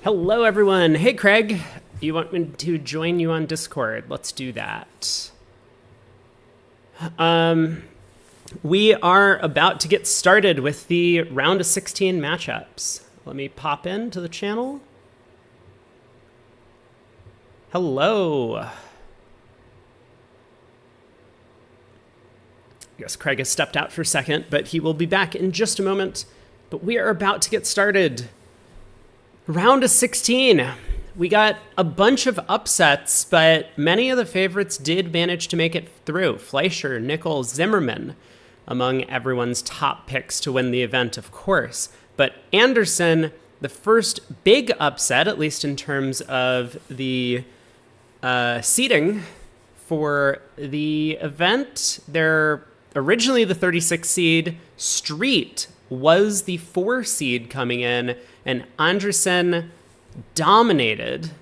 Hello, everyone. Hey, Craig. You want me to join you on Discord? Let's do that. We are about to get started with the round of 16 matchups. Let me pop into the channel. Hello. I guess Craig has stepped out for a second, but he will be back in just a moment. But we are about to get started. Round of 16. We got a bunch of upsets, but many of the favorites did manage to make it through. Fleischer, Nichols, Zimmerman, among everyone's top picks to win the event, of course. But Anderson, the first big upset, at least in terms of the seeding for the event. They're originally the 36 seed. Street was the 4 seed coming in, and Anderson dominated.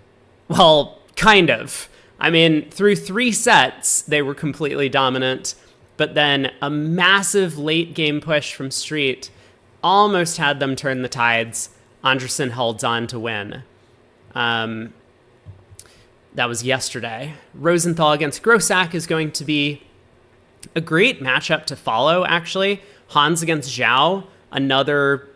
Well, kind of. I mean, through 3 sets, they were completely dominant, but then a massive late game push from Street almost had them turn the tides. Anderson held on to win. That was yesterday. Rosenthal against Grossack is going to be a great matchup to follow, actually. Hans against Zhao, another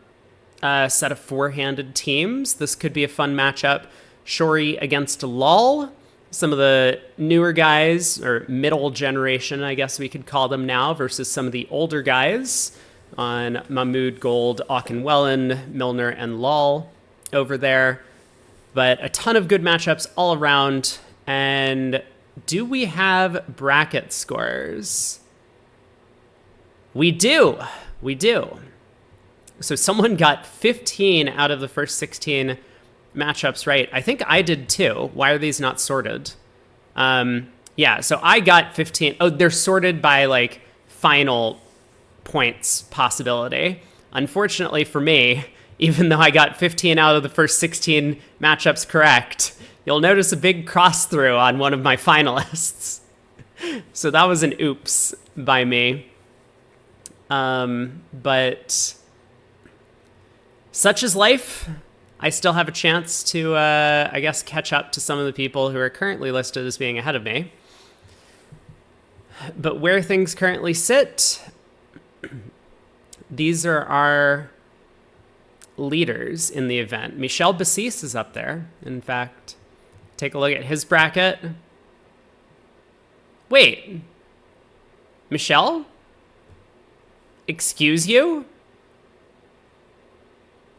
set of 4-handed teams. This could be a fun matchup. Shori against Lol, some of the newer guys, or middle generation, I guess we could call them now, versus some of the older guys on Mahmoud, Gold, Aukenwellen, Milner, and Lol over there. But a ton of good matchups all around. And do we have bracket scores? We do. We do. So someone got 15 out of the first 16 matchups right. I think I did too. Why are these not sorted? Yeah, so I got 15. Oh, they're sorted by like final points possibility. Unfortunately for me, even though I got 15 out of the first 16 matchups correct, you'll notice a big cross through on one of my finalists. So that was an oops by me. But such is life. I still have a chance to, I guess, catch up to some of the people who are currently listed as being ahead of me. But where things currently sit, these are our leaders in the event. Michel Bassis is up there. In fact, take a look at his bracket. Wait. Michel? Excuse you?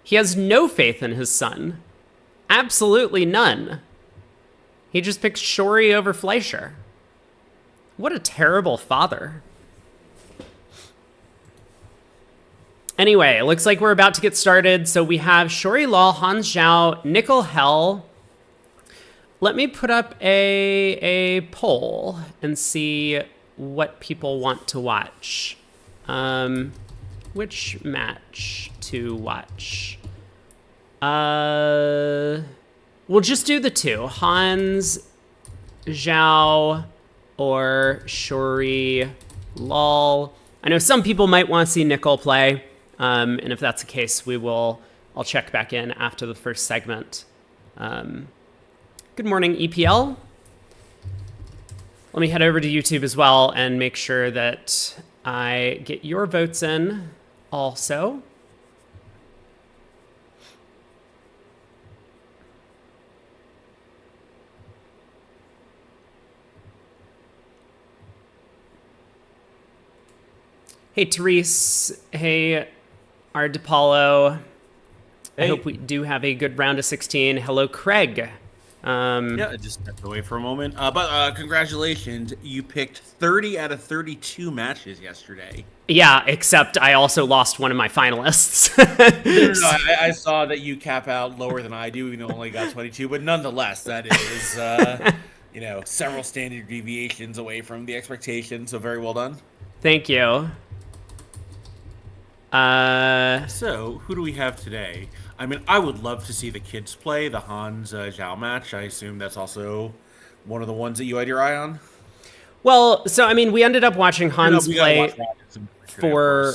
He has no faith in his son. Absolutely none. He just picks Shori over Fleischer. What a terrible father. Anyway, it looks like we're about to get started. So we have Shori Law, Hans Zhao, Nickel Hell. Let me put up a poll and see what people want to watch. Which match to watch? We'll just do the 2. Hans Zhao or Shori Lol. I know some people might want to see Nickel play. And if that's the case, I'll check back in after the first segment. Good morning, EPL. Let me head over to YouTube as well and make sure that I get your votes in also. Hey, Therese. Hey, Ard DePaulo. Hey. I hope we do have a good round of 16. Hello, Craig. Yeah, I just stepped away for a moment. But congratulations. You picked 30 out of 32 matches yesterday. Yeah, except I also lost one of my finalists. No, I saw that you cap out lower than I do, even though I only got 22. But nonetheless, that is, several standard deviations away from the expectation. So very well done. Thank you. So, who do we have today? I mean, I would love to see the kids play the Hans Zhao match. I assume that's also one of the ones that you had your eye on? Well, so, I mean, we ended up watching Hans play for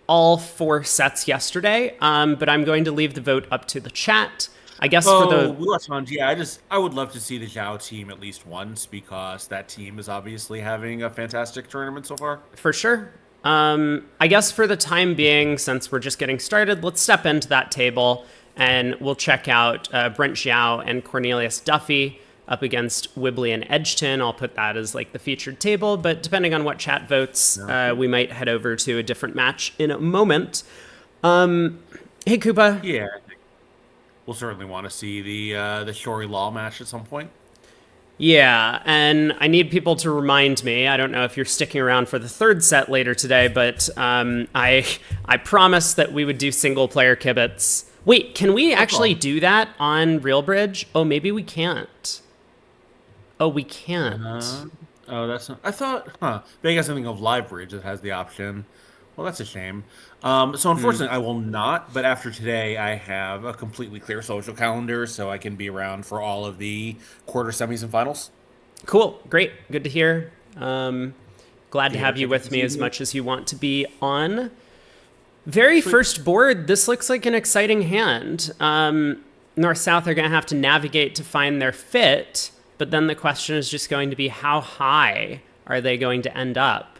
all 4 sets yesterday, but I'm going to leave the vote up to the chat. I guess for Oh, the Ro16, yeah, I would love to see the Zhao team at least once because that team is obviously having a fantastic tournament so far. For sure. I guess for the time being, since we're just getting started, let's step into that table and we'll check out Brent Xiao and Cornelius Duffy up against Wibley and Edgerton. I'll put that as like the featured table, but depending on what chat votes, we might head over to a different match in a moment. Hey, Koopa. Yeah, I think we'll certainly want to see the Shory Law match at some point. Yeah, and I need people to remind me. I don't know if you're sticking around for the third set later today, but I promised that we would do single player kibitz. Wait, can we actually do that on Real Bridge? Oh, maybe we can't. Oh, we can't. Oh, that's not. I thought, huh? But I guess something of Live Bridge that has the option. Well, that's a shame. So unfortunately, I will not. But after today, I have a completely clear social calendar, so I can be around for all of the quarter semis and finals. Cool, great, good to hear. Glad to Yeah, have you check with it me this as evening. much as you want to be on. Very first board, this looks like an exciting hand. North-South are going to have to navigate to find their fit, but then the question is just going to be how high are they going to end up?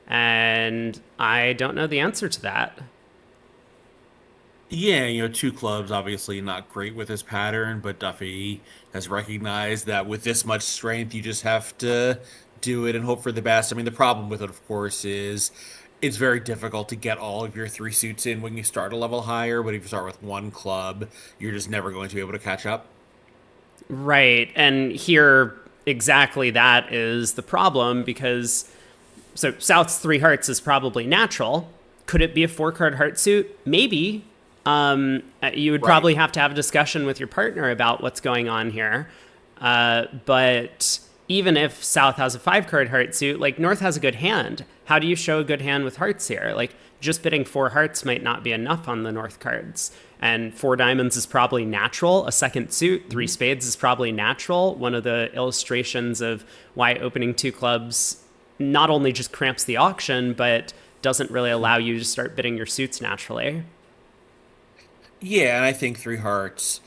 And I don't know the answer to that. Yeah, two clubs obviously not great with this pattern, but Duffy has recognized that with this much strength, you just have to do it and hope for the best. I mean, the problem with it, of course, is it's very difficult to get all of your three suits in when you start a level higher, but if you start with one club, you're just never going to be able to catch up. Right, and here exactly that is the problem because so South's three hearts is probably natural. Could it be a four-card heart suit? Maybe. You would Right. probably have to have a discussion with your partner about what's going on here. But even if South has a five-card heart suit, like North has a good hand. How do you show a good hand with hearts here? Like just bidding four hearts might not be enough on the North cards. And four diamonds is probably natural. A second suit, three spades is probably natural. One of the illustrations of why opening two clubs not only just cramps the auction, but doesn't really allow you to start bidding your suits naturally. Yeah, and I think three hearts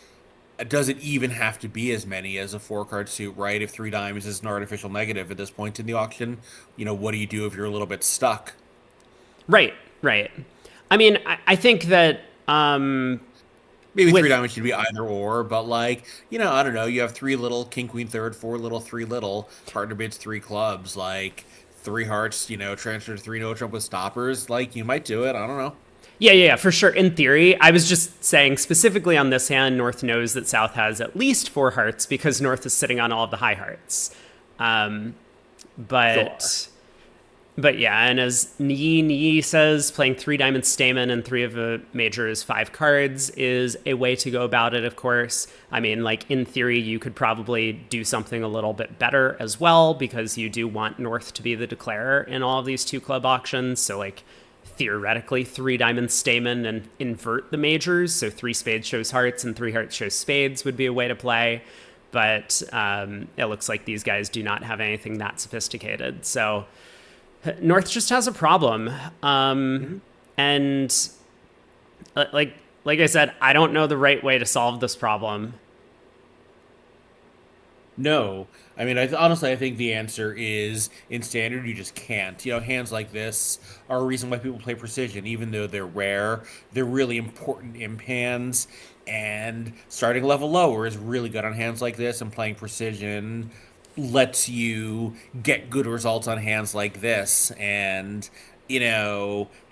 doesn't even have to be as many as a four card suit, right? If three diamonds is an artificial negative at this point in the auction, what do you do if you're a little bit stuck? Right, right. I mean, I think that Maybe with three diamonds should be either or, but like, I don't know. You have three little, king, queen, third, four little, three little, partner bids three clubs, like three hearts, transfer to three no trump with stoppers. Like, you might do it. I don't know. yeah, for sure. In theory, I was just saying specifically on this hand, North knows that South has at least four hearts because North is sitting on all of the high hearts. Um, but Sure. but yeah, and as Nii says, playing three diamond stamen and three of a major is five cards is a way to go about it, of course. I mean, like in theory, you could probably do something a little bit better as well because you do want North to be the declarer in all of these two club auctions. So like theoretically three diamond stamen and invert the majors. So three spades shows hearts and three hearts shows spades would be a way to play. But it looks like these guys do not have anything that sophisticated. So North just has a problem. And like I said, I don't know the right way to solve this problem. No. I mean, honestly, I think the answer is in standard, you just can't. Hands like this are a reason why people play precision, even though they're rare. They're really important imp hands, and starting a level lower is really good on hands like this, and playing precision lets you get good results on hands like this. And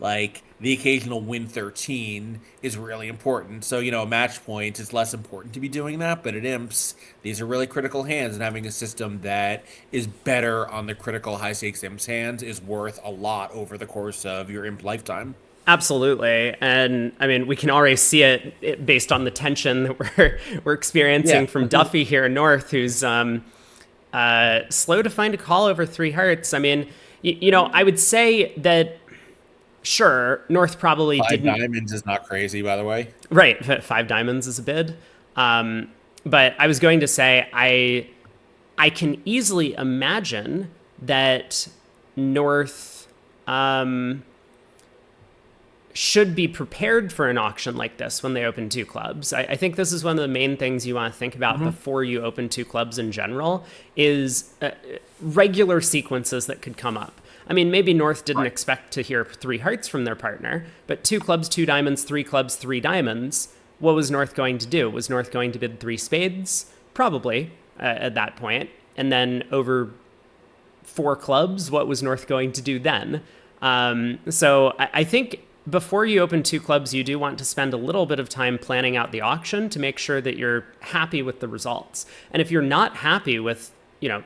like the occasional win 13 is really important. So, match point is less important to be doing that, but at imps, these are really critical hands, and having a system that is better on the critical high stakes imps hands is worth a lot over the course of your imp lifetime. Absolutely. And I mean, we can already see it based on the tension that we're experiencing Yeah. from Duffy here in North, who's slow to find a call over three hearts. I mean, I would say that, sure, North probably Five didn't. diamonds is not crazy, by the way. Right, five diamonds is a bid. But I was going to say, I can easily imagine that North should be prepared for an auction like this when they open two clubs. I think this is one of the main things you want to think about before you open two clubs in general is regular sequences that could come up. I mean, maybe North didn't expect to hear 3 hearts from their partner, but 2 clubs, 2 diamonds, 3 clubs, 3 diamonds. What was North going to do? Was North going to bid 3 spades? Probably at that point. And then over 4 clubs, what was North going to do then? So I think before you open 2 clubs, you do want to spend a little bit of time planning out the auction to make sure that you're happy with the results. And if you're not happy with,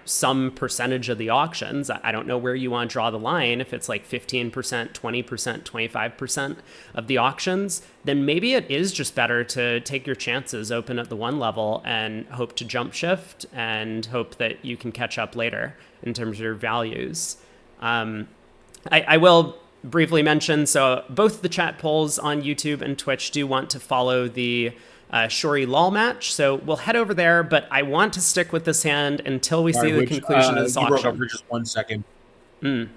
some percentage of the auctions, I don't know where you want to draw the line. If it's like 15%, 20%, 25% of the auctions, then maybe it is just better to take your chances, open at the 1 level and hope to jump shift and hope that you can catch up later in terms of your values. I will briefly mention, so both the chat polls on YouTube and Twitch do want to follow the Shori Lal match, so we'll head over there, but I want to stick with this hand until we see the conclusion of this auction. You broke up for just 1 second.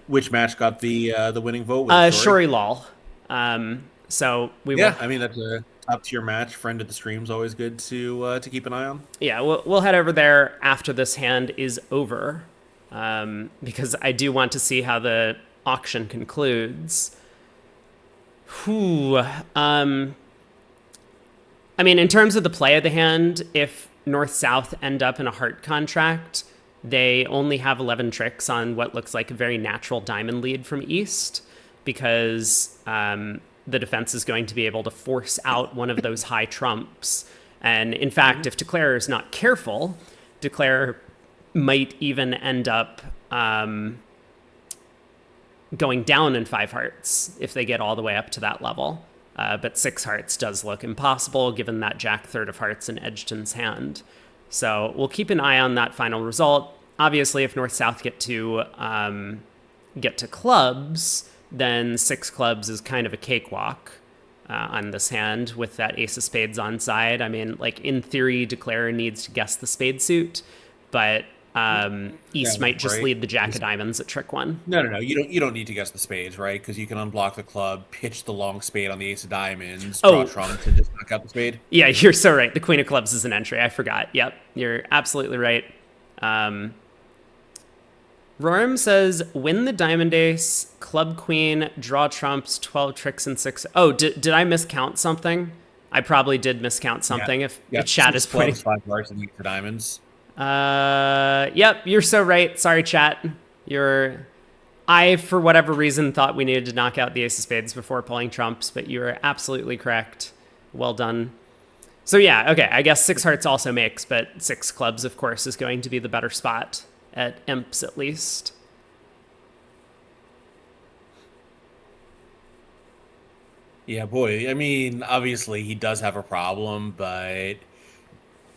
Which match got the winning vote? Shori Lal. So we will... I mean, that's a top-tier match. Friend of the stream's always good to keep an eye on. Yeah, we'll head over there after this hand is over, because I do want to see how the auction concludes. I mean, in terms of the play of the hand, if North-South end up in a heart contract, they only have 11 tricks on what looks like a very natural diamond lead from East, because the defense is going to be able to force out one of those high trumps. And in fact, if Declare is not careful, Declare might even end up going down in 5 hearts if they get all the way up to that level. But 6 hearts does look impossible given that Jack third of hearts in Edgton's hand. So we'll keep an eye on that final result. Obviously, if North-South get to clubs, then 6 clubs is kind of a cakewalk on this hand with that ace of spades on side. I mean, like in theory, Declare needs to guess the spade suit, but East might just lead the Jack of diamonds at trick 1. No. You don't need to guess the spades, right? Because you can unblock the club, pitch the long spade on the ace of diamonds, draw trumps, and just knock out the spade. Yeah, you're so right. The queen of clubs is an entry. I forgot. Yep, you're absolutely right. Rorm says, win the diamond ace, club queen, draw trumps, 12 tricks and 6. Oh, did I miscount something? I probably did miscount something. If the chat is pointing. 5 hearts and 8 for diamonds. Yep, you're so right. Sorry, chat. I, for whatever reason, thought we needed to knock out the ace of spades before pulling trumps, but you are absolutely correct. Well done. So yeah, okay, I guess 6 hearts also makes, but 6 clubs, of course, is going to be the better spot, at imps at least. Yeah, boy, I mean, obviously he does have a problem, but...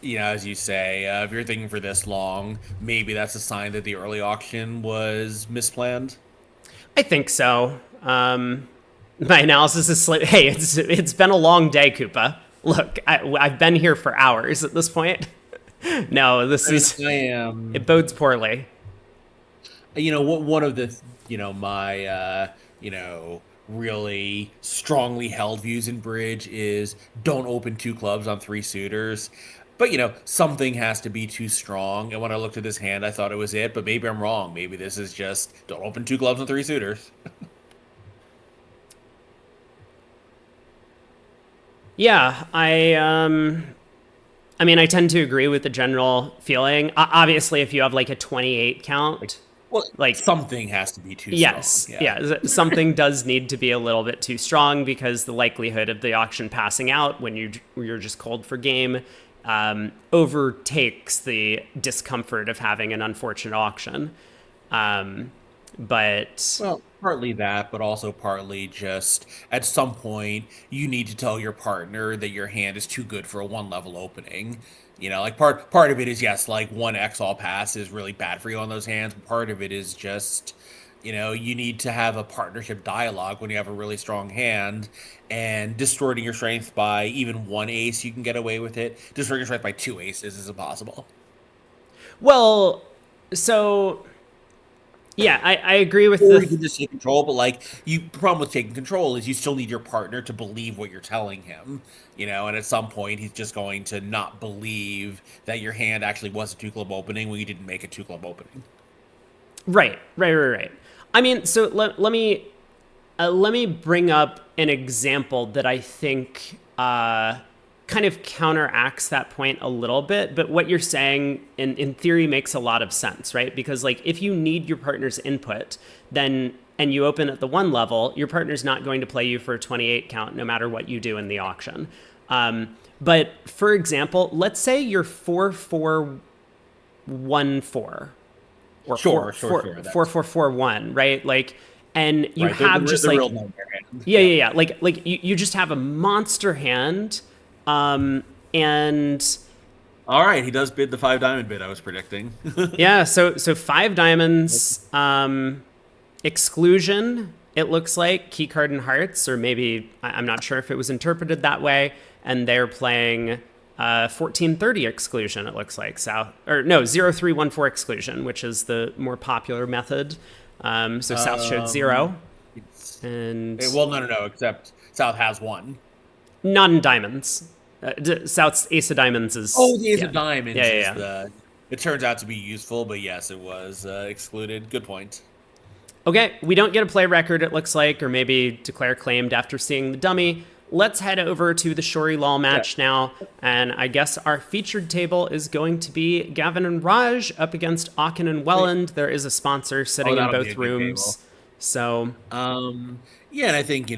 as you say, if you're thinking for this long, maybe that's a sign that the early auction was misplanned. I think so. My analysis is hey, it's been a long day, Koopa. Look, I've been here for hours at this point. No, it bodes poorly. One of the, my, really strongly held views in Bridge is don't open 2 clubs on 3 suitors. But, something has to be too strong. And when I looked at this hand, I thought it was it. But maybe I'm wrong. Maybe this is just don't open 2 clubs on 3 suitors. Yeah, I mean, I tend to agree with the general feeling. Obviously, if you have like a 28 count... Like something has to be too strong. Yeah, something does need to be a little bit too strong because the likelihood of the auction passing out when you're just cold for game overtakes the discomfort of having an unfortunate auction. But partly that, but also partly just at some point you need to tell your partner that your hand is too good for a 1-level opening. Part of it is, yes, like 1x all pass is really bad for you on those hands. Part of it is just, you need to have a partnership dialogue when you have a really strong hand, and distorting your strength by even 1 ace, you can get away with it. Distorting your strength by 2 aces is impossible. Well, so Yeah, I agree with Or the you can just take control, but like you the problem with taking control is you still need your partner to believe what you're telling him, and at some point he's just going to not believe that your hand actually was a two club opening when you didn't make a two club opening. right. I mean, so let me bring up an example that I think kind of counteracts that point a little bit. But what you're saying in theory makes a lot of sense, right? Because like if you need your partner's input, then and you open at the one level, your partner's not going to play you for a 28 count no matter what you do in the auction. But for example, let's say you're 4-4-1-4 or Sure. 4-4-4-1, right? Like, and you Right. The, have the, just the like real nightmare hand. Yeah. yeah. Like you just have a monster hand, and All right. He does bid the five diamond bid I was predicting. yeah. So five diamonds, exclusion. It looks like key card and hearts, or maybe I'm not sure if it was interpreted that way. And they're playing 1430 exclusion. It looks like South or no 0314 exclusion, which is the more popular method. So South showed zero, It's, and well, no. Except South has one. not in diamonds. South's ace of diamonds is Oh, the ace yeah, of diamonds yeah, yeah, is yeah. the. It turns out to be useful, but yes, it was excluded. Good point. Okay, we don't get a play record, it looks like, or maybe declare claimed after seeing the dummy. Let's head over to the Shori Lal Yeah. match now, and I guess our featured table is going to be Gavin and Raj up against Akin and Welland. There is a sponsor Oh, sitting in that'll be a both good table. rooms, so Yeah, and I think,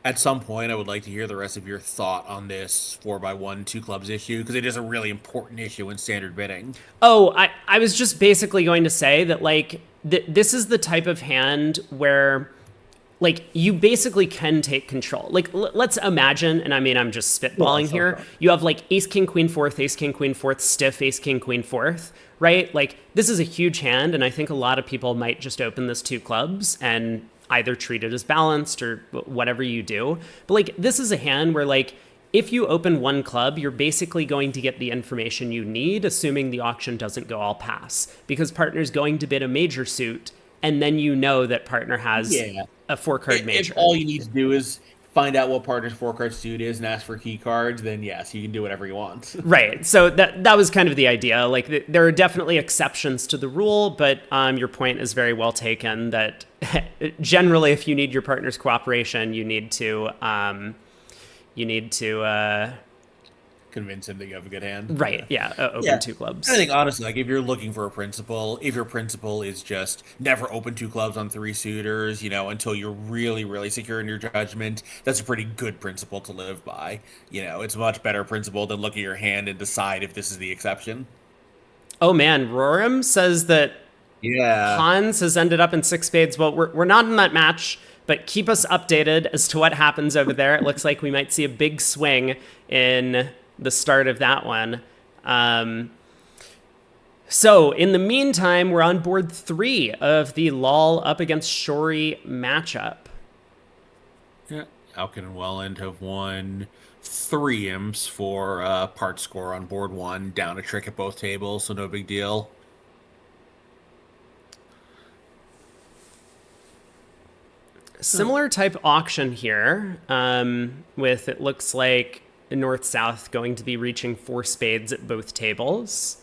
at some point I would like to hear the rest of your thought on this 4x1 two clubs issue because it is a really important issue in standard bidding. oh, I was just basically going to say that, like, this is the type of hand where, like, you basically can take control. Like, let's imagine, and I mean, I'm just Sure, spitballing sure, here. sure. You have, like, ace, king, queen, fourth, ace, king, queen, fourth, stiff, ace, king, queen, fourth, right? Like, this is a huge hand, and I think a lot of people might just open this two clubs and either treat it as balanced or whatever you do. But, like, this is a hand where, like, if you open one club, you're basically going to get the information you need, assuming the auction doesn't go all pass, because partner's going to bid a major suit, and then you know that partner has Yeah. a four card If major. all you need to do is find out what partner's four card suit is and ask for key cards, then yes, you can do whatever you want. Right. So that was kind of the idea. Like there are definitely exceptions to the rule, but your point is very well taken. That generally, if you need your partner's cooperation, you need to Convince him that you have a good hand. right. Yeah. Open Yeah. two clubs. I think honestly, like if you're looking for a principle, if your principle is just never open two clubs on three suitors, until you're really, really secure in your judgment, that's a pretty good principle to live by. It's a much better principle than look at your hand and decide if this is the exception. Oh man, Roram says that Yeah. Hans has ended up in six spades. Well, we're not in that match, but keep us updated as to what happens over there. It looks like we might see a big swing in the start of that one. So in the meantime, we're on board 3 of the Lal up against Shori matchup. Yeah. Alkin and Welland have won 3 imps for part score on board 1, down a trick at both tables, so no big deal. Similar type auction here, with it looks like north-south going to be reaching 4 spades at both tables.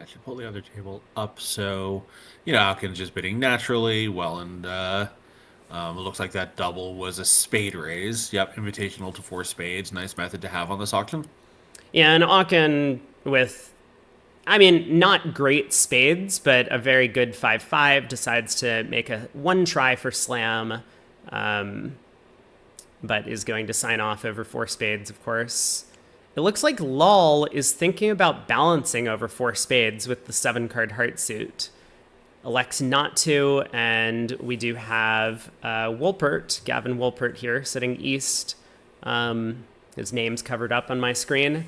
I should pull the other table up so, Alkin's just bidding naturally. Welland, it looks like that double was a spade raise. Yep, invitational to 4 spades. Nice method to have on this auction. Yeah, and Aachen with, I mean, not great spades, but a very good 5-5 decides to make a one try for slam, but is going to sign off over 4 spades, of course. It looks like Lal is thinking about balancing over 4 spades with the 7-card heart suit. Elects not to, and we do have Wolpert, Gavin Wolpert here, sitting east. His name's covered up on my screen,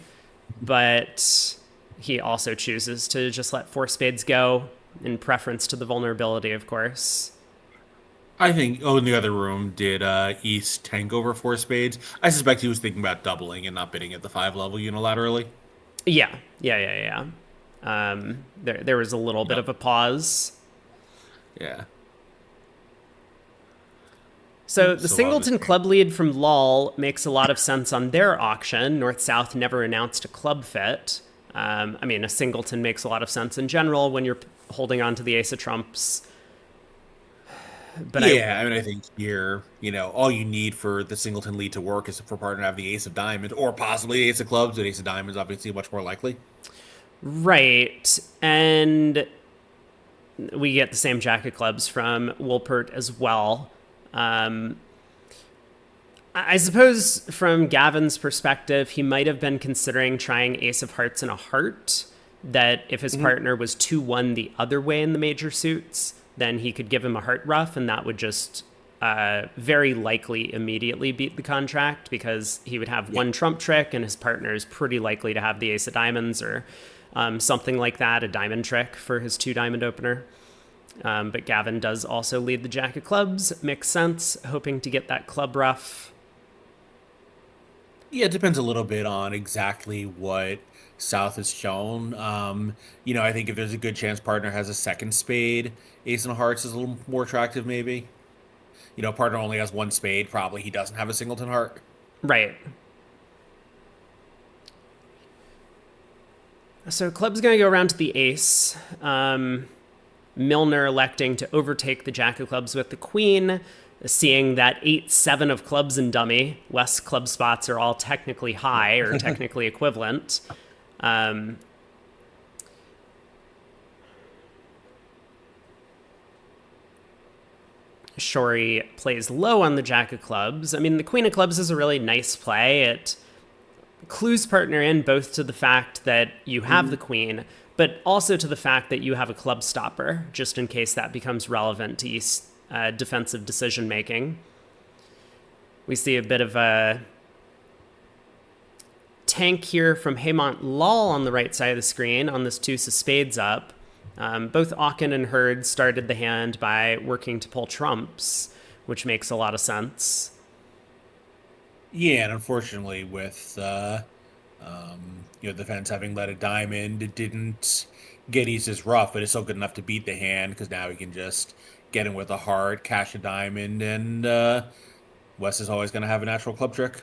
but he also chooses to just let 4 spades go, in preference to the vulnerability, of course. I think, in the other room, did East tank over 4 spades? I suspect he was thinking about doubling and not bidding at the 5 level unilaterally. Yeah. There was a little bit of a pause. Yeah. So the So Singleton club lead from Lol makes a lot of sense on their auction. North-South never announced a club fit. I mean, a Singleton makes a lot of sense in general when you're holding on to the ace of trumps. But yeah, I mean, I think here, all you need for the Singleton lead to work is for partner to have the ace of diamonds or possibly the ace of clubs, but ace of diamonds obviously much more likely. Right. And we get the same jack of clubs from Wolpert as well. I suppose from Gavin's perspective, he might have been considering trying ace of hearts and a heart, that if his partner was 2-1 the other way in the major suits, then he could give him a heart ruff, and that would just very likely immediately beat the contract, because he would have one trump trick and his partner is pretty likely to have the ace of diamonds or something like that, a diamond trick for his 2-diamond opener. But Gavin does also lead the jack of clubs. Makes sense, hoping to get that club ruff. Yeah, it depends a little bit on exactly what South has shown. I think if there's a good chance partner has a second spade, ace and hearts is a little more attractive maybe. Partner only has one spade, probably he doesn't have a singleton heart. Right. So club's going to go around to the ace. Milner electing to overtake the jack of clubs with the queen, seeing that 8-7 of clubs in dummy. West's club spots are all technically high or technically equivalent. Shorey plays low on the jack of clubs. I mean, the queen of clubs is a really nice play. It clues partner in both to the fact that you have the queen, but also to the fact that you have a club stopper, just in case that becomes relevant to East's defensive decision-making. We see a bit of a tank here from Haymont Lal on the right side of the screen on this 2 of spades up. Both Aachen and Hurd started the hand by working to pull trumps, which makes a lot of sense. Yeah, and unfortunately with defense having led a diamond, it didn't get East's rough, but it's still good enough to beat the hand, because now he can just get in with a heart, cash a diamond, and West is always going to have a natural club trick.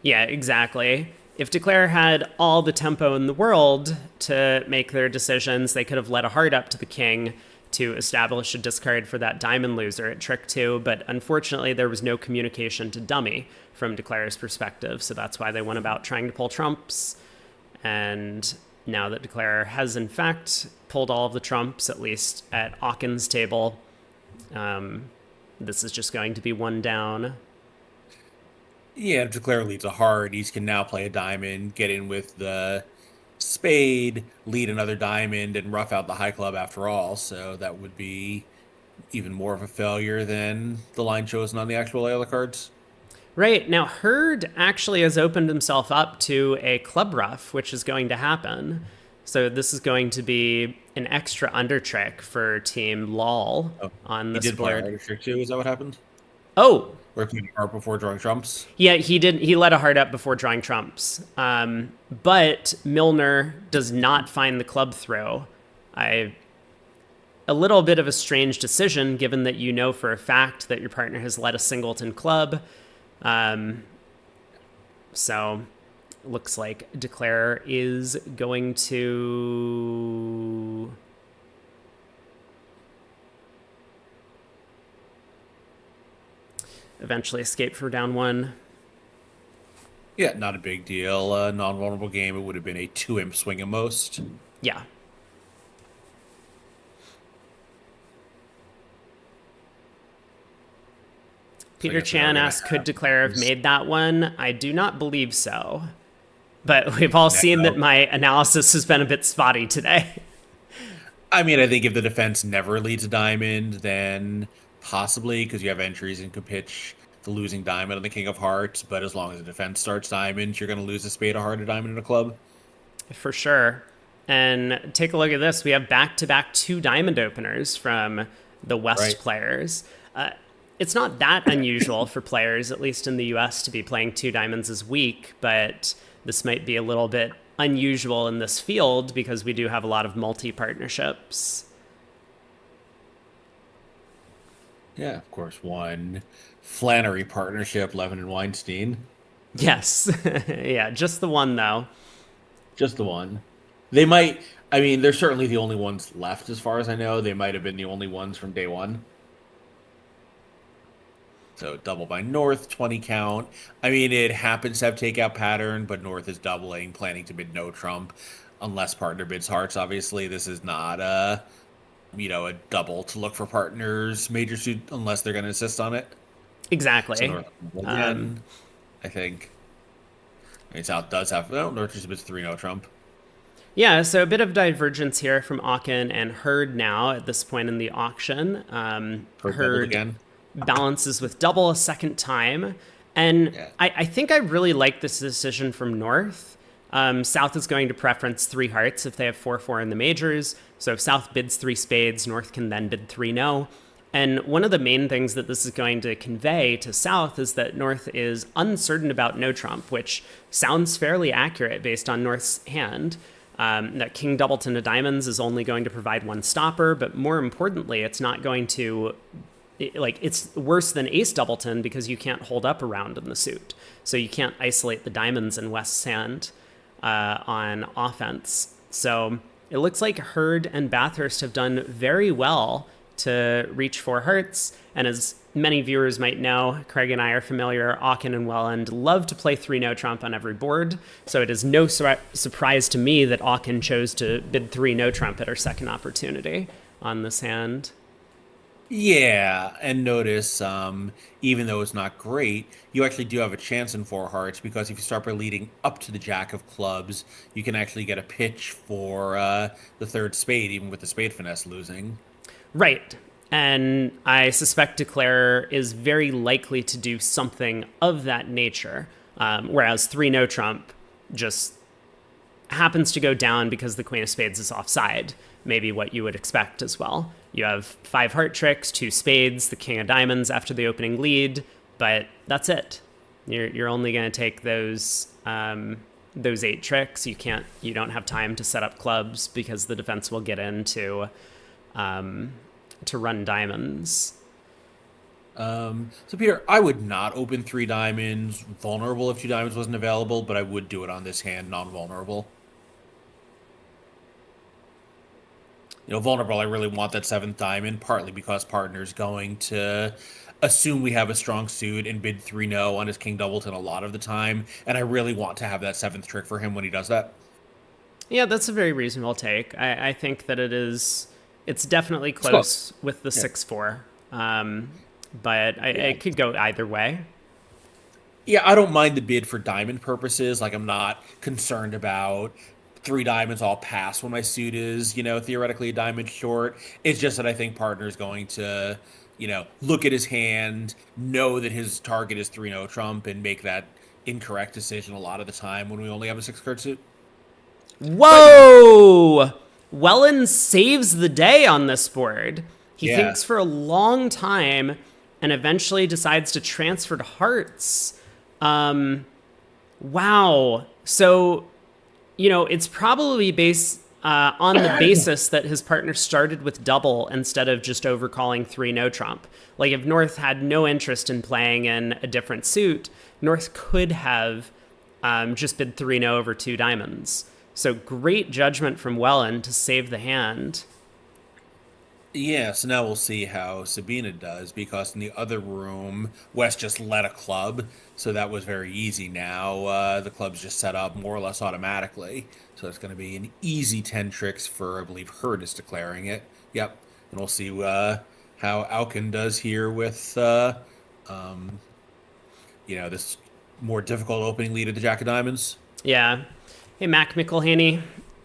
Yeah, exactly. If Declare had all the tempo in the world to make their decisions, they could have led a heart up to the king to establish a discard for that diamond loser at trick 2, but unfortunately there was no communication to dummy from Declare's perspective, so that's why they went about trying to pull trumps. And now that Declare has in fact pulled all of the trumps, at least at Aachen's table, this is just going to be one down. Yeah, if Declare leads a heart, East can now play a diamond, get in with the spade, lead another diamond, and rough out the high club after all. So that would be even more of a failure than the line chosen on the actual layout of the cards. Right. Now, Hurd actually has opened himself up to a club ruff, which is going to happen. So this is going to be an extra under trick for Team Lol on this board. He did play under trick too, is that what happened? Oh. Or played a heart before drawing trumps? Yeah, he did. He let a heart up before drawing trumps. But Milner does not find the club throw. A little bit of a strange decision, given that you know for a fact that your partner has led a singleton club. So looks like Declare is going to eventually escape for down 1. Yeah, not a big deal. Non-vulnerable game, it would have been a 2-imp swing at most. Yeah. Peter Chan asks, could Declare have made that one? I do not believe so. But we've all seen that my analysis has been a bit spotty today. I mean, I think if the defense never leads a diamond, then possibly, because you have entries and could pitch the losing diamond on the king of hearts. But as long as the defense starts diamonds, you're going to lose a spade, a heart, a diamond, and a club. For sure. And take a look at this. We have back-to-back 2 diamond openers from the West players. It's not that unusual for players, at least in the US, to be playing 2 diamonds this week, but this might be a little bit unusual in this field because we do have a lot of multi-partnerships. Yeah, of course, one Flannery partnership, Levin and Weinstein. Yes. Yeah, just the one, though. Just the one. They might, I mean, they're certainly the only ones left as far as I know. They might have been the only ones from day one. So double by North, 20 count. I mean, it happens to have takeout pattern, but North is doubling, planning to bid no trump, unless partner bids hearts. Obviously, this is not a double to look for partners major suit unless they're going to insist on it. So Exactly. North again, I think. I mean, South does have, well, North just bids three no trump. Yeah, so a bit of divergence here from Aachen and Hurd now at this point in the auction. For doubled Hurd again. balances with double a second time. And Yeah. I think I really like this decision from North. South is going to preference three hearts if they have 4-4 in the majors. So if South bids three spades, North can then bid three no. And one of the main things that this is going to convey to South is that North is uncertain about no trump, which sounds fairly accurate based on North's hand. That King Doubleton of Diamonds is only going to provide one stopper, but more importantly, it's not going to, it's worse than Ace Doubleton because you can't hold up a round in the suit. So you can't isolate the diamonds in West's hand on offense. So it looks like Hurd and Bathurst have done very well to reach four hearts. And as many viewers might know, Craig and I are familiar, Aachen and Welland love to play 3-no trump on every board. So it is no surprise to me that Aachen chose to bid 3-no trump at our second opportunity on this hand. Yeah, and notice, even though it's not great, you actually do have a chance in four hearts because if you start by leading up to the jack of clubs, you can actually get a pitch for the third spade, even with the spade finesse losing. Right. And I suspect Declare is very likely to do something of that nature, whereas 3-no trump just happens to go down because the Queen of Spades is offside, maybe what you would expect as well. You have 5 heart tricks, 2 spades, the King of Diamonds after the opening lead, but that's it. You're only going to take those 8 tricks. You don't have time to set up clubs because the defense will get in to run diamonds. So Peter, I would not open 3 diamonds vulnerable if 2 diamonds wasn't available, but I would do it on this hand non-vulnerable. Vulnerable, I really want that 7th diamond, partly because partner's going to assume we have a strong suit and bid 3-no on his King Doubleton a lot of the time, and I really want to have that 7th trick for him when he does that. Yeah, that's a very reasonable take. I think that it's definitely close with the 6-4, but it could go either way. Yeah, I don't mind the bid for diamond purposes. Like, I'm not concerned about 3 diamonds all pass when my suit is, theoretically a diamond short. It's just that I think partner is going to, look at his hand, know that his target is 3-no trump, and make that incorrect decision a lot of the time when we only have a 6-card suit. Whoa! Welland saves the day on this board. He thinks for a long time and eventually decides to transfer to hearts. Wow. So, it's probably based on the basis that his partner started with double instead of just overcalling 3-no trump. Like, if North had no interest in playing in a different suit, North could have just bid 3-no over 2 diamonds. So great judgment from Welland to save the hand. Yeah, so now we'll see how Sabina does, because in the other room, West just led a club, so that was very easy now. The club's just set up more or less automatically, so it's going to be an easy 10 tricks for, I believe, Hurd is declaring it. Yep, and we'll see how Auken does here with, this more difficult opening lead at the Jack of Diamonds. Yeah. Hey, Mac McElhaney.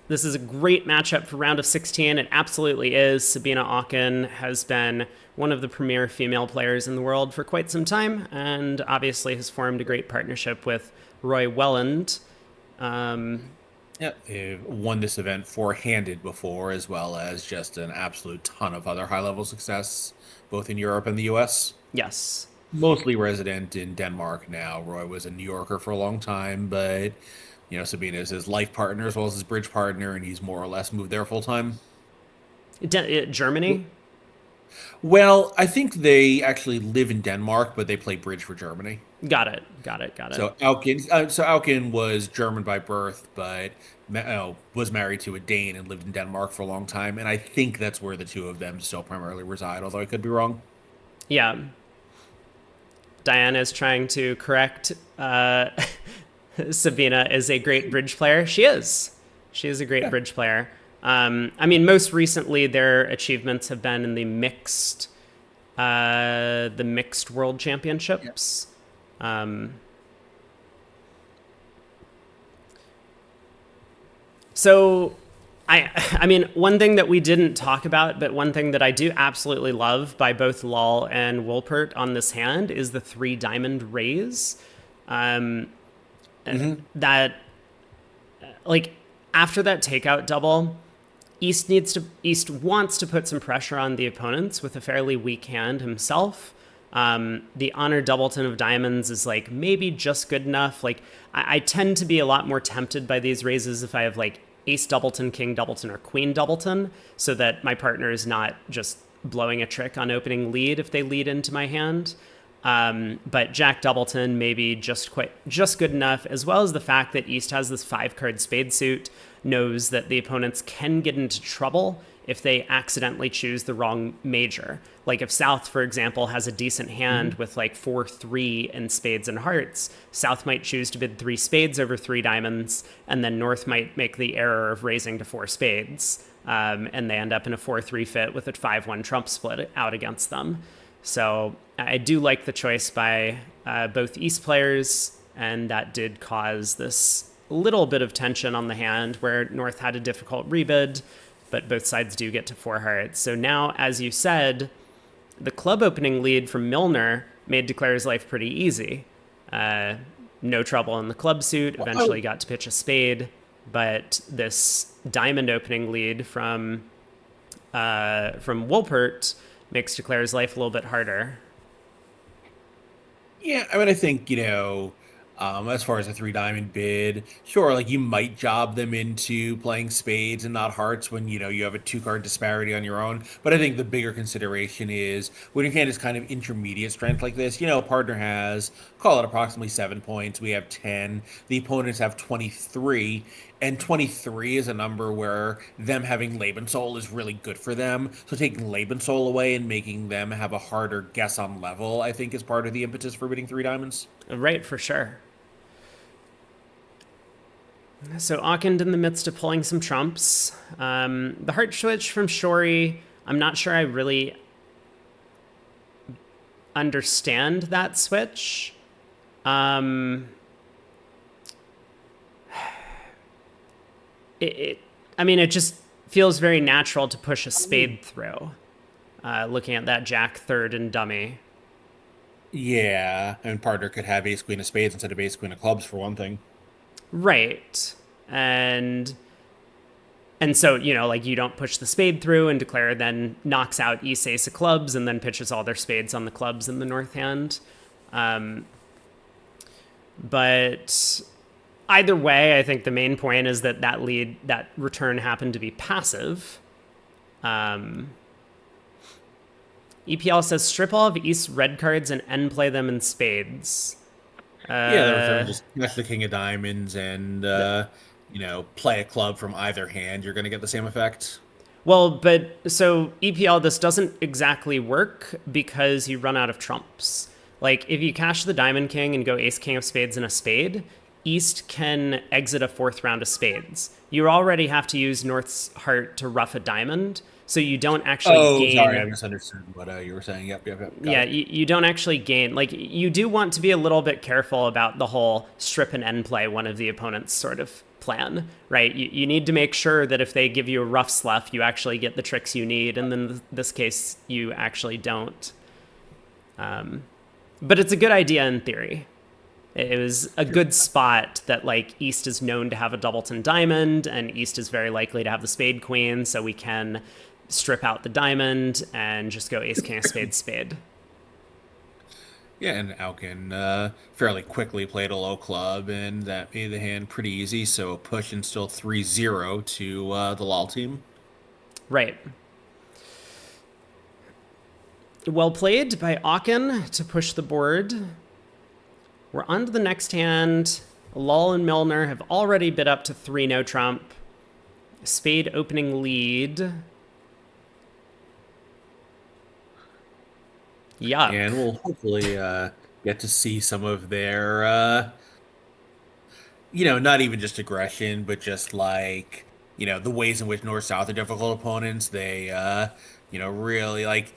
This is a great matchup for round of 16. It absolutely is. Sabina Auken has been one of the premier female players in the world for quite some time, and obviously has formed a great partnership with Roy Welland. Yeah, they've won this event four-handed before, as well as just an absolute ton of other high-level success, both in Europe and the U.S. Yes. Mostly resident in Denmark now. Roy was a New Yorker for a long time, but Sabina is his life partner as well as his bridge partner, and he's more or less moved there full time. Germany? Well, I think they actually live in Denmark, but they play bridge for Germany. Got it. Got it. Got it. So Auken was German by birth, but was married to a Dane and lived in Denmark for a long time, and I think that's where the two of them still primarily reside. Although I could be wrong. Yeah. Diana is trying to correct Sabina is a great bridge player. She is. She is a great Yeah. bridge player. I mean, most recently, their achievements have been in the mixed world Yeah. championships. Um, so, I mean, one thing that we didn't talk about, but one thing that I do absolutely love by both Lal and Wolpert on this hand is the 3 diamond raise. Um, that like after that takeout double, East wants to put some pressure on the opponents with a fairly weak hand himself. The honor doubleton of diamonds is like maybe just good enough. Like I tend to be a lot more tempted by these raises if I have like ace doubleton, king doubleton, or queen doubleton, so that my partner is not just blowing a trick on opening lead if they lead into my hand. But Jack Doubleton maybe just good enough, as well as the fact that East has this 5-card spade suit, knows that the opponents can get into trouble if they accidentally choose the wrong major. Like if South, for example, has a decent hand with like 4-3 in spades and hearts, South might choose to bid 3 spades over 3 diamonds, and then North might make the error of raising to 4 spades, and they end up in a 4-3 fit with a 5-1 trump split out against them. So I do like the choice by both East players, and that did cause this little bit of tension on the hand where North had a difficult rebid, but both sides do get to 4 hearts. So now, as you said, the club opening lead from Milner made Declare's life pretty easy. No trouble in the club suit, eventually got to pitch a spade, but this diamond opening lead from Wolpert makes Declare's life a little bit harder. Yeah, I mean, I think, as far as a 3 diamond bid, sure, like you might job them into playing spades and not hearts when, you have a 2-card disparity on your own. But I think the bigger consideration is when your hand is kind of intermediate strength like this, partner has, call it approximately 7 points. We have 10. The opponents have 23. And 23 is a number where them having Lebenssoul is really good for them. So taking Lebenssoul away and making them have a harder guess on level, I think, is part of the impetus for bidding 3 diamonds. Right, for sure. So Auckland in the midst of pulling some trumps. The heart switch from Shori, I'm not sure I really understand that switch. It just feels very natural to push a spade through. Looking at that Jack third and dummy. Yeah, and partner could have ace queen of spades instead of ace queen of clubs for one thing. Right. And so, like you don't push the spade through, and Declare then knocks out East ace of clubs and then pitches all their spades on the clubs in the north hand. But either way, I think the main point is that that return happened to be passive. EPL says strip all of East's red cards and end play them in spades. Yeah, the return just that's the king of diamonds and play a club from either hand. You're going to get the same effect. Well, but so EPL, this doesn't exactly work because you run out of trumps. Like if you cash the diamond king and go ace king of spades and a spade, East can exit a 4th round of spades. You already have to use North's heart to rough a diamond, so you don't actually gain. Sorry, I misunderstood what you were saying. Yep. Yeah, you don't actually gain. Like, you do want to be a little bit careful about the whole strip and end play one of the opponent's sort of plan, right? You need to make sure that if they give you a rough slough, you actually get the tricks you need, and then in this case, you actually don't. But it's a good idea in theory. It was a good spot that, like, East is known to have a doubleton diamond, and East is very likely to have the spade queen, so we can strip out the diamond and just go ace king of spade spade. Yeah, and Alkin fairly quickly played a low club, and that made the hand pretty easy. So a push and still 3-0 to the LOL team. Right. Well played by Aachen to push the board. We're on to the next hand. Lull and Milner have already bid up to 3 no trump. Spade opening lead. Yuck. And we'll hopefully get to see some of their, not even just aggression, but just like, the ways in which North-South are difficult opponents. They, really like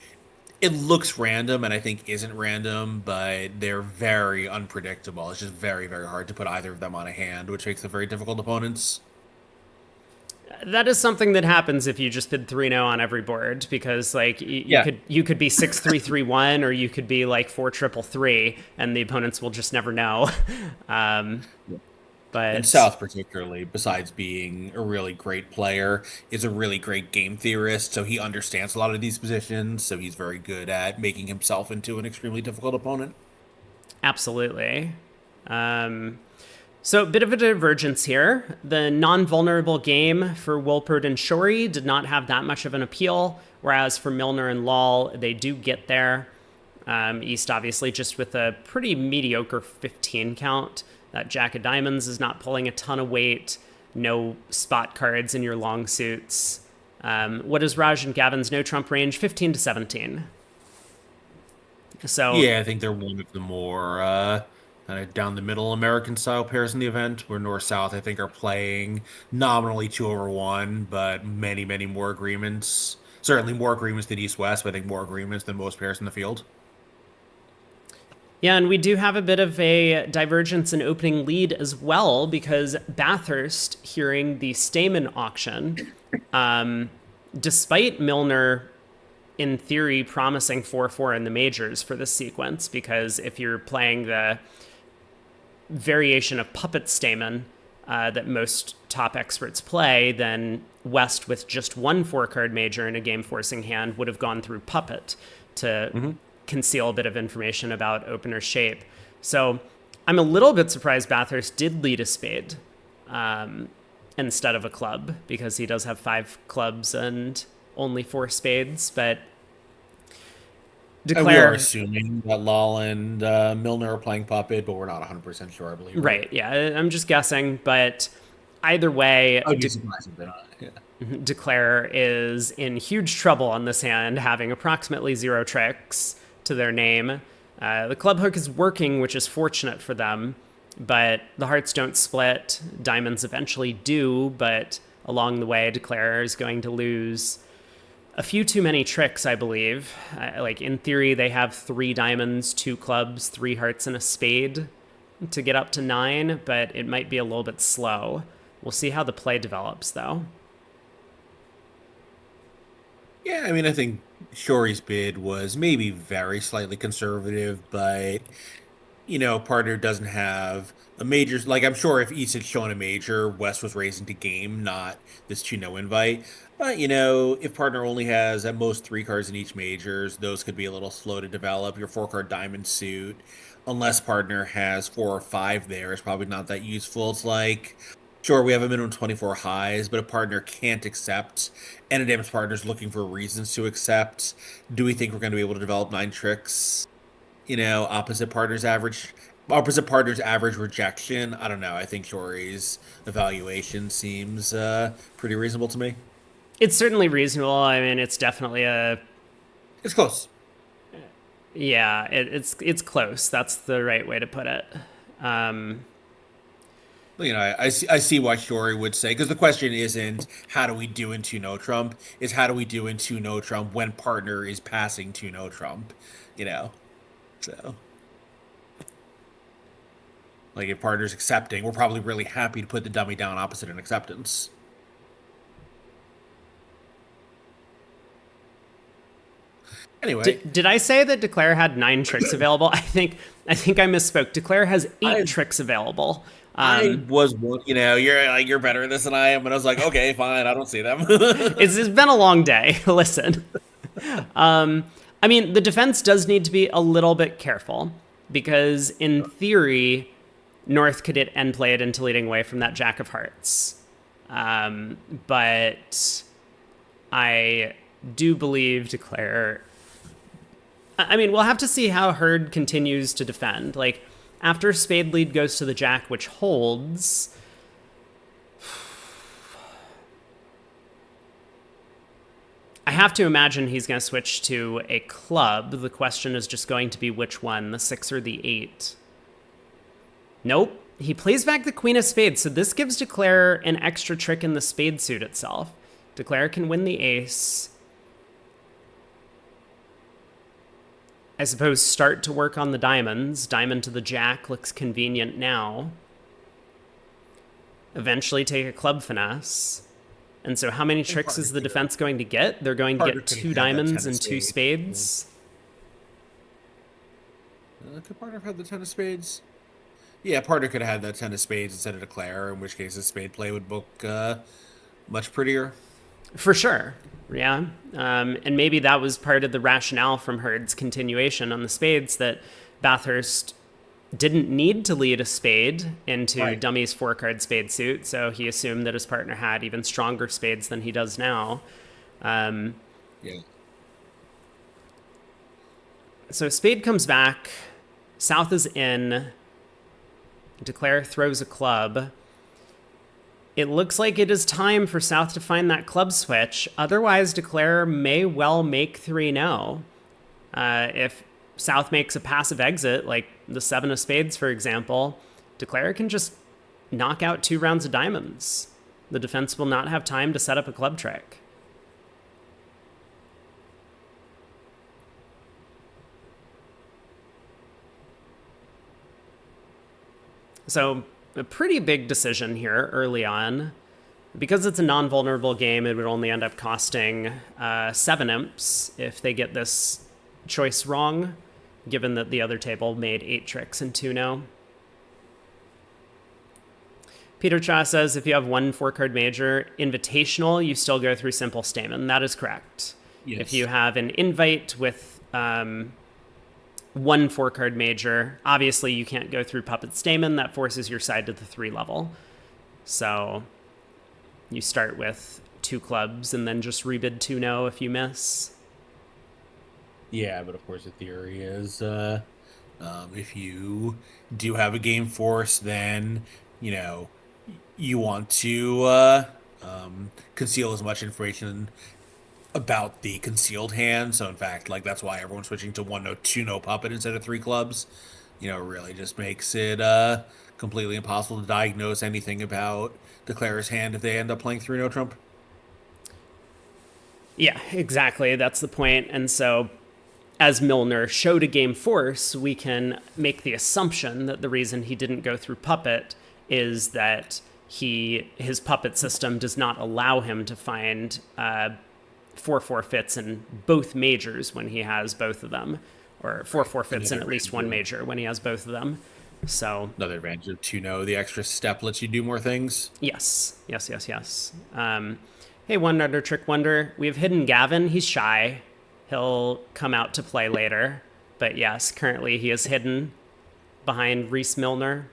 it looks random and I think isn't random, but they're very unpredictable. It's just very, very hard to put either of them on a hand, which makes them very difficult opponents. That is something that happens if you just bid 3-0 on every board, because like you could be 6-3-3-1, or you could be like 4-3-3, and the opponents will just never know. But And South, particularly, besides being a really great player, is a really great game theorist. So he understands a lot of these positions. So he's very good at making himself into an extremely difficult opponent. absolutely. So a bit of a divergence here. The non-vulnerable game for Wilpert and Shorey did not have that much of an appeal, whereas for Milner and Lal, they do get there. East, obviously, just with a pretty mediocre 15 count. That Jack of Diamonds is not pulling a ton of weight. No spot cards in your long suits. What is Raj and Gavin's no trump range? 15 to 17. So Yeah, I think they're one of the more kind of down the middle American style pairs in the event, where North South, I think, are playing nominally 2-over-1, but many, many more agreements. Certainly more agreements than East West, but I think more agreements than most pairs in the field. yeah, and we do have a bit of a divergence in opening lead as well, because Bathurst, hearing the Stamen auction, despite Milner, in theory, promising 4-4 in the majors for this sequence, because if you're playing the variation of Puppet Stamen that most top experts play, then West with just one 4-card major in a game-forcing hand would have gone through Puppet to conceal a bit of information about opener shape. So I'm a little bit surprised Bathurst did lead a spade instead of a club, because he does have 5 clubs and only 4 spades. But And we are Declare, assuming that Lal and Milner are playing Puppet, but we're not 100% sure, I believe. right? Yeah, I'm just guessing, but either way, I'd be surprised if they're not. Yeah. Declare is in huge trouble on this hand, having approximately 0 tricks to their name. The club hook is working, which is fortunate for them, but the hearts don't split. Diamonds eventually do, but along the way, Declare is going to lose a few too many tricks, I believe. Like, in theory, they have 3 diamonds, 2 clubs, 3 hearts, and a spade to get up to 9, but it might be a little bit slow. We'll see how the play develops, though. Yeah, I mean, I think Shorey's bid was maybe very slightly conservative, but partner doesn't have a major. Like, I'm sure if East had shown a major, West was raising to game, not this 2-no invite. But, if partner only has at most 3 cards in each majors, those could be a little slow to develop. Your 4-card diamond suit, unless partner has 4 or 5 there, is probably not that useful. It's like, sure, we have a minimum 24 highs, but a partner can't accept. And a damage partner's looking for reasons to accept. Do we think we're going to be able to develop 9 tricks? Opposite partner's average rejection. I don't know. I think Shorey's evaluation seems pretty reasonable to me. It's certainly reasonable. I mean, it's definitely It's close. yeah, it's close. That's the right way to put it. I see why Shorey would say, because the question isn't how do we do in 2 no trump, is how do we do in 2 no trump when partner is passing 2 no trump, so like if partner's accepting, we're probably really happy to put the dummy down opposite an acceptance. Anyway, Did I say that Declare had 9 tricks available? I think I misspoke. Declare has 8 tricks available. I was one, you're better at this than I am, and I was like, okay, fine, I don't see them. It's been a long day. Listen. I mean, the defense does need to be a little bit careful. because in theory, North could end play it into leading away from that Jack of Hearts. But I do believe Declare... I mean, we'll have to see how Herd continues to defend. Like, after spade lead goes to the Jack, which holds... I have to imagine he's going to switch to a club. The question is just going to be which one, the 6 or the 8. Nope. He plays back the Queen of Spades, so this gives Declare an extra trick in the spade suit itself. Declare can win the ace. I suppose start to work on the diamonds. Diamond to the Jack looks convenient now. Eventually take a club finesse. And so how many tricks is the defense going to get? They're going to get 2 diamonds and 2 spades. Could partner have had the 10 of spades? Yeah, partner could have had that 10 of spades instead of Declare, in which case the spade play would look much prettier. For sure, yeah. And maybe that was part of the rationale from Herd's continuation on the spades, that Bathurst didn't need to lead a spade into Dummy's 4-card spade suit, so he assumed that his partner had even stronger spades than he does now. Yeah. So spade comes back, South is in, Declare throws a club. It looks like it is time for South to find that club switch, otherwise Declare may well make 3-0. If South makes a passive exit, like the 7 of spades, for example, Declare can just knock out 2 rounds of diamonds. The defense will not have time to set up a club trick. So a pretty big decision here early on. Because it's a non-vulnerable game, it would only end up costing 7 imps if they get this choice wrong, given that the other table made 8 tricks and 2-0. Peter Cha says if you have 1 4-card major invitational, you still go through simple stamen. That is correct. Yes. If you have an invite with 1 4-card major, obviously you can't go through puppet stamen. That forces your side to the 3 level. So you start with 2 clubs and then just rebid 2-0 if you miss. Yeah, but of course the theory is if you do have a game force, then, you know, you want to conceal as much information about the concealed hand. So in fact, like, that's why everyone's switching to 1-0, 2-0 puppet instead of 3 clubs. You know, really just makes it completely impossible to diagnose anything about Declare's hand if they end up playing 3-0 trump. Yeah, exactly. That's the point. And so as Milner showed a game force, we can make the assumption that the reason he didn't go through puppet is that his puppet system does not allow him to find 4-4 fits in both majors when he has both of them, or 4-4 fits in at least one major when he has both of them. So another advantage of 2-0, the extra step lets you do more things. Yes. Hey, One Under Trick Wonder, we have hidden Gavin. He's shy. He'll come out to play later. But yes, currently he is hidden behind Reese Milner.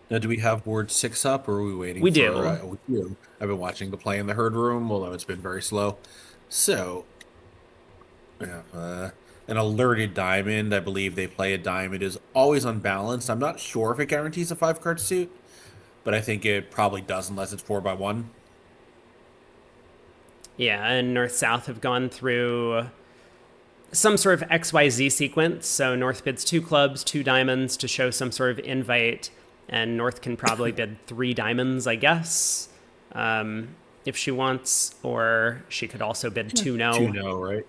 Now, do we have board 6 up, or are we waiting? We for, do. We do. I've been watching the play in the Herd room, although it's been very slow. So, we have an alerted diamond. I believe they play a diamond is always unbalanced. I'm not sure if it guarantees a 5-card suit, but I think it probably does unless it's 4x1. Yeah, and North-South have gone through some sort of XYZ sequence. So North bids 2 clubs, 2 diamonds to show some sort of invite, and North can probably bid 3 diamonds, I guess, if she wants, or she could also bid 2-0. 2-0, right?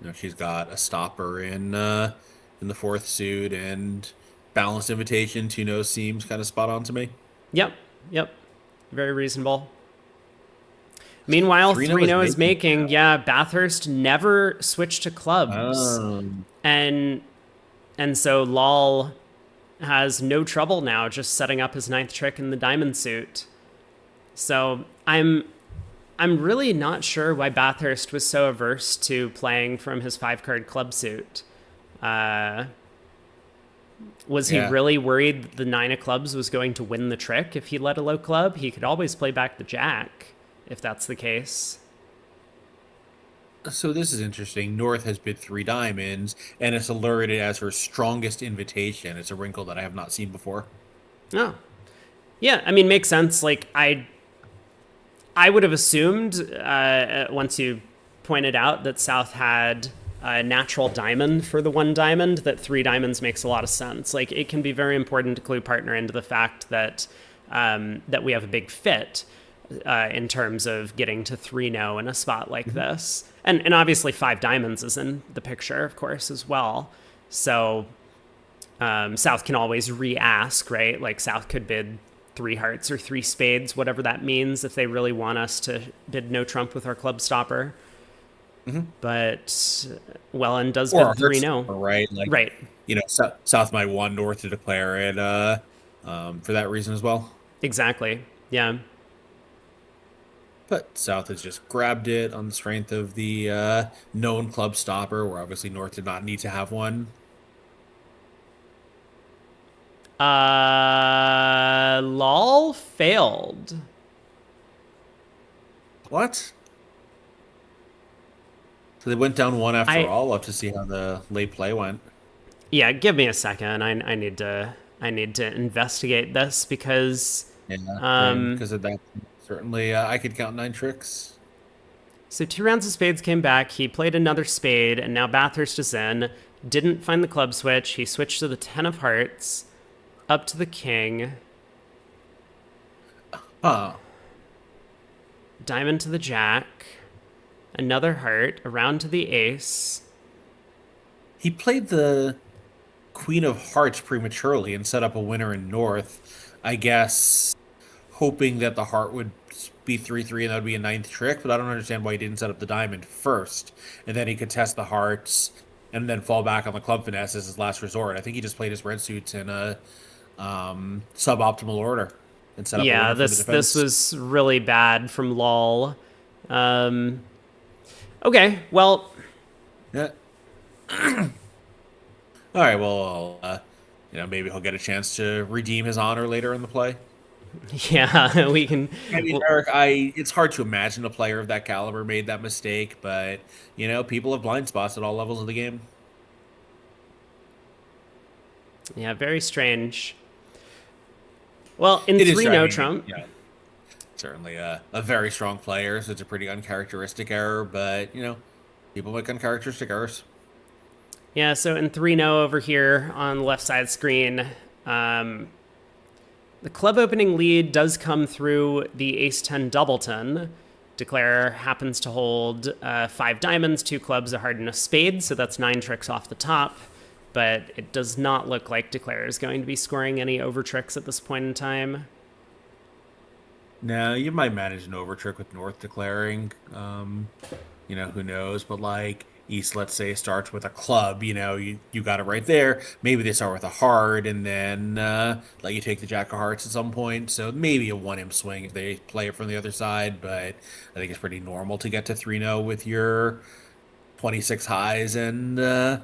No, she's got a stopper in the 4th suit, and balanced invitation. 2-0 seems kind of spot on to me. Yep. Very reasonable. Meanwhile, 3-0 is making. Yeah, Bathurst never switched to clubs. And so Lal has no trouble now just setting up his 9th trick in the diamond suit. So I'm really not sure why Bathurst was so averse to playing from his 5-card club suit. Was he Yeah. really worried that the 9 of clubs was going to win the trick if he led a low club? He could always play back the jack if that's the case. So this is interesting. North has bid three diamonds, and it's alerted as her strongest invitation. It's a wrinkle that I have not seen before. Oh, yeah. I mean, makes sense. Like I would have assumed once you pointed out that South had a natural diamond for the 1 diamond, that 3 diamonds makes a lot of sense. Like it can be very important to clue partner into the fact that that we have a big fit in terms of getting to 3-0 in a spot like this. And obviously 5 diamonds is in the picture, of course, as well. So South can always re-ask, right? Like South could bid 3 hearts or 3 spades, whatever that means, if they really want us to bid no trump with our club stopper. But Wellen does Or bid a heart 3-0. stopper, right? Like, Right. South might want North to declare it for that reason as well. Exactly. Yeah. But South has just grabbed it on the strength of the known club stopper, where obviously North did not need to have one. Lol failed. What? So they went down one after I all. We'll have to see how the late play went. Yeah, give me a second. I need to investigate this because Yeah, um because of that, certainly I could count 9 tricks. so 2 rounds of spades came back. He played another spade and now Bathurst is in. Didn't find the club switch. He switched to the 10 of hearts, up to the king, Huh. diamond to the jack, another heart, around to the ace. He played the Queen of Hearts prematurely and set up a winner in North. I guess hoping that the heart would be 3-3 and that would be a ninth trick, but I don't understand why he didn't set up the diamond first. And then he could test the hearts and then fall back on the club finesse as his last resort. I think he just played his red suits in a suboptimal order and set up a Yeah, winner for the this defense. was really bad from lol. Um okay, well, Yeah. All right. Well, maybe he'll get a chance to redeem his honor later in the play. yeah, we can. I mean, Eric, it's hard to imagine a player of that caliber made that mistake, but people have blind spots at all levels of the game. Yeah, very strange. Well, in It is 3 I no mean, trump. yeah, certainly a very strong player, so it's a pretty uncharacteristic error, but people make uncharacteristic errors. Yeah, so in 3 no over here on the left side screen, the club opening lead does come through the ace-10 doubleton. Declare happens to hold 5 diamonds, 2 clubs, a heart, and a spade, so that's 9 tricks off the top. But it does not look like Declare is going to be scoring any over tricks at this point in time. Now, you might manage an over trick with North declaring. Who knows? But like East, let's say, starts with a club. You got it right there. Maybe they start with a heart, and then let you take the jack of hearts at some point. So maybe a 1M swing if they play it from the other side. But I think it's pretty normal to get to 3-0 with your 26 highs and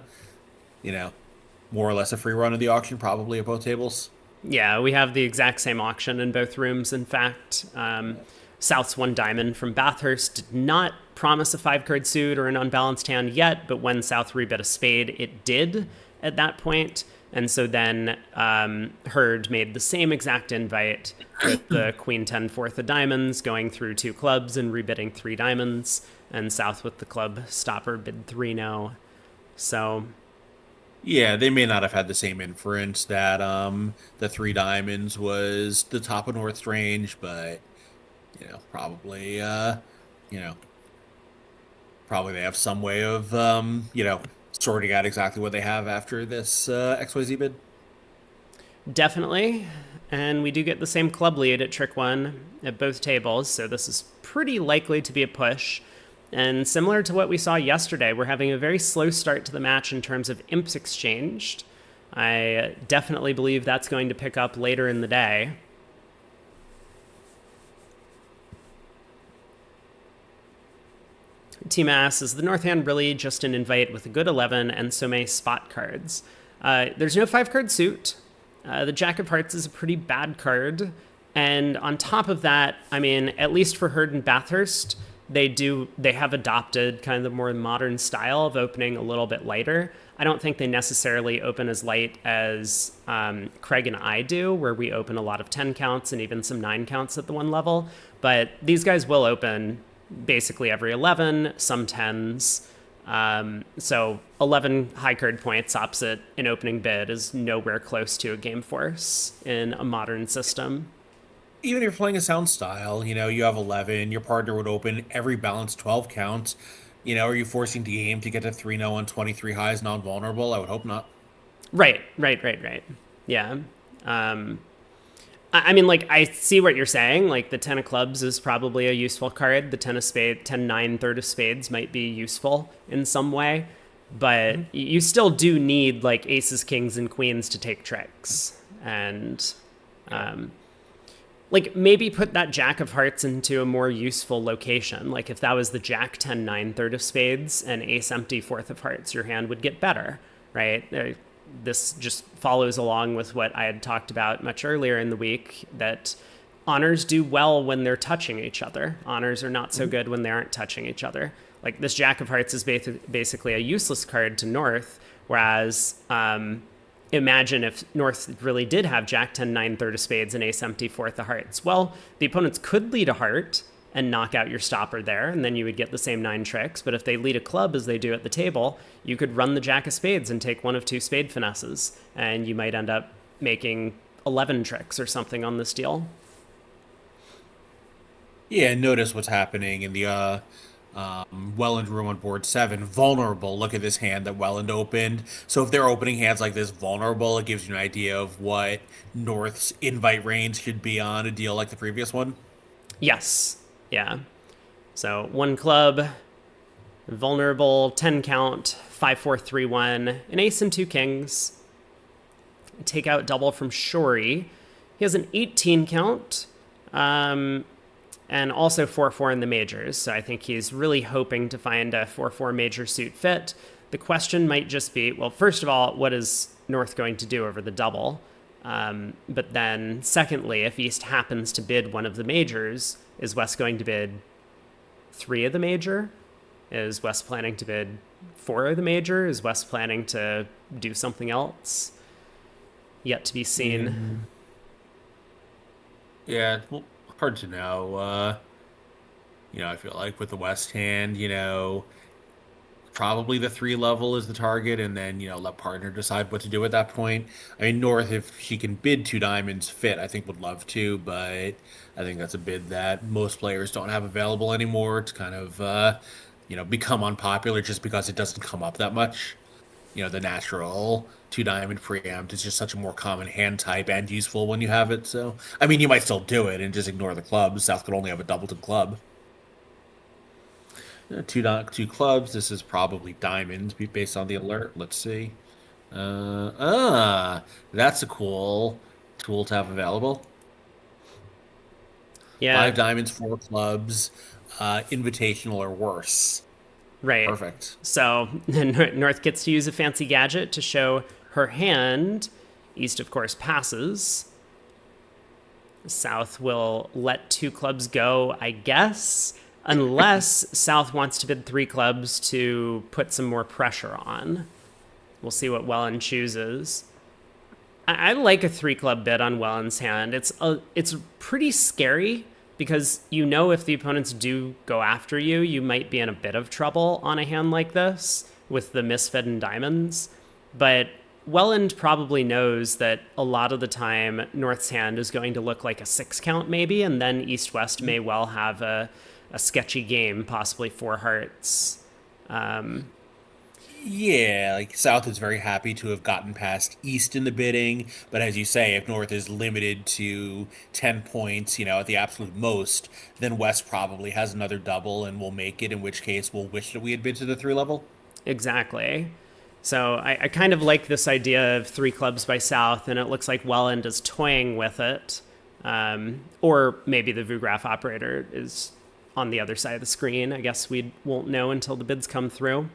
more or less a free run of the auction, probably at both tables. Yeah, we have the exact same auction in both rooms, in fact. South's 1 diamond from Bathurst did not promise a 5-card suit or an unbalanced hand yet, but when South rebid a spade, it did at that point. And so then Hurd made the same exact invite with the Queen 10 fourth of diamonds going through 2 clubs and rebidding 3 diamonds, and South with the club stopper bid 3-0. So Yeah, they may not have had the same inference that the 3 diamonds was the top of North's range, but probably probably they have some way of sorting out exactly what they have after this XYZ bid. definitely. And we do get the same club lead at trick 1 at both tables, so this is pretty likely to be a push. And similar to what we saw yesterday, we're having a very slow start to the match in terms of imps exchanged. I definitely believe that's going to pick up later in the day. Team asks, is the North hand really just an invite with a good 11 and so many spot cards? There's no 5-card suit. The Jack of Hearts is a pretty bad card. And on top of that, I mean, at least for Hurd and Bathurst, they have adopted kind of the more modern style of opening a little bit lighter. I don't think they necessarily open as light as Craig and I do, where we open a lot of 10 counts and even some 9 counts at the one level. But these guys will open basically every 11, some 10s. So 11 high card points opposite an opening bid is nowhere close to a game force in a modern system. Even if you're playing a sound style, you have 11, your partner would open every balanced 12 count. Are you forcing the game to get to 3-0 on 23 highs non-vulnerable? I would hope not. Right. Yeah. I mean, like, I see what you're saying. Like, the 10 of clubs is probably a useful card. The 10 of spades, 10-9, third of spades might be useful in some way. But you still do need, like, aces, kings, and queens to take tricks. And, like, maybe put that Jack of Hearts into a more useful location. Like, if that was the Jack, 10-9, third of spades, and ace empty, fourth of hearts, your hand would get better, right? This just follows along with what I had talked about much earlier in the week, that honors do well when they're touching each other. Honors are not so good when they aren't touching each other. Like, this Jack of Hearts is basically a useless card to North, whereas imagine if North really did have Jack, 10-9, third of spades, and ace empty, fourth of hearts. Well, the opponents could lead a heart and knock out your stopper there, and then you would get the same 9 tricks. But if they lead a club as they do at the table, you could run the Jack of spades and take one of 2 spade finesses, and you might end up making 11 tricks or something on this deal. Yeah, notice what's happening in the Welland room on board 7. Vulnerable. Look at this hand that Welland opened. So if they're opening hands like this vulnerable, it gives you an idea of what North's invite range should be on a deal like the previous one. Yes. Yeah. So 1 club, vulnerable, 10 count, 5-4-3-1, an ace and 2 kings. Take out double from Shorey. He has an 18 count, and also 4-4 in the majors. So I think he's really hoping to find a 4-4 major suit fit. The question might just be, well, first of all, what is North going to do over the double? But then secondly, if East happens to bid one of the majors, is West going to bid 3 of the major? Is West planning to bid 4 of the major? Is West planning to do something else? Yet to be seen. Yeah, well, hard to know. I feel like with the West hand, probably the 3 level is the target, and then, let partner decide what to do at that point. I mean, North, if she can bid 2 diamonds fit, I think would love to, but I think that's a bid that most players don't have available anymore. It's kind of, become unpopular just because it doesn't come up that much. The natural 2 diamond preempt is just such a more common hand type and useful when you have it. So, I mean, you might still do it and just ignore the clubs. South could only have a doubleton club. 2 clubs. This is probably diamonds based on the alert. Let's see. That's a cool tool to have available. Yeah. 5 diamonds, 4 clubs, invitational or worse. Right. Perfect. So North gets to use a fancy gadget to show her hand. East, of course, passes. South will let 2 clubs go, I guess, unless South wants to bid 3 clubs to put some more pressure on. We'll see what Welland chooses. I like a 3 club bid on Welland's hand. It's pretty scary because if the opponents do go after you, you might be in a bit of trouble on a hand like this with the misfed and diamonds. But Welland probably knows that a lot of the time North's hand is going to look like a 6 count maybe, and then East-West may well have a sketchy game, possibly 4 hearts. Yeah, like South is very happy to have gotten past East in the bidding, but as you say, if North is limited to 10 points, at the absolute most, then West probably has another double and will make it, in which case we'll wish that we had bid to the 3 level. Exactly. So I kind of like this idea of 3 clubs by South, and it looks like Welland is toying with it. Or maybe the VuGraph operator is on the other side of the screen. I guess we won't know until the bids come through.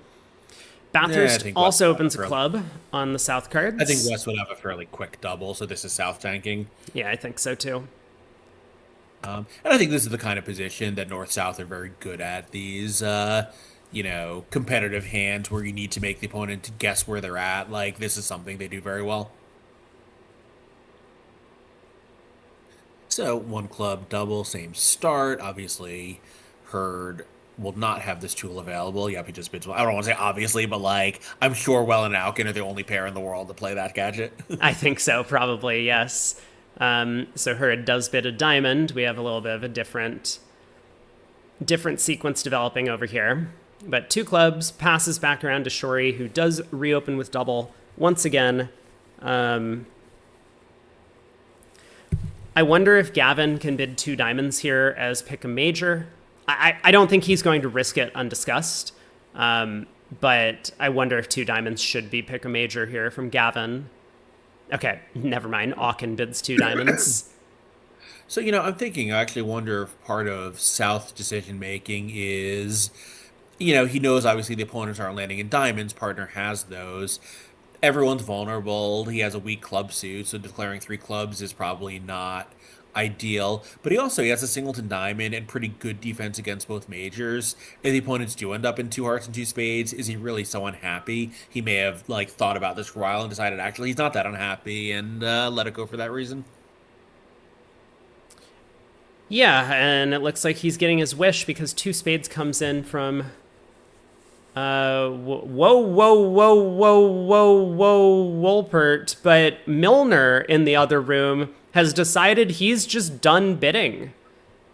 Yeah, I Bathurst think also West opens a would have club on the south I think cards. West would have a fairly quick double, so this is South tanking. Yeah, I think so too. And I think this is the kind of position that North South are very good at. These, competitive hands where you need to make the opponent guess where they're at. Like, this is something they do very well. So, one club double, same start. Obviously, Herd will not have this tool available. Yep, he just bids. I don't want to say obviously, but like, I'm sure Well and Alkin are the only pair in the world to play that gadget. I think so, probably, yes. So Hurd does bid a diamond. We have a little bit of a different sequence developing over here. But two clubs, passes back around to Shori, who does reopen with double once again. I wonder if Gavin can bid two diamonds here as pick a major. I don't think he's going to risk it undiscussed. But I wonder if two diamonds should be pick a major here from Gavin. Okay, never mind. Auken bids two diamonds. So, I'm thinking, I actually wonder if part of South's decision making is, he knows obviously the opponents aren't landing in diamonds, partner has those. Everyone's vulnerable. He has a weak club suit, so declaring three clubs is probably not ideal. But he has a singleton diamond and pretty good defense against both majors. If the opponents do end up in two hearts and two spades, is he really so unhappy? He may have thought about this for a while and decided actually he's not that unhappy and let it go for that reason. Yeah, and it looks like he's getting his wish because two spades comes in from Wolpert, but Milner in the other room has decided he's just done bidding.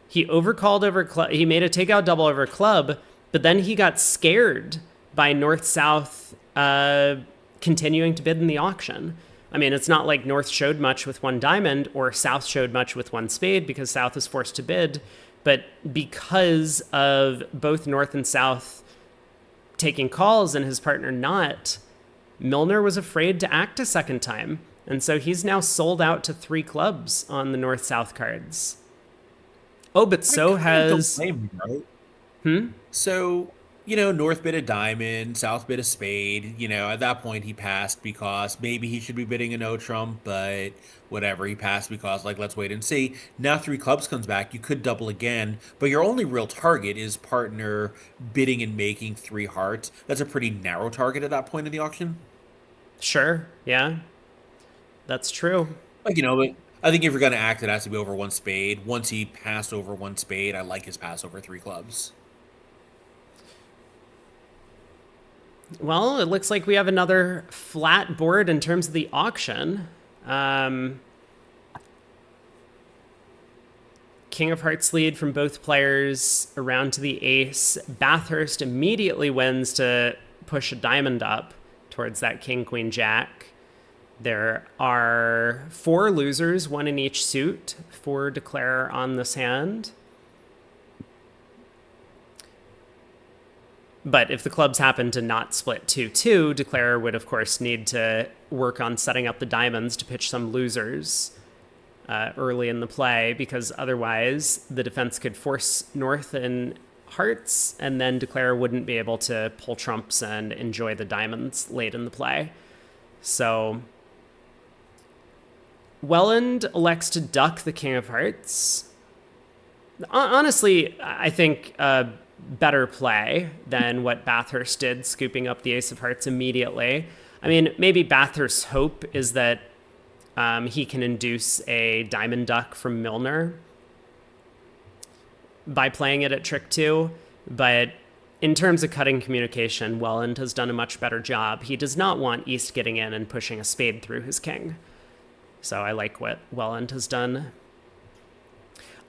He overcalled over club. He made a takeout double over club, but then he got scared by North-South continuing to bid in the auction. I mean, it's not like North showed much with one diamond or South showed much with one spade because South is forced to bid, but because of both North and South taking calls and his partner not, Milner was afraid to act a second time. And so he's now sold out to three clubs on the North-South cards. Oh, but so has... Don't blame him, right? So, North bid a diamond, South bid a spade. At that point he passed because maybe he should be bidding a no trump, but whatever. He passed because, let's wait and see. Now three clubs comes back. You could double again, but your only real target is partner bidding and making three hearts. That's a pretty narrow target at that point in the auction. Sure, yeah. That's true. But I think if you're going to act, it has to be over one spade. Once he passed over one spade, I like his pass over three clubs. Well, it looks like we have another flat board in terms of the auction. King of Hearts lead from both players around to the ace. Bathurst immediately wins to push a diamond up towards that king, queen, jack. There are four losers, one in each suit, for declare on this hand. But if the clubs happen to not split 2-2, declarer would, of course, need to work on setting up the diamonds to pitch some losers early in the play, because otherwise the defense could force North in hearts, and then declarer wouldn't be able to pull trumps and enjoy the diamonds late in the play. So Welland elects to duck the King of Hearts. Honestly, I think better play than what Bathurst did, scooping up the Ace of Hearts immediately. I mean, maybe Bathurst's hope is that he can induce a diamond duck from Milner by playing it at trick 2, but in terms of cutting communication, Welland has done a much better job. He does not want East getting in and pushing a spade through his king. So I like what Welland has done.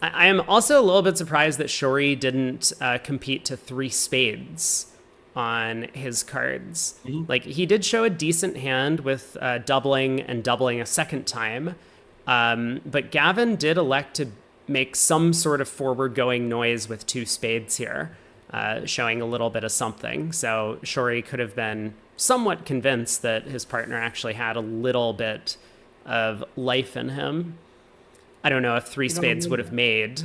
I am also a little bit surprised that Shori didn't compete to 3 spades on his cards. Mm-hmm. He did show a decent hand with doubling and doubling a second time, but Gavin did elect to make some sort of forward-going noise with 2 spades here, showing a little bit of something. So Shori could have been somewhat convinced that his partner actually had a little bit of life in him. I don't know if 3 spades would have made.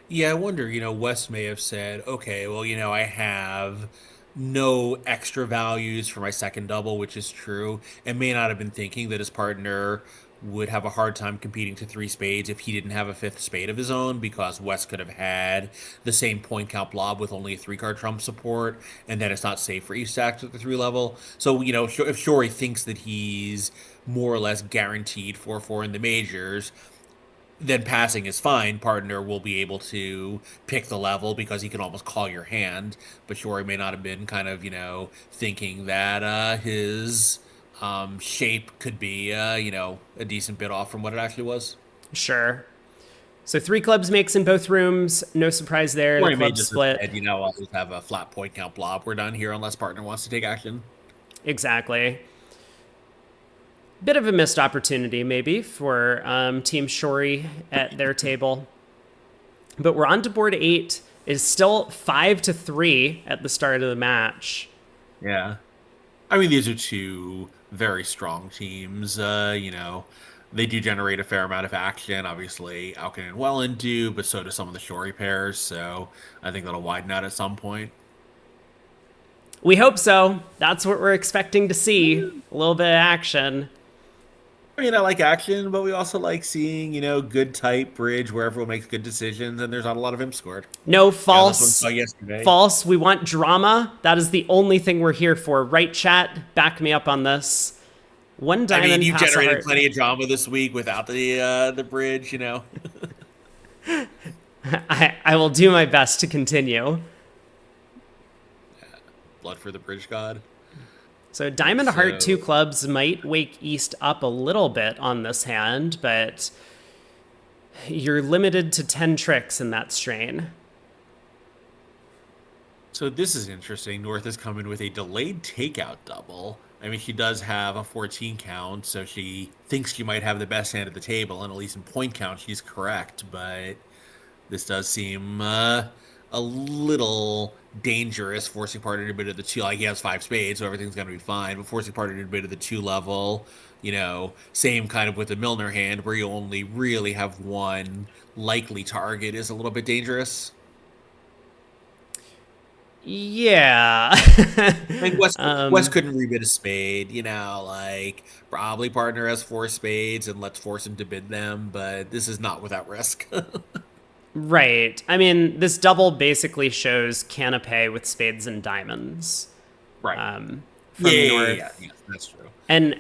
Yeah, I wonder, West may have said, okay, well, I have no extra values for my second double, which is true, and may not have been thinking that his partner would have a hard time competing to three spades if he didn't have a fifth spade of his own, because West could have had the same point count blob with only a three card trump support, and then it's not safe for ace stacks at the three level. So, if Shori thinks that he's more or less guaranteed 4-4 in the majors, then passing is fine. Partner will be able to pick the level because he can almost call your hand. But Shori may not have been kind of, thinking that his shape could be, a decent bit off from what it actually was. Sure. So three clubs makes in both rooms. No surprise there. Or The he may club just have split. said, I'll just have a flat point count blob. We're done here unless partner wants to take action. Exactly. Bit of a missed opportunity, maybe, for Team Shori at their table. But we're on to board 8. Is still 5-3 at the start of the match. Yeah. I mean, these are two very strong teams. They do generate a fair amount of action. Obviously, Alkin and Welland do, but so do some of the Shori pairs. So I think that'll widen out at some point. We hope so. That's what we're expecting to see. A little bit of action. I mean, I like action, but we also like seeing, good tight bridge where everyone makes good decisions and there's not a lot of imp scored. No That's what we false. saw yesterday. False. We want drama. That is the only thing we're here for. Right, chat? Back me up on this. One diamond. I mean, you pass a generated heart. plenty of drama this week without the bridge. I will do my best to continue. Blood for the bridge god. So diamond, heart, two clubs might wake East up a little bit on this hand, but you're limited to 10 tricks in that strain. So this is interesting. North is coming with a delayed takeout double. I mean, she does have a 14 count, so she thinks she might have the best hand at the table, and at least in point count, she's correct. But this does seem a little dangerous, forcing partner to bid at the two. Like, he has five spades, so everything's going to be fine. But forcing partner to bid at the two level, same kind of with the Milner hand, where you only really have one likely target, is a little bit dangerous. Yeah. Like West couldn't rebid a spade, probably partner has four spades and let's force him to bid them, but this is not without risk. Right. I mean, this double basically shows canapé with spades and diamonds. Right. From North. Yeah, that's true. And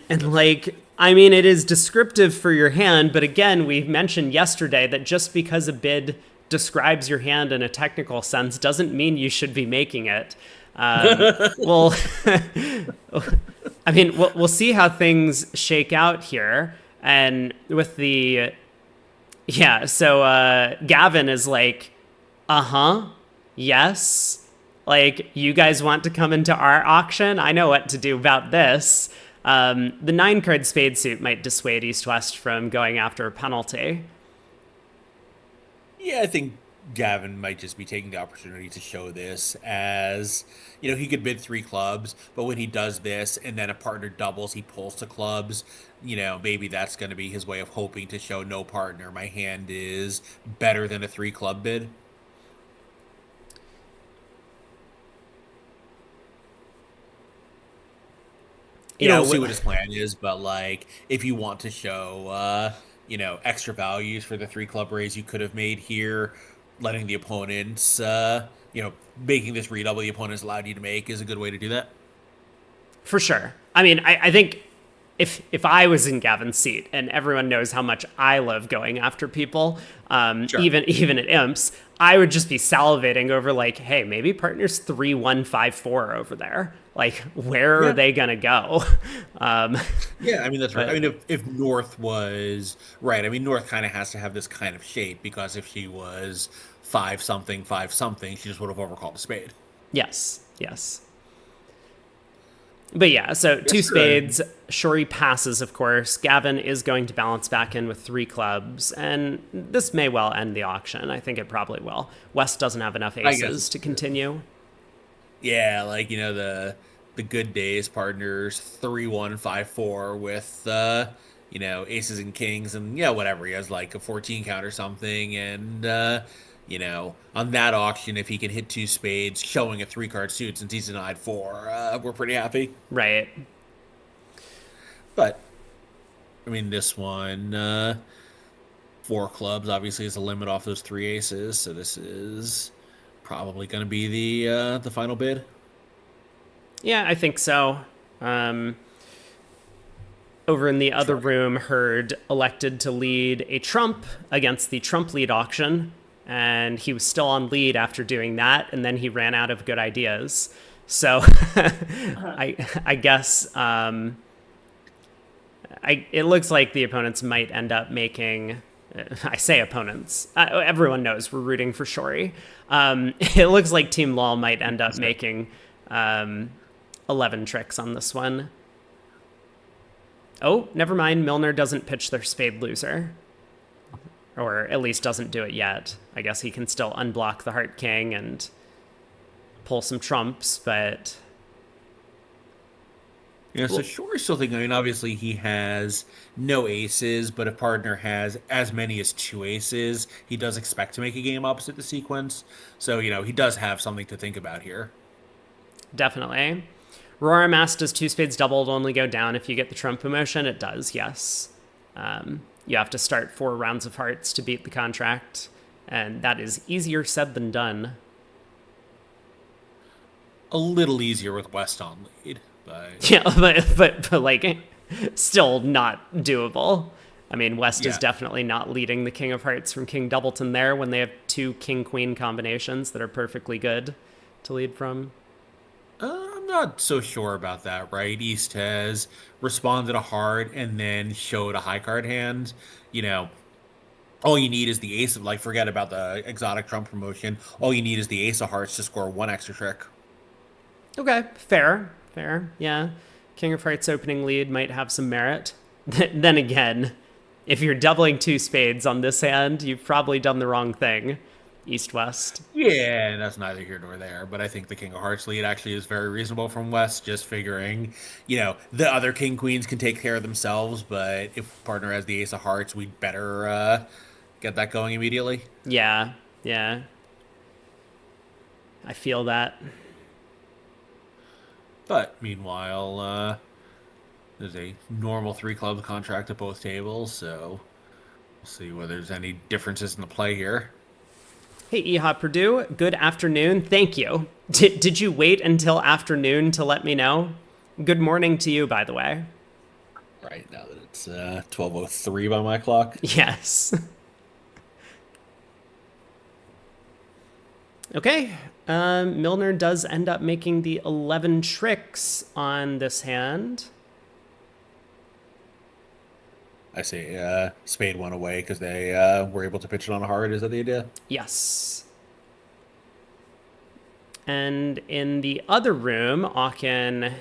I mean, it is descriptive for your hand, but again, we mentioned yesterday that just because a bid describes your hand in a technical sense doesn't mean you should be making it. Well, I mean, we'll see how things shake out here. And with the, yeah, so Gavin is like, yes. Like, you guys want to come into our auction? I know what to do about this. The 9-card spade suit might dissuade East-West from going after a penalty. Yeah, I think Gavin might just be taking the opportunity to show this as, he could bid three clubs, but when he does this and then a partner doubles, he pulls to clubs, maybe that's going to be his way of hoping to show no partner. My hand is better than a three club bid. We'll see what his plan is, but if you want to show, extra values for the three club raise you could have made here, letting the opponents, making this redouble the opponents allowed you to make is a good way to do that. For sure. I mean, I think if I was in Gavin's seat, and everyone knows how much I love going after people, sure, even at imps, I would just be salivating over hey, maybe partner's 3-1-5-4 over there. Where are they gonna go? Yeah, I mean that's right. I mean, if North was right, I mean North kind of has to have this kind of shape, because if she was 5-something, 5-something, she just would have overcalled a spade. Yes. But yeah, so two spades. Shori passes, of course. Gavin is going to balance back in with three clubs, and this may well end the auction. I think it probably will. West doesn't have enough aces to continue. Yeah, the good days partners 3-1-5-4 with aces and kings and whatever. He has a 14 count or something, and On that auction, if he can hit two spades, showing a three-card suit since he's denied four, we're pretty happy. Right. But, I mean, this one, four clubs obviously is a limit off those three aces, so this is probably going to be the final bid. Yeah, I think so. Um, Over in the other room, Hurd elected to lead a trump against the trump lead auction, and he was still on lead after doing that, and then he ran out of good ideas. So I guess it looks like the opponents might end up making. I say opponents. Everyone knows we're rooting for Shori. It looks like Team Lol might end up making 11 tricks on this one. Oh, never mind. Milner doesn't pitch their spade loser. Or at least doesn't do it yet. I guess he can still unblock the Heart King and pull some trumps, but... Yeah, so Shore still thinking, I mean, obviously he has no aces, but if partner has as many as two aces, he does expect to make a game opposite the sequence. So, he does have something to think about here. Definitely. Roram asked, does two spades doubled only go down if you get the trump emotion? It does, yes. You have to start 4 rounds of hearts to beat the contract, and that is easier said than done. A little easier with West on lead, but... Yeah, but like, still not doable. I mean, West is definitely not leading the King of Hearts from King Doubleton there when they have 2 King-Queen combinations that are perfectly good to lead from. I'm not so sure about that, right? East has responded a hard and then showed a high card hand. All you need is the ace of, forget about the exotic trump promotion. All you need is the ace of hearts to score 1 extra trick. Okay, fair, yeah. King of Hearts opening lead might have some merit. Then again, if you're doubling 2 spades on this hand, you've probably done the wrong thing. East-West. Yeah, that's neither here nor there, but I think the King of Hearts lead actually is very reasonable from West, just figuring, the other King Queens can take care of themselves, but if partner has the Ace of Hearts, we'd better get that going immediately. Yeah. I feel that. But meanwhile, there's a normal 3 club contract at both tables, so we'll see whether there's any differences in the play here. Hey, Iha Purdue, good afternoon. Thank you. Did you wait until afternoon to let me know? Good morning to you, by the way. Right, now that it's 12:03 by my clock. Yes. Okay. Milner does end up making the 11 tricks on this hand. I say spade went away because they were able to pitch it on a hard. Is that the idea? Yes. And in the other room, Aachen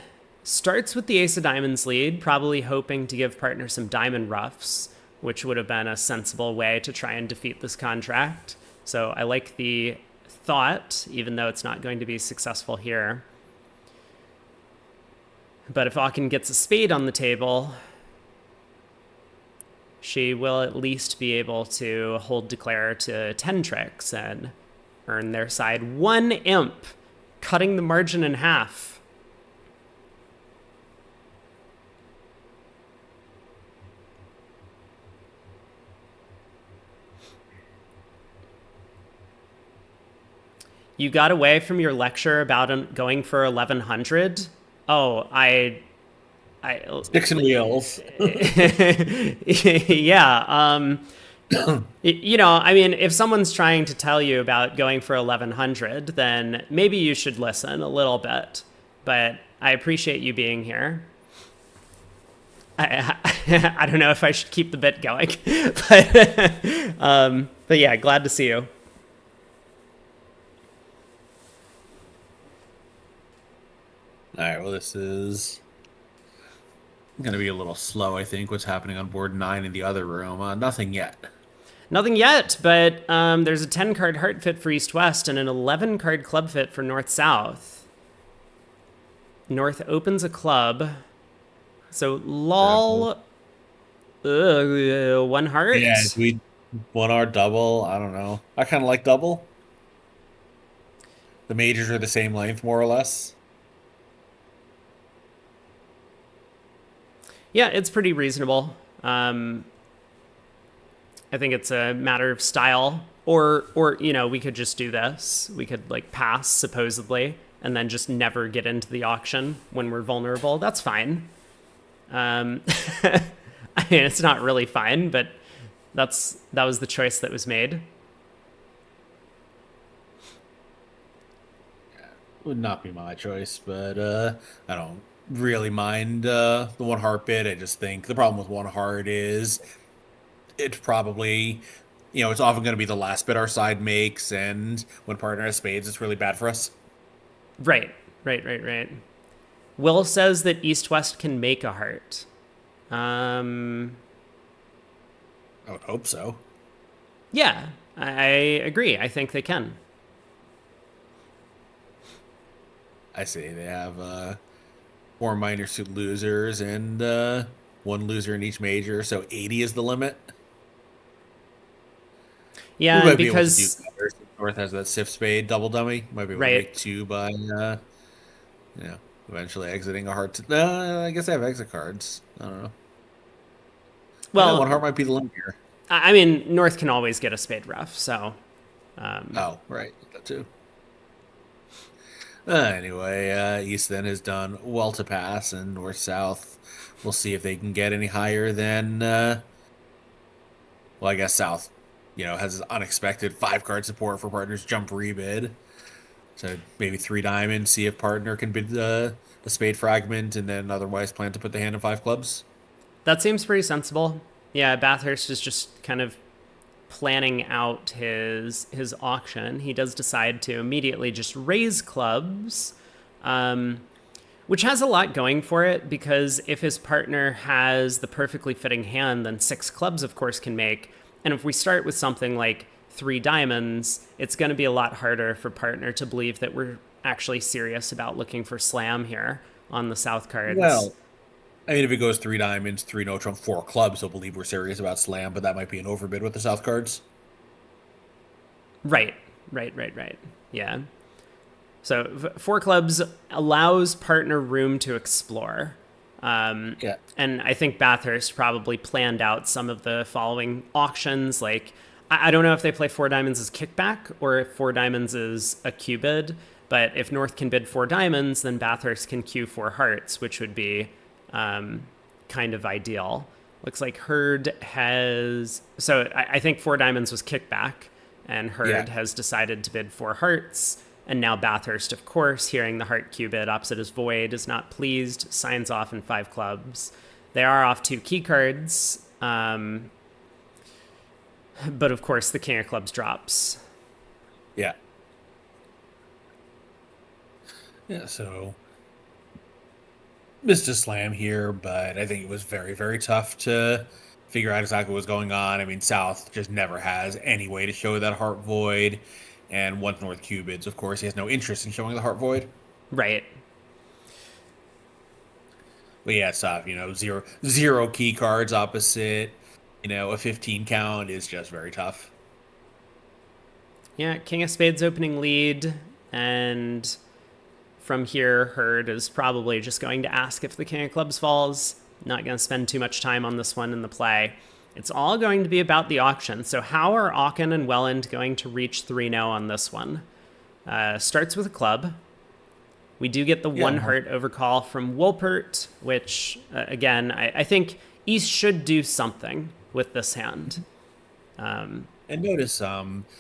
starts with the ace of diamonds lead, probably hoping to give partner some diamond roughs, which would have been a sensible way to try and defeat this contract. So I like the thought, even though it's not going to be successful here. But if Aachen gets a spade on the table, she will at least be able to hold declare to 10 tricks and earn their side 1 imp, cutting the margin in half. You got away from your lecture about going for 1100? Oh, Sticks and wheels. Yeah. I mean, if someone's trying to tell you about going for 1100, then maybe you should listen a little bit. But I appreciate you being here. I don't know if I should keep the bit going, but yeah, glad to see you. All right, well, this is going to be a little slow, I think, what's happening on board 9 in the other room. Nothing yet. Nothing yet, but there's a 10-card heart fit for East-West and an 11-card club fit for North-South. North opens a club. So, lol, 1 heart? Yeah, we One hour double. I don't know. I kind of like double. The majors are the same length, more or less. Yeah, it's pretty reasonable. Um, I think it's a matter of style, or we could just do this. We could like pass supposedly, and then just never get into the auction when we're vulnerable. That's fine. Um, I mean, it's not really fine, but that was the choice that was made. Would not be my choice, but I don't really mind the one heart bid. I just think the problem with one heart is it's probably, it's often going to be the last bid our side makes, and when partner has spades, it's really bad for us. Right, right. Will says that East West can make a heart. Um, I would hope so. yeah, I agree. I think they can. I say they have four minor suit losers and one loser in each major, so 80 is the limit. We Yeah, and might be able to do because better. North has that Sif Spade double dummy. Might be able to right. make two by, you know, eventually exiting a heart. I guess they have exit cards. I don't know. Yeah, one Well, heart might be the limit here. I mean, North can always get a spade rough, so Oh, right. That too. Anyway, East then has done well to pass, and North South. We'll see if they can get any higher than. Well, I guess South, has unexpected five card support for partners jump rebid. So maybe three diamonds, see if partner can bid a spade fragment, and then otherwise plan to put the hand in five clubs. that seems pretty sensible. Yeah, Bathurst is just kind of planning out his auction. He does decide to immediately just raise clubs, um, which has a lot going for it because if his partner has the perfectly fitting hand, then six clubs, of course, can make. And if we start with something like three diamonds, it's going to be a lot harder for partner to believe that we're actually serious about looking for slam here on the south cards. Well, I mean, if it goes three diamonds, three no trump, four clubs, they'll believe we're serious about slam, but that might be an overbid with the South cards. Right, right. Yeah. So four clubs allows partner room to explore. Yeah. And I think Bathurst probably planned out some of the following auctions. Like, I don't know if they play four diamonds as kickback or if four diamonds is a Q bid. But if North can bid four diamonds, then Bathurst can Q four hearts, which would be kind of ideal. Looks like Hurd has. So I think four diamonds was kickback, and Yeah. Hurd has decided to bid four hearts. And now Bathurst, of course, hearing the heart Q bid opposite his void, is not pleased, signs off in five clubs. They are off two key cards, but of course the king of clubs drops. Yeah. Yeah, so missed a slam here, but I think it was very, very tough to figure out exactly what was going on. I mean, South just never has any way to show that heart void. And once North Cubids, of course, he has no interest in showing the heart void. Right. But yeah, it's tough, zero key cards opposite, a 15 count is just very tough. Yeah, king of spades opening lead, and from here, Hurd is probably just going to ask if the king of clubs falls. Not going to spend too much time on this one in the play. It's all going to be about the auction. So how are Aachen and Welland going to reach 3-0 on this one? Starts with a club. We do get the one Yeah. heart overcall from Wolpert, which, again, I think East should do something with this hand. And notice,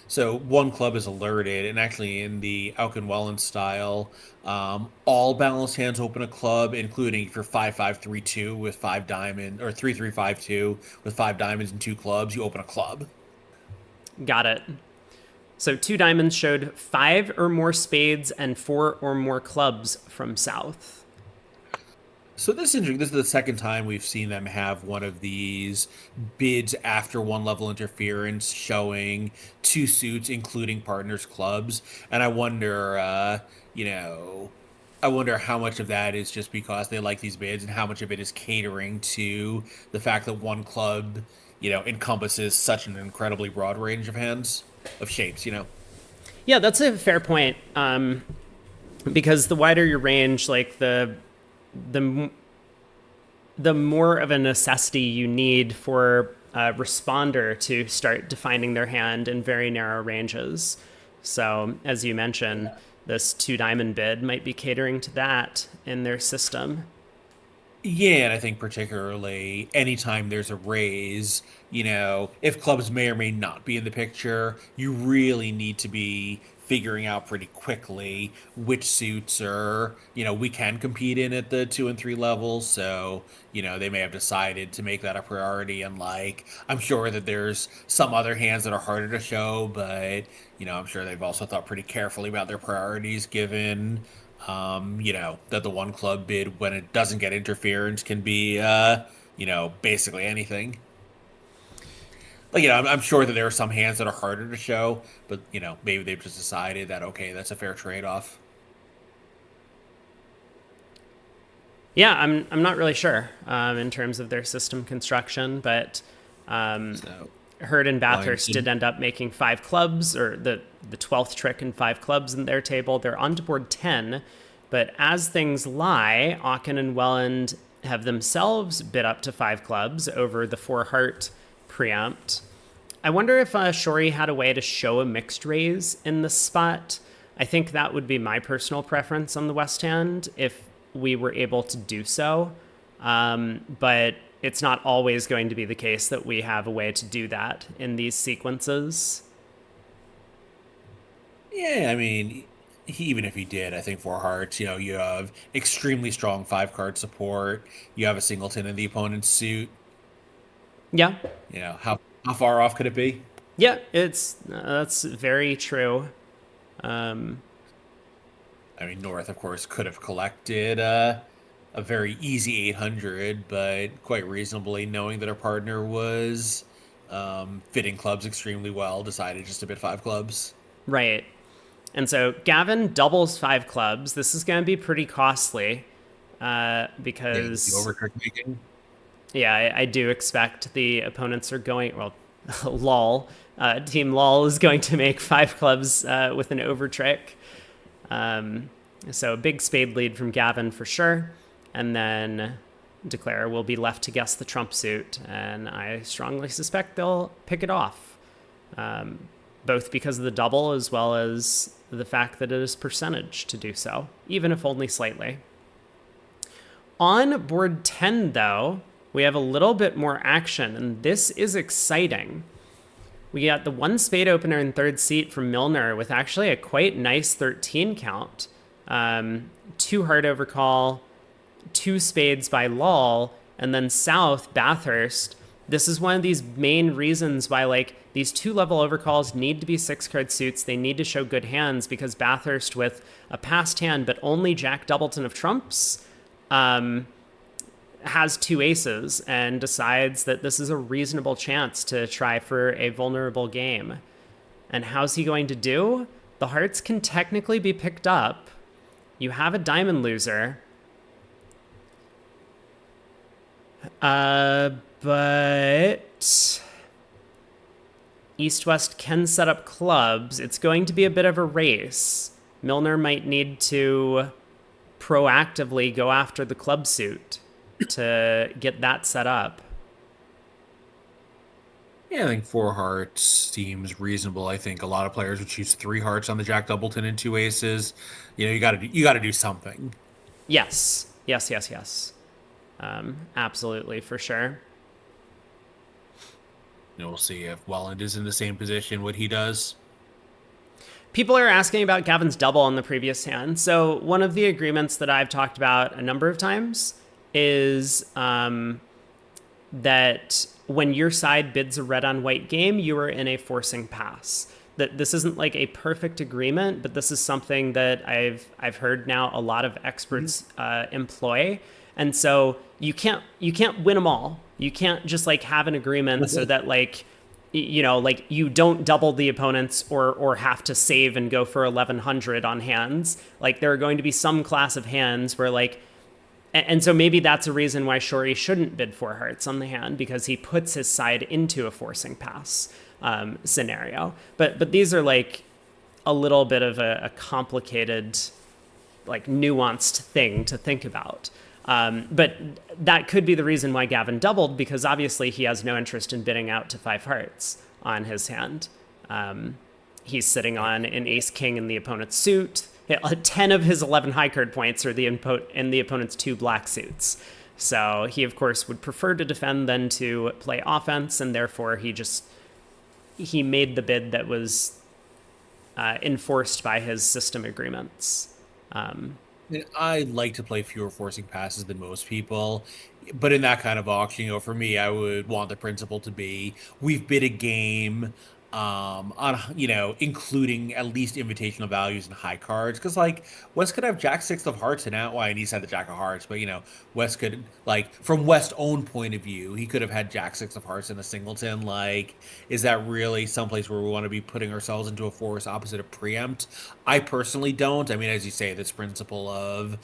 so one club is alerted, and actually in the Aukenwellen style, all balanced hands open a club, including for 5-5-3-2 with five diamond, or 3-3-5-2 with five diamonds and two clubs, you open a club. Got it. So two diamonds showed five or more spades and four or more clubs from South. So this is interesting. This is the second time we've seen them have one of these bids after one level interference showing two suits, including partners clubs. And I wonder, I wonder how much of that is just because they like these bids and how much of it is catering to the fact that one club, encompasses such an incredibly broad range of hands, of shapes. Yeah, that's a fair point. Because the wider your range, like the more of a necessity you need for a responder to start defining their hand in very narrow ranges. So, as you mentioned, this 2 diamond bid might be catering to that in their system. Yeah, and I think particularly anytime there's a raise, if clubs may or may not be in the picture, you really need to be figuring out pretty quickly which suits we can compete in at the 2 and 3 levels. So, they may have decided to make that a priority. And like, I'm sure that there's some other hands that are harder to show, but, I'm sure they've also thought pretty carefully about their priorities given that the one club bid when it doesn't get interference can be, basically anything. Like, I'm sure that there are some hands that are harder to show, but, maybe they've just decided that, okay, that's a fair trade-off. Yeah, I'm not really sure in terms of their system construction, but So, Hurd and Bathurst Lions did end up making 5 clubs, or the 12th trick and 5 clubs in their table. They're on to board 10, but as things lie, Aachen and Welland have themselves bid up to 5 clubs over the 4 heart preempt. I wonder if Shori had a way to show a mixed raise in this spot. I think that would be my personal preference on the West Hand if we were able to do so. But it's not always going to be the case that we have a way to do that in these sequences. yeah, I mean, even if he did, I think 4 hearts, you have extremely strong 5 card support. You have a singleton in the opponent's suit. Yeah. How far off could it be? Yeah, it's that's very true. Um, I mean, North, of course, could have collected a very easy 800, but quite reasonably, knowing that our partner was fitting clubs extremely well, decided just to bid 5 clubs. right. And so Gavin doubles 5 clubs. This is going to be pretty costly Yeah, with the because, over trick making. yeah, I do expect the opponents are going, well, lol. Team lol is going to make 5 clubs with an over trick. So a big spade lead from Gavin for sure. And then Declare will be left to guess the trump suit. And I strongly suspect they'll pick it off, both because of the double as well as the fact that it is percentage to do so, even if only slightly. On board 10, though, we have a little bit more action, and this is exciting. We got the 1 spade opener in 3rd seat from Milner with actually a quite nice 13 count. 2 heart overcall, 2 spades by Lol, and then South, Bathurst. This is one of these main reasons why, like, these 2-level overcalls need to be 6-card suits. They need to show good hands because Bathurst, with a passed hand but only Jack Doubleton of trumps, has 2 aces and decides that this is a reasonable chance to try for a vulnerable game. And how's he going to do? The hearts can technically be picked up. You have a diamond loser. But East-West can set up clubs. It's going to be a bit of a race. Milner might need to proactively go after the club suit to get that set up. Yeah, I think 4 hearts seems reasonable. I think a lot of players would choose 3 hearts on the Jack Doubleton and 2 aces. You got to do something. Yes. Absolutely, for sure. We'll see if Welland is in the same position, what he does. People are asking about Gavin's double on the previous hand. So one of the agreements that I've talked about a number of times is that when your side bids a red on white game, you are in a forcing pass. That this isn't like a perfect agreement, but this is something that I've heard now a lot of experts employ. And so you can't win them all. You can't just like have an agreement so that like like you don't double the opponents or have to save and go for 1100 on hands. Like there are going to be some class of hands where like, and so maybe that's a reason why Shori shouldn't bid 4 hearts on the hand, because he puts his side into a forcing pass scenario. But these are like a little bit of a complicated, like nuanced thing to think about. But that could be the reason why Gavin doubled, because obviously he has no interest in bidding out to 5 hearts on his hand. He's sitting on an ace king in the opponent's suit. 10 of his 11 high card points are in the opponent's 2 black suits. So he, of course, would prefer to defend than to play offense, and therefore he made the bid that was enforced by his system agreements. I like to play fewer forcing passes than most people, but in that kind of auction, for me, I would want the principle to be we've bid a game on including at least invitational values and high cards, because like West could have Jack 6 of hearts and out. Well, and he's had the Jack of hearts, but West could, like, from West's own point of view, he could have had Jack 6 of hearts in a singleton. Like, is that really someplace where we want to be putting ourselves into a force opposite of preempt? I personally don't. I mean, as you say, this principle of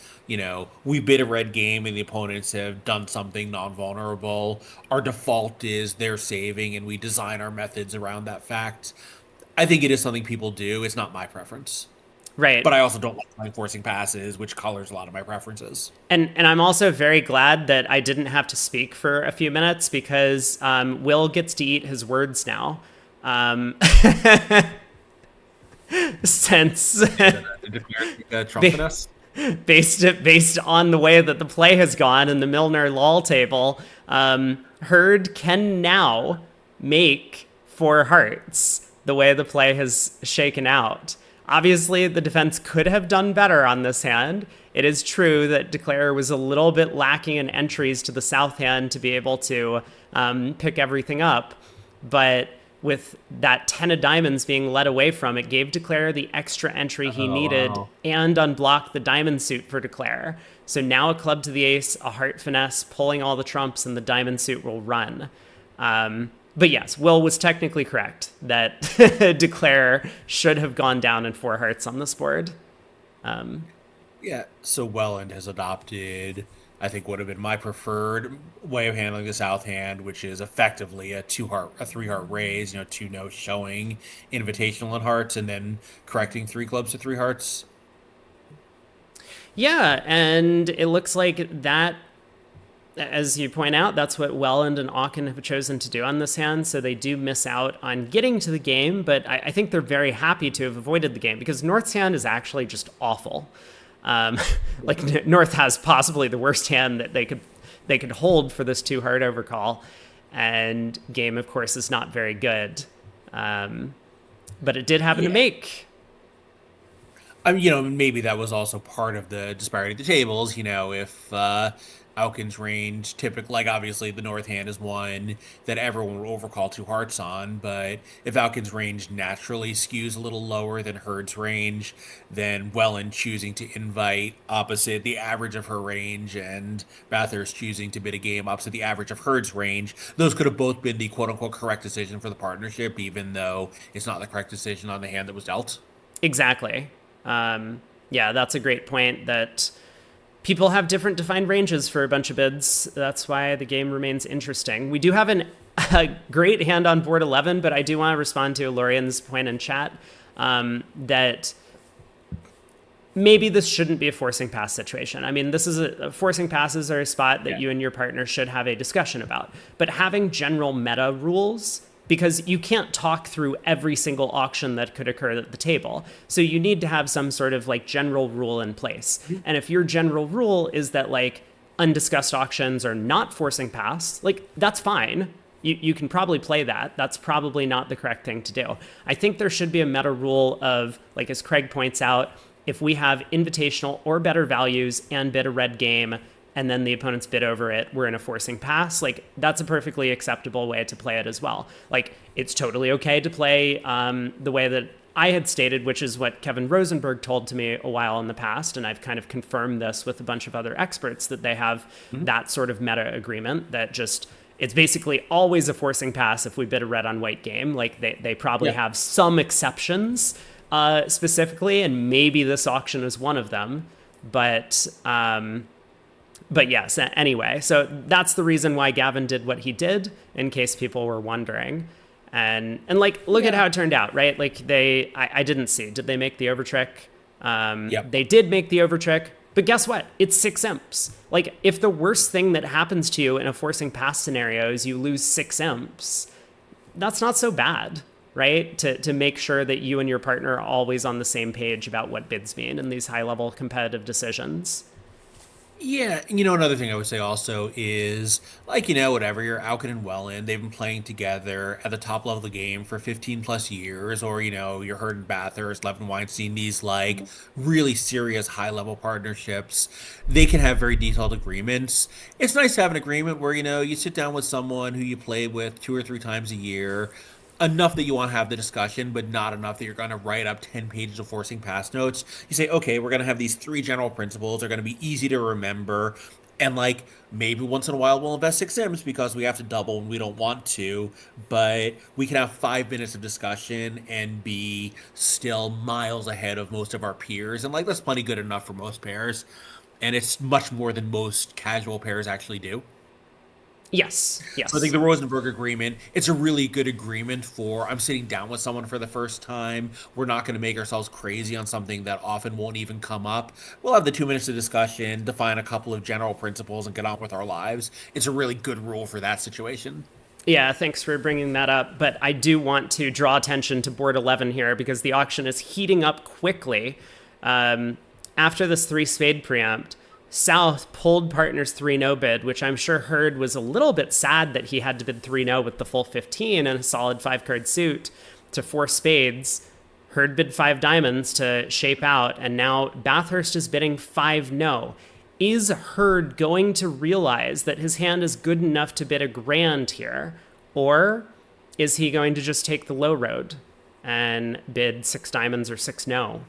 we bid a red game and the opponents have done something non-vulnerable, our default is they're saving and we design our methods around that fact. I think it is something people do. It's not my preference. Right. But I also don't like playing forcing passes, which colors a lot of my preferences. And I'm also very glad that I didn't have to speak for a few minutes, because Will gets to eat his words now. Since based on the way that the play has gone in the Milner lull table, Herd can now make 4 hearts the way the play has shaken out. Obviously, the defense could have done better on this hand. It is true that Declare was a little bit lacking in entries to the south hand to be able to pick everything up, but with that 10 of diamonds being led away from, it gave Declare the extra entry he needed and unblocked the diamond suit for Declare. So now a club to the ace, a heart finesse, pulling all the trumps, and the diamond suit will run. But yes, Will was technically correct that Declare should have gone down in 4 hearts on this board. Yeah, so Welland has adopted, I think, would have been my preferred way of handling the south hand, which is effectively a 3-heart raise, 2 notes showing invitational and hearts, and then correcting 3 clubs to 3 hearts. Yeah, and it looks like that, as you point out, that's what Welland and Aachen have chosen to do on this hand, so they do miss out on getting to the game, but I think they're very happy to have avoided the game, because North's hand is actually just awful. Like, North has possibly the worst hand that they could hold for this 2-heart overcall, and game, of course, is not very good. But it did happen to make. I mean, maybe that was also part of the disparity of the tables. If Alkin's range, typically, like, obviously the north hand is one that everyone will overcall 2 hearts on, but if Alkin's range naturally skews a little lower than Herd's range, then Welland choosing to invite opposite the average of her range, and Bathurst choosing to bid a game opposite the average of Herd's range, those could have both been the quote-unquote correct decision for the partnership, even though it's not the correct decision on the hand that was dealt. Exactly. Yeah, that's a great point, that people have different defined ranges for a bunch of bids. That's why the game remains interesting. We do have a great hand on board 11, but I do want to respond to Lorian's point in chat that maybe this shouldn't be a forcing pass situation. I mean, this is forcing passes are a spot that you and your partner should have a discussion about. But having general meta rules, because you can't talk through every single auction that could occur at the table. So you need to have some sort of like general rule in place. And if your general rule is that like undiscussed auctions are not forcing pass, like that's fine. You can probably play that. That's probably not the correct thing to do. I think there should be a meta rule of, like as Craig points out, if we have invitational or better values and bid a red game, and then the opponents bid over it, we're in a forcing pass. Like, that's a perfectly acceptable way to play it as well. Like, it's totally okay to play the way that I had stated, which is what Kevin Rosenberg told to me a while in the past, and I've kind of confirmed this with a bunch of other experts, that they have that sort of meta agreement that just It's basically always a forcing pass if we bid a red on white game. Like they probably Yeah. have some exceptions specifically, and maybe this auction is one of them. But yes, anyway, so that's the reason why Gavin did what he did, in case people were wondering. And like, look at how it turned out, right? Like I didn't see, did they make the over trick? Yep. They did make the over trick, but guess what? It's 6 imps. Like, if the worst thing that happens to you in a forcing pass scenario is you lose 6 imps, that's not so bad, right? To make sure that you and your partner are always on the same page about what bids mean in these high level competitive decisions. Yeah, another thing I would say also is, like, whatever, you're Alkin and Welland, they've been playing together at the top level of the game for 15 plus years, or, you're Hurd and Bathurst, Levin Weinstein, these, like, really serious high level partnerships. They can have very detailed agreements. It's nice to have an agreement where, you sit down with someone who you play with 2 or 3 times a year, enough that you want to have the discussion, but not enough that you're going to write up 10 pages of forcing pass notes. You say, okay, we're going to have these 3 general principles. They're going to be easy to remember. And, like, maybe once in a while we'll invest 6 M's because we have to double and we don't want to. But we can have 5 minutes of discussion and be still miles ahead of most of our peers. And, like, that's plenty good enough for most pairs. And it's much more than most casual pairs actually do. Yes, So I think yes. the Rosenberg agreement, it's a really good agreement for I'm sitting down with someone for the first time. We're not going to make ourselves crazy on something that often won't even come up. We'll have the 2 minutes of discussion, define a couple of general principles, and get on with our lives. It's a really good rule for that situation. Yeah, thanks for bringing that up. But I do want to draw attention to board 11 here because the auction is heating up quickly. After this 3 spade preempt, South pulled partner's 3-no bid, which I'm sure Hurd was a little bit sad that he had to bid 3-no with the full 15 and a solid 5-card suit to 4 spades. Hurd bid 5 diamonds to shape out, and now Bathurst is bidding 5-no. Is Hurd going to realize that his hand is good enough to bid a grand here? Or is he going to just take the low road and bid 6 diamonds or 6-no?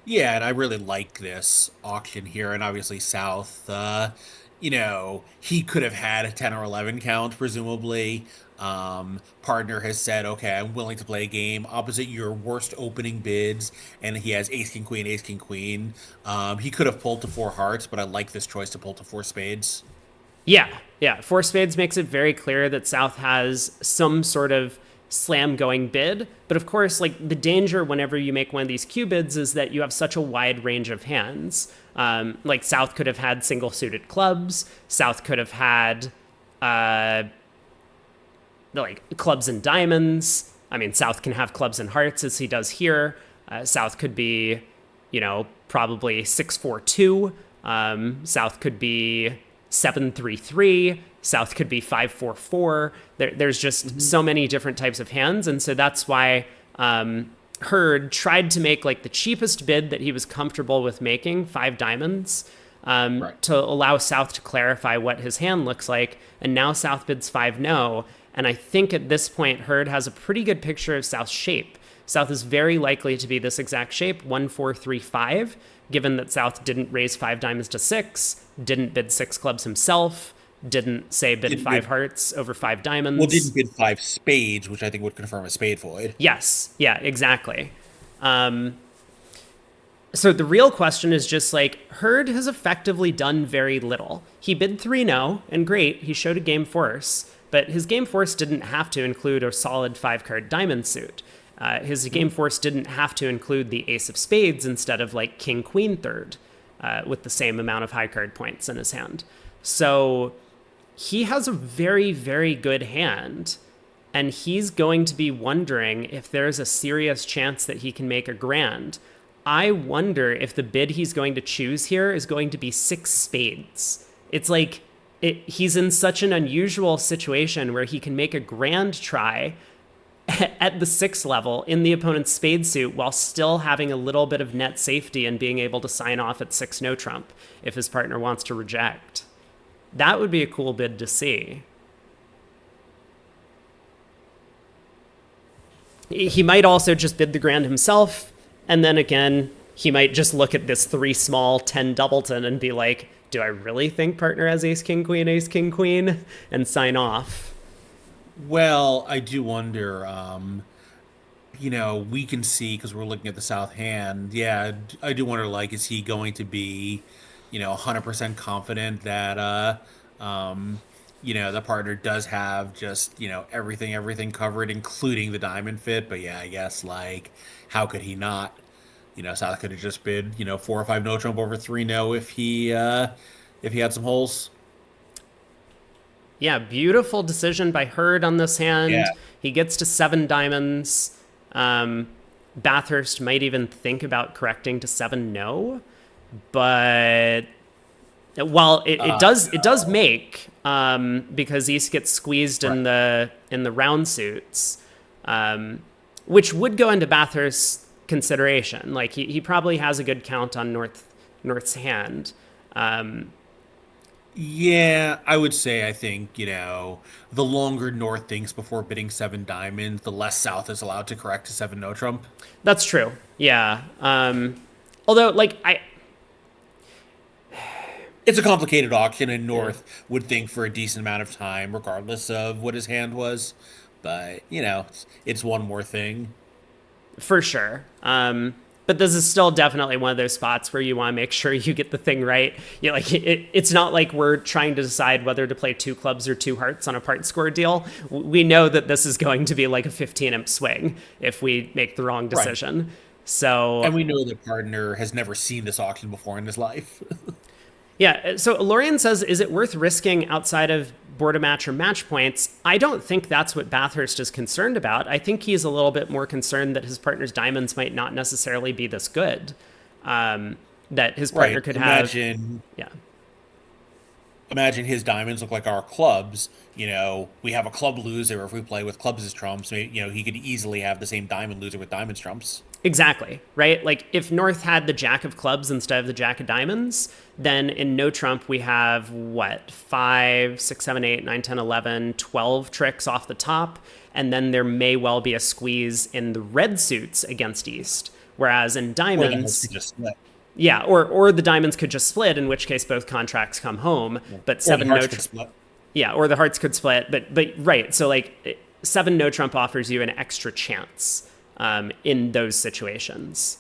Yeah, and I really like this auction here. And obviously, South, he could have had a 10 or 11 count, presumably. Partner has said, okay, I'm willing to play a game opposite your worst opening bids. And he has ace, king, queen, ace, king, queen. He could have pulled to 4 hearts, but I like this choice to pull to 4 spades. Yeah. 4 spades makes it very clear that South has some sort of slam going bid. But of course, like, the danger whenever you make one of these Q bids is that you have such a wide range of hands. Like, South could have had single suited clubs. South could have had like clubs and diamonds. I mean, South can have clubs and hearts as he does here. South could be, probably 6-4-2. South could be 7-3-3. South could be 5-4-4. There's just so many different types of hands. And so that's why Hurd tried to make like the cheapest bid that he was comfortable with making, 5 diamonds, Right. to allow South to clarify what his hand looks like. And now South bids 5-no. And I think at this point, Hurd has a pretty good picture of South's shape. South is very likely to be this exact shape, 1-4-3-5, given that South didn't raise 5 diamonds to 6, didn't bid 6 clubs himself, didn't say bid Didn't 5 bid, hearts over 5 diamonds. well, didn't bid 5 spades, which I think would confirm a spade void. Yes, yeah, exactly. So the real question is just like, Hurd has effectively done very little. He bid 3-no, and great, he showed a game force, but his game force didn't have to include a solid 5-card diamond suit. His game force didn't have to include the ace of spades instead of like king queen third, with the same amount of high card points in his hand. So he has a very, very good hand, and he's going to be wondering if there's a serious chance that he can make a grand. I wonder if the bid he's going to choose here is going to be 6 spades. It's like he's in such an unusual situation where he can make a grand try at the 6th level in the opponent's spade suit while still having a little bit of net safety and being able to sign off at 6 no trump if his partner wants to reject. That would be a cool bid to see. He might also just bid the grand himself, and then again, he might just look at this 3 small 10 doubleton and be like, do I really think partner has ace, king, queen, and sign off? Well, I do wonder. We can see because we're looking at the south hand. Yeah, I do wonder. Like, is he going to be, 100% confident that, the partner does have just, everything covered, including the diamond fit. But yeah, I guess like, how could he not? South could have just bid, 4 or 5 no trump over 3 no if he had some holes. Yeah, beautiful decision by Hurd on this hand. Yeah. He gets to 7 diamonds. Bathurst might even think about correcting to 7 no, but while it does make because East gets squeezed Right. in the round suits, which would go into Bathurst's consideration. Like he probably has a good count on North's hand. Yeah, I would say I think, the longer North thinks before bidding 7 diamonds, the less South is allowed to correct to 7 no trump. That's true. Yeah. Although like It's a complicated auction, and North would think for a decent amount of time, regardless of what his hand was. But, it's one more thing. For sure. But this is still definitely one of those spots where you want to make sure you get the thing right. Like it's not like we're trying to decide whether to play 2 clubs or 2 hearts on a part score deal. We know that this is going to be like a 15 imp swing if we make the wrong Right. decision. So And we know that partner has never seen this auction before in his life. yeah, so Lorian says, is it worth risking outside of board a match or match points? I don't think that's what Bathurst is concerned about. I think he's a little bit more concerned that his partner's diamonds might not necessarily be this good. That his partner Right. could have. Imagine Yeah. imagine his diamonds look like our clubs. We have a club loser if we play with clubs as trumps. He could easily have the same diamond loser with diamonds trumps. Exactly, right? Like if North had the jack of clubs instead of the jack of diamonds, then in no trump we have what, 5, 6, 7, 8, 9, 10, 11, 12 tricks off the top, and then there may well be a squeeze in the red suits against East. Whereas in Or the house could diamonds, just split. yeah, or the diamonds could just split, in which case both contracts come home. But Or the 7 hearts no could split. yeah, or the hearts could split, but right. So like 7 no trump offers you an extra chance in those situations.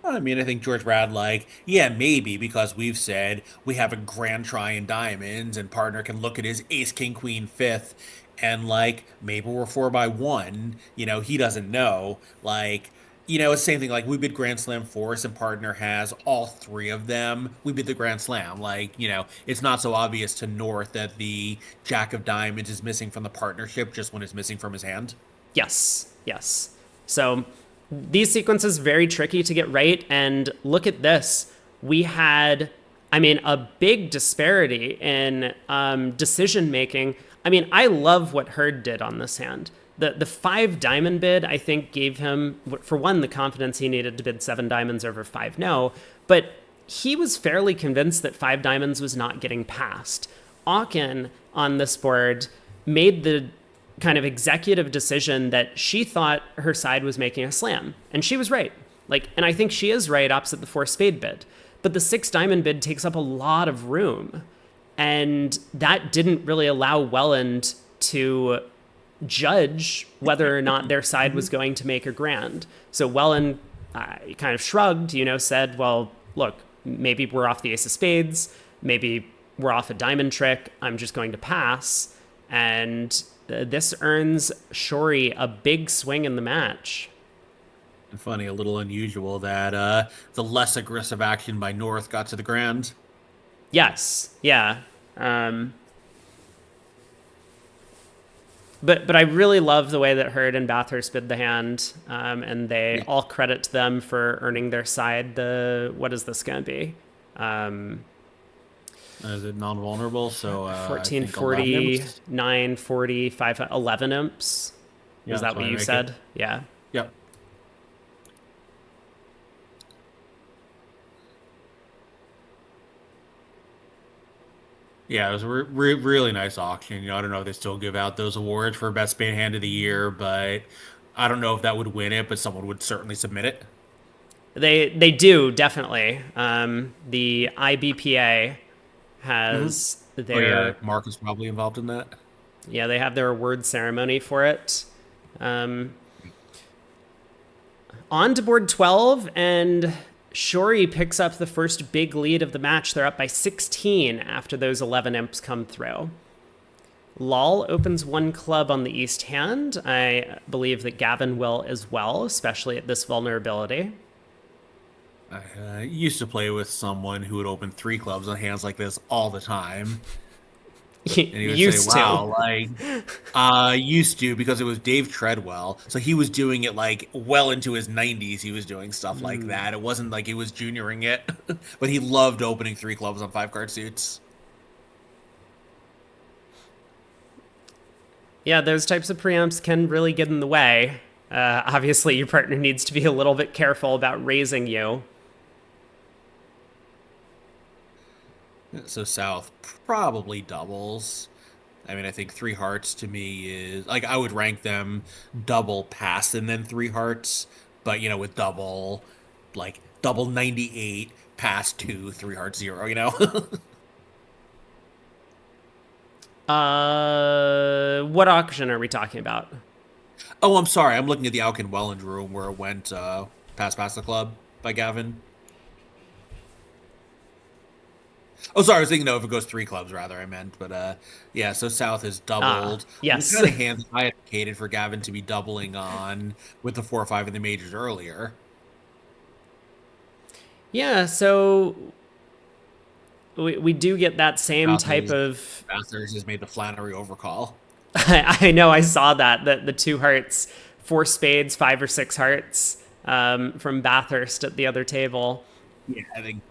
I mean, I think George Brad, like, yeah, maybe because we've said we have a grand try in diamonds, and partner can look at his ace, king, queen, fifth, and like maybe we're 4 by 1. He doesn't know. Like, it's the same thing. Like we bid Grand Slam force, and partner has all 3 of them. We bid the Grand Slam. Like, it's not so obvious to North that the Jack of Diamonds is missing from the partnership just when it's missing from his hand. Yes, yes. So these sequences very tricky to get right, and look at this. We had, I mean, a big disparity in decision making. I mean, I love what Hurd did on this hand. The 5 diamond bid, I think, gave him, for one, the confidence he needed to bid 7 diamonds over 5 no, but he was fairly convinced that 5 diamonds was not getting passed. Aachen on this board made the kind of executive decision that she thought her side was making a slam, and she was right. Like, and I think she is right opposite the 4 spade bid, but the 6 diamond bid takes up a lot of room, and that didn't really allow Welland to judge whether or not their side was going to make a grand. So Welland kind of shrugged, said, well, look, maybe we're off the ace of spades, maybe we're off a diamond trick, I'm just going to pass, and this earns Shori a big swing in the match. And funny, a little unusual that the less aggressive action by North got to the grand. Yes, yeah. But I really love the way that Hurd and Bathurst bid the hand, and they all credit to them for earning their side. What is this going to be? Is it non-vulnerable? So 14, I think 40, 11 imps. 9, 40, 5, 11 imps. Yeah, Is that that's what what I you make said? it. Yeah. Yep. Yeah, it was a really nice auction. I don't know if they still give out those awards for best spade hand of the year, but I don't know if that would win it, but someone would certainly submit it. They do, definitely. The IBPA has Oh yeah, their, Mark is probably involved in that. yeah, they have their award ceremony for it. On to board 12, and Shori picks up the first big lead of the match. They're up by 16 after those 11 imps come through. Lal opens one club on the east hand. I believe that Gavin will as well, especially at this vulnerability. I used to play with someone who would open three clubs on hands like this all the time. And he would say, Used to. wow, like, used to because it was Dave Treadwell. So he was doing it like well into his 90s. He was doing stuff like that. It wasn't like he was junioring it, but he loved opening three clubs on five card suits. Yeah, those types of preamps can really get in the way. Obviously, your partner needs to be a little bit careful about raising you. So South probably doubles. I mean, I think three hearts to me is like I would rank them double past and then three hearts, but with double, like double 98 past two, three hearts zero. What auction are we talking about? Oh, I'm sorry. I'm looking at the Alkin Welland room where it went past the club by Gavin. Oh, sorry. I was thinking, no, if it goes three clubs, rather, I meant. But, yeah, so South is doubled. Yes. The kind of hands I advocated for Gavin to be doubling on with the 4 or 5 in the majors earlier. Yeah, so we do get that same type of... Bathurst has made the Flannery overcall. I know, I saw that. The 2 hearts, 4 spades, 5 or 6 hearts from Bathurst at the other table. Yeah, I think...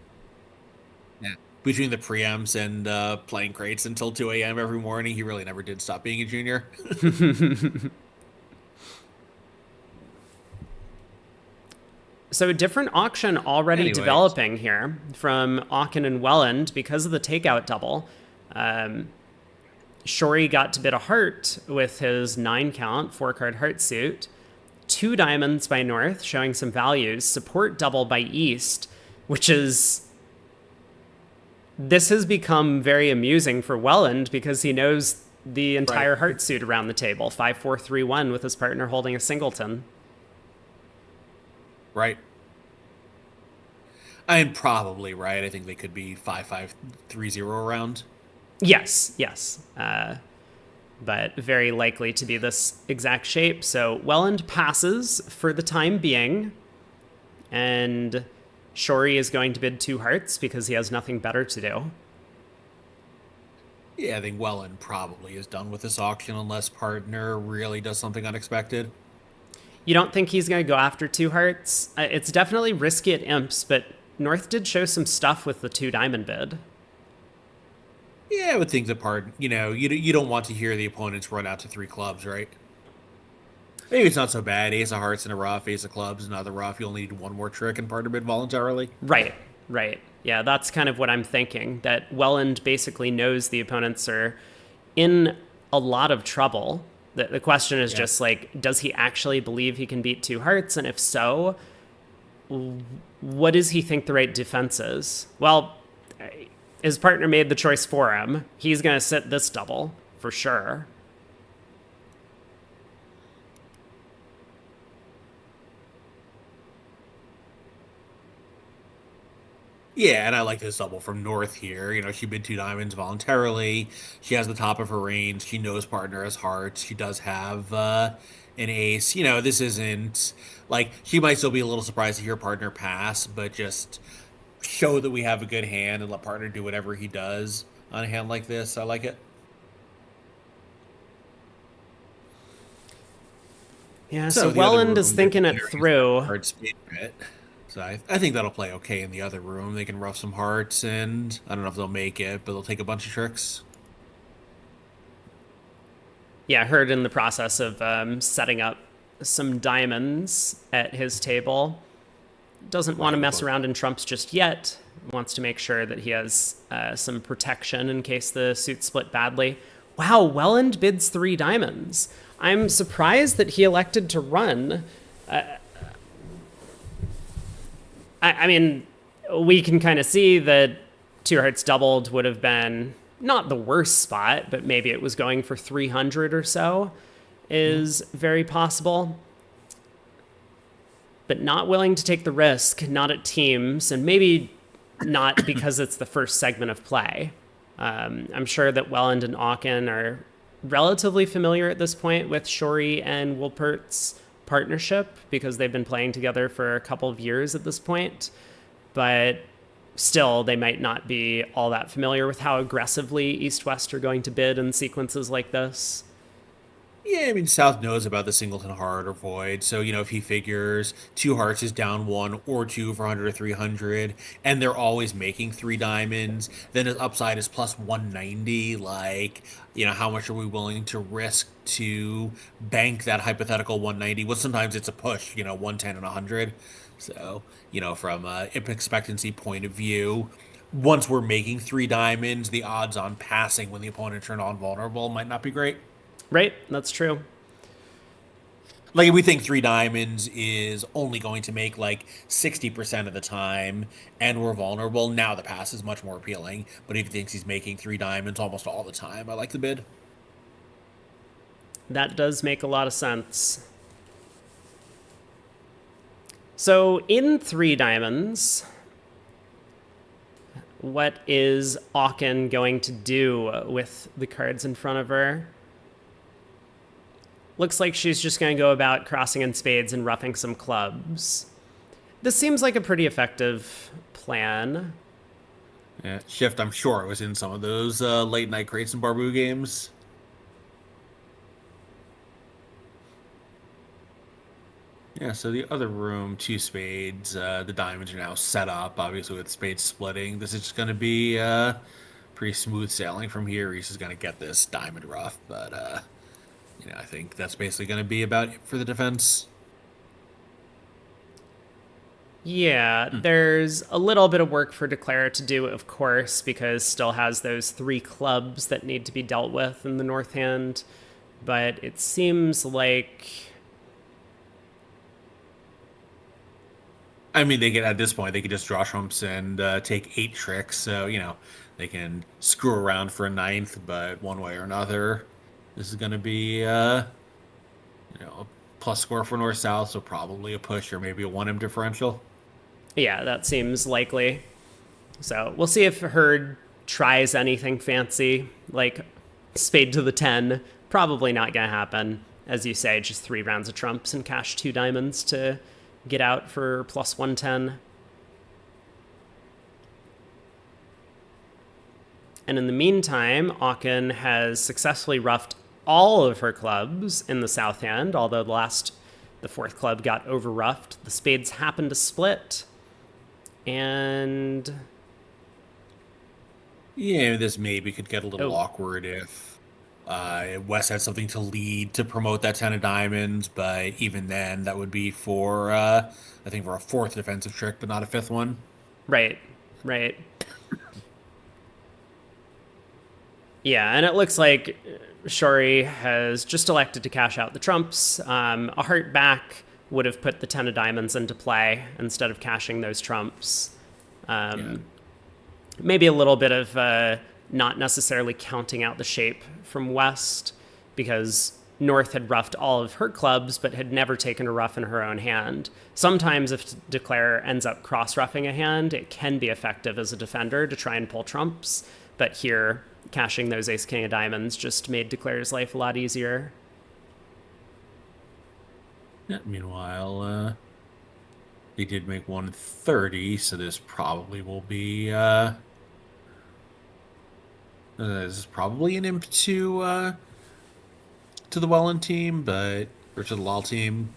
Yeah. Between the preamps and playing crates until 2 a.m. every morning, he really never did stop being a junior. So a different auction already developing here from Auken and Welland because of the takeout double. Shori got to bid a heart with his 9 count, 4-card heart suit. 2 diamonds by North, showing some values. Support double by East, which is... This has become very amusing for Welland because he knows the entire heart suit around the table. 5-4-3-1 with his partner holding a singleton. Right. I'm probably right. I think they could be 5-5-3-0 around. Yes. But very likely to be this exact shape. So Welland passes for the time being. And Shori is going to bid 2 hearts because he has nothing better to do. Yeah, I think Welland probably is done with this auction unless partner really does something unexpected. You don't think he's going to go after 2 hearts? It's definitely risky at imps, but North did show some stuff with the 2 diamond bid. Yeah, I would think you don't want to hear the opponents run out to 3 clubs, right? Maybe it's not so bad. Ace of hearts in a rough, ace of clubs in another rough. You'll need one more trick and partner bid voluntarily. Right. Yeah, that's kind of what I'm thinking, that Welland basically knows the opponents are in a lot of trouble. The question is just like, does he actually believe he can beat 2 hearts? And if so, what does he think the right defense is? Well, his partner made the choice for him. He's going to sit this double for sure. Yeah, and I like this double from North here. She bid 2 diamonds voluntarily. She has the top of her range. She knows partner has hearts. She does have an ace. This isn't like she might still be a little surprised to hear partner pass, but just show that we have a good hand and let partner do whatever he does on a hand like this. I like it. Yeah, so Welland is thinking it through. Hard spade bit. So I think that'll play okay in the other room. They can rough some hearts, and I don't know if they'll make it, but they'll take a bunch of tricks. Yeah, heard in the process of setting up some diamonds at his table. Doesn't want to mess around in trumps just yet. Wants to make sure that he has some protection in case the suit split badly. Wow, Welland bids 3 diamonds. I'm surprised that he elected to run. I mean, we can kind of see that two hearts doubled would have been not the worst spot, but maybe it was going for 300 or so is very possible. But not willing to take the risk, not at teams, and maybe not because it's the first segment of play. I'm sure that Welland and Auken are relatively familiar at this point with Shorey and Wolpert's partnership because they've been playing together for a couple of years at this point. But still, they might not be all that familiar with how aggressively East-West are going to bid in sequences like this. Yeah, I mean, South knows about the singleton heart or void. So, if he figures two hearts is down one or two for 100 or 300, and they're always making three diamonds, then his upside is plus 190. Like, how much are we willing to risk to bank that hypothetical 190? Well, sometimes it's a push, 110 and 100. So, from an expectancy point of view, once we're making three diamonds, the odds on passing when the opponent turn on vulnerable might not be great. Right, that's true. Like if we think three diamonds is only going to make like 60% of the time and we're vulnerable, now the pass is much more appealing. But if he thinks he's making three diamonds almost all the time, I like the bid. That does make a lot of sense. So in three diamonds, what is Auken going to do with the cards in front of her? Looks like she's just going to go about crossing in spades and roughing some clubs. This seems like a pretty effective plan. Yeah, Shift, I'm sure it was in some of those late night crates and Barbu games. Yeah, so the other room, two spades. The diamonds are now set up, obviously with spades splitting. This is just going to be pretty smooth sailing from here. He's just going to get this diamond rough, but I think that's basically going to be about it for the defense. Yeah, there's a little bit of work for Declare to do, of course, because still has those three clubs that need to be dealt with in the north hand. But it seems like... I mean, they can at this point they could just draw trumps and take 8 tricks, so they can screw around for a ninth, but one way or another, this is going to be a plus score for north south, so probably a push or maybe a 1M differential. Yeah, that seems likely. So we'll see if Herd tries anything fancy, like spade to the 10. Probably not going to happen. As you say, just 3 rounds of trumps and cash 2 diamonds to get out for plus 110. And in the meantime, Auken has successfully roughed all of her clubs in the south hand, although the fourth club got over roughed. The spades happened to split. And yeah, this maybe could get a little awkward if West had something to lead to promote that 10 of diamonds, but even then, that would be for, I think, for a 4th defensive trick, but not a 5th one. Right. Yeah, and it looks like Shorey has just elected to cash out the trumps. A heart back would have put the 10 of diamonds into play instead of cashing those trumps. Maybe a little bit of not necessarily counting out the shape from West, because North had roughed all of her clubs but had never taken a rough in her own hand. Sometimes if Declare ends up cross-roughing a hand, it can be effective as a defender to try and pull trumps, but here, cashing those ace-king of diamonds just made Declare's life a lot easier. Yeah, meanwhile, they did make 130, so this probably will be this is probably an imp to the Welland team, or to the Lal team.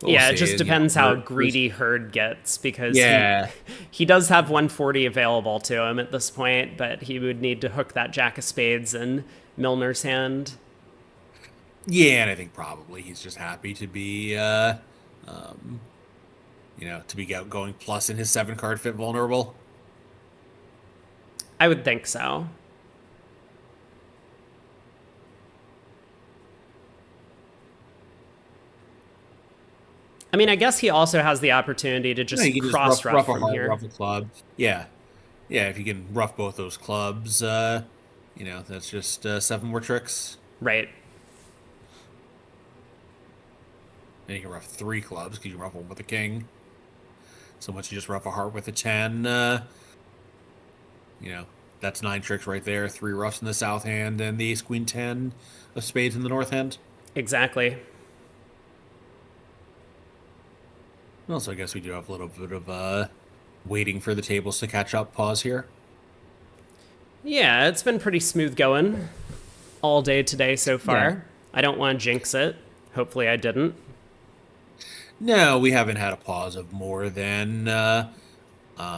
We'll see. It just depends how greedy Herd gets, because yeah, he does have 140 available to him at this point, but he would need to hook that jack of spades in Milner's hand. Yeah, and I think probably he's just happy to be, to be going plus in his 7-card fit vulnerable. I would think so. I mean, I guess he also has the opportunity to No, you just can just cross rough rough a from heart, here. rough a club. Yeah, yeah. If you can rough both those clubs, that's just 7 more tricks. Right. And you can rough 3 clubs because you rough one with a king. So once you just rough a heart with a 10, you know, that's 9 tricks right there. 3 roughs in the south hand and the ace queen 10 of spades in the north hand. Exactly. Also, I guess we do have a little bit of waiting for the tables to catch up pause here. Yeah, it's been pretty smooth going all day today so Yeah. far. I don't want to jinx it. Hopefully, I didn't. No, we haven't had a pause of more than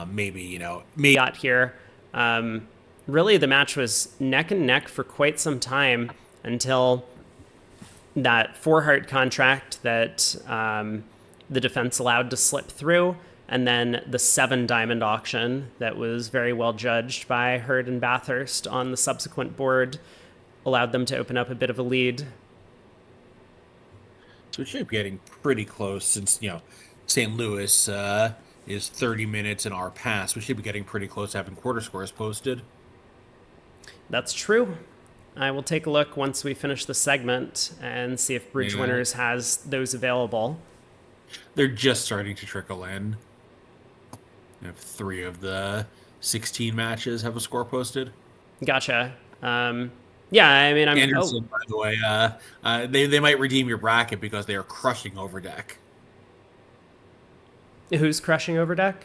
maybe, maybe. Got here. Um, really, the match was neck and neck for quite some time until that 4 heart contract that the defense allowed to slip through, and then the 7 diamond auction that was very well judged by Hurd and Bathurst on the subsequent board allowed them to open up a bit of a lead. So it should be getting pretty close since, St. Louis is 30 minutes in our pass. We should be getting pretty close to having quarter scores posted. That's true. I will take a look once we finish the segment and see if Bridge Yeah. Winners has those available. They're just starting to trickle in. If 3 of the 16 matches have a score posted. Gotcha. Yeah, I mean, Anderson, by the way, they might redeem your bracket because they are crushing Overdeck. Who's crushing Overdeck?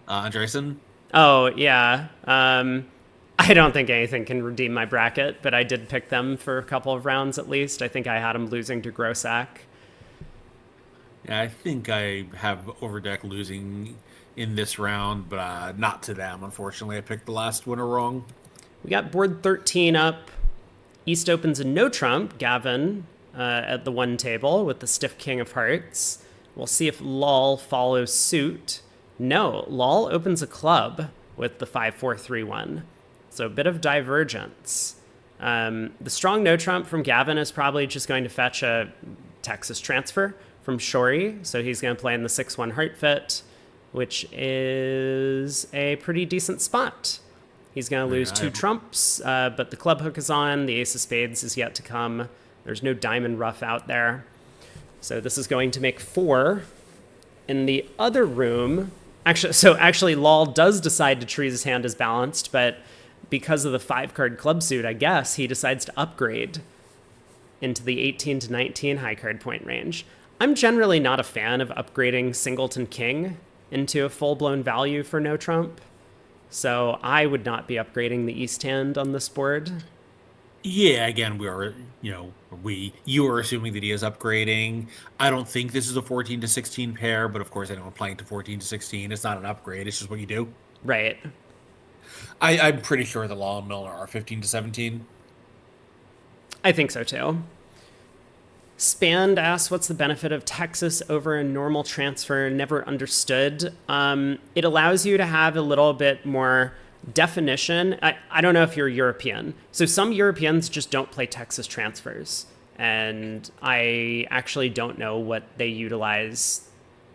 Andresen? Oh, yeah. I don't think anything can redeem my bracket, but I did pick them for a couple of rounds at least. I think I had them losing to Grossack. Yeah, I think I have Overdeck losing in this round, but not to them. Unfortunately, I picked the last winner wrong. We got board 13 up. East opens a no trump, Gavin, at the 1 table with the stiff king of hearts. We'll see if Lol follows suit. No, Lol opens a club with the 5-4-3-1. So a bit of divergence. The strong no trump from Gavin is probably just going to fetch a Texas transfer from Shorey. So he's going to play in the 6-1 heart fit, which is a pretty decent spot. He's going to lose 2 trumps, but the club hook is on. The ace of spades is yet to come. There's no diamond rough out there. So this is going to make 4. In the other room, actually, Lol does decide to treat his hand as balanced, but because of the 5-card club suit, I guess, he decides to upgrade into the 18 to 19 high card point range. I'm generally not a fan of upgrading Singleton King into a full-blown value for no trump. So I would not be upgrading the East hand on this board. Yeah, again, you are assuming that he is upgrading. I don't think this is a 14 to 16 pair, but of course, anyone playing to 14 to 16, it's not an upgrade. It's just what you do. Right. I'm pretty sure the Law and Milner are 15 to 17. I think so too. Spand asks, what's the benefit of Texas over a normal transfer? Never understood. It allows you to have a little bit more definition. I don't know if you're European. So some Europeans just don't play Texas transfers. And I actually don't know what they utilize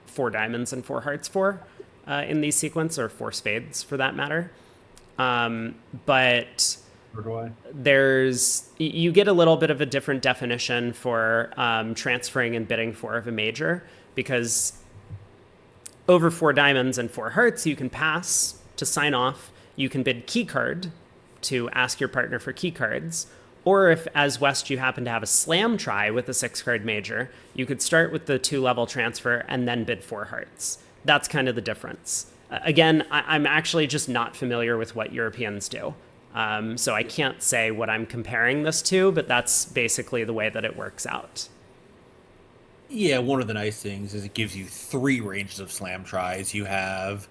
4 diamonds and 4 hearts for in these sequence, or 4 spades for that matter. But you get a little bit of a different definition for transferring and bidding 4 of a major, because over 4 diamonds and 4 hearts, you can pass to sign off. You can bid key card to ask your partner for key cards. Or if, as West, you happen to have a slam try with a 6-card major, you could start with the 2-level transfer and then bid 4 hearts. That's kind of the difference. Again, I'm actually just not familiar with what Europeans do. So I can't say what I'm comparing this to, but that's basically the way that it works out. Yeah, one of the nice things is it gives you 3 ranges of slam tries. You have,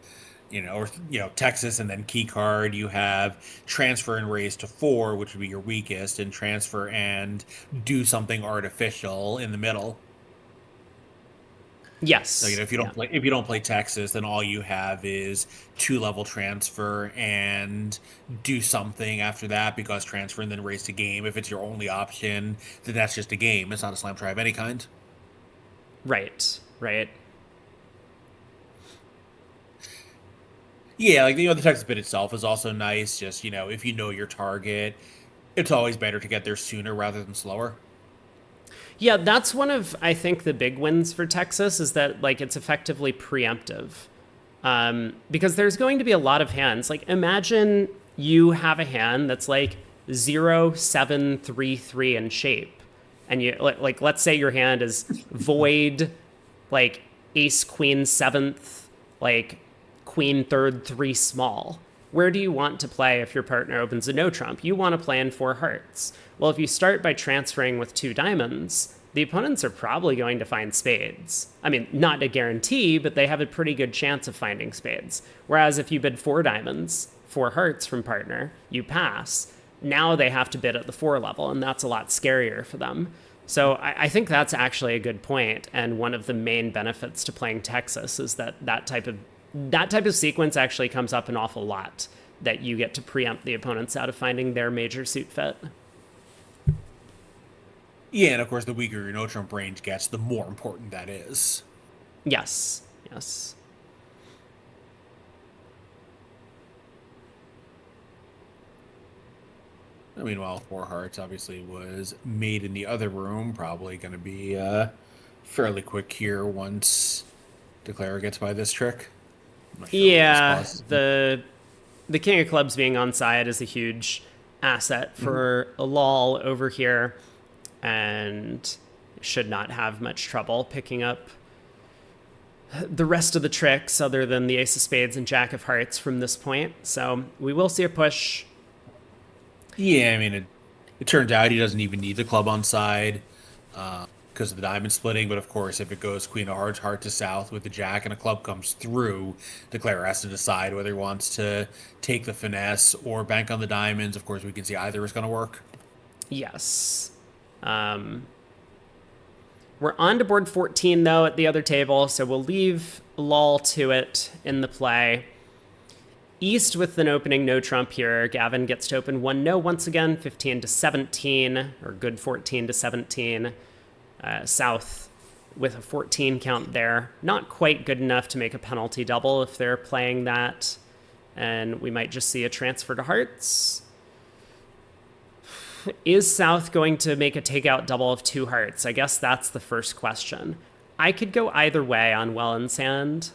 Texas and then key card. You have transfer and raise to 4, which would be your weakest, and transfer and do something artificial in the middle. Yes. So, if you don't play Texas, then all you have is 2-level transfer and do something after that, because transfer and then raise to game. If it's your only option, then that's just a game. It's not a slam try of any kind. Right. right? Yeah, like the Texas bid itself is also nice. Just if you know your target, it's always better to get there sooner rather than slower. Yeah, that's one of, I think, the big wins for Texas is that like it's effectively preemptive. Because there's going to be a lot of hands. Like imagine you have a hand that's like 0, 7, 3, 3 in shape. And you like let's say your hand is void, like ace queen seventh, like queen third, three small. Where do you want to play if your partner opens a no trump? You want to play in four hearts. Well, if you start by transferring with two diamonds, the opponents are probably going to find spades. I mean, not a guarantee, but they have a pretty good chance of finding spades. Whereas if you bid four diamonds, four hearts from partner, you pass. Now they have to bid at the four level, and that's a lot scarier for them. So I think that's actually a good point, and one of the main benefits to playing Texas is that that type of sequence actually comes up an awful lot. That you get to preempt the opponents out of finding their major suit fit. Yeah, and of course, the weaker your no trump range gets, the more important that is. Yes, yes. Meanwhile, four hearts obviously was made in the other room. Probably going to be fairly quick here once Declare gets by this trick. I'm not sure what this Yeah, pause. the king of clubs being on side is a huge asset for a lull over here, and should not have much trouble picking up the rest of the tricks other than the ace of spades and jack of hearts from this point. So we will see a push. Yeah, I mean, it turns out he doesn't even need the club on side because of the diamond splitting. But of course, if it goes queen of hearts, heart to south with the jack and a club comes through, Declare has to decide whether he wants to take the finesse or bank on the diamonds. Of course, we can see either is going to work. Yes. We're on to board 14, though, at the other table, so we'll leave lull to it in the play. East with an opening no trump here. Gavin gets to open one no once again, 15 to 17, or good 14 to 17. South with a 14 count there. Not quite good enough to make a penalty double if they're playing that. And we might just see a transfer to hearts. Is South going to make a takeout double of two hearts? I guess that's the first question. I could go either way on Welland's hand.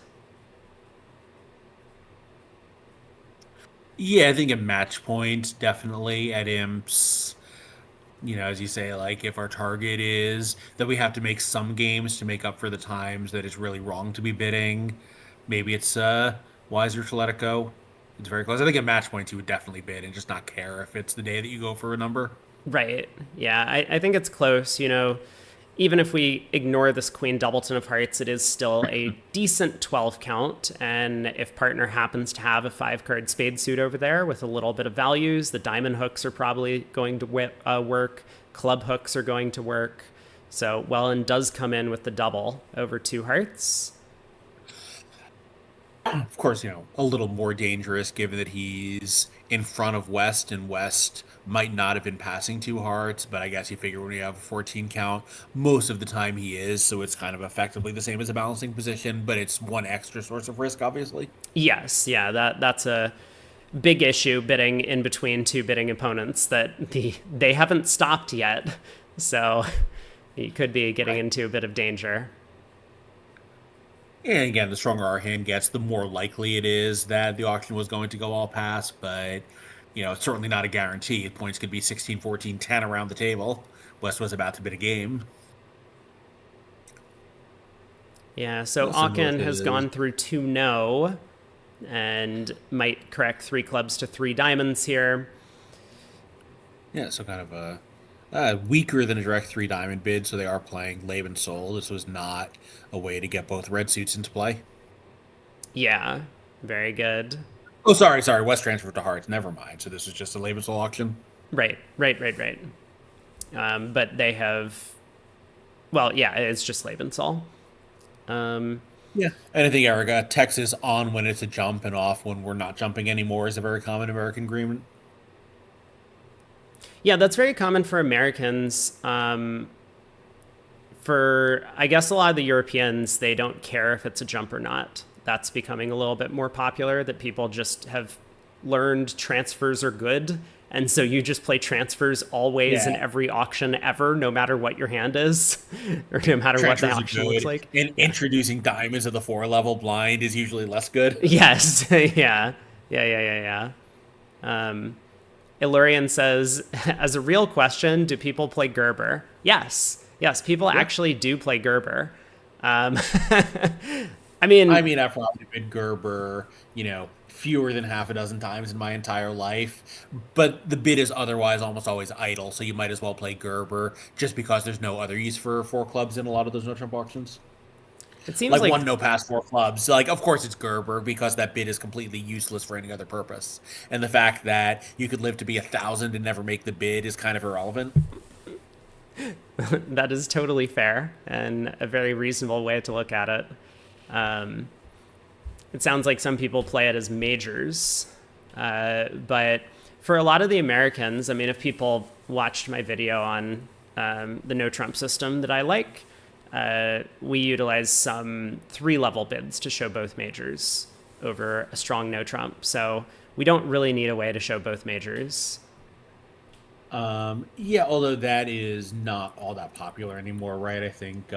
Yeah, I think at match point, definitely at imps. As you say, like if our target is that we have to make some games to make up for the times that it's really wrong to be bidding, maybe it's wiser to let it go. It's very close. I think at match points you would definitely bid and just not care if it's the day that you go for a number. Right. Yeah, I think it's close. Even if we ignore this queen doubleton of hearts, it is still a decent 12 count. And if partner happens to have a 5-card spade suit over there with a little bit of values, the diamond hooks are probably going to work. Club hooks are going to work. So Welland does come in with the double over two hearts. Of course, a little more dangerous given that he's in front of West, and West might not have been passing two hearts, but I guess you figure when you have a 14 count, most of the time he is, so it's kind of effectively the same as a balancing position, but it's one extra source of risk, obviously. Yes, yeah, that's a big issue bidding in between two bidding opponents that they haven't stopped yet. So he could be getting into a bit of danger. And again, the stronger our hand gets, the more likely it is that the auction was going to go all pass, but it's certainly not a guarantee. Points could be 16, 14, 10 around the table. West was about to bid a game. Yeah, so Also Aachen note has is- gone through 2 no and might correct 3 clubs to 3 diamonds here. Yeah, so kind of weaker than a direct three diamond bid, so they are playing Lave and Soul. This was not a way to get both red suits into play. Yeah, very good. Oh, sorry. West transferred to hearts. Never mind. So this was just a Lave and Soul auction. Right. But they have, well, yeah, it's just Lebensol. Yeah. And I think, Erica, Texas on when it's a jump and off when we're not jumping anymore is a very common American agreement. Yeah, that's very common for Americans. For, I guess, a lot of the Europeans, they don't care if it's a jump or not. That's becoming a little bit more popular, that people just have learned transfers are good. And so you just play transfers always in Yeah. every auction ever, no matter what your hand is, or no matter what the Transfers are auction looks good, like. and Yeah. introducing diamonds at the 4 level blind is usually less good. Yes. Yeah. Um, Illyrian says, as a real question, do people play Gerber? Yes. Yes, people Yeah. actually do play Gerber. Um, I mean, I mean, I've probably been Gerber, fewer than half a dozen times in my entire life, but the bid is otherwise almost always idle, so you might as well play Gerber just because there's no other use for 4 clubs in a lot of those no trump auctions. it seems Like like one no pass 4 clubs. Like, of course it's Gerber because that bid is completely useless for any other purpose. And the fact that you could live to be 1,000 and never make the bid is kind of irrelevant. that is totally fair and a very reasonable way to look at it. Um, it sounds like some people play it as majors, but for a lot of the Americans, I mean, if people watched my video on the no Trump system that I like, we utilize some 3-level bids to show both majors over a strong no Trump. So we don't really need a way to show both majors. Yeah, although that is not all that popular anymore, right? I think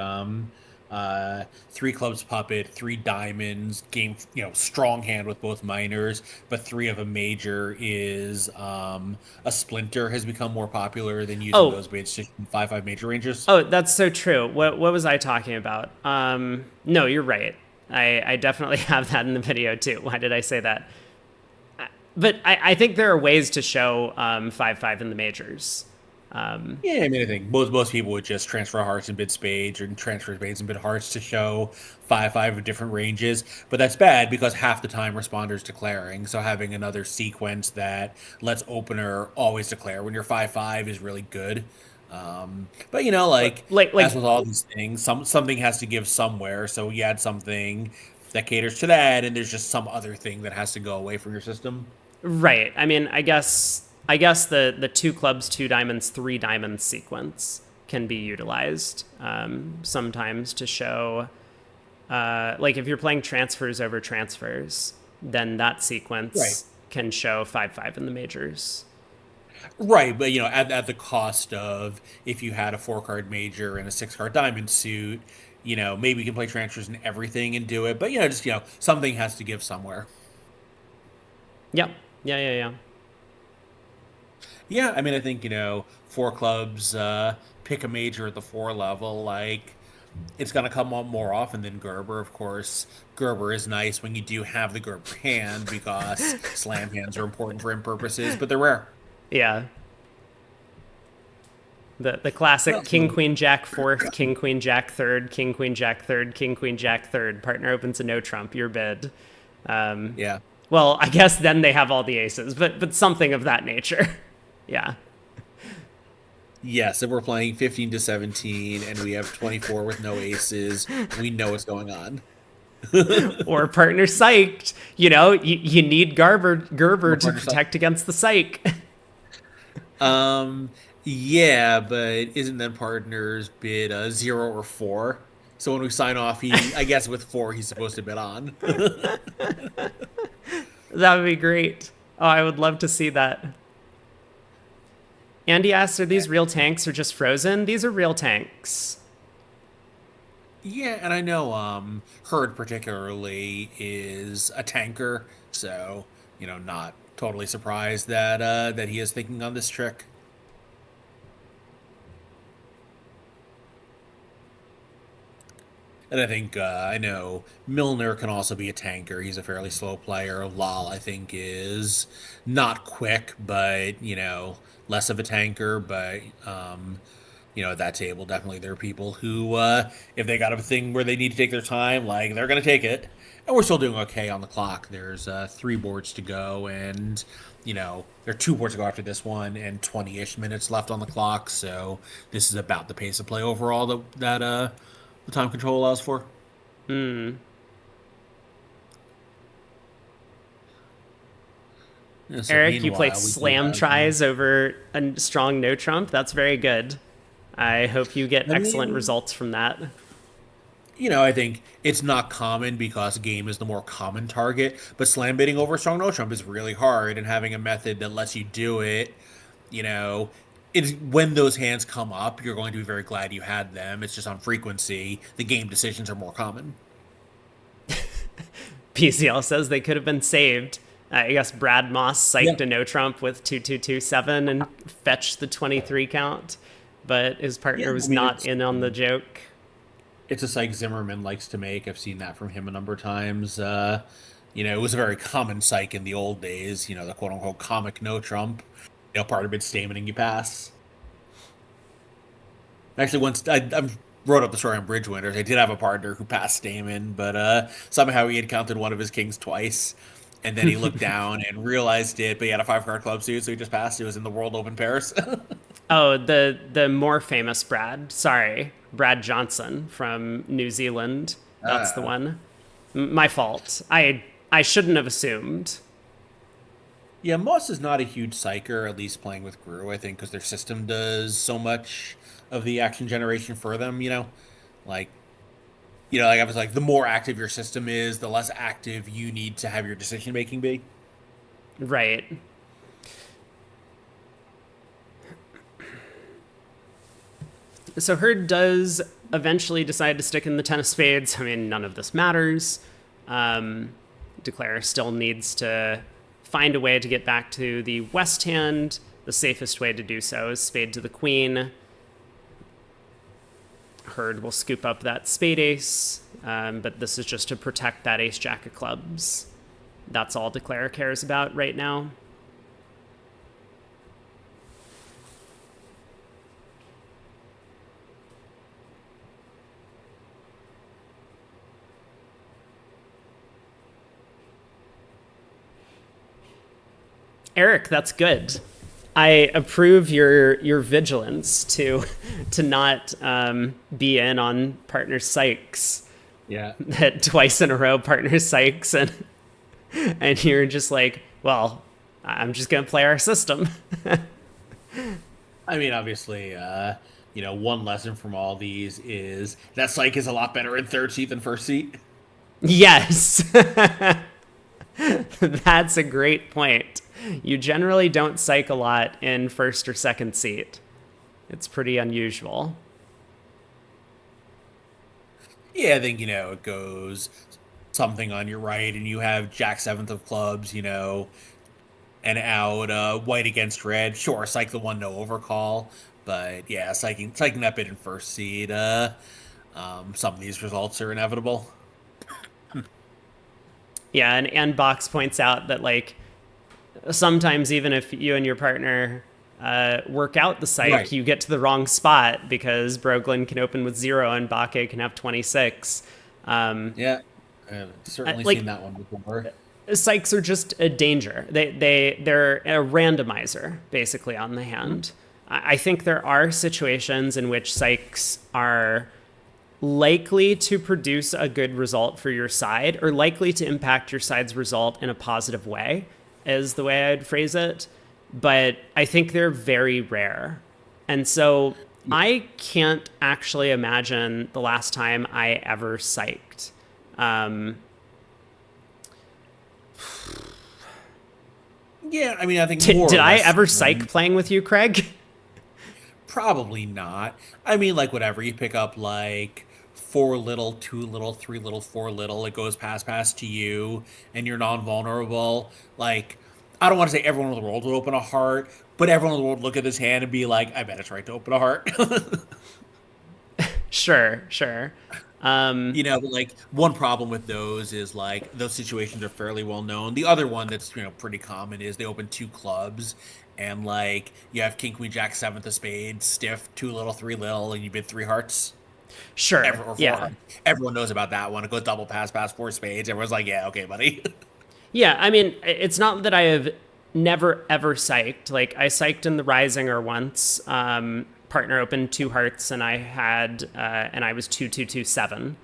3 clubs puppet, 3 diamonds, game, strong hand with both minors, but 3 of a major is a splinter has become more popular than using Oh, those bids to 5 major ranges. oh, that's so true. What was I talking about? No, you're right. I definitely have that in the video too. Why did I say that? But I think there are ways to show 5-5 in the majors. Yeah, I mean, I think most people would just transfer hearts and bid spades, or transfer spades and bid hearts to show 5 of different ranges. But that's bad because half the time responder's declaring. So having another sequence that lets opener always declare when your 5 is really good. But like Like as with all these things, something has to give somewhere. So you add something that caters to that, and there's just some other thing that has to go away from your system. right. I mean, I guess the 2 clubs, 2 diamonds, 3 diamonds sequence can be utilized sometimes to show, like if you're playing transfers over transfers, then that Right. sequence can show 5-5 in the majors. Right, but at the cost of if you had a 4 card major and a 6 card diamond suit, maybe you can play transfers and everything and do it, but just something has to give somewhere. Yep. Yeah. Yeah, I mean, I think 4 clubs pick a major at the 4 level, like it's gonna come up more often than Gerber, of course. Gerber is nice when you do have the Gerber hand because slam hands are important for him purposes, but they're rare. Yeah. The classic Well, king queen jack fourth, king queen jack third, king queen jack third, king queen jack third. Partner opens a no trump. Your bid. yeah. Well, I guess then they have all the aces, but something of that nature. Yeah. Yes, if we're playing 15 to 17 and we have 24 with no aces, we know what's going on. Or partner psyched. You need Gerber Or to partner side. protect against the psych. Um, yeah, but isn't then partners bid 0 or 4? So when we sign off, I guess with 4, he's supposed to bid on. That would be great. Oh, I would love to see that. Andy asks, are these real tanks or just frozen? These are real tanks. Yeah, and I know Herd particularly is a tanker, so not totally surprised that he is thinking on this trick. And I think I know Milner can also be a tanker. He's a fairly slow player. Lal, I think, is not quick, but less of a tanker. But at that table, definitely there are people who, if they got a thing where they need to take their time, like they're gonna take it. And we're still doing okay on the clock. There's 3 boards to go, and there are 2 boards to go after this one, and 20-ish minutes left on the clock. So this is about the pace of play overall that the time control allows for. Yeah, so Eric, you played meanwhile, we do slam have tries over a strong no trump. That's very good. I hope you get I excellent mean, results from that. I think it's not common because game is the more common target, but slam baiting over strong no trump is really hard, and having a method that lets you do it, you know, it's when those hands come up, you're going to be very glad you had them. It's just on frequency, the game decisions are more common. PCL says they could have been saved. I guess Brad Moss Yeah. psyched a no trump with 2227 and fetched the 23 count, but his Yeah, partner I was mean not in on the joke. it's a psych Zimmerman likes to make. I've seen that from him a number of times. It was a very common psych in the old days. The quote unquote comic no trump. Part of it's stamening you pass. Actually, once I wrote up the story on Bridge Winners, I did have a partner who passed Stamen, but somehow he had counted one of his kings twice, and then he looked down and realized it, but he had a 5 card club suit, so he just passed. It was in the World Open Paris. Oh, the more famous Brad. Sorry, Brad Johnson from New Zealand. That's the Ah. one. My fault. I shouldn't have assumed. Yeah, Moss is not a huge psycher, at least playing with Gru, I think, because their system does so much of the action generation for them. Like, like I was like, the more active your system is, the less active you need to have your decision making be. Right. So Hurd does eventually decide to stick in the 10 of spades. I mean, none of this matters. Declare still needs to find a way to get back to the west hand. The safest way to do so is spade to the queen. Hurd will scoop up that spade ace, but this is just to protect that ace jack of clubs. That's all Declare cares about right now. Eric, that's good. I approve your vigilance to not be in on partner Sykes. Yeah. That twice in a row partner Sykes and you're just like, well, I'm just gonna play our system. I mean, obviously, one lesson from all these is that Psych is a lot better in third seat than first seat. Yes. That's a great point. You generally don't psych a lot in first or second seat. It's pretty unusual. Yeah, I think, it goes something on your right, and you have Jack seventh of clubs, and out white against red. Sure, psych the one no overcall, but yeah, psyching that bit in first seed. Some of these results are inevitable. Yeah, and Box points out that like sometimes even if you and your partner work out the psych, Right. you get to the wrong spot because Broglin can open with 0 and Bakke can have 26. Yeah, I've certainly like seen that one before. Psychs are just a danger. They're a randomizer basically on the hand. I think there are situations in which psychs are likely to produce a good result for your side or likely to impact your side's result in a positive way, is the way I'd phrase it. But I think they're very rare. And so I can't actually imagine the last time I ever psyched. Yeah, I mean, I think Did I less ever psych playing with you, Craig? probably not. I mean, like whatever you pick up, like 4 little, 2 little, 3 little, 4 little, it goes past to you, and you're non-vulnerable. Like, I don't want to say everyone in the world would open a heart, but everyone in the world would look at this hand and be like, I bet it's right to open a heart. Sure. But like one problem with those is like those situations are fairly well known. The other one that's pretty common is they open 2 clubs, and like you have king queen jack seventh of spades, stiff 2 little, 3 little, and you bid 3 hearts. Sure. Or 4 hearts. Yeah. Everyone knows about that one. It goes double pass 4 spades. Everyone's like, yeah, okay, buddy. Yeah, I mean, it's not that I have never ever psyched. Like I psyched in the Risinger once. Partner opened 2 hearts, and I had and I was 2227,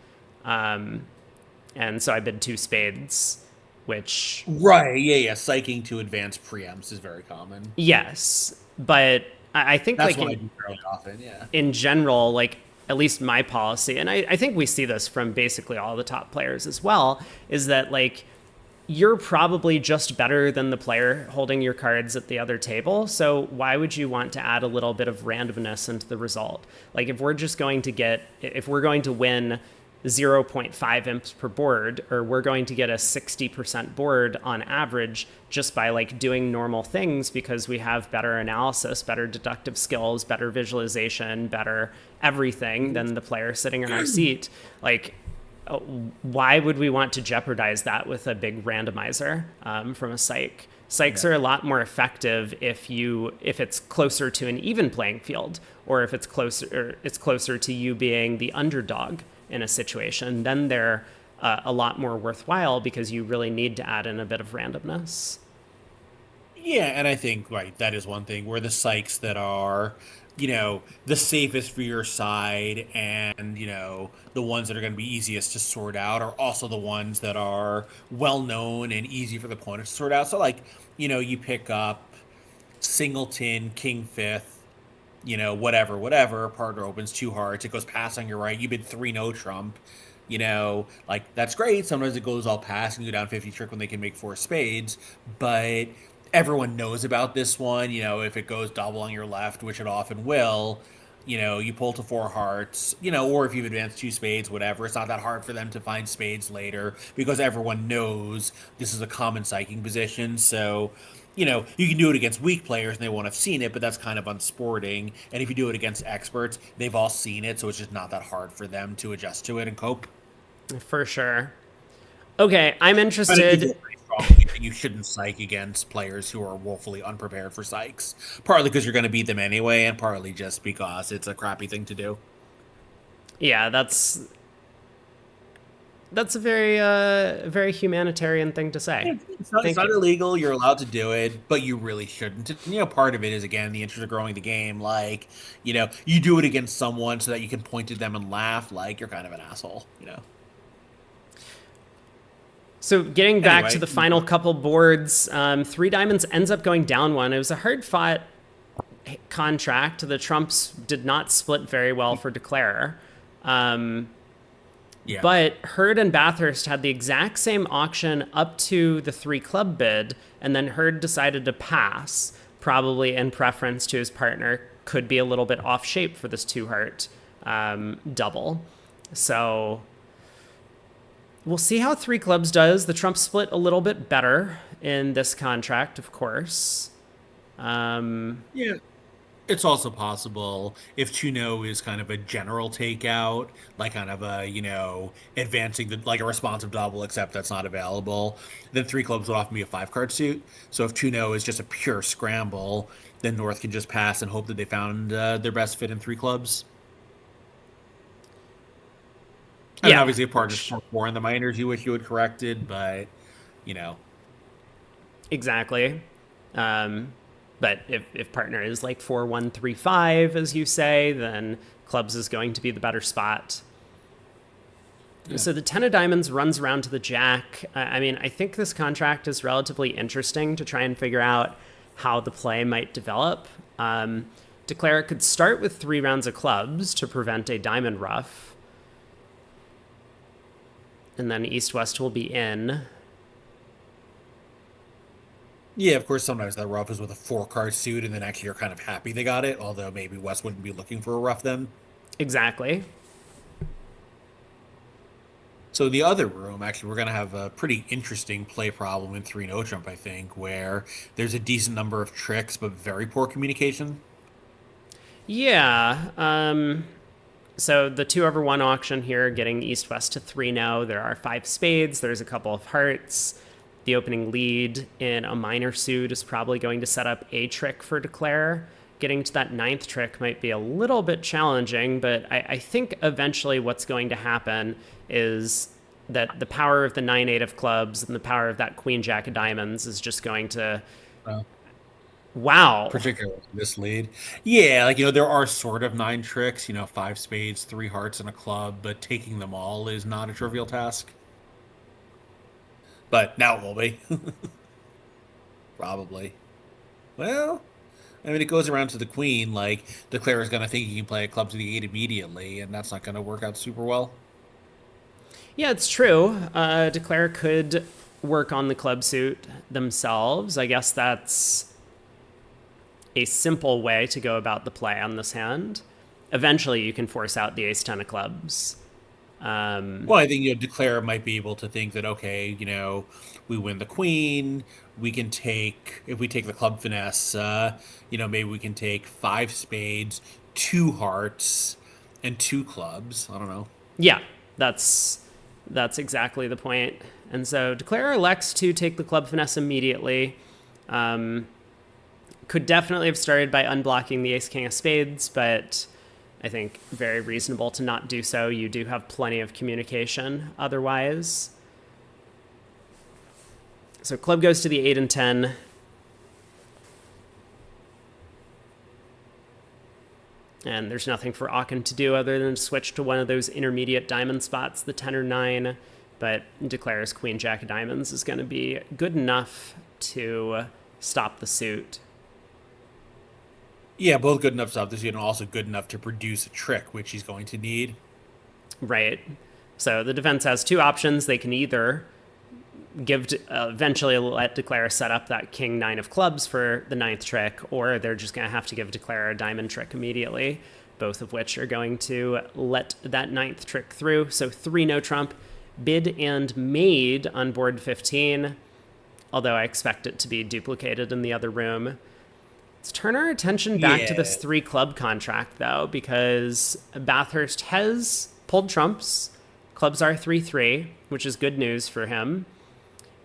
and so I bid 2 spades, which Right, yeah. Psyching to advance preempts is very common. yes, but I think That's like what I do fairly often. Yeah. in general, like at least my policy, and I think we see this from basically all the top players as well, is that like you're probably just better than the player holding your cards at the other table. So why would you want to add a little bit of randomness into the result? Like if we're going to win 0.5 imps per board, or we're going to get a 60% board on average just by like doing normal things because we have better analysis, better deductive skills, better visualization, better everything than the player sitting in our seat, like why would we want to jeopardize that with a big randomizer from a psych? Psychs are a lot more effective if it's closer to an even playing field, or if it's closer to you being the underdog in a situation. Then they're a lot more worthwhile because you really need to add in a bit of randomness. Yeah, and I think right, that is one thing where the psychs that are, the safest for your side and, the ones that are going to be easiest to sort out are also the ones that are well known and easy for the opponent to sort out. So like, you pick up Singleton, King Fifth, whatever, partner opens two hearts, it goes pass on your right, you bid three no trump. Like that's great. Sometimes it goes all pass and you go down 50 trick when they can make four spades, but everyone knows about this one. If it goes double on your left, which it often will, you pull to four hearts, or if you've advanced two spades, whatever, it's not that hard for them to find spades later because everyone knows this is a common psyching position. So, you can do it against weak players and they won't have seen it, but that's kind of unsporting. And if you do it against experts, they've all seen it, so it's just not that hard for them to adjust to it and cope. For sure. Okay, I'm But I do interested. feel pretty strongly that you shouldn't psych against players who are woefully unprepared for psychs. Partly because you're going to beat them anyway, and partly just because it's a crappy thing to do. Yeah, that's a very humanitarian thing to say. It's Thank not you. illegal. You're allowed to do it, but you really shouldn't. Part of it is again the interest of growing the game. Like, you do it against someone so that you can point at them and laugh. Like you're kind of an asshole. So getting back to Anyway, the final couple boards, Three Diamonds ends up going down one. It was a hard fought contract. The Trumps did not split very well for Declare. yeah. But Hurd and Bathurst had the exact same auction up to the three club bid, and then Hurd decided to pass, probably in preference to his partner. Could be a little bit off shape for this two heart double. So we'll see how three clubs does. The Trump split a little bit better in this contract, of course. Yeah. It's also possible if Chuno is kind of a general takeout, like kind of a, advancing like a responsive double, except that's not available, then three clubs would often be a five card suit. So if Chuno is just a pure scramble, then North can just pass and hope that they found their best fit in three clubs. I mean, Yeah, obviously, if partners 4-4 in the minors, you wish you had corrected, but, you know, exactly. But if partner is like 4-1-3-5, as you say, then clubs is going to be the better spot. yeah. So the 10 of diamonds runs around to the jack. I mean, I think this contract is relatively interesting to try and figure out how the play might develop. Declare could start with 3 rounds of clubs to prevent a diamond ruff. And then east-west will be in. Yeah, of course, sometimes that rough is with a four-card suit, and then actually you're kind of happy they got it, although maybe West wouldn't be looking for a rough then. Exactly. So the other room, actually, we're going to have a pretty interesting play problem in 3 no trump, I think, where there's a decent number of tricks, but very poor communication. Yeah. So the 2/1 auction here, getting east-west to 3 now. There are 5 spades. There's a couple of hearts. The opening lead in a minor suit is probably going to set up a trick for Declare. Getting to that 9th trick might be a little bit challenging, but I think eventually what's going to happen is that the power of the 9-8 of clubs and the power of that Queen Jack of diamonds is just going to... Uh, Wow. Particularly this lead. Yeah, like, there are sort of 9 tricks, 5 spades, 3 hearts, and a club, but taking them all is not a trivial task. But now it will be. Probably. Well, I mean, it goes around to the queen. Like, Declare is going to think he can play a club to the 8 immediately, and that's not going to work out super well. Yeah, it's true. Declare could work on the club suit themselves. I guess that's a simple way to go about the play on this hand. Eventually, you can force out the ace ten of clubs. Well, I think Declare might be able to think that okay, we win the queen. We can take if we take the club finesse. Maybe we can take 5 spades, 2 hearts, and 2 clubs. I don't know. Yeah, that's exactly the point. And so Declare elects to take the club finesse immediately. Could definitely have started by unblocking the ace king of spades, but I think very reasonable to not do so. You do have plenty of communication otherwise. So club goes to the 8 and 10. And there's nothing for Aachen to do other than switch to one of those intermediate diamond spots, the 10 or 9. But Declare's queen jack of diamonds is going to be good enough to stop the suit. Yeah, both good enough to stop this, and also good enough to produce a trick, which he's going to need. Right. So the defense has 2 options. They can either eventually let Declare set up that king 9 of clubs for the 9th trick, or they're just going to have to give Declare a diamond trick immediately, both of which are going to let that 9th trick through. So 3 no trump, bid and made on board 15, although I expect it to be duplicated in the other room. Let's turn our attention back to this 3 club contract, though, because Bathurst has pulled trumps. Clubs are 3-3, which is good news for him.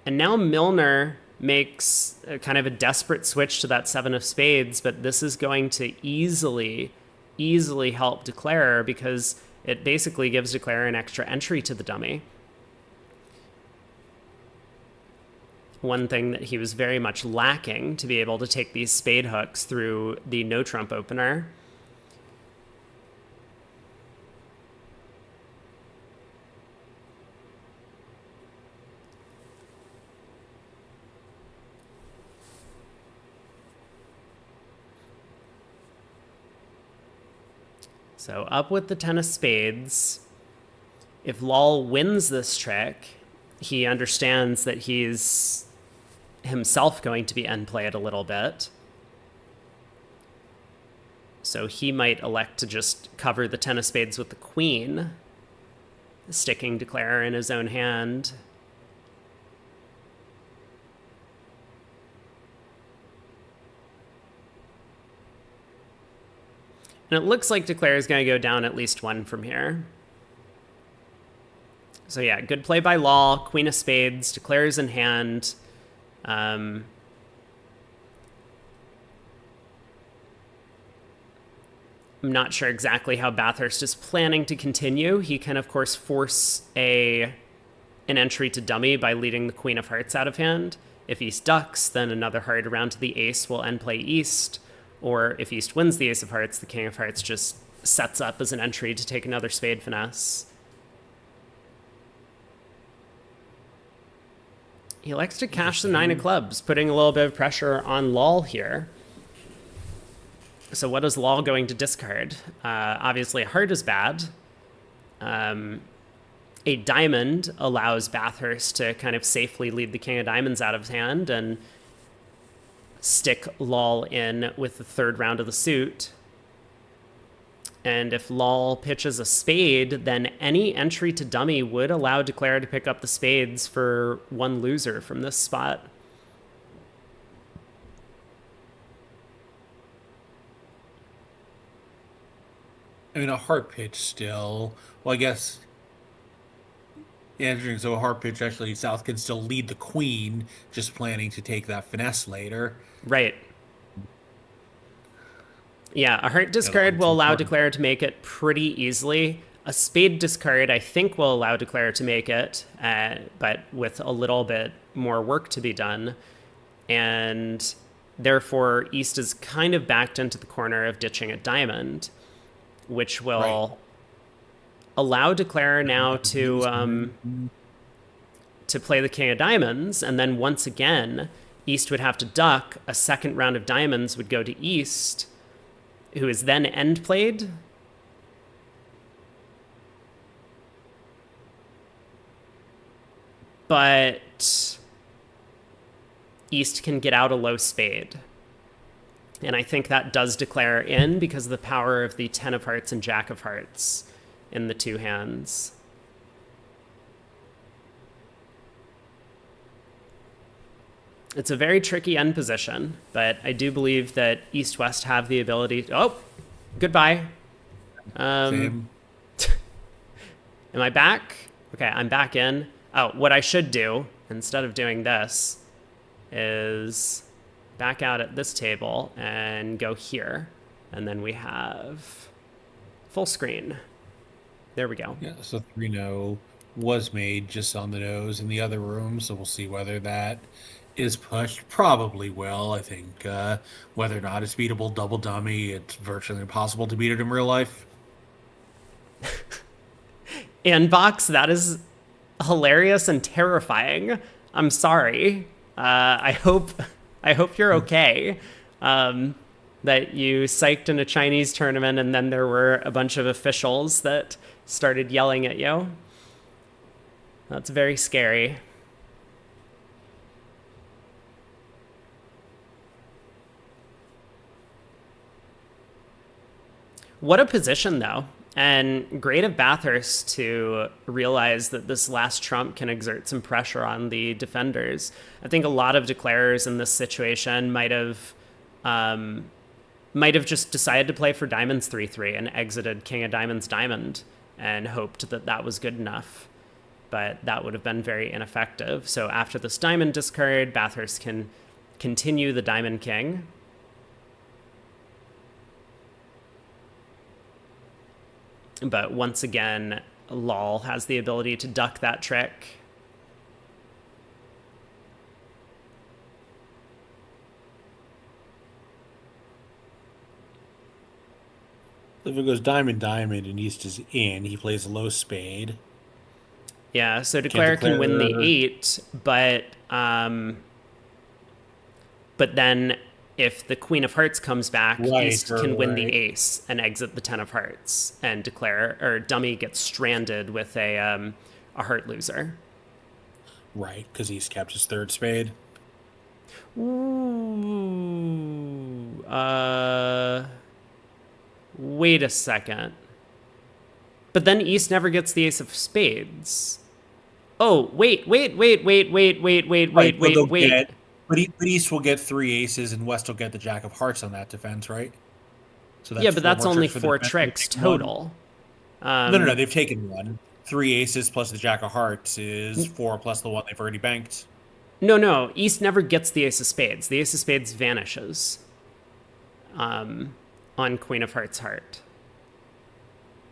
And now Milner makes kind of a desperate switch to that 7 of spades, but this is going to easily help Declare because it basically gives Declare an extra entry to the dummy. One thing that he was very much lacking to be able to take these spade hooks through the no trump opener. So up with the 10 of spades. If Lal wins this trick, he understands that he's himself going to be end played a little bit. So he might elect to just cover the 10 of spades with the queen, sticking Declare in his own hand. And it looks like Declare is going to go down at least 1 from here. So yeah, good play by Law. Queen of spades, Declare's in hand. I'm not sure exactly how Bathurst is planning to continue. He can, of course, force an entry to dummy by leading the queen of hearts out of hand. If East ducks, then another heart around to the ace will end play East. Or if East wins the ace of hearts, the king of hearts just sets up as an entry to take another spade finesse. He likes to cash the 9 of clubs, putting a little bit of pressure on Lal here. So what is Lal going to discard? Obviously, heart is bad. A diamond allows Bathurst to kind of safely lead the king of diamonds out of hand and stick Lal in with the 3rd round of the suit. And if Lal pitches a spade, then any entry to dummy would allow Declare to pick up the spades for 1 loser from this spot. I mean, a heart pitch still. Well, I guess. Yeah, interesting. So a heart pitch, actually, South can still lead the queen, just planning to take that finesse later. Right. Yeah, a heart discard will allow Declare to make it pretty easily. A spade discard, I think, will allow Declare to make it, but with a little bit more work to be done. And therefore, East is kind of backed into the corner of ditching a diamond, which will allow Declare now to play the king of diamonds. And then once again, East would have to duck. A second round of diamonds would go to East, who is then end played. But East can get out a low spade. And I think that does declare in because of the power of the 10 of hearts and Jack of hearts in the two hands. It's a very tricky end position, but I do believe that East-West have the ability to... Oh, goodbye. Same. Am I back? Okay, I'm back in. Oh, what I should do, instead of doing this, is back out at this table and go here. And then we have full screen. There we go. Yeah, so 3-0 was made just on the nose in the other room, so we'll see whether that is pushed. Probably will. I think whether or not it's beatable double dummy, it's virtually impossible to beat it in real life. Inbox, that is hilarious and terrifying. I'm sorry. I hope you're okay. That you psyched in a Chinese tournament and then there were a bunch of officials that started yelling at you. That's very scary. What a position, though. And great of Bathurst to realize that this last trump can exert some pressure on the defenders. I think a lot of declarers in this situation might have just decided to play for diamonds 3-3 and exited King of Diamonds diamond and hoped that that was good enough. But that would have been very ineffective. So after this diamond discard, Bathurst can continue the diamond king. But once again, Lol has the ability to duck that trick. If it goes diamond, diamond, and East is in, he plays a low spade. Yeah, so declare can win the 8, but then if the Queen of Hearts comes back, East can win the ace and exit the 10 of Hearts, and declare, or dummy gets stranded with a heart loser. Right, because East kept his third spade. Ooh, wait a second. But then East never gets the ace of spades. Oh, wait. But East will get 3 aces and West will get the Jack of Hearts on that defense, right? So that's but that's only 4 tricks total. No, they've taken 1. 3 aces plus the Jack of Hearts is 4 plus the one they've already banked. No. East never gets the ace of spades. The ace of spades vanishes on Queen of Hearts heart.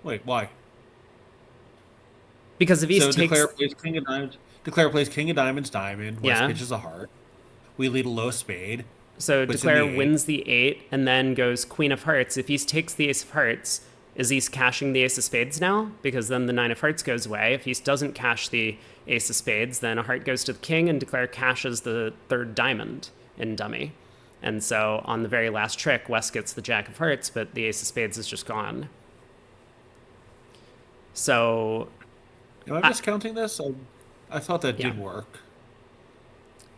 Wait, why? Because if East takes... Declare plays King of Diamonds. Declare plays King of Diamonds diamond. West pitches a heart. We lead a low spade. So declare wins the 8 and then goes Queen of Hearts. If East takes the ace of hearts, is East cashing the ace of spades now? Because then the 9 of hearts goes away. If East doesn't cash the ace of spades, then a heart goes to the king and declare cashes the 3rd diamond in dummy. And so on the very last trick, West gets the Jack of Hearts, but the ace of spades is just gone. So... Am I miscounting this? I thought that did work.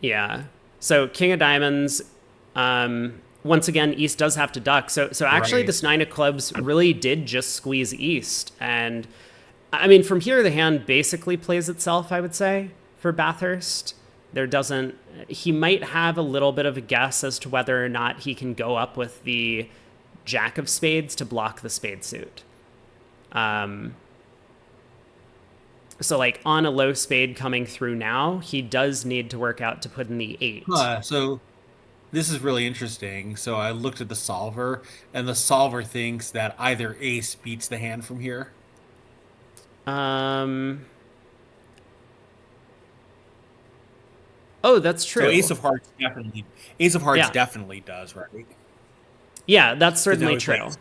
Yeah. So King of Diamonds, once again, East does have to duck. So actually this 9 of clubs really did just squeeze East. And I mean, from here, the hand basically plays itself, I would say, for Bathurst. He might have a little bit of a guess as to whether or not he can go up with the Jack of Spades to block the spade suit. So, like, on a low spade coming through now, he does need to work out to put in the 8. So, this is really interesting. So, I looked at the solver, and the solver thinks that either ace beats the hand from here. Oh, that's true. So, Ace of Hearts definitely does, right? Yeah, that's certainly true. Now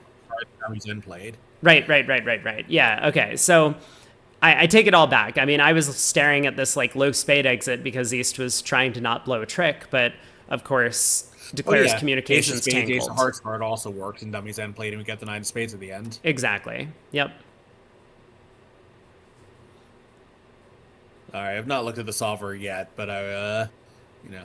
he's in played. Right. Yeah, okay. So... I take it all back. I mean, I was staring at this like low spade exit because East was trying to not blow a trick, but of course, Oh declares yeah, ace of communications spades, ace of tangled. hearts card also works in Dummy's End plate, and we get the nine of spades at the end. Exactly. Yep. All right, I've not looked at the solver yet, but you know,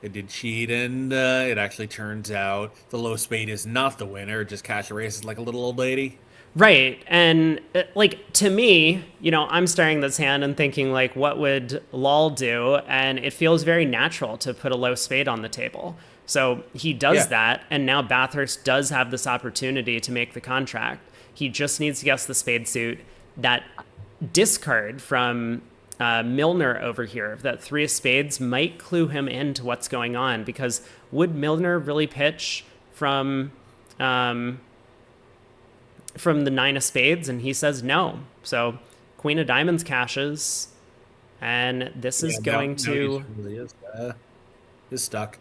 it did cheat, and it actually turns out the low spade is not the winner. It just cash erases like a little old lady. Right. And like to me, I'm staring this hand and thinking like, what would Lol do? And it feels very natural to put a low spade on the table. So he does Yeah, that. And now Bathurst does have this opportunity to make the contract. He just needs to guess the spade suit. That discard from Milner over here, that three of spades, might clue him into what's going on, because would Milner really pitch um, from the nine of spades? And he says no. So queen of diamonds cashes, and this is yeah. going Now he's to. really is stuck.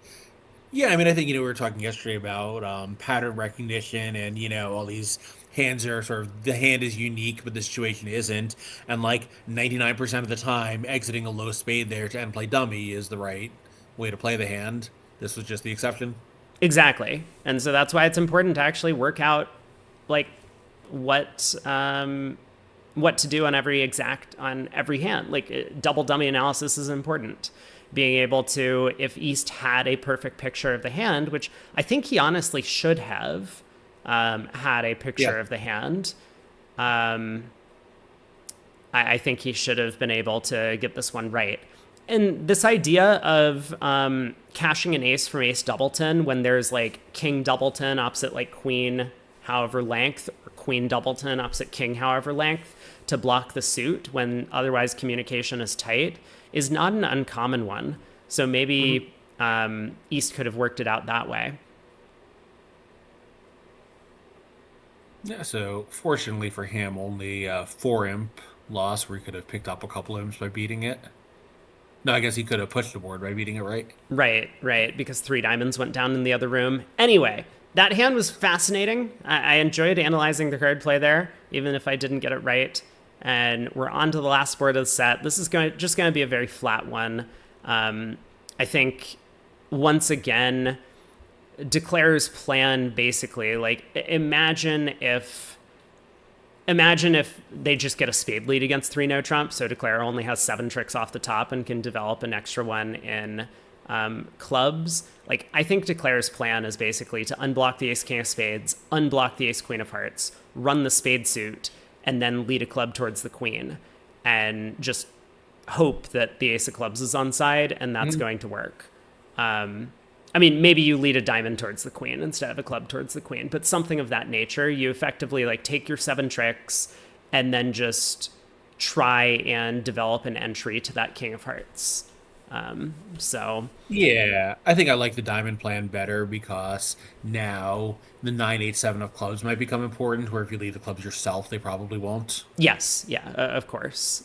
Yeah, I mean, I think we were talking yesterday about pattern recognition, and all these hands are sort of the hand is unique, but the situation isn't, and like 99% of the time, exiting a low spade there to end play dummy is the right way to play the hand. This was just the exception. Exactly. And so that's why it's important to actually work out like what what to do on every hand. Like double dummy analysis is important. Being able to, if East had a perfect picture of the hand, which I think he honestly should have had a picture Yeah. of the hand. I think he should have been able to get this one right. And this idea of cashing an ace from ace doubleton when there's like king doubleton opposite like queen however length, or queen doubleton opposite king however length, to block the suit when otherwise communication is tight, is not an uncommon one. So maybe East could have worked it out that way. Yeah, so fortunately for him, only four imp loss where he could have picked up a couple imps by beating it. No, I guess he could have pushed the board by beating it, right? Right, right, because three diamonds went down in the other room. Anyway, that hand was fascinating. I enjoyed analyzing the card play there, even if I didn't get it right. And we're on to the last board of the set. This is just going to be a very flat one. I think, once again, Declare's plan basically, like, imagine if they just get a spade lead against three no trump. So Declare only has 7 tricks off the top and can develop an extra one in clubs. Like, I think Declare's plan is basically to unblock the ace king of spades, unblock the ace queen of hearts, run the spade suit, and then lead a club towards the queen, and just hope that the ace of clubs is on side, and that's going to work. I mean, maybe you lead a diamond towards the queen instead of a club towards the queen, but something of that nature. You effectively like take your 7 tricks and then just try and develop an entry to that king of hearts. So Yeah, I think I like the diamond plan better because now the 9 8 7 of clubs might become important, where if you leave the clubs yourself, they probably won't. yes, yeah, of course.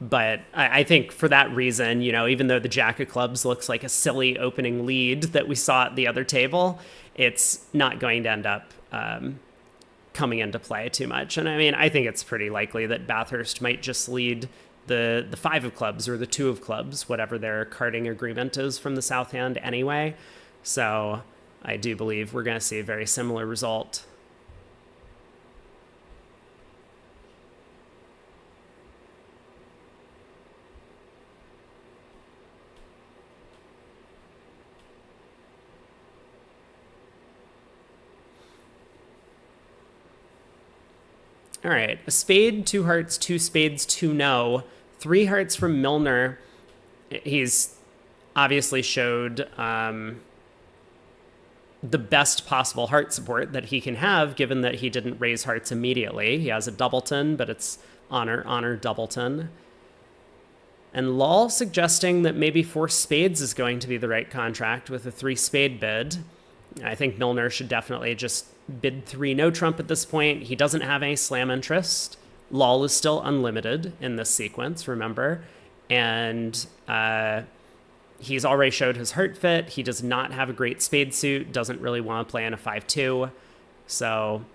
But I think for that reason, even though the jack of clubs looks like a silly opening lead that we saw at the other table, it's not going to end up coming into play too much. And I mean, I think it's pretty likely that Bathurst might just lead the 5 of clubs or the 2 of clubs, whatever their carding agreement is from the south hand anyway. So I do believe we're going to see a very similar result. All right, a spade, 2 hearts, 2 spades, 2 no, 3 hearts from Milner. He's obviously showed the best possible heart support that he can have, given that he didn't raise hearts immediately. He has a doubleton, but it's honor, honor, doubleton. And Lol suggesting that maybe 4 spades is going to be the right contract with a 3 spade bid. I think Milner should definitely just bid 3 no trump at this point. He doesn't have any slam interest. Lol is still unlimited in this sequence, remember? And he's already showed his heart fit. He does not have a great spade suit, doesn't really want to play in a 5-2. So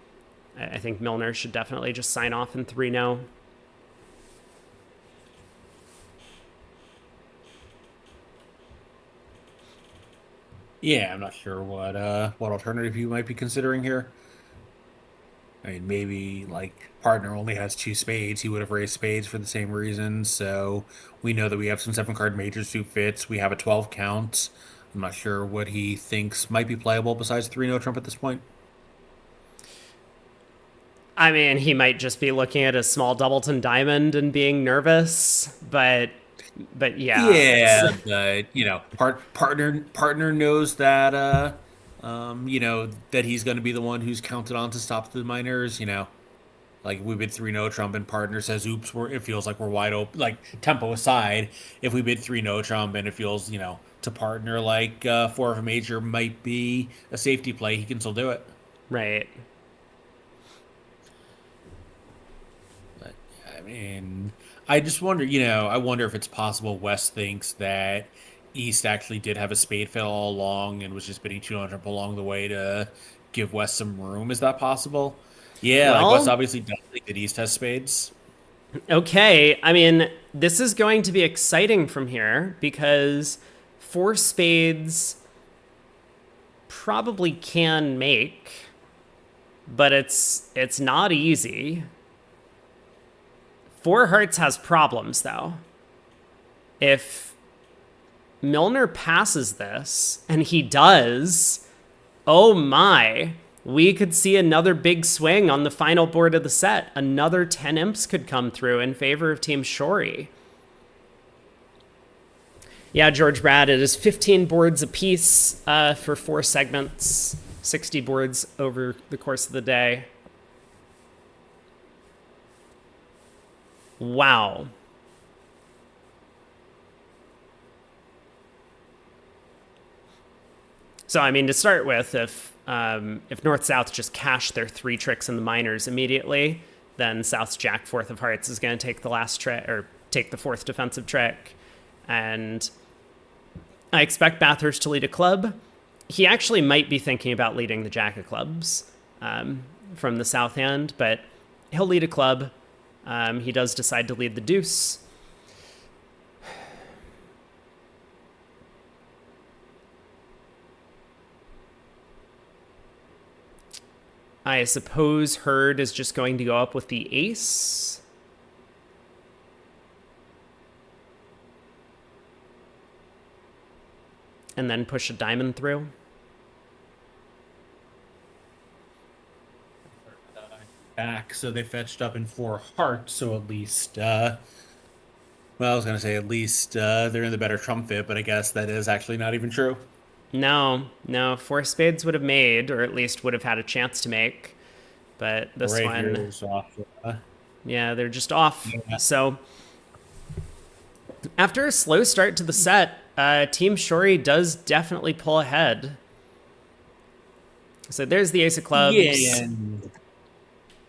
I think Milner should definitely just sign off in 3 no. Yeah, I'm not sure what alternative you might be considering here. I mean, maybe like partner only has two spades. He would have raised spades for the same reason. So we know that we have some seven card major suit fits. We have a 12 count. I'm not sure what he thinks might be playable besides 3 no trump at this point. I mean, he might just be looking at a small doubleton diamond and being nervous, but yeah, it's Yeah, but partner knows that that he's going to be the one who's counted on to stop the minors. Like if we bid 3 no trump and partner says, "Oops," it feels like we're wide open. Like tempo aside, if we bid 3 no trump and it feels to partner like four of a major might be a safety play, he can still do it. right. But I mean, I just wonder. I wonder if it's possible West thinks that East actually did have a spade fill all along and was just bidding 2 no trump along the way to give West some room. Is that possible? Yeah, like West Well, obviously does think that East has spades. okay. I mean, this is going to be exciting from here because four spades probably can make, but it's not easy. Four hearts has problems though. If Milner passes this, and he does, oh my, we could see another big swing on the final board of the set. Another 10 imps could come through in favor of Team Shori. Yeah, George Brad, it is 15 boards apiece for four segments, 60 boards over the course of the day. Wow. So, I mean, to start with, if North South just cash their three tricks in the minors immediately, then South's Jack Fourth of Hearts is going to take the last trick or take the fourth defensive trick, and I expect Bathurst to lead a club. He actually might be thinking about leading the Jack of Clubs from the South Hand, but he'll lead a club. He does decide to lead the deuce. I suppose Hurd is just going to go up with the ace. And then push a diamond through. Back, so they fetched up in four hearts, so at least well, I was gonna say at least they're in the better trump fit, but I guess that is actually not even true. No, four spades would have made, or at least would have had a chance to make. But this Right here one, is off. yeah, they're just off. Yeah. So after a slow start to the set, Team Shori does definitely pull ahead. So there's the ace of clubs. Yeah, and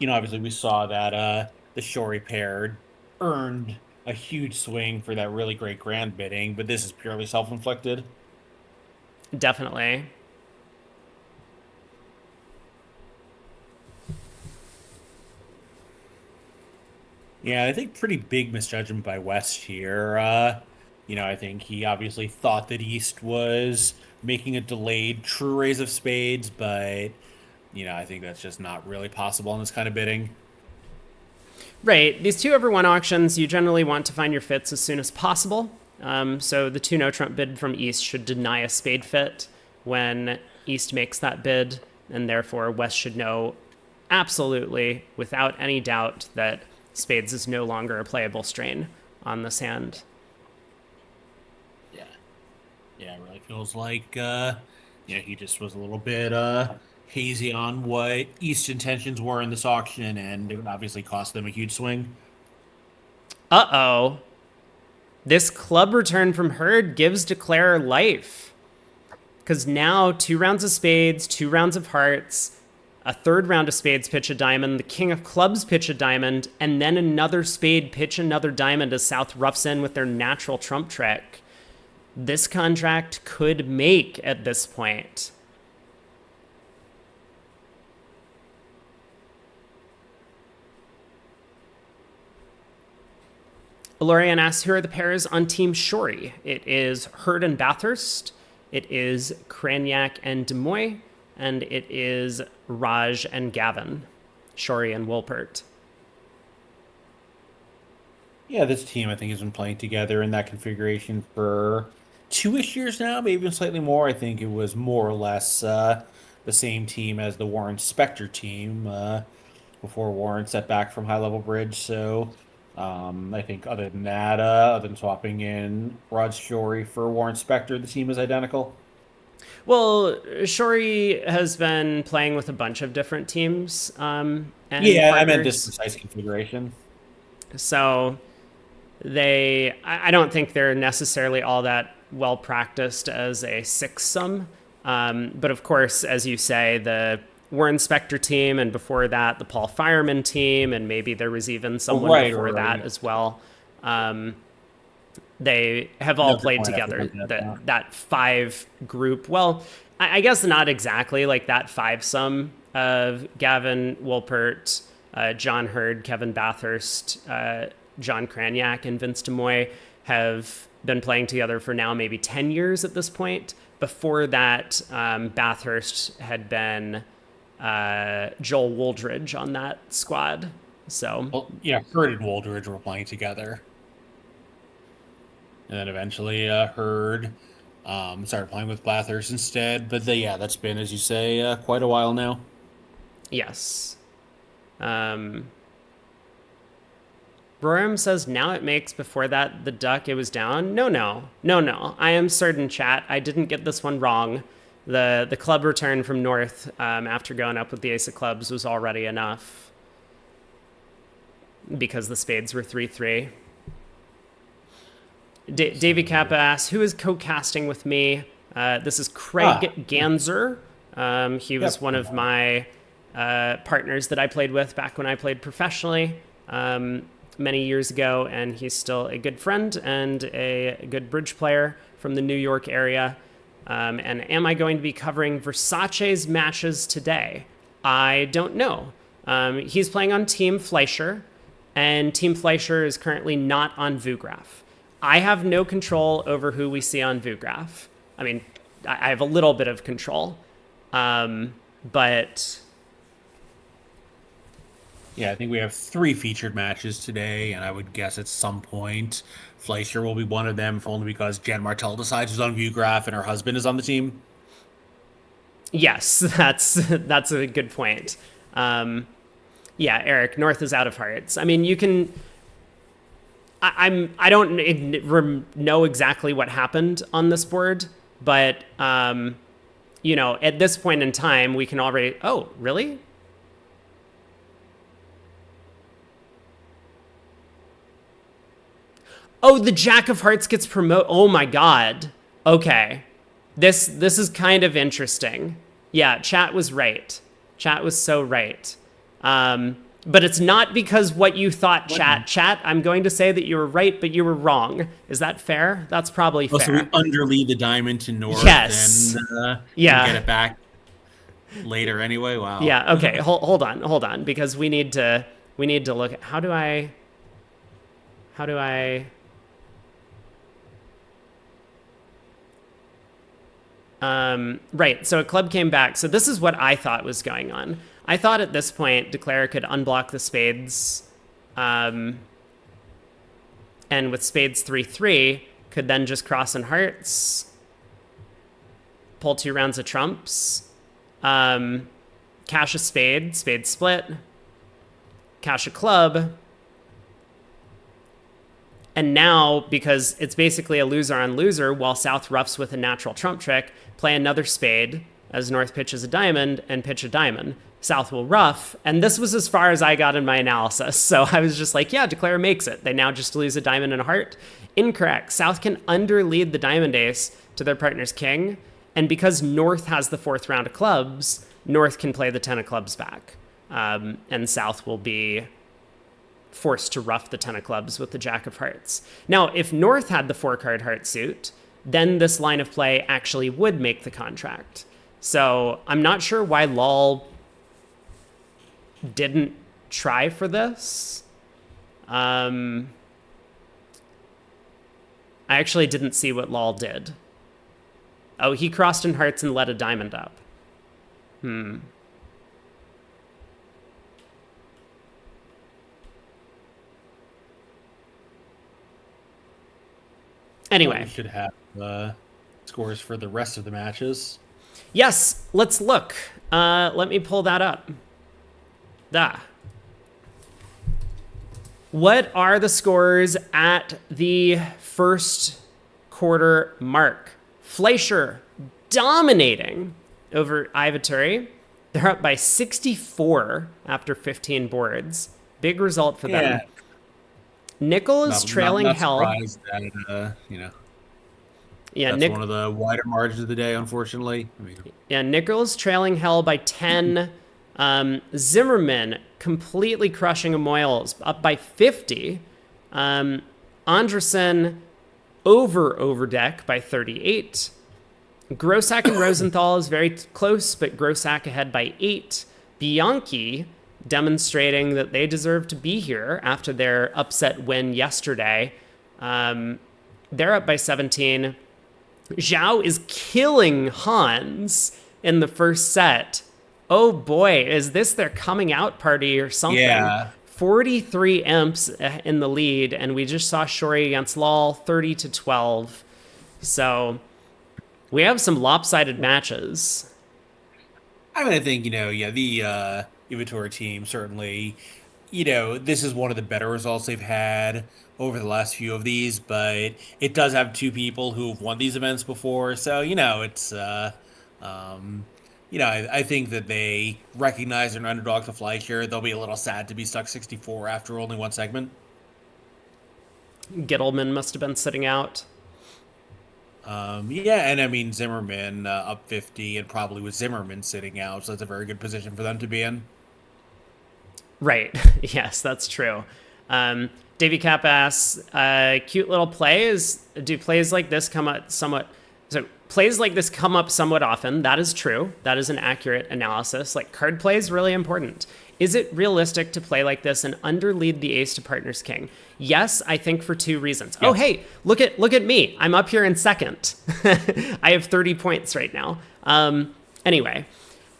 obviously we saw that the Shori pair earned a huge swing for that really great grand bidding, but this is purely self-inflicted. Definitely. Yeah, I think pretty big misjudgment by West here. I think he obviously thought that East was making a delayed true raise of spades, but I think that's just not really possible in this kind of bidding. Right. These 2-over-1 auctions, you generally want to find your fits as soon as possible. So the 2 no trump bid from East should deny a spade fit when East makes that bid, and therefore West should know absolutely, without any doubt, that spades is no longer a playable strain on this hand. Yeah. Yeah, it really feels like he just was a little bit hazy on what East's intentions were in this auction, and it would obviously cost them a huge swing. Uh-oh. This club return from Hurd gives Declare life. Because now 2 rounds of spades, 2 rounds of hearts, a third round of spades pitch a diamond, the king of clubs pitch a diamond, and then another spade pitch another diamond as South roughs in with their natural trump trick. This contract could make at this point. Lorian asks, who are the pairs on Team Shori? It is Hurd and Bathurst. It is Cranyak and Demoy, and it is Raj and Gavin, Shori and Wolpert. Yeah, this team I think has been playing together in that configuration for 2-ish years now, maybe even slightly more. I think it was more or less the same team as the Warren Spector team before Warren set back from high level bridge. So I think other than that, other than swapping in Rod Shorey for Warren Spector, the team is identical. Well, Shori has been playing with a bunch of different teams and Yeah, I meant this partners. precise configuration. So I don't think they're necessarily all that well practiced as a six-sum. But of course, as you say, the Warren Spector team, and before that, the Paul Fireman team, and maybe there was even Oh, someone right, before that right. as well. They have all No, good played point. I forgot together. that. That five group. Well, I guess not exactly like that five sum of Gavin Wolpert, John Hurd, Kevin Bathurst, John Cranyak, and Vince Demoy have been playing together for now maybe 10 years at this point. Before that, Bathurst had been Joel Wooldridge on that squad. So Well, yeah, Hurd and Woldridge were playing together. And then eventually Hurd started playing with Blathers instead. But yeah, that's been, as you say, quite a while now. yes. Roram says now it makes, before that the duck it was down. No. I am certain, chat. I didn't get this one wrong. The club return from North after going up with the Ace of Clubs was already enough because the spades were 3-3. Davey Kappa asks, who is co-casting with me? This is Craig Ganser. He was one of my partners that I played with back when I played professionally many years ago, and he's still a good friend and a good bridge player from the New York area. And am I going to be covering Versace's matches today? I don't know. He's playing on Team Fleischer, and Team Fleischer is currently not on VuGraph. I have no control over who we see on VuGraph. I mean, I have a little bit of control, but Yeah, I think we have 3 featured matches today, and I would guess at some point Fleischer will be one of them, if only because Jen Martell decides who's on ViewGraph and her husband is on the team. yes, that's a good point. Yeah, Eric, North is out of hearts. I mean, you can. I don't know exactly what happened on this board, but at this point in time, we can already. Oh, really? Oh, the Jack of Hearts gets promoted. Oh my God. Okay. This is kind of interesting. Yeah, chat was right. Chat was so right. But it's not because what you thought, chat. Chat, I'm going to say that you were right, but you were wrong. Is that fair? That's probably fair. So we underlead the diamond to North, yes. and yeah. get it back later anyway. Wow. Yeah. Okay. Hold on, because we need to look at how do I. Right. So a club came back. So this is what I thought was going on. I thought at this point, Declare could unblock the spades, and with spades 3-3, could then just cross in hearts, pull 2 rounds of trumps, cash a spade split, cash a club, and now, because it's basically a loser on loser, while South roughs with a natural trump trick, play another spade as North pitches a diamond and pitch a diamond. South will rough, and this was as far as I got in my analysis. So I was just like, yeah, Declare makes it. They now just lose a diamond and a heart. Incorrect. South can underlead the diamond ace to their partner's king, and because North has the 4th round of clubs, North can play the 10 of clubs back, and South will be forced to rough the 10 of clubs with the Jack of Hearts. Now, if North had the 4-card heart suit, then this line of play actually would make the contract. So I'm not sure why Lol didn't try for this. I actually didn't see what Lol did. Oh, he crossed in hearts and let a diamond up. Anyway. We should have scores for the rest of the matches. Yes, let's look. Let me pull that up. What are the scores at the first quarter mark? Fleischer dominating over Ivaturi. They're up by 64 after 15 boards. Big result for them. Nickel is trailing Hell. Surprised that, that's one of the wider margins of the day, unfortunately. Nickel is trailing Hell by 10. Zimmerman completely crushing Moyles, up by 50. Andresen over deck by 38. Grossack and Rosenthal is very close, but Grossack ahead by 8. Bianchi demonstrating that they deserve to be here after their upset win yesterday. They're up by 17. Zhao is killing Hans in the first set. Oh boy, is this their coming out party or something? Yeah. 43 imps in the lead, and we just saw Shori against Lal, 30-12. So we have some lopsided matches. I mean, I think, the Ivaturi team certainly, this is one of the better results they've had over the last few of these, but it does have two people who have won these events before. So, it's, I think that they recognize they're an underdog to Fleischer. They'll be a little sad to be stuck 64 after only one segment. Gittleman must have been sitting out. And I mean, Zimmerman up 50, and probably with Zimmerman sitting out, so that's a very good position for them to be in. Right. Yes, that's true. Davy Cap asks, cute little plays. Do plays like this come up somewhat... So plays like this come up somewhat often. That is true. That is an accurate analysis. Like, card play is really important. Is it realistic to play like this and underlead the ace to partner's king? Yes, I think for two reasons. Yes. Oh, hey, look at me. I'm up here in second. I have 30 points right now. Anyway,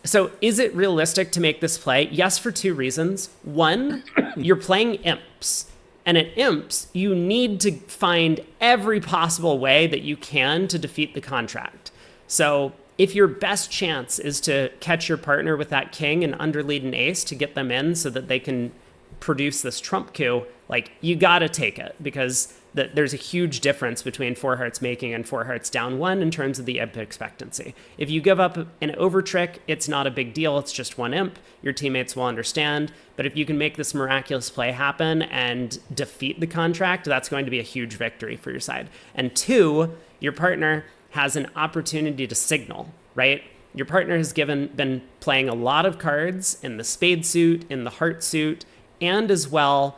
so is it realistic to make this play? Yes, for two reasons. One, you're playing imps. And at imps, you need to find every possible way that you can to defeat the contract. So if your best chance is to catch your partner with that king and underlead an ace to get them in so that they can produce this trump coup, like, you gotta take it, because there's a huge difference between four hearts making and four hearts down one in terms of the imp expectancy. If you give up an over trick, it's not a big deal. It's just one imp. Your teammates will understand. But if you can make this miraculous play happen and defeat the contract, that's going to be a huge victory for your side. And two, your partner has an opportunity to signal, right? Your partner has been playing a lot of cards in the spade suit, in the heart suit, and as well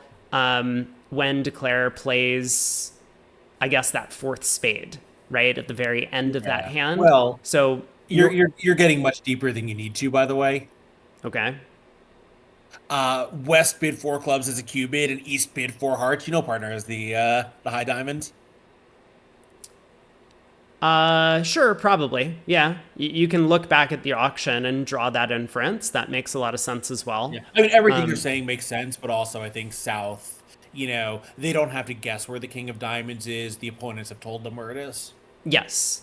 when Declare plays, I guess, that fourth spade, right, at the very end of that hand. Well, so you're getting much deeper than you need to, by the way. Okay. West bid 4 clubs as a Q bid, and East bid 4 hearts. Partner has the high diamond. Sure, probably. Yeah. You can look back at the auction and draw that inference. That makes a lot of sense as well. Yeah. I mean, everything you're saying makes sense, but also I think South, they don't have to guess where the king of diamonds is. The opponents have told them where it is. Yes.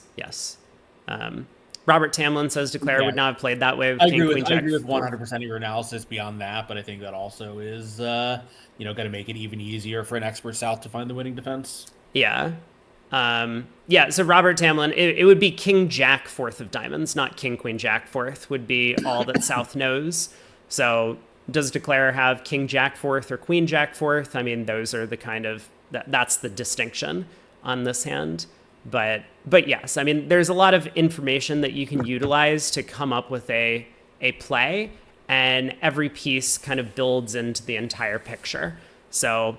Robert Tamlin says Declare would not have played that way with King, Queen, Jack. I agree with 100% of your analysis beyond that, but I think that also is, going to make it even easier for an expert South to find the winning defense. Yeah. So Robert Tamlin, it would be King Jack fourth of diamonds, not King Queen Jack fourth would be all that South knows. So does Declare have King Jack fourth or Queen Jack fourth? I mean, those are the kind of, that's the distinction on this hand. But yes, I mean, there's a lot of information that you can utilize to come up with a play, and every piece kind of builds into the entire picture. So,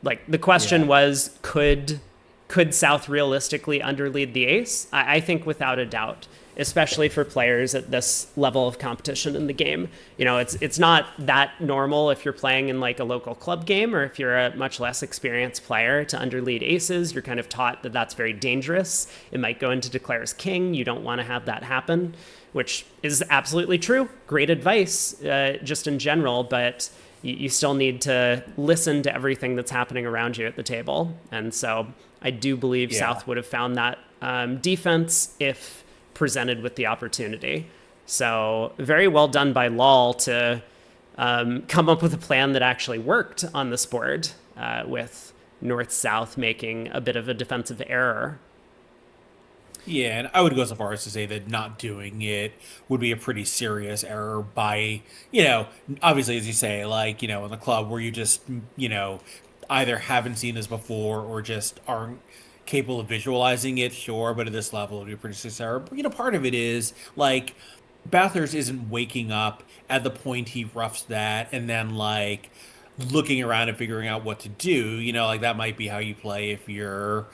like, the question was, could Could South realistically underlead the ace? I think without a doubt, especially for players at this level of competition in the game. You know, it's not that normal if you're playing in like a local club game, or if you're a much less experienced player to underlead aces. You're kind of taught that that's very dangerous. It might go into declares king. You don't want to have that happen, which is absolutely true. Great advice, just in general, but you still need to listen to everything that's happening around you at the table. And so I do believe South would have found that defense if presented with the opportunity. So very well done by Lol to come up with a plan that actually worked on this board, with North-South making a bit of a defensive error. Yeah, and I would go so far as to say that not doing it would be a pretty serious error by, obviously, as you say, like, in the club where you just, either haven't seen this before or just aren't capable of visualizing it, sure, but at this level, it would be a pretty serious error. But, part of it is, like, Bathurst isn't waking up at the point he roughs that and then, like, looking around and figuring out what to do. Like that might be how you play if you're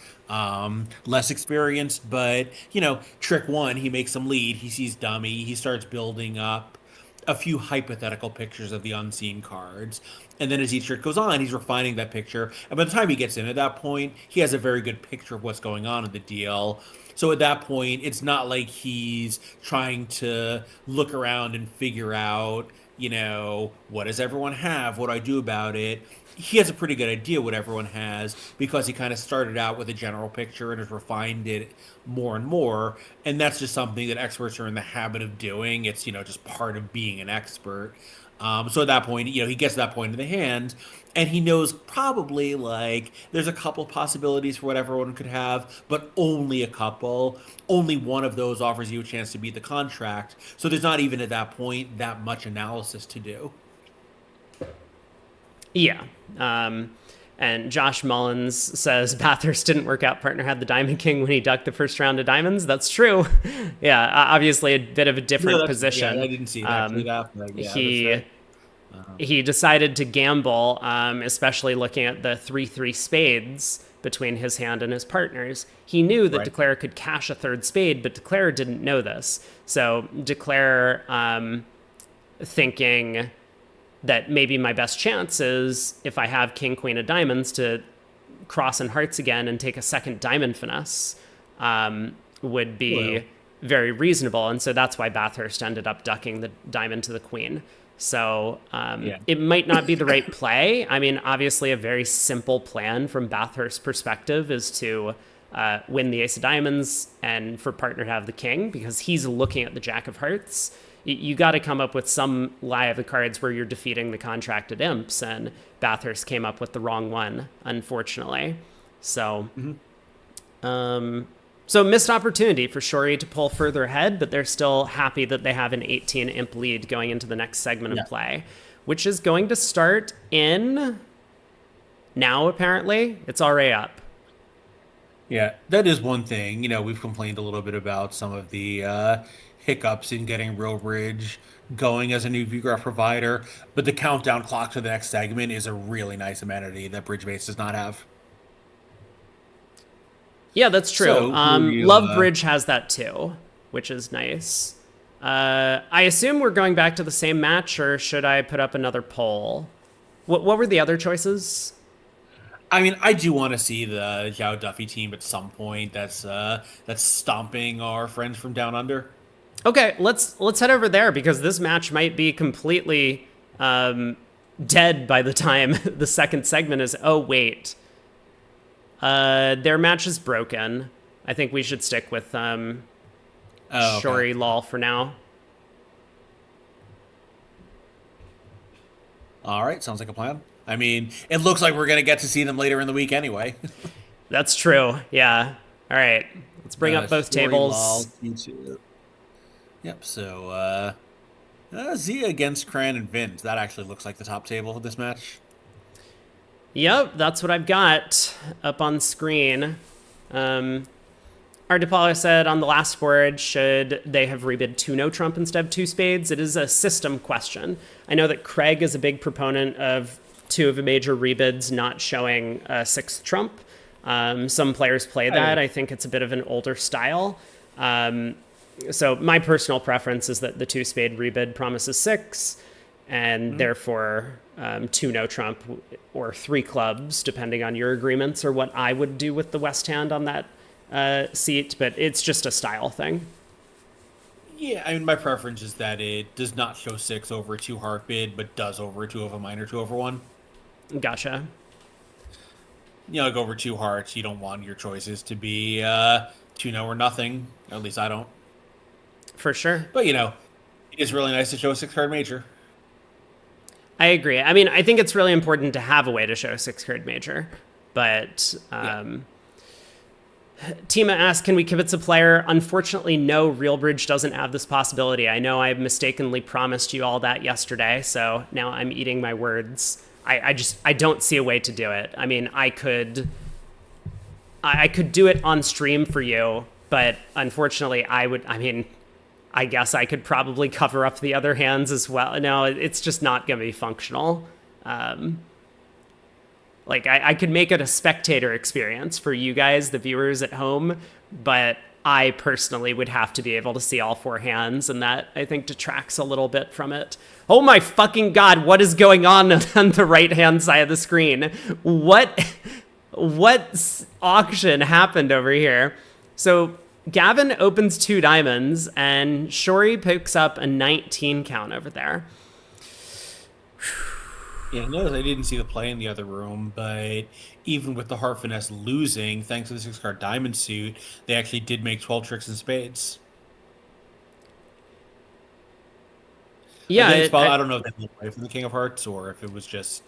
less experienced. But, trick one, he makes some lead. He sees dummy. He starts building up a few hypothetical pictures of the unseen cards. And then as each trick goes on, he's refining that picture. And by the time he gets in at that point, he has a very good picture of what's going on in the deal. So at that point, it's not like he's trying to look around and figure out, what does everyone have? What do I do about it? He has a pretty good idea what everyone has because he kind of started out with a general picture and has refined it more and more. And that's just something that experts are in the habit of doing. It's, just part of being an expert. So at that point, he gets to that point in the hand and he knows probably like there's a couple possibilities for what everyone could have, but only a couple. Only one of those offers you a chance to beat the contract. So there's not even at that point that much analysis to do. Yeah. And Josh Mullins says Bathurst didn't work out. Partner had the Diamond King when he ducked the first round of diamonds. That's true. Yeah, obviously a bit of a different position. Yeah, I didn't see that. He decided to gamble, especially looking at the 3-3 spades between his hand and his partner's. He knew that Declare could cash a third spade, but Declare didn't know this. So Declare thinking that maybe my best chance is if I have king, queen of diamonds to cross in hearts again and take a second diamond finesse, would be very reasonable. And so that's why Bathurst ended up ducking the diamond to the queen. So it might not be the right play. I mean, obviously a very simple plan from Bathurst's perspective is to win the ace of diamonds and for partner to have the king because he's looking at the jack of hearts. You got to come up with some lie of the cards where you're defeating the contracted imps, and Bathurst came up with the wrong one, unfortunately. So, so missed opportunity for Shori to pull further ahead, but they're still happy that they have an 18 imp lead going into the next segment of play, which is going to start in now, apparently. It's already up. Yeah, that is one thing. We've complained a little bit about some of the hiccups in getting RealBridge going as a new ViewGraph provider, but the countdown clock to the next segment is a really nice amenity that BridgeBase does not have. Yeah, that's true. So, LoveBridge has that too, which is nice. I assume we're going back to the same match, or should I put up another poll? What were the other choices? I mean, I do want to see the Zhao Duffy team at some point. That's stomping our friends from Down Under. Okay, let's head over there because this match might be completely dead by the time the second segment is. Oh wait, their match is broken. I think we should stick with Shori Lol for now. All right, sounds like a plan. I mean, it looks like we're gonna get to see them later in the week anyway. That's true. Yeah. All right, let's bring up both tables. Lol, yep, so Zia against Cran and Vint. That actually looks like the top table of this match. Yep, that's what I've got up on screen. Ardipala said on the last board, should they have rebid 2 no trump instead of 2 spades? It is a system question. I know that Craig is a big proponent of 2 of the major rebids not showing a 6th trump. Some players play that. I think it's a bit of an older style. So my personal preference is that the 2-spade rebid promises 6, and therefore 2 no trump or 3 clubs, depending on your agreements, or what I would do with the West hand on that seat. But it's just a style thing. Yeah, I mean, my preference is that it does not show 6 over a 2 heart bid, but does over a 2 of a minor, 2 over 1. Gotcha. Like over 2 hearts, you don't want your choices to be 2 no or nothing. At least I don't. For sure. But, it is really nice to show a 6-card major. I agree. I mean, I think it's really important to have a way to show a 6-card major. But Tima asked, can we kibitz a player? Unfortunately, no, RealBridge doesn't have this possibility. I know I mistakenly promised you all that yesterday, so now I'm eating my words. I don't see a way to do it. I mean, I could do it on stream for you, but unfortunately I guess I could probably cover up the other hands as well. No, it's just not going to be functional. I could make it a spectator experience for you guys, the viewers at home, but I personally would have to be able to see all 4 hands, and that, I think, detracts a little bit from it. Oh my fucking god, what is going on the right-hand side of the screen? What auction happened over here? So Gavin opens 2 diamonds, and Shori picks up a 19 count over there. Yeah, notice I didn't see the play in the other room, but even with the Heart Finesse losing, thanks to the 6-card diamond suit, they actually did make 12 tricks in spades. Yeah, I don't know if they did play for the King of Hearts or if it was just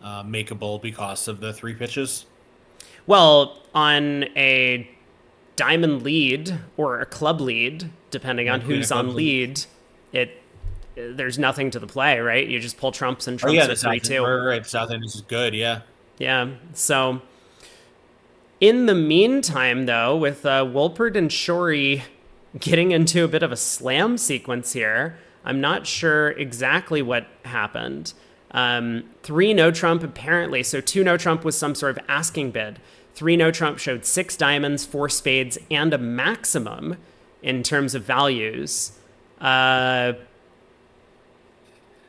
makeable because of the 3 pitches. Well, on a diamond lead or a club lead, depending on who's on lead, there's nothing to the play, right? You just pull trumps and trumps at 3-2. Right, South End is good, yeah. Yeah, so in the meantime, though, with Wolpert and Shori getting into a bit of a slam sequence here, I'm not sure exactly what happened. 3 no trump, apparently, so 2 no trump was some sort of asking bid. 3 no trump showed 6 diamonds, 4 spades, and a maximum in terms of values.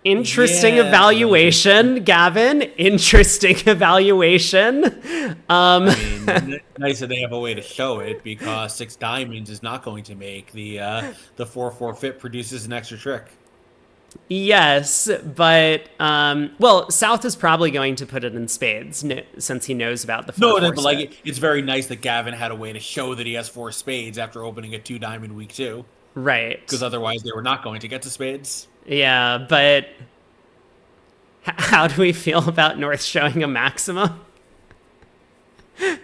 Interesting evaluation, Gavin. Interesting evaluation. I mean, nice that they have a way to show it, because 6 diamonds is not going to make the 4-4 fit produces an extra trick. Yes, but South is probably going to put it in spades since he knows about the 4-4 No, but it's very nice that Gavin had a way to show that he has 4 spades after opening a 2 diamond week 2. Right. Because otherwise they were not going to get to spades. Yeah, but how do we feel about North showing a maximum?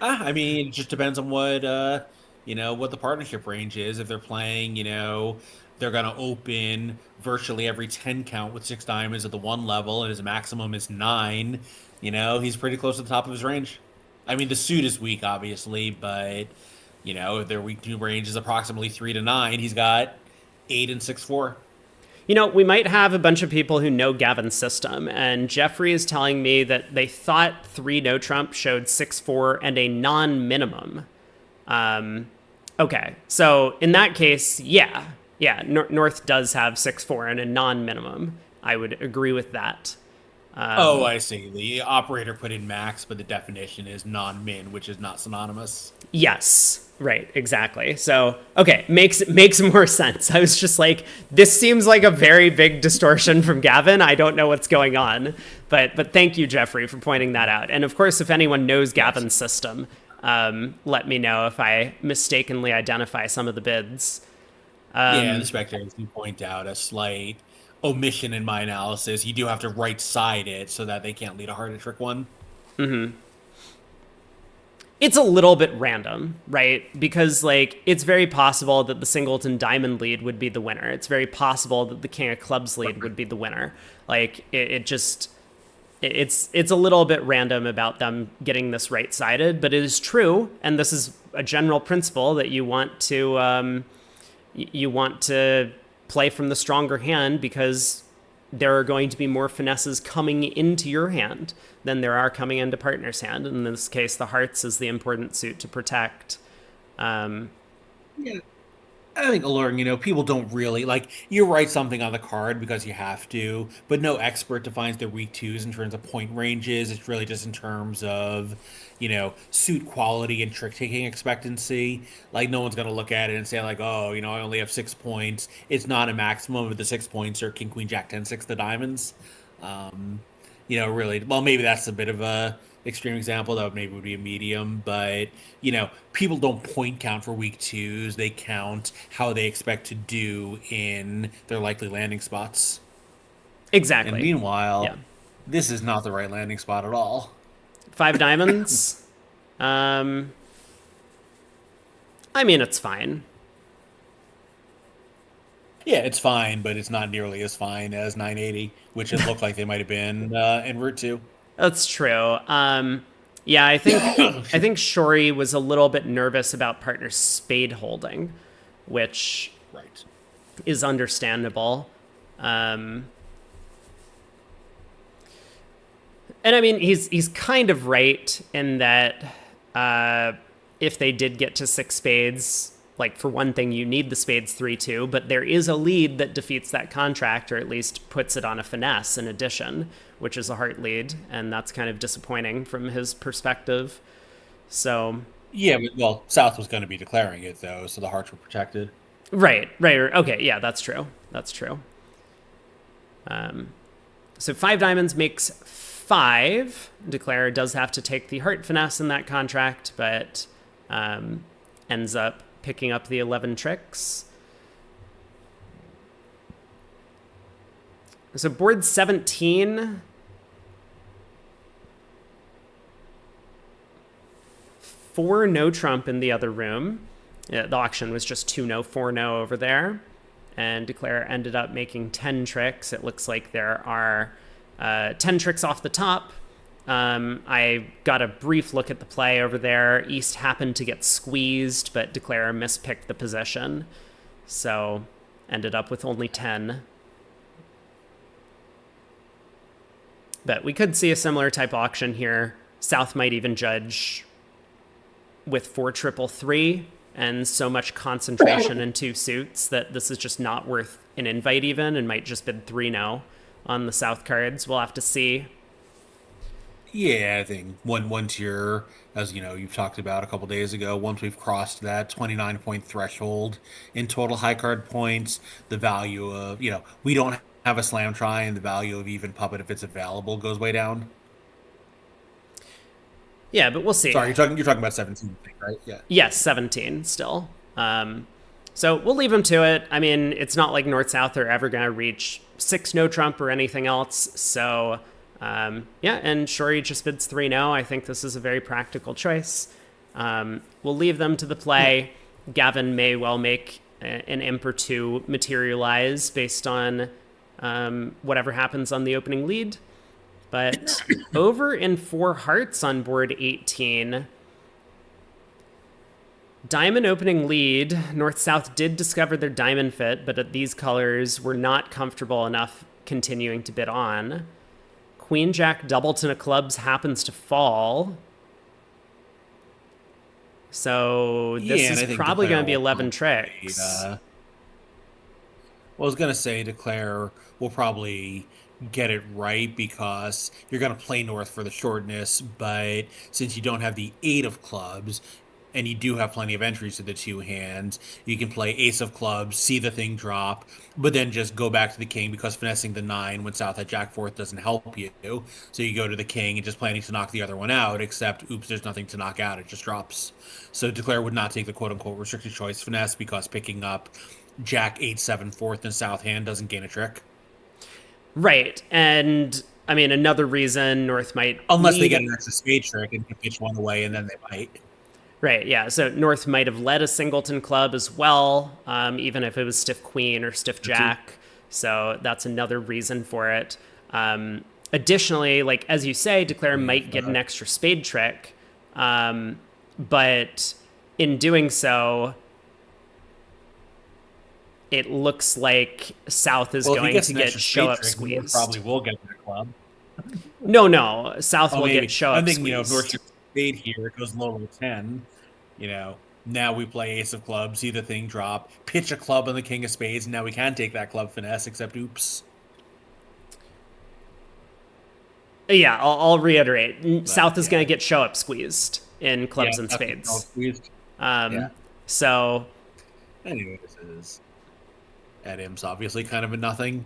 I mean, it just depends on what what the partnership range is. If they're playing, they're going to open virtually every 10 count with 6 diamonds at the 1 level, and his maximum is 9. He's pretty close to the top of his range. I mean, the suit is weak, obviously, but if their week 2 range is approximately 3 to 9, he's got 8 and 6-4. We might have a bunch of people who know Gavin's system, and Jeffrey is telling me that they thought 3 no trump showed 6-4 and a non-minimum. Okay, so in that case, yeah, North does have 6-4 and a non-minimum. I would agree with that. I see. The operator put in max, but the definition is non-min, which is not synonymous. Yes, right, exactly. So, okay, makes more sense. I was just like, this seems like a very big distortion from Gavin. I don't know what's going on, but thank you, Jeffrey, for pointing that out. And of course, if anyone knows Gavin's system, let me know if I mistakenly identify some of the bids. The spectators do point out a slight omission in my analysis. You do have to right side it so that they can't lead a hard trick 1. Mm-hmm. It's a little bit random, right? Because it's very possible that the singleton diamond lead would be the winner. It's very possible that the king of clubs lead would be the winner. It's a little bit random about them getting this right-sided, but it is true, and this is a general principle that you want to play from the stronger hand, because there are going to be more finesses coming into your hand than there are coming into partner's hand. In this case, the hearts is the important suit to protect. Yeah. I think alluring, people don't really like you write something on the card because you have to, but no expert defines their weak twos in terms of point ranges. It's really just in terms of, suit quality and trick taking expectancy. Like no one's gonna look at it and say like, oh, I only have 6 points. It's not a maximum of the 6 points or King Queen Jack 10 6 the diamonds. Um, really, well, maybe that's a bit of a extreme example. That would maybe would be a medium, but people don't point count for week twos. They count how they expect to do in their likely landing spots. And Exactly. Yeah. meanwhile, this is not the right landing spot at all. 5 diamonds. Um, I mean, it's fine. Yeah, it's fine, but it's not nearly as fine as 980, which it looked like they might have been en route to. That's true. Yeah, I think Shori was a little bit nervous about partner spade holding, which Right. is understandable. Um, and I mean, he's kind of right in that if they did get to 6 spades, like for one thing, you need the spades 3-2, but there is a lead that defeats that contract, or at least puts it on a finesse in addition, which is a heart lead, and that's kind of disappointing from his perspective. So, Yeah, but, well, South was going to be declaring it though, so the hearts were protected. right. Okay, yeah, that's true. That's true. So 5 diamonds makes 5. Declare does have to take the heart finesse in that contract, but ends up picking up the 11 tricks. So board 17. 4 no trump in the other room. Yeah, the auction was just 2 no, 4 no over there. And Declare ended up making 10 tricks. It looks like there are 10 tricks off the top. I got a brief look at the play over there. East happened to get squeezed, but Declare mispicked the position. So ended up with only 10. But we could see a similar type auction here. South might even judge with 4 triple 3 and so much concentration in 2 suits that this is just not worth an invite even, and might just bid 3-0 on the South cards. We'll have to see. Yeah, I think one tier, as you've talked about a couple days ago. Once we've crossed that 29-point threshold in total high card points, the value of we don't have a slam try, and the value of even puppet if it's available goes way down. Yeah, but we'll see. Sorry, you're talking about 17, right? Yeah. Yes, 17 still. So we'll leave him to it. I mean, it's not like North-South are ever going to reach 6 no trump or anything else. So, yeah, and Shori just bids 3-0. I think this is a very practical choice. We'll leave them to the play. Gavin may well make an imp or 2 materialize based on whatever happens on the opening lead. But over in 4 hearts on board 18, diamond opening lead. North-South did discover their diamond fit, but at these colors were not comfortable enough continuing to bid on. Queen Jack Doubleton of clubs happens to fall. So this is probably going to be 11 tricks. Well, I was going to say Declare will probably get it right because you're going to play North for the shortness, but since you don't have the 8 of clubs and you do have plenty of entries to the 2 hands, you can play ace of clubs, see the thing drop, but then just go back to the king because finessing the 9 when South had Jack 4th doesn't help you. So you go to the king and just planning to knock the other one out, except, oops, there's nothing to knock out, it just drops. So Declare would not take the quote-unquote restricted choice finesse because picking up Jack 8-7 4th in South hand doesn't gain a trick. Right, and I mean, another reason North might... Unless they get an extra spade trick and can pitch one away, and then they might. Right, yeah, so North might have led a singleton club as well, even if it was stiff queen or stiff jack, so that's another reason for it. Additionally, like, as you say, Declare might get an extra spade trick, but in doing so... it looks like South is Well, if he going gets to an get extra show spade up trick, North squeezed. probably will get their club. No, South Oh, will get maybe. show I'm up thinking, if North squeezed. gets spade here, it goes lower to 10. Now we play ace of clubs, see the thing drop, pitch a club on the king of spades, and now we can take that club finesse, except oops. Yeah, I'll reiterate. But South is going yeah. to get show up squeezed in Yeah, clubs and that's what spades. squeezed. Yeah. So Anyway, this is at Im's obviously kind of a nothing.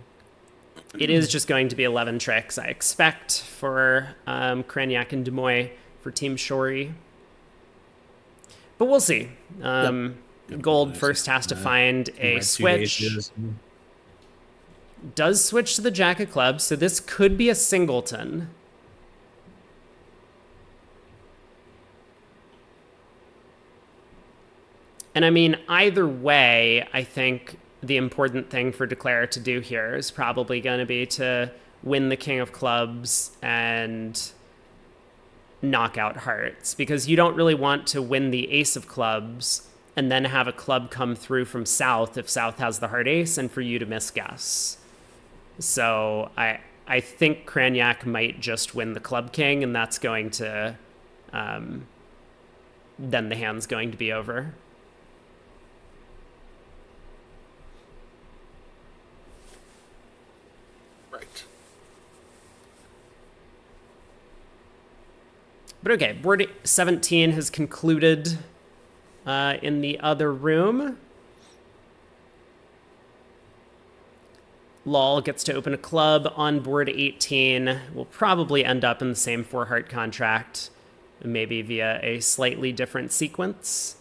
it is just going to be 11 tricks, I expect, for Kranyak and Demoy for Team Shori. But we'll see. Gold first has to find a switch. Does switch to the Jack of Clubs, so this could be a singleton. And I mean, either way, I think the important thing for Declare to do here is probably going to be to win the King of Clubs and knock out hearts, because you don't really want to win the Ace of Clubs and then have a club come through from South if South has the heart ace and for you to misguess. So I think Kranyak might just win the Club King, and that's going to then the hand's going to be over. Right. But okay, board 17 has concluded in the other room. Lol gets to open a club on board 18. Will probably end up in the same 4-heart contract, maybe via a slightly different sequence.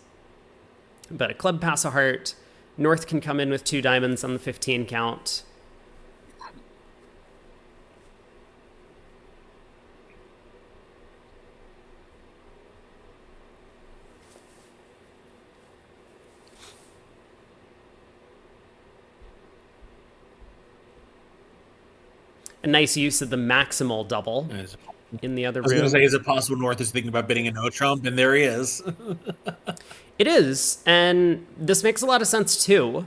But a club pass a heart. North can come in with 2 diamonds on the 15 count. A nice use of the maximal double in the other room. I was going to say, is it possible North is thinking about bidding a no trump? And there he is. It is, and this makes a lot of sense too,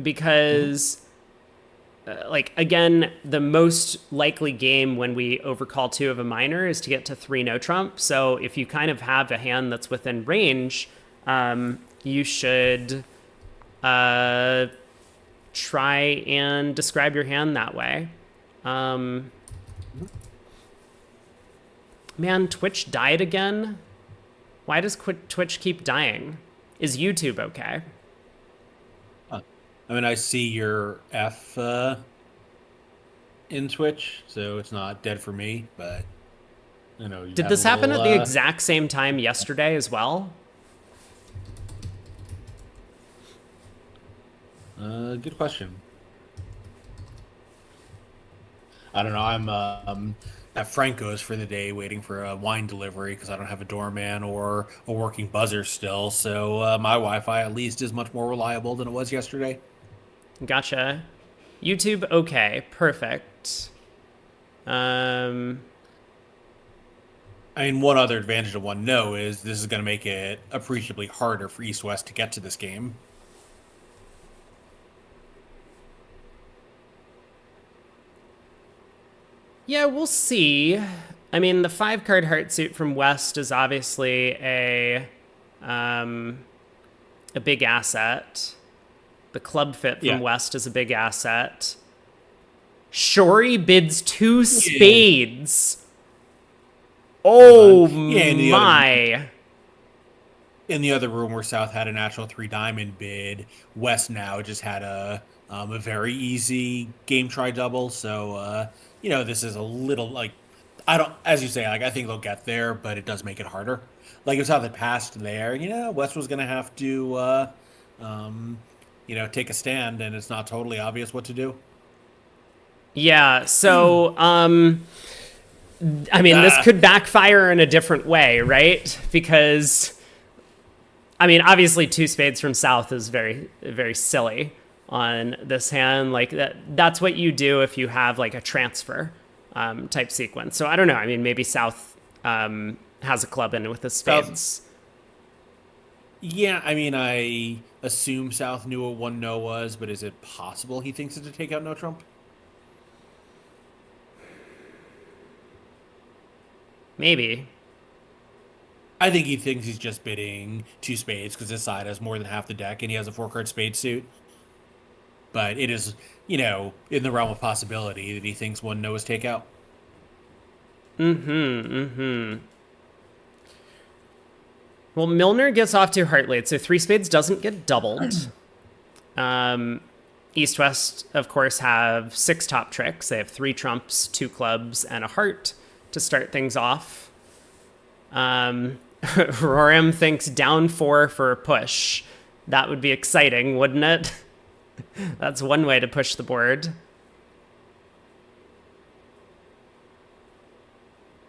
because, again, the most likely game when we overcall 2 of a minor is to get to 3 no trump. So if you kind of have a hand that's within range, you should try and describe your hand that way. Man, Twitch died again? Why does Twitch keep dying? Is YouTube okay? I mean, I see your F in Twitch, so it's not dead for me, but Did this happen at the exact same time yesterday as well? Good question. I don't know. I'm at Franco's for the day waiting for a wine delivery because I don't have a doorman or a working buzzer still. So my Wi-Fi at least is much more reliable than it was yesterday. Gotcha. YouTube, okay. Perfect. I mean, one other advantage of 1-no is this is going to make it appreciably harder for East-West to get to this game. Yeah, we'll see. I mean, the 5-card heart suit from West is obviously a big asset. The club fit from West is a big asset. Shori bids 2 spades. Oh my. In the other room where South had a natural 3 diamond bid, West now just had a very easy game try double. So, this is a little as you say, I think they'll get there, but it does make it harder. If South had passed there, West was going to have to, take a stand, and it's not totally obvious what to do. Yeah, so, this could backfire in a different way, right? Because, obviously 2 spades from South is very, very silly on this hand. That's what you do if you have, a transfer type sequence. So I don't know. Maybe South has a club in with the spades. Yeah, I mean, I assume South knew what one no was, but is it possible he thinks it's a takeout no trump? Maybe. I think he thinks he's just bidding two spades because his side has more than half the deck and he has a four card spade suit. But it is, in the realm of possibility that he thinks one no is takeout. Well, Milner gets off to heart late, so three spades doesn't get doubled. East West, of course, have six top tricks. They have three trumps, two clubs, and a heart to start things off. Roram thinks down four for a push. That would be exciting, wouldn't it? That's one way to push the board.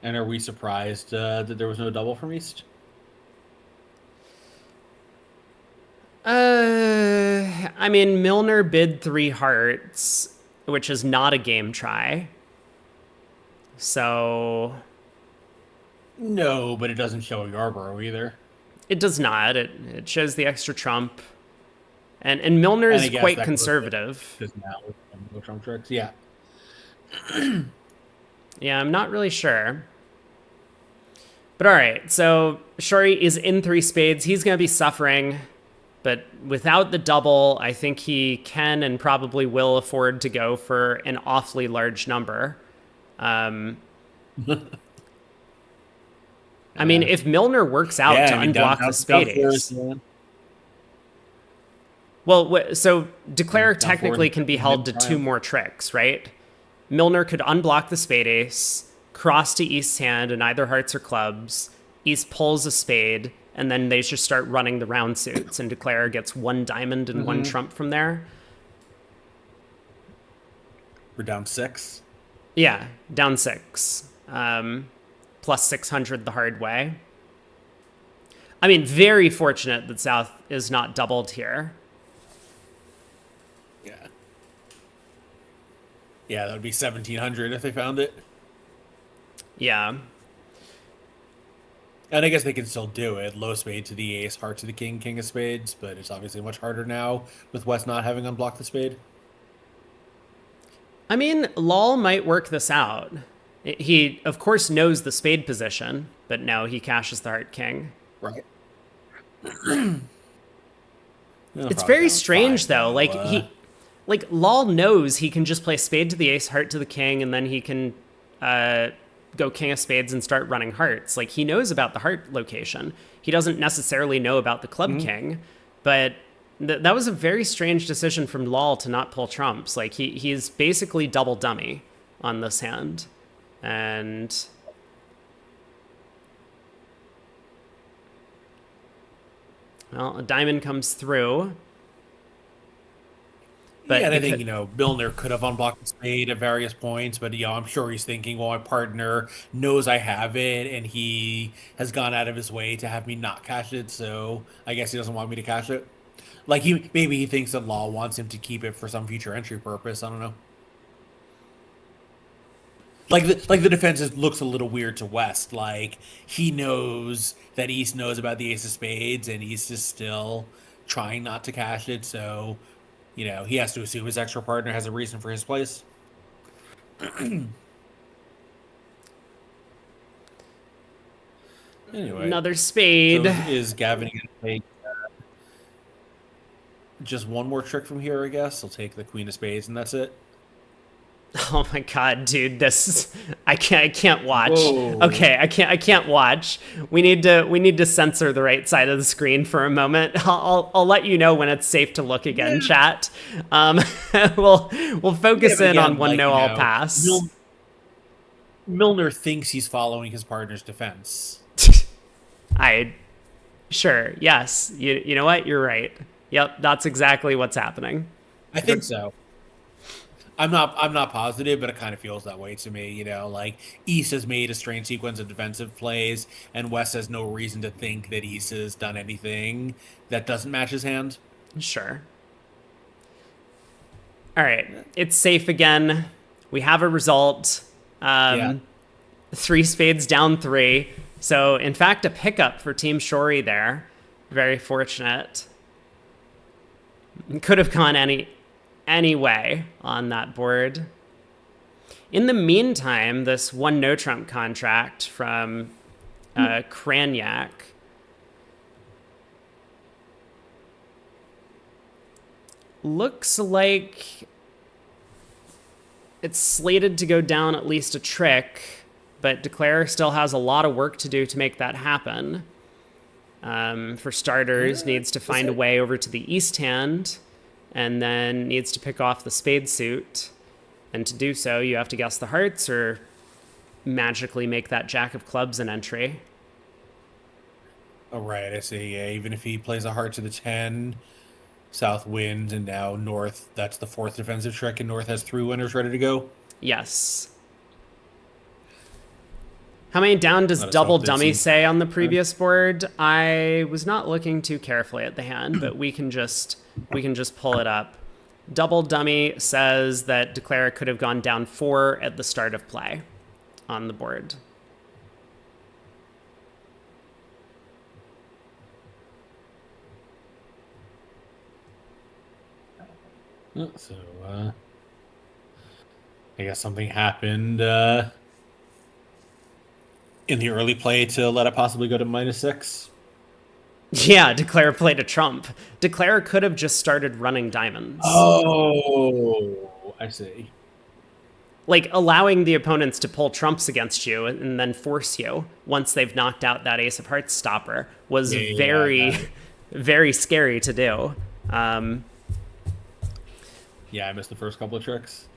And are we surprised that there was no double from East? I mean, Milner bid three hearts, which is not a game try. So No, but it doesn't show a Yarborough either. it does not. It shows the extra trump. And Milner And is I guess quite that conservative. goes now with no trump tricks. Yeah. Yeah, I'm not really sure. But all right, so Shori is in three spades. He's going to be suffering. But without the double, I think he can and probably will afford to go for an awfully large number. I mean, if Milner works out to unblock the spade ace. Well, so Declare technically can be held to two more tricks, right? Milner could unblock the spade ace, cross to East's hand in either hearts or clubs. East pulls a spade, and then they just start running the round suits, and Declare gets one diamond and one trump from there. We're down 6. Yeah, down 6. Plus 600 the hard way. I mean, very fortunate that South is not doubled here. Yeah. Yeah, that would be 1,700 if they found it. Yeah. And I guess they can still do it. Low spade to the ace, heart to the king, king of spades. But it's obviously much harder now with West not having unblocked the spade. I mean, Lol might work this out. He, of course, knows the spade position, but no, he cashes the heart king. Right. It's very strange, though. Like Lol knows he can just play spade to the ace, heart to the king, and then he can go king of spades and start running hearts. Like, he knows about the heart location. He doesn't necessarily know about the club king, but that was a very strange decision from Lol to not pull trumps. Like, he's basically double dummy on this hand. And well, a diamond comes through. But yeah, and I think, Milner could have unblocked the spade at various points, but, I'm sure he's thinking, well, my partner knows I have it, and he has gone out of his way to have me not cash it, so I guess he doesn't want me to cash it. Like, maybe he thinks that Law wants him to keep it for some future entry purpose. I don't know. Like the defense looks a little weird to West. Like, he knows that East knows about the ace of spades, and East is still trying not to cash it, so... he has to assume his extra partner has a reason for his place. Anyway. Another spade. So is Gavin going to take just one more trick from here, I guess? He'll take the queen of spades, and that's it? Oh my god, dude, this I can't watch. Whoa. Okay, I can't watch. We need to censor the right side of the screen for a moment. I'll let you know when it's safe to look again, chat. We'll focus in on one no all pass. Milner thinks he's following his partner's defense. Sure, yes. You know what? You're right. Yep, that's exactly what's happening. I think so. I'm not positive, but it kind of feels that way to me. Like, East has made a strange sequence of defensive plays, and West has no reason to think that East has done anything that doesn't match his hand. Sure. All right, it's safe again. We have a result. 3 spades down 3. So, in fact, a pickup for Team Shori there. Very fortunate. Could have gone any way on that board. In the meantime, this one no trump contract from Cranyak looks like it's slated to go down at least a trick, but Declare still has a lot of work to do to make that happen. For starters, needs to find a way over to the east hand, and then needs to pick off the spade suit. And to do so, you have to guess the hearts or magically make that jack of clubs an entry. Oh, right, I see. Yeah, even if he plays a heart to the 10, South wins, and now North, that's the fourth defensive trick, and North has 3 winners ready to go. Yes. How many down does Not a double self-did dummy see. say on the previous board? I was not looking too carefully at the hand, but we can just pull it up. Double dummy says that Declare could have gone down 4 at the start of play on the board. So, I guess something happened in the early play to let it possibly go to -6. Yeah, Declare played a trump. Declare could have just started running diamonds. Oh, I see. Like allowing the opponents to pull trumps against you and then force you once they've knocked out that ace of hearts stopper was very, very scary to do. Yeah, I missed the first couple of tricks.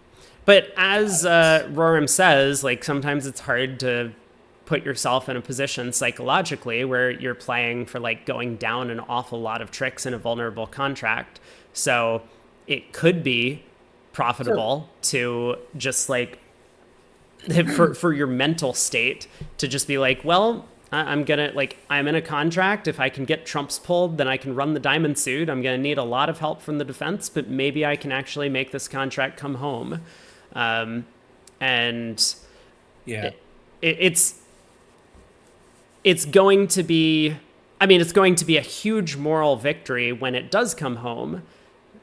But as Roram says, like sometimes it's hard to put yourself in a position psychologically where you're playing for like going down an awful lot of tricks in a vulnerable contract. So it could be profitable to just like for your mental state to just be like, well, I'm in a contract. If I can get trumps pulled, then I can run the diamond suit. I'm going to need a lot of help from the defense, but maybe I can actually make this contract come home. And Yeah. it's going to be, I mean, it's going to be a huge moral victory when it does come home,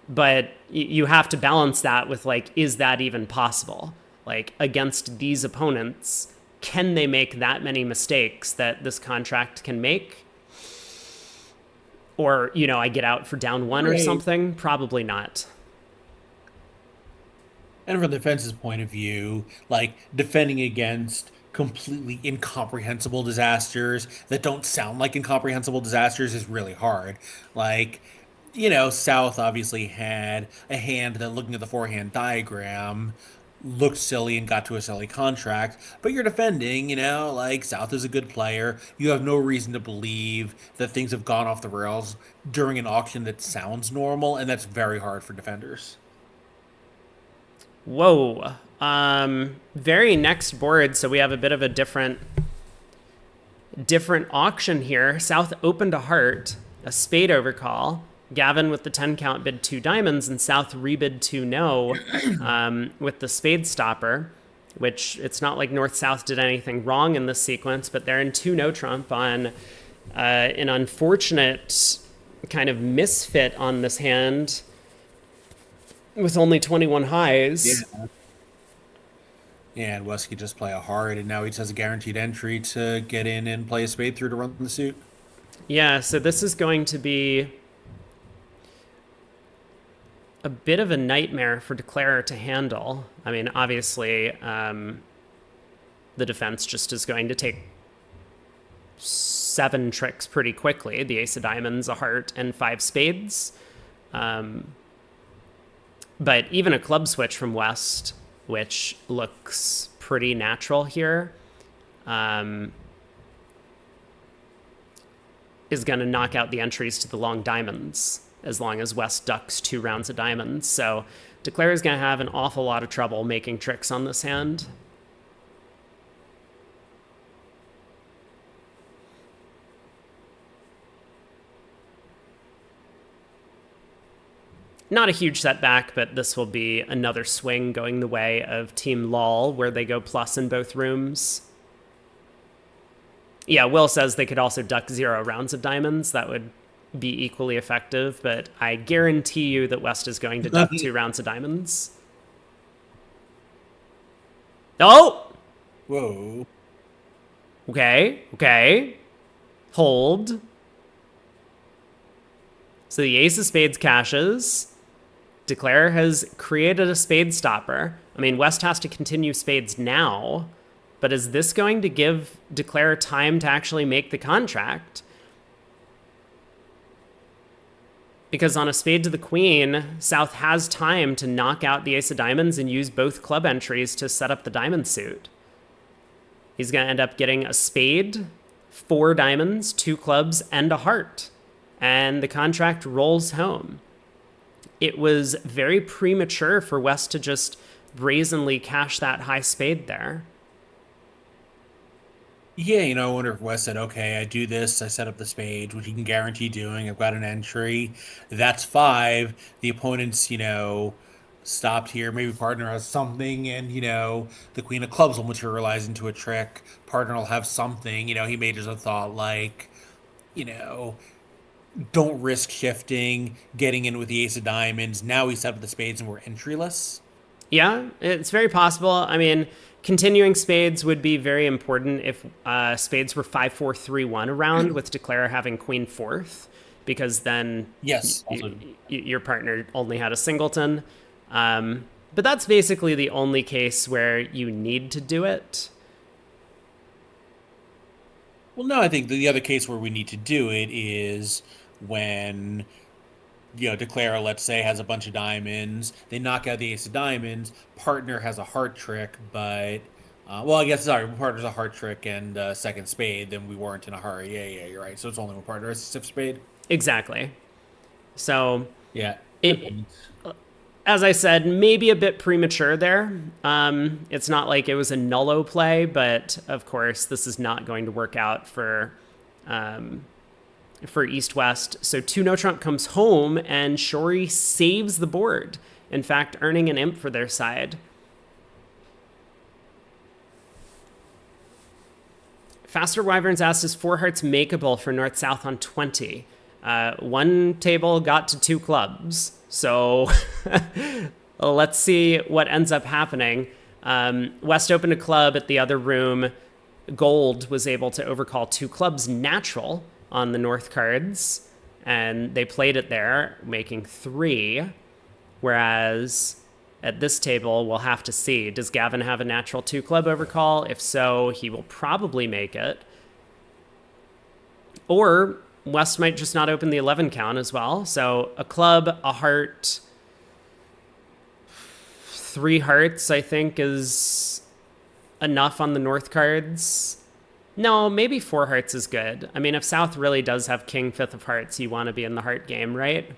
but you have to balance that with like, is that even possible? Like against these opponents, can they make that many mistakes that this contract can make? Or, you know, I get out for down 1 or something? Probably not. And from the defense's point of view, like defending against completely incomprehensible disasters that don't sound like incomprehensible disasters is really hard. Like, South obviously had a hand that, looking at the forehand diagram, looked silly and got to a silly contract, but you're defending, like South is a good player. You have no reason to believe that things have gone off the rails during an auction that sounds normal, and that's very hard for defenders. Whoa. Very next board, so we have a bit of a different auction here. South opened a heart, a spade overcall. Gavin with the 10 count bid 2 diamonds, and South rebid 2 no with the spade stopper, which it's not like North-South did anything wrong in this sequence, but they're in 2 no trump on an unfortunate kind of misfit on this hand with only 21 highs. Yeah, and West could just play a heart, and now he just has a guaranteed entry to get in and play a spade through to run the suit. Yeah, so this is going to be a bit of a nightmare for Declarer to handle. I mean, obviously, the defense just is going to take 7 tricks pretty quickly. The ace of diamonds, a heart, and 5 spades. But even a club switch from West, which looks pretty natural here, is going to knock out the entries to the long diamonds as long as West ducks 2 rounds of diamonds. So Declare is going to have an awful lot of trouble making tricks on this hand. Not a huge setback, but this will be another swing going the way of Team LOL, where they go plus in both rooms. Yeah, Will says they could also duck 0 rounds of diamonds. That would be equally effective, but I guarantee you that West is going to duck 2 rounds of diamonds. Oh! Whoa. Okay. Hold. So the ace of spades cashes. Declare has created a spade stopper. I mean, West has to continue spades now, but is this going to give Declare time to actually make the contract? Because on a spade to the queen, South has time to knock out the ace of diamonds and use both club entries to set up the diamond suit. He's going to end up getting a spade, 4 diamonds, 2 clubs, and a heart. And the contract rolls home. It was very premature for West to just brazenly cash that high spade there. Yeah, I wonder if West said, okay, I do this, I set up the spade, which he can guarantee doing. I've got an entry. That's 5. The opponent's, stopped here. Maybe partner has something, and, the queen of clubs will materialize into a trick. Partner will have something. He may just have thought, like, don't risk shifting, getting in with the ace of diamonds. Now we set up the spades and we're entryless. Yeah, it's very possible. I mean, continuing spades would be very important if spades were 5-4-3-1 around with Declare having queen 4th, because then yes, your partner only had a singleton. But that's basically the only case where you need to do it. Well, no, I think the other case where we need to do it is when, Declare, let's say, has a bunch of diamonds. They knock out the ace of diamonds. Partner has a heart trick, but, partner's a heart trick and second spade, then we weren't in a hurry. Yeah, you're right. So it's only when partner has a stiff spade. Exactly. So, yeah. As I said, maybe a bit premature there. It's not like it was a nullo play, but of course, this is not going to work out for East-West. So 2 no trump comes home, and Shori saves the board. In fact, earning an imp for their side. Faster Wyverns asked, is 4 hearts makeable for North-South on 20? One table got to 2 clubs. So let's see what ends up happening. West opened a club at the other room. Gold was able to overcall 2 clubs natural on the North cards, and they played it there, making 3. Whereas at this table, we'll have to see. Does Gavin have a natural 2 club overcall? If so, he will probably make it. Or West might just not open the 11 count as well. So a club, a heart, 3 hearts, I think, is enough on the North cards. No, maybe 4 hearts is good. I mean, if South really does have king 5th of hearts, you want to be in the heart game, right?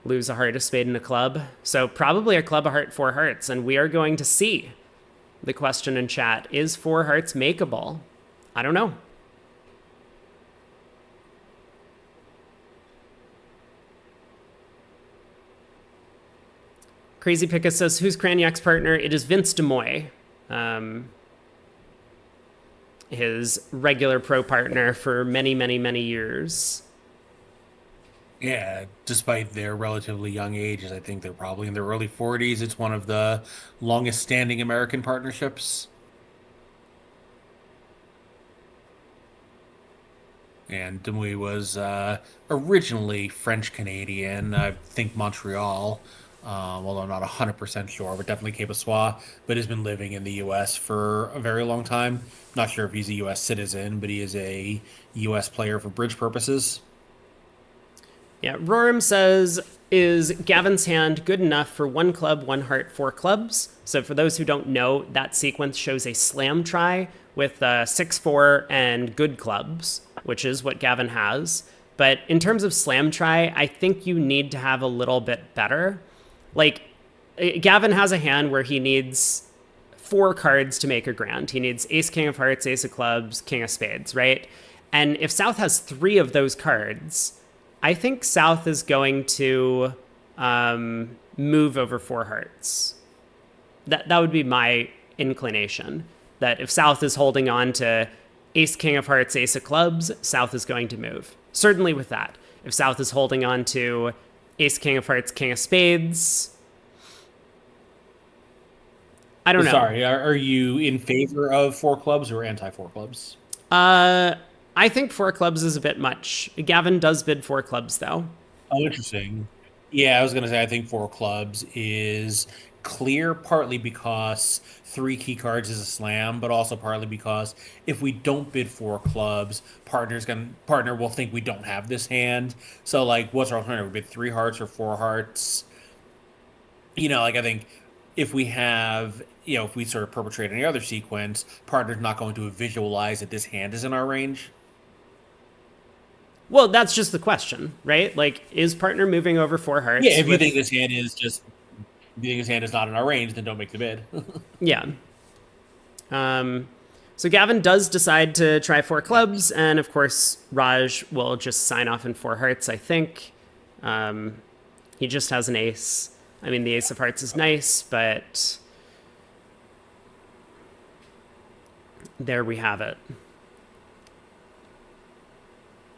Lose a heart, a spade, and a club. So probably a club, a heart, 4 hearts. And we are going to see the question in chat. Is 4 hearts makeable? I don't know. Crazy Picka says, who's Craniac's partner? It is Vince DeMoy, his regular pro partner for many, many, many years. Yeah, despite their relatively young ages, I think they're probably in their early 40s. It's one of the longest standing American partnerships. And DeMoy was originally French-Canadian, I think Montreal. Although I'm not 100% sure, but definitely Québécois, but has been living in the U.S. for a very long time. Not sure if he's a U.S. citizen, but he is a U.S. player for bridge purposes. Yeah, Roram says, is Gavin's hand good enough for 1 club, 1 heart, 4 clubs? So for those who don't know, that sequence shows a slam try with 6-4 and good clubs, which is what Gavin has. But in terms of slam try, I think you need to have a little bit better. Like, Gavin has a hand where he needs 4 cards to make a grand. He needs ace, king of hearts, ace of clubs, king of spades, right? And if South has 3 of those cards, I think South is going to move over 4 hearts. That would be my inclination. That if South is holding on to ace, king of hearts, ace of clubs, South is going to move. Certainly with that. if South is holding on to ace, king of hearts, king of spades. I don't know. Sorry, are you in favor of four clubs or anti four clubs? Uh, I think four clubs is a bit much. Gavin does bid four clubs, though. Oh, interesting. Yeah, I was gonna say I think four clubs is clear, partly because three key cards is a slam, but also partly because if we don't bid four clubs, partner will think we don't have this hand. So like, what's our alternative? We bid three hearts or four hearts. Like I think if we have, if we sort of perpetrate any other sequence, partner's not going to visualize that this hand is in our range. Well, that's just the question, right? Like, is partner moving over four hearts? Yeah, if you think this hand is just, if you think this hand is not in our range, then don't make the bid. Yeah. So Gavin does decide to try four clubs, and of course, Raj will just sign off in four hearts, I think. He just has an ace. I mean, the ace of hearts is nice, but there we have it.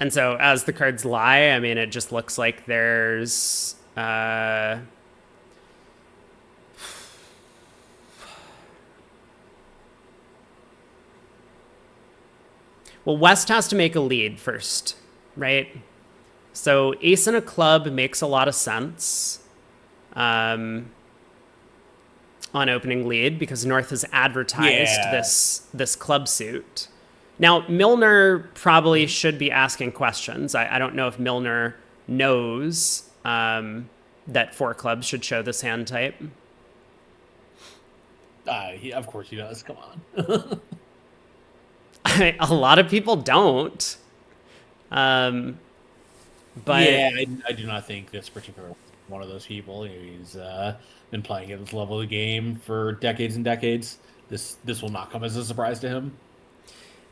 And so as the cards lie, I mean, it just looks like there's... well, West has to make a lead first, right? So ace and a club makes a lot of sense on opening lead because North has advertised this club suit. Now, Milner probably should be asking questions. I don't know if Milner knows that four clubs should show this hand type. Of course he does. Come on. A lot of people don't. But yeah, I do not think this particular one of those people. He's been playing at this level of the game for decades and decades. This will not come as a surprise to him.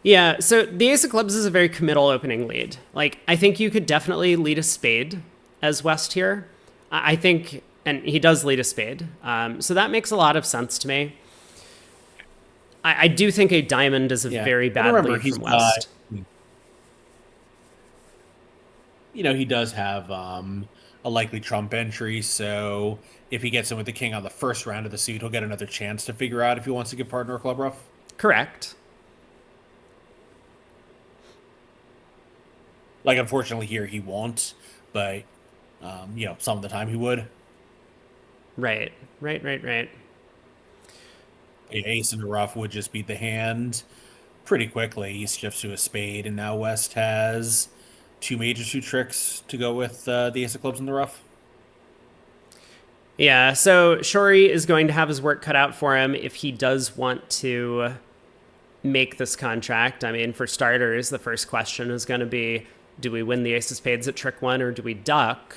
Yeah, so the ace of clubs is a very committal opening lead. Like, I think you could definitely lead a spade as West here. I think, and he does lead a spade. So that makes a lot of sense to me. I do think a diamond is a very bad lead from West. He does have a likely trump entry, so if he gets in with the king on the first round of the suit, he'll get another chance to figure out if he wants to give partner a club ruff. Correct. Like, unfortunately here he won't, but, some of the time he would. Right. Ace in the rough would just beat the hand pretty quickly. He shifts to a spade, and now West has two major two tricks to go with the ace of clubs in the rough. Yeah, so Shori is going to have his work cut out for him if he does want to make this contract. I mean, for starters, the first question is going to be, do we win the ace of spades at trick one, or do we duck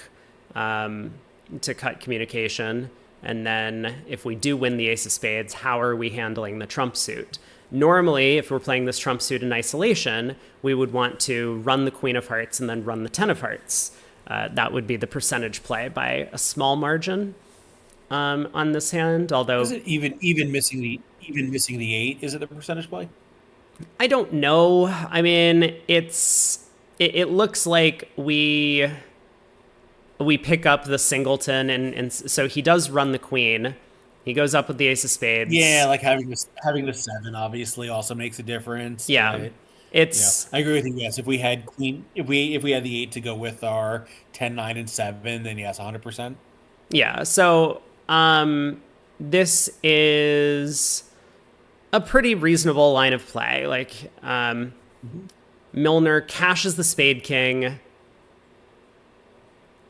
to cut communication? And then if we do win the ace of spades, how are we handling the trump suit? Normally, if we're playing this trump suit in isolation, we would want to run the queen of hearts and then run the 10 of hearts. That would be the percentage play by a small margin on this hand. Although, is it even missing the 8? Is it the percentage play? I don't know. I mean, it looks like we pick up the singleton, and so he does run the queen. He goes up with the ace of spades. Yeah, like having the 7 obviously also makes a difference. Yeah, but, it's. I agree with you. Yes, if we had queen, if we had the 8 to go with our 10, 9, and 7, then yes, 100%. Yeah. So this is a pretty reasonable line of play. Like Milner cashes the spade king.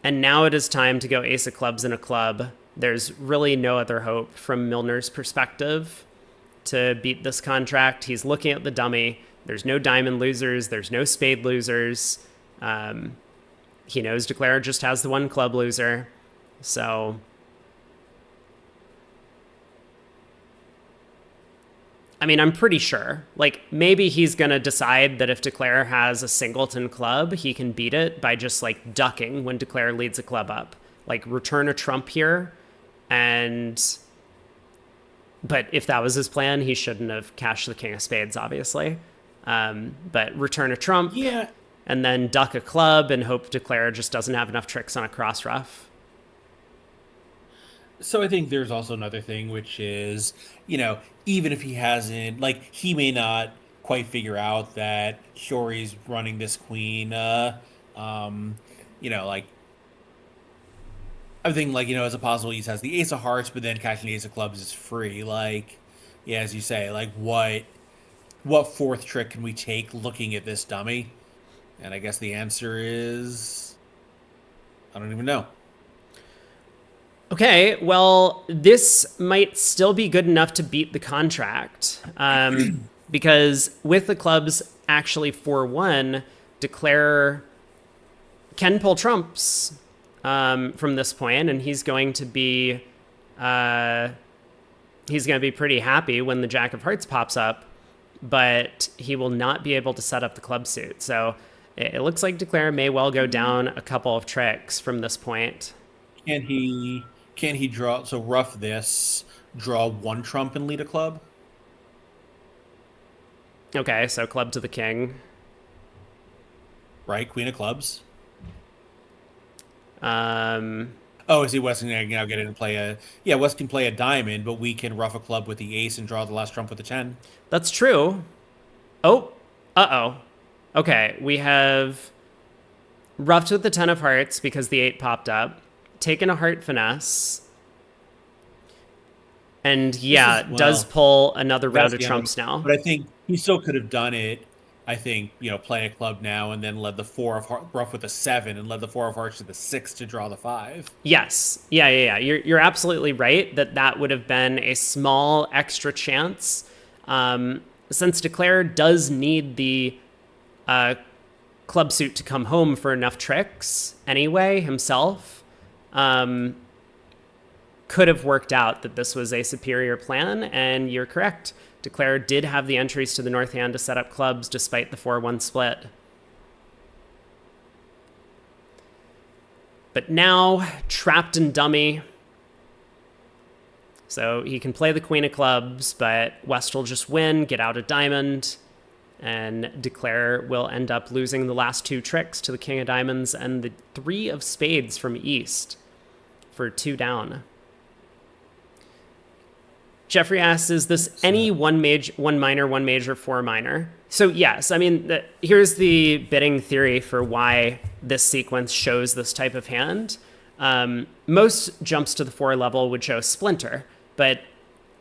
And now it is time to go ace of clubs and a club. There's really no other hope from Milner's perspective to beat this contract. He's looking at the dummy. There's no diamond losers. There's no spade losers. He knows Declare just has the one club loser. So I mean, I'm pretty sure. Like, maybe he's going to decide that if Declare has a singleton club, he can beat it by just, like, ducking when Declare leads a club up. Like, return a trump here, but if that was his plan, he shouldn't have cashed the king of spades, obviously. But return a trump. Yeah. and then duck a club and hope Declare just doesn't have enough tricks on a cross ruff. So I think there's also another thing, which is, even if he hasn't, like, he may not quite figure out that Shory's running this queen, um, like, I think, like, as a possible use has the ace of hearts, but then catching the ace of clubs is free. Like, yeah, as you say, like, what fourth trick can we take looking at this dummy? And I guess the answer is, I don't even know. Okay, well, this might still be good enough to beat the contract. Because with the clubs actually 4-1, Declare can pull trumps from this point, and he's going to be pretty happy when the Jack of Hearts pops up, but he will not be able to set up the club suit. So it looks like Declare may well go down a couple of tricks from this point. Can he draw, so rough this, draw one trump and lead a club? Okay, so club to the king. Right, queen of clubs. Um, Oh, is he West can now get in and play West can play a diamond, but we can rough a club with the ace and draw the last trump with the 10. that's true. Oh, uh-oh. Okay, we have roughed with the 10 of hearts because the 8 popped up, taken a heart finesse, and does pull another round of trumps now. But I think he still could have done it. I think, play a club now and then led the 4 of hearts, rough with a 7 and led the 4 of hearts to the 6 to draw the 5. Yes. Yeah. You're absolutely right that would have been a small extra chance. Since Declare does need the club suit to come home for enough tricks anyway himself, could have worked out that this was a superior plan, and you're correct. Declare did have the entries to the north hand to set up clubs despite the 4-1 split. But now, trapped in dummy. So he can play the queen of clubs, but West will just win, get out a diamond, and Declare will end up losing the last 2 tricks to the king of diamonds and the 3 of spades from east for 2 down. Jeffrey asks, is this any one minor, 1 major, 4 minor? So yes, I mean, here's the bidding theory for why this sequence shows this type of hand. Most jumps to the 4 level would show splinter, but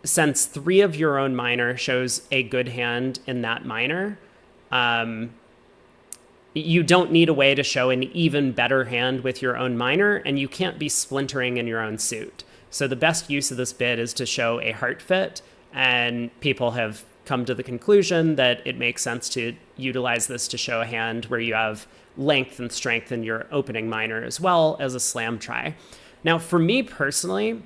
since 3 of your own minor shows a good hand in that minor, you don't need a way to show an even better hand with your own minor, and you can't be splintering in your own suit. So the best use of this bid is to show a heart fit, and people have come to the conclusion that it makes sense to utilize this to show a hand where you have length and strength in your opening minor as well as a slam try. Now, for me personally,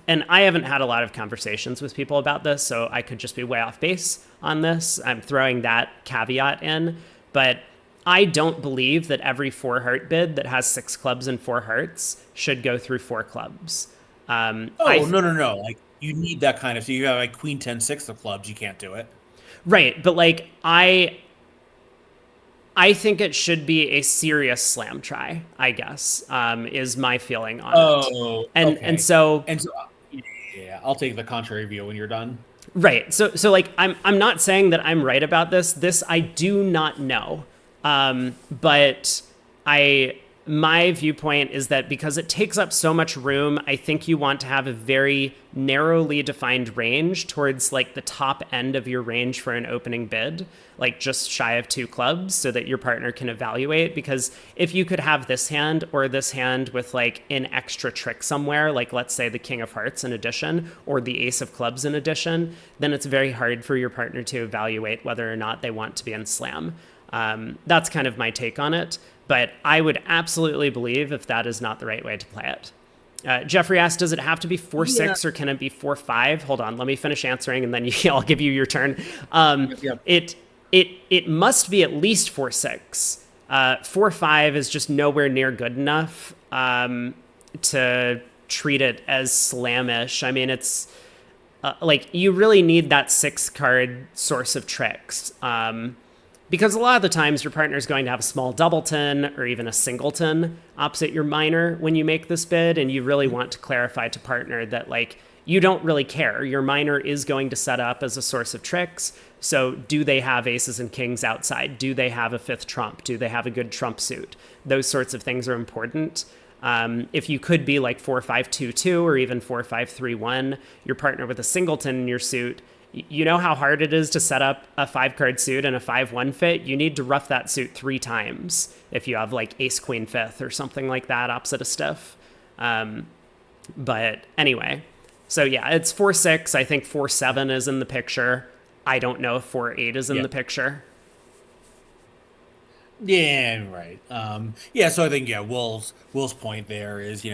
and I haven't had a lot of conversations with people about this, so I could just be way off base on this. I'm throwing that caveat in, but I don't believe that every 4 heart bid that has 6 clubs and 4 hearts should go through 4 clubs. No. Like, you need that kind of, so you have like queen 10 6 of clubs, you can't do it. Right, but like I think it should be a serious slam try, I guess, is my feeling on it. And so yeah, I'll take the contrary view when you're done. Right. So like I'm not saying that I'm right about this. This I do not know. But my viewpoint is that because it takes up so much room, I think you want to have a very narrowly defined range towards like the top end of your range for an opening bid, like just shy of 2 clubs, so that your partner can evaluate. Because if you could have this hand or this hand with like an extra trick somewhere, like let's say the king of hearts in addition or the ace of clubs in addition, then it's very hard for your partner to evaluate whether or not they want to be in slam. That's kind of my take on it. But I would absolutely believe if that is not the right way to play it. Jeffrey asked, does it have to be 4-6 or can it be 4-5? Hold on, let me finish answering and then I'll give you your turn. It must be at least 4-6. 4-5 is just nowhere near good enough to treat it as slamish. I mean, it's like you really need that 6 card source of tricks. Because a lot of the times your partner is going to have a small doubleton or even a singleton opposite your minor when you make this bid, and you really want to clarify to partner that like you don't really care. Your minor is going to set up as a source of tricks. So do they have aces and kings outside? Do they have a fifth trump? Do they have a good trump suit? Those sorts of things are important. If you could be like 4-5-2-2 or even 4-5-3-1, your partner with a singleton in your suit, you know how hard it is to set up a 5-card suit and a 5-1 fit? You need to rough that suit 3 times if you have like ace queen fifth or something like that opposite a stiff. But anyway, so yeah, it's 4-6. I think 4-7 is in the picture. I don't know if 4-8 is in the picture. Yeah, right. Yeah, so I think Will's point there is,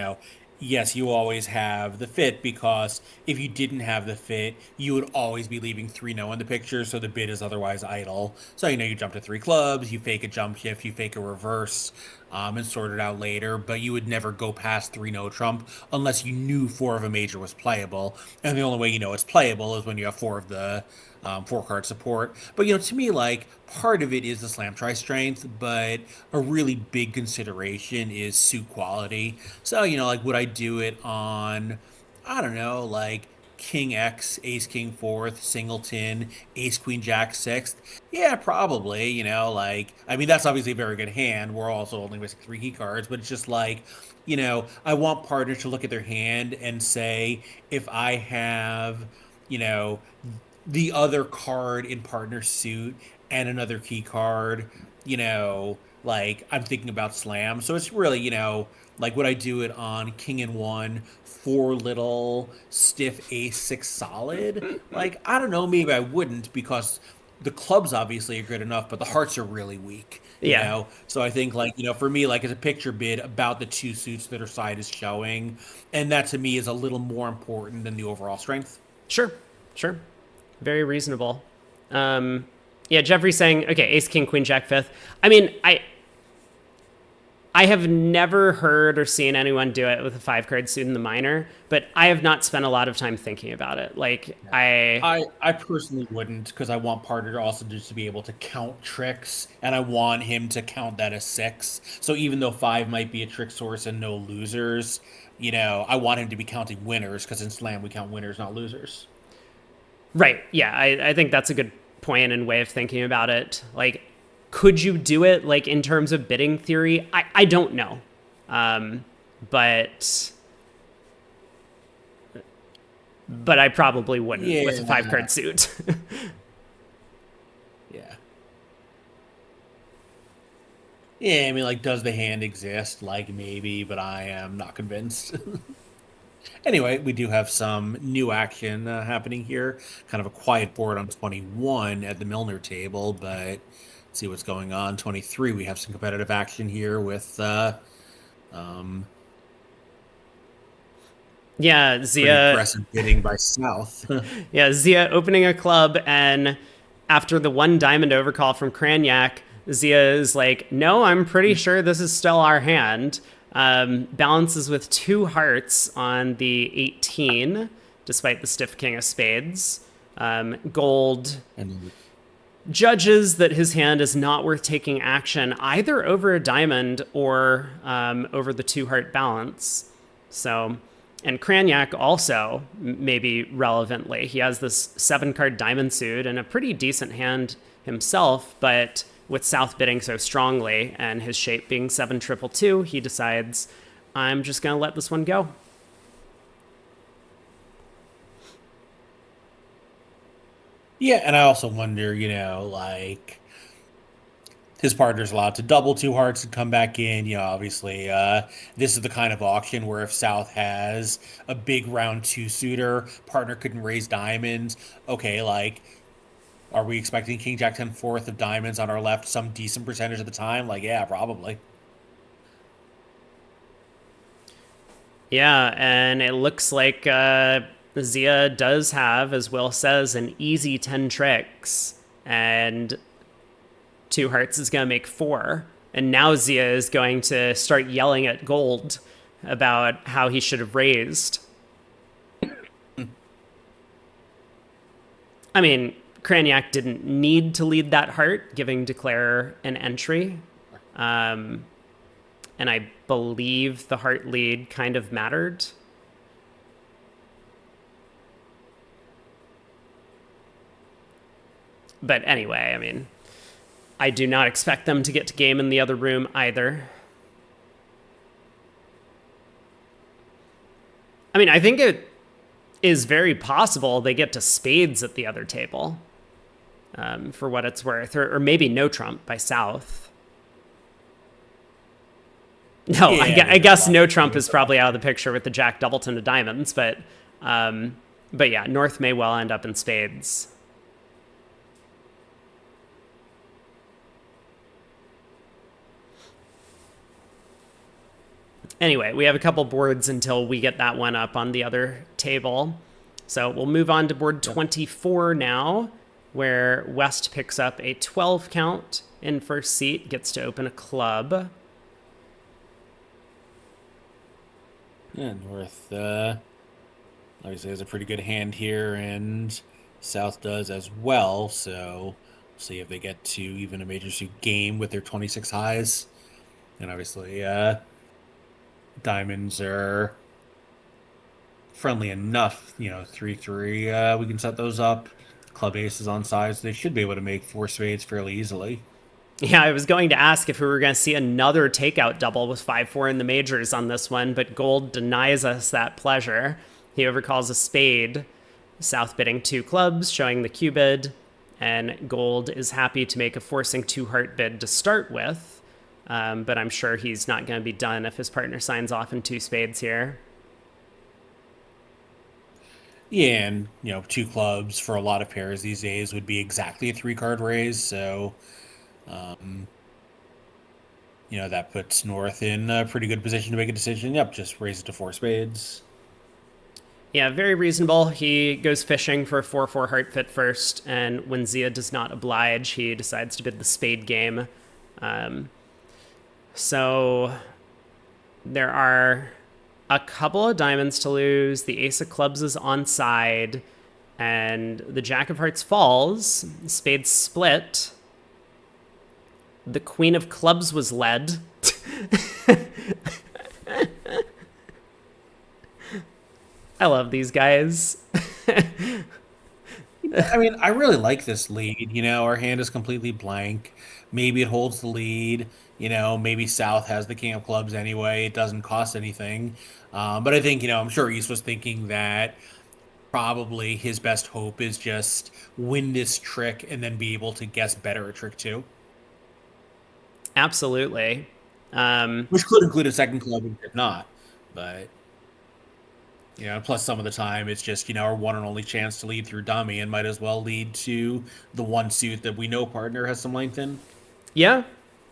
yes, you always have the fit because if you didn't have the fit, you would always be leaving 3-0 in the picture, so the bid is otherwise idle. So you jump to 3 clubs, you fake a jump shift, you fake a reverse, and sort it out later, but you would never go past 3-0 trump unless you knew 4 of a major was playable. And the only way you know it's playable is when you have 4 of the 4-card support. But to me, like, part of it is the slam try strength, but a really big consideration is suit quality. So like, would I do it on, I don't know, like king X, ace king fourth, singleton, ace queen jack sixth? Yeah, probably. Like, I mean, that's obviously a very good hand. We're also only missing 3 key cards, but it's just like, I want partners to look at their hand and say, if I have, you know the other card in partner suit and another key card, like, I'm thinking about slam. So it's really, like, would I do it on king and one, 4 little, stiff ace 6 solid? Like, I don't know, maybe I wouldn't because the clubs obviously are good enough, but the hearts are really weak. Yeah, So I think, like, for me, like, it's a picture bid about the 2 suits that our side is showing, and that to me is a little more important than the overall strength. sure. Very reasonable. Yeah, Jeffrey's saying, okay, ace, king, queen, jack, fifth. I mean, I have never heard or seen anyone do it with a 5-card suit in the minor, but I have not spent a lot of time thinking about it. Like, I personally wouldn't because I want partner also just to be able to count tricks, and I want him to count that as 6. So even though 5 might be a trick source and no losers, I want him to be counting winners because in slam we count winners, not losers. right. Yeah, I think that's a good point and way of thinking about it. Like, could you do it like in terms of bidding theory? I don't know. But I probably wouldn't with a 5-card suit. Yeah. Yeah, I mean, like, does the hand exist? Like, maybe, but I am not convinced. Anyway, we do have some new action happening here. Kind of a quiet board on 21 at the Milner table, but let's see what's going on. 23, we have some competitive action here with Yeah, pretty aggressive bidding by South. Yeah, Zia opening a club, and after the 1 diamond overcall from Cranyak, Zia is like, no, I'm pretty sure this is still our hand. Balances with 2 hearts on the 18, despite the stiff king of spades. Gold And judges that his hand is not worth taking action either over a diamond or over the 2-heart balance. So, and Cranyak also, maybe relevantly, he has this 7-card diamond suit and a pretty decent hand himself, but with South bidding so strongly and his shape being 7-2-2, he decides, I'm just going to let this one go. yeah, and I also wonder, like, his partner's allowed to double 2 hearts and come back in. Obviously, this is the kind of auction where if South has a big round 2 suitor, partner couldn't raise diamonds. Okay, like, are we expecting King Jack 10 fourth of diamonds on our left some decent percentage of the time? Like, yeah, probably. Yeah, and it looks like Zia does have, as Will says, an easy 10 tricks, and 2 hearts is going to make 4. And now Zia is going to start yelling at Gold about how he should have raised. I mean, Craniac didn't need to lead that heart, giving Declare an entry. And I believe the heart lead kind of mattered. But anyway, I mean, I do not expect them to get to game in the other room either. I mean, I think it is very possible they get to spades at the other table, for what it's worth, or maybe no trump by South. No, Yeah, I guess no trump is probably out of the picture with the Jack Doubleton of diamonds, but yeah, North may well end up in spades. Anyway, we have a couple boards until we get that one up on the other table. So we'll move on to board 24 now, where West picks up a 12 count in first seat, gets to open a club. Yeah, North obviously has a pretty good hand here, and South does as well. So we'll see if they get to even a major suit game with their 26 highs. And obviously, diamonds are friendly enough, 3-3. We can set those up. Club aces on sides. They should be able to make 4 spades fairly easily. Yeah, I was going to ask if we were going to see another takeout double with 5-4 in the majors on this one, but Gold denies us that pleasure. He overcalls a spade. South bidding 2 clubs, showing the Q bid, and Gold is happy to make a forcing 2 heart bid to start with. But I'm sure he's not going to be done if his partner signs off in 2 spades here. Yeah, and 2 clubs for a lot of pairs these days would be exactly a 3-card raise. So, that puts North in a pretty good position to make a decision. Yep, just raise it to 4 spades. Yeah, very reasonable. He goes fishing for a 4-4 heart fit first, and when Zia does not oblige, he decides to bid the spade game. So there are a couple of diamonds to lose. The ace of clubs is onside, and the jack of hearts falls. Spades split. The queen of clubs was led. I love these guys. I mean, I really like this lead. Our hand is completely blank. Maybe it holds the lead. Maybe South has the king of clubs anyway. It doesn't cost anything. But I think, I'm sure East was thinking that probably his best hope is just win this trick and then be able to guess better at trick 2. Absolutely. Which could include a second club if not. But, plus some of the time it's just, our one and only chance to lead through dummy and might as well lead to the one suit that we know partner has some length in. Yeah,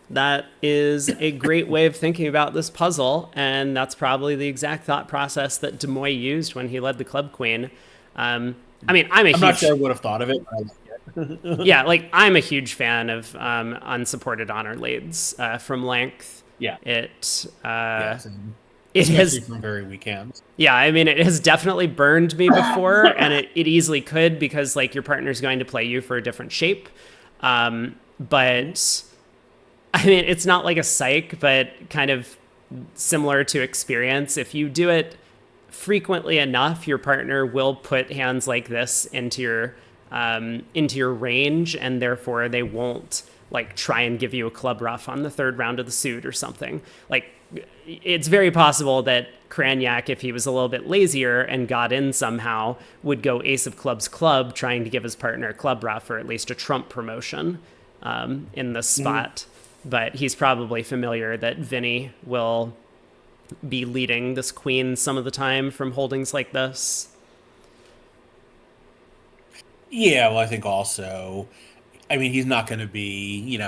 that is a great way of thinking about this puzzle, and that's probably the exact thought process that Demoy used when he led the club queen. I'm not sure I would have thought of it, but I like it. Yeah, I'm a huge fan of unsupported honor leads from length. Yeah. It Especially has from very weak hands. Yeah, it has definitely burned me before, and it easily could because your partner's going to play you for a different shape. But it's not like a psych, but kind of similar to experience. If you do it frequently enough, your partner will put hands like this into your range, and therefore they won't try and give you a club rough on the 3rd round of the suit or something. It's very possible that Craniac, if he was a little bit lazier and got in somehow, would go ace of clubs club, trying to give his partner a club rough or at least a trump promotion in this spot. But he's probably familiar that Vinny will be leading this queen some of the time from holdings like this. Yeah, well, I think also, he's not going to be,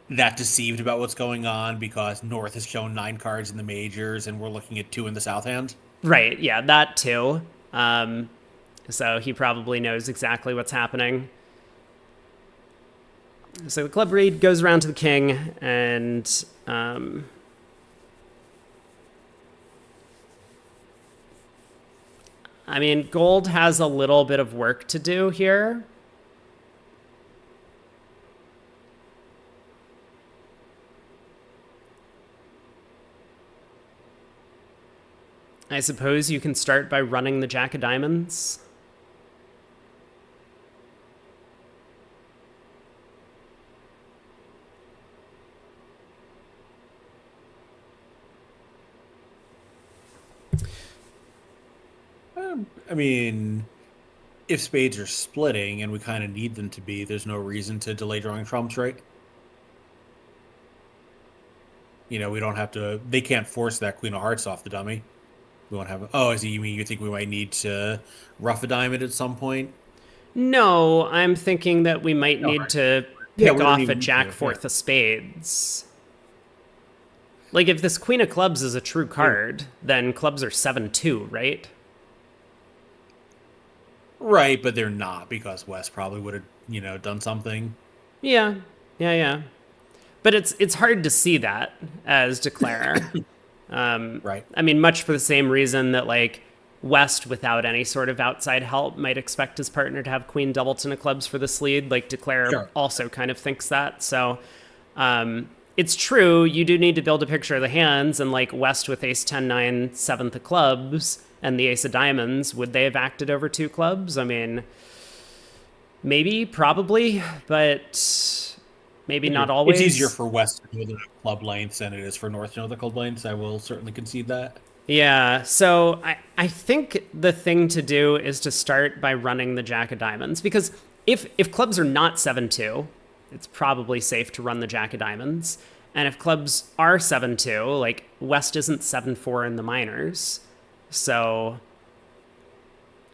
that deceived about what's going on because North has shown 9 cards in the majors and we're looking at 2 in the South hand. Right, yeah, that too. So he probably knows exactly what's happening. So the club read goes around to the king, and Gold has a little bit of work to do here. I suppose you can start by running the Jack of Diamonds. I mean, if spades are splitting and we kind of need them to be, there's no reason to delay drawing trumps, right? We don't have to. They can't force that queen of hearts off the dummy. We won't have. Oh, I see. You mean you think we might need to rough a diamond at some point? No, I'm thinking that we might No, need to yeah, pick we don't off a even need Jack to, fourth yeah. of spades. Like, if this Queen of Clubs is a true card, then clubs are 7-2, right? Right, but they're not because West probably would have, done something. Yeah, yeah. But it's hard to see that as declare. Right. I mean, much for the same reason that, like, West, without any sort of outside help, might expect his partner to have Queen Doubleton of clubs for this lead. Like, declare Sure. also kind of thinks that. So it's true, you do need to build a picture of the hands, and, like, West with ace 10-9, seventh of clubs, and the ace of diamonds, would they have acted over two clubs? I mean, maybe, probably, but maybe not always. It's easier for West to know the club lengths than it is for North to know the club lengths. I will certainly concede that. Yeah, so I think the thing to do is to start by running the Jack of Diamonds, because if clubs are not 7-2, it's probably safe to run the Jack of Diamonds. And if clubs are 7-2, like, West isn't 7-4 in the minors. So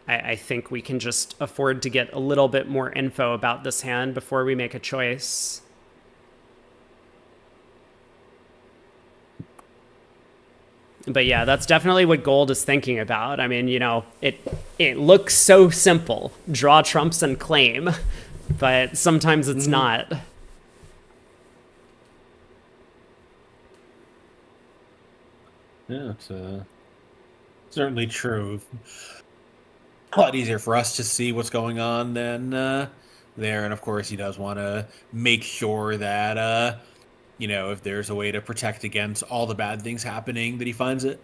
I think we can just afford to get a little bit more info about this hand before we make a choice. But yeah, that's definitely what Gold is thinking about. I mean, it looks so simple. Draw trumps and claim. But sometimes it's not. Yeah, it's certainly true. A lot easier for us to see what's going on than there. And of course, he does want to make sure that, if there's a way to protect against all the bad things happening, that he finds it.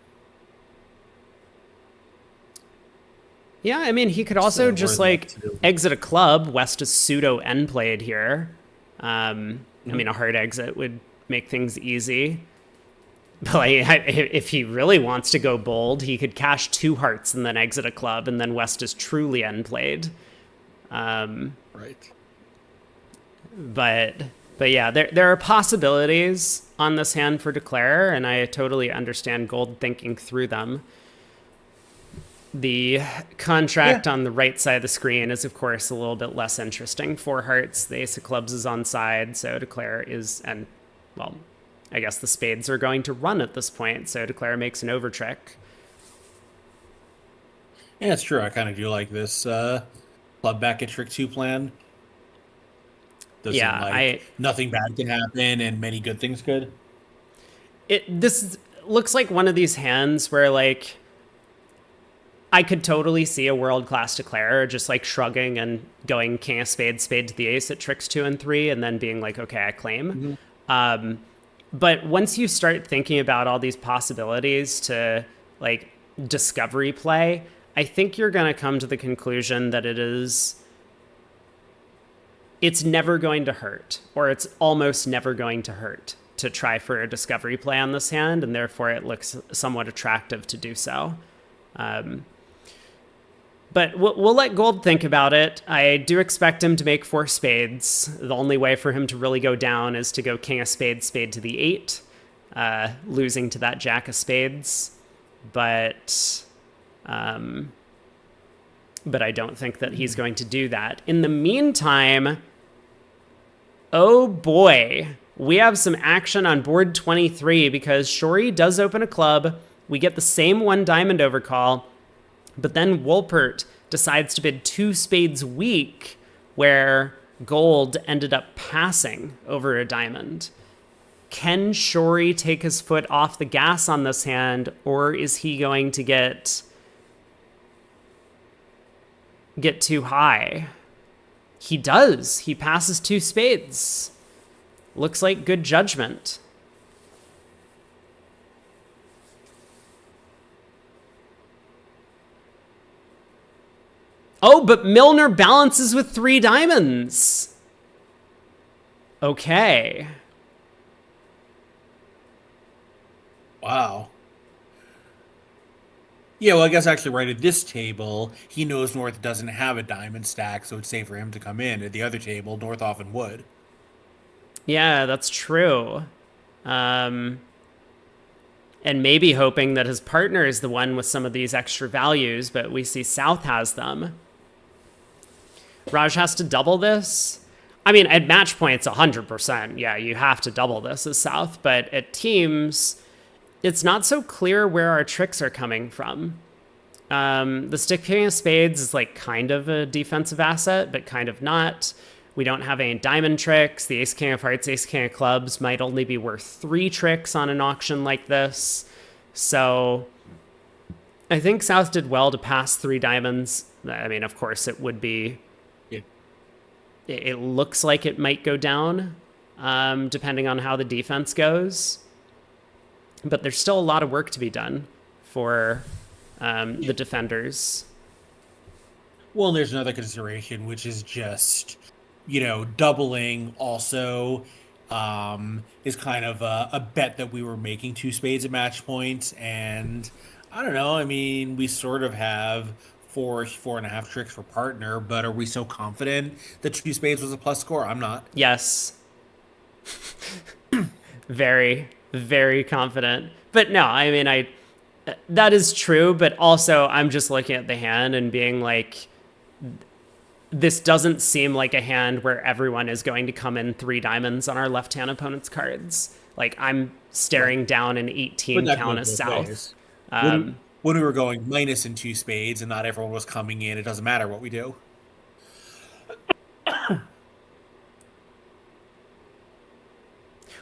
Yeah, I mean, he could also just, like, exit a club. West is pseudo end played here. I mean, a hard exit would make things easy. But, like, if he really wants to go bold, he could cash two hearts and then exit a club, and then West is truly end played. Right. But yeah, there are possibilities on this hand for declare, and I totally understand Gold thinking through them. The contract on the right side of the screen is, of course, a little bit less interesting. Four hearts, the ace of clubs is on side, so declare is, and, well, I guess the spades are going to run at this point, so declare makes an over trick. Yeah, it's true. I kind of do like this club back at trick 2 plan. Doesn't nothing bad can happen and many good things could. This looks like one of these hands where, like, I could totally see a world-class declarer just, like, shrugging and going king of spades, spade to the ace at tricks 2 and 3, and then being like, okay, I claim. But once you start thinking about all these possibilities to, like, discovery play, I think you're going to come to the conclusion that it's never going to hurt, or it's almost never going to hurt to try for a discovery play on this hand, and therefore it looks somewhat attractive to do so. But we'll let Gold think about it. I do expect him to make four spades. The only way for him to really go down is to go king of spades, spade to the 8, losing to that jack of spades. But I don't think that he's going to do that. In the meantime, oh boy, we have some action on board 23 because Shori does open a club. We get the same one diamond overcall. But then Wolpert decides to bid two spades weak, where Gold ended up passing over a diamond. Can Shori take his foot off the gas on this hand, or is he going to get too high? He does. He passes two spades. Looks like good judgment. but Milner balances with 3 diamonds. Okay. Wow. Yeah, well, I guess actually right at this table, he knows North doesn't have a diamond stack, so it's safe for him to come in. At the other table, North often would. Yeah, that's true. Um, and maybe hoping that his partner is the one with some of these extra values, but we see South has them. Raj has to double this. I mean, at match points, 100%. Yeah, you have to double this as South, but at teams, it's not so clear where our tricks are coming from. The stick king of spades is like kind of a defensive asset, but kind of not. We don't have any diamond tricks. The ace king of hearts, ace king of clubs might only be worth 3 tricks on an auction like this. So I think South did well to pass 3 diamonds. I mean, of course, it would be... Yeah. It looks like it might go down, depending on how the defense goes. But there's still a lot of work to be done for the defenders. Well, there's another consideration, which is just, doubling also is kind of a bet that we were making 2 spades at match points. And I don't know. I mean, we sort of have 4.5 tricks for partner, but are we so confident that 2 spades was a plus score? I'm not. Yes. Very, very confident. But no, I mean, that is true, but also I'm just looking at the hand and being like, this doesn't seem like a hand where everyone is going to come in 3 diamonds on our left-hand opponent's cards. Like, I'm staring down an 18 count as South. When we were going minus in 2 spades and not everyone was coming in, it doesn't matter what we do.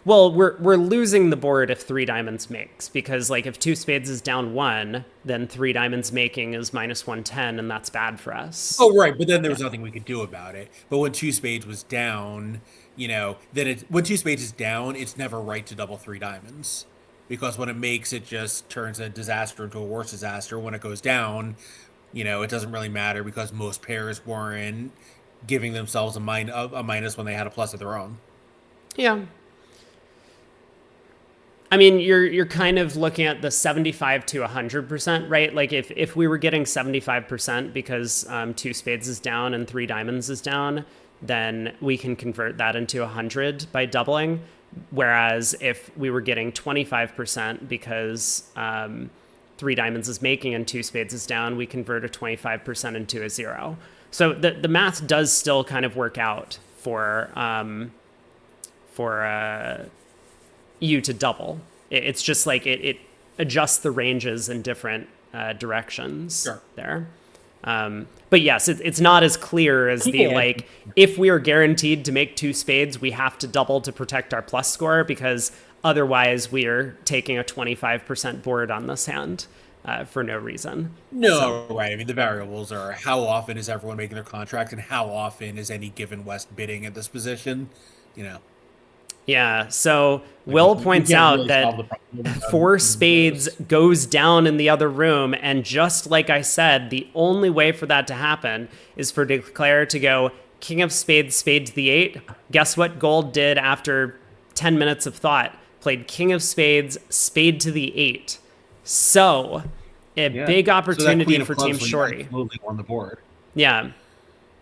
Well, we're losing the board if 3 diamonds makes, because like if 2 spades is down 1, then 3 diamonds making is minus 110, and that's bad for us. Oh, right, but then there was nothing we could do about it. But when 2 spades was down, when 2 spades is down, it's never right to double 3 diamonds, because when it makes, it just turns a disaster into a worse disaster. When it goes down, it doesn't really matter because most pairs weren't giving themselves a minus when they had a plus of their own. Yeah. I mean, you're kind of looking at the 75 to 100%, right? Like if we were getting 75% because 2 spades is down and 3 diamonds is down, then we can convert that into 100 by doubling. Whereas if we were getting 25% because 3 diamonds is making and 2 spades is down, we convert a 25% into a 0. So the math does still kind of work out for you to double. It's just like it adjusts the ranges in different directions there. But yes, it's not as clear as the like, if we are guaranteed to make 2 spades, we have to double to protect our plus score, because otherwise we are taking a 25% board on this hand for no reason. Right. I mean, the variables are how often is everyone making their contract and how often is any given West bidding at this position, Yeah, so Will points out that 4 spades goes down in the other room, and just like I said, the only way for that to happen is for Declare to go king of spades, spade to the 8. Guess what Gold did after 10 minutes of thought? Played king of spades, spade to the 8. So, big opportunity for Team Shorey. Absolutely on the board. Yeah.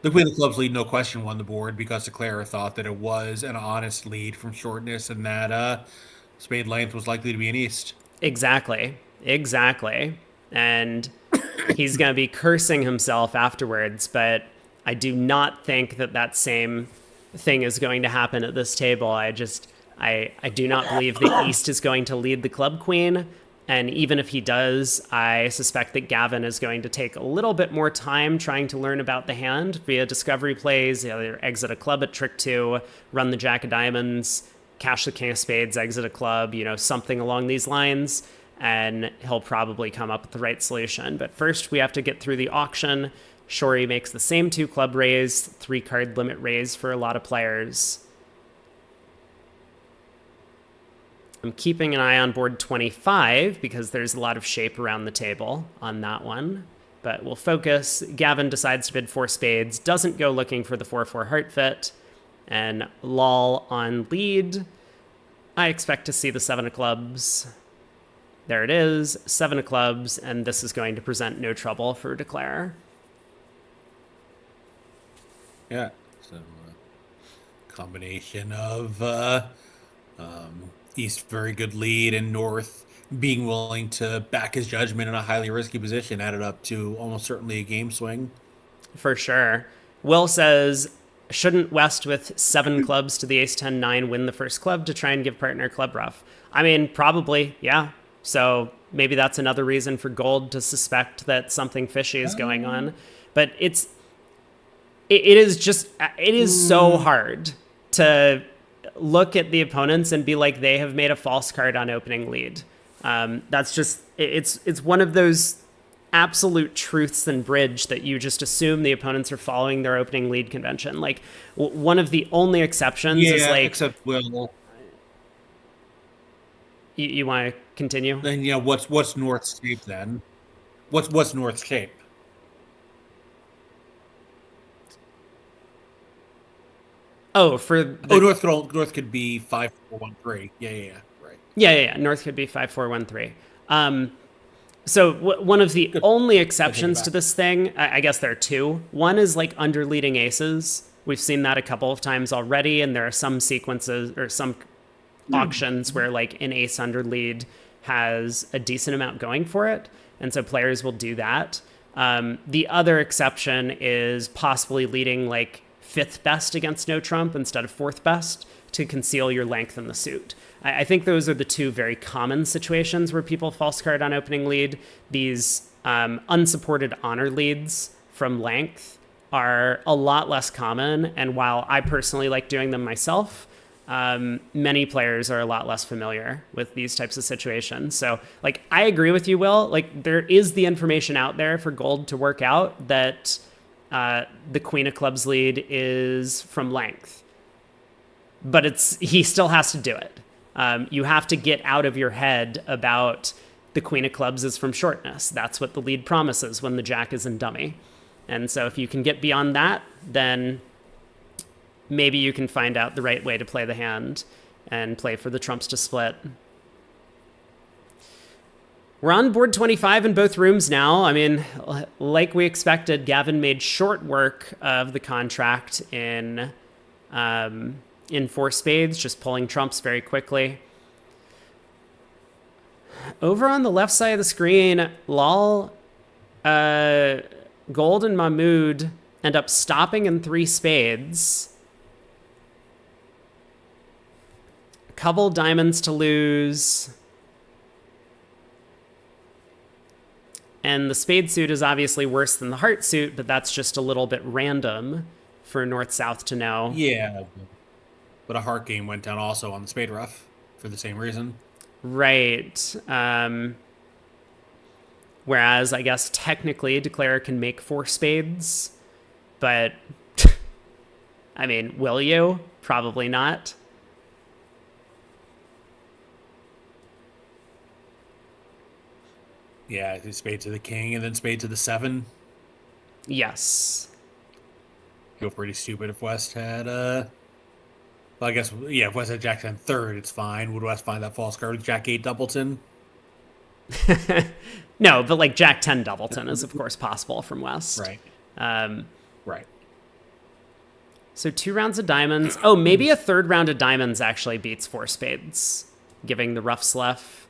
The Queen of Clubs lead, no question, won the board because Declare thought that it was an honest lead from shortness and that spade length was likely to be an east. Exactly. And he's going to be cursing himself afterwards, but I do not think that same thing is going to happen at this table. I do not believe the east is going to lead the club queen. And even if he does, I suspect that Gavin is going to take a little bit more time trying to learn about the hand via discovery plays, either exit a club at trick 2, run the jack of diamonds, cash the king of spades, exit a club, something along these lines, and he'll probably come up with the right solution. But first, we have to get through the auction. Shorey makes the same 2 club raise, 3 card limit raise for a lot of players. I'm keeping an eye on board 25 because there's a lot of shape around the table on that one. but we'll focus. Gavin decides to bid 4 spades, doesn't go looking for the 4-4 heart fit, and lol on lead. I expect to see the 7 of clubs. There it is, 7 of clubs, and this is going to present no trouble for Declare. Yeah, so combination of East very good lead and North being willing to back his judgment in a highly risky position added up to almost certainly a game swing. For sure. Will says, shouldn't West with 7 clubs to the ace 10-9 win the first club to try and give partner club rough? I mean, probably, yeah. So maybe that's another reason for Gold to suspect that something fishy is going on. But it is so hard to look at the opponents and be like, they have made a false card on opening lead. That's just, it's one of those absolute truths in bridge that you just assume the opponents are following their opening lead convention. Like, one of the only exceptions is like, except Will. You want to continue? Then what's North's shape then? What's North's shape? Oh, North could be 5-4-1-3. Yeah, right. Yeah. North could be 5-4-1-3. So one of the only exceptions to this thing, I guess there are 2. One is like under leading aces. We've seen that a couple of times already, and there are some sequences or some auctions where like an ace under lead has a decent amount going for it, and so players will do that. The other exception is possibly leading like 5th best against no trump instead of 4th best to conceal your length in the suit. I think those are the 2 very common situations where people false card on opening lead. These unsupported honor leads from length are a lot less common, and while I personally like doing them myself, many players are a lot less familiar with these types of situations. So like, I agree with you, Will. Like, there is the information out there for Gold to work out that the Queen of Clubs lead is from length, but he still has to do it. You have to get out of your head about the Queen of Clubs is from shortness. That's what the lead promises when the Jack is in dummy. And so if you can get beyond that, then maybe you can find out the right way to play the hand and play for the trumps to split. We're on board 25 in both rooms now. I mean, like we expected, Gavin made short work of the contract in 4 spades, just pulling trumps very quickly. Over on the left side of the screen, Lol, Gold and Mahmood end up stopping in 3 spades. Couple diamonds to lose. And the spade suit is obviously worse than the heart suit, but that's just a little bit random for North-South to know. Yeah, but a heart game went down also on the spade rough for the same reason. Right. Whereas I guess technically Declare can make 4 spades, but I mean, will you? Probably not. Yeah, spade to the king and then spade to the 7. Yes. Feel pretty stupid if West had well, I guess, yeah, if West had Jack 10 third, it's fine. Would West find that false card with Jack 8 Doubleton? No, but like Jack 10 Doubleton is of course possible from West. Right. Right. So 2 rounds of diamonds. Oh, maybe a 3rd round of diamonds actually beats 4 spades, giving the rough slough.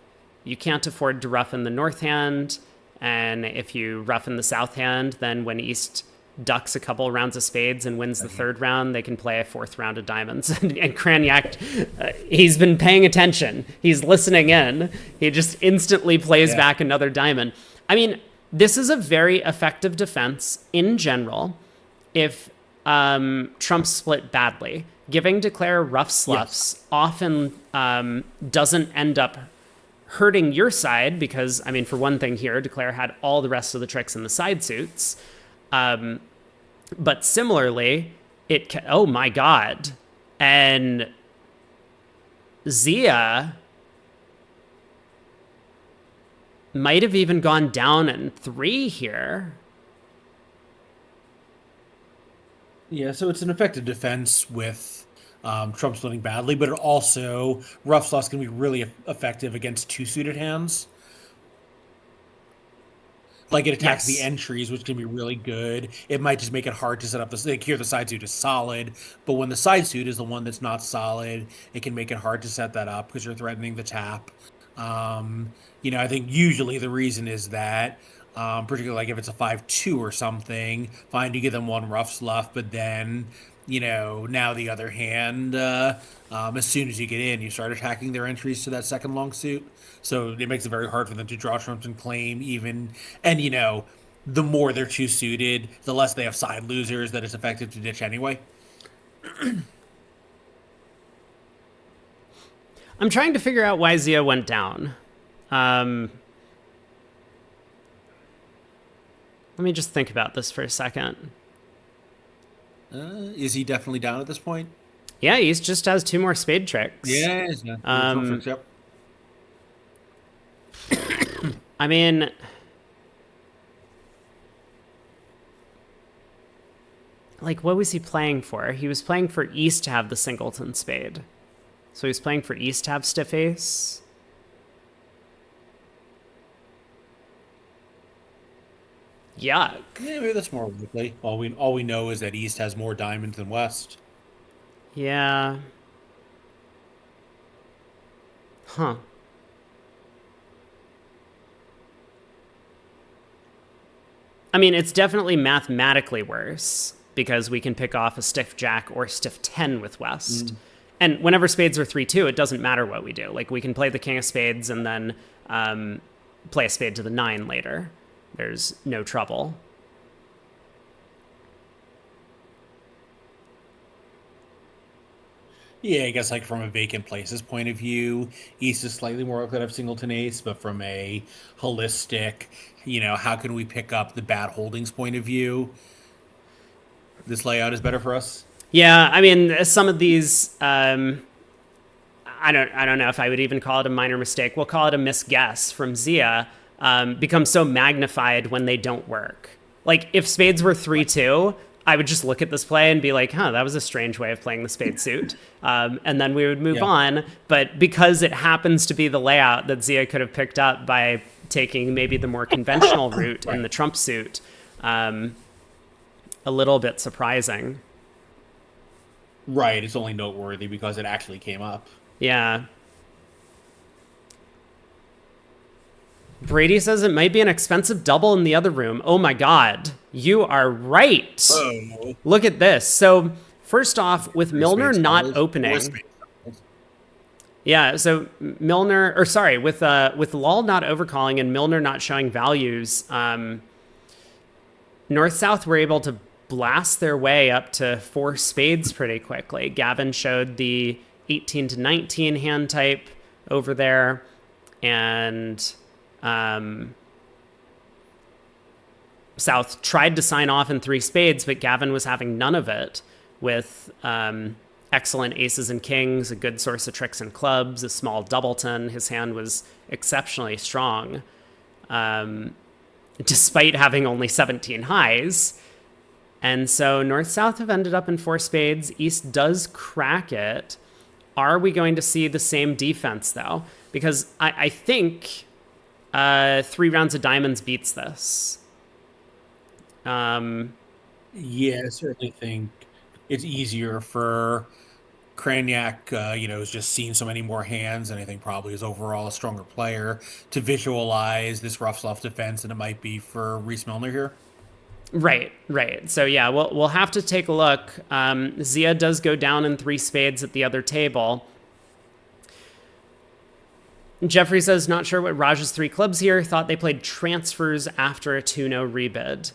You can't afford to roughen the north hand, and if you roughen the south hand, then when East ducks a couple rounds of spades and wins the 3rd round, they can play a 4th round of diamonds. And Cranyak, he's been paying attention. He's listening in. He just instantly plays back another diamond. I mean, this is a very effective defense in general if trumps split badly. Giving Declare rough sloughs often doesn't end up hurting your side because, I mean, for one thing here, Declare had all the rest of the tricks in the side suits. But similarly, oh my God. And Zia might have even gone down in 3 here. Yeah, so it's an effective defense with Trump splitting badly, but it also rough stuff's going to be really effective against two suited hands. Like it attacks the Yes. entries, which can be really good. It might just make it hard to set up the like here the side suit is solid, but when the side suit is the one that's not solid, it can make it hard to set that up because you're threatening the tap. I think usually the reason is that, particularly like if it's a 5-2 or something, fine, you give them one rough sluff, but then, now the other hand, as soon as you get in, you start attacking their entries to that second long suit. So it makes it very hard for them to draw trumps and claim even, and the more they're two suited, the less they have side losers that it's effective to ditch anyway. I'm trying to figure out why Zia went down. Let me just think about this for a second. Is he definitely down at this point? Yeah, he just has two more spade tricks. Yeah, he's not. Yep. I mean, like, what was he playing for? He was playing for East to have the singleton spade. So he's playing for East to have stiff ace. Yuck. Yeah, maybe that's more likely. All we know is that East has more diamonds than West. Yeah. Huh. I mean, it's definitely mathematically worse because we can pick off a stiff jack or stiff 10 with West. And whenever spades are 3-2, it doesn't matter what we do. Like, we can play the king of spades and then play a spade to the 9 later. There's no trouble. Yeah, I guess like from a vacant places point of view, East is slightly more likely to have singleton ace, but from a holistic, how can we pick up the bad holdings point of view, this layout is better for us. Yeah, I mean, some of these, I don't know if I would even call it a minor mistake. We'll call it a misguess from Zia. Become so magnified when they don't work. Like, if spades were 3-2, I would just look at this play and be like, that was a strange way of playing the spade suit. And then we would move on. But because it happens to be the layout that Zia could have picked up by taking maybe the more conventional route in the trump suit, a little bit surprising. Right, it's only noteworthy because it actually came up. Yeah. Brady says it might be an expensive double in the other room. Oh my God. You are right. Oh. Look at this. So first off, with Milner not opening. Yeah, so Milner, with Lal not overcalling and Milner not showing values, North-South were able to blast their way up to 4 spades pretty quickly. Gavin showed the 18 to 19 hand type over there, and South tried to sign off in 3 spades, but Gavin was having none of it with excellent aces and kings, a good source of tricks and clubs, a small doubleton. His hand was exceptionally strong, despite having only 17 highs. And so North-South have ended up in 4 spades. East does crack it. Are we going to see the same defense, though? Because I think 3 rounds of diamonds beats this. Yeah, I certainly think it's easier for Kraniak, who's just seen so many more hands, and I think probably is overall a stronger player, to visualize this rough soft defense than it might be for Reese Milner here. Right. So yeah, we'll have to take a look. Zia does go down in 3 spades at the other table. Jeffrey says, not sure what Raj's 3 clubs here. Thought they played transfers after a 2-0 rebid.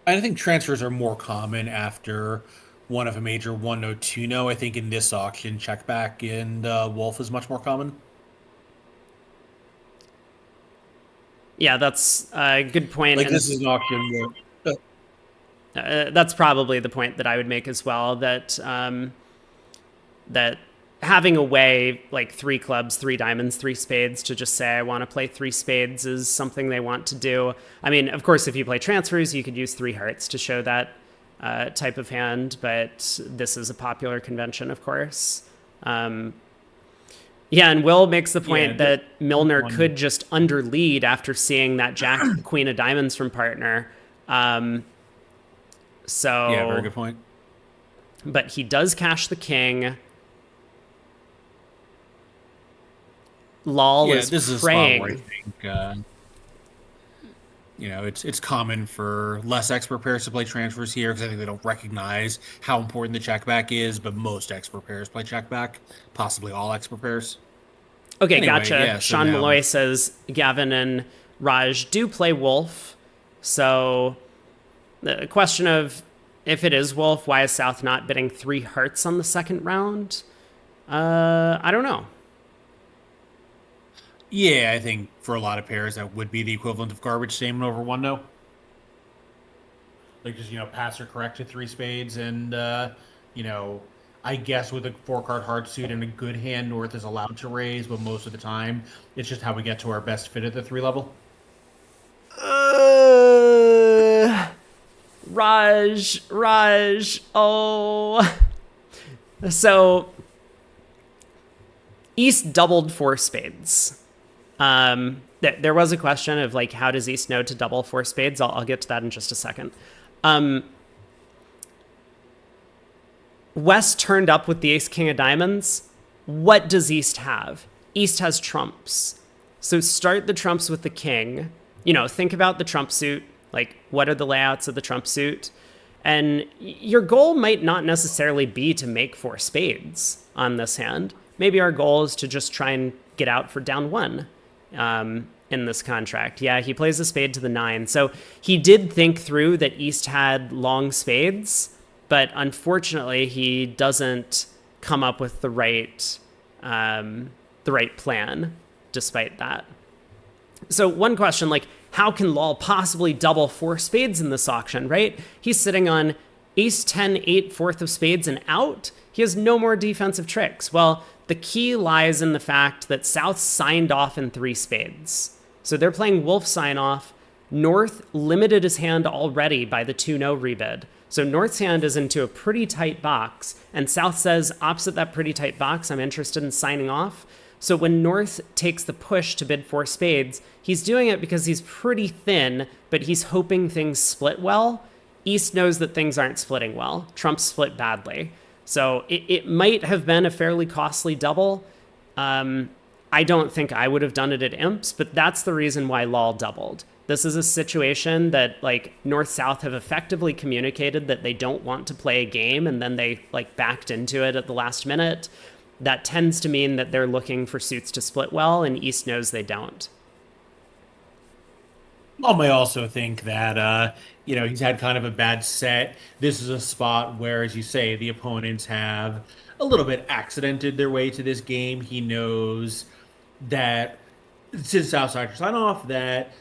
I think transfers are more common after one of a major 1-0, 2-0. I think in this auction, check back and Wolf is much more common. Yeah, that's a good point. Like, this is an auction where... that's probably the point that I would make as well, that having a way like 3 clubs, 3 diamonds, 3 spades to just say, I want to play 3 spades is something they want to do. I mean, of course, if you play transfers, you could use 3 hearts to show that type of hand, but this is a popular convention, of course. Yeah, and Will makes the point that Milner could just underlead after seeing that Jack Queen of Diamonds from partner. Yeah, very good point. But he does cash the king. Lol is this is praying. A spot where I think, it's common for less expert pairs to play transfers here because I think they don't recognize how important the check back is, but most expert pairs play check back, possibly all expert pairs. Okay, anyway, gotcha. Yeah, Sean Malloy says Gavin and Raj do play Wolf. So the question of if it is Wolf, why is South not bidding 3 hearts on the second round? I don't know. Yeah, I think for a lot of pairs that would be the equivalent of garbage statement over 1-0. Like just, pass or correct to 3 spades and, I guess with a 4-card hard suit and a good hand, North is allowed to raise, but most of the time, it's just how we get to our best fit at the 3 level. Raj, oh. So, East doubled 4 spades. There was a question of, like, how does East know to double 4 spades? I'll get to that in just a second. West turned up with the ace king of diamonds. What does East have? East has trumps. So start the trumps with the king. Think about the trump suit. Like, what are the layouts of the trump suit? And your goal might not necessarily be to make 4 spades on this hand. Maybe our goal is to just try and get out for down 1 in this contract. Yeah, he plays a spade to the 9. So he did think through that East had long spades, but unfortunately, he doesn't come up with the right plan, despite that. So one question, like, how can Lol possibly double 4 spades in this auction, right? He's sitting on ace 10, 8, 4th of spades and out. He has no more defensive tricks. Well, the key lies in the fact that South signed off in 3 spades. So they're playing Wolf sign off. North limited his hand already by the 2-0 rebid. So North's hand is into a pretty tight box, and South says, opposite that pretty tight box, I'm interested in signing off. So when North takes the push to bid 4 spades, he's doing it because he's pretty thin, but he's hoping things split well. East knows that things aren't splitting well. Trump split badly. So it might have been a fairly costly double. I don't think I would have done it at Imps, but that's the reason why Lol doubled. This is a situation that, like, North-South have effectively communicated that they don't want to play a game, and then they, like, backed into it at the last minute. That tends to mean that they're looking for suits to split well, and East knows they don't. I may also think that, he's had kind of a bad set. This is a spot where, as you say, the opponents have a little bit accidented their way to this game. He knows that since Southside sign off that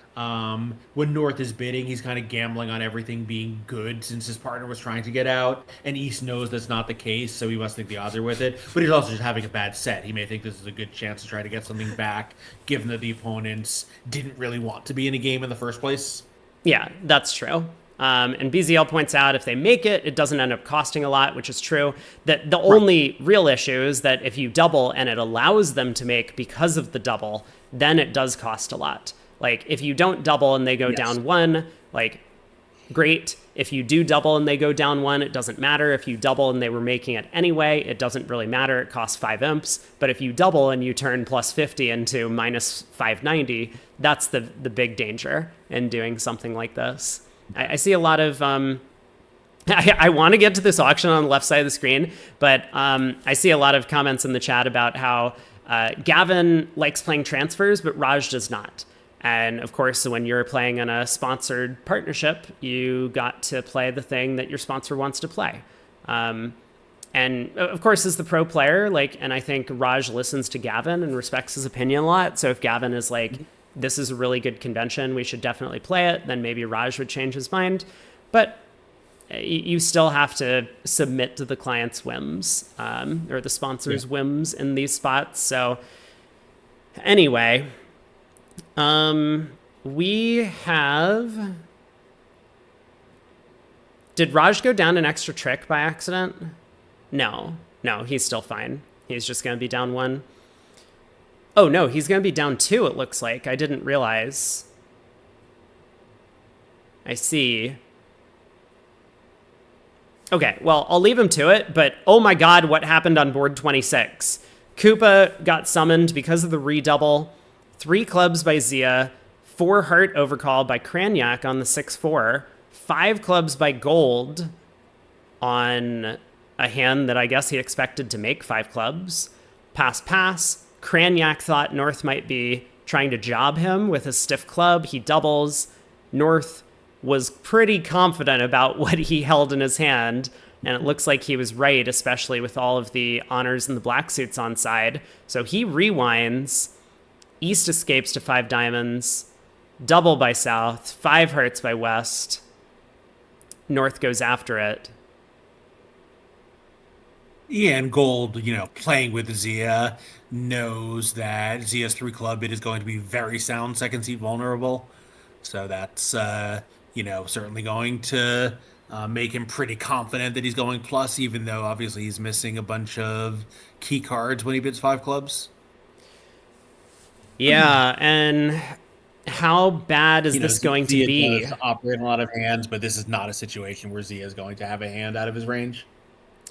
when North is bidding, he's kind of gambling on everything being good since his partner was trying to get out, and East knows that's not the case, so he must think the odds are with it. But he's also just having a bad set. He may think this is a good chance to try to get something back, given that the opponents didn't really want to be in a game in the first place. Yeah, that's true. And BZL points out if they make it, it doesn't end up costing a lot, which is true. That the only real issue is that if you double and it allows them to make because of the double, then it does cost a lot. Like, if you don't double and they go down 1, like, great. If you do double and they go down 1, it doesn't matter. If you double and they were making it anyway, it doesn't really matter. It costs 5 imps. But if you double and you turn plus 50 into minus 590, that's the big danger in doing something like this. I see a lot of... I want to get to this auction on the left side of the screen, but I see a lot of comments in the chat about how Gavin likes playing transfers, but Raj does not. And of course, when you're playing in a sponsored partnership, you got to play the thing that your sponsor wants to play. And of course, as the pro player, and I think Raj listens to Gavin and respects his opinion a lot. So if Gavin is like, this is a really good convention, we should definitely play it, then maybe Raj would change his mind. But you still have to submit to the client's whims, or the sponsor's whims in these spots. So anyway, we have... Did Raj go down an extra trick by accident? No, he's still fine. He's just going to be down 1. Oh, no, he's going to be down 2, it looks like. I didn't realize. I see. Okay, well, I'll leave him to it, but oh my god, what happened on board 26? Koopa got summoned because of the redouble. 3 clubs by Zia. 4 heart overcall by Cranyak on the 6-4. 5 clubs by Gold on a hand that I guess he expected to make 5 clubs. Pass. Cranyak thought North might be trying to job him with his stiff club. He doubles. North was pretty confident about what he held in his hand, and it looks like he was right, especially with all of the honors and the black suits on side. So he rewinds. East escapes to 5 diamonds. Double by South. 5 hearts by West. North goes after it. Yeah, and Gold, playing with Zia, knows that Zia's 3 club bid is going to be very sound second seat vulnerable. So that's, certainly going to make him pretty confident that he's going plus, even though obviously he's missing a bunch of key cards when he bids 5 clubs. Yeah, and how bad is this going to be? Does operate a lot of hands, but this is not a situation where Zia is going to have a hand out of his range.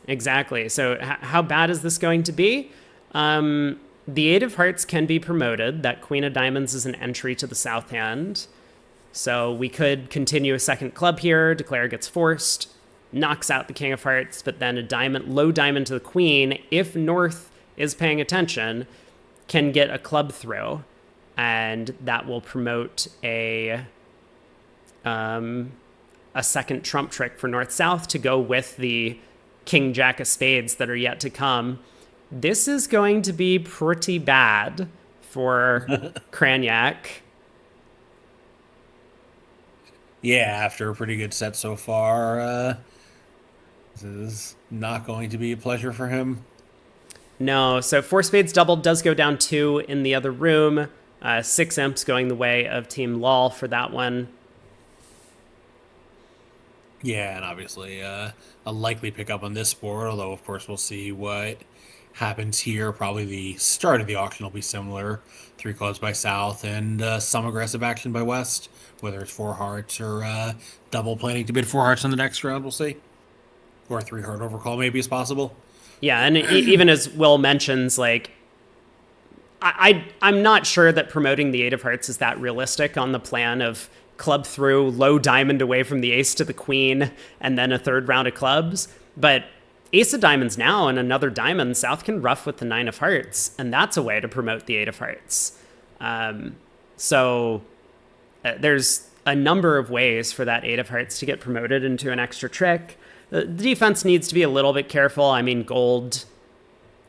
Exactly. So how bad is this going to be? The 8 of Hearts can be promoted. That Queen of Diamonds is an entry to the south hand. So we could continue a second club here. Declare gets forced. Knocks out the King of Hearts, but then a diamond, low diamond to the Queen, if North is paying attention, can get a club through. And that will promote a second trump trick for North-South to go with the King Jack of Spades that are yet to come. This is going to be pretty bad for Cranyak. Yeah, after a pretty good set so far, this is not going to be a pleasure for him. No, so 4 spades doubled does go down 2 in the other room. 6 imps going the way of Team LOL for that one. Yeah, and obviously a likely pickup on this board, although of course we'll see what happens here. Probably the start of the auction will be similar. 3 clubs by South and some aggressive action by West, whether it's 4 hearts or double planning to bid 4 hearts on the next round, we'll see. Or a 3 heart overcall maybe is possible. Yeah, and even as Will mentions, like, I'm not sure that promoting the 8 of Hearts is that realistic on the plan of club through, low diamond away from the ace to the queen, and then a 3rd round of clubs. But ace of diamonds now and another diamond, South can ruff with the 9 of hearts, and that's a way to promote the 8 of hearts. So there's a number of ways for that 8 of hearts to get promoted into an extra trick. The defense needs to be a little bit careful. I mean, Gold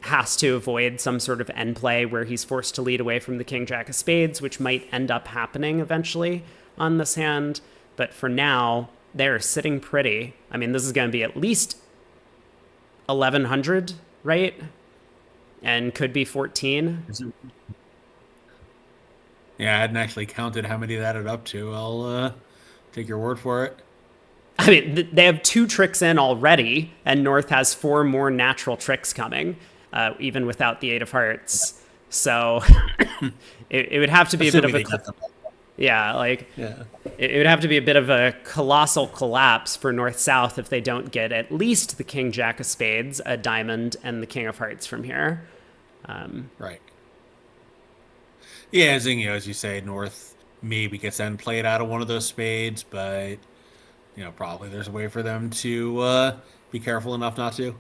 has to avoid some sort of end play where he's forced to lead away from the King Jack of Spades, which might end up happening eventually on this hand. But for now, they're sitting pretty. I mean, this is going to be at least 1,100, right? And could be 14. Yeah, I hadn't actually counted how many that added up to. I'll take your word for it. I mean, they have 2 tricks in already, and North has 4 more natural tricks coming, even without the 8 of hearts. So it would have to be a bit of a... It would have to be a bit of a colossal collapse for North-South if they don't get at least the King Jack of Spades, a diamond, and the King of Hearts from here. Right. Yeah, as you say, North maybe gets end played out of one of those spades, but probably there's a way for them to be careful enough not to.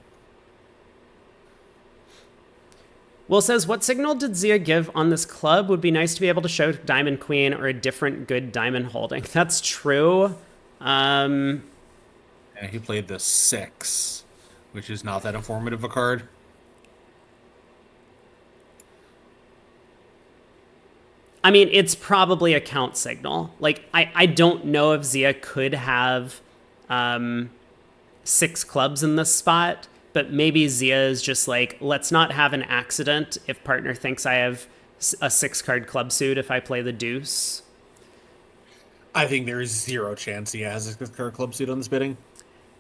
Will says, what signal did Zia give on this club? Would be nice to be able to show Diamond Queen or a different good diamond holding. That's true. And he played the 6, which is not that informative a card. I mean, it's probably a count signal. Like, I don't know if Zia could have six clubs in this spot, but maybe Zia is just like, let's not have an accident if partner thinks I have a 6-card club suit if I play the deuce. I think there is zero chance he has a card club suit on this bidding.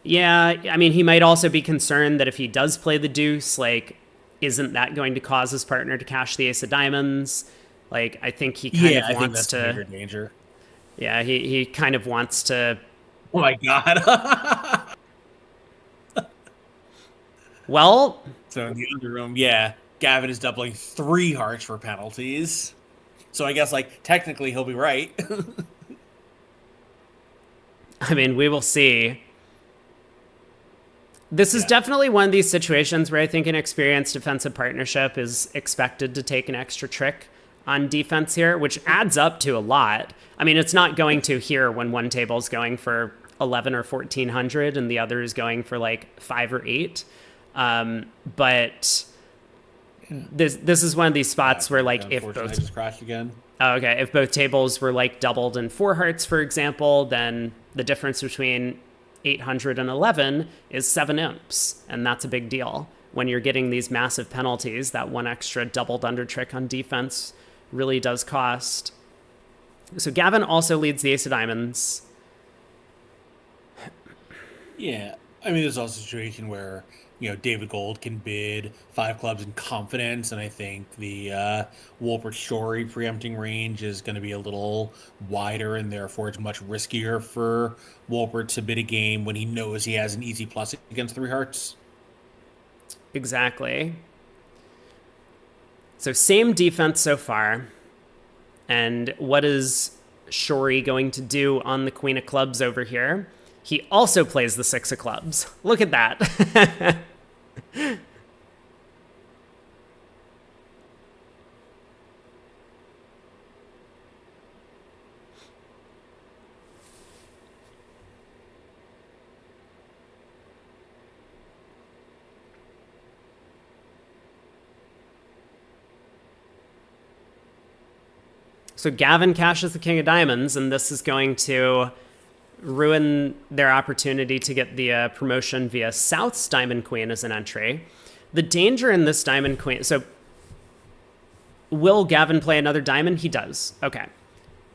Yeah, I mean, he might also be concerned that if he does play the deuce, like, isn't that going to cause his partner to cash the ace of diamonds? Like, I think he kind of I think wants that's to. major danger. Yeah, he kind of wants to. Oh my god. Well, So in the other room, yeah, Gavin is doubling 3 hearts for penalties. So I guess like technically he'll be right. I mean, we will see. This is definitely one of these situations where I think an experienced defensive partnership is expected to take an extra trick on defense here, which adds up to a lot. I mean, it's not going to here when one table is going for 11 or 1400 and the other is going for like 5 or 8. But this is one of these spots where like if both I just crashed again. Okay, if both tables were like doubled in 4 hearts, for example, then the difference between 800 and 11 is 7 imps, and that's a big deal. When you're getting these massive penalties, that one extra doubled under trick on defense really does cost. So Gavin also leads the ace of diamonds. Yeah, I mean, there's also a situation where David Gold can bid 5 clubs in confidence, and I think the Wolpert Shorey preempting range is going to be a little wider, and therefore it's much riskier for Wolpert to bid a game when he knows he has an easy plus against 3 hearts. Exactly. So same defense so far. And what is Shorey going to do on the queen of clubs over here? He also plays the 6 of clubs. Look at that. So Gavin cashes the king of diamonds, and this is going to ruin their opportunity to get the promotion via South's diamond queen as an entry. The danger in this diamond queen... So will Gavin play another diamond? He does. Okay.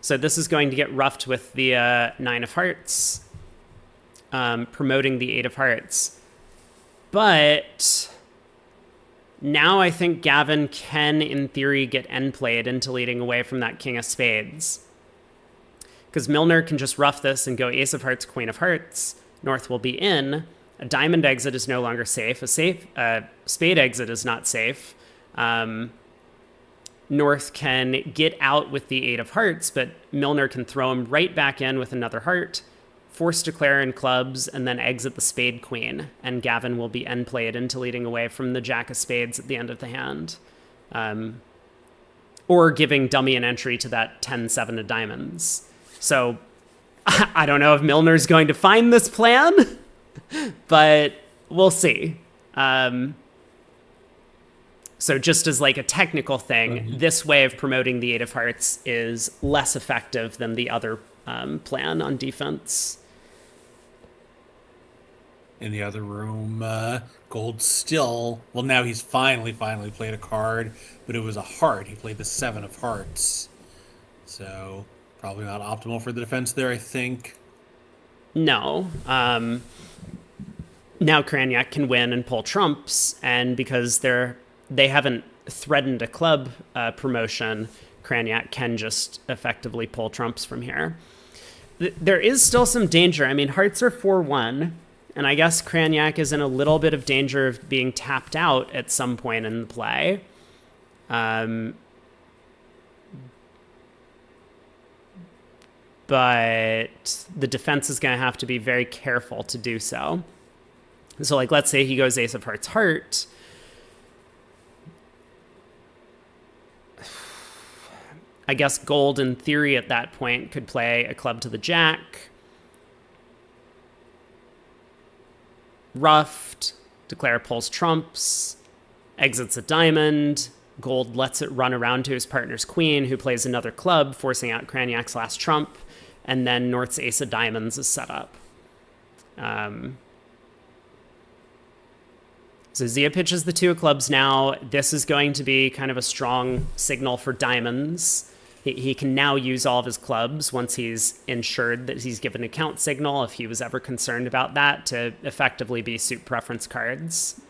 So this is going to get roughed with the 9 of hearts, promoting the 8 of hearts. But now I think Gavin can, in theory, get end played into leading away from that king of spades. Because Milner can just rough this and go ace of hearts, queen of hearts. North will be in. A diamond exit is no longer safe. A spade exit is not safe. North can get out with the 8 of hearts, but Milner can throw him right back in with another heart, force declare in clubs, and then exit the spade queen. And Gavin will be end played into leading away from the jack of spades at the end of the hand. Or giving dummy an entry to that 10-7 of diamonds. So I don't know if Milner's going to find this plan, but we'll see. So just as like a technical thing, this way of promoting the 8 of hearts is less effective than the other plan on defense. In the other room, Gold still... Well, now he's finally played a card, but it was a heart. He played the 7 of hearts. So probably not optimal for the defense there, I think. No. Now Kraniak can win and pull trumps, and because they haven't threatened a club promotion, Kraniak can just effectively pull trumps from here. There is still some danger. I mean, hearts are 4-1, and I guess Kraniak is in a little bit of danger of being tapped out at some point in the play. But the defense is going to have to be very careful to do so. So, like, let's say he goes ace of hearts, heart. I guess Gold, in theory, at that point, could play a club to the jack. Ruffed. Declare pulls trumps. Exits a diamond. Gold lets it run around to his partner's queen, who plays another club, forcing out Kraniak's last trump. And then North's ace of diamonds is set up. So Zia pitches the 2 of clubs now. This is going to be kind of a strong signal for diamonds. He can now use all of his clubs once he's ensured that he's given a count signal, if he was ever concerned about that, to effectively be suit preference cards.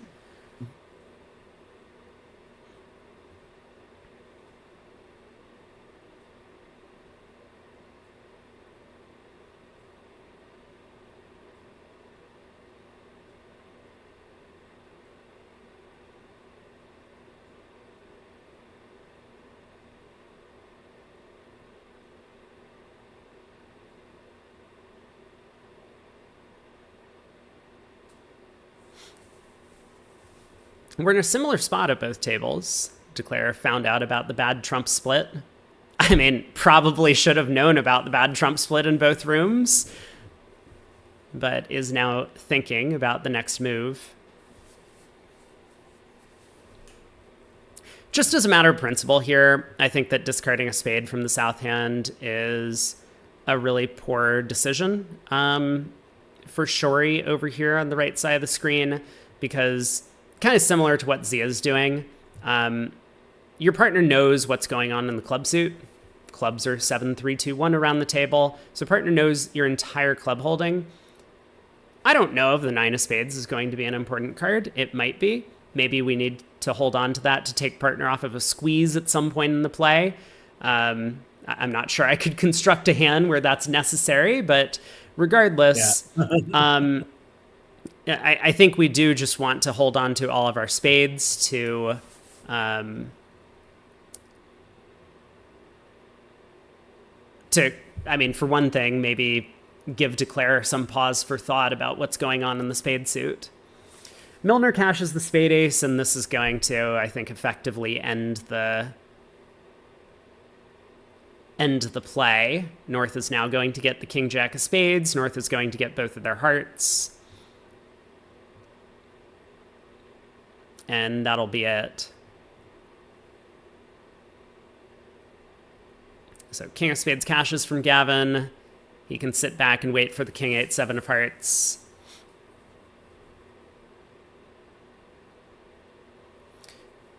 We're in a similar spot at both tables. Declare found out about the bad Trump split. I mean, probably should have known about the bad Trump split in both rooms, but is now thinking about the next move. Just as a matter of principle here, I think that discarding a spade from the south hand is a really poor decision for Shori over here on the right side of the screen, because kind of similar to what Zia's doing, your partner knows what's going on in the club suit. Clubs are 7, 3, 2, 1 around the table, so partner knows your entire club holding. I don't know if the 9 of spades is going to be an important card. It might be. Maybe we need to hold on to that to take partner off of a squeeze at some point in the play. I'm not sure I could construct a hand where that's necessary, but regardless, yeah. I think we do just want to hold on to all of our spades to I mean, for one thing, maybe give Declare some pause for thought about what's going on in the spade suit. Milner cashes the spade ace, and this is going to, I think, effectively end the play. North is now going to get the king jack of spades. North is going to get both of their hearts. And that'll be it. So king of spades cashes from Gavin. He can sit back and wait for the king 8, 7 of hearts.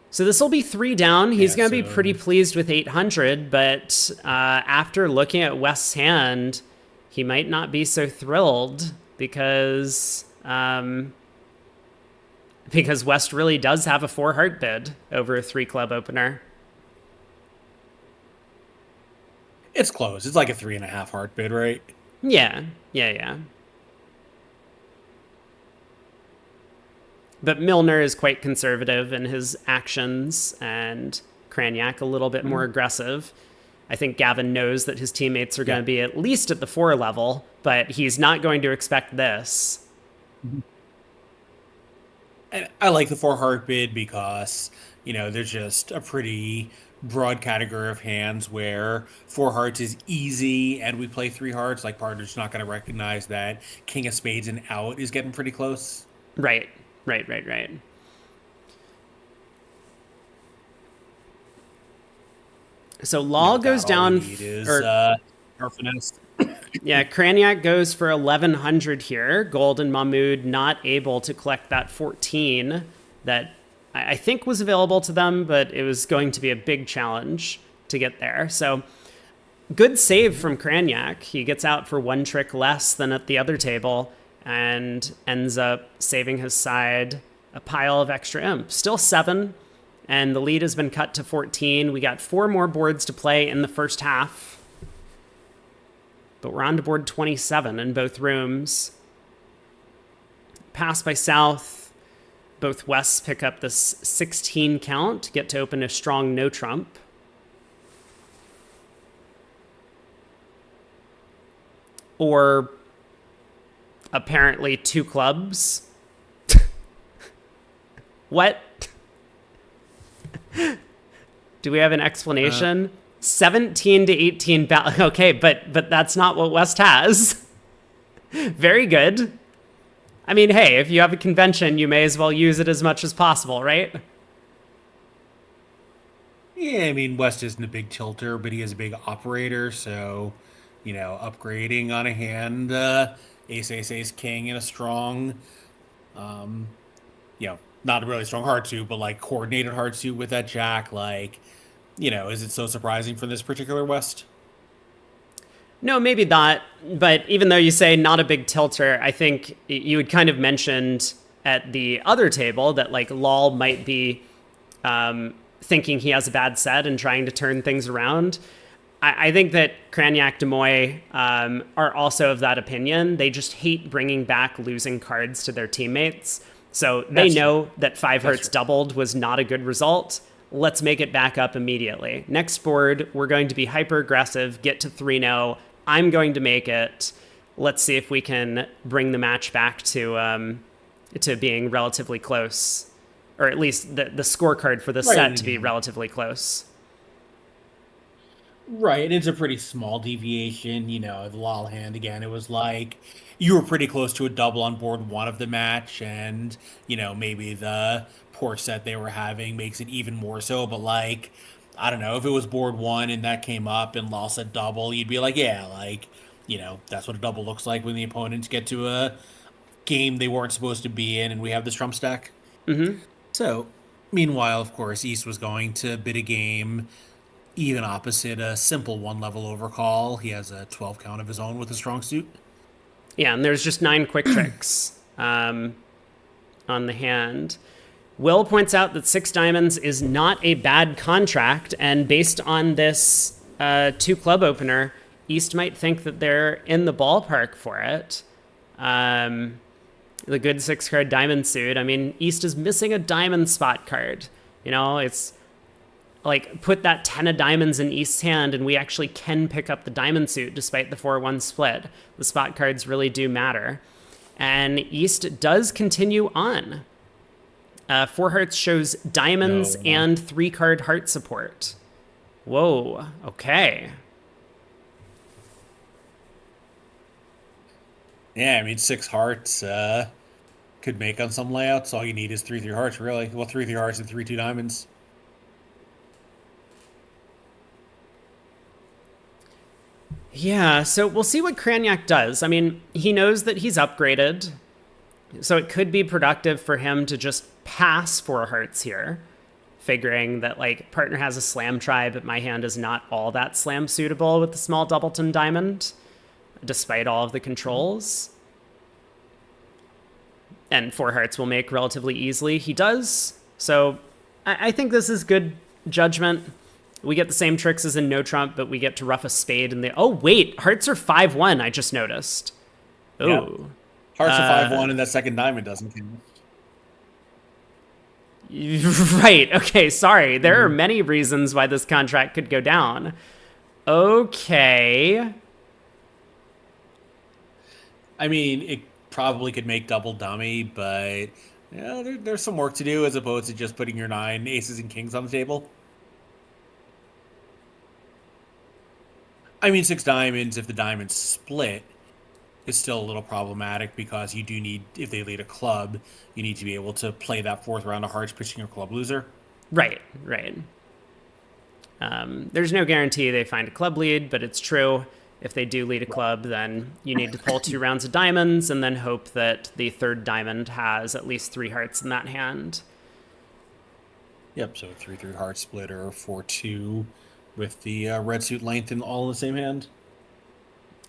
So this will be 3 down. He's going to be pretty pleased with 800, but after looking at West's hand, he might not be so thrilled because West really does have a 4 heart bid over a 3 club opener. It's close. It's like a 3.5 heart bid, right? Yeah. But Milner is quite conservative in his actions, and Craniac a little bit more aggressive. I think Gavin knows that his teammates are going to be at least at the 4 level, but he's not going to expect this. And I like the 4 heart bid because, there's just a pretty broad category of hands where 4 hearts is easy and we play 3 hearts. Like, partner's not going to recognize that king of spades and out is getting pretty close. Right. So Law goes down. Yeah, Craniac goes for 1100 here. Gold and Mahmood not able to collect that 14 that I think was available to them, but it was going to be a big challenge to get there. So good save from Craniac. He gets out for 1 trick less than at the other table and ends up saving his side a pile of extra imp. Still 7, and the lead has been cut to 14. We got 4 more boards to play in the first half, but we're on to board 27 in both rooms. Pass by South. Both Wests pick up this 16 count to get to open a strong no trump. Or apparently 2 clubs. What? Do we have an explanation? 17 to 18. Okay, but that's not what West has. Very good. I mean, hey, if you have a convention, you may as well use it as much as possible, right? Yeah, I mean, West isn't a big tilter, but he is a big operator, so, upgrading on a hand, ace, ace, ace, king, and a strong, not a really strong hard suit, but like coordinated hard suit with that jack. Like, is it so surprising for this particular West? No, maybe not. But even though you say not a big tilter, I think you had kind of mentioned at the other table that like Lal might be thinking he has a bad set and trying to turn things around. I think that Cragnac Demoy are also of that opinion. They just hate bringing back losing cards to their teammates. So they know that 5 hearts doubled was not a good result. Let's make it back up immediately. Next board, we're going to be hyper aggressive, get to 3-0. I'm going to make it. Let's see if we can bring the match back to being relatively close, or at least the scorecard for the set to be relatively close. Right, and it's a pretty small deviation. The Lal hand again. It was like you were pretty close to a double on board one of the match, and maybe the poor set they were having makes it even more so. But like, I don't know, if it was board one and that came up and Lal said double, you'd be like, yeah, like that's what a double looks like when the opponents get to a game they weren't supposed to be in, and we have this trump stack. Mm-hmm. So, meanwhile, of course, East was going to bid a game even opposite a simple one level overcall. He has a 12 count of his own with a strong suit. Yeah, and there's just 9 quick tricks on the hand. Will points out that 6 diamonds is not a bad contract, and based on this 2 club opener, East might think that they're in the ballpark for it. The good 6 card diamond suit. I mean, East is missing a diamond spot card. It's like put that 10 of diamonds in East's hand and we actually can pick up the diamond suit despite the 4-1 split. The spot cards really do matter. And East does continue on. 4 hearts shows diamonds and 3-card heart support. Whoa, okay. Yeah, I mean, 6 hearts could make on some layouts. All you need is 3 hearts, really. Well, 3 hearts and 3 diamonds. Yeah, so we'll see what Cragnac does. I mean, he knows that he's upgraded, so it could be productive for him to just pass 4 hearts here, figuring that, like, partner has a slam try, but my hand is not all that slam suitable with the small doubleton diamond, despite all of the controls. And 4 hearts will make relatively easily. He does, so I think this is good judgment. We get the same tricks as in No Trump, but we get to rough a spade in the... Oh, wait, hearts are 5-1, I just noticed. Oh. Yeah. Hearts are 5-1, and that second diamond doesn't count. Right, okay, sorry. There are many reasons why this contract could go down. Okay. I mean, it probably could make double dummy, but there's some work to do as opposed to just putting your 9 aces and kings on the table. I mean, 6 diamonds, if the diamonds split, is still a little problematic because you do need, if they lead a club, you need to be able to play that 4th round of hearts pitching your club loser. Right. There's no guarantee they find a club lead, but it's true. If they do lead a club, then you need to pull 2 rounds of diamonds and then hope that the 3rd diamond has at least 3 hearts in that hand. Yep, so 3-3 heart splitter, 4-2 with the red suit length and all in the same hand.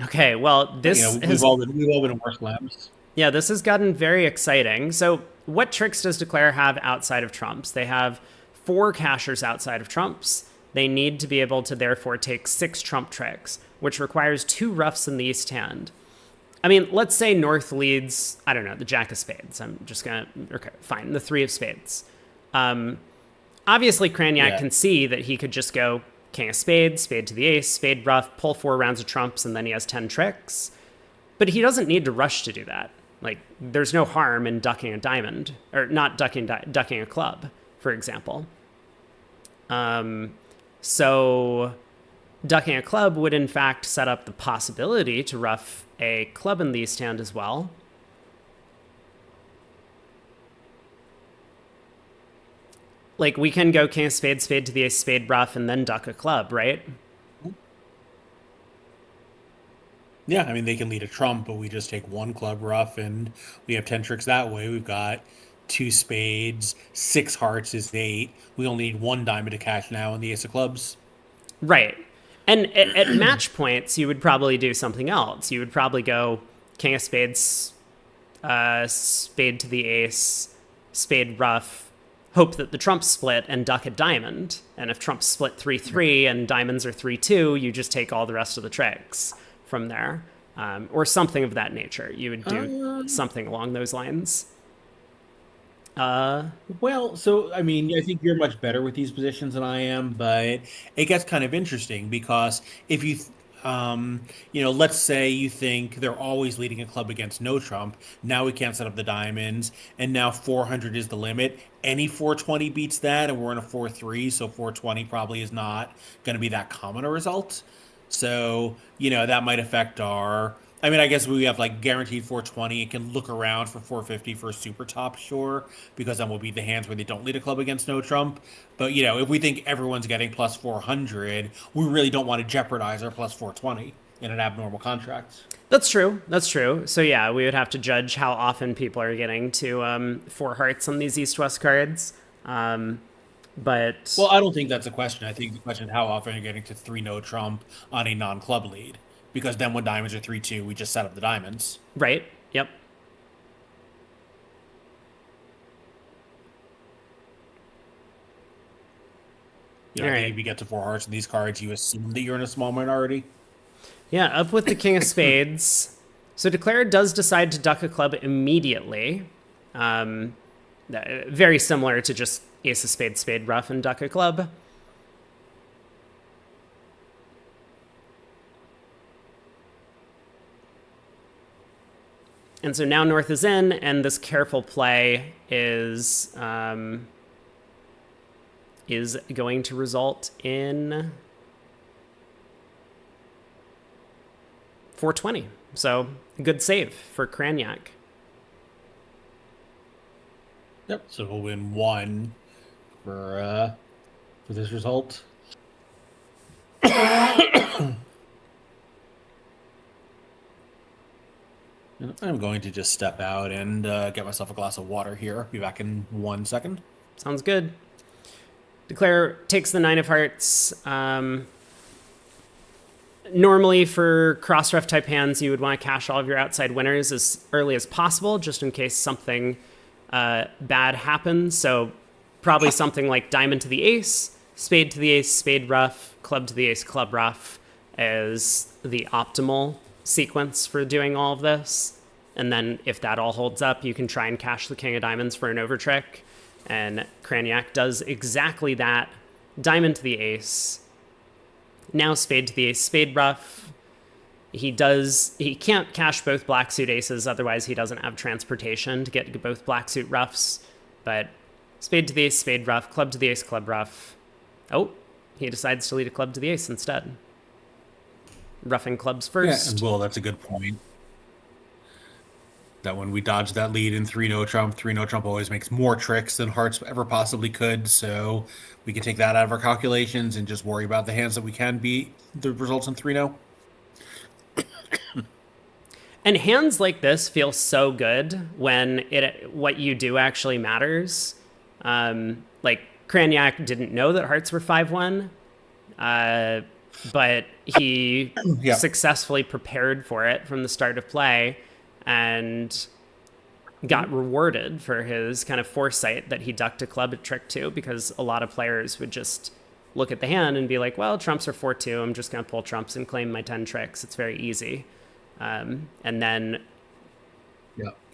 Okay, well, this we've all been in worse slams. Yeah, this has gotten very exciting. So what tricks does Declare have outside of trumps? They have 4 cashers outside of trumps. They need to be able to therefore take 6 trump tricks, which requires 2 roughs in the east hand. I mean, let's say North leads, I don't know, the jack of spades. I'm just going to, okay, fine, the 3 of spades. Obviously, Cragnac can see that he could just go king of spades, spade to the ace, spade rough, pull 4 rounds of trumps, and then he has 10 tricks. But he doesn't need to rush to do that. Like, there's no harm in ducking a diamond, or not ducking a club, for example. So ducking a club would in fact set up the possibility to rough a club in the east hand as well. Like, we can go king of spades, spade to the ace, spade rough, and then duck a club, right? Yeah, I mean, they can lead a trump, but we just take 1 club rough, and we have 10 tricks that way. We've got two spades, six hearts is eight. We only need one diamond to cash now and the ace of clubs. Right. And at match points, you would probably do something else. You would probably go king of spades, spade to the ace, spade ruff, hope that the trumps split and duck a diamond. And if trumps split 3-3 and diamonds are 3-2, you just take all the rest of the tricks from there. Or something of that nature. You would do something along those lines. Well, so I mean, I think you're much better with these positions than I am, but it gets kind of interesting because if let's say you think they're always leading a club against no trump. Now we can't set up the diamonds, and now 400 is the limit. Any 420 beats that, and we're in a 4-3, so 420 probably is not going to be that common a result. So, that might affect our. I mean, I guess we have like guaranteed 420. It can look around for 450 for a super top, sure, because then we'll be the hands where they don't lead a club against no trump. But, if we think everyone's getting plus 400, we really don't want to jeopardize our plus 420 in an abnormal contract. That's true. That's true. So, yeah, we would have to judge how often people are getting to four hearts on these East-West cards. But well, I don't think that's a question. I think the question is how often you're getting to three no trump on a non-club lead. Because then when diamonds are 3-2, we just set up the diamonds. Right. Yep. I think if you get to four hearts in these cards, you assume that you're in a small minority. Yeah, up with the king of spades. So Declare does decide to duck a club immediately. Very similar to just ace of spades, spade ruff, and duck a club. And so now North is in, and this careful play is going to result in 420. So good save for Craniac. Yep. So we'll win one for this result. I'm going to just step out and get myself a glass of water here. Be back in 1 second. Sounds good. Declare takes the nine of hearts. Normally for cross-ref type hands, you would want to cash all of your outside winners as early as possible, just in case something bad happens. So probably something like diamond to the ace, spade to the ace, spade ruff, club to the ace, club ruff as the optimal sequence for doing all of this. And then if that all holds up, you can try and cash the king of diamonds for an over trick. And Craniac does exactly that. Diamond to the ace. Now spade to the ace, spade ruff. He can't cash both black suit aces, otherwise he doesn't have transportation to get both black suit ruffs. But spade to the ace, spade ruff, club to the ace, club ruff. Oh, he decides to lead a club to the ace instead. Roughing clubs first. Yeah, well, that's a good point. That when we dodge that lead in 3-no trump always makes more tricks than hearts ever possibly could. So we can take that out of our calculations and just worry about the hands that we can beat the results in 3-no. And hands like this feel so good when what you do actually matters. Like Craniac didn't know that hearts were 5-1. But he successfully prepared for it from the start of play and got rewarded for his kind of foresight that he ducked a club at trick 2, because a lot of players would just look at the hand and be like, well, trumps are 4-2. I'm just going to pull trumps and claim my 10 tricks. It's very easy. And then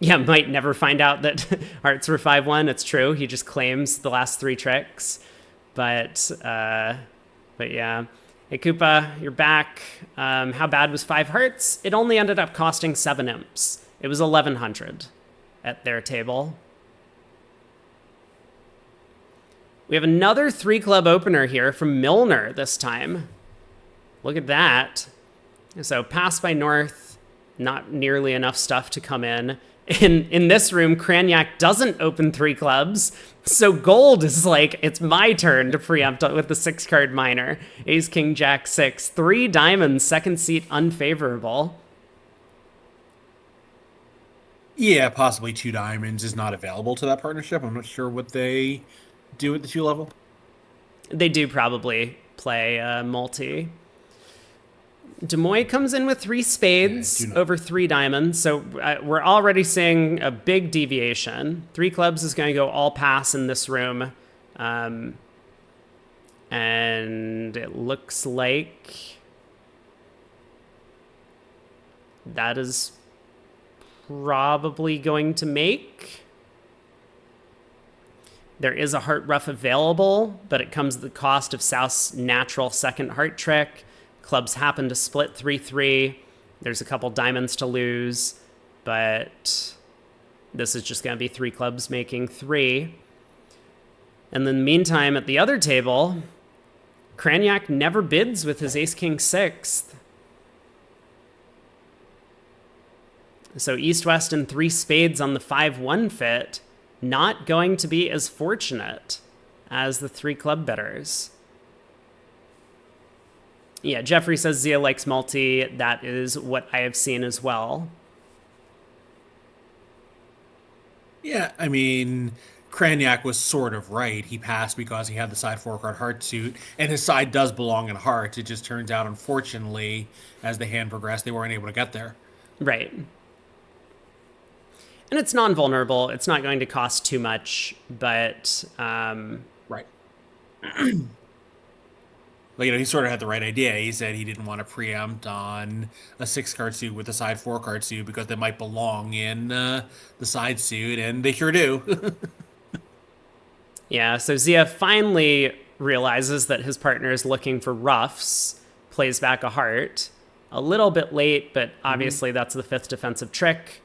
might never find out that hearts were 5-1. It's true. He just claims the last 3 tricks. But yeah. Hey, Koopa, you're back. How bad was 5 hearts? It only ended up costing 7 imps. It was 1,100 at their table. We have another 3-club opener here from Milner this time. Look at that. So pass by North, not nearly enough stuff to come in. In this room, Craniac doesn't open 3 clubs. So gold is like, it's my turn to preempt with the 6-card minor. Ace, king, jack, 6. 3 diamonds, second seat unfavorable. Yeah, possibly two diamonds is not available to that partnership. I'm not sure what they do at the two level. They do probably play multi. Des Moines comes in with three Yeah, do spades not. over three diamonds, so we're already seeing a big deviation. Three clubs is going to go all pass in this room. And it looks like that is probably going to make. There is a heart ruff available, but it comes at the cost of South's natural second heart trick. Clubs happen to split 3-3. There's a couple diamonds to lose, but this is just going to be three clubs making three. And then meantime, at the other table, Craniac never bids with his ace-king sixth. So east-west and three spades on the 5-1 fit, not going to be as fortunate as the three club betters. Yeah, Jeffrey says Zia likes multi. That is what I have seen as well. Yeah, I mean, Craniac was sort of right. He passed because he had the side four card heart suit, and his side does belong in hearts. It just turns out, unfortunately, as the hand progressed, they weren't able to get there. Right. And it's non-vulnerable. It's not going to cost too much, but Right. But, you know, he sort of had the right idea. He said he didn't want to preempt on a six card suit with a side four card suit because they might belong in the side suit, and they sure do. yeah, so Zia finally realizes that his partner is looking for ruffs, plays back a heart. A little bit late, but obviously that's the fifth defensive trick.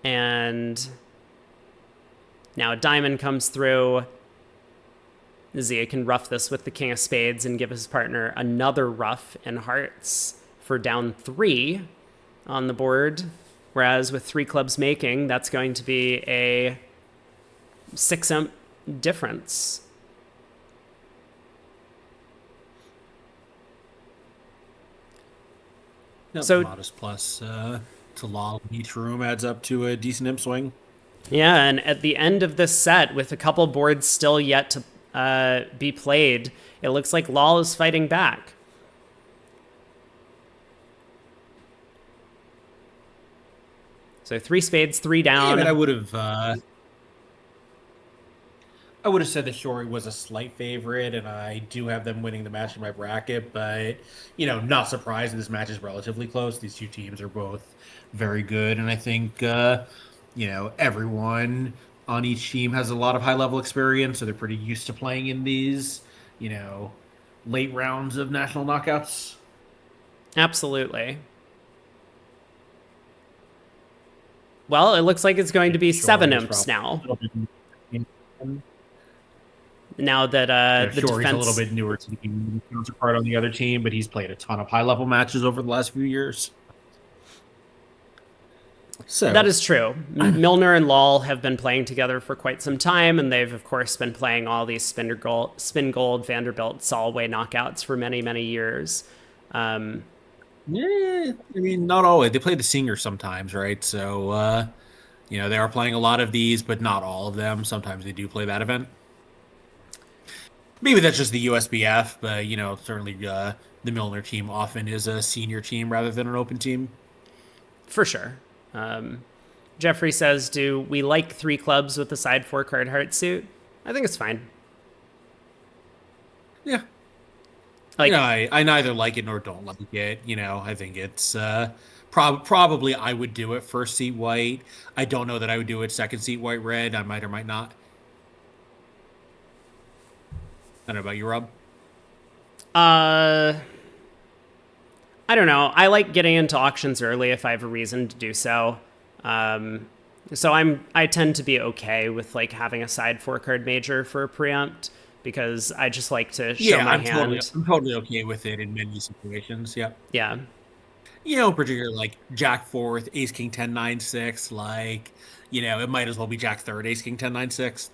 And now a diamond comes through. Zia can ruff this with the king of spades and give his partner another ruff in hearts for down three on the board. Whereas with three clubs making, that's going to be a 6-imp difference. Yep, So modest plus to law in each room adds up to a decent imp swing. yeah, and at the end of this set, with a couple boards still yet to be played, it looks like Lal is fighting back. So three spades, three Yeah, down. but I would have said that Shori was a slight favorite, and I do have them winning the match in my bracket. But you know, not surprised. This match is relatively close. These two teams are both very good, and I think you know, everyone on each team has a lot of high level experience, so they're pretty used to playing in these, you know, late rounds of national knockouts. Absolutely. Well, it looks like it's going to be seven Shori is imps probably now. a little bit. Now that the Sure, he's a little defense. bit newer to the counterpart on the other team, but he's played a ton of high level matches over the last few years. That So, is true. Milner and Lal have been playing together for quite some time, and they've, of course, been playing all these spin gold, Vanderbilt, Solway knockouts for many, many years. yeah, I mean, not always. They play the singer sometimes, right? So, you know, they are playing a lot of these, but not all of them. Sometimes they do play that event. Maybe that's just the USBF, but, you know, certainly the Milner team often is a senior team rather than an open team. For sure. Jeffrey says, do we like three clubs with the side four card heart suit? I think it's fine. Yeah. Like, You know, I neither like it nor don't like it. You know, I think it's probably I would do it first seat white. I don't know that I would do it second seat white red. I might or might not. I don't know about you, Rob. uh, I don't know. I like getting into auctions early if I have a reason to do so. So I tend to be okay with like having a side four card major for a preempt because I just like to show Yeah, my hand. I'm totally okay with it in many situations. Yeah. Yeah, You know, particularly like Jack fourth, Ace King 10 9 6, like, you know, it might as well be Jack third, Ace King 10 9 6.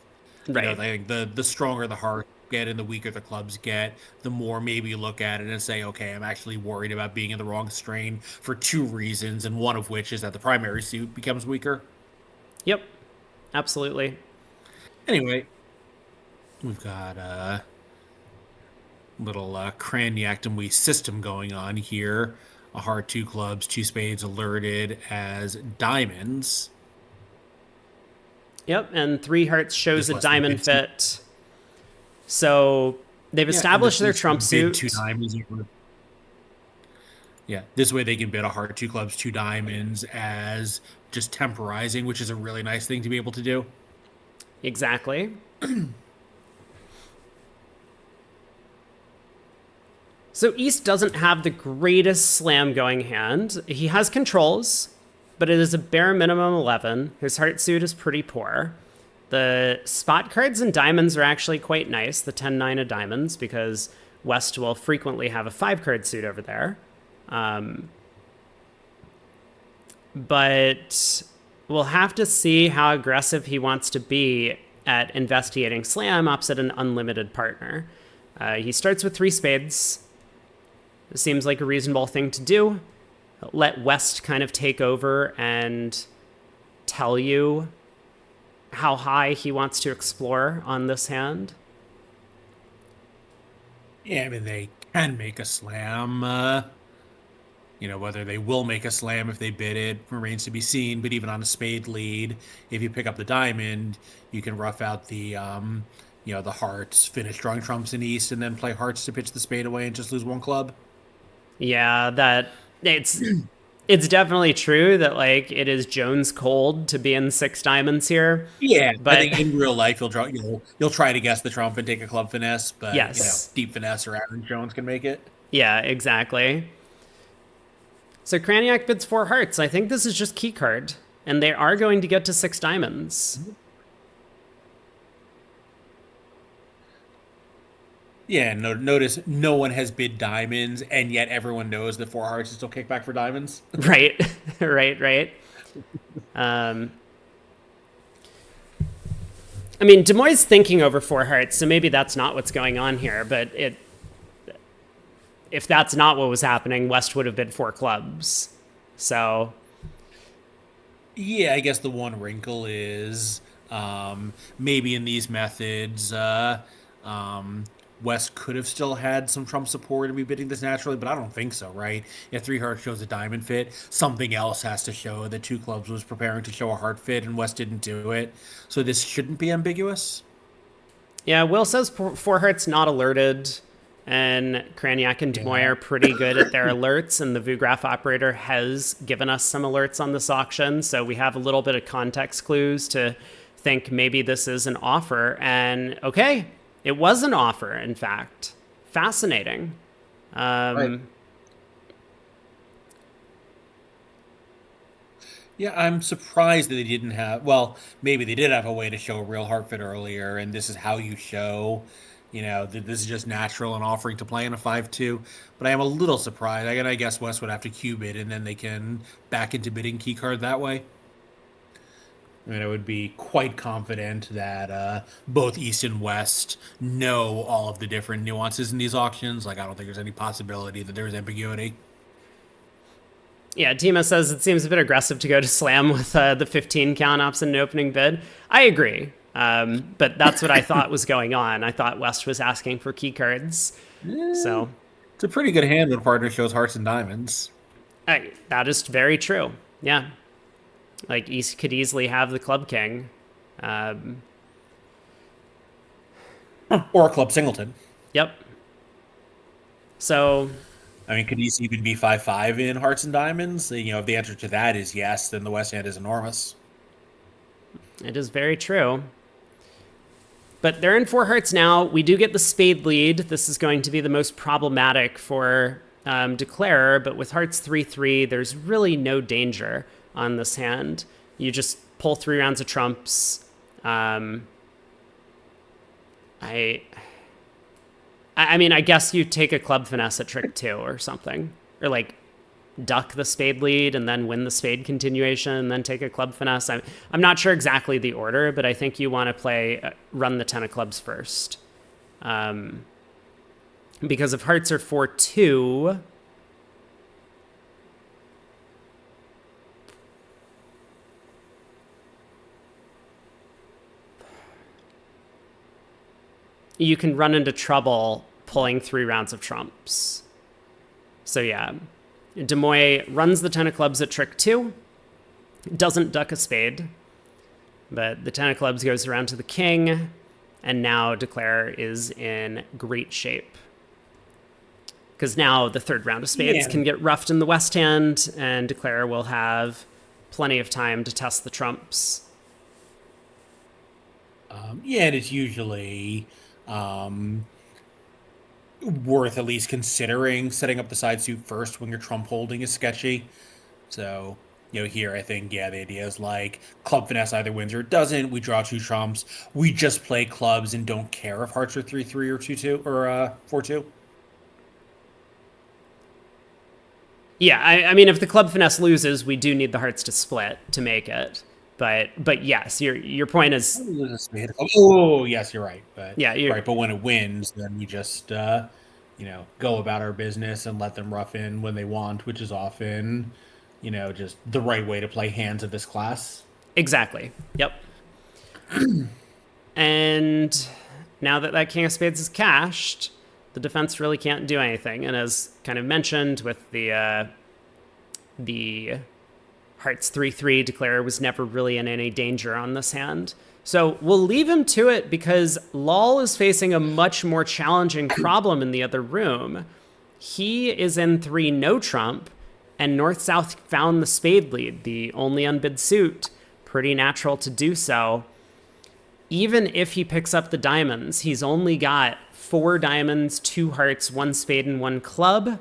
You know, I right. think the stronger the heart, get and the weaker the clubs get, the more maybe you look at it and say, okay, I'm actually worried about being in the wrong strain for two reasons, and one of which is that the primary suit becomes weaker. Yep, absolutely. Anyway, we've got a little craniectomy system going on here. A heart, two clubs, two spades alerted as diamonds. Yep, and three hearts shows This a lets them diamond bid two. fit. So they've Yeah, and established this their lets trump them bid two suit. diamonds. Yeah, this way they can bid a heart, two clubs, two diamonds as just temporizing, which is a really nice thing to be able to do. Exactly. So East doesn't have the greatest slam going hand. He has controls, but it is a bare minimum 11. His heart suit is pretty poor. The spot cards and diamonds are actually quite nice, the 10-9 of diamonds, because West will frequently have a 5-card suit over there. But we'll have to see how aggressive he wants to be at investigating slam opposite an unlimited partner. He starts with 3 spades. It seems like a reasonable thing to do. Let West kind of take over and tell you how high he wants to explore on this hand. Yeah, I mean, they can make a slam. Whether they will make a slam if they bid it remains to be seen. But even on a spade lead, if you pick up the diamond, you can rough out the hearts, finish drawing trumps in East, and then play hearts to pitch the spade away and just lose one club. Yeah, that it's definitely true that like it is Jones cold to be in 6 diamonds here. Yeah, but I think in real life you'll try to guess the trump and take a club finesse, but yes, deep finesse or Aaron Jones can make it. Yeah, exactly. So Craniac bids 4 hearts. I think this is just key card, and they are going to get to 6 diamonds. Yeah, notice no one has bid diamonds, and yet everyone knows that 4 hearts is still kickback for diamonds. Right, right. I mean, Des Moines thinking over 4 hearts, so maybe that's not what's going on here, but if that's not what was happening, West would have bid 4 clubs. So yeah, I guess the one wrinkle is maybe in these methods, West could have still had some trump support and be bidding this naturally, but I don't think so, right? If 3 hearts shows a diamond fit, something else has to show that 2 clubs was preparing to show a heart fit and West didn't do it. So this shouldn't be ambiguous. yeah, Will says 4 hearts not alerted, and Craniac and Des Moines are pretty good at their alerts, and the VuGraph operator has given us some alerts on this auction, so we have a little bit of context clues to think maybe this is an offer, and okay, it was an offer, in fact. Fascinating. Right. Yeah, I'm surprised that they didn't have. Well, maybe they did have a way to show a real heart fit earlier, and this is how you show, that this is just natural and offering to play in a 5-2. But I am a little surprised. I guess West would have to cube it, and then they can back into bidding key card that way. I mean, I would be quite confident that both East and West know all of the different nuances in these auctions. Like, I don't think there's any possibility that there's ambiguity. Yeah, Tima says it seems a bit aggressive to go to slam with the 15 count ops in an opening bid. I agree, but that's what I thought was going on. I thought West was asking for key cards. So it's a pretty good hand when partner shows hearts and diamonds. That is very true. Yeah. Like, East could easily have the club king. Or a club singleton. Yep. So, I mean, could East even be 5-5 in hearts and diamonds? If the answer to that is yes, then the West hand is enormous. it is very true. But they're in 4 hearts now. We do get the spade lead. This is going to be the most problematic for Declarer, but with hearts 3-3, there's really no danger on this hand. You just pull 3 rounds of trumps. I mean, I guess you take a club finesse at trick 2 or something, or like duck the spade lead and then win the spade continuation and then take a club finesse. I'm not sure exactly the order, but I think you want to play run the 10 of clubs first. Because if hearts are 4-2, you can run into trouble pulling 3 rounds of trumps. So yeah, Demoy runs the 10 of clubs at trick 2, doesn't duck a spade, but the 10 of clubs goes around to the king, and now Declare is in great shape. Because now the 3rd round of spades can get roughed in the west hand, and Declare will have plenty of time to test the trumps. And it's usually worth at least considering setting up the side suit first when your trump holding is sketchy. So, here I think, the idea is like club finesse either wins or it doesn't. We draw 2 trumps. We just play clubs and don't care if hearts are 3-3 or 2-2 or 4-2. Yeah, I mean, if the club finesse loses, we do need the hearts to split to make it. But yes, your point is. Oh, yes, you're right. But yeah, right. But when it wins, then we just go about our business and let them rough in when they want, which is often, just the right way to play hands of this class. Exactly. Yep. And now that King of Spades is cashed, the defense really can't do anything. And as kind of mentioned with the hearts 3-3, Declare was never really in any danger on this hand. So we'll leave him to it because Lol is facing a much more challenging problem in the other room. He is in 3 no trump, and North-South found the spade lead, the only unbid suit. Pretty natural to do so. Even if he picks up the diamonds, he's only got 4 diamonds, 2 hearts, 1 spade, and 1 club.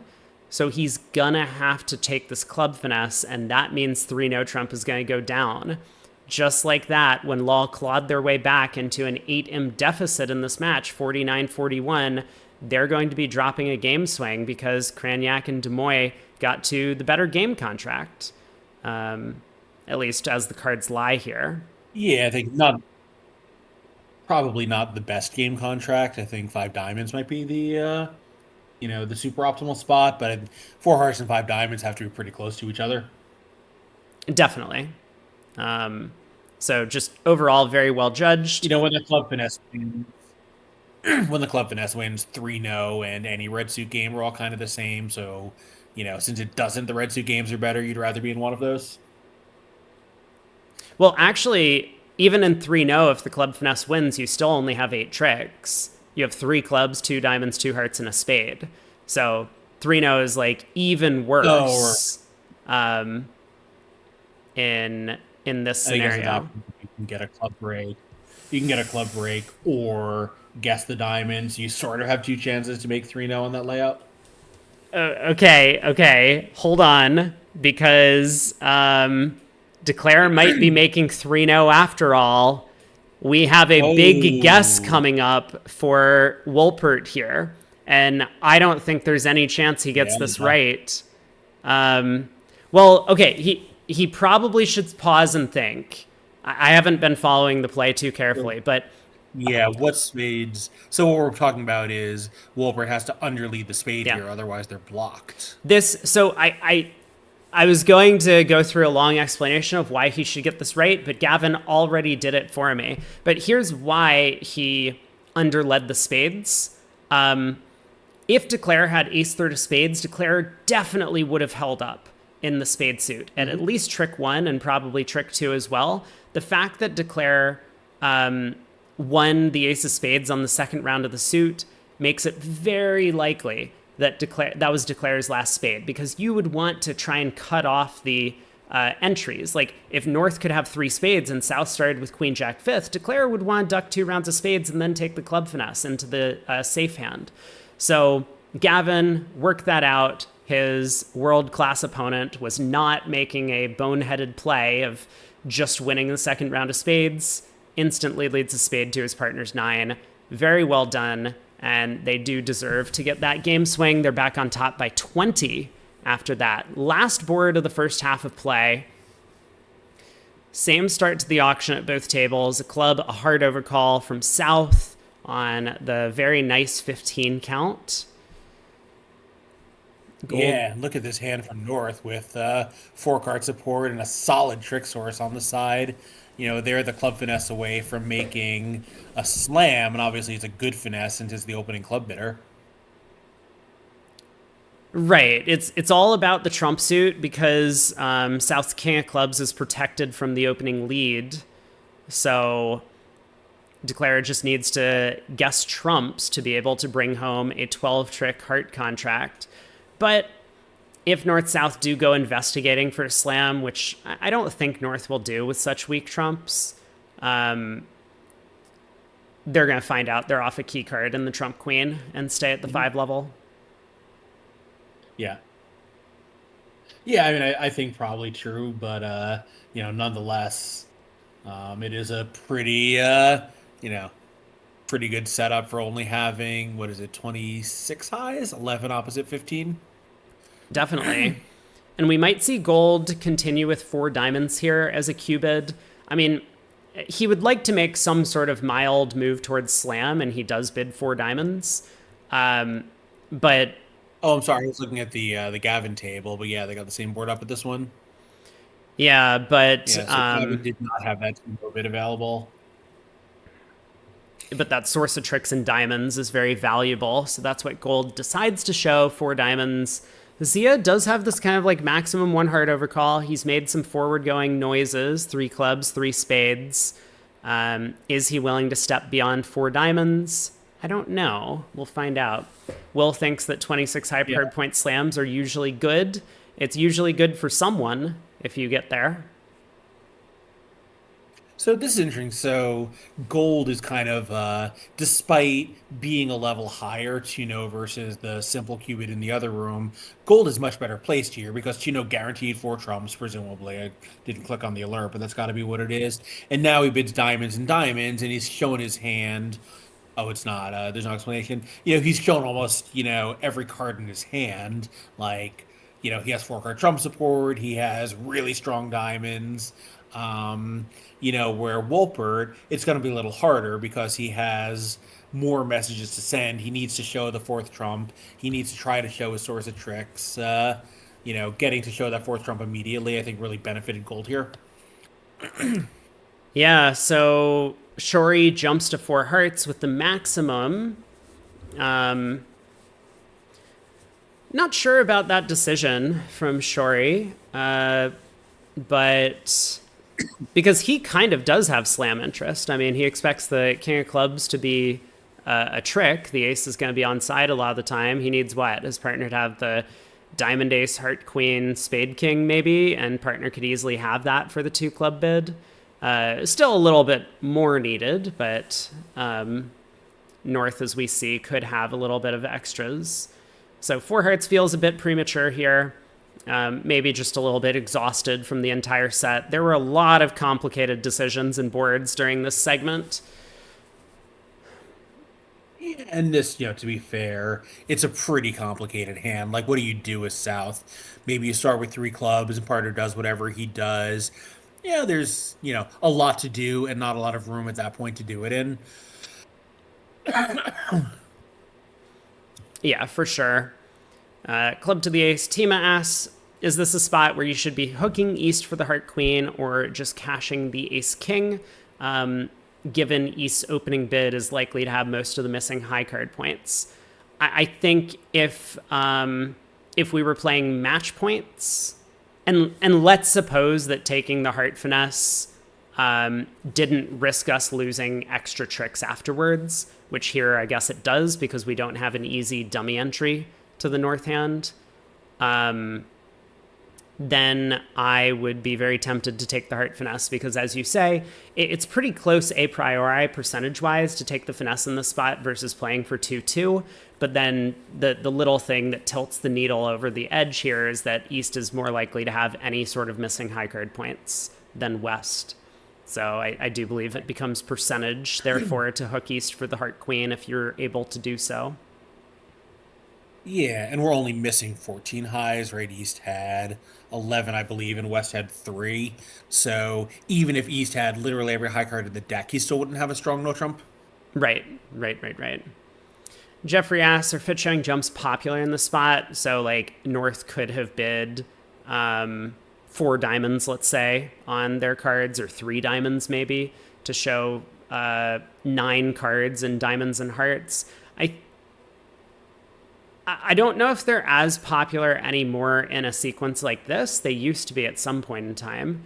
So he's gonna have to take this club finesse, and that means 3 no trump is gonna go down. Just like that, when Lol clawed their way back into an 8M deficit in this match, 49-41, they're going to be dropping a game swing because Cranyak and Demoy got to the better game contract, at least as the cards lie here. Yeah, I think probably not the best game contract. I think 5 diamonds might be the the super optimal spot, but 4 hearts and 5 diamonds have to be pretty close to each other. Definitely. So just overall, very well judged. When the club finesse wins, 3-no and any red suit game are all kind of the same. So, since it doesn't, the red suit games are better. You'd rather be in one of those. Well, actually, even in 3-no, if the club finesse wins, you still only have 8 tricks. You have 3 clubs, 2 diamonds, 2 hearts, and a spade. So 3-no is like even worse. In this scenario, you can get a club break. You can get a club break or guess the diamonds. You sort of have 2 chances to make 3-no on that layout. Okay. Hold on, because Declare might be making 3-no after all. We have a big guess coming up for Wolpert here, and I don't think there's any chance he gets this right. Well, okay, he probably should pause and think. I haven't been following the play too carefully, but... Yeah, what spades... So what we're talking about is Wolpert has to underlead the spade here, otherwise they're blocked. So I was going to go through a long explanation of why he should get this right, but Gavin already did it for me. But here's why he underled the spades. If Declare had ace-third of spades, Declare definitely would have held up in the spade suit, and at least trick 1 and probably trick 2 as well. The fact that Declare won the ace of spades on the second round of the suit makes it very likely that was Declare's last spade, because you would want to try and cut off the entries. Like, if North could have 3 spades and South started with Queen Jack 5th, Declare would want to duck 2 rounds of spades and then take the club finesse into the safe hand. So Gavin worked that out. His world-class opponent was not making a boneheaded play of just winning the second round of spades. Instantly leads a spade to his partner's 9. Very well done. And they do deserve to get that game swing. They're back on top by 20 after that. Last board of the first half of play. Same start to the auction at both tables. A club, a hard overcall from South. on the very nice 15 count. Gold. Yeah, look at this hand from North with four card support and a solid trick source on the side. They're the club finesse away from making a slam, and obviously it's a good finesse since it's the opening club bidder. Right. It's all about the trump suit because South's King of Clubs is protected from the opening lead. So Declarer just needs to guess trumps to be able to bring home a 12 trick heart contract. But if North-South do go investigating for a slam, which I don't think North will do with such weak trumps, they're going to find out they're off a key card in the trump queen and stay at the 5 level. Yeah. Yeah, I mean, I think probably true, but, nonetheless, it is a pretty good setup for only having, 26 highs? 11 opposite 15? Definitely. And we might see gold continue with 4 diamonds here as a Q-bid. I mean, he would like to make some sort of mild move towards slam, and he does bid 4 diamonds. But... Oh, I'm sorry. I was looking at the Gavin table, but yeah, they got the same board up with this one. Yeah, but... Yeah, so Gavin did not have that bid available. But that source of tricks and diamonds is very valuable, so that's what gold decides to show, 4 diamonds. Zia does have this kind of like maximum 1 heart overcall. He's made some forward-going noises, 3 clubs, 3 spades. Is he willing to step beyond 4 diamonds? I don't know. We'll find out. Will thinks that 26 high card point slams are usually good. It's usually good for someone if you get there. So this is interesting. So gold is kind of, despite being a level higher, Chino versus the simple qubit in the other room, gold is much better placed here because Chino guaranteed 4 trumps, presumably. I didn't click on the alert, but that's got to be what it is. And now he bids diamonds and diamonds, and he's showing his hand. Oh, it's not. There's no explanation. He's shown almost, every card in his hand. Like, he has 4-card trump support. He has really strong diamonds. Where Wolpert, it's going to be a little harder because he has more messages to send. He needs to show the 4th trump. He needs to try to show his source of tricks. Getting to show that 4th trump immediately, I think, really benefited gold here. Yeah, so Shori jumps to 4 hearts with the maximum. Not sure about that decision from Shori, but because he kind of does have slam interest. I mean, he expects the King of Clubs to be a trick. The ace is going to be on side a lot of the time. He needs what? His partner to have the diamond ace, heart queen, spade king maybe, and partner could easily have that for the 2 club bid. Still a little bit more needed, but North, as we see, could have a little bit of extras. So 4 hearts feels a bit premature here. Maybe just a little bit exhausted from the entire set. There were a lot of complicated decisions and boards during this segment. And this, to be fair, it's a pretty complicated hand. Like, what do you do with South? Maybe you start with 3 clubs and partner does whatever he does. Yeah, there's, a lot to do and not a lot of room at that point to do it in. Yeah, for sure. Club to the ace. Tima asks, is this a spot where you should be hooking east for the heart queen or just cashing the ace king, given East's opening bid is likely to have most of the missing high card points? I think if we were playing match points, and let's suppose that taking the heart finesse didn't risk us losing extra tricks afterwards, which here I guess it does because we don't have an easy dummy entry to the north hand, then I would be very tempted to take the heart finesse because, as you say, it's pretty close a priori percentage-wise to take the finesse in the spot versus playing for 2-2. But then the little thing that tilts the needle over the edge here is that East is more likely to have any sort of missing high card points than West. So I do believe it becomes percentage, therefore, to hook East for the heart queen if you're able to do so. Yeah, and we're only missing 14 highs, right? East had 11, I believe, and West had 3. So even if East had literally every high card in the deck, he still wouldn't have a strong no trump. Right. Jeffrey asks, are fit showing jumps popular in the spot? So like North could have bid 4 diamonds, let's say, on their cards, or 3 diamonds maybe, to show 9 cards in diamonds and hearts. I don't know if they're as popular anymore in a sequence like this. They used to be at some point in time.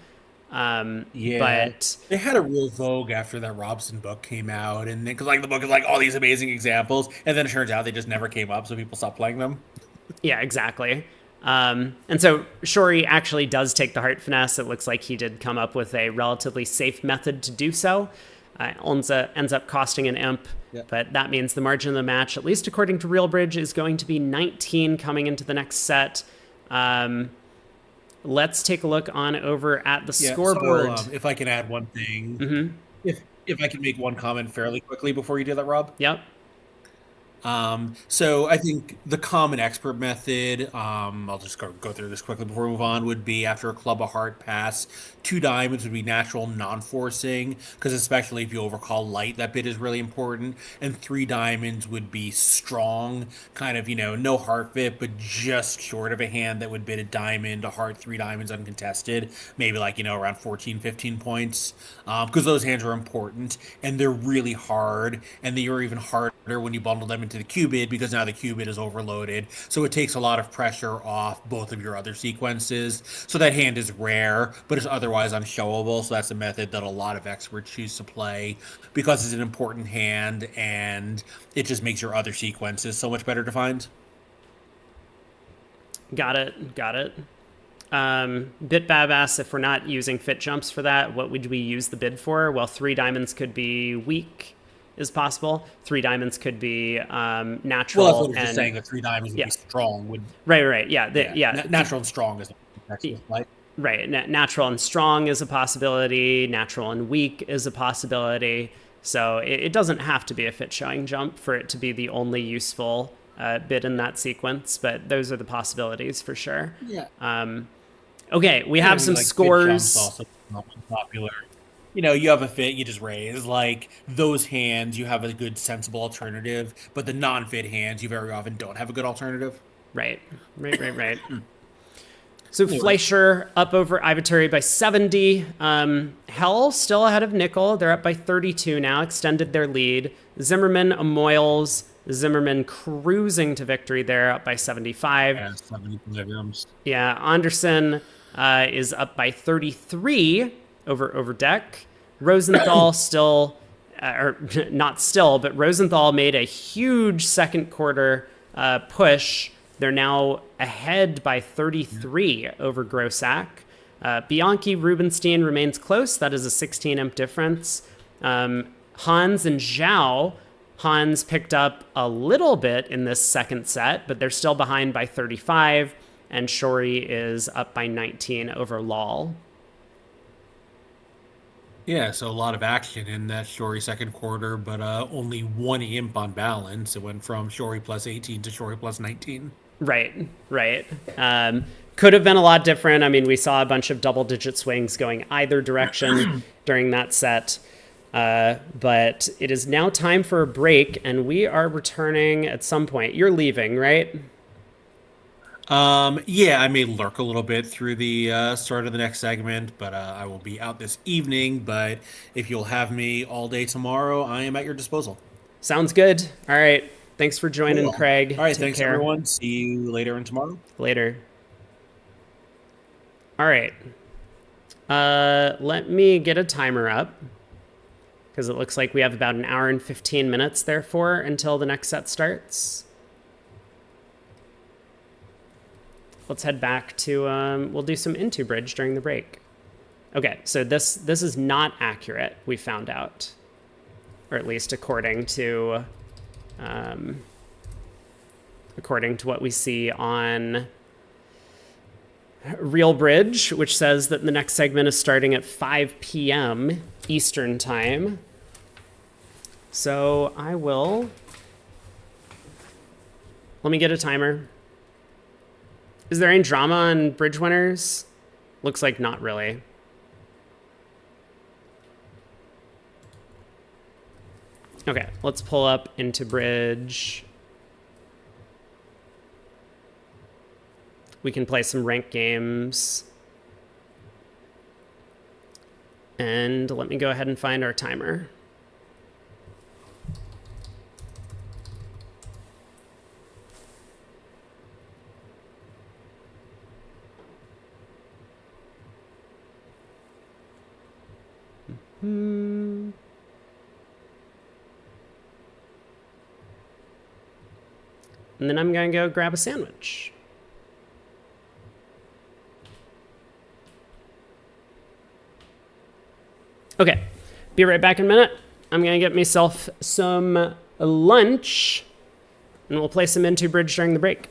But they had a real vogue after that Robson book came out, and because like the book is like all these amazing examples, and then it turns out they just never came up, so people stopped playing them. yeah, exactly. And so Shori actually does take the heart finesse. It looks like he did come up with a relatively safe method to do so. Onza ends up costing an imp, but that means the margin of the match, at least according to RealBridge, is going to be 19 coming into the next set. Let's take a look on over at the scoreboard. So, if I can add one thing, if I can make one comment fairly quickly before you do that, Rob. Yep. So I think the common expert method, I'll just go through this quickly before we move on, would be after a club of heart pass, 2 diamonds would be natural non-forcing, because especially if you overcall light, that bit is really important, and 3 diamonds would be strong, kind of, no heart fit, but just short of a hand that would bid a diamond, a heart, 3 diamonds uncontested, maybe like, around 14, 15 points, because those hands are important, and they're really hard, and they are even harder when you bundle them into the Q-bid, because now the Q-bid is overloaded, so it takes a lot of pressure off both of your other sequences. So that hand is rare, but it's otherwise unshowable, so that's a method that a lot of experts choose to play because it's an important hand and it just makes your other sequences so much better defined. Got it. Bitbab asks, if we're not using fit jumps for that, what would we use the bid for? Well, 3 diamonds could be weak, is possible. 3 diamonds could be natural. Well, that's what I was just saying. The 3 diamonds would be strong. Right. Natural and strong is right. Right. Natural and strong is a possibility. Natural and weak is a possibility. So it doesn't have to be a fit showing jump for it to be the only useful bid in that sequence, but those are the possibilities for sure. Yeah. Okay, we have some scores. Also not popular. You have a fit, you just raise. Like, those hands, you have a good, sensible alternative, but the non-fit hands, you very often don't have a good alternative. Right. So Fleischer up over Ivaturi by 70. Hell still ahead of Nickel. They're up by 32 now, extended their lead. Zimmerman, Amoyles, Zimmerman cruising to victory there, up by 75. Yeah, 70 kilograms. Yeah, Anderson is up by 33 over Deck. Rosenthal still, or not still, but Rosenthal made a huge second quarter push. They're now ahead by 33 over Grossack. Bianchi Rubenstein remains close. That is a 16 imp difference. Hans and Zhao. Hans picked up a little bit in this second set, but they're still behind by 35. And Shori is up by 19 over Lal. Yeah, so a lot of action in that Shori second quarter, but only 1 imp on balance. It went from Shori plus 18 to Shori plus 19. Right. Could have been a lot different. I mean, we saw a bunch of double-digit swings going either direction during that set. But it is now time for a break, and we are returning at some point. You're leaving, right? Yeah, I may lurk a little bit through the start of the next segment, but I will be out this evening. But if you'll have me all day tomorrow, I am at your disposal. Sounds good. All right. Thanks for joining, cool. Craig. All right, thanks, everyone. See you later and tomorrow. Later. All right. Let me get a timer up, because it looks like we have about an hour and 15 minutes, therefore, until the next set starts. Let's head back to, we'll do some into bridge during the break. Okay, so this is not accurate, we found out. Or at least according to what we see on RealBridge, which says that the next segment is starting at 5 p.m. Eastern Time. So let me get a timer. Is there any drama on bridge winners? Looks like not really. Okay, let's pull up into bridge. We can play some ranked games. And let me go ahead and find our timer. And then I'm going to go grab a sandwich. Okay, be right back in a minute. I'm going to get myself some lunch, and we'll play some Into Bridge during the break.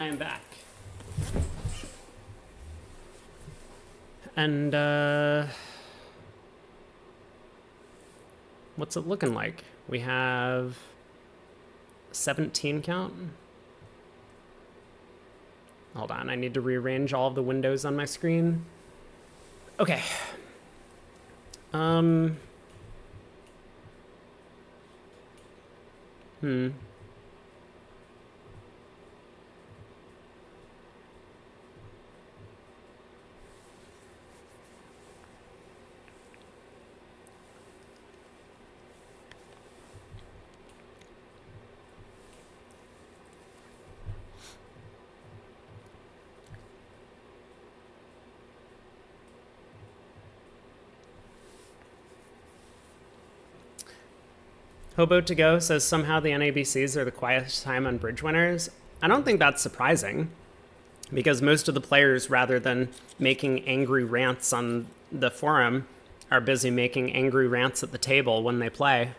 I am back. And, what's it looking like? We have 17 count. Hold on, I need to rearrange all of the windows on my screen. Okay. Hobo to Go says somehow the NABCs are the quietest time on bridge winners. I don't think that's surprising, because most of the players, rather than making angry rants on the forum, are busy making angry rants at the table when they play.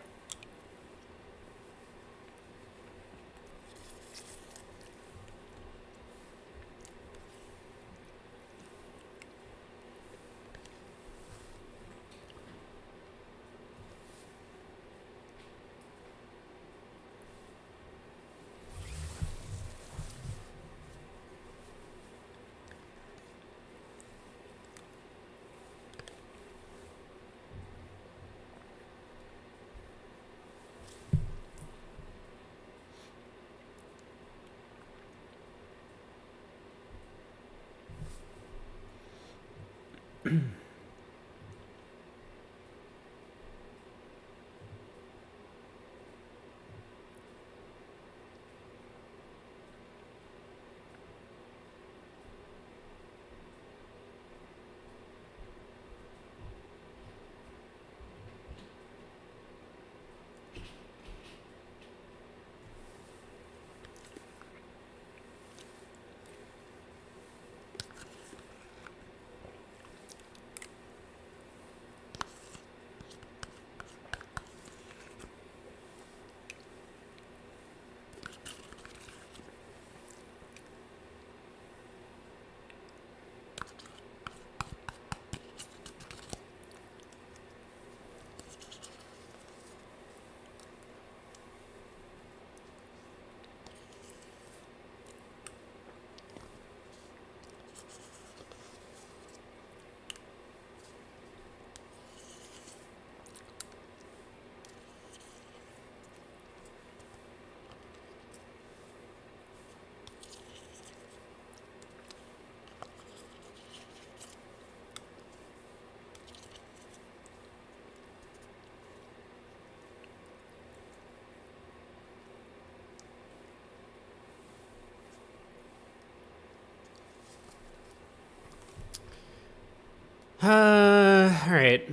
All right.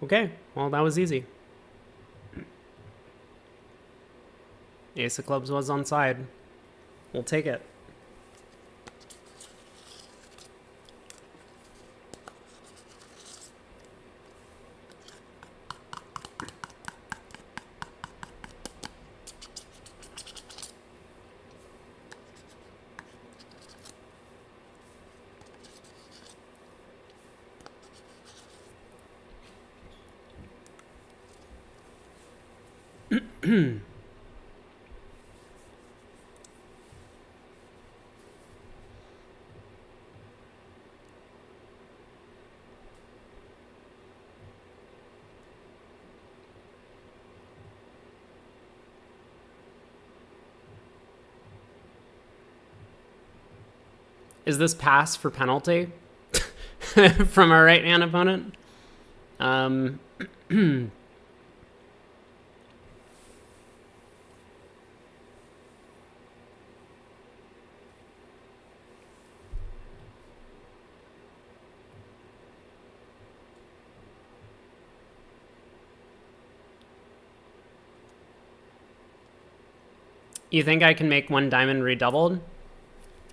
Okay, well, that was easy. Ace of Clubs was on side. We'll take it. Is this pass for penalty from our right hand opponent? You think I can make one diamond redoubled?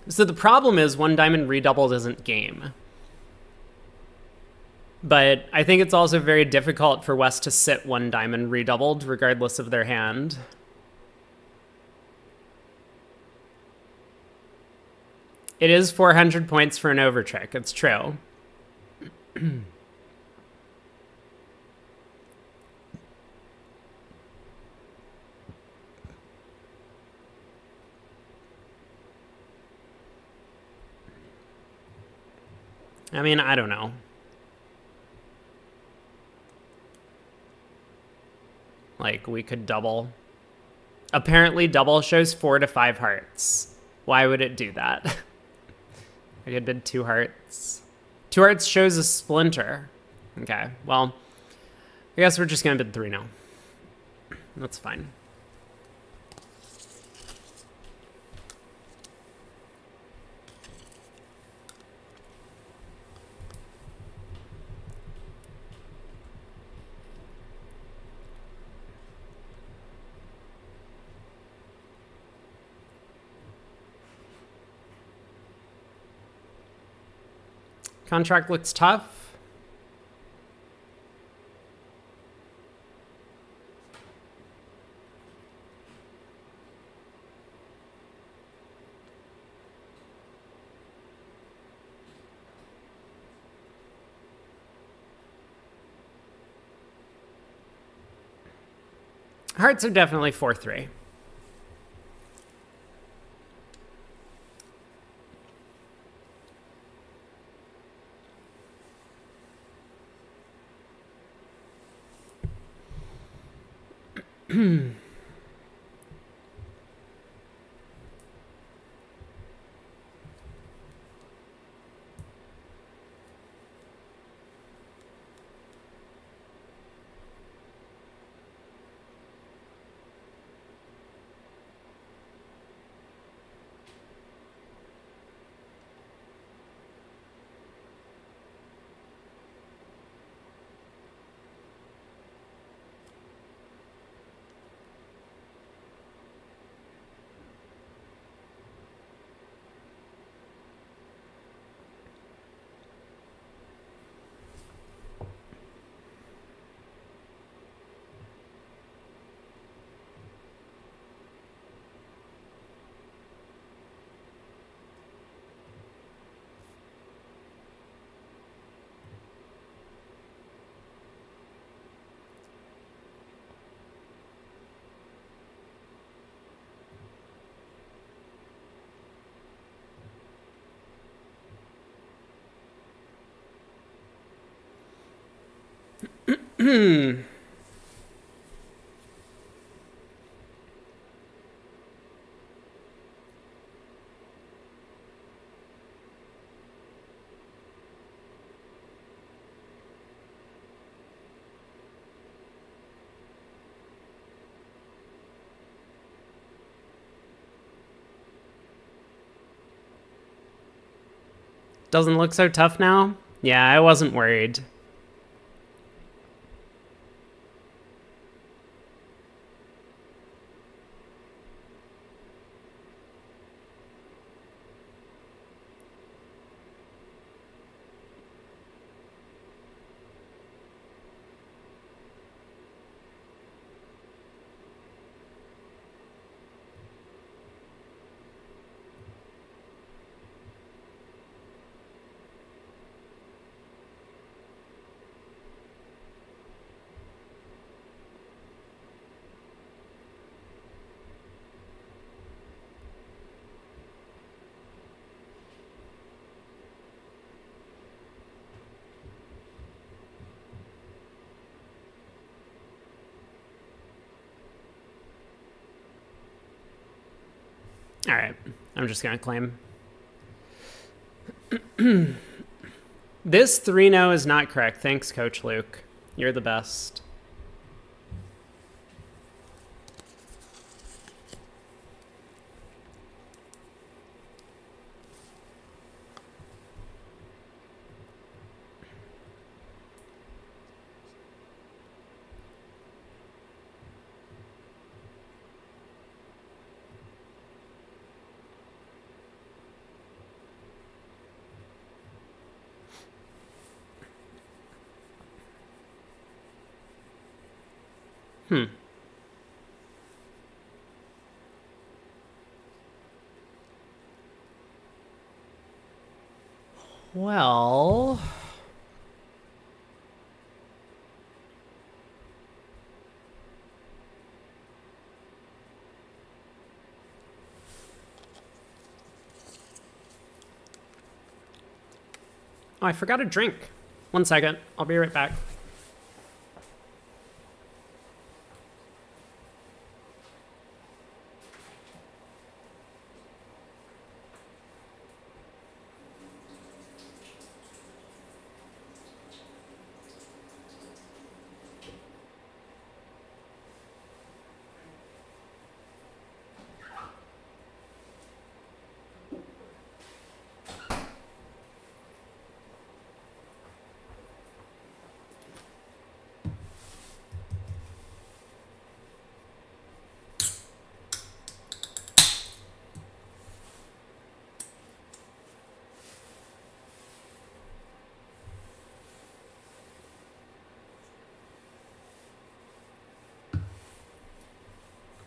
So the problem is one diamond redoubled isn't game. But I think it's also very difficult for West to sit one diamond redoubled, regardless of their hand. It is 400 points for an overtrick. It's true. I mean, I don't know. Like, we could double. Apparently, double shows 4 to 5 hearts. Why would it do that? I could bid 2 hearts. 2 hearts shows a splinter. Okay, well, I guess we're just going to bid 3 now. That's fine. Contract looks tough. Hearts are definitely 4-3. Doesn't look so tough now? Yeah, I wasn't worried. All right, I'm just going to claim. This 3-0 is not correct. Thanks, Coach Luke. You're the best. Well... Oh, I forgot a drink. 1 second. I'll be right back.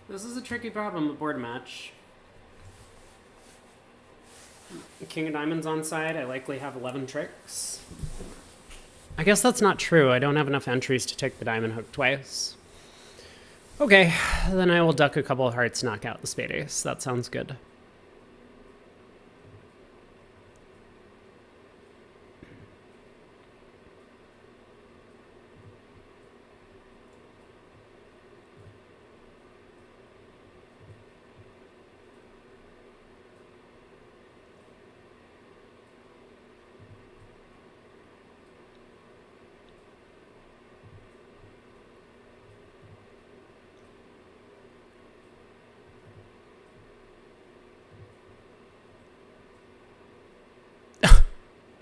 This is a tricky problem, a board match. King of diamonds on side, I likely have 11 tricks. I guess that's not true. I don't have enough entries to take the diamond hook twice. Okay, then I will duck a couple of hearts, knock out the spade ace. That sounds good.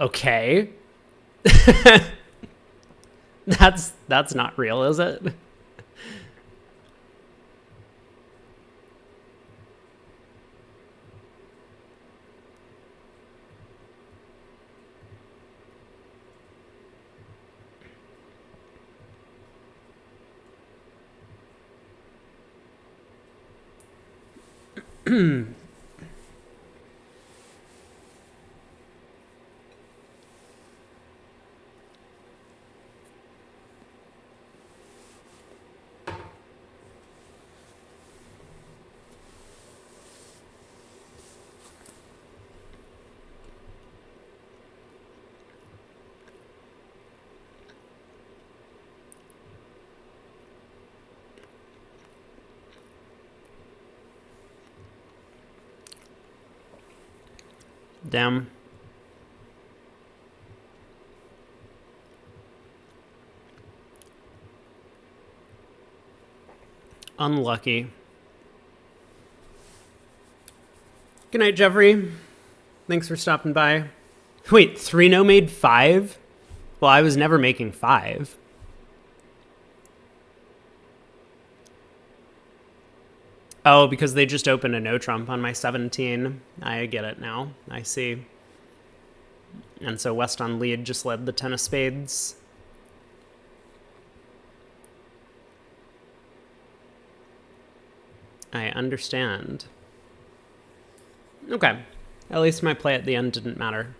Okay. That's not real, is it? Damn. Unlucky. Good night, Jeffrey. Thanks for stopping by. Wait, 3-0 made 5? Well, I was never making 5. Oh, because they just opened a no trump on my 17. I get it now. I see. And so West on lead just led the 10 of spades. I understand. Okay. At least my play at the end didn't matter.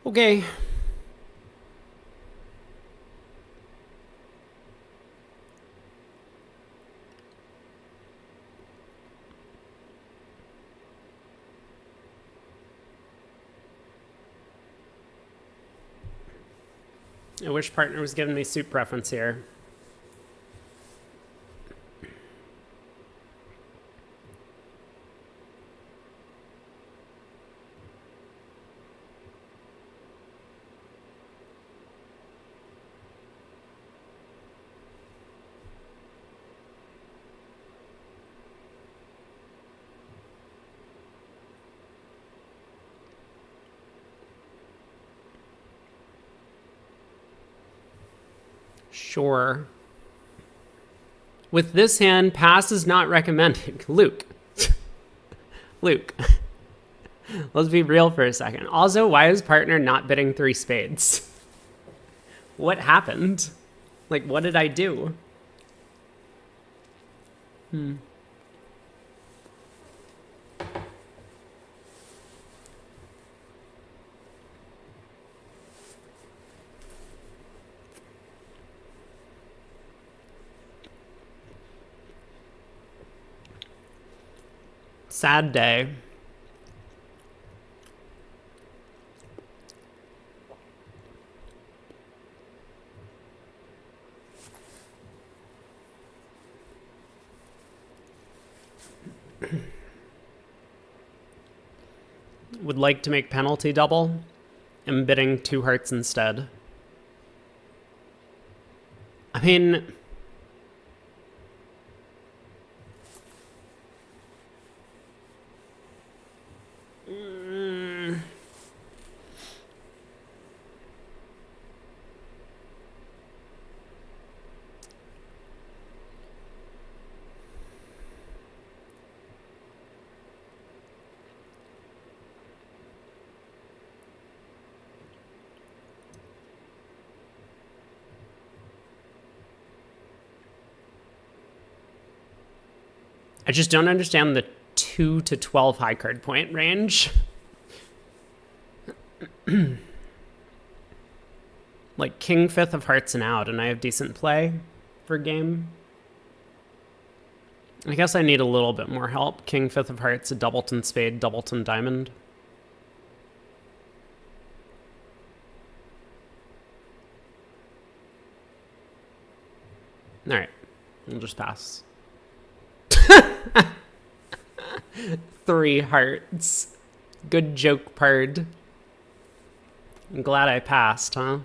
Okay. I wish partner was giving me suit preference here. Sure. With this hand, pass is not recommended. Luke. Luke. Let's be real for a second. Also, why is partner not bidding 3 spades? What happened? Like, what did I do? Sad day. Would like to make penalty double. Am bidding 2 hearts instead. I mean, I just don't understand the 2 to 12 high card point range. Like king 5th of hearts and out, and I have decent play for game. I guess I need a little bit more help. King 5th of hearts, a doubleton spade, doubleton diamond. All right, we'll just pass. 3 hearts. Good joke, Pard. I'm glad I passed, huh?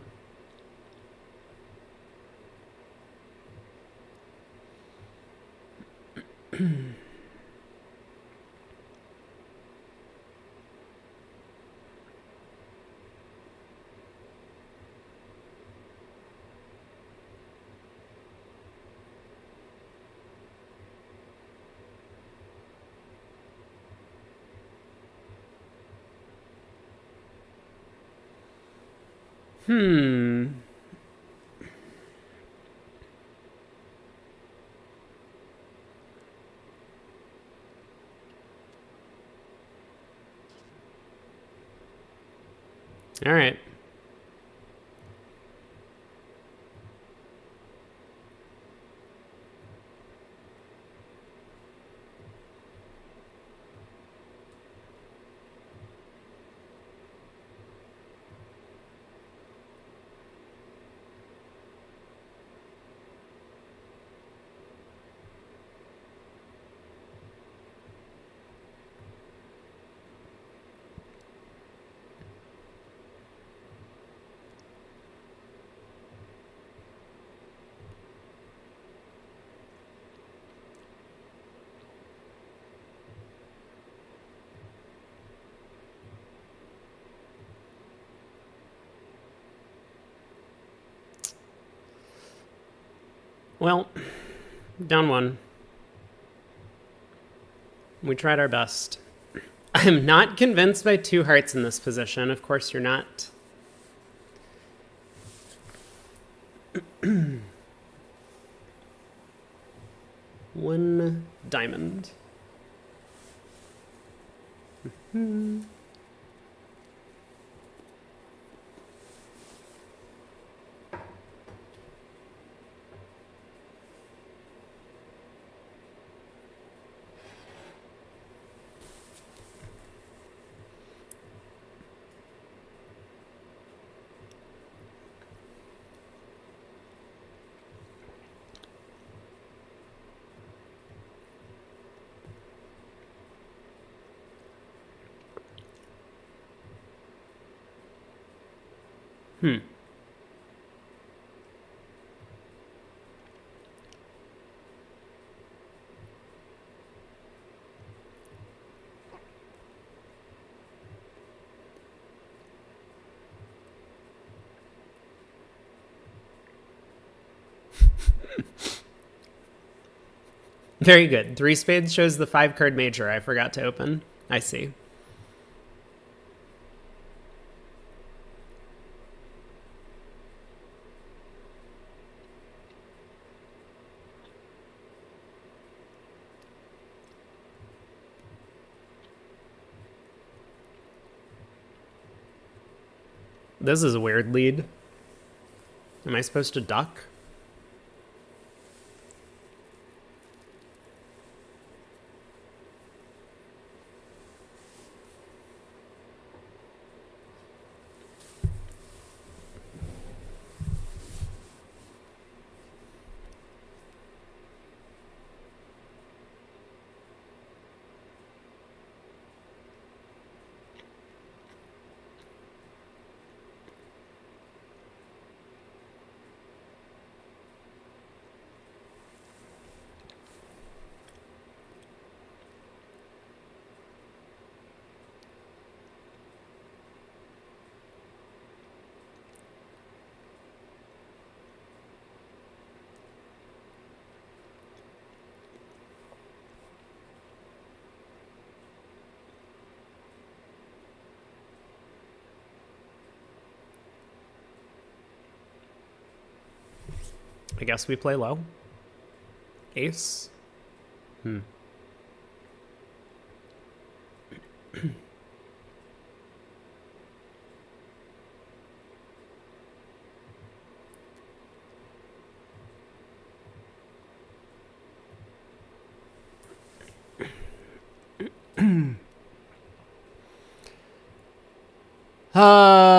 All right. Well, down 1. We tried our best. I'm not convinced by 2 hearts in this position. Of course you're not. One diamond. Very good. Three spades shows the 5-card major I forgot to open. I see. This is a weird lead. Am I supposed to duck? I guess we play low. Ace. uh...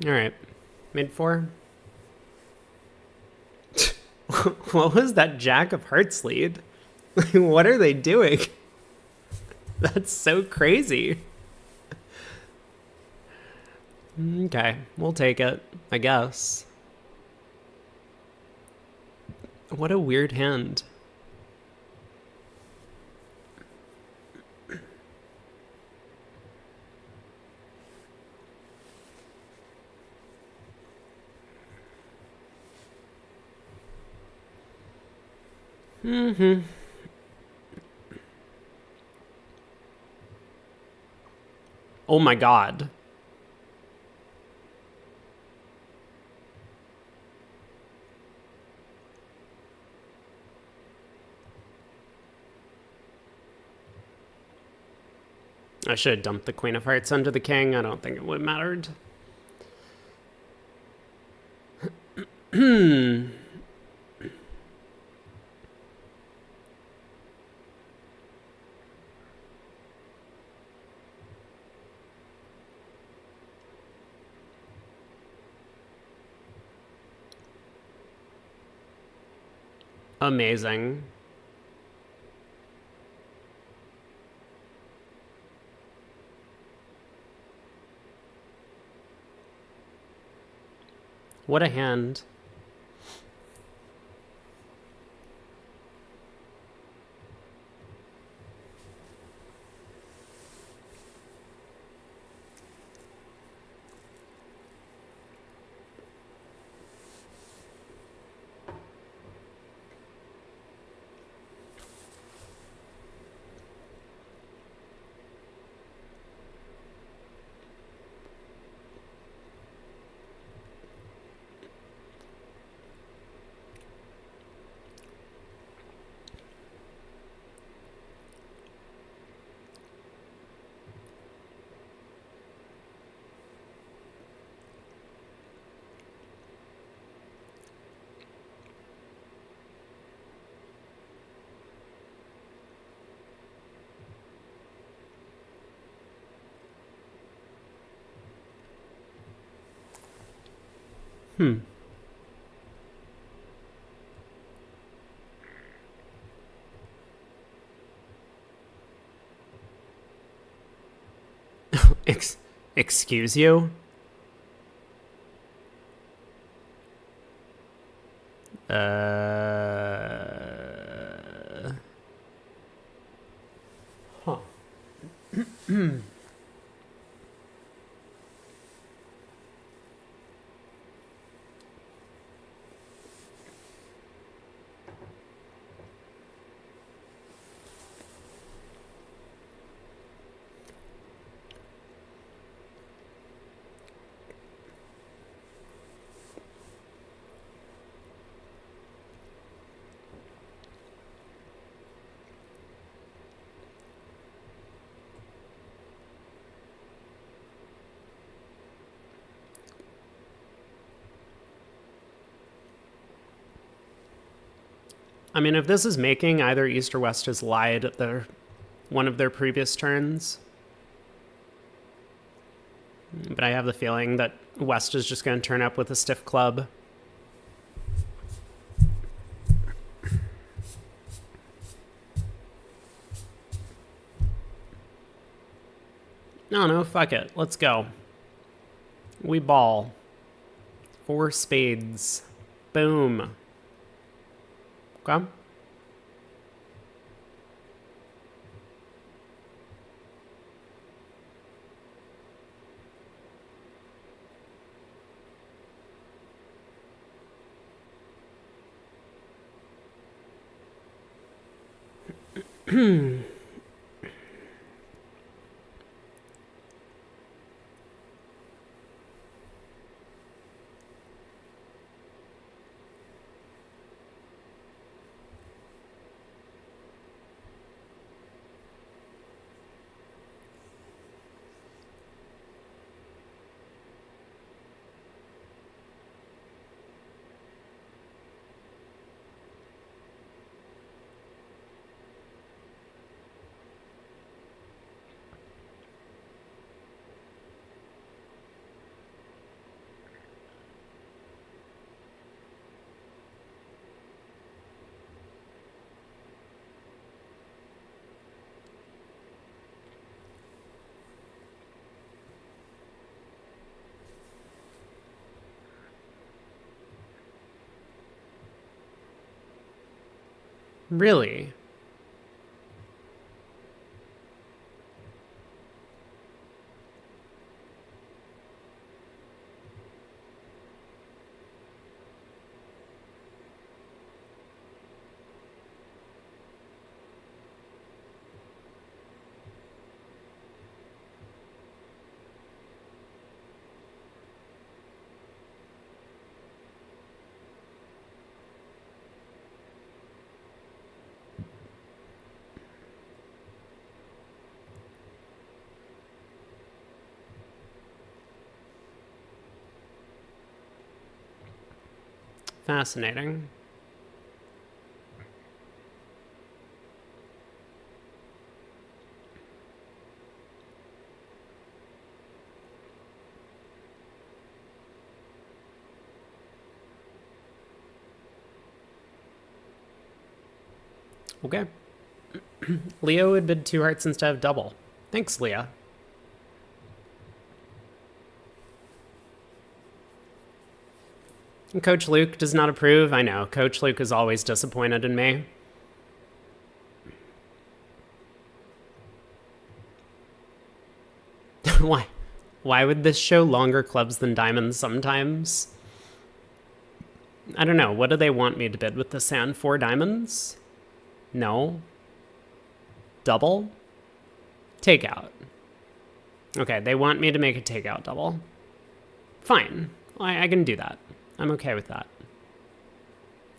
All right. Mid 4. What was that Jack of Hearts lead? What are they doing? That's so crazy. Okay, we'll take it, I guess. What a weird hand. Oh my god. I should have dumped the Queen of Hearts under the King. I don't think it would have mattered. Amazing. What a hand. Excuse you? Huh. I mean, if this is making, either East or West has lied at one of their previous turns. But I have the feeling that West is just going to turn up with a stiff club. No, fuck it. Let's go. We ball. 4 spades. Boom. Okay. Really? Fascinating. Okay. Leo would bid 2 hearts instead of double. Thanks, Leah. Coach Luke does not approve. I know. Coach Luke is always disappointed in me. Why? Why would this show longer clubs than diamonds sometimes? I don't know. What do they want me to bid with this hand? 4 diamonds? No. Double? Takeout. Okay, they want me to make a takeout double. Fine. I can do that. I'm okay with that.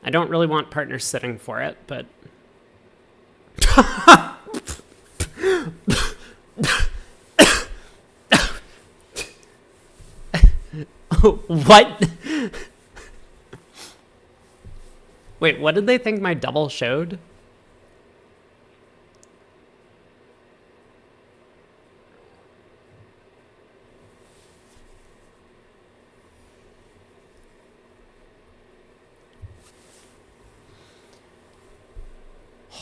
I don't really want partners sitting for it, but... What? Wait, what did they think my double showed?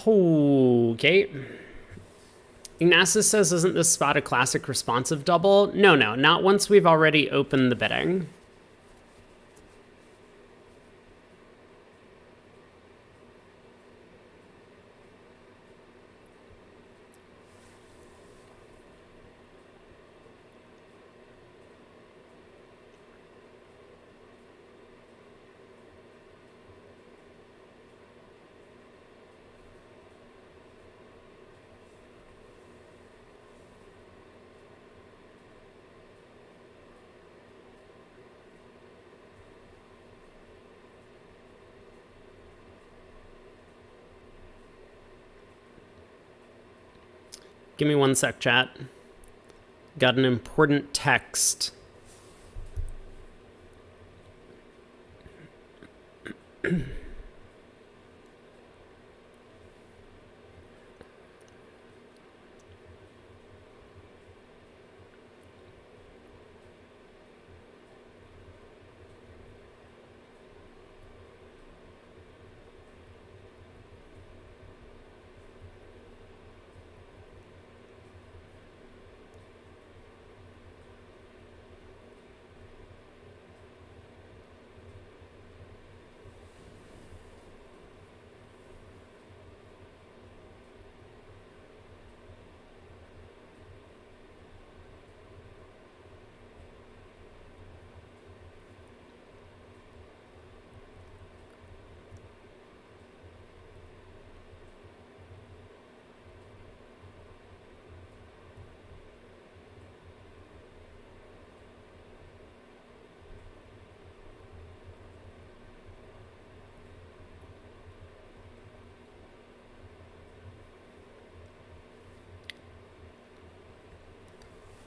Okay. Ignacio says, isn't this spot a classic responsive double? No, not once we've already opened the bidding. Give me 1 sec, chat. Got an important text.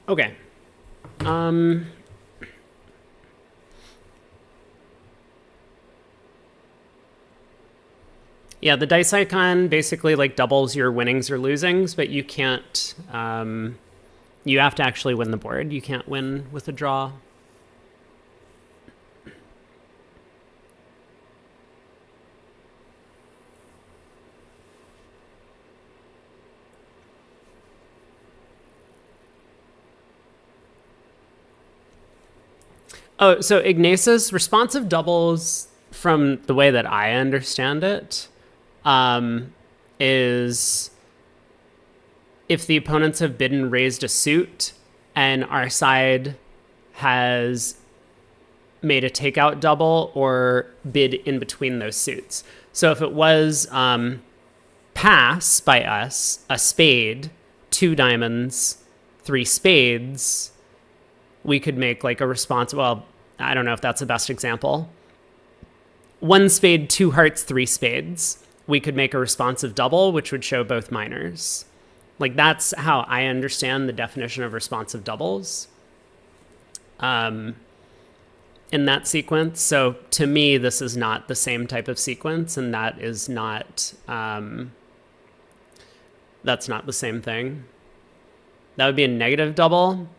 Okay. Yeah, the dice icon basically like doubles your winnings or losings, but you can't, you have to actually win the board. You can't win with a draw. Oh, so Ignace's responsive doubles, from the way that I understand it, is if the opponents have bid and raised a suit and our side has made a takeout double or bid in between those suits. So if it was pass by us, a spade, 2 diamonds, 3 spades, we could make like a response. Well, I don't know if that's the best example. 1 spade, 2 hearts, 3 spades. We could make a responsive double, which would show both minors. Like that's how I understand the definition of responsive doubles in that sequence. So to me, this is not the same type of sequence, and that is not, that's not the same thing. That would be a negative double.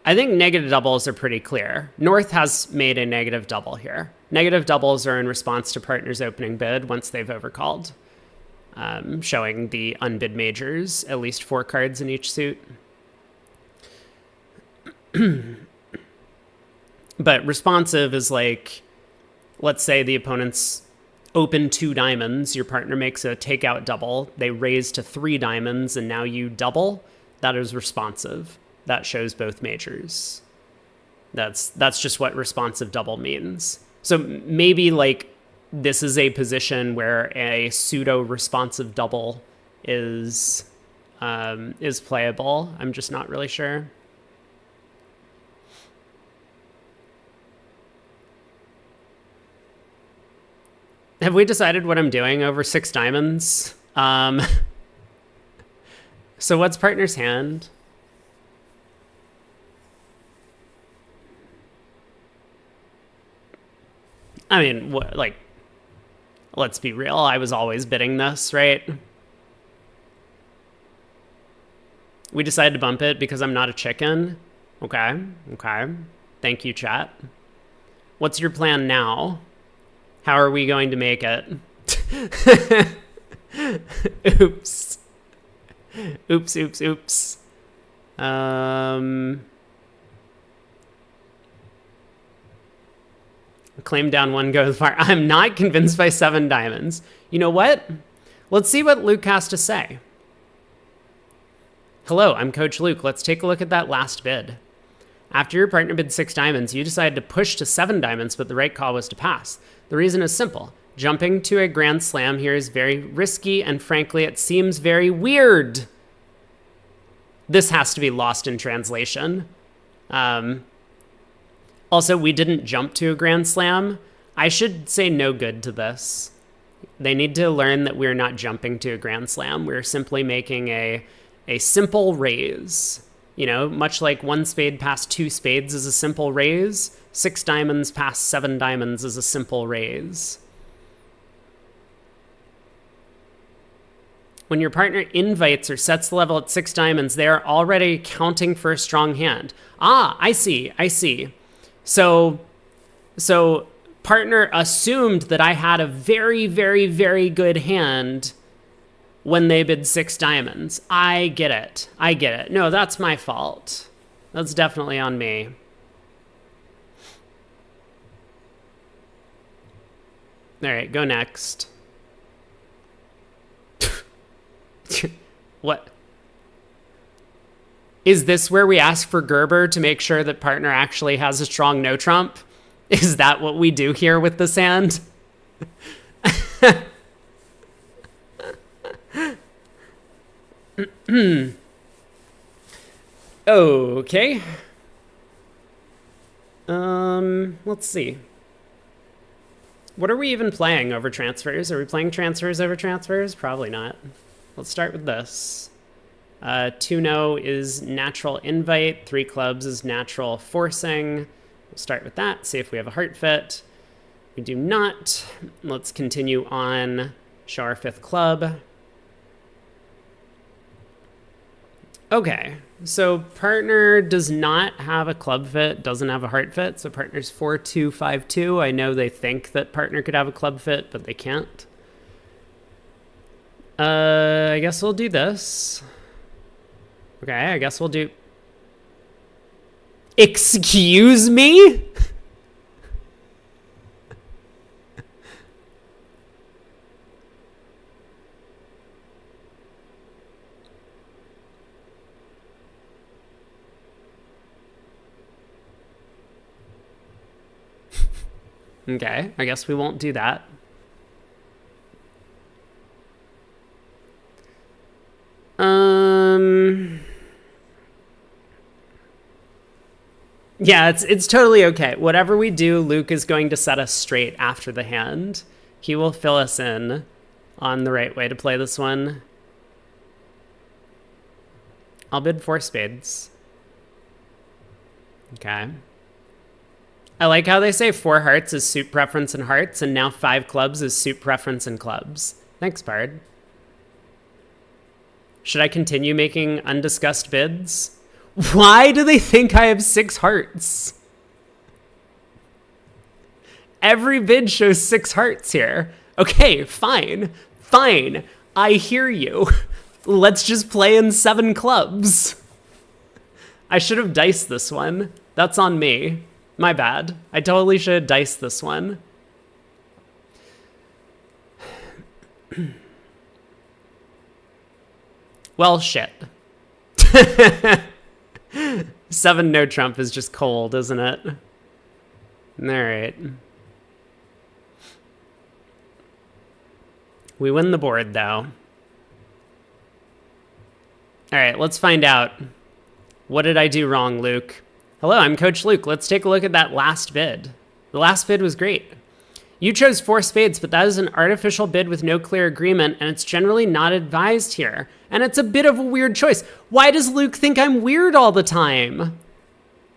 I think negative doubles are pretty clear. North has made a negative double here. Negative doubles are in response to partner's opening bid once they've overcalled, showing the unbid majors, at least 4 cards in each suit. But responsive is like, let's say the opponent's open 2 diamonds, your partner makes a takeout double, they raise to 3 diamonds, and now you double. That is responsive. That shows both majors. That's just what responsive double means. So maybe like this is a position where a pseudo responsive double is playable. I'm just not really sure. Have we decided what I'm doing over 6 diamonds? So what's partner's hand? I mean, like, let's be real. I was always bidding this, right? We decided to bump it because I'm not a chicken. Okay. Thank you, chat. What's your plan now? How are we going to make it? Oops. Oops. Claim down 1 goes far. I'm not convinced by 7 diamonds. You know what? Let's see what Luke has to say. Hello, I'm Coach Luke. Let's take a look at that last bid. After your partner bid 6 diamonds, you decided to push to 7 diamonds, but the right call was to pass. The reason is simple. Jumping to a grand slam here is very risky, and frankly, it seems very weird. This has to be lost in translation. Also, we didn't jump to a grand slam. I should say no good to this. They need to learn that we're not jumping to a grand slam. We're simply making a simple raise. You know, much like 1 spade past 2 spades is a simple raise, 6 diamonds past 7 diamonds is a simple raise. When your partner invites or sets the level at 6 diamonds, they are already counting for a strong hand. Ah, I see. So partner assumed that I had a very, very, very good hand when they bid 6 diamonds. I get it. No, that's my fault. That's definitely on me. All right, go next. What? Is this where we ask for Gerber to make sure that partner actually has a strong no trump? Is that what we do here with this hand? Okay. Let's see. What are we even playing over transfers? Are we playing transfers over transfers? Probably not. Let's start with this. 2-no is natural invite. 3 clubs is natural forcing. We'll start with that, see if we have a heart fit. We do not. Let's continue on. Show our 5th club. Okay, so partner does not have a club fit, doesn't have a heart fit. So partner's 4-2-5-2. I know they think that partner could have a club fit, but they can't. I guess we'll do this. Okay, I guess we'll do... Excuse me? Okay, I guess we won't do that. Yeah, it's totally okay. Whatever we do, Luke is going to set us straight after the hand. He will fill us in on the right way to play this one. I'll bid 4 spades. Okay. I like how they say 4 hearts is suit preference and hearts, and now 5 clubs is suit preference and clubs. Thanks, Bard. Should I continue making undiscussed bids? Why do they think I have 6 hearts? Every bid shows 6 hearts here. Okay, fine. Fine. I hear you. Let's just play in 7 clubs. I should have diced this one. That's on me. My bad. I totally should have diced this one. Well, shit. 7 no trump is just cold, isn't it? All right. We win the board, though. All right, let's find out. What did I do wrong, Luke? Hello, I'm Coach Luke. Let's take a look at that last bid. The last bid was great. You chose 4 spades, but that is an artificial bid with no clear agreement, and it's generally not advised here. And it's a bit of a weird choice. Why does Luke think I'm weird all the time?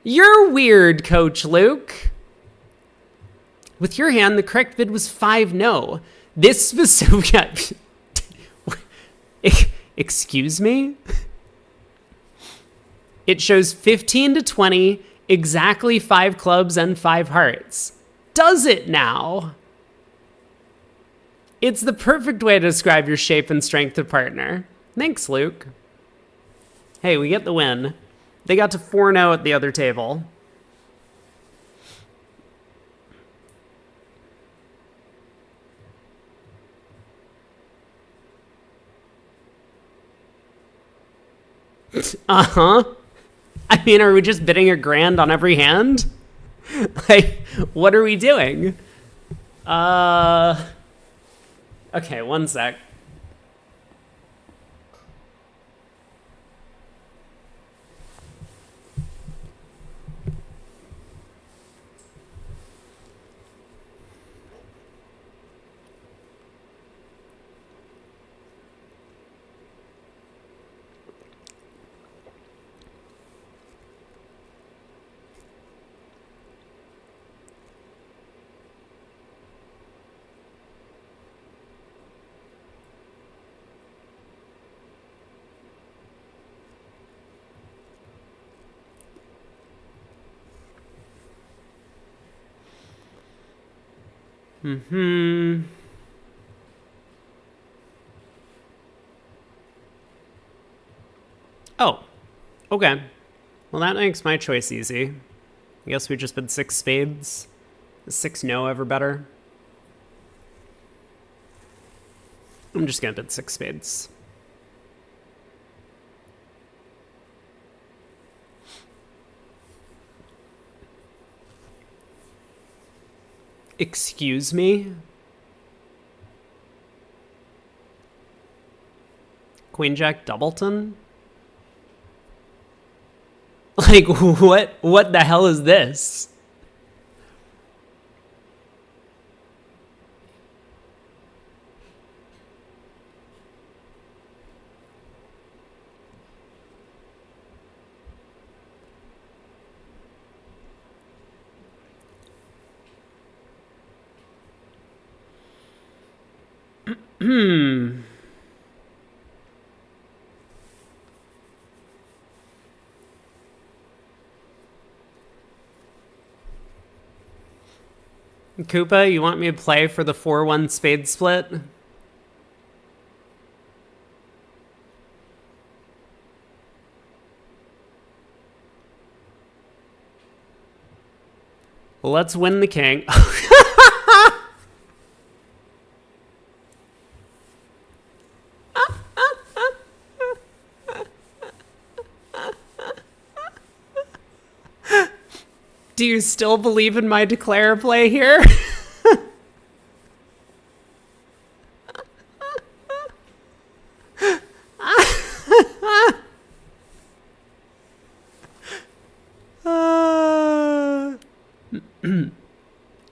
You're weird, Coach Luke. With your hand, the correct bid was 5-no. This specific... Excuse me? It shows 15 to 20, exactly 5 clubs and 5 hearts. Does it now? It's the perfect way to describe your shape and strength of partner. Thanks, Luke. Hey, we get the win. They got to 4-0 at the other table. Uh-huh. I mean, are we just bidding $1,000 on every hand? Like, what are we doing? Okay, one sec. Oh, okay. Well, that makes my choice easy. I guess we just bid 6 spades. Is 6-no ever better? I'm just gonna bid 6 spades. Excuse me? Queen Jack Doubleton? Like, what the hell is this? Koopa, you want me to play for the 4-1 spade split? Let's win the king. Do you still believe in my declare play here?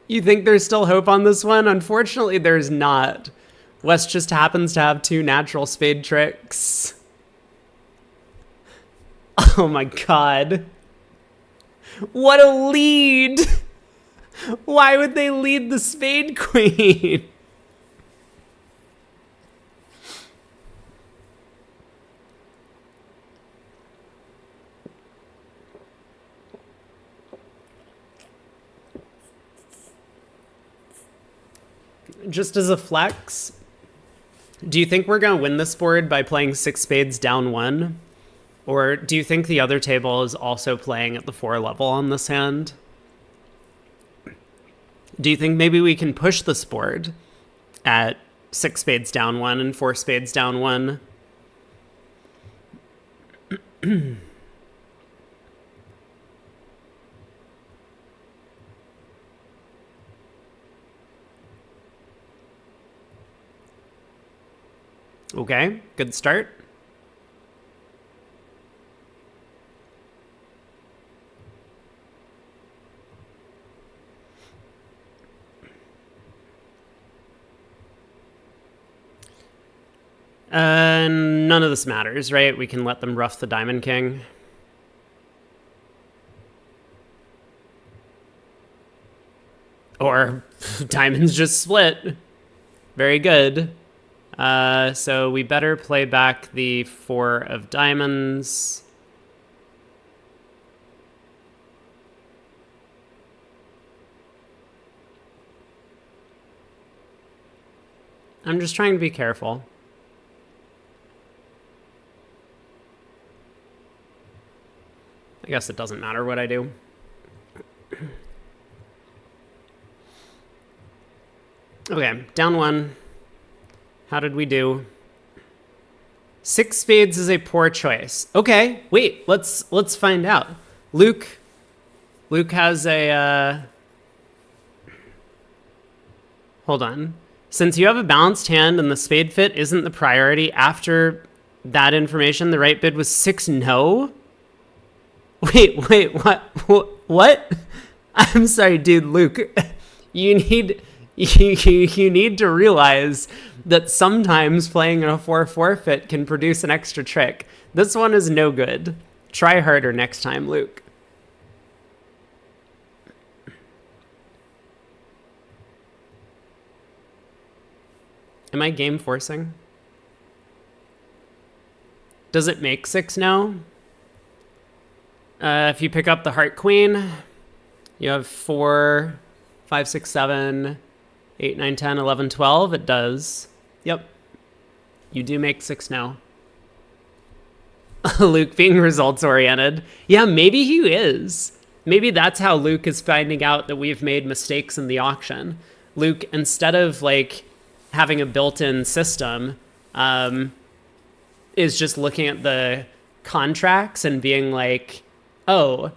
You think there's still hope on this one? Unfortunately, there's not. West just happens to have 2 natural spade tricks. Oh my god. What a lead! Why would they lead the spade queen? Just as a flex, do you think we're going to win this board by playing 6 spades down 1? Or do you think the other table is also playing at the 4 level on this hand? Do you think maybe we can push this board at 6 spades down 1 and 4 spades down 1? Okay, good start. None of this matters, right? We can let them rough the Diamond King. Or Diamonds just split. Very good. So we better play back the 4 of diamonds. I'm just trying to be careful. I guess it doesn't matter what I do. Okay, down 1. How did we do? 6 spades is a poor choice. Okay, wait, let's find out. Luke has a hold on. Since you have a balanced hand and the spade fit isn't the priority after that information, the right bid was 6 no? Wait, what? I'm sorry, dude, Luke. You need to realize that sometimes playing a 4 forfeit can produce an extra trick. This one is no good. Try harder next time, Luke. Am I game forcing? Does it make 6 now? If you pick up the heart queen, you have 4, 5, 6, 7, 8, 9, 10, 11, 12. It does. Yep. You do make 6 now. Luke being results oriented. Yeah, maybe he is. Maybe that's how Luke is finding out that we've made mistakes in the auction. Luke, instead of like having a built-in system, is just looking at the contracts and being like, oh,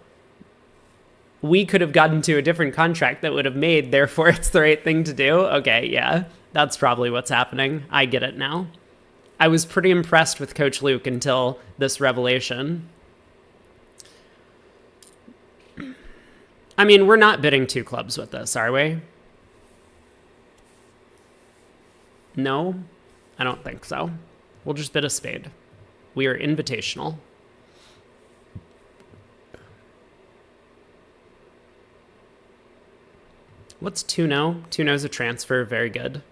we could have gotten to a different contract that would have made, therefore it's the right thing to do. Okay, yeah, that's probably what's happening. I get it now. I was pretty impressed with Coach Luke until this revelation. I mean, we're not bidding 2 clubs with this, are we? No, I don't think so. We'll just bid a spade. We are invitational. What's 2 no? 2 no's a transfer. Very good.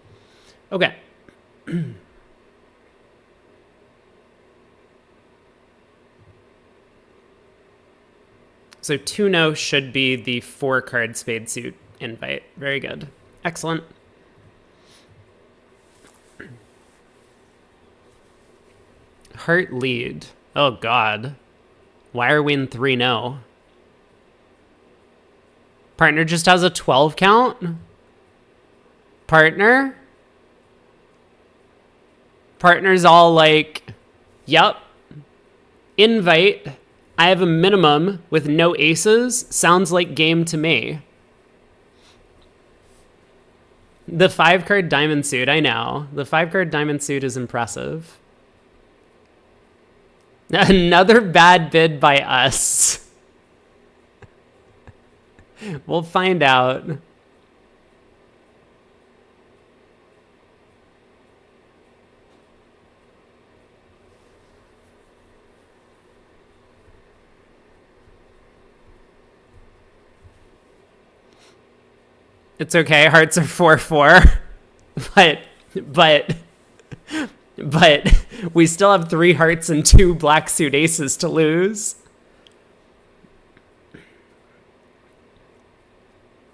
Okay. So 2-no should be the 4-card spade suit invite. Very good. Excellent. Heart lead. Oh, God. Why are we in 3-no? Partner just has a 12 count? Partner? Partner's all like, yep. Invite. I have a minimum with no aces. Sounds like game to me. The 5-card diamond suit, I know. The 5-card diamond suit is impressive. Another bad bid by us. We'll find out. It's okay. Hearts are 4-4, but we still have 3 hearts and 2 black suit aces to lose.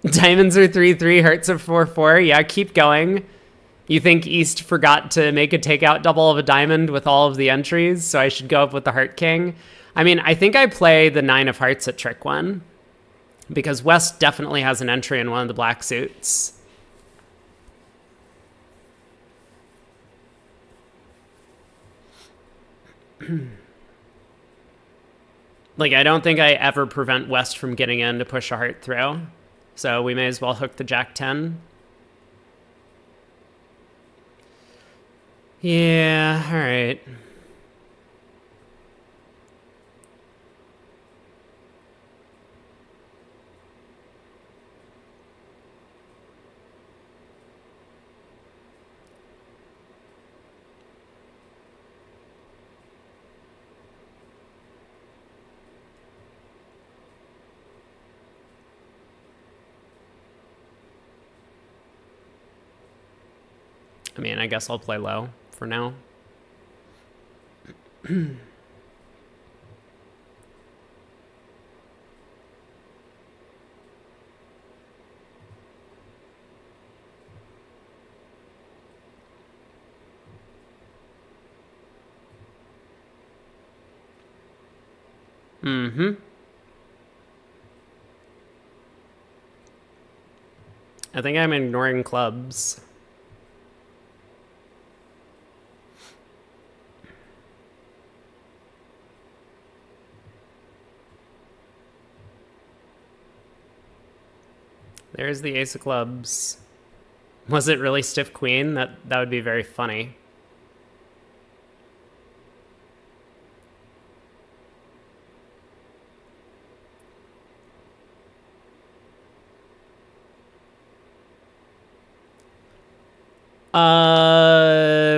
Diamonds are 3-3, hearts are 4-4. Yeah, keep going. You think East forgot to make a takeout double of a diamond with all of the entries, so I should go up with the Heart King? I mean, I think I play the 9 of hearts at trick 1. Because West definitely has an entry in one of the black suits. Like, I don't think I ever prevent West from getting in to push a heart through. So we may as well hook the Jack 10. Yeah, all right. I mean, I guess I'll play low for now. Mm-hmm. I think I'm ignoring clubs. There's the ace of clubs. Was it really stiff queen? That would be very funny.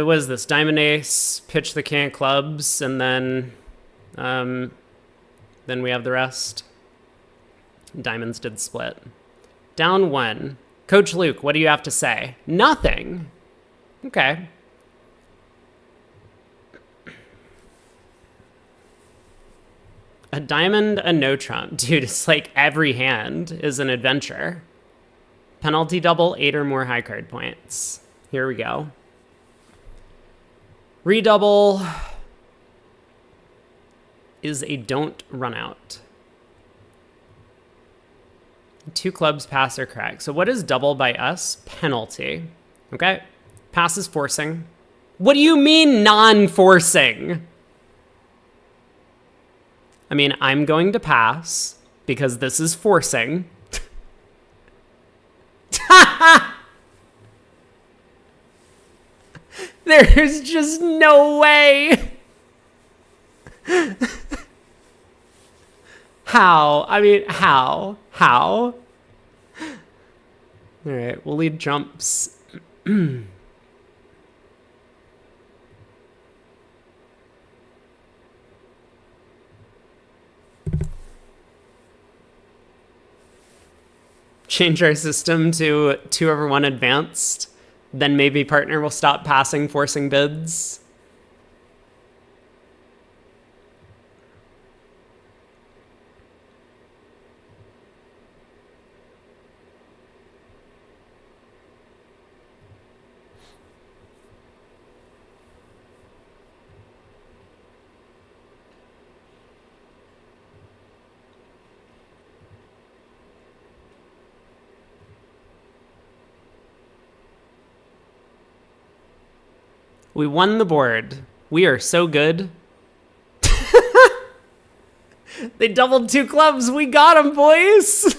What is this? Diamond ace, pitch the king of clubs, and then we have the rest. Diamonds did split. Down 1. Coach Luke, what do you have to say? Nothing. Okay. A diamond, a no trump. Dude, it's like every hand is an adventure. Penalty double, 8 or more high card points. Here we go. Redouble is a don't run out. 2 clubs, pass or crack. So what is double by us? Penalty. Okay. Pass is forcing. What do you mean non-forcing? I mean, I'm going to pass because this is forcing. There's just no way. How? I mean, how? How? All right, we'll lead jumps. Change our system to 2/1 advanced. Then maybe partner will stop passing, forcing bids. We won the board. We are so good. They doubled 2 clubs. We got them, boys.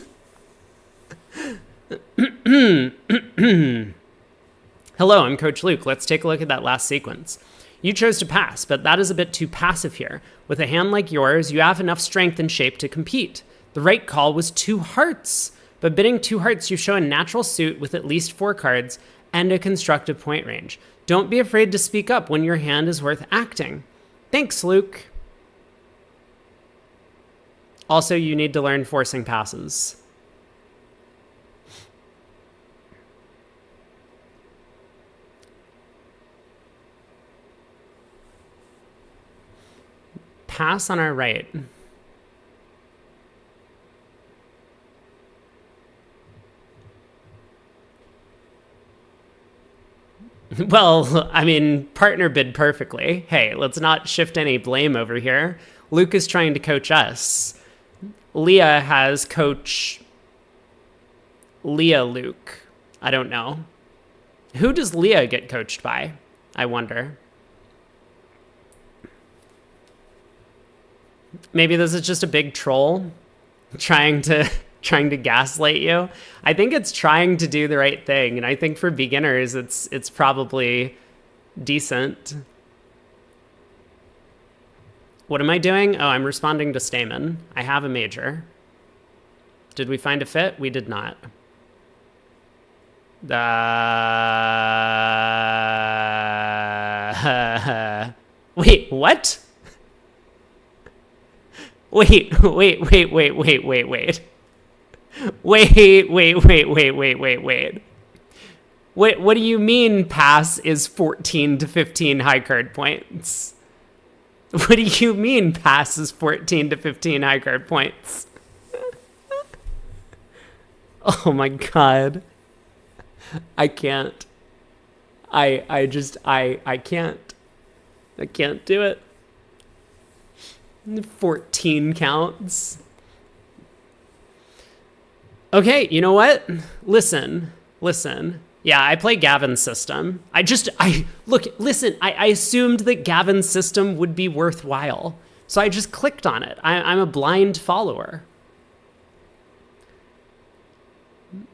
Hello, I'm Coach Luke. Let's take a look at that last sequence. You chose to pass, but that is a bit too passive here. With a hand like yours, you have enough strength and shape to compete. The right call was 2 hearts. But bidding 2 hearts, you show a natural suit with at least 4 cards and a constructive point range. Don't be afraid to speak up when your hand is worth acting. Thanks, Luke. Also, you need to learn forcing passes. Pass on our right. Well, I mean, partner bid perfectly. Hey, let's not shift any blame over here. Luke is trying to coach us. Leah has coach Leah Luke. I don't know. Who does Leah get coached by? I wonder. Maybe this is just a big troll trying to gaslight you. I think it's trying to do the right thing, and I think for beginners it's probably decent. What am I doing? Oh, I'm responding to Stamen. I have a major. Did we find a fit? We did not. Wait, what? Wait. What do you mean pass is 14 to 15 high card points? What do you mean pass is 14 to 15 high card points? Oh my god. I can't. I can't. I can't do it. 14 counts. Okay, you know what? Listen. Yeah, I play Gavin's system. I assumed that Gavin's system would be worthwhile. So I just clicked on it. I'm a blind follower.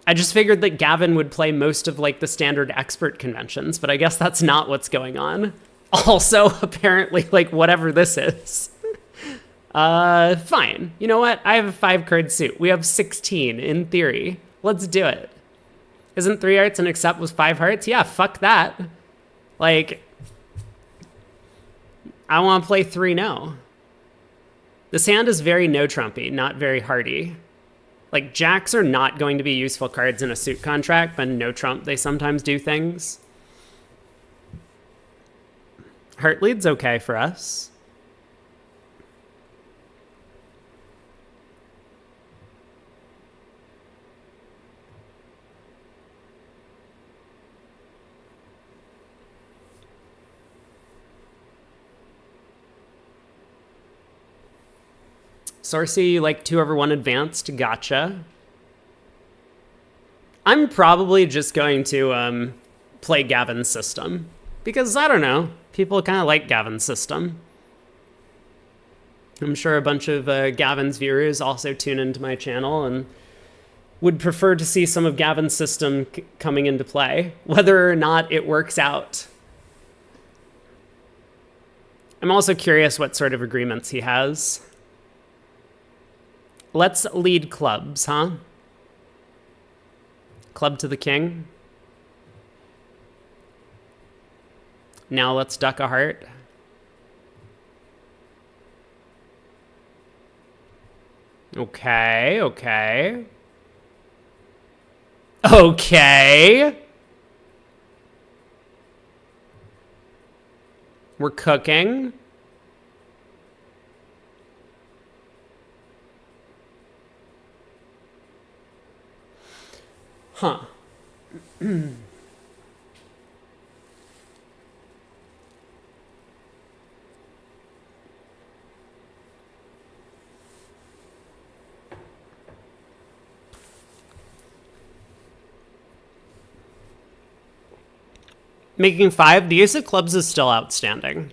I just figured that Gavin would play most of like the standard expert conventions, but I guess that's not what's going on. Also, apparently, like whatever this is. Fine. You know what? I have a 5-card suit. We have 16 in theory. Let's do it. Isn't 3 hearts an accept with 5 hearts? Yeah, fuck that. Like, I want to play 3 no. This hand is very no Trumpy, not very hardy. Like, jacks are not going to be useful cards in a suit contract, but no Trump, they sometimes do things. Heart lead's okay for us. Sorcy, like 2/1 advanced, gotcha. I'm probably just going to play Gavin's system. Because, I don't know, people kind of like Gavin's system. I'm sure a bunch of Gavin's viewers also tune into my channel and would prefer to see some of Gavin's system coming into play, whether or not it works out. I'm also curious what sort of agreements he has. Let's lead clubs, huh? Club to the king. Now let's duck a heart. Okay. We're cooking. Huh. Making 5. The ace of clubs is still outstanding.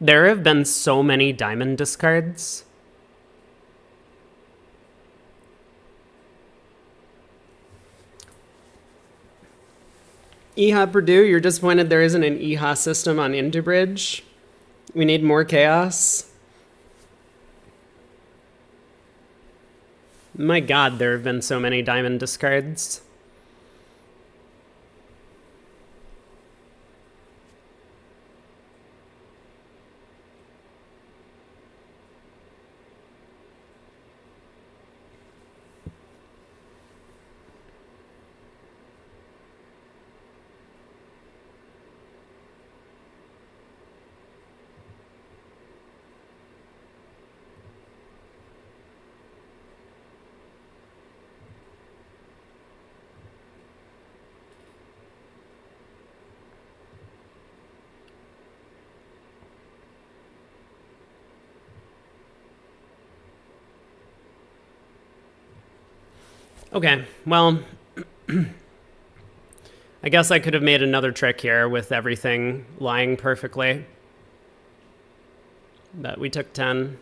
There have been so many diamond discards. EHA Purdue, you're disappointed there isn't an EHA system on Intobridge? We need more chaos. My god, there have been so many diamond discards. Okay, well, I guess I could have made another trick here with everything lying perfectly. But we took 10.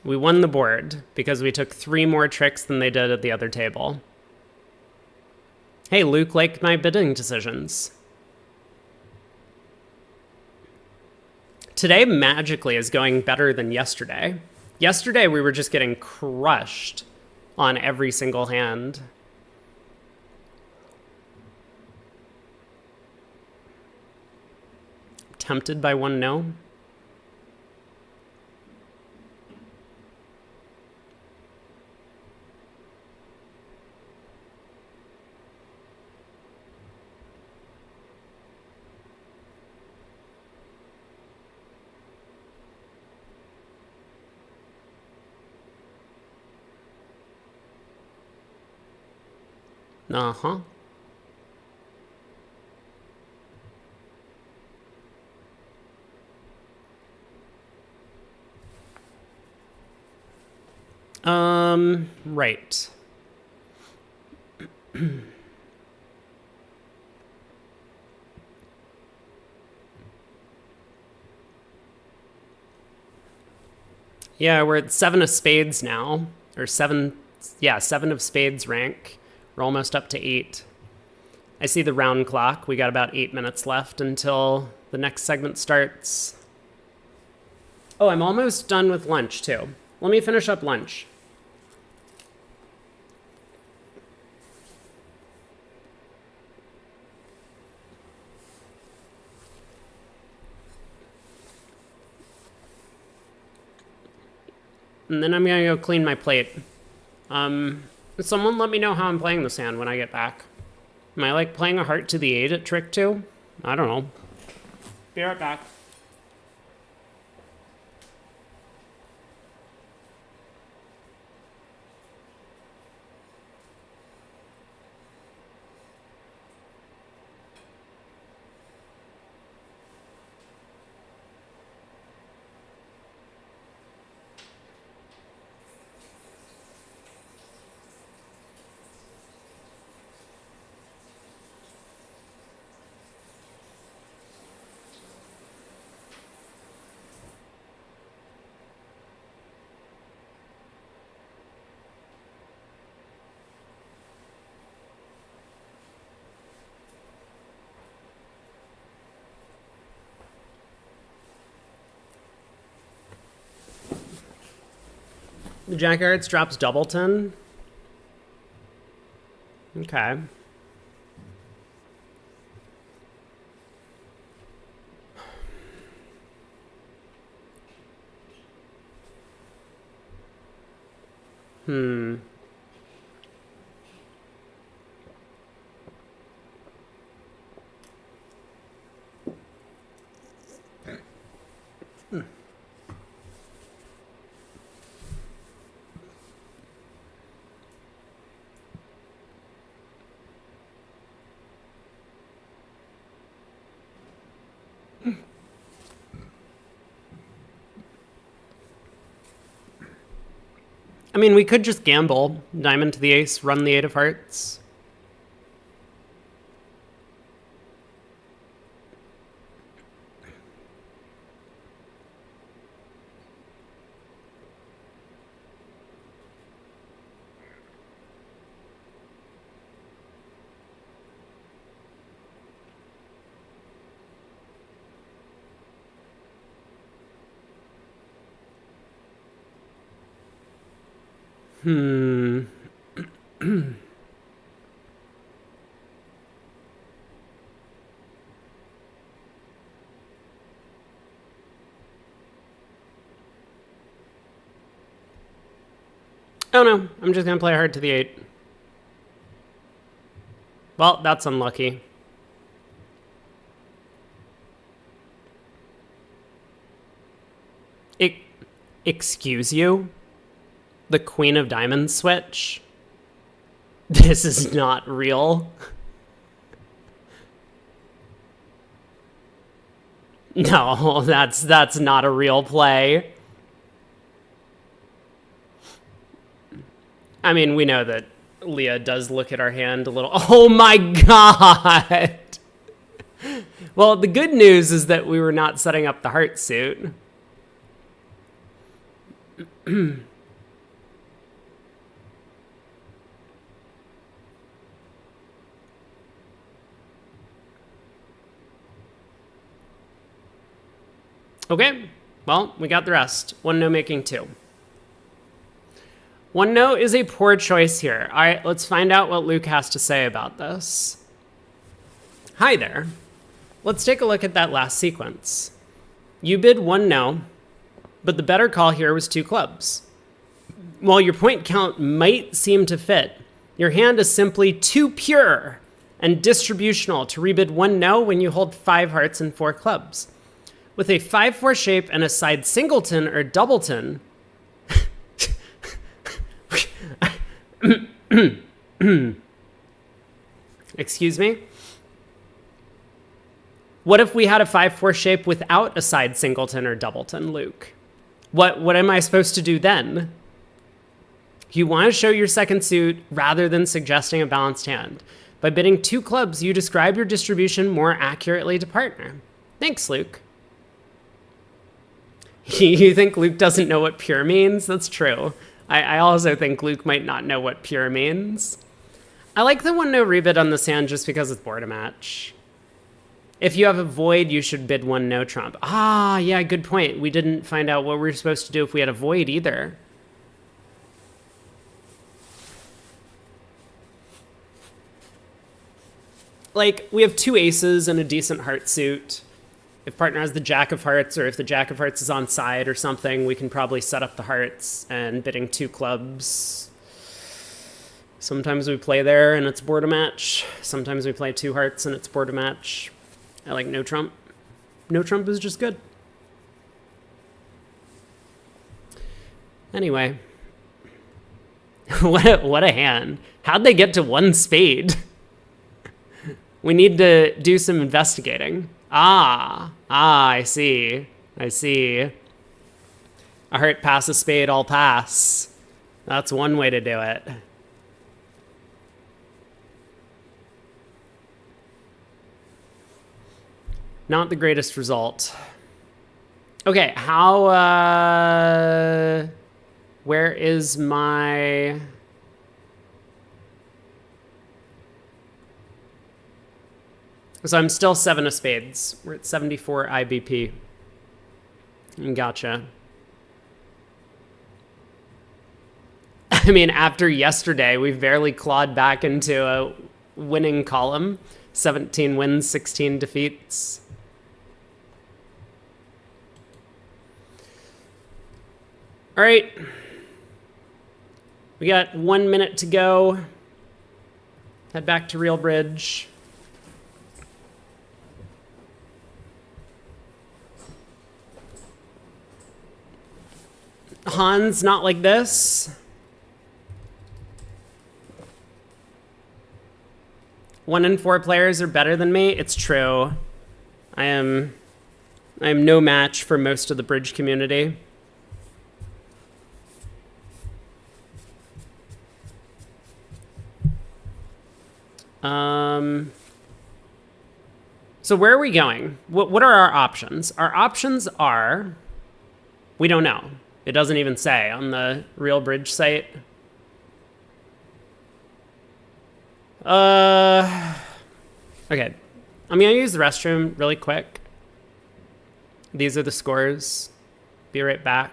We won the board because we took 3 more tricks than they did at the other table. Hey, Luke liked my bidding decisions. Today magically is going better than yesterday. Yesterday we were just getting crushed on every single hand. Tempted by one no. Uh-huh. Right. Yeah, we're at 7 of spades now. Or 7, yeah, 7 of spades rank. We're almost up to 8. I see the round clock. We got about 8 minutes left until the next segment starts. Oh, I'm almost done with lunch, too. Let me finish up lunch. And then I'm going to go clean my plate. Someone let me know how I'm playing this hand when I get back. Am I like playing a heart to the 8 at trick 2? I don't know. Be right back. The Jack of Hearts drops Doubleton. Okay. I mean, we could just gamble. Diamond to the ace, run the 8 of hearts. Oh no, I'm just gonna play hard to the 8. Well, that's unlucky. Excuse you? The Queen of Diamonds switch? This is not real. No, that's not a real play. I mean, we know that Leah does look at our hand a little. Oh my god! Well, the good news is that we were not setting up the heart suit. Okay, well, we got the rest. 1-no making 2. 1-no is a poor choice here. All right, let's find out what Luke has to say about this. Hi there. Let's take a look at that last sequence. You bid 1-no, but the better call here was 2 clubs. While your point count might seem to fit, your hand is simply too pure and distributional to rebid 1-no when you hold 5 hearts and 4 clubs. With a 5-4 shape and a side singleton or doubleton, excuse me? What if we had a 5-4 shape without a side singleton or doubleton, Luke? What am I supposed to do then? You want to show your second suit rather than suggesting a balanced hand. By bidding 2 clubs, you describe your distribution more accurately to partner. Thanks, Luke. You think Luke doesn't know what pure means? That's true. I also think Luke might not know what pure means. I like the 1-no rebid on this hand just because it's board a match. If you have a void, you should bid 1-no trump. Ah, yeah, good point. We didn't find out what we were supposed to do if we had a void either. Like, we have 2 aces and a decent heart suit. If partner has the Jack of Hearts, or if the Jack of Hearts is on side or something, we can probably set up the hearts and bidding 2 clubs. Sometimes we play there and it's board a match. Sometimes we play 2 hearts and it's board a match. I like no Trump. No Trump is just good. Anyway. What a hand. How'd they get to one spade? We need to do some investigating. I see. A heart pass a spade, I'll pass. That's one way to do it. Not the greatest result. Okay, where is my... So I'm still 7 of spades. We're at 74 IBP. Gotcha. I mean, after yesterday, we've barely clawed back into a winning column. 17 wins, 16 defeats. All right. We got 1 minute to go. Head back to Real Bridge. Hans, not like this. 1 in 4 players are better than me. It's true. I am no match for most of the bridge community. So where are we going? What are our options? Our options are, we don't know. It doesn't even say on the Real Bridge site. Okay. I'm gonna use the restroom really quick. These are the scores. Be right back.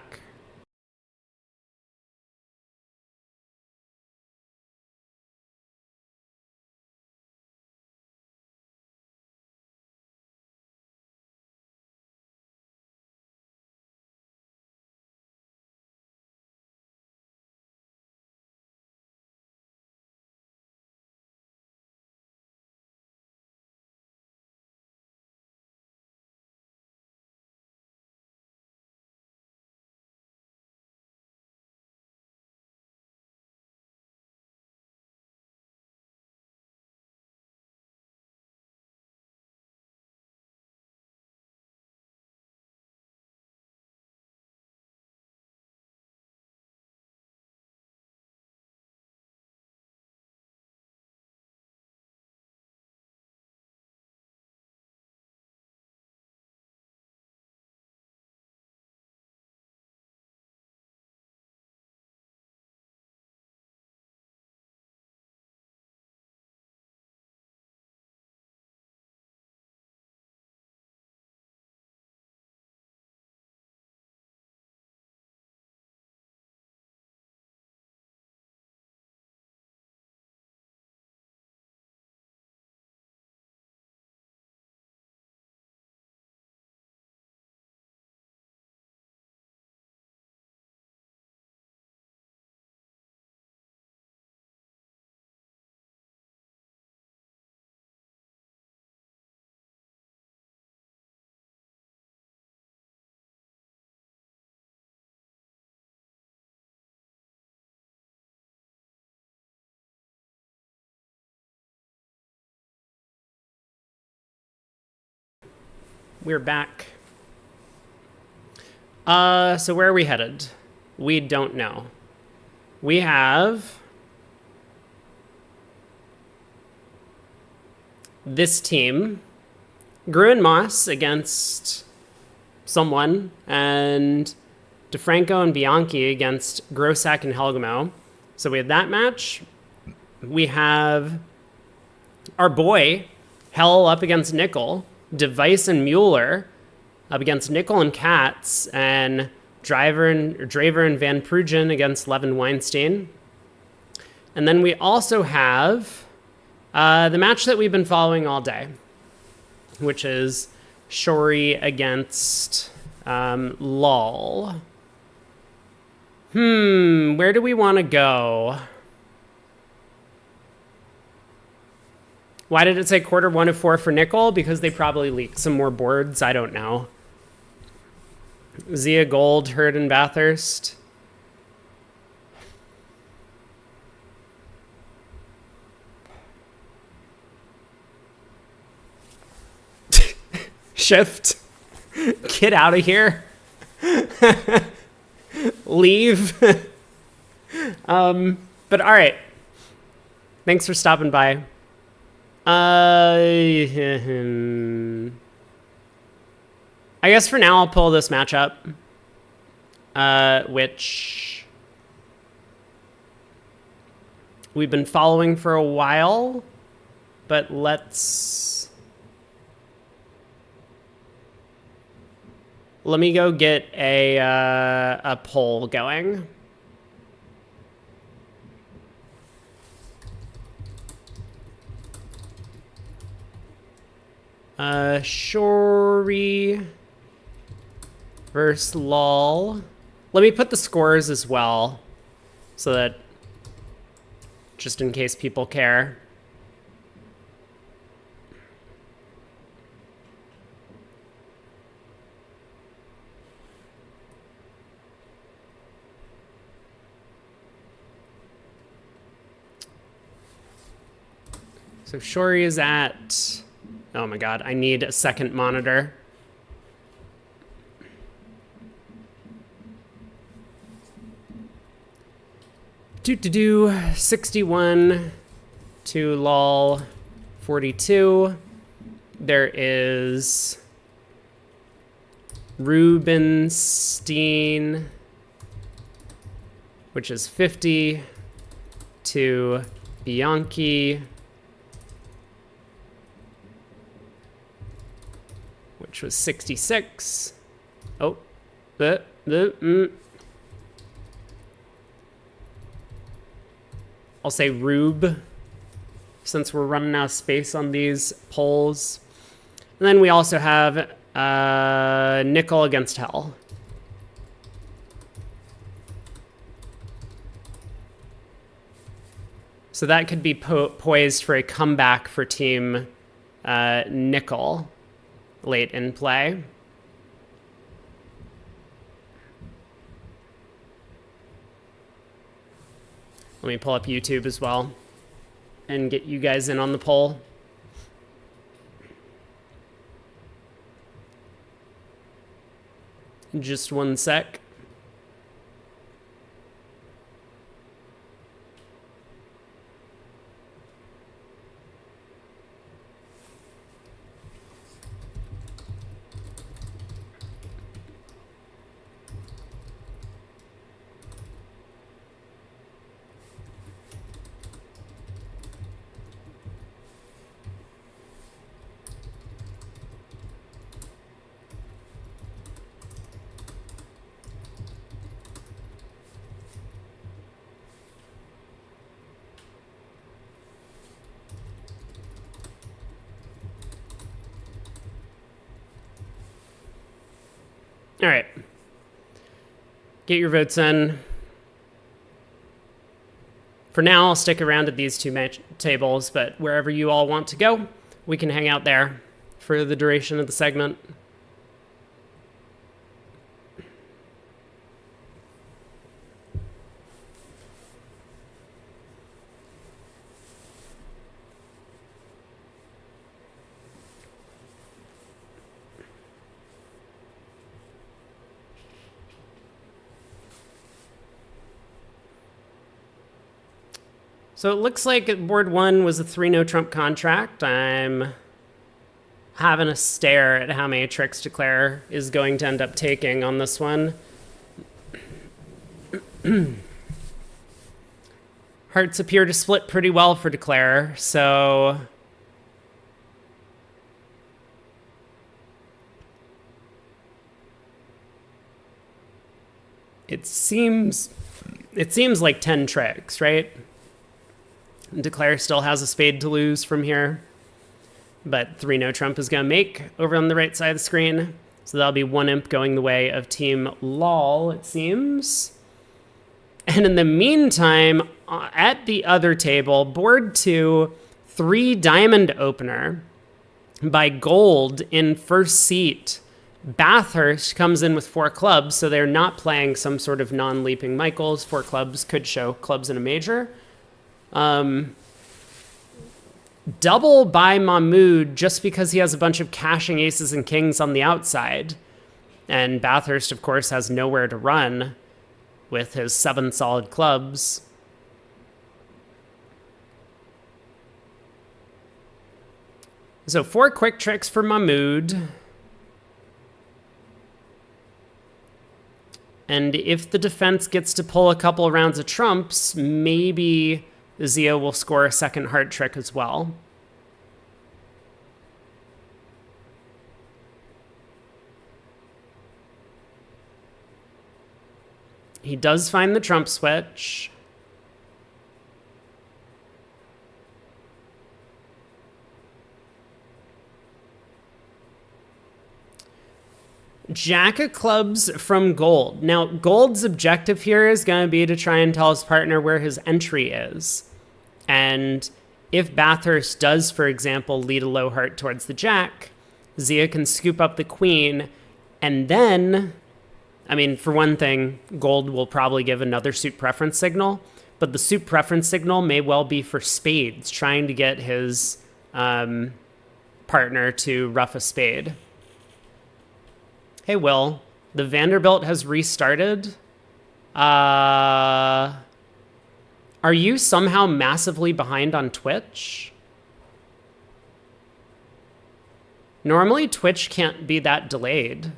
We're back. So where are we headed? We don't know. We have this team, Gruen Moss against someone, and DeFranco and Bianchi against Grossack and Helgamo. So we have that match. We have our boy, Hell up against Nickel, Device and Mueller up against Nickel and Katz, and Draver and Van Prugen against Levin Weinstein. And then we also have the match that we've been following all day, which is Shori against Lol. Where do we want to go? Why did it say quarter 1 of 4 for nickel? Because they probably leaked some more boards. I don't know. Zia Gold, Hurd and Bathurst. Shift. Get out of here. Leave. But all right. Thanks for stopping by. I guess for now I'll pull this matchup, which we've been following for a while, but let me go get a poll going. Shori versus Lol. Let me put the scores as well, so that just in case people care. So Shori is at... Oh my god, I need a second monitor. Do 61 to lol 42. There is Rubenstein, which is 50 to Bianchi, which was 66. Oh, I'll say Rube, since we're running out of space on these polls. And then we also have Nickel against Hell. So that could be poised for a comeback for Team Nickel late in play. Let me pull up YouTube as well and get you guys in on the poll. Just one sec. All right. Get your votes in. For now, I'll stick around at these two tables, but wherever you all want to go, we can hang out there for the duration of the segment. So it looks like board one was a 3-no trump contract. I'm having a stare at how many tricks Declare is going to end up taking on this one. Hearts appear to split pretty well for Declare, so it seems like 10 tricks, right? Declare still has a spade to lose from here, but 3-no trump is going to make over on the right side of the screen. So that'll be one imp going the way of Team LOL, it seems. And in the meantime, at the other table, board 2, 3 diamond opener by Gold in first seat. Bathurst comes in with 4 clubs, so they're not playing some sort of non-leaping Michaels. 4 clubs could show clubs in a major. Double by Mahmood just because he has a bunch of cashing aces and kings on the outside. And Bathurst, of course, has nowhere to run with his 7 solid clubs. So 4 quick tricks for Mahmood. And if the defense gets to pull a couple rounds of trumps, maybe Zia will score a second heart trick as well. He does find the trump switch. Jack of clubs from Gold. Now, Gold's objective here is going to be to try and tell his partner where his entry is. And if Bathurst does, for example, lead a low heart towards the jack, Zia can scoop up the queen. And then, I mean, for one thing, Gold will probably give another suit preference signal. But the suit preference signal may well be for spades, trying to get his partner to ruff a spade. Hey, Will, the Vanderbilt has restarted. Are you somehow massively behind on Twitch? Normally, Twitch can't be that delayed,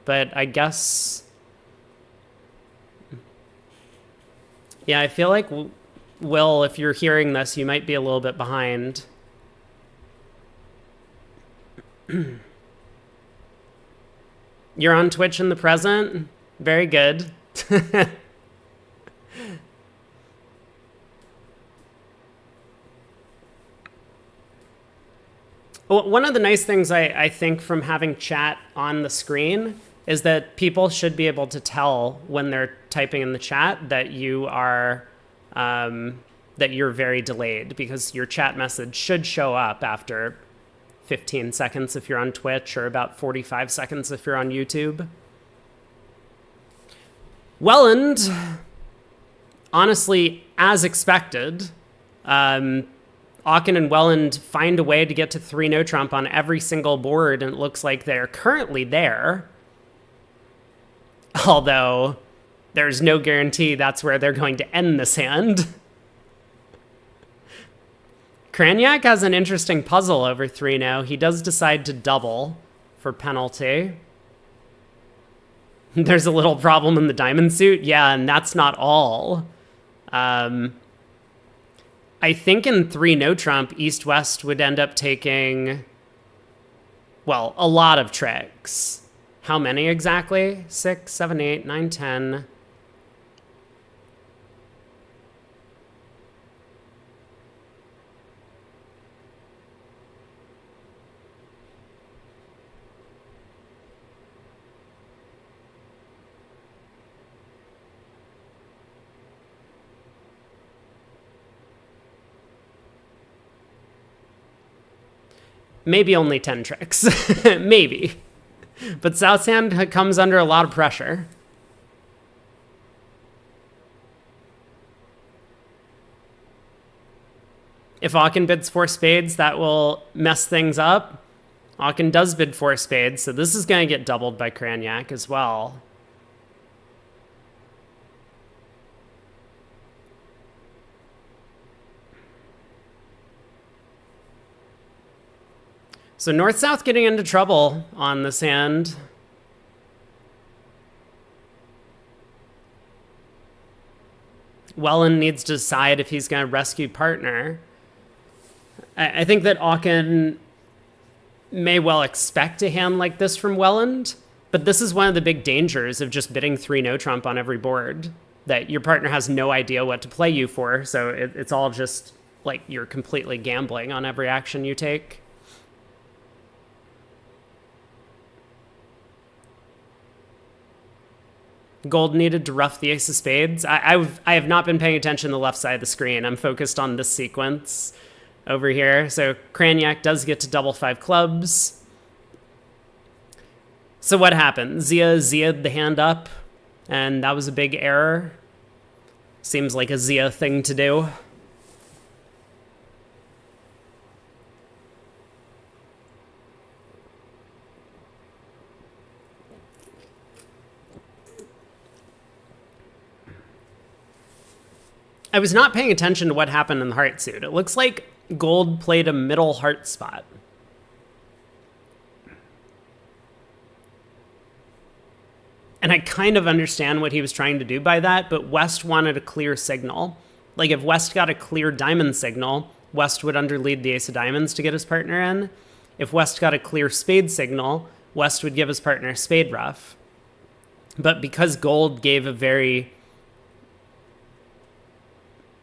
but I guess... Yeah, I feel like, Will, if you're hearing this, you might be a little bit behind. You're on Twitch in the present? Very good. One of the nice things I think from having chat on the screen is that people should be able to tell when they're typing in the chat that you are that you're very delayed, because your chat message should show up after 15 seconds if you're on Twitch, or about 45 seconds if you're on YouTube. Welland, honestly, as expected, Aachen and Welland find a way to get to 3 no trump on every single board, and it looks like they're currently there. Although, there's no guarantee that's where they're going to end this hand. Kranyak has an interesting puzzle over 3 now. He does decide to double for penalty. There's a little problem in the diamond suit. Yeah, and that's not all. I think in 3 no trump, East-West would end up taking, well, a lot of tricks. How many exactly? 6, 7, 8, 9, 10... Maybe only 10 tricks. Maybe. But South's hand comes under a lot of pressure. If Aachen bids 4 spades, that will mess things up. Aachen does bid 4 spades, so this is going to get doubled by Kranyak as well. So North-South getting into trouble on this hand. Welland needs to decide if he's going to rescue partner. I think that Aachen may well expect a hand like this from Welland, but this is one of the big dangers of just bidding 3 no trump on every board, that your partner has no idea what to play you for, so it's all just like you're completely gambling on every action you take. Gold needed to ruff the ace of spades. I have not been paying attention to the left side of the screen. I'm focused on this sequence. over here. So Cranyak does get to double 5 clubs. So what happened? Zia'd the hand up, and that was a big error. Seems like a Zia thing to do. I was not paying attention to what happened in the heart suit. It looks like gold played a middle heart spot. And I kind of understand what he was trying to do by that, but West wanted a clear signal. Like, if West got a clear diamond signal, West would underlead the ace of diamonds to get his partner in. If West got a clear spade signal, West would give his partner a spade ruff. But because gold gave a very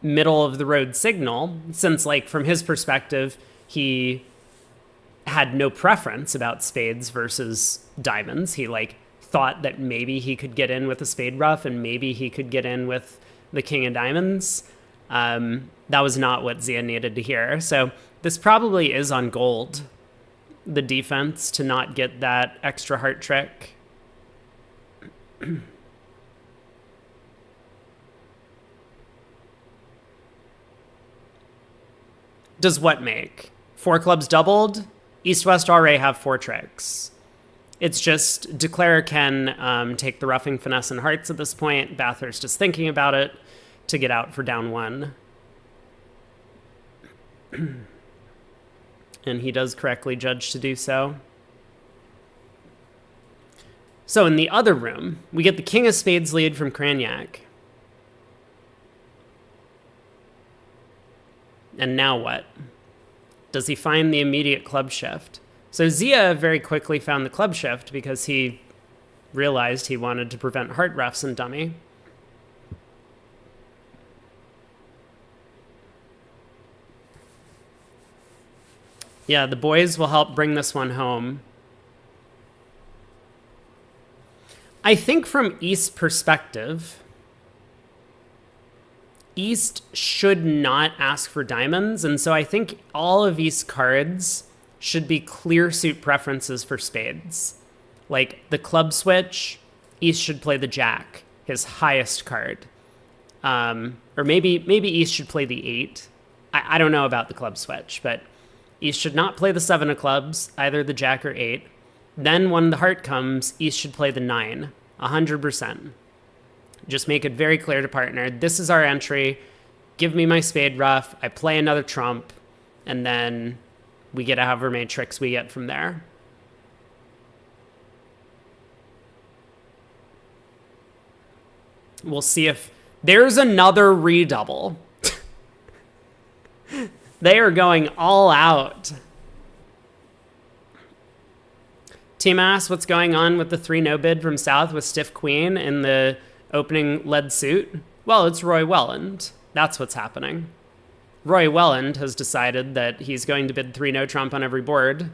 middle of the road signal, since, like, from his perspective, he had no preference about spades versus diamonds. He, like, thought that maybe he could get in with a spade ruff and maybe he could get in with the king of diamonds. That was not what Zia needed to hear. So this probably is on gold, the defense, to not get that extra heart trick. Does what make? 4 clubs doubled? East-West already have 4 tricks. It's just Declare can take the roughing, finesse, and hearts at this point. Bathurst is thinking about it to get out for down 1. And he does correctly judge to do so. So in the other room, we get the king of spades lead from Cranyak. And now what? Does he find the immediate club shift? So Zia very quickly found the club shift because he realized he wanted to prevent heart ruffs and dummy. Yeah, the boys will help bring this one home. I think from East's perspective, East should not ask for diamonds, and so I think all of East's cards should be clear suit preferences for spades. Like the club switch, East should play the jack, his highest card. Or maybe East should play the 8. I don't know about the club switch, but East should not play the 7 of clubs, either the jack or 8. Then when the heart comes, East should play the 9, 100%. Just make it very clear to partner, this is our entry, give me my spade ruff, I play another trump, and then we get however many tricks we get from there. We'll see if there's another redouble. They are going all out. Team asks what's going on with the 3-no bid from South with stiff queen in the opening lead suit. Well, it's Roy Welland. That's what's happening. Roy Welland has decided that he's going to bid 3-no trump on every board.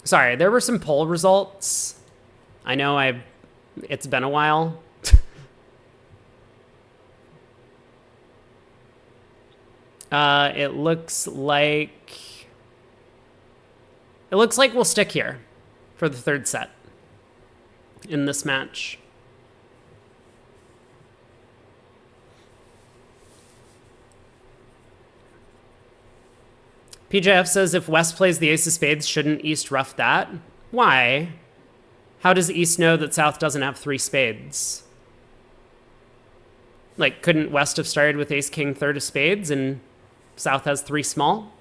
Sorry, there were some poll results. I know it's been a while. It looks like we'll stick here for the third set in this match. PJF says if West plays the ace of spades, shouldn't East rough that? Why? How does East know that South doesn't have 3 spades? Like, couldn't West have started with ace, king, third of spades and South has 3 small?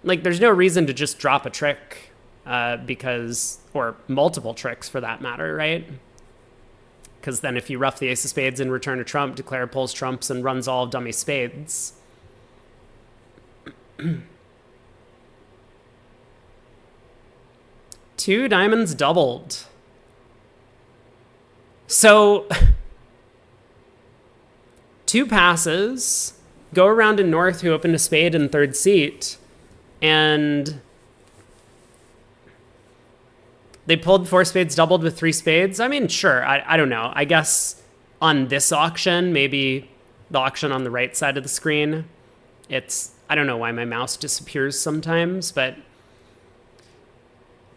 Like, there's no reason to just drop a trick or multiple tricks for that matter, right? Because then if you rough the ace of spades and return a trump, Declare pulls trumps and runs all of dummy spades. Two diamonds doubled. So 2 passes, go around to North, who opened a spade in third seat, and they pulled 4 spades doubled with 3 spades. I mean, sure, I don't know. I guess on this auction, maybe the auction on the right side of the screen, I don't know why my mouse disappears sometimes, but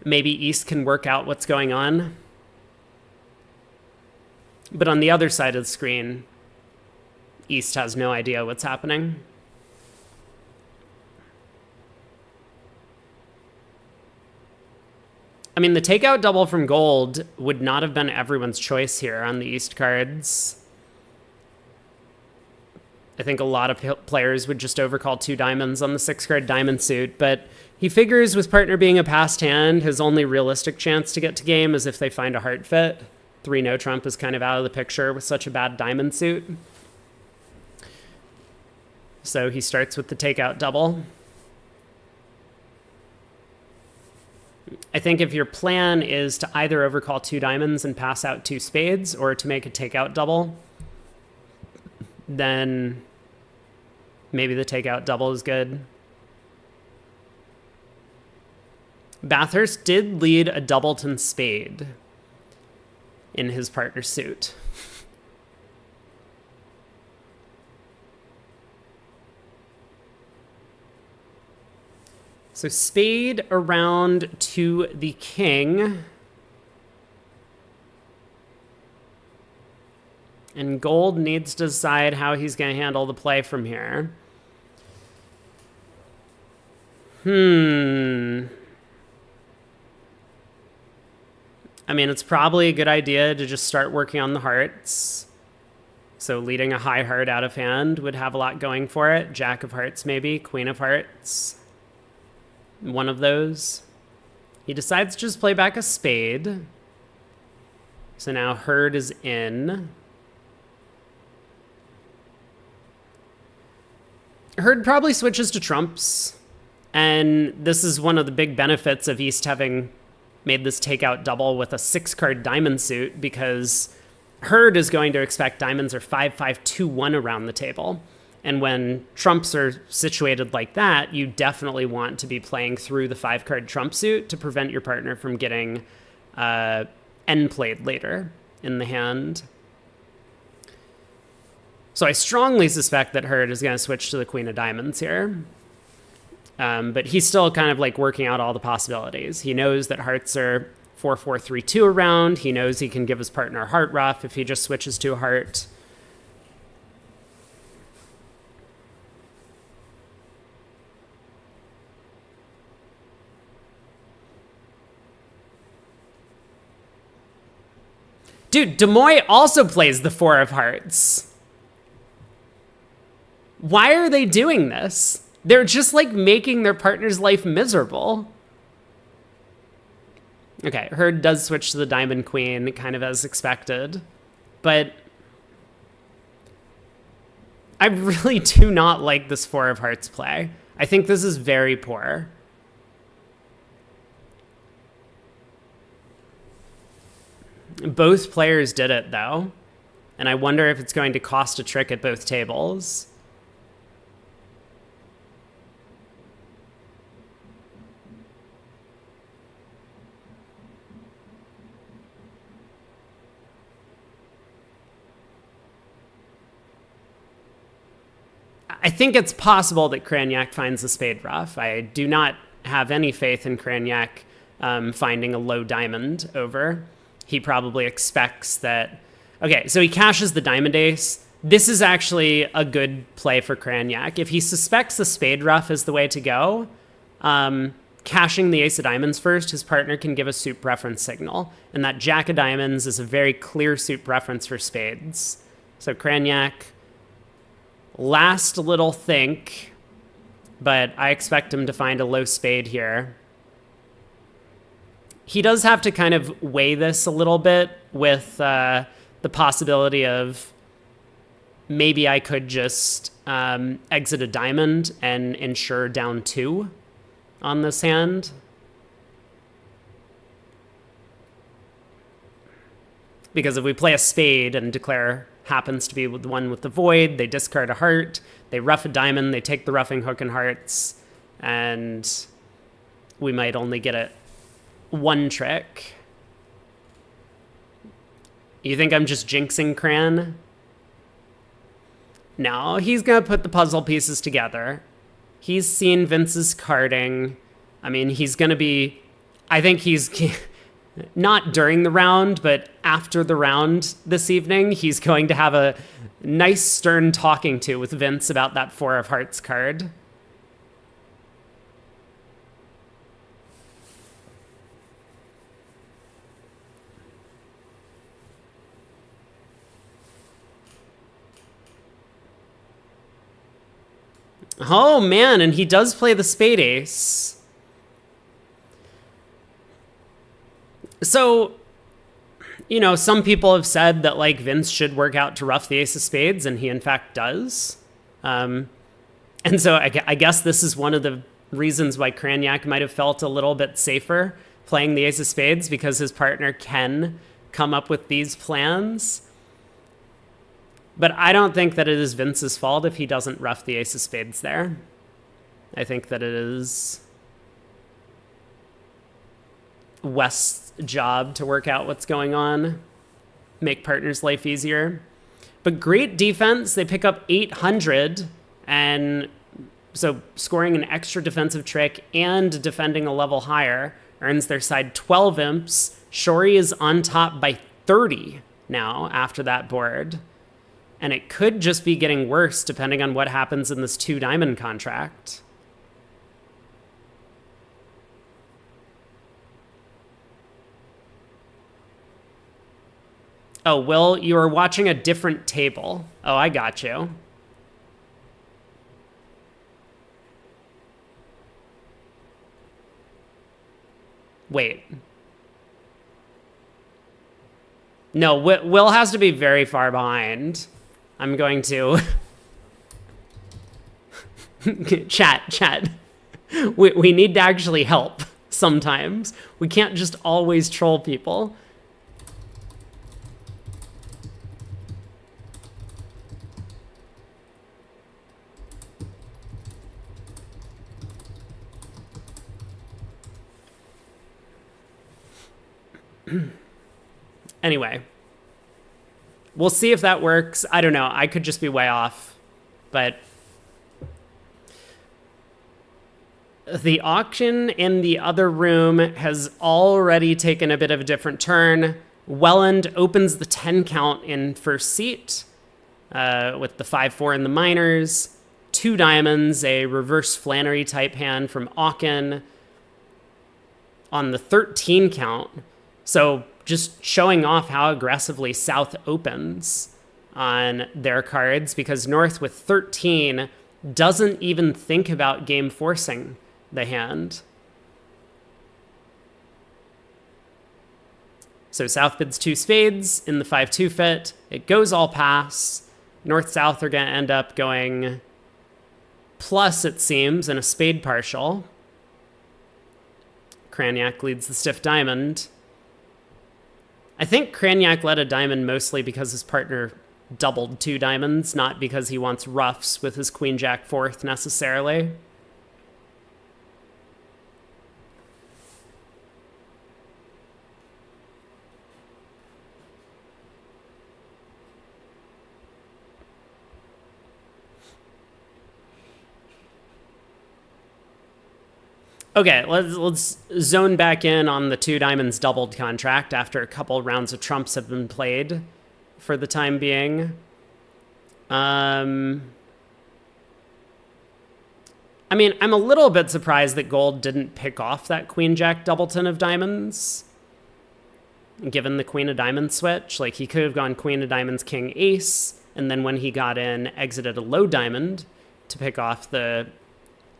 maybe East can work out what's going on. But on the other side of the screen, East has no idea what's happening. I mean, the takeout double from gold would not have been everyone's choice here on the East cards. I think a lot of players would just overcall 2 diamonds on the 6-card diamond suit, but he figures with partner being a passed hand, his only realistic chance to get to game is if they find a heart fit. 3 no trump is kind of out of the picture with such a bad diamond suit. So he starts with the takeout double. I think if your plan is to either overcall 2 diamonds and pass out 2 spades or to make a takeout double, then maybe the takeout double is good. Bathurst did lead a doubleton spade in his partner's suit. So spade around to the king. And gold needs to decide how he's going to handle the play from here. I mean, it's probably a good idea to just start working on the hearts. So leading a high heart out of hand would have a lot going for it. Jack of hearts, maybe. Queen of hearts. One of those. He decides to just play back a spade. So now Hurd is in. Hurd probably switches to trumps. And this is one of the big benefits of East having made this takeout double with a 6-card diamond suit, because Hurd is going to expect diamonds are 5-5-2-1 around the table. And when trumps are situated like that, you definitely want to be playing through the 5-card trump suit to prevent your partner from getting end played later in the hand. So I strongly suspect that Hurd is going to switch to the queen of diamonds here. But he's still kind of like working out all the possibilities. He knows that hearts are 4-4-3-2 around. He knows he can give his partner a heart ruff if he just switches to a heart. Dude, Demoy also plays the 4 of hearts. Why are they doing this? They're just like making their partner's life miserable. Okay, Hurd does switch to the diamond queen, kind of as expected. But I really do not like this 4 of hearts play. I think this is very poor. Both players did it, though. And I wonder if it's going to cost a trick at both tables. I think it's possible that Cragnac finds the spade ruff. I do not have any faith in Cragnac finding a low diamond over. He probably expects that... Okay, so he cashes the diamond ace. This is actually a good play for Cragnac. If he suspects the spade ruff is the way to go, cashing the ace of diamonds first, his partner can give a suit preference signal. And that jack of diamonds is a very clear suit preference for spades. So Cragnac... last little think, but I expect him to find a low spade here. He does have to kind of weigh this a little bit with the possibility of maybe I could just exit a diamond and ensure down 2 on this hand. Because if we play a spade and declare happens to be the one with the void, they discard a heart, they ruff a diamond, they take the ruffing hook and hearts, and we might only get it 1 trick. You think I'm just jinxing Cran? No, he's going to put the puzzle pieces together. He's seen Vince's carding. I mean, he's going to be... I think he's... Not during the round, but after the round this evening, he's going to have a nice stern talking to with Vince about that Four of Hearts card. Oh, man, and he does play the spade ace. So, you know, some people have said that, like, Vince should work out to ruff the ace of spades, and he, in fact, does. And so I guess this is one of the reasons why Craniac might have felt a little bit safer playing the ace of spades, because his partner can come up with these plans. But I don't think that it is Vince's fault if he doesn't ruff the ace of spades there. I think that it is West's job to work out what's going on, make partner's life easier. But great defense. They pick up 800, and so scoring an extra defensive trick and defending a level higher earns their side 12 imps. Shori is on top by 30 now after that board. And it could just be getting worse depending on what happens in this 2-diamond contract. Oh, Will, you are watching a different table. Oh, I got you. Wait. No, Will has to be very far behind. I'm going to... Chat. We need to actually help sometimes. We can't just always troll people. Anyway, we'll see if that works. I don't know. I could just be way off. But the auction in the other room has already taken a bit of a different turn. Welland opens the 10 count in first seat with the 5-4 in the minors. 2 diamonds, a reverse Flannery type hand from Auken on the 13 count. So just showing off how aggressively South opens on their cards, because North with 13 doesn't even think about game forcing the hand. So South bids 2 spades in the 5-2 fit. It goes all pass. North-South are going to end up going plus, it seems, in a spade partial. Craniac leads the stiff diamond. I think Craniac led a diamond mostly because his partner doubled 2 diamonds, not because he wants roughs with his Queen-Jack fourth necessarily. Okay, let's zone back in on the 2 diamonds doubled contract after a couple rounds of trumps have been played for the time being. I mean, I'm a little bit surprised that Gold didn't pick off that Queen-Jack doubleton of diamonds, given the Queen of Diamonds switch. Like, he could have gone Queen of Diamonds, King, Ace, and then when he got in, exited a low diamond to pick off the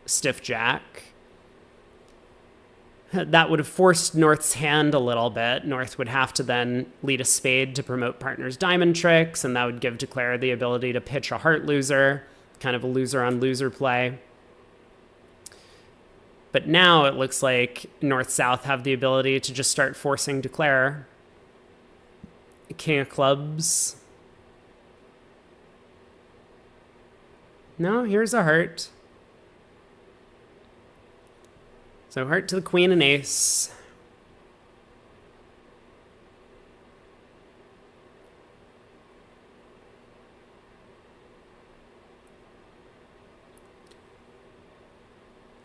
stiff Jack. That would have forced North's hand a little bit. North would have to then lead a spade to promote partner's diamond tricks, and that would give Declare the ability to pitch a heart loser, kind of a loser-on-loser play. But now it looks like North-South have the ability to just start forcing Declare. King of clubs. No, here's a heart. So heart to the Queen and Ace.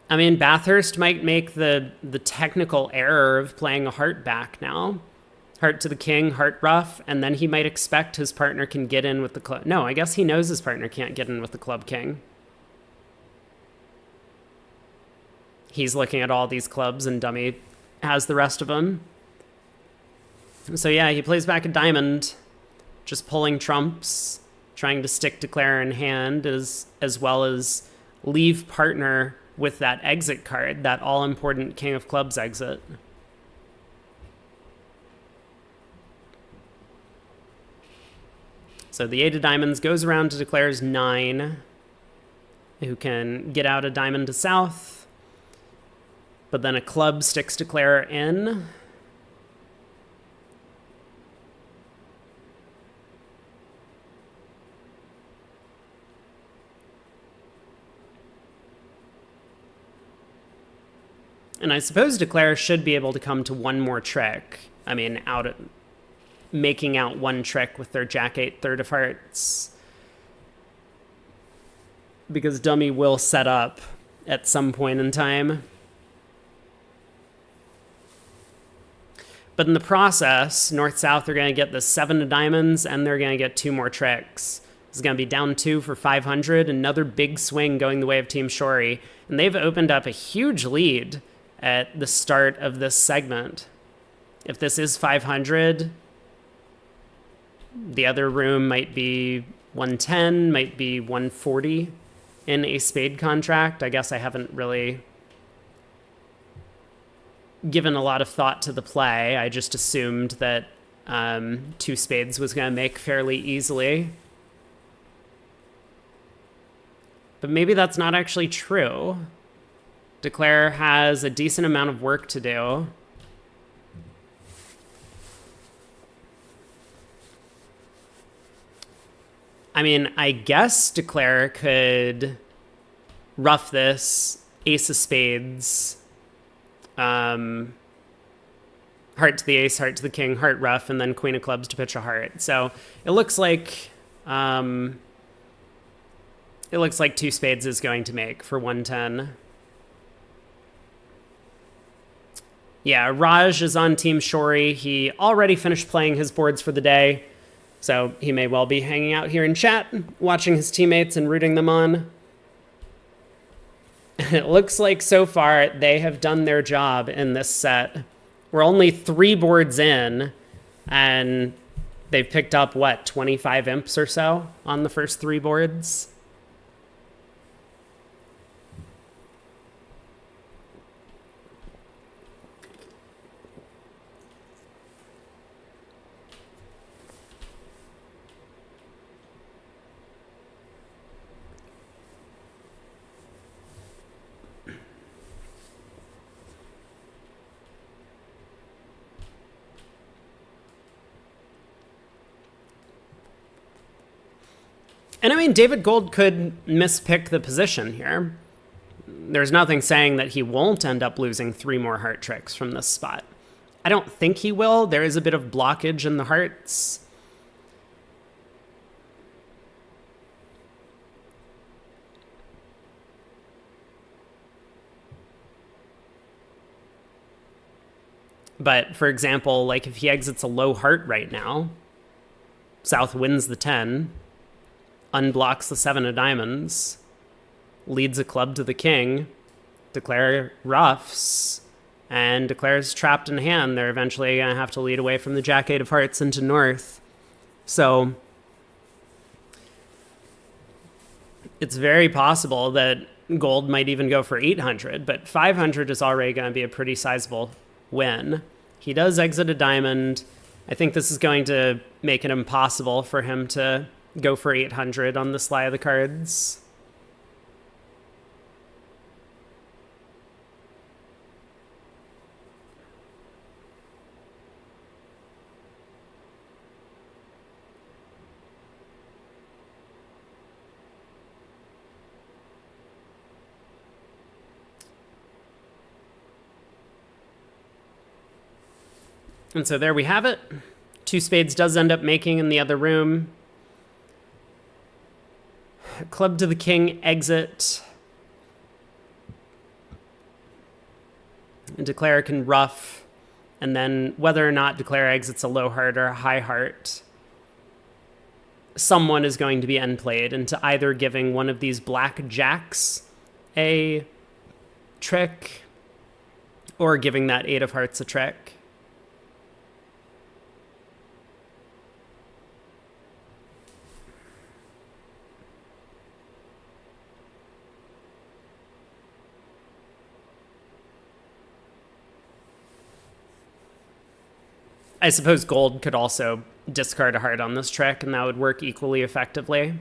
I mean, Bathurst might make the technical error of playing a heart back now. Heart to the king, heart ruff, and then he might expect his partner can get in with the club. No, I guess he knows his partner can't get in with the club king. He's looking at all these clubs and dummy has the rest of them. So yeah, he plays back a diamond, just pulling trumps, trying to stick declare in hand as well as leave partner with that exit card, that all-important king of clubs exit. So the 8 of diamonds goes around to declare's 9, who can get out a diamond to south. But then a club sticks declare in. And I suppose declare should be able to come to one more trick. I mean, making out one trick with their jack-8 third of hearts. Because dummy will set up at some point in time. But in the process, north-south are going to get the 7 of diamonds, and they're going to get 2 more tricks. This is going to be down 2 for 500. Another big swing going the way of Team Shori. And they've opened up a huge lead at the start of this segment. If this is 500, the other room might be 110, might be 140 in a spade contract. I guess I haven't really given a lot of thought to the play. I just assumed that 2 spades was going to make fairly easily. But maybe that's not actually true. Declare has a decent amount of work to do. I mean, I guess Declare could rough this, ace of spades, heart to the ace, heart to the king, heart rough, and then queen of clubs to pitch a heart. So it looks like 2 spades is going to make for 110. Yeah, Raj is on Team Shori. He already finished playing his boards for the day, so he may well be hanging out here in chat, watching his teammates and rooting them on. It looks like so far they have done their job in this set. We're only 3 boards in, and they've picked up, 25 imps or so on the first 3 boards? And I mean, David Gold could mispick the position here. There's nothing saying that he won't end up losing 3 more heart tricks from this spot. I don't think he will. There is a bit of blockage in the hearts. But for example, like if he exits a low heart right now, South wins the 10, unblocks the 7 of diamonds, leads a club to the king, Declare roughs, and Declare's trapped in hand. They're eventually going to have to lead away from the jack-8 of hearts into north. So it's very possible that Gold might even go for 800, but 500 is already going to be a pretty sizable win. He does exit a diamond. I think this is going to make it impossible for him to go for 800 on the sly of the cards. And so there we have it. 2 spades does end up making in the other room. Club to the king exit. And declare can ruff, and then whether or not declare exits a low heart or a high heart, someone is going to be end played into either giving one of these black jacks a trick or giving that 8 of hearts a trick. I suppose gold could also discard a heart on this trick, and that would work equally effectively,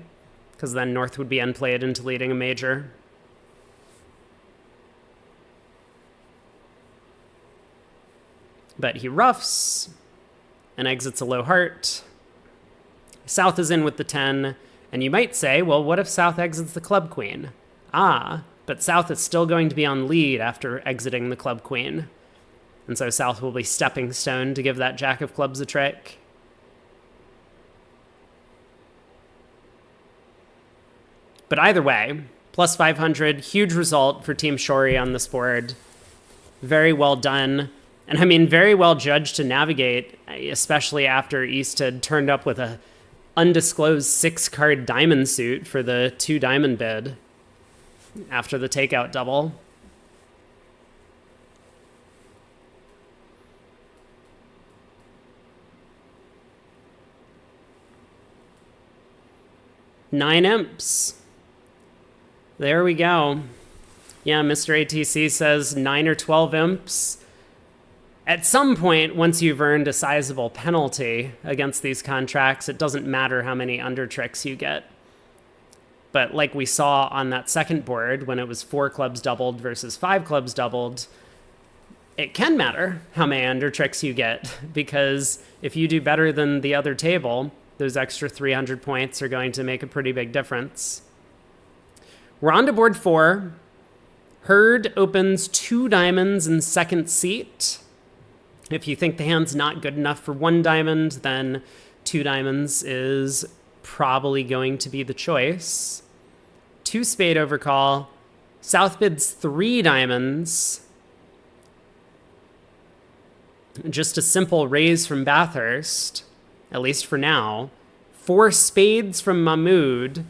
because then North would be end played into leading a major. But he ruffs and exits a low heart. South is in with the 10, and you might say, well, what if South exits the club queen? But South is still going to be on lead after exiting the club queen. And so South will be stepping stone to give that jack of clubs a trick. But either way, plus 500, huge result for Team Shori on this board. Very well done. And I mean, very well judged to navigate, especially after East had turned up with a undisclosed 6-card diamond suit for the 2 diamond bid after the takeout double. Nine imps. There we go. Yeah, Mr. ATC says 9 or 12 imps. At some point, once you've earned a sizable penalty against these contracts, it doesn't matter how many under tricks you get. But like we saw on that second board, when it was 4 clubs doubled versus 5 clubs doubled, it can matter how many under tricks you get, because if you do better than the other table, those extra 300 points are going to make a pretty big difference. We're on to board 4. Herd opens 2 diamonds in second seat. If you think the hand's not good enough for 1 diamond, then 2 diamonds is probably going to be the choice. 2 spade overcall. South bids 3 diamonds. Just a simple raise from Bathurst, at least for now. 4 spades from Mahmood.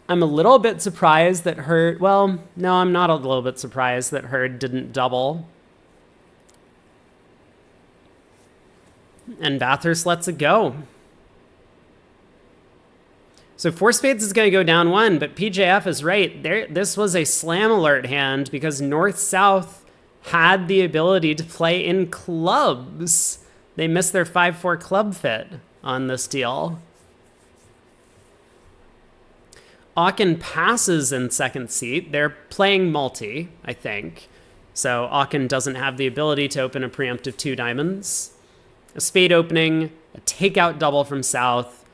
I'm a little bit surprised that Herd... Well, no, I'm not a little bit surprised that Herd didn't double. And Bathurst lets it go. So 4 spades is going to go down 1, but PJF is right. This was a slam alert hand because North-South had the ability to play in clubs. They missed their 5-4 club fit on this deal. Aachen passes in second seat. They're playing multi, I think. So Aachen doesn't have the ability to open a preemptive 2 diamonds. A spade opening, a takeout double from South,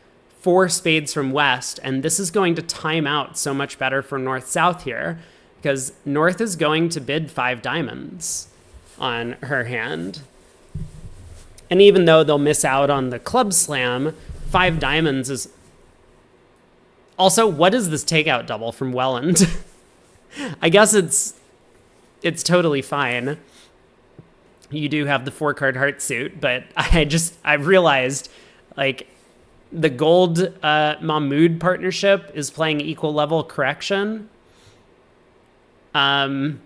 4 spades from West, and this is going to time out so much better for North-South here, because North is going to bid 5 diamonds on her hand. And even though they'll miss out on the club slam, 5 diamonds is... Also, what is this takeout double from Welland? I guess it's totally fine. You do have the 4-card heart suit, but I realized, like, the gold Mahmood partnership is playing equal level correction. I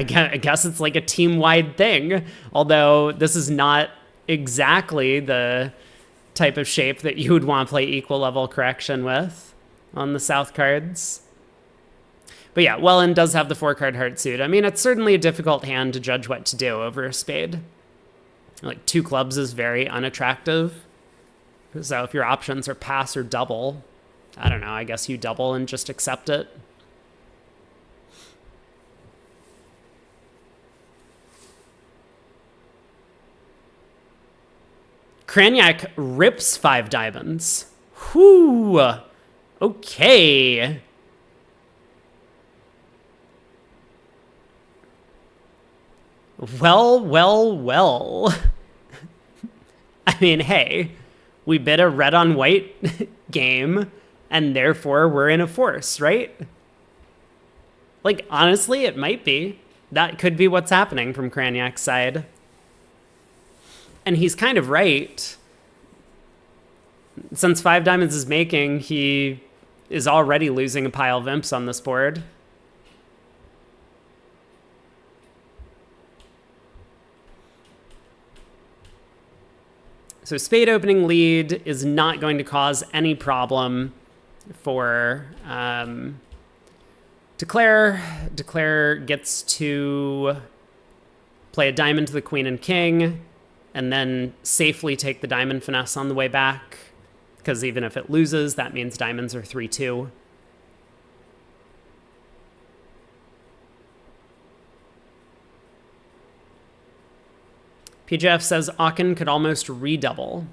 guess it's like a team-wide thing, although this is not exactly the type of shape that you would want to play equal level correction with on the South cards. But yeah, Welland does have the 4-card heart suit. I mean, it's certainly a difficult hand to judge what to do over a spade. Like, 2 clubs is very unattractive. So if your options are pass or double, I don't know, I guess you double and just accept it. Kranyak rips 5 diamonds. Whew. Okay. Well. I mean, hey, we bid a red on white game, and therefore we're in a force, right? Like, honestly, it might be. that could be what's happening from Kraniak's side. And he's kind of right. Since 5 diamonds is making, he is already losing a pile of imps on this board. So spade opening lead is not going to cause any problem for Declare. Declare gets to play a diamond to the queen and king, and then safely take the diamond finesse on the way back, because even if it loses, that means diamonds are 3-2. PJF says Aachen could almost redouble.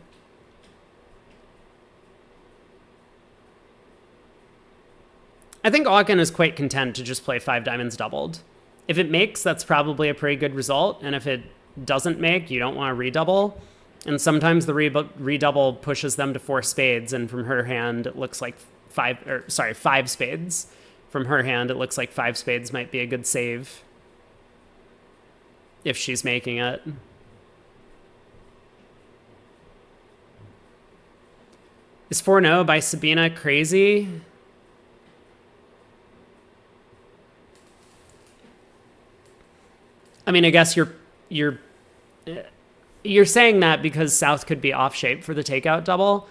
I think Aachen is quite content to just play 5 diamonds doubled. If it makes, that's probably a pretty good result, and if it doesn't make, you don't want to redouble. And sometimes the redouble pushes them to 4 spades, and from her hand, it looks like 5 spades. From her hand, it looks like 5 spades might be a good save if she's making it. Is 4-0 by Sabina crazy? I mean, I guess you're saying that because South could be off shape for the takeout double.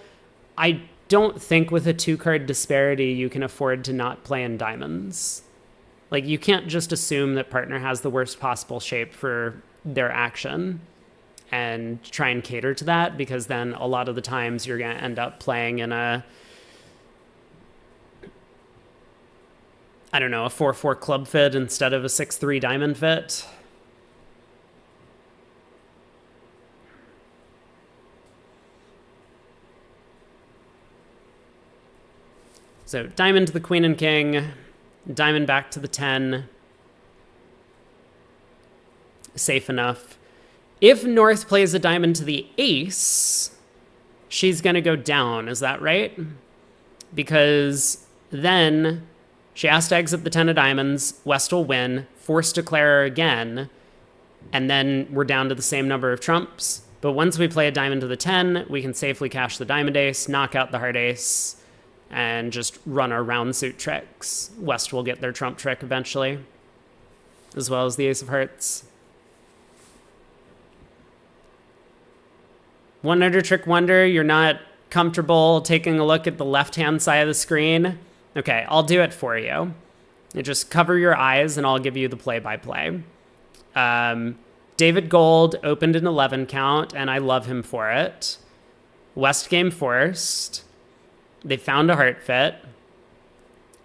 I don't think with a 2-card disparity you can afford to not play in diamonds. Like, you can't just assume that partner has the worst possible shape for their action and try and cater to that, because then a lot of the times you're going to end up playing in a 4-4 club fit instead of a 6-3 diamond fit. So diamond to the queen and king, diamond back to the 10. Safe enough. If North plays a diamond to the ace, she's going to go down. Is that right? Because then she has to exit the 10 of diamonds. West will win, force declare again, and then we're down to the same number of trumps. But once we play a diamond to the 10, we can safely cash the diamond ace, knock out the heart ace, and just run our round suit tricks. West will get their trump trick eventually, as well as the ace of hearts. One under trick wonder, you're not comfortable taking a look at the left-hand side of the screen? Okay, I'll do it for you. You just cover your eyes and I'll give you the play-by-play. David Gold opened an 11 count, and I love him for it. West game forced. They found a heart fit.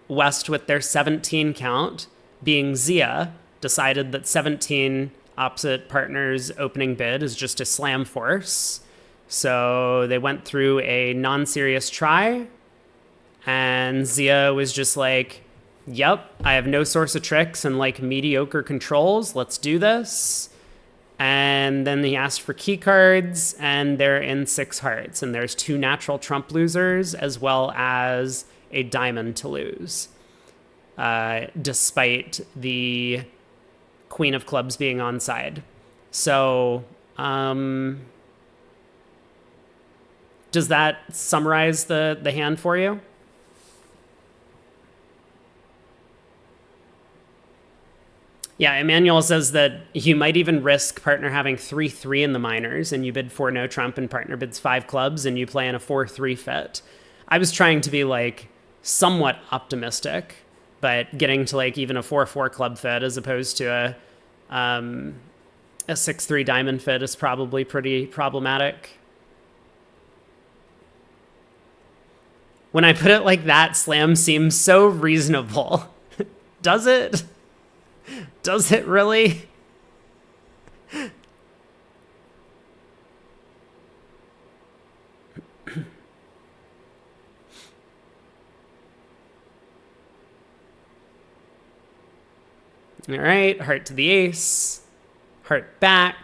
West, with their 17 count, being Zia, decided that 17 opposite partners' opening bid is just a slam force. So they went through a non-serious try, and Zia was just like, yep, I have no source of tricks and like mediocre controls. Let's do this. And then he asked for key cards, and they're in 6 hearts, and there's 2 natural trump losers as well as a diamond to lose, despite the queen of clubs being onside. So does that summarize the hand for you? Yeah, Emmanuel says that you might even risk partner having 3-3 in the minors, and you bid 4-no trump, and partner bids 5 clubs, and you play in a 4-3 fit. I was trying to be like somewhat optimistic, but getting to like even a 4-4 club fit as opposed to a 6-3 diamond fit is probably pretty problematic. When I put it like that, slam seems so reasonable. Does it? Does it really? All right, heart to the ace, heart back.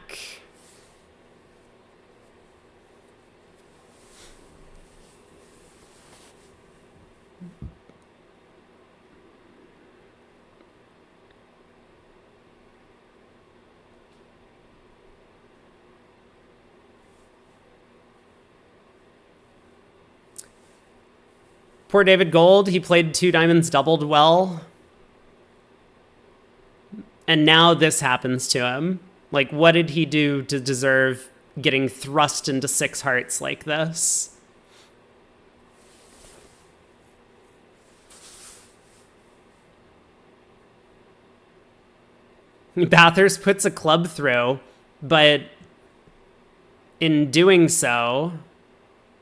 Poor David Gold, he played 2 diamonds doubled well. And now this happens to him. Like, what did he do to deserve getting thrust into 6 hearts like this? Bathurst puts a club through, but in doing so...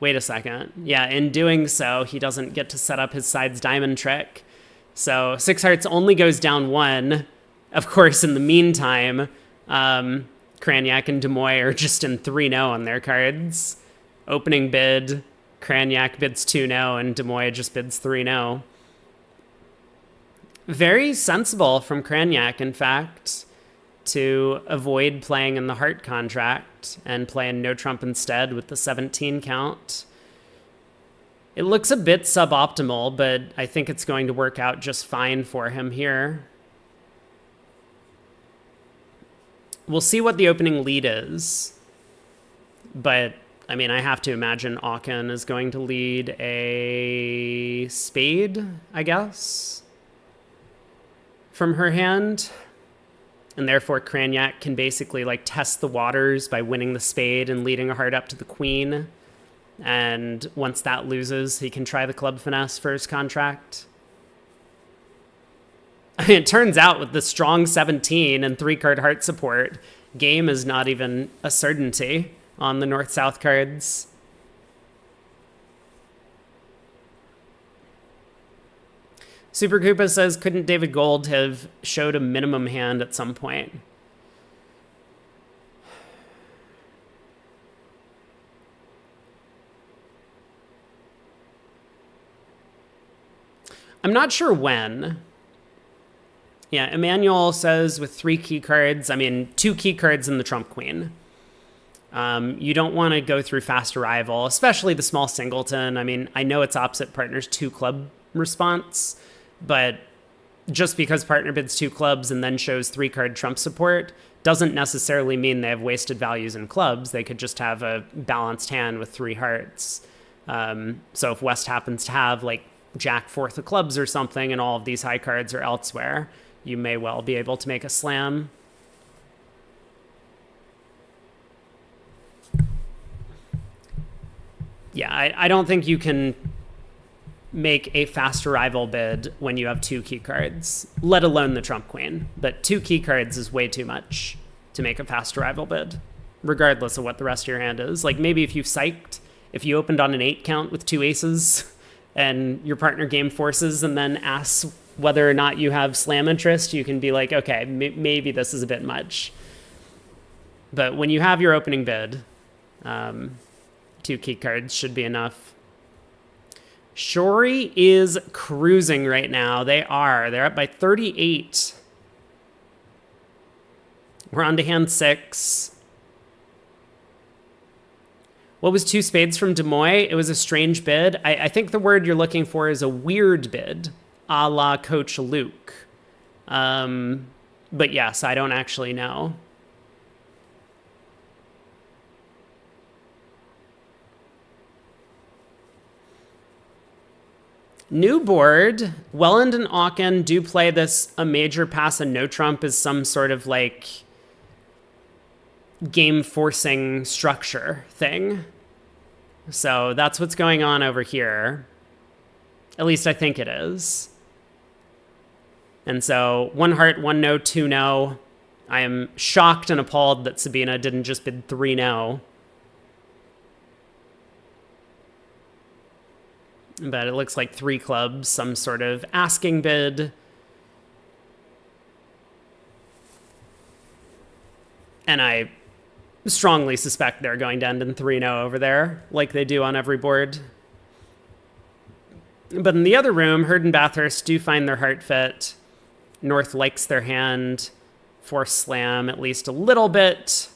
Wait a second. Yeah, in doing so, he doesn't get to set up his side's diamond trick. So 6 hearts only goes down 1. Of course, in the meantime, Cranyak and Demoy are just in 3-0 on their cards. Opening bid, Cranyak bids 2-0, and Demoy just bids 3-0. Very sensible from Cranyak, in fact, to avoid playing in the heart contract and play in no trump instead with the 17 count. It looks a bit suboptimal, but I think it's going to work out just fine for him here. We'll see what the opening lead is, but I mean, I have to imagine Aachen is going to lead a spade, I guess, from her hand. And therefore, Cranyak can basically like test the waters by winning the spade and leading a heart up to the queen. And once that loses, he can try the club finesse for his contract. It turns out with the strong 17 and 3-card heart support, game is not even a certainty on the North-South cards. Super Koopa says, couldn't David Gold have showed a minimum hand at some point? I'm not sure when. Yeah, Emmanuel says with 3 key cards, I mean, 2 key cards in the Trump Queen. You don't want to go through fast arrival, especially the small singleton. I mean, I know it's opposite partner's 2 club response, but just because partner bids 2 clubs and then shows 3-card trump support doesn't necessarily mean they have wasted values in clubs. They could just have a balanced hand with 3 hearts. So if West happens to have like Jack 4th of clubs or something and all of these high cards are elsewhere, you may well be able to make a slam. Yeah, I don't think you can make a fast arrival bid when you have 2 key cards, let alone the Trump Queen. But 2 key cards is way too much to make a fast arrival bid, regardless of what the rest of your hand is. Like maybe if you psyched, if you opened on an 8 count with 2 aces and your partner game forces and then asks whether or not you have slam interest, you can be like, okay, maybe this is a bit much. But when you have your opening bid, 2 key cards should be enough. Shori is cruising right now. They're up by 38. We're on to hand 6. What was 2 spades from Demoy? It was a strange bid. I think the word you're looking for is a weird bid, a la Coach Luke. But yes, I don't actually know. New board. Welland and Aachen do play this a major pass and no trump as some sort of like game forcing structure thing. So that's what's going on over here. At least I think it is. And so 1 heart, 1 no, 2 no. I am shocked and appalled that Sabina didn't just bid 3 no. But it looks like 3 clubs, some sort of asking bid. And I strongly suspect they're going to end in 3-0 over there, like they do on every board. But in the other room, Hurd and Bathurst do find their heart fit. North likes their hand. Force slam at least a little bit.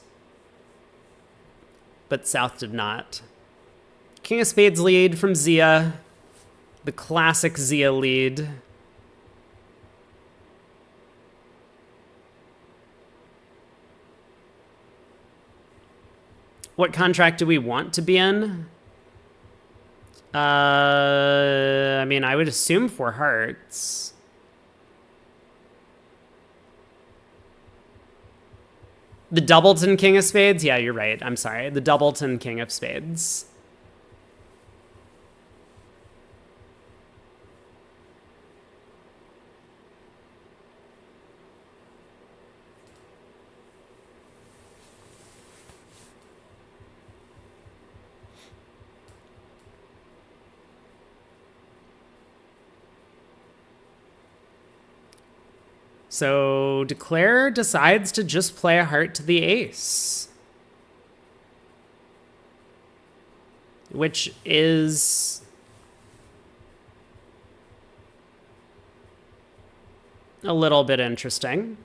But South did not. King of Spades lead from Zia. The classic Zia lead. What contract do we want to be in? I mean, I would assume 4 hearts. The doubleton king of spades? Yeah, you're right. I'm sorry. The doubleton king of spades. So Declare decides to just play a heart to the ace, which is a little bit interesting.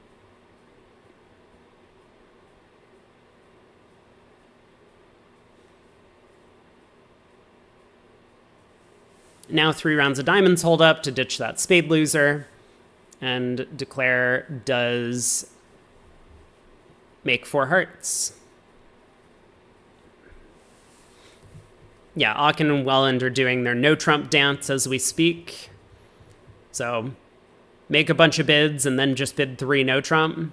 Now 3 rounds of diamonds hold up to ditch that spade loser. And Declare does make 4 hearts. Yeah, Aachen and Welland are doing their no trump dance as we speak. So make a bunch of bids and then just bid 3 no trump.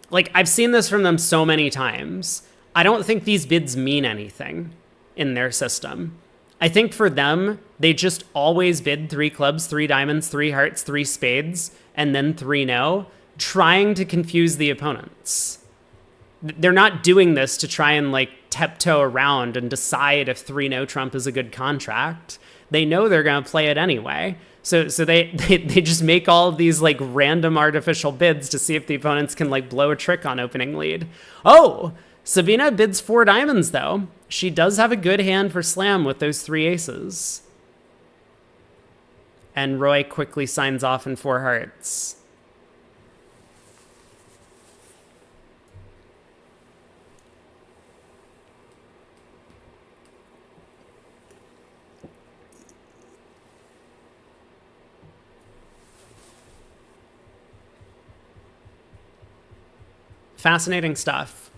Like, I've seen this from them so many times. I don't think these bids mean anything in their system. I think for them, they just always bid 3 clubs, 3 diamonds, 3 hearts, 3 spades, and then 3 no, trying to confuse the opponents. They're not doing this to try and like tiptoe around and decide if 3 no trump is a good contract. They know they're going to play it anyway. So they just make all of these like random artificial bids to see if the opponents can like blow a trick on opening lead. Oh, Sabina bids 4 diamonds though. She does have a good hand for slam with those 3 aces. And Roy quickly signs off in 4 hearts. Fascinating stuff.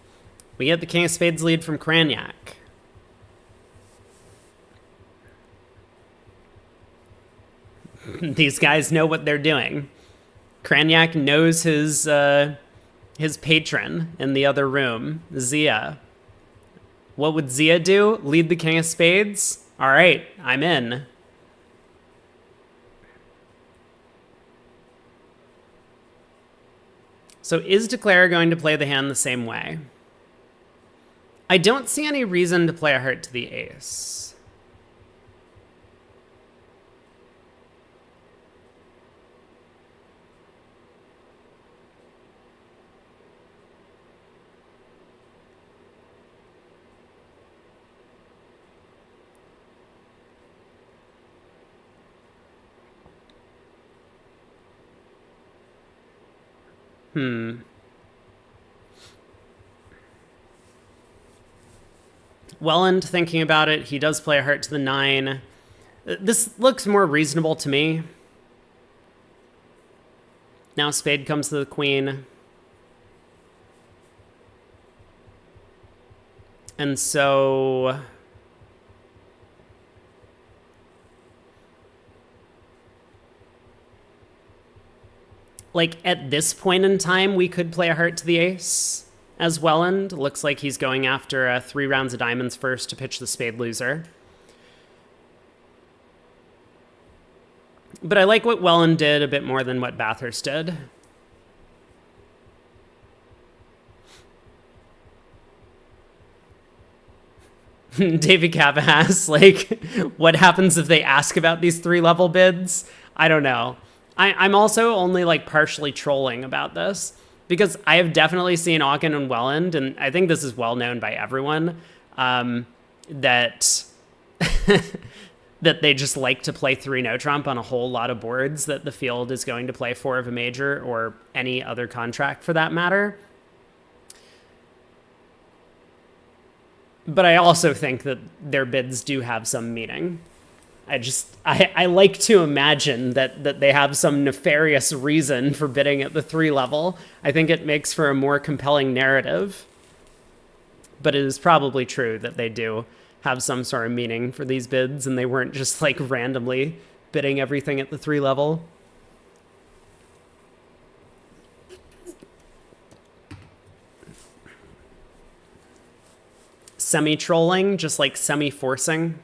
We get the king of spades lead from Cranyak. These guys know what they're doing. Cranyak knows his patron in the other room, Zia. What would Zia do? Lead the king of spades? All right, I'm in. So is Declare going to play the hand the same way? I don't see any reason to play a heart to the ace. Welland, thinking about it, he does play a heart to the 9. This looks more reasonable to me. Now spade comes to the queen. And so like at this point in time, we could play a heart to the ace as Welland. Looks like he's going after 3 rounds of diamonds first to pitch the spade loser. But I like what Welland did a bit more than what Bathurst did. David Kappa asks, like, what happens if they ask about these 3-level bids? I don't know. I'm also only like partially trolling about this because I have definitely seen Aachen and Welland, and I think this is well known by everyone, that that they just like to play 3 no trump on a whole lot of boards that the field is going to play 4 of a major or any other contract for that matter. But I also think that their bids do have some meaning. I like to imagine that they have some nefarious reason for bidding at the 3 level. I think it makes for a more compelling narrative. But it is probably true that they do have some sort of meaning for these bids, and they weren't just like randomly bidding everything at the 3 level. Semi-trolling, just like semi-forcing.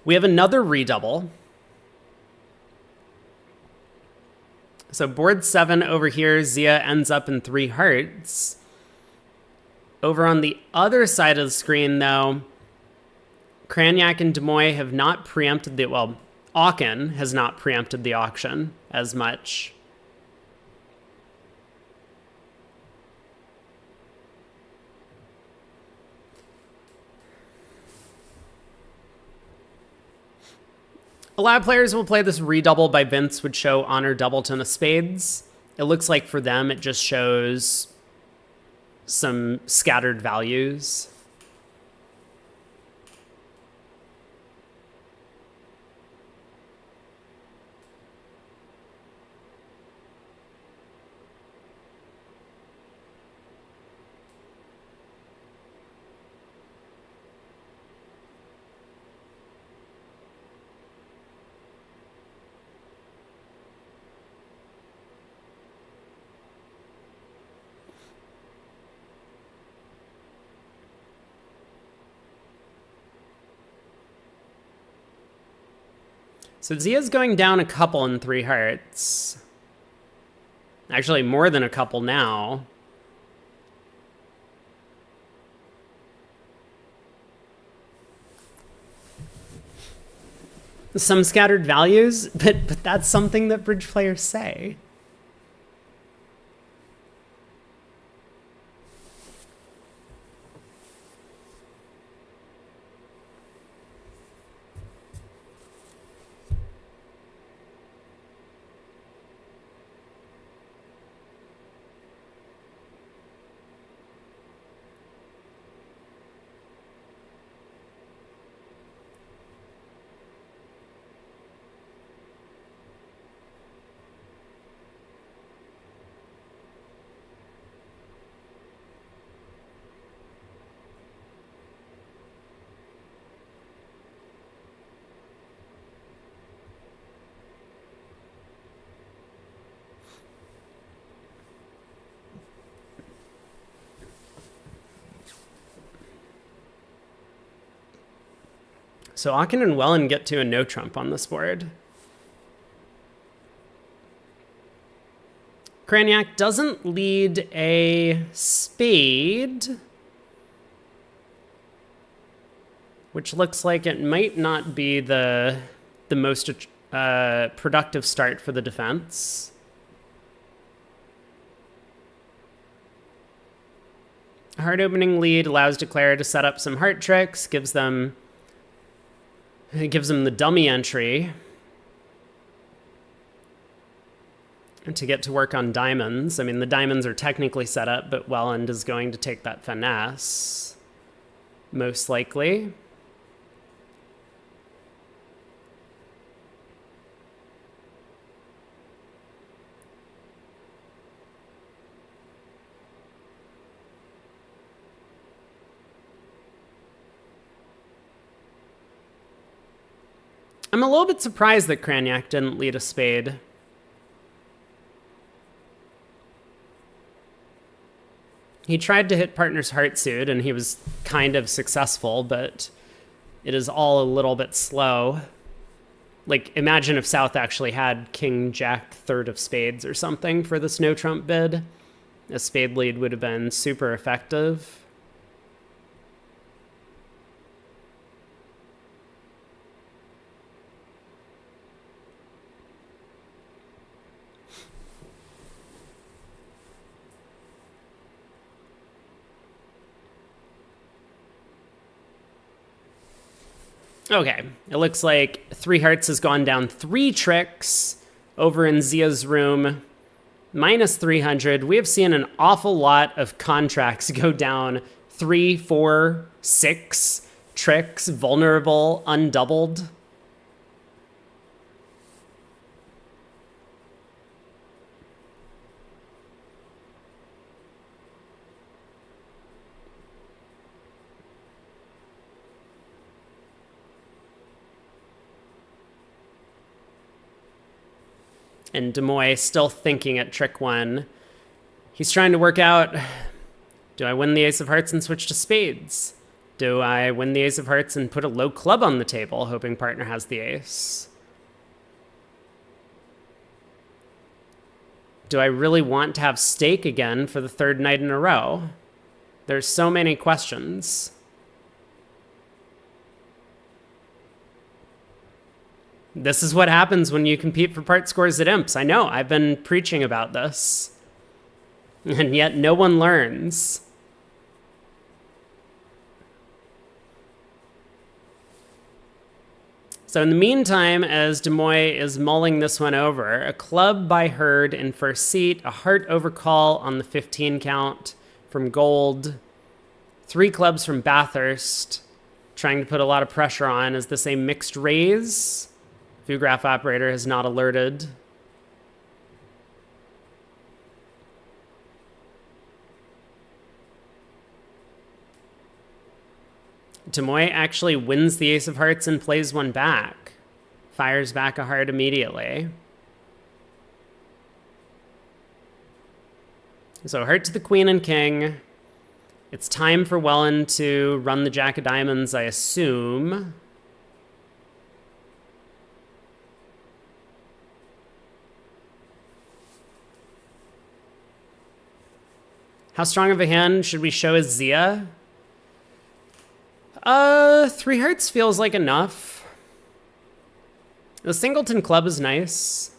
We have another redouble. So board 7 over here, Zia ends up in 3 hearts. Over on the other side of the screen, though, Cranyak and Demoy have not preempted the... Well, Aachen has not preempted the auction as much. A lot of players will play this redouble by Vince, would show Honor Doubleton of Spades. It looks like for them it just shows some scattered values. So Zia's going down a couple in 3 hearts. Actually, more than a couple now. Some scattered values, but that's something that bridge players say. So Aachen and Wellen get to a no trump on this board. Cranyak doesn't lead a spade, which looks like it might not be the most productive start for the defense. A heart opening lead allows Declare to set up some heart tricks, gives them the dummy entry to get to work on diamonds. I mean, the diamonds are technically set up, but Welland is going to take that finesse, most likely. I'm a little bit surprised that Cranyak didn't lead a spade. He tried to hit partner's heart suit, and he was kind of successful, but it is all a little bit slow. Like, imagine if South actually had King, Jack, third of spades or something for this no trump bid. A spade lead would have been super effective. Okay, it looks like 3 hearts has gone down 3 tricks over in Zia's room. Minus 300. We have seen an awful lot of contracts go down 3, 4, 6 tricks, vulnerable, undoubled. And Demoy still thinking at trick 1. He's trying to work out, do I win the ace of hearts and switch to spades? Do I win the ace of hearts and put a low club on the table, hoping partner has the ace? Do I really want to have stake again for the 3rd night in a row? There's so many questions. This is what happens when you compete for part scores at Imps. I know, I've been preaching about this. And yet no one learns. So in the meantime, as Demoy is mulling this one over, a club by Hurd in first seat, a heart overcall on the 15 count from Gold, 3 clubs from Bathurst, trying to put a lot of pressure on. Is this a mixed raise? Vugraph operator has not alerted. Demoy actually wins the ace of hearts and plays one back. Fires back a heart immediately. So heart to the queen and king. It's time for Welland to run the jack of diamonds, I assume. How strong of a hand should we show as Zia? 3 hearts feels like enough. The singleton club is nice.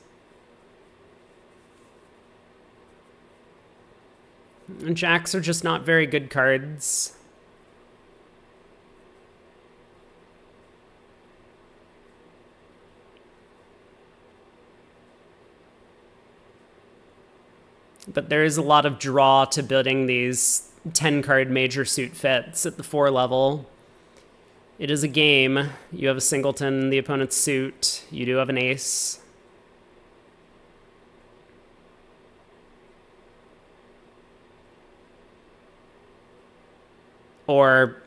And jacks are just not very good cards. But there is a lot of draw to building these 10-card major suit fits at the 4 level. It is a game. You have a singleton, the opponent's suit. You do have an ace. Or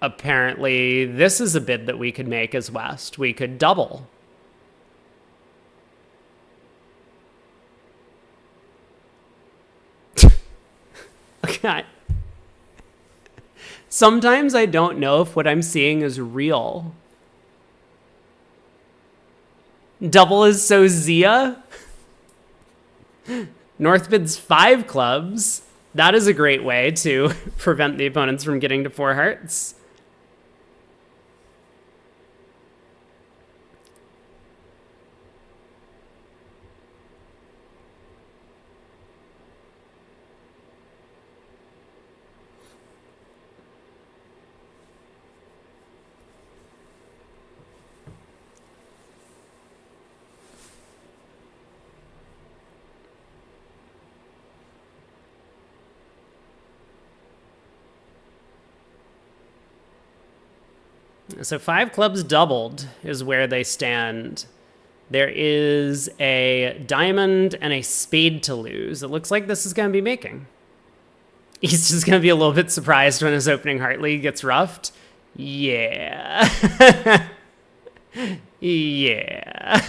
apparently this is a bid that we could make as West. We could double. Okay. Sometimes I don't know if what I'm seeing is real. Double is so Zia. North bids 5 clubs. That is a great way to prevent the opponents from getting to 4 hearts. So 5 clubs doubled is where they stand. There is a diamond and a spade to lose. It looks like this is going to be making. He's just going to be a little bit surprised when his opening heart lead gets roughed. Yeah. Yeah.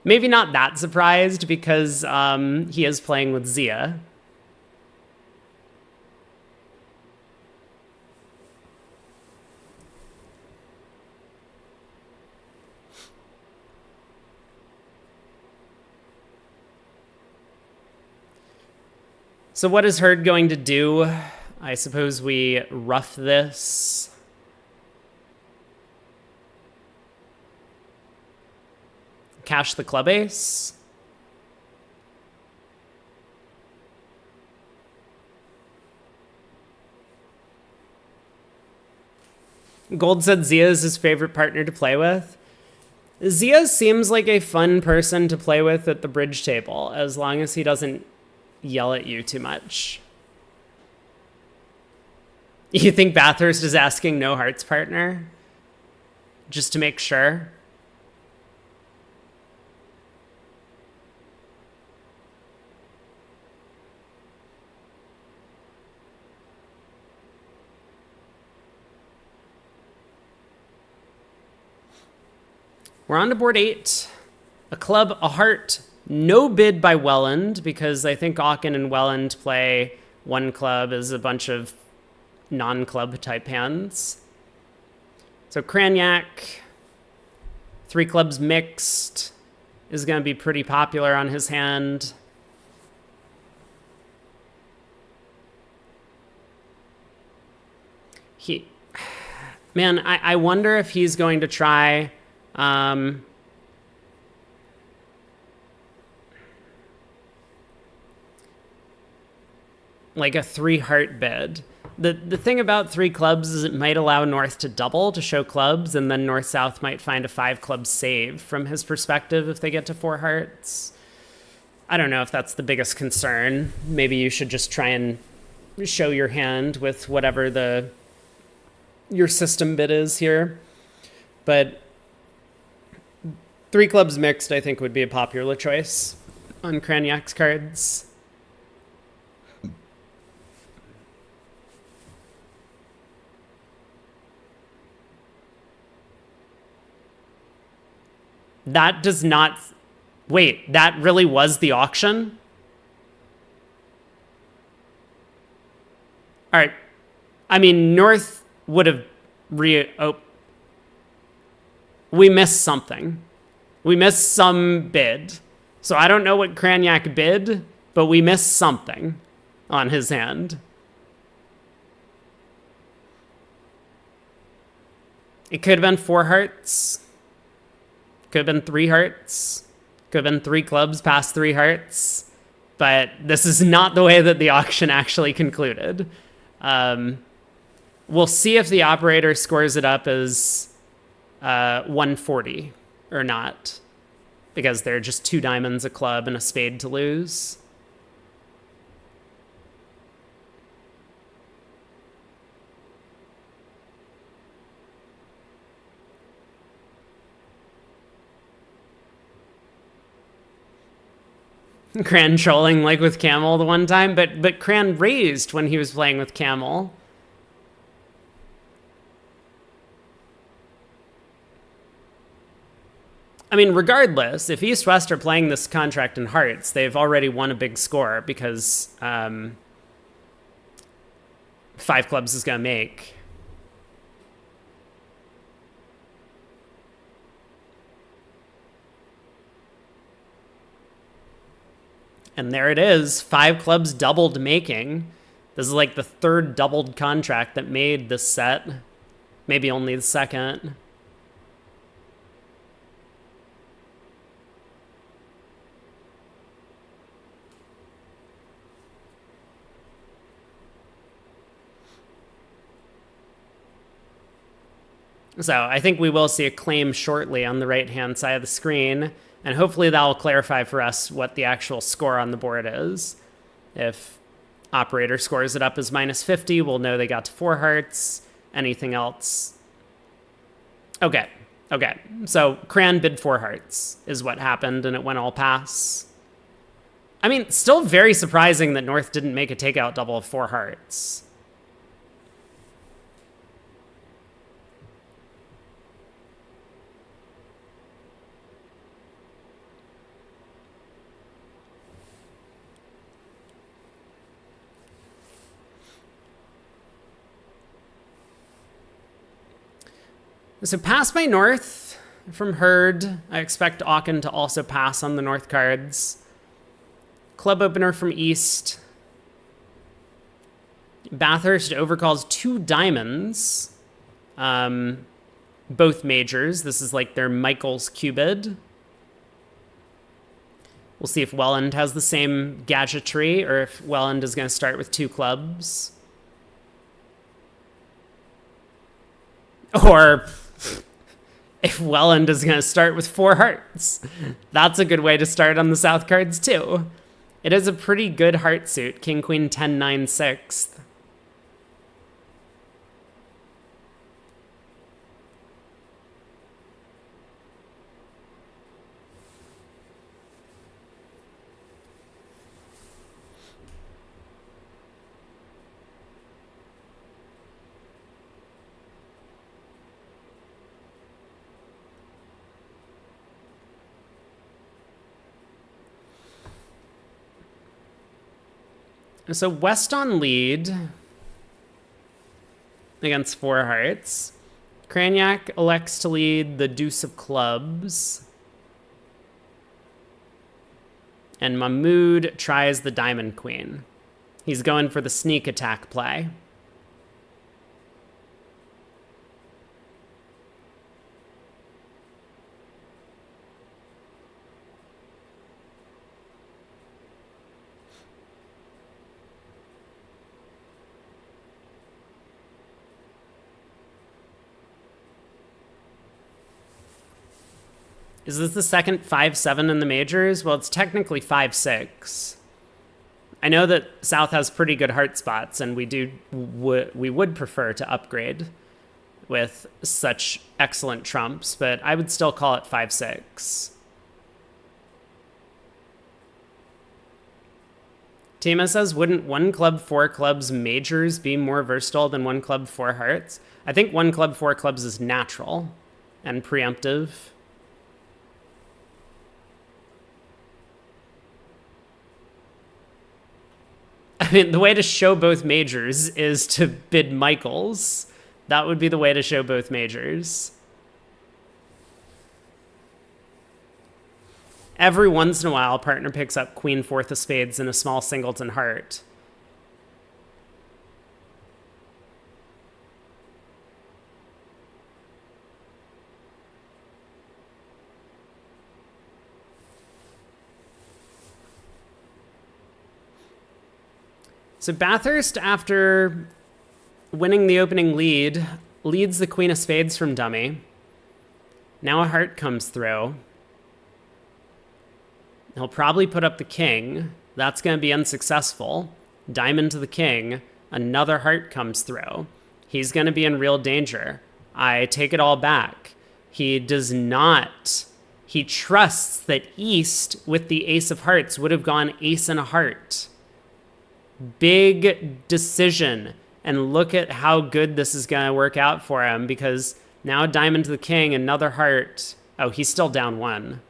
Maybe not that surprised because he is playing with Zia. So what is Hurd going to do? I suppose we rough this. Cash the club ace. Gold said Zia is his favorite partner to play with. Zia seems like a fun person to play with at the bridge table, as long as he doesn't yell at you too much. You think Bathurst is asking no hearts partner? Just to make sure? We're on to board 8. A club, a heart, no bid by Welland, because I think Aachen and Welland play one club as a bunch of non-club type hands. So Cranyak, 3 clubs mixed, is going to be pretty popular on his hand. Man, I wonder if he's going to try like a 3 heart bid. The thing about 3 clubs is it might allow North to double to show clubs, and then North-South might find a 5 club save from his perspective if they get to 4 hearts. I don't know if that's the biggest concern. Maybe you should just try and show your hand with whatever your system bid is here. But 3 clubs mixed, I think, would be a popular choice on Cranyak's cards. That does not... Wait, that really was the auction? All right. I mean, North would have we missed something. We missed some bid. So I don't know what Cranyak bid, but we missed something on his hand. It could have been 4 hearts. Could have been 3 hearts. Could have been 3 clubs past 3 hearts. But this is not the way that the auction actually concluded. We'll see if the operator scores it up as 140 or not, because there are just 2 diamonds, a club, and a spade to lose. Cran trolling like with Camel the one time, but Cran raised when he was playing with Camel. I mean, regardless, if East-West are playing this contract in hearts, they've already won a big score because 5 clubs is going to make. And there it is, 5 clubs doubled making. This is like the 3rd doubled contract that made this set. Maybe only the 2nd. So I think we will see a claim shortly on the right-hand side of the screen, and hopefully that will clarify for us what the actual score on the board is. If operator scores it up as -50, we'll know they got to 4 hearts. Anything else? Okay. So Cran bid 4 hearts is what happened, and it went all pass. I mean, still very surprising that North didn't make a takeout double of 4 hearts. So pass by North from Herd. I expect Aachen to also pass on the North cards. Club opener from East. Bathurst overcalls 2 diamonds. Both majors. This is like their Michael's Cubid. We'll see if Welland has the same gadgetry or if Welland is going to start with 2 clubs. Or if Welland is going to start with 4 hearts. That's a good way to start on the South cards, too. It is a pretty good heart suit. King, Queen, 10, 9, 6th. So West on lead against four hearts. Cranyak elects to lead the deuce of clubs. And Mahmood tries the diamond queen. He's going for the sneak attack play. Is this the second 5-7 in the majors? Well, it's technically 5-6. I know that South has pretty good heart spots, and we would prefer to upgrade with such excellent trumps, but I would still call it 5-6. Tima says, wouldn't one club, four clubs majors be more versatile than one club, four hearts? I think one club, four clubs is natural and preemptive. I mean, the way to show both majors is to bid Michaels. That would be the way to show both majors. Every once in a while, partner picks up queen fourth of spades in a small singleton heart. So Bathurst, after winning the opening lead, leads the queen of spades from dummy. Now a heart comes through. He'll probably put up the king. That's going to be unsuccessful. Diamond to the king. Another heart comes through. He's going to be in real danger. I take it all back. He does not. He trusts that East, with the ace of hearts, would have gone ace and a heart. Big decision. And look at how good this is going to work out for him, because now diamond to the king, another heart. Oh, he's still down one.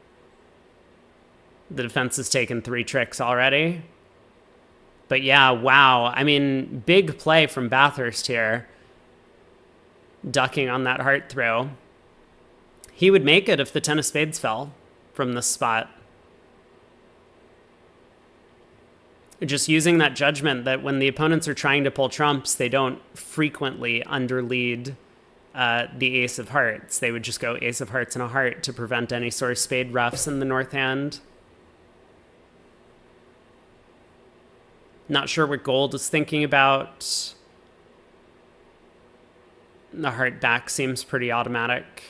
The defense has taken 3 tricks already. But yeah, wow. I mean, big play from Bathurst here. Ducking on that heart throw. He would make it if the 10 of spades fell from this spot. Just using that judgment that when the opponents are trying to pull trumps, they don't frequently underlead the ace of hearts. They would just go ace of hearts and a heart to prevent any sort of spade roughs in the north hand. Not sure what Gold is thinking about. The heart back seems pretty automatic.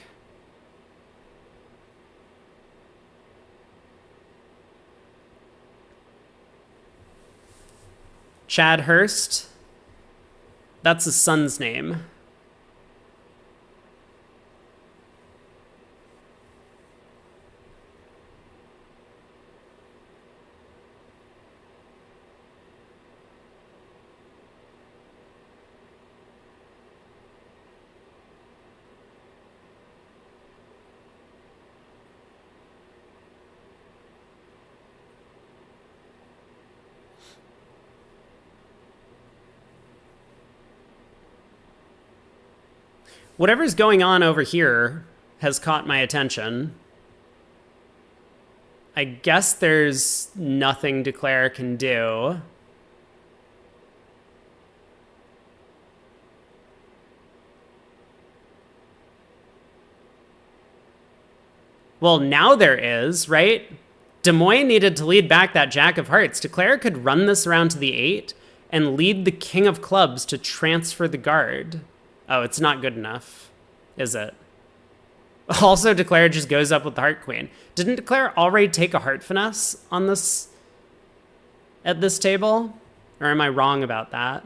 Chad Hurst. That's his son's name. Whatever's going on over here has caught my attention. I guess there's nothing Declare can do. Well, now there is, right? Des Moines needed to lead back that jack of hearts. Declare could run this around to the 8 and lead the king of clubs to transfer the guard. Oh, it's not good enough, is it? Also, Declare just goes up with the heart queen. Didn't Declare already take a heart finesse on this at this table? Or am I wrong about that?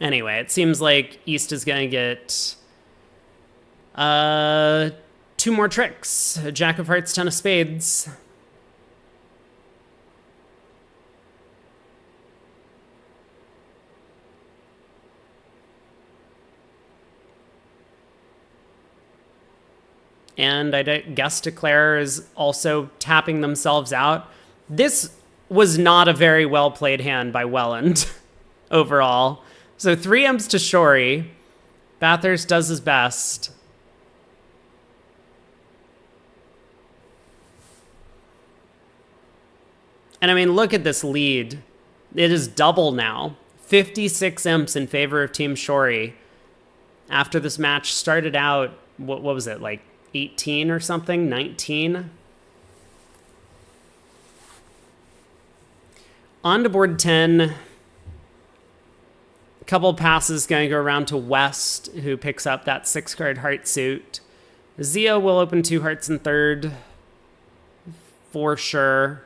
Anyway, it seems like East is going to get 2 more tricks. A jack of hearts, 10 of spades. And I guess Declare is also tapping themselves out. This was not a very well played hand by Welland overall. So 3 imps to Shori. Bathurst does his best. And I mean, look at this lead. It is double now. 56 imps in favor of Team Shori. After this match started out, what was it, like 18 or something? 19? On to board 10. A couple passes going to go around to West, who picks up that 6-card heart suit. Zia will open 2 hearts in third. For sure.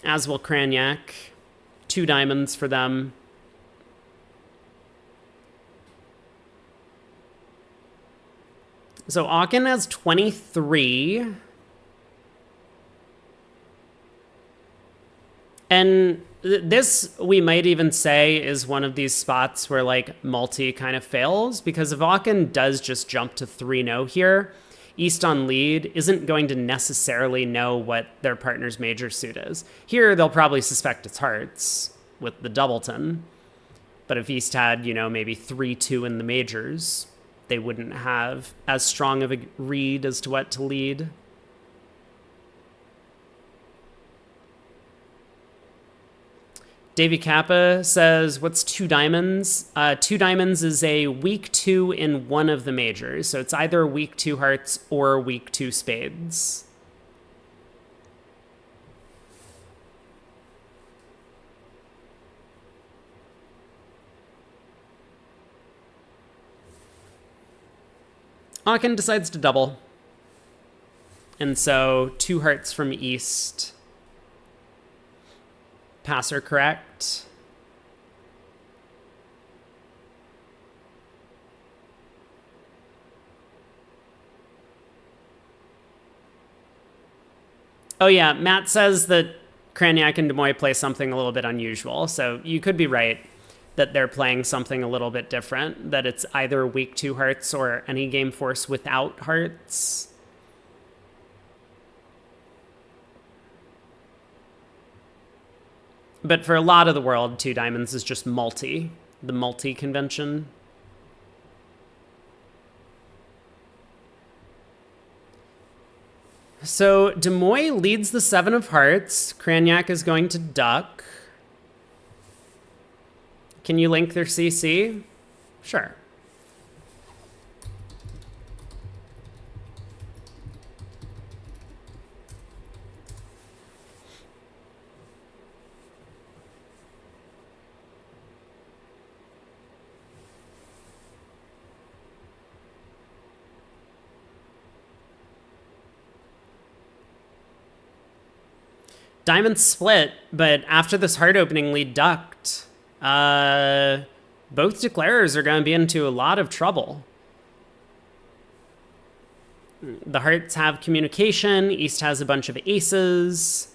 As will Cranyak. 2 diamonds for them. So Aachen has 23. And this, we might even say, is one of these spots where, like, multi kind of fails, because if Aachen does just jump to 3-0 here, East on lead isn't going to necessarily know what their partner's major suit is. Here, they'll probably suspect it's hearts with the doubleton. But if East had, you know, maybe 3-2 in the majors, they wouldn't have as strong of a read as to what to lead. Davy Kappa says, what's 2 diamonds? 2 diamonds is a weak 2 in one of the majors. So it's either weak 2 hearts or weak 2 spades. Aachen decides to double. And so 2 hearts from East. Passer correct. Oh yeah, Matt says that Cranyak and Demoy play something a little bit unusual. So you could be right that they're playing something a little bit different, that it's either weak 2 hearts or any game force without hearts. But for a lot of the world, 2 diamonds is just multi, the multi convention. So Demoy leads the 7 of hearts. Cranyak is going to duck. Can you link their CC? Sure. Diamond split, but after this heart opening lead ducked. Both declarers are going to be into a lot of trouble. The hearts have communication. East has a bunch of aces.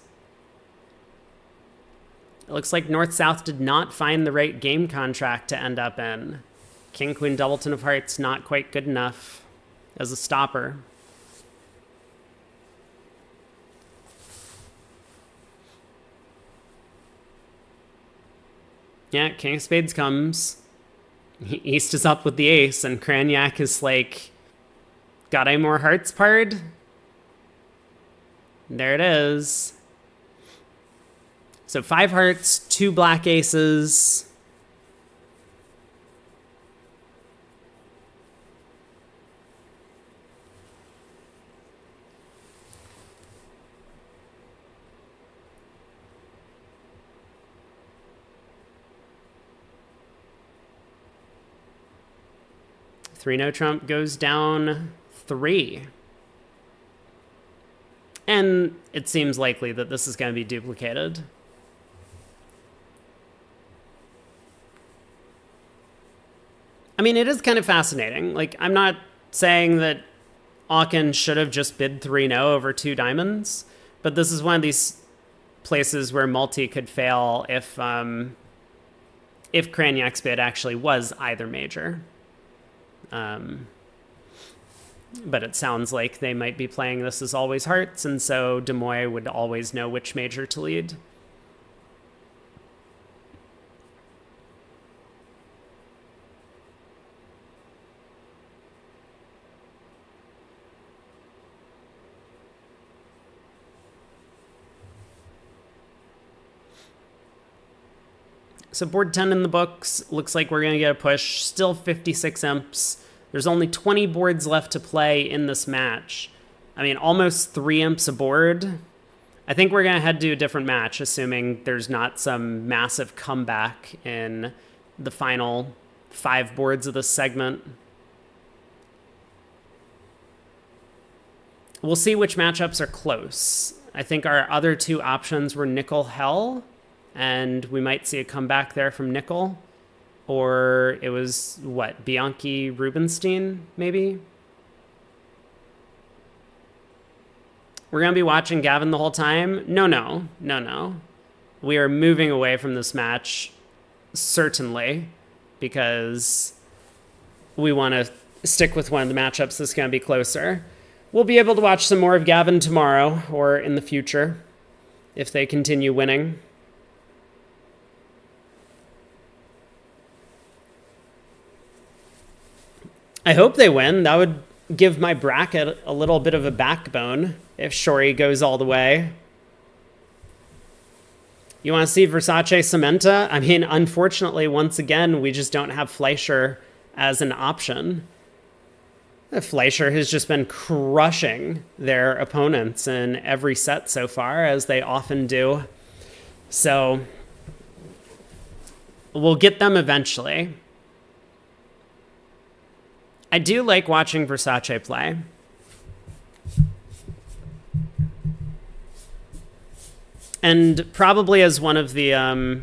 It looks like North-South did not find the right game contract to end up in. King-Queen doubleton of hearts, not quite good enough as a stopper. Yeah, King of Spades comes. East is up with the ace, and Cranyak is like, got any more hearts, pard? There it is. So 5 hearts, 2 black aces. No trump goes down 3. And it seems likely that this is going to be duplicated. I mean, it is kind of fascinating. Like, I'm not saying that Aachen should have just bid 3-0 over 2 diamonds, but this is one of these places where multi could fail if Cranyak's bid actually was either major. but it sounds like they might be playing this as always hearts, and so Des Moines would always know which major to lead. So board 10 in the books. Looks like we're going to get a push. Still 56 imps. There's only 20 boards left to play in this match. I mean, almost 3 imps a board. I think we're going to head to a different match, assuming there's not some massive comeback in the final 5 boards of this segment. We'll see which matchups are close. I think our other 2 options were Nickel Hell, and we might see a comeback there from Nickel. Or it was, what, Bianchi Rubenstein, maybe? We're going to be watching Gavin the whole time? No. We are moving away from this match, certainly, because we want to stick with one of the matchups that's going to be closer. We'll be able to watch some more of Gavin tomorrow or in the future if they continue winning. I hope they win. That would give my bracket a little bit of a backbone if Shori goes all the way. You want to see Versace Cementa? I mean, unfortunately, once again, we just don't have Fleischer as an option. Fleischer has just been crushing their opponents in every set so far, as they often do. So we'll get them eventually. I do like watching Versace play. And probably as one of the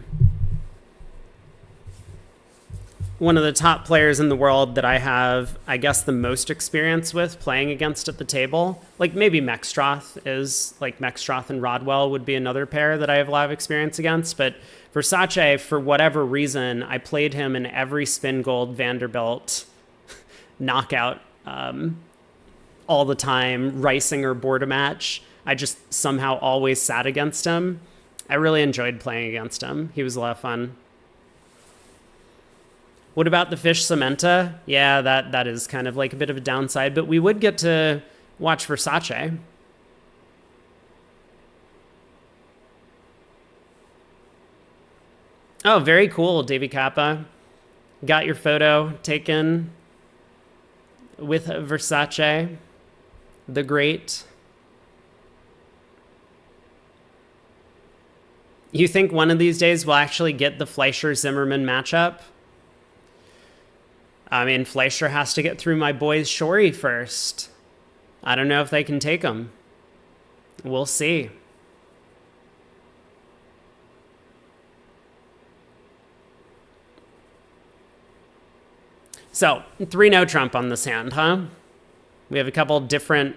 top players in the world that I have, I guess, the most experience with playing against at the table. Like maybe Mexstroth is, like Mexstroth and Rodwell would be another pair that I have a lot of experience against. But Versace, for whatever reason, I played him in every Spin Gold Vanderbilt knockout all the time, Reisinger board a match. I just somehow always sat against him. I really enjoyed playing against him. He was a lot of fun. What about the Fish Cementa? Yeah, that is kind of like a bit of a downside, but we would get to watch Versace. Oh, very cool, Davy Kappa. Got your photo taken with Versace, the great. You think one of these days we'll actually get the Fleischer-Zimmerman matchup? I mean, Fleischer has to get through my boys Shori first. I don't know if they can take him. We'll see. So, 3 no Trump on this hand, huh? We have a couple different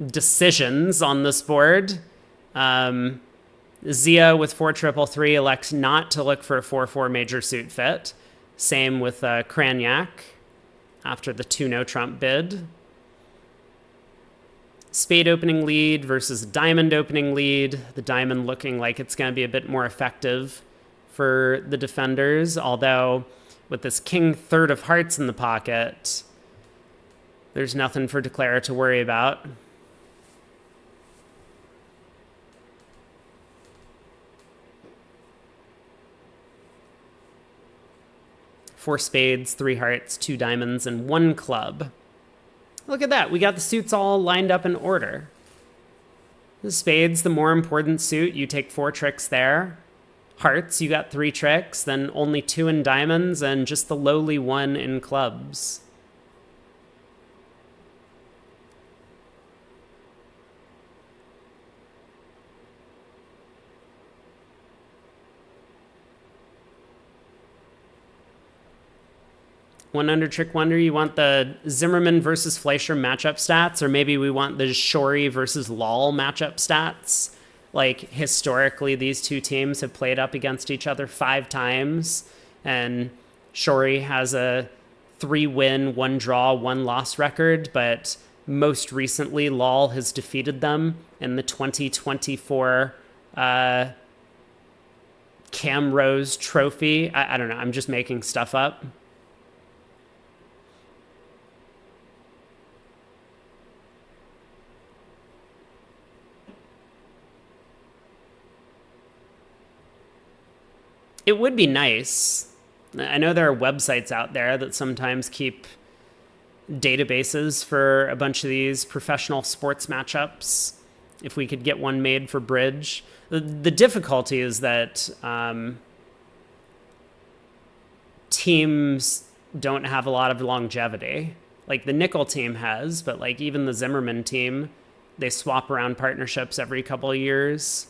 decisions on this board. Zia with 4-3-3 elects not to look for a 4-4 major suit fit. Same with Kranyak after the 2 no Trump bid. Spade opening lead versus diamond opening lead. The diamond looking like it's going to be a bit more effective for the defenders, although with this king third of hearts in the pocket, there's nothing for Declara to worry about. Four spades, 3 hearts, 2 diamonds, and 1 club. Look at that. We got the suits all lined up in order. The spades, the more important suit. You take 4 tricks there. Hearts, you got 3 tricks, then only 2 in diamonds, and just the lowly 1 in clubs. One under Trick Wonder, you want the Zimmerman versus Fleischer matchup stats, or maybe we want the Shori versus Lal matchup stats. Like, historically, these two teams have played up against each other 5 times, and Shori has a 3-win, 1-draw, 1-loss record, but most recently Lal has defeated them in the 2024 Cam Rose Trophy. I don't know. I'm just making stuff up. It would be nice. I know there are websites out there that sometimes keep databases for a bunch of these professional sports matchups. If we could get one made for Bridge. The difficulty is that teams don't have a lot of longevity. Like the Nickel team has, but like even the Zimmerman team, they swap around partnerships every couple of years.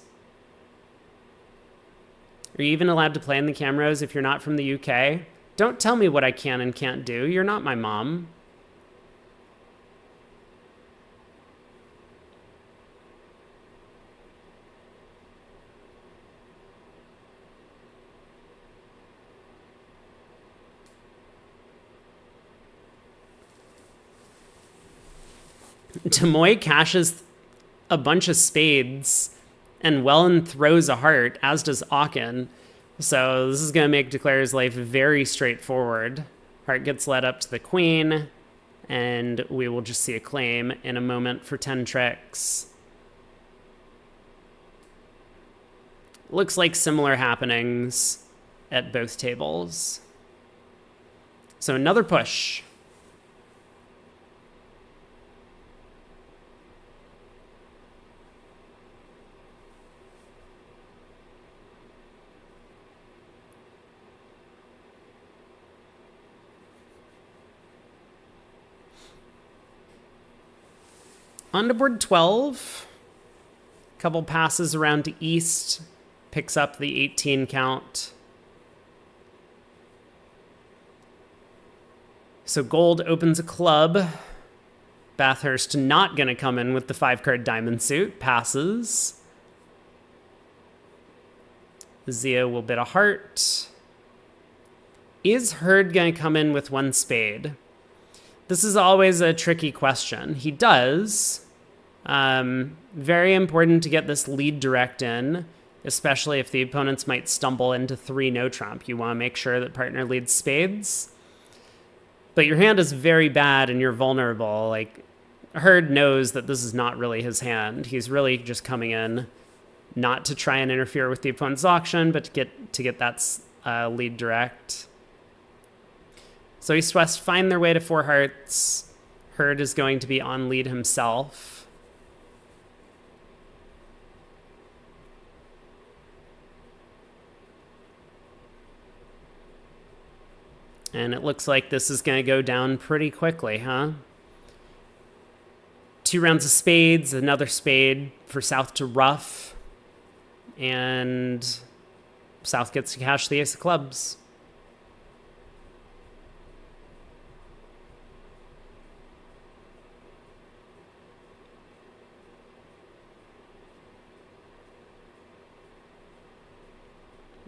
Are you even allowed to play in the Camros if you're not from the UK? Don't tell me what I can and can't do. You're not my mom. Demoy cashes a bunch of spades and Wellen throws a heart, as does Aachen. So this is going to make Declare's life very straightforward. Heart gets led up to the queen, and we will just see a claim in a moment for 10 tricks. Looks like similar happenings at both tables. So another push. On to board 12, couple passes around to east, picks up the 18 count. So gold opens a club. Bathurst not going to come in with the 5-card diamond suit, passes. Zia will bid a heart. Is Hurd going to come in with 1 spade? This is always a tricky question. He does. Very important to get this lead direct in, especially if the opponents might stumble into 3 no trump. You want to make sure that partner leads spades. But your hand is very bad and you're vulnerable. Like, Hurd knows that this is not really his hand. He's really just coming in not to try and interfere with the opponent's auction, but to get that lead direct. So East West find their way to 4 hearts. Hurd is going to be on lead himself. And it looks like this is going to go down pretty quickly, huh? 2 rounds of spades, another spade for South to ruff. And South gets to cash the ace of clubs.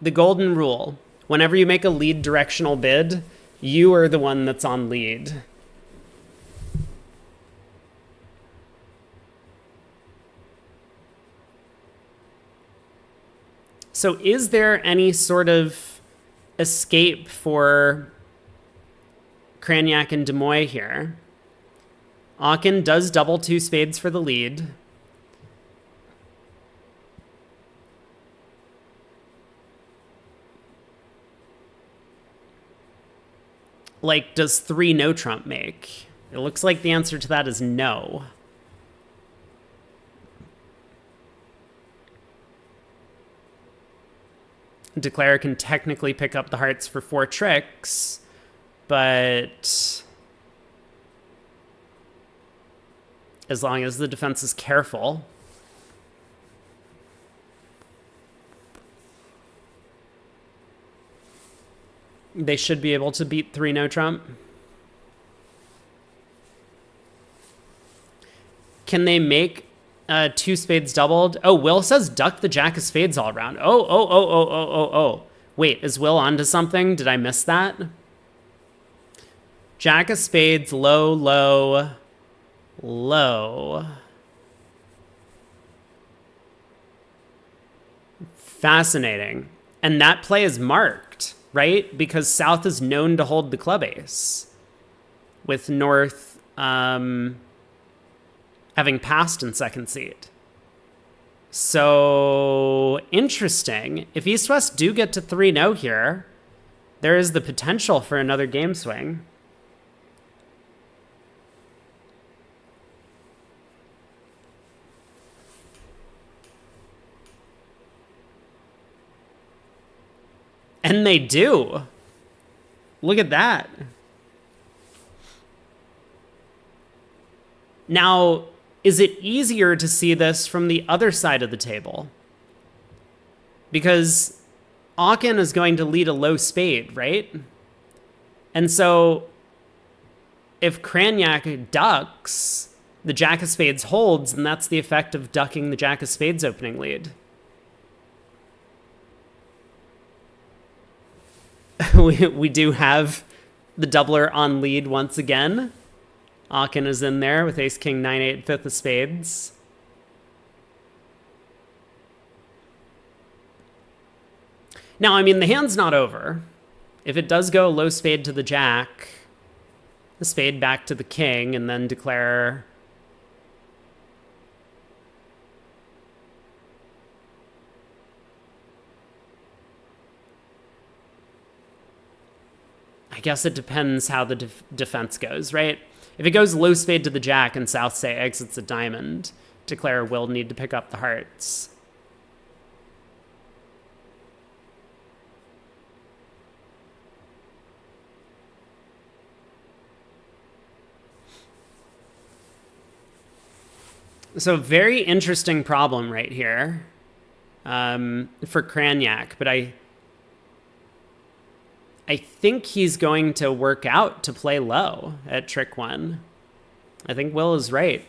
The golden rule. Whenever you make a lead directional bid, you are the one that's on lead. So is there any sort of escape for Craniac and Demoy here? Aachen does double 2 spades for the lead. Like, does 3 no trump make? It looks like the answer to that is no. Declare can technically pick up the hearts for 4 tricks, but as long as the defense is careful. They should be able to beat 3 no trump. Can they make 2 spades doubled? Oh, Will says duck the jack of spades all around. Oh. Wait, is Will onto something? Did I miss that? Jack of spades, low, low, low. Fascinating. And that play is marked, right? Because South is known to hold the club ace, with North having passed in second seed. So interesting. If East-West do get to 3-0 here, there is the potential for another game swing. And they do. Look at that. Now, is it easier to see this from the other side of the table? Because Aachen is going to lead a low spade, right? And so if Cranyak ducks, the Jack of spades holds, and that's the effect of ducking the Jack of spades opening lead. We do have the doubler on lead once again. Aachen is in there with ace, king, 9-8, fifth of spades. Now, I mean, the hand's not over. If it does go low spade to the jack, the spade back to the king, and then declare... I guess it depends how the defense goes, right? If it goes low spade to the jack and South, say, exits a diamond, declare will need to pick up the hearts. So very interesting problem right here for Cranyak, but I think he's going to work out to play low at trick one. I think Will is right.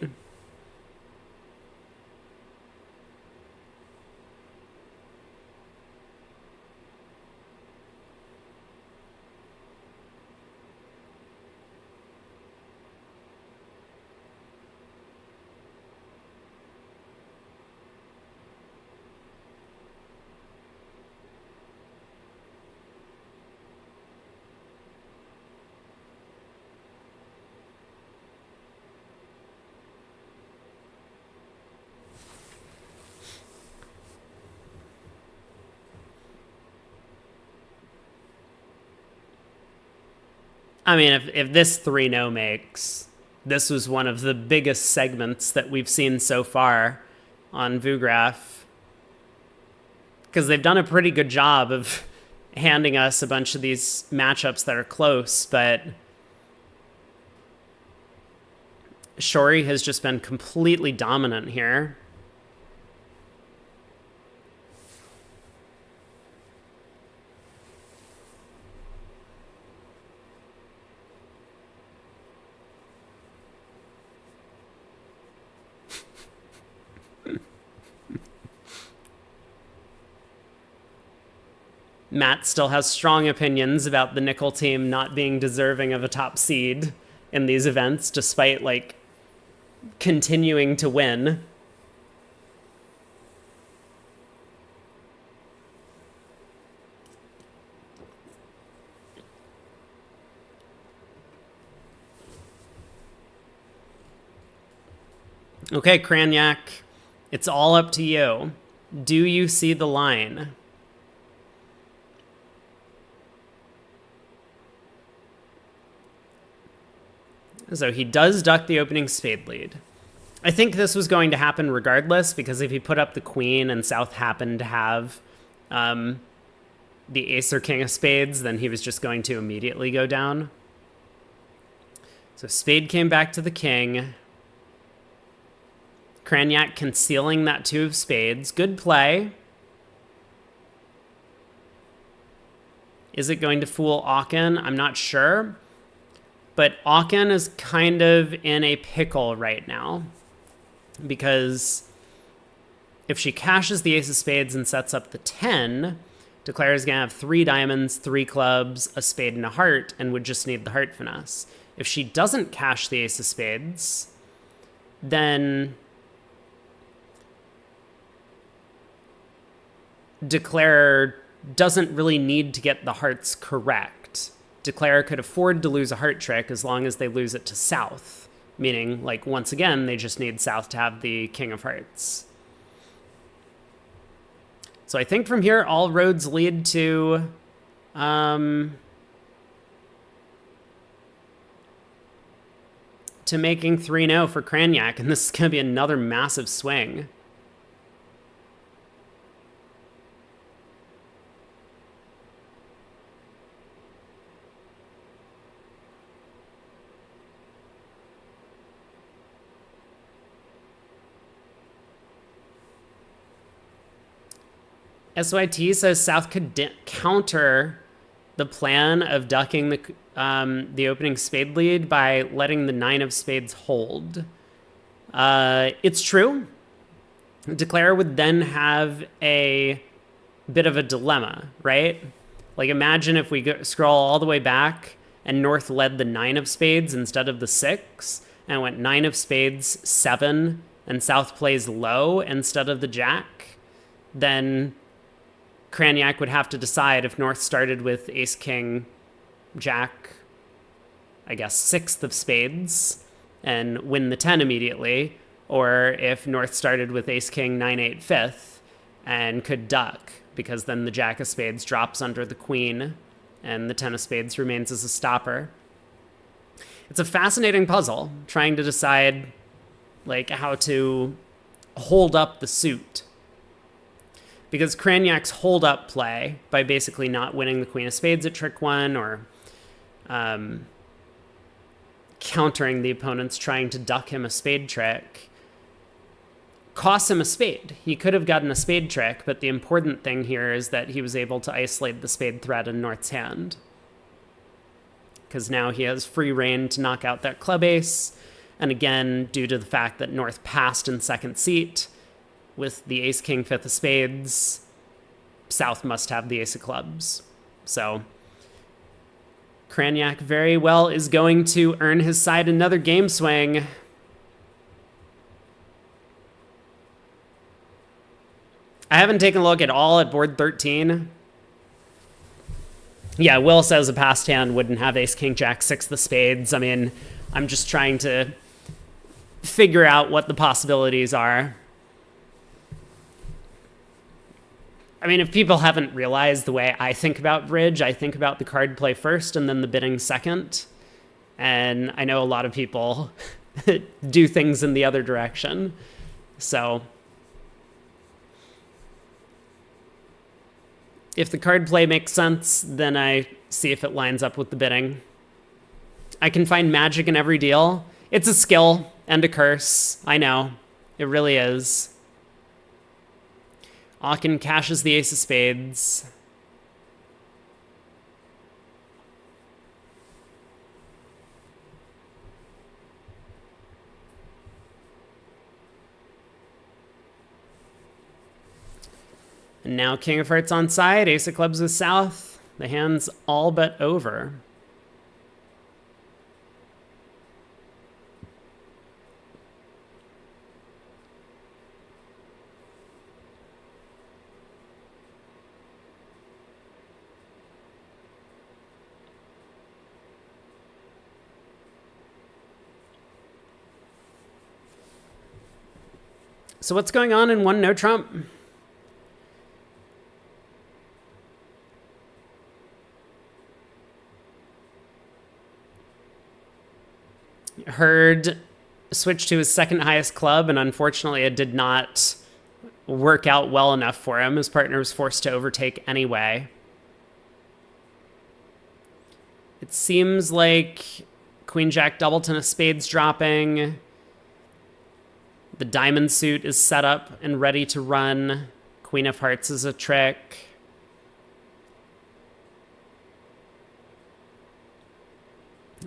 I mean, if this 3-0 makes, this was one of the biggest segments that we've seen so far on VooGraph. Because they've done a pretty good job of handing us a bunch of these matchups that are close, but Shori has just been completely dominant here. Matt still has strong opinions about the Nickel team not being deserving of a top seed in these events, despite, like, continuing to win. Okay, Cranyak, it's all up to you. Do you see the line? So he does duck the opening spade lead. I think this was going to happen regardless, because if he put up the queen and South happened to have the ace or king of spades, then he was just going to immediately go down. So spade came back to the king. Cranyak concealing that two of spades. Good play. Is it going to fool Aachen? I'm not sure. But Aachen is kind of in a pickle right now, because if she cashes the ace of spades and sets up the 10, Declare is going to have 3 diamonds, 3 clubs, a spade, and a heart, and would just need the heart finesse. If she doesn't cash the ace of spades, then Declare doesn't really need to get the hearts correct. Declare could afford to lose a heart trick as long as they lose it to South, meaning, like, once again, they just need South to have the king of hearts. So I think from here, all roads lead to making 3-0 for Cranyak, and this is going to be another massive swing. SYT says South could counter the plan of ducking the opening spade lead by letting the 9 of spades hold. It's true. Declare would then have a bit of a dilemma, right? Like, imagine if we scroll all the way back and North led the 9 of spades instead of the 6, and went 9 of spades, 7, and South plays low instead of the jack. Then Cranyak would have to decide if North started with ace, king, jack, I guess 6th of spades and win the 10 immediately, or if North started with ace, king, 9, 8, 5th and could duck, because then the jack of spades drops under the queen and the 10 of spades remains as a stopper. It's a fascinating puzzle, trying to decide, like, how to hold up the suit. Because Cranyak's hold-up play, by basically not winning the queen of spades at trick 1 or countering the opponent's trying to duck him a spade trick, costs him a spade. He could have gotten a spade trick, but the important thing here is that he was able to isolate the spade threat in North's hand. Because now he has free reign to knock out that club ace. And again, due to the fact that North passed in second seat with the ace, king, 5th of spades, South must have the ace of clubs. So Cranyak very well is going to earn his side another game swing. I haven't taken a look at all at board 13. Yeah, Will says a passed hand wouldn't have ace, king, jack, 6 of spades. I mean, I'm just trying to figure out what the possibilities are. I mean, if people haven't realized the way I think about bridge, I think about the card play first and then the bidding second. And I know a lot of people do things in the other direction. So if the card play makes sense, then I see if it lines up with the bidding. I can find magic in every deal. It's a skill and a curse. I know. It really is. Aachen cashes the ace of spades. And now king of hearts on side, ace of clubs with South. The hand's all but over. So what's going on in one no trump? Hurd switched to his second highest club, and unfortunately it did not work out well enough for him. His partner was forced to overtake anyway. It seems like Queen Jack Doubleton of spades dropping. The diamond suit is set up and ready to run. Queen of hearts is a trick.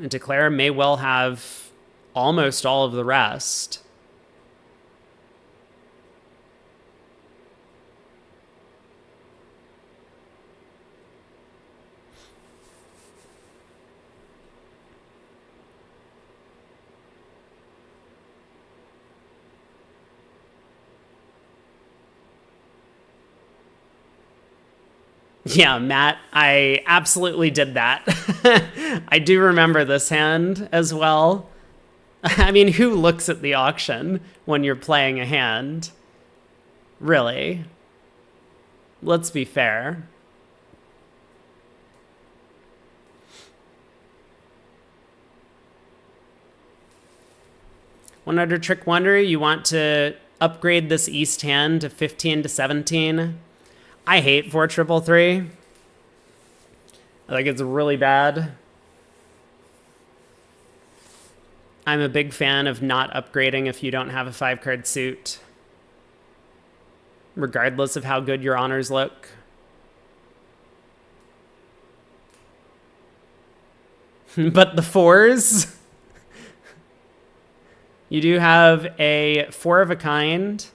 And Declare may well have almost all of the rest. Yeah, Matt, I absolutely did that. I do remember this hand as well. I mean, who looks at the auction when you're playing a hand? Really? Let's be fair. One other trick wonder, you want to upgrade this East hand to 15 to 17. I hate 4-3-3. I think it's really bad. I'm a big fan of not upgrading if you don't have a 5-card suit, regardless of how good your honors look. But the 4s, you do have a 4 of a kind.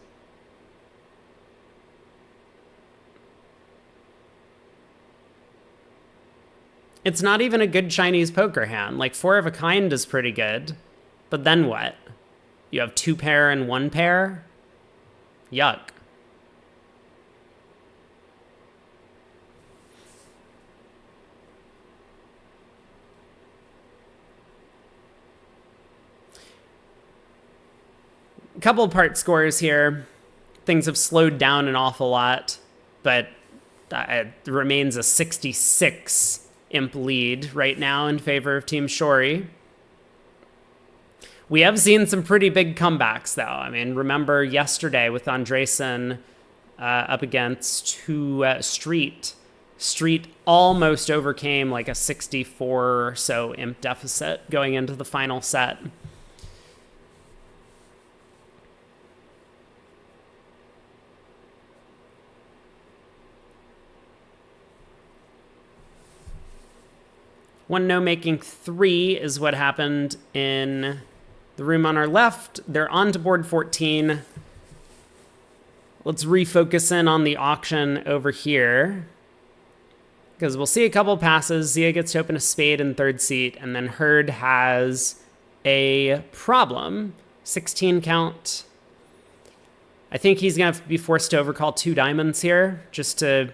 It's not even a good Chinese poker hand. Like, 4 of a kind is pretty good. But then what? You have 2 pair and 1 pair? Yuck. A couple part scores here. Things have slowed down an awful lot, but it remains a 66 imp lead right now in favor of Team Shori. We have seen some pretty big comebacks, though. I mean, remember yesterday with Andresen up against Street. Street almost overcame like a 64 or so imp deficit going into the final set. One no making 3 is what happened in the room on our left. They're on to board 14. Let's refocus in on the auction over here, because we'll see a couple passes. Zia gets to open a spade in third seat, and then Hurd has a problem. 16 count. I think he's going to be forced to overcall 2 diamonds here just to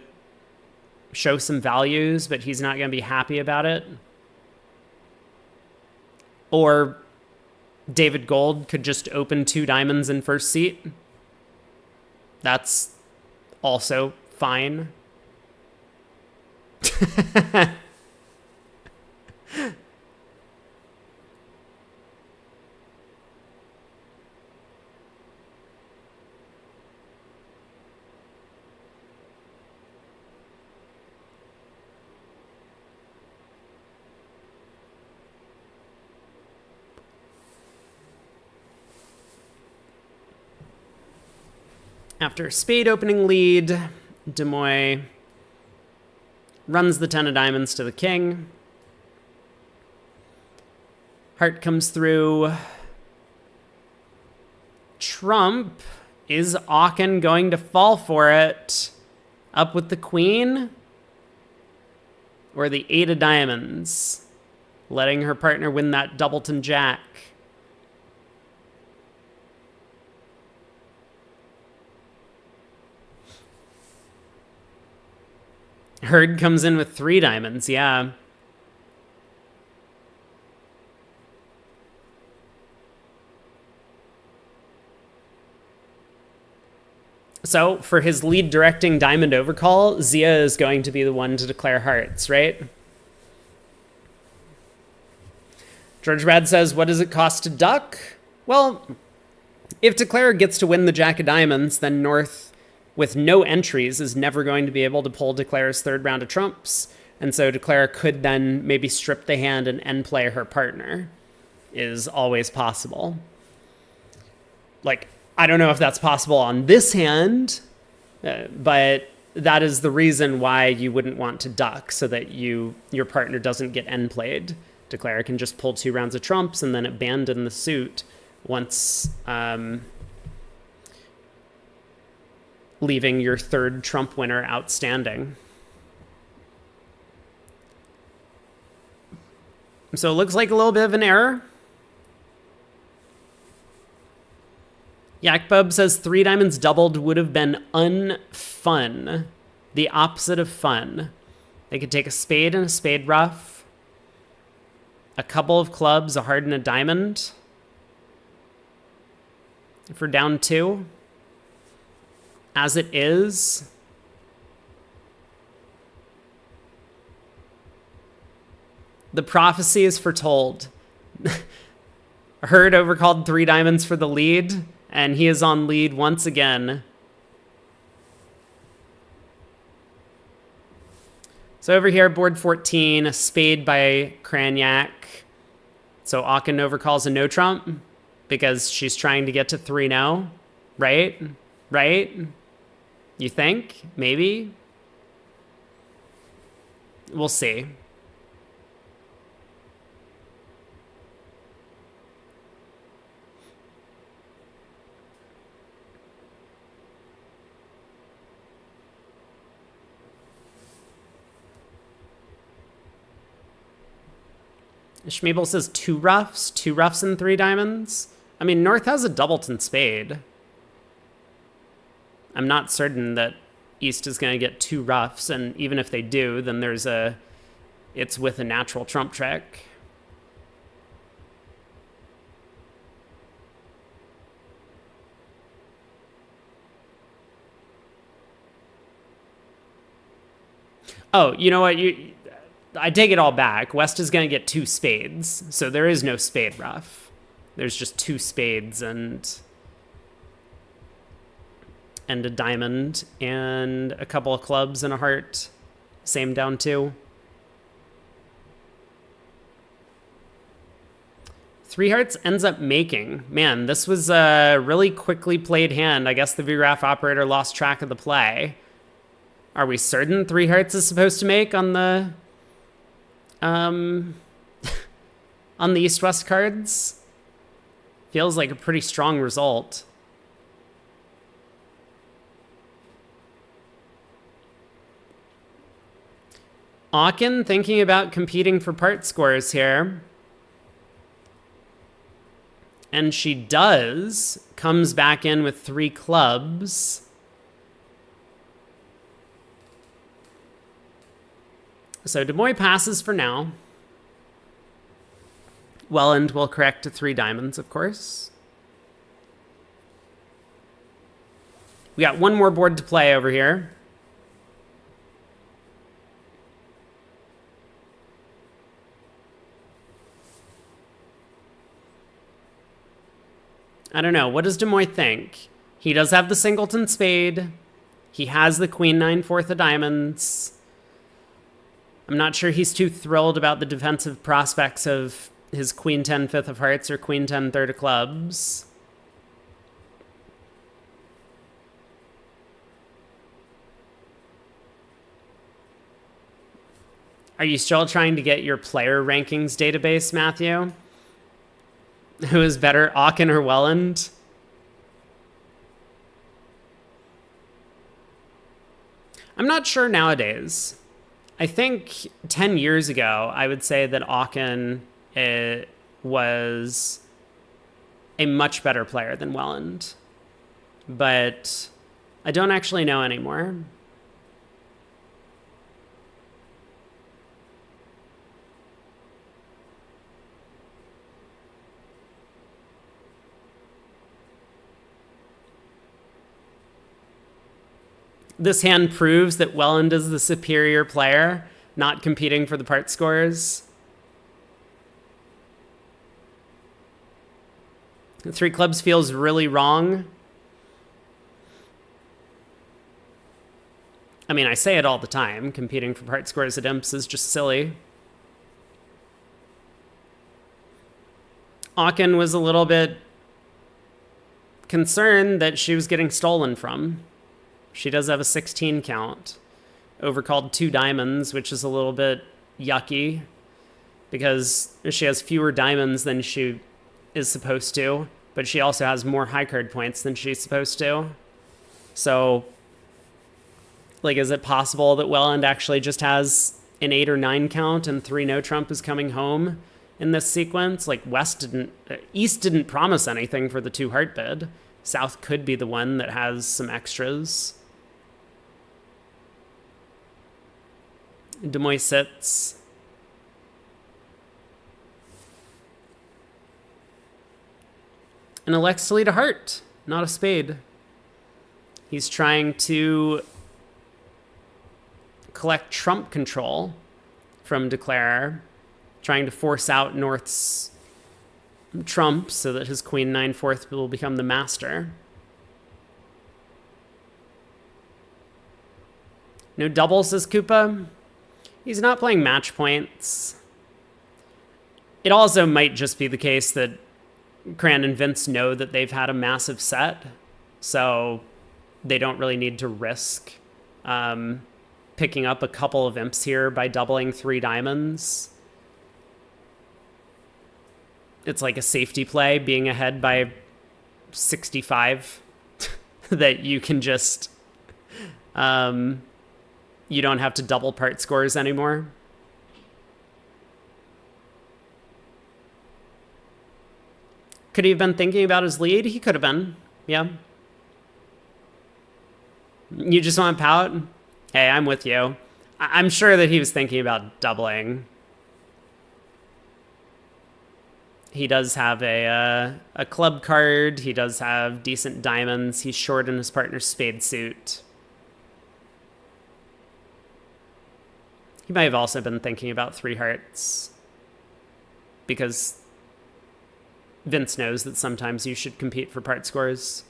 show some values, but he's not going to be happy about it. Or David Gold could just open 2 diamonds in first seat. That's also fine. After a spade opening lead, Demoy runs the 10 of diamonds to the king. Heart comes through. Trump. Is Aachen going to fall for it? Up with the queen? Or the 8 of diamonds? Letting her partner win that doubleton jack. Hurd comes in with 3 diamonds, yeah. So, for his lead directing diamond overcall, Zia is going to be the one to declare hearts, right? George Brad says, what does it cost to duck? Well, if Declare gets to win the jack of diamonds, then North, with no entries, is never going to be able to pull Declare's third round of trumps. And so Declare could then maybe strip the hand and end play her partner. Is always possible. Like, I don't know if that's possible on this hand, but that is the reason why you wouldn't want to duck, so that your partner doesn't get end played. Declare can just pull 2 rounds of trumps and then abandon the suit once leaving your third trump winner outstanding. So it looks like a little bit of an error. Yakbub says 3 diamonds doubled would have been unfun. The opposite of fun. They could take a spade and a spade rough, a couple of clubs, a heart and a diamond. If we're down 2, as it is, the prophecy is foretold. Hurd overcalled 3 diamonds for the lead, and he is on lead once again. So over here, board 14, a spade by Cranyak. So Aachen overcalls a no trump because she's trying to get to 3-0, right? Right? You think? Maybe? We'll see. Schmabel says 2 roughs and 3 diamonds. I mean, North has a doubleton spade. I'm not certain that East is going to get 2 roughs, and even if they do, then it's with a natural trump trick. Oh, you know what? I take it all back. West is going to get 2 spades, so there is no spade rough. There's just 2 spades and a diamond and a couple of clubs and a heart. Same down 2. 3 hearts ends up making. Man, this was a really quickly played hand. I guess the VRAF operator lost track of the play. Are we certain 3 hearts is supposed to make on the on the East-West cards? Feels like a pretty strong result. Aachen thinking about competing for part scores here. And she does. Comes back in with 3 clubs. So Des Moines passes for now. Welland will correct to 3 diamonds, of course. We got one more board to play over here. I don't know. What does Des Moines think? He does have the singleton spade. He has the queen 9 4th of diamonds. I'm not sure he's too thrilled about the defensive prospects of his queen 10 5th of hearts or queen 10 3rd of clubs. Are you still trying to get your player rankings database, Matthew? Who is better, Aachen or Welland? I'm not sure nowadays. I think 10 years ago, I would say that Aachen was a much better player than Welland. But I don't actually know anymore. This hand proves that Welland is the superior player, not competing for the part scores. 3 clubs feels really wrong. I mean, I say it all the time. Competing for part scores at imps is just silly. Aachen was a little bit concerned that she was getting stolen from. She does have a 16 count. Overcalled 2 diamonds, which is a little bit yucky because she has fewer diamonds than she is supposed to, but she also has more high card points than she's supposed to. So, like, is it possible that Welland actually just has an 8 or 9 count and 3 no trump is coming home in this sequence? Like, East didn't promise anything for the 2 heart bid. South could be the one that has some extras. Des Moines sits. And elects to lead a heart, not a spade. He's trying to collect trump control from Declare, trying to force out North's trump so that his queen 9/4 will become the master. No double, says Koopa. He's not playing match points. It also might just be the case that Cran and Vince know that they've had a massive set, so they don't really need to risk picking up a couple of imps here by doubling 3 diamonds. It's like a safety play, being ahead by 65, that you can just, you don't have to double part scores anymore. Could he have been thinking about his lead? He could have been, yeah. You just want to pout? Hey, I'm with you. I'm sure that he was thinking about doubling. He does have a club card. He does have decent diamonds. He's short in his partner's spade suit. He might have also been thinking about 3 hearts, because Vince knows that sometimes you should compete for part scores.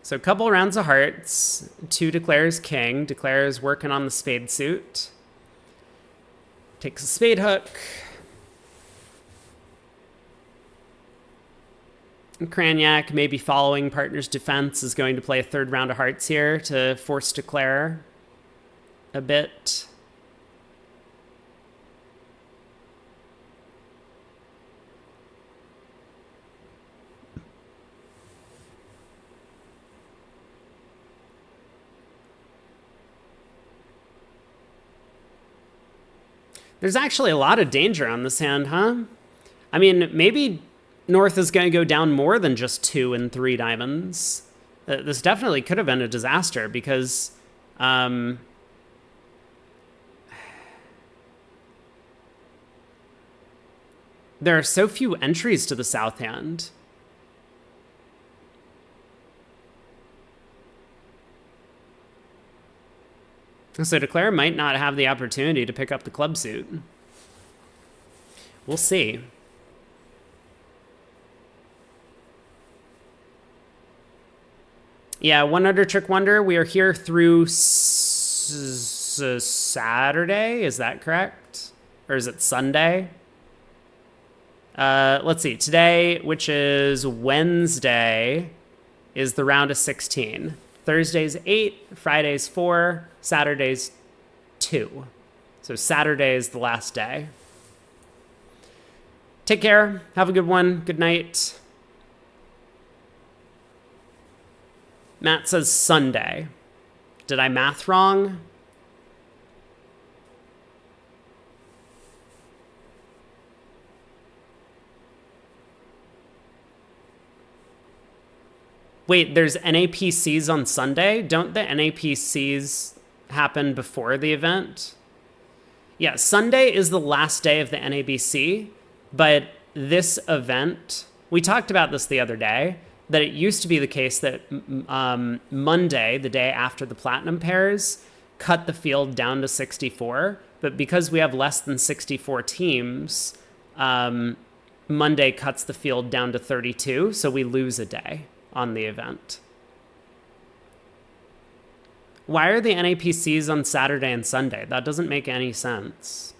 So a couple rounds of hearts. 2 declares king. Declares working on the spade suit. Takes a spade hook. And Cranyak, maybe following partner's defense, is going to play a 3rd round of hearts here to force Declare a bit. There's actually a lot of danger on this hand, huh? I mean, maybe North is going to go down more than just 2 and 3 diamonds. This definitely could have been a disaster, because there are so few entries to the south hand. So Declare might not have the opportunity to pick up the club suit. We'll see. Yeah, 1 under Trick Wonder. We are here through Saturday. Is that correct? Or is it Sunday? Let's see. Today, which is Wednesday, is the round of 16. Thursday's 8, Friday's 4, Saturday's 2. So Saturday is the last day. Take care. Have a good one. Good night. Matt says Sunday. Did I math wrong? Wait, there's NAPCs on Sunday? Don't the NAPCs happen before the event? Yeah, Sunday is the last day of the NABC, but this event, we talked about this the other day, that it used to be the case that Monday, the day after the Platinum pairs, cut the field down to 64, but because we have less than 64 teams, Monday cuts the field down to 32, so we lose a day on the event. Why are the NAPCs on Saturday and Sunday? That doesn't make any sense.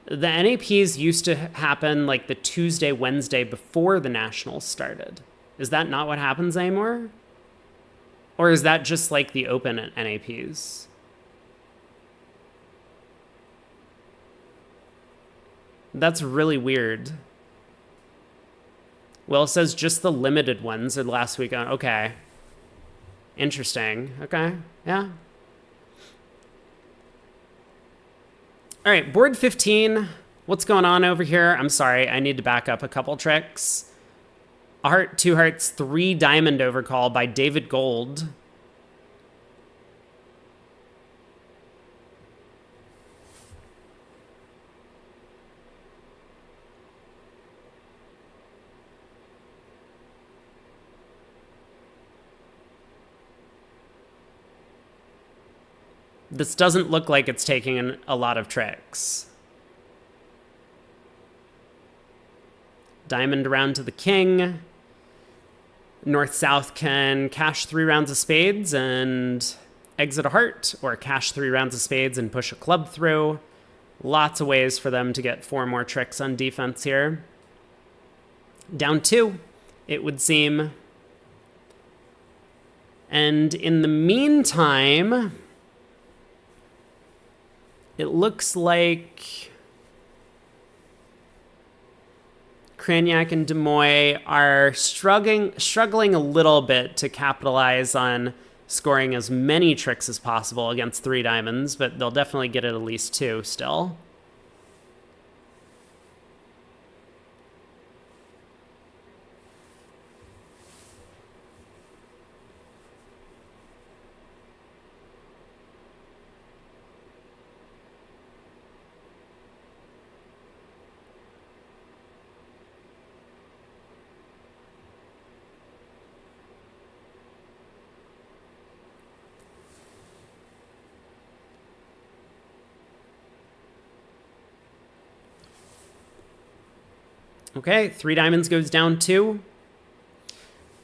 The NAPs used to happen like the Tuesday, Wednesday before the Nationals started. Is that not what happens anymore? Or is that just like the Open at NAPs? That's really weird. Well, it says just the limited ones are last week. Okay. Interesting. Okay. Yeah. All right, board 15. What's going on over here? I'm sorry, I need to back up a couple tricks. A heart, two hearts, three diamond overcall by David Gold. This doesn't look like it's taking a lot of tricks. Diamond around to the king. North-south can cash 3 rounds of spades and exit a heart, or cash 3 rounds of spades and push a club through. Lots of ways for them to get 4 more tricks on defense here. Down 2, it would seem. And in the meantime, it looks like Craniac and Demoy are struggling a little bit to capitalize on scoring as many tricks as possible against 3 diamonds, but they'll definitely get it at least 2 still. Okay, 3 diamonds goes down 2.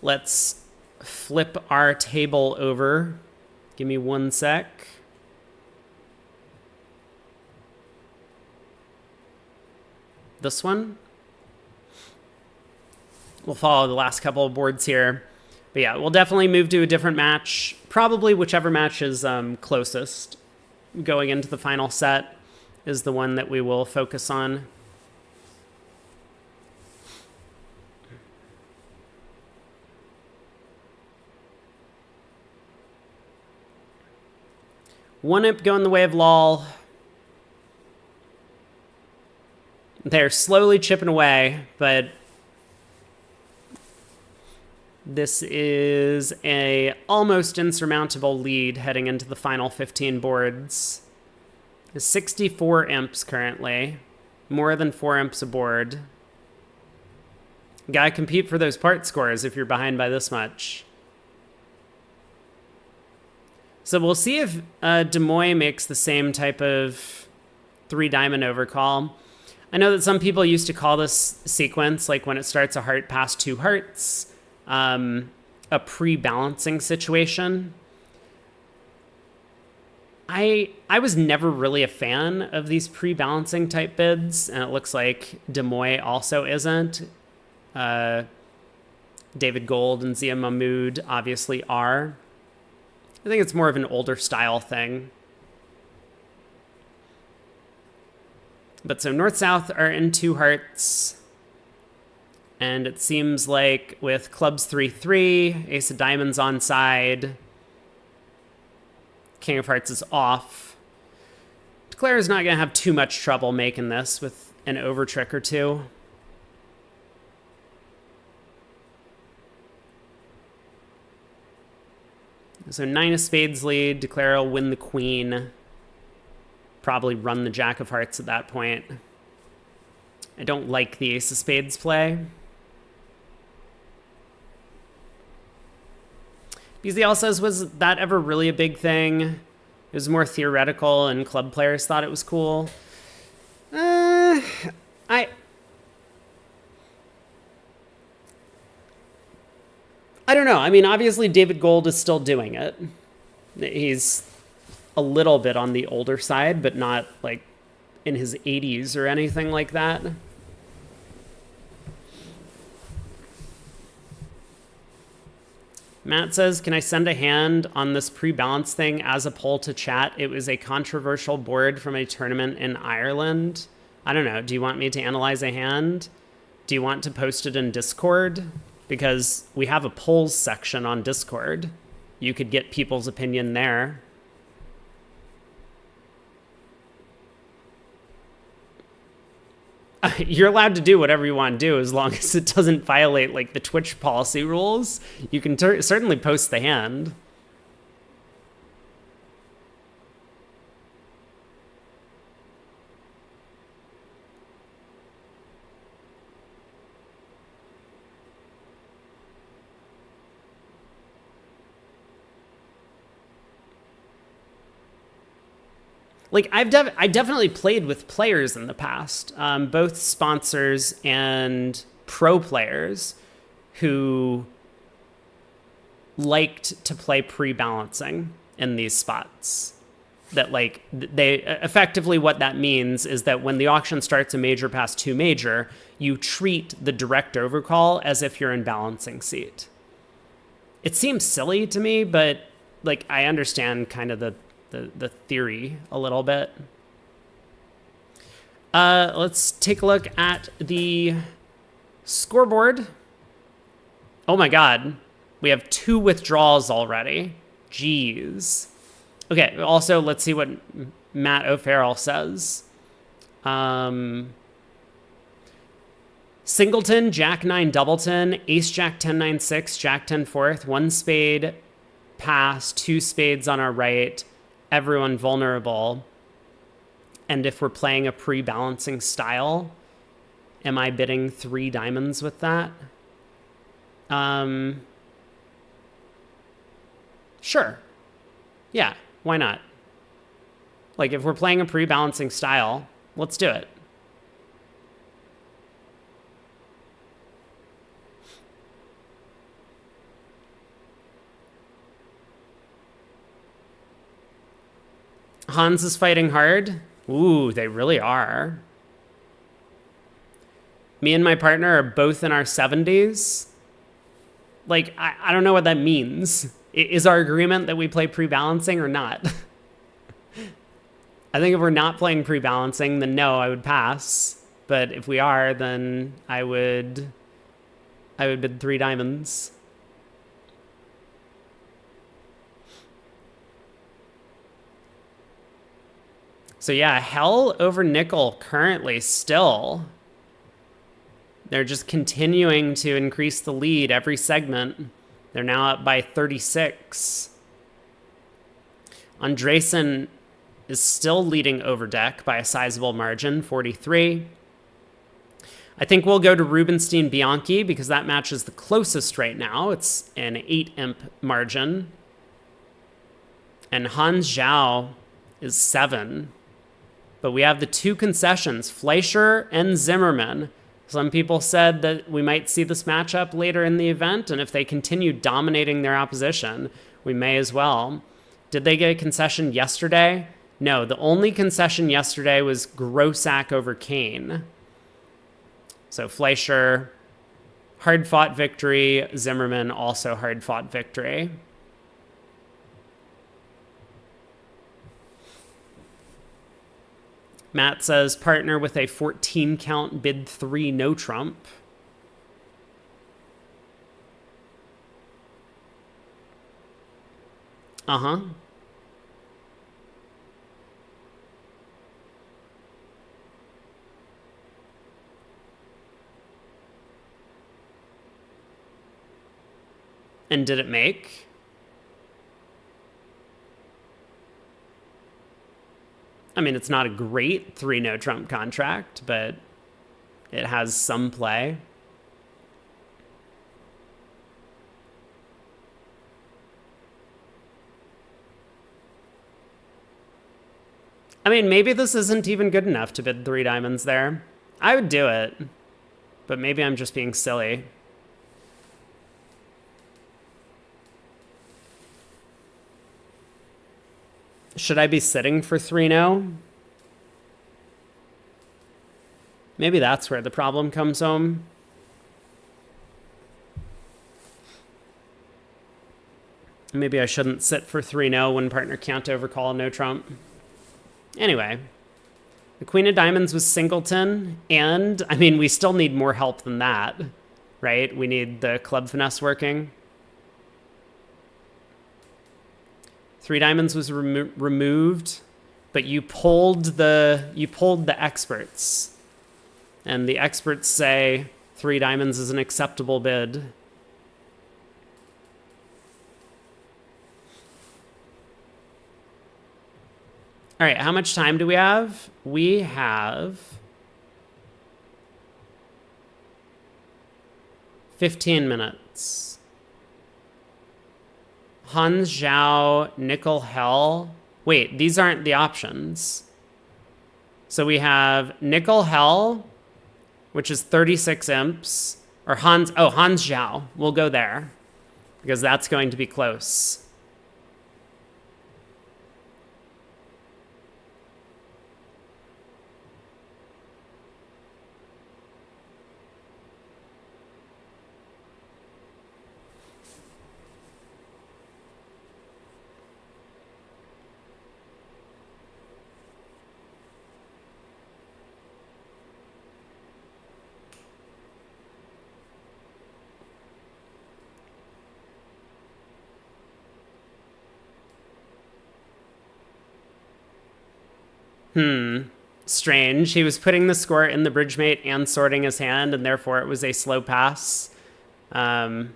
Let's flip our table over. Give me 1 sec. This one. We'll follow the last couple of boards here. But yeah, we'll definitely move to a different match. Probably whichever match is closest going into the final set is the one that we will focus on. One imp going the way of lol. They're slowly chipping away, but this is a almost insurmountable lead heading into the final 15 boards. 64 imps currently. More than 4 imps aboard. Gotta compete for those part scores if you're behind by this much. So we'll see if Demoy makes the same type of 3 diamond overcall. I know that some people used to call this sequence, like when it starts a heart past 2 hearts, a pre-balancing situation. I was never really a fan of these pre-balancing type bids, and it looks like Demoy also isn't. David Gold and Zia Mahmood obviously are. I think it's more of an older style thing. But so North-South are in 2 hearts. And it seems like with clubs 3-3, Ace of Diamonds on side, King of Hearts is off. Claire is not going to have too much trouble making this with an over trick or 2. So 9 of Spades lead. Declare will win the Queen. Probably run the Jack of Hearts at that point. I don't like the Ace of Spades play. BZL says, was that ever really a big thing? It was more theoretical and club players thought it was cool. I don't know. I mean, obviously David Gold is still doing it. He's a little bit on the older side, but not like in his 80s or anything like that. Matt says, can I send a hand on this pre-balance thing as a poll to chat? It was a controversial board from a tournament in Ireland. I don't know. Do you want me to analyze a hand? Do you want to post it in Discord? Because we have a polls section on Discord. You could get people's opinion there. you're allowed to do whatever you want to do as long as it doesn't violate like the Twitch policy rules. You can certainly post the hand. Like I definitely played with players in the past, both sponsors and pro players who liked to play pre-balancing in these spots. That like they effectively, what that means is that when the auction starts a major past 2 major, you treat the direct overcall as if you're in balancing seat. It seems silly to me, but like I understand kind of the theory a little bit. Let's take a look at the scoreboard. Oh my God. We have 2 withdrawals already. Jeez. Okay, also let's see what Matt O'Farrell says. Singleton, Jack 9 doubleton, Ace Jack 10 9 6, Jack 10 fourth, 1 spade pass, 2 spades on our right, everyone vulnerable. And if we're playing a pre-balancing style, am I bidding 3 diamonds with that? Sure. Yeah, why not? Like if we're playing a pre-balancing style, let's do it. Hans is fighting hard. Ooh, they really are. Me and my partner are both in our 70s. Like, I don't know what that means. Is our agreement that we play pre-balancing or not? I think if we're not playing pre-balancing, then no, I would pass. But if we are, then I would bid 3 diamonds. So yeah, hell over nickel currently still. They're just continuing to increase the lead every segment. They're now up by 36. Andresen is still leading over deck by a sizable margin, 43. I think we'll go to Rubinstein Bianchi because that match is the closest right now. It's an 8 imp margin. And Hans Zhao is 7. But we have the 2 concessions, Fleischer and Zimmerman. Some people said that we might see this matchup later in the event, and if they continue dominating their opposition, we may as well. Did they get a concession yesterday? No, the only concession yesterday was Grossack over Kane. So Fleischer, hard-fought victory. Zimmerman, also hard-fought victory. Matt says, partner with a 14 count, bid 3, no trump. Uh-huh. And did it make? I mean, it's not a great 3 no trump contract, but it has some play. I mean, maybe this isn't even good enough to bid 3 diamonds there. I would do it, but maybe I'm just being silly. Should I be sitting for 3-0? Maybe that's where the problem comes home. Maybe I shouldn't sit for 3-0 when partner can't overcall no trump. Anyway, the Queen of Diamonds was Singleton, and, I mean, we still need more help than that, right? We need the club finesse working. 3 diamonds was removed, but you pulled the experts. And the experts say 3 diamonds is an acceptable bid. All right, how much time do we have? We have 15 minutes. Hans Zhao, Nickel Hell. Wait, these aren't the options. So we have Nickel Hell, which is 36 imps, or Hans Zhao. We'll go there because that's going to be close. Strange. He was putting the score in the bridge mate and sorting his hand, and therefore it was a slow pass. Yeah,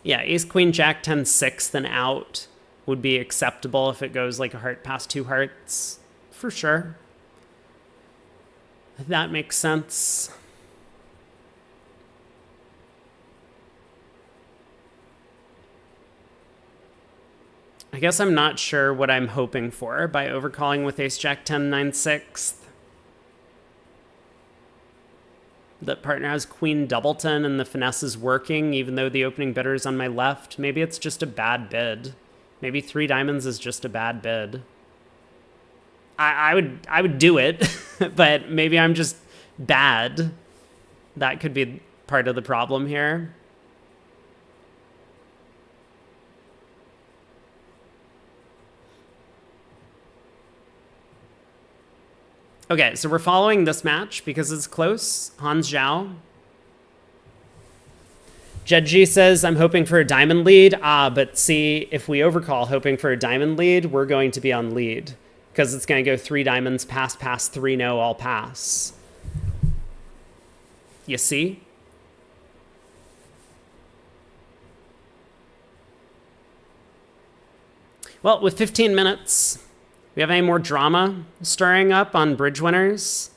ace, queen, jack, 10, 6, then out would be acceptable if it goes like a heart past 2 hearts. For sure. That makes sense. I guess I'm not sure what I'm hoping for by overcalling with ace, jack, 10, 9, 6. That partner has queen doubleton and the finesse is working even though the opening bidder is on my left. Maybe it's just a bad bid. Maybe 3 diamonds is just a bad bid. I would do it, but maybe I'm just bad. That could be part of the problem here. Okay, so we're following this match because it's close. Hans Zhao. Jedji says, I'm hoping for a diamond lead. But see, if we overcall hoping for a diamond lead, we're going to be on lead because it's going to go 3 diamonds, pass, pass, 3, no, all pass. You see? Well, with 15 minutes... We have any more drama stirring up on bridge winners?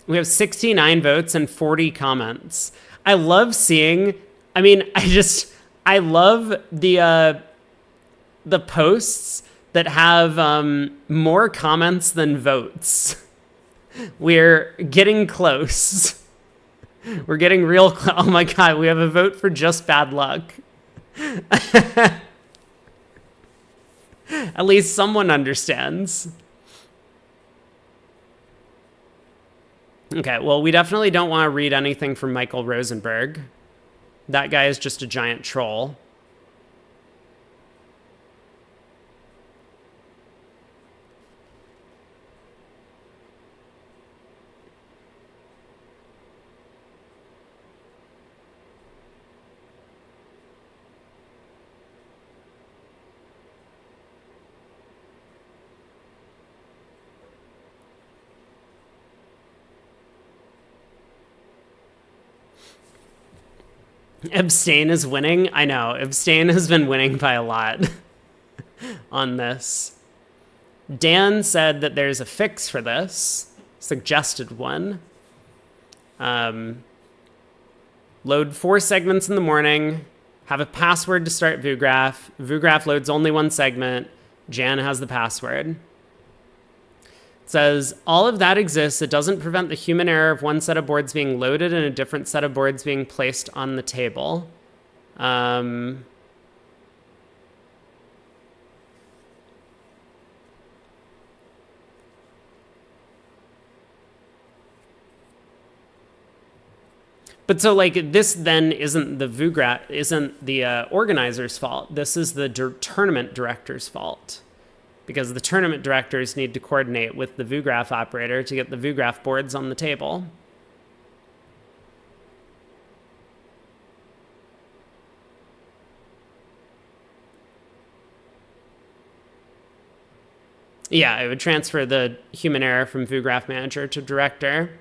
We have 69 votes and 40 comments. I love seeing, I love the posts that have more comments than votes. We're getting close. We're getting real close. Oh my God, we have a vote for just bad luck. At least someone understands. Okay, well, we definitely don't want to read anything from Michael Rosenberg. That guy is just a giant troll. Abstain is winning. I know. Abstain has been winning by a lot on this. Dan said that there's a fix for this. Suggested one. Load 4 segments in the morning. Have a password to start VuGraph. VuGraph loads only 1 segment. Jan has the password. It says, all of that exists. It doesn't prevent the human error of one set of boards being loaded and a different set of boards being placed on the table. But so like this then isn't the VuGraph, isn't the organizer's fault. This is the tournament director's fault. Because the tournament directors need to coordinate with the VuGraph operator to get the VuGraph boards on the table. Yeah, it would transfer the human error from VuGraph Manager to Director.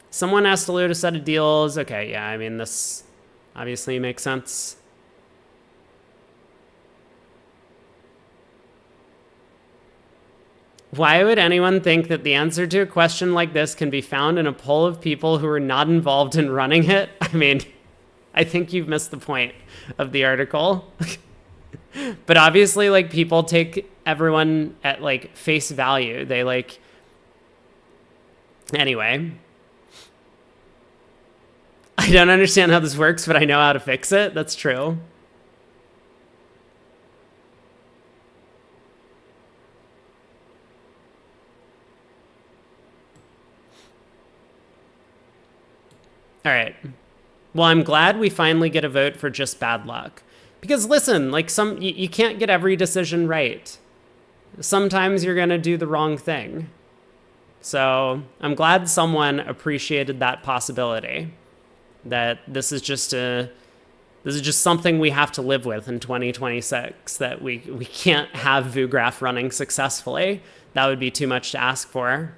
Someone has to load a set of deals. Okay, yeah, I mean, this obviously makes sense. Why would anyone think that the answer to a question like this can be found in a poll of people who are not involved in running it? I mean, I think you've missed the point of the article. But obviously, like, people take everyone at, like, face value. They, like... Anyway. I don't understand how this works, but I know how to fix it. That's true. All right. Well, I'm glad we finally get a vote for just bad luck. Because listen, like, you can't get every decision right. Sometimes you're going to do the wrong thing. So I'm glad someone appreciated that possibility. That this is just something we have to live with in 2026. That we can't have VuGraph running successfully. That would be too much to ask for.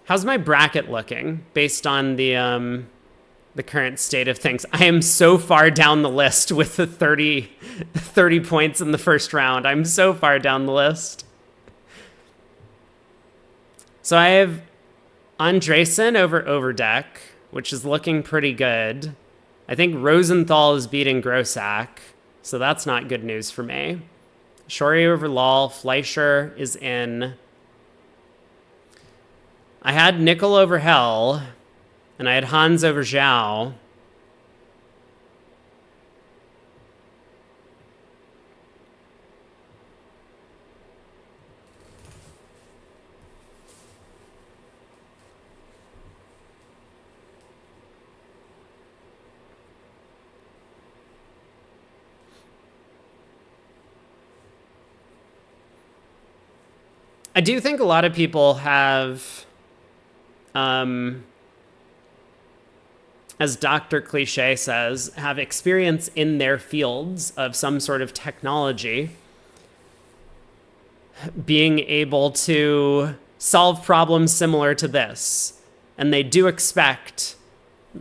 How's my bracket looking based on the current state of things? I am so far down the list with the 30 points in the first round. I'm so far down the list. So I have Andresen over Overdeck, which is looking pretty good. I think Rosenthal is beating Grossack, so that's not good news for me. Shori over Lal, Fleischer is in. I had Nickel over Hell, and I had Hans over Zhao. I do think a lot of people have... as Dr. Cliche says, have experience in their fields of some sort of technology, being able to solve problems similar to this. And they do expect,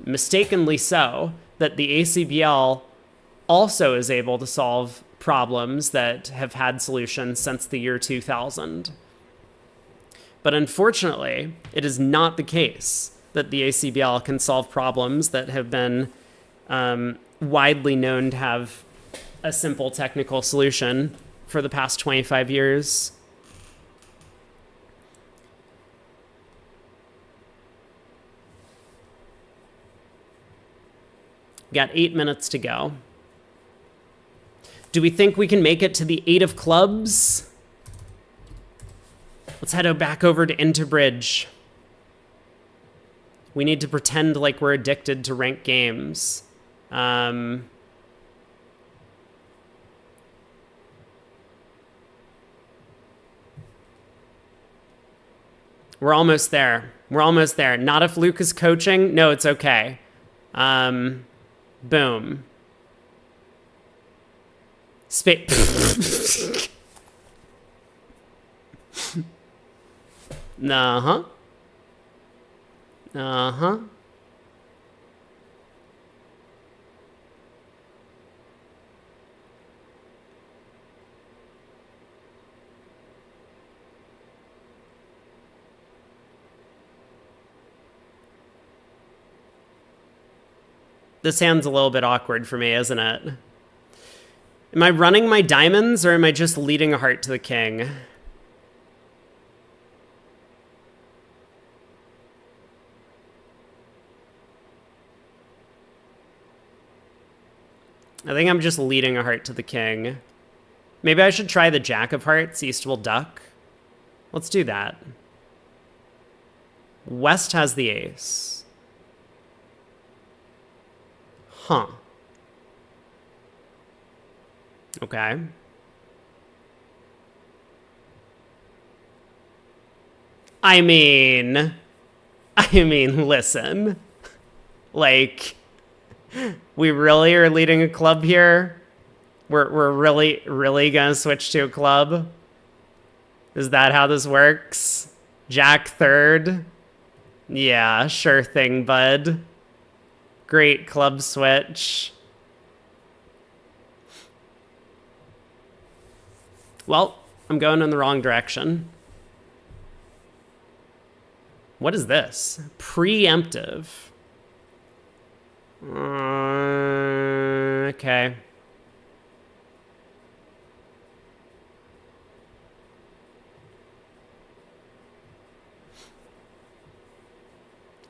mistakenly so, that the ACBL also is able to solve problems that have had solutions since the year 2000. But unfortunately, it is not the case that the ACBL can solve problems that have been widely known to have a simple technical solution for the past 25 years. We got 8 minutes to go. Do we think we can make it to the 8 of clubs? Let's head back over to Interbridge. We need to pretend like we're addicted to ranked games. We're almost there. We're almost there. Not if Luke is coaching. No, it's okay. Boom. Uh-huh. Uh-huh. This hand's a little bit awkward for me, isn't it? Am I running my diamonds or am I just leading a heart to the king? I think I'm just leading a heart to the king. Maybe I should try the jack of hearts. East will duck. Let's do that. West has the ace. Huh. Okay. I mean, listen. Like, We really are leading a club here? We're really gonna switch to a club? Is that how this works? Jack third? Yeah, sure thing, bud. Great club switch. Well, I'm going in the wrong direction. What is this? Preemptive. Okay.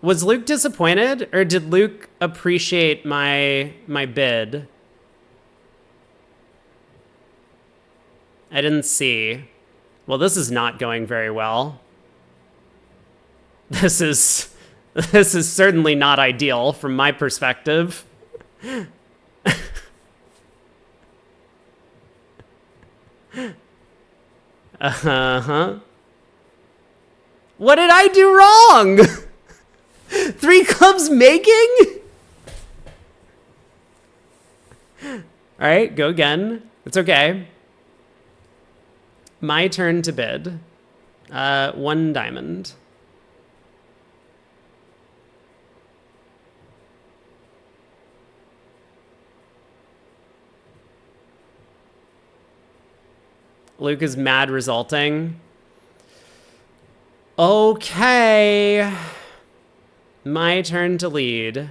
Was Luke disappointed, or did Luke appreciate my bid? I didn't see. Well, this is not going very well. This is certainly not ideal from my perspective. Uh-huh. What did I do wrong? 3 clubs making? All right, go again. It's okay. My turn to bid. 1 diamond. Luke is mad resulting. Okay. My turn to lead. I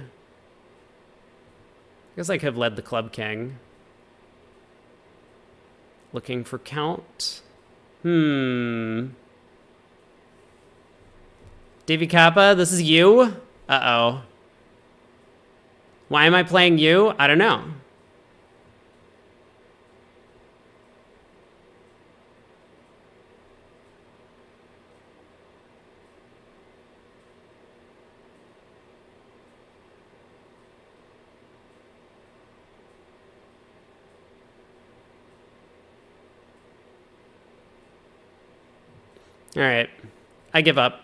guess I could have led the club king. Looking for count. Davy Kappa, this is you? Uh-oh. Why am I playing you? I don't know. All right. I give up.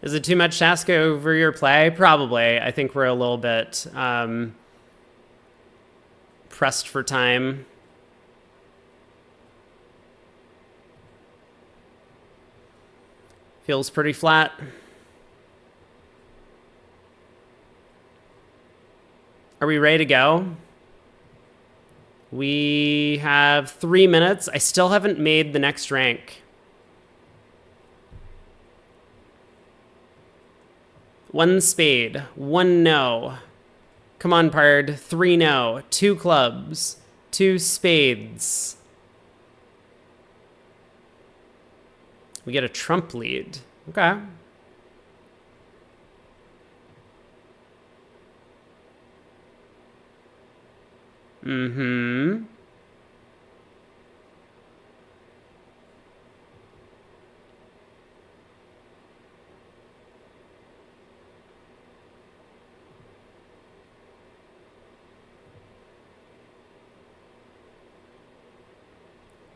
Is it too much to ask over your play? Probably. I think we're a little bit pressed for time. Feels pretty flat. Are we ready to go? We have 3 minutes. I still haven't made the next rank. 1 spade, 1 no. Come on, Pard. 3 no. 2 clubs, 2 spades. We get a trump lead. Okay. Mm-hmm.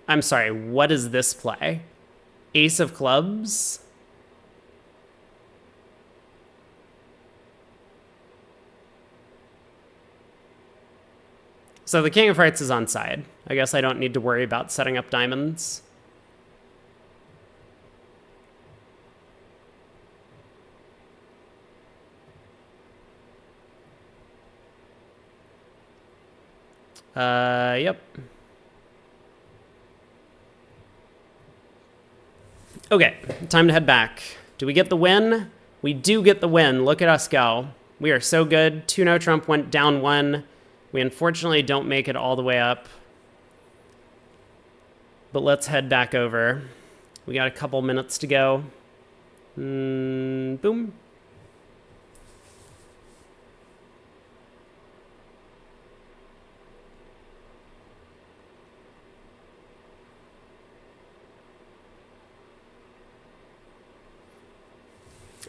I'm sorry, what is this play? Ace of clubs? So the king of hearts is on side. I guess I don't need to worry about setting up diamonds. Yep. Okay, time to head back. Do we get the win? We do get the win. Look at us go. We are so good. 2 no trump went down 1. We unfortunately don't make it all the way up. But let's head back over. We got a couple minutes to go. Boom.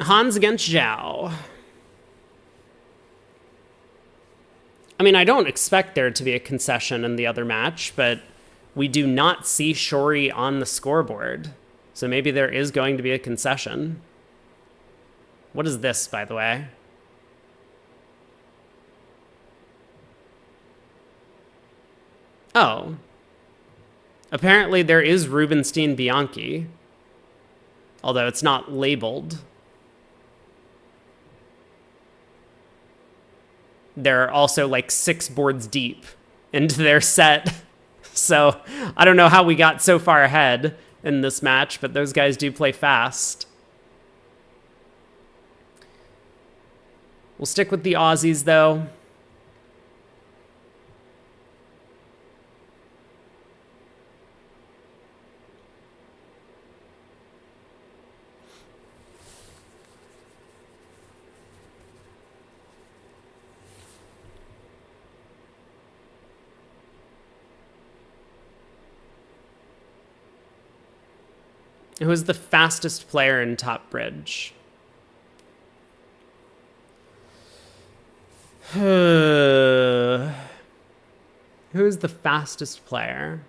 Hans against Zhao. I mean, I don't expect there to be a concession in the other match, but we do not see Shori on the scoreboard. So maybe there is going to be a concession. What is this, by the way? Oh. Apparently there is Rubinstein Bianchi. Although it's not labeled. They're also like 6 boards deep into their set. So I don't know how we got so far ahead in this match, but those guys do play fast. We'll stick with the Aussies, though. Who is the fastest player in Top Bridge? Who is the fastest player?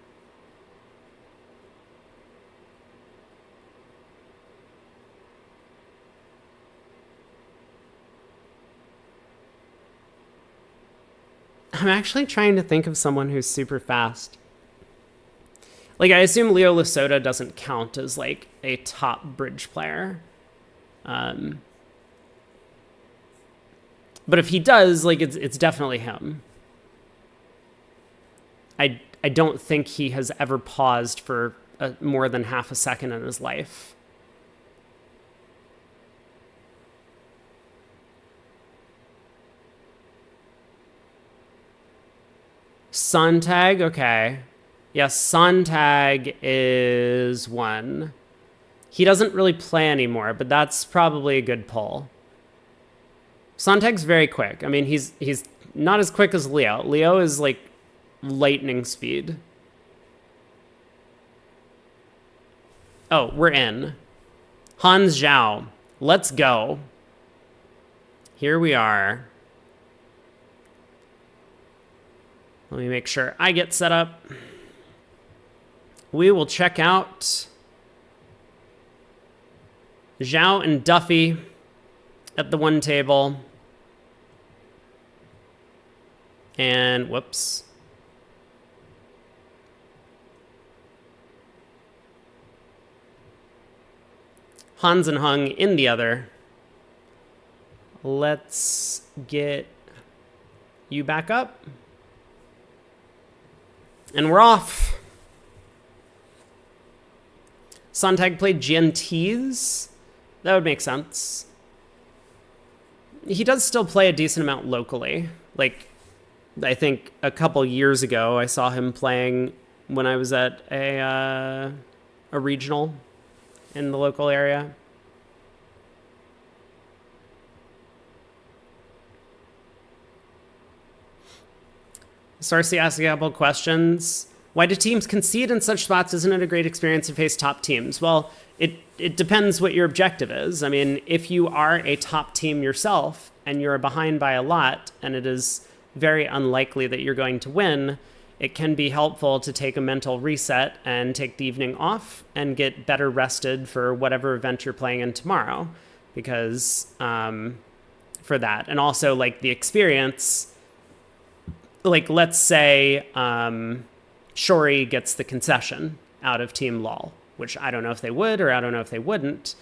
I'm actually trying to think of someone who's super fast. Like, I assume Leo Lasota doesn't count as, like, a top bridge player. But if he does, like, it's definitely him. I don't think he has ever paused for more than half a second in his life. Sontag, okay. Yes, Sontag is one. He doesn't really play anymore, but that's probably a good pull. Sontag's very quick. I mean, he's not as quick as Leo. Leo is like lightning speed. Oh, we're in. Hans Zhao. Let's go. Here we are. Let me make sure I get set up. We will check out Zhao and Duffy at the one table. And whoops. Hans and Hung in the other. Let's get you back up. And we're off. Sontag played GNTs. That would make sense. He does still play a decent amount locally. Like, I think a couple years ago, I saw him playing when I was at a regional in the local area. Sarcy asked a couple questions. Why do teams concede in such spots? Isn't it a great experience to face top teams? Well, it depends what your objective is. I mean, if you are a top team yourself and you're behind by a lot and it is very unlikely that you're going to win, it can be helpful to take a mental reset and take the evening off and get better rested for whatever event you're playing in tomorrow. Because for that, and also like the experience, like let's say Shori gets the concession out of Team LOL, which I don't know if they would or I don't know if they wouldn't.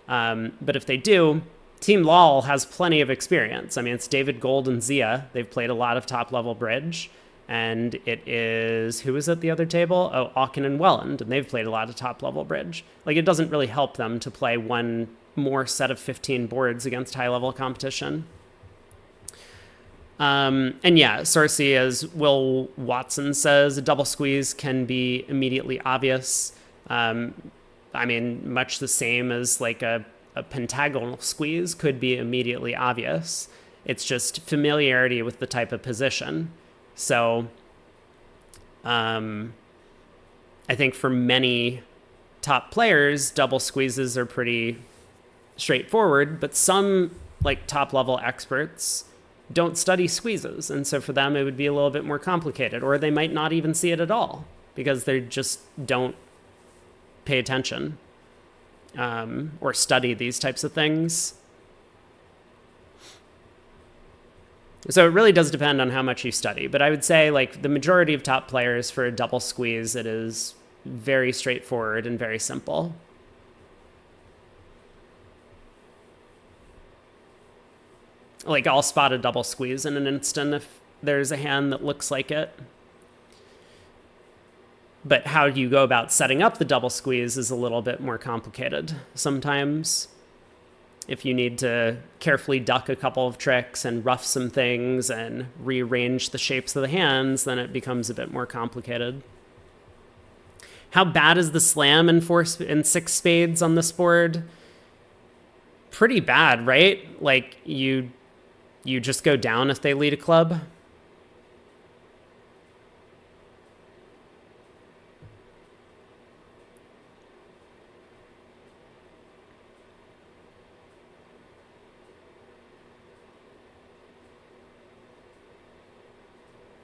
But if they do, Team LOL has plenty of experience. I mean, it's David Gold and Zia. They've played a lot of top-level bridge. And it is, who is at the other table? Oh, Auken and Welland, and they've played a lot of top-level bridge. Like, it doesn't really help them to play one more set of 15 boards against high-level competition. And yeah, Sarcy, as Will Watson says, a double squeeze can be immediately obvious. I mean, much the same as like a pentagonal squeeze could be immediately obvious. It's just familiarity with the type of position. So I think for many top players, double squeezes are pretty straightforward, but some like top level experts don't study squeezes. And so for them, it would be a little bit more complicated, or they might not even see it at all because they just don't pay attention or study these types of things. So it really does depend on how much you study. But I would say like the majority of top players for a double squeeze, it is very straightforward and very simple. Like I'll spot a double squeeze in an instant if there's a hand that looks like it. But how you go about setting up the double squeeze is a little bit more complicated sometimes. If you need to carefully duck a couple of tricks and rough some things and rearrange the shapes of the hands, then it becomes a bit more complicated. How bad is the slam in 6 spades on this board? Pretty bad, right? Like you just go down if they lead a club.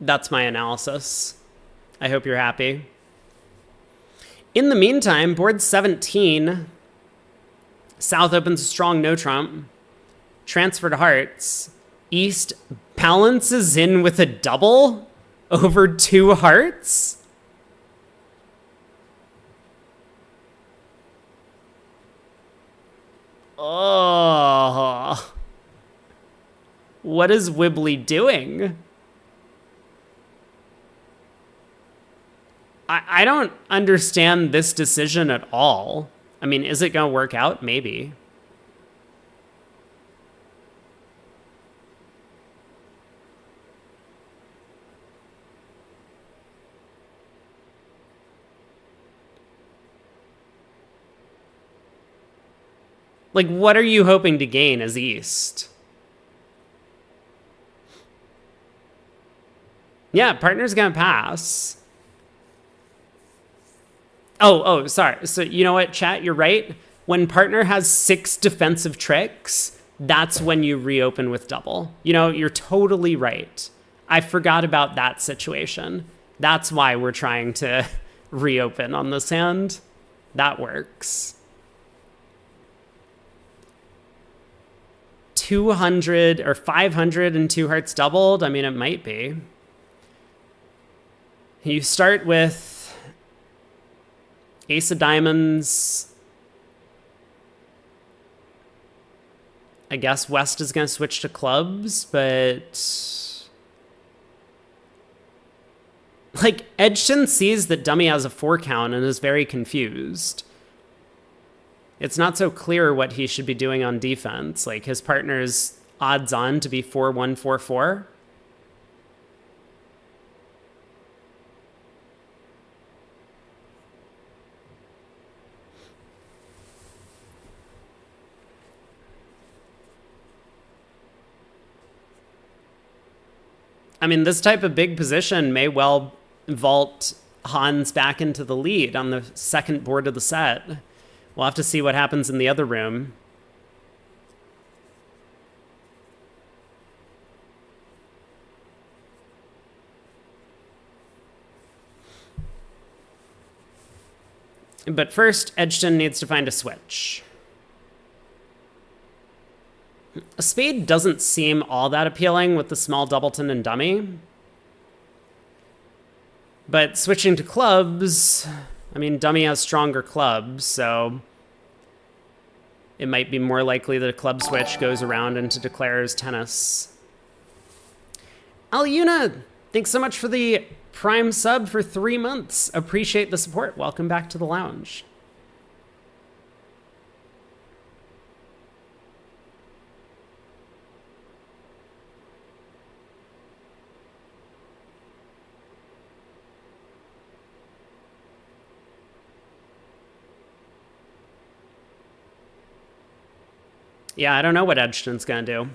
That's my analysis. I hope you're happy. In the meantime, board 17, South opens a strong no trump, transfer to hearts. East balances in with a double over 2 hearts. Oh, what is Wibbly doing? I don't understand this decision at all. I mean, is it going to work out? Maybe. Like, what are you hoping to gain as East? Yeah, partner's going to pass. Oh, sorry. So you know what, chat? You're right. When partner has 6 defensive tricks, that's when you reopen with double. You know, you're totally right. I forgot about that situation. That's why we're trying to reopen on this hand. That works. 200 or 500 and 2 hearts doubled. I mean, it might be. You start with Ace of Diamonds. I guess West is going to switch to clubs, but like Edgton sees that Dummy has a 4 count and is very confused. It's not so clear what he should be doing on defense. Like his partner's odds on to be 4-1, 4-4. I mean, this type of big position may well vault Hans back into the lead on the second board of the set. We'll have to see what happens in the other room. But first, Edgton needs to find a switch. A spade doesn't seem all that appealing with the small doubleton and dummy. But switching to clubs, I mean, dummy has stronger clubs, so it might be more likely that a club switch goes around into declares tennis. Alyuna, thanks so much for the Prime sub for 3 months. Appreciate the support. Welcome back to the lounge. Yeah, I don't know what Edgton's going to do.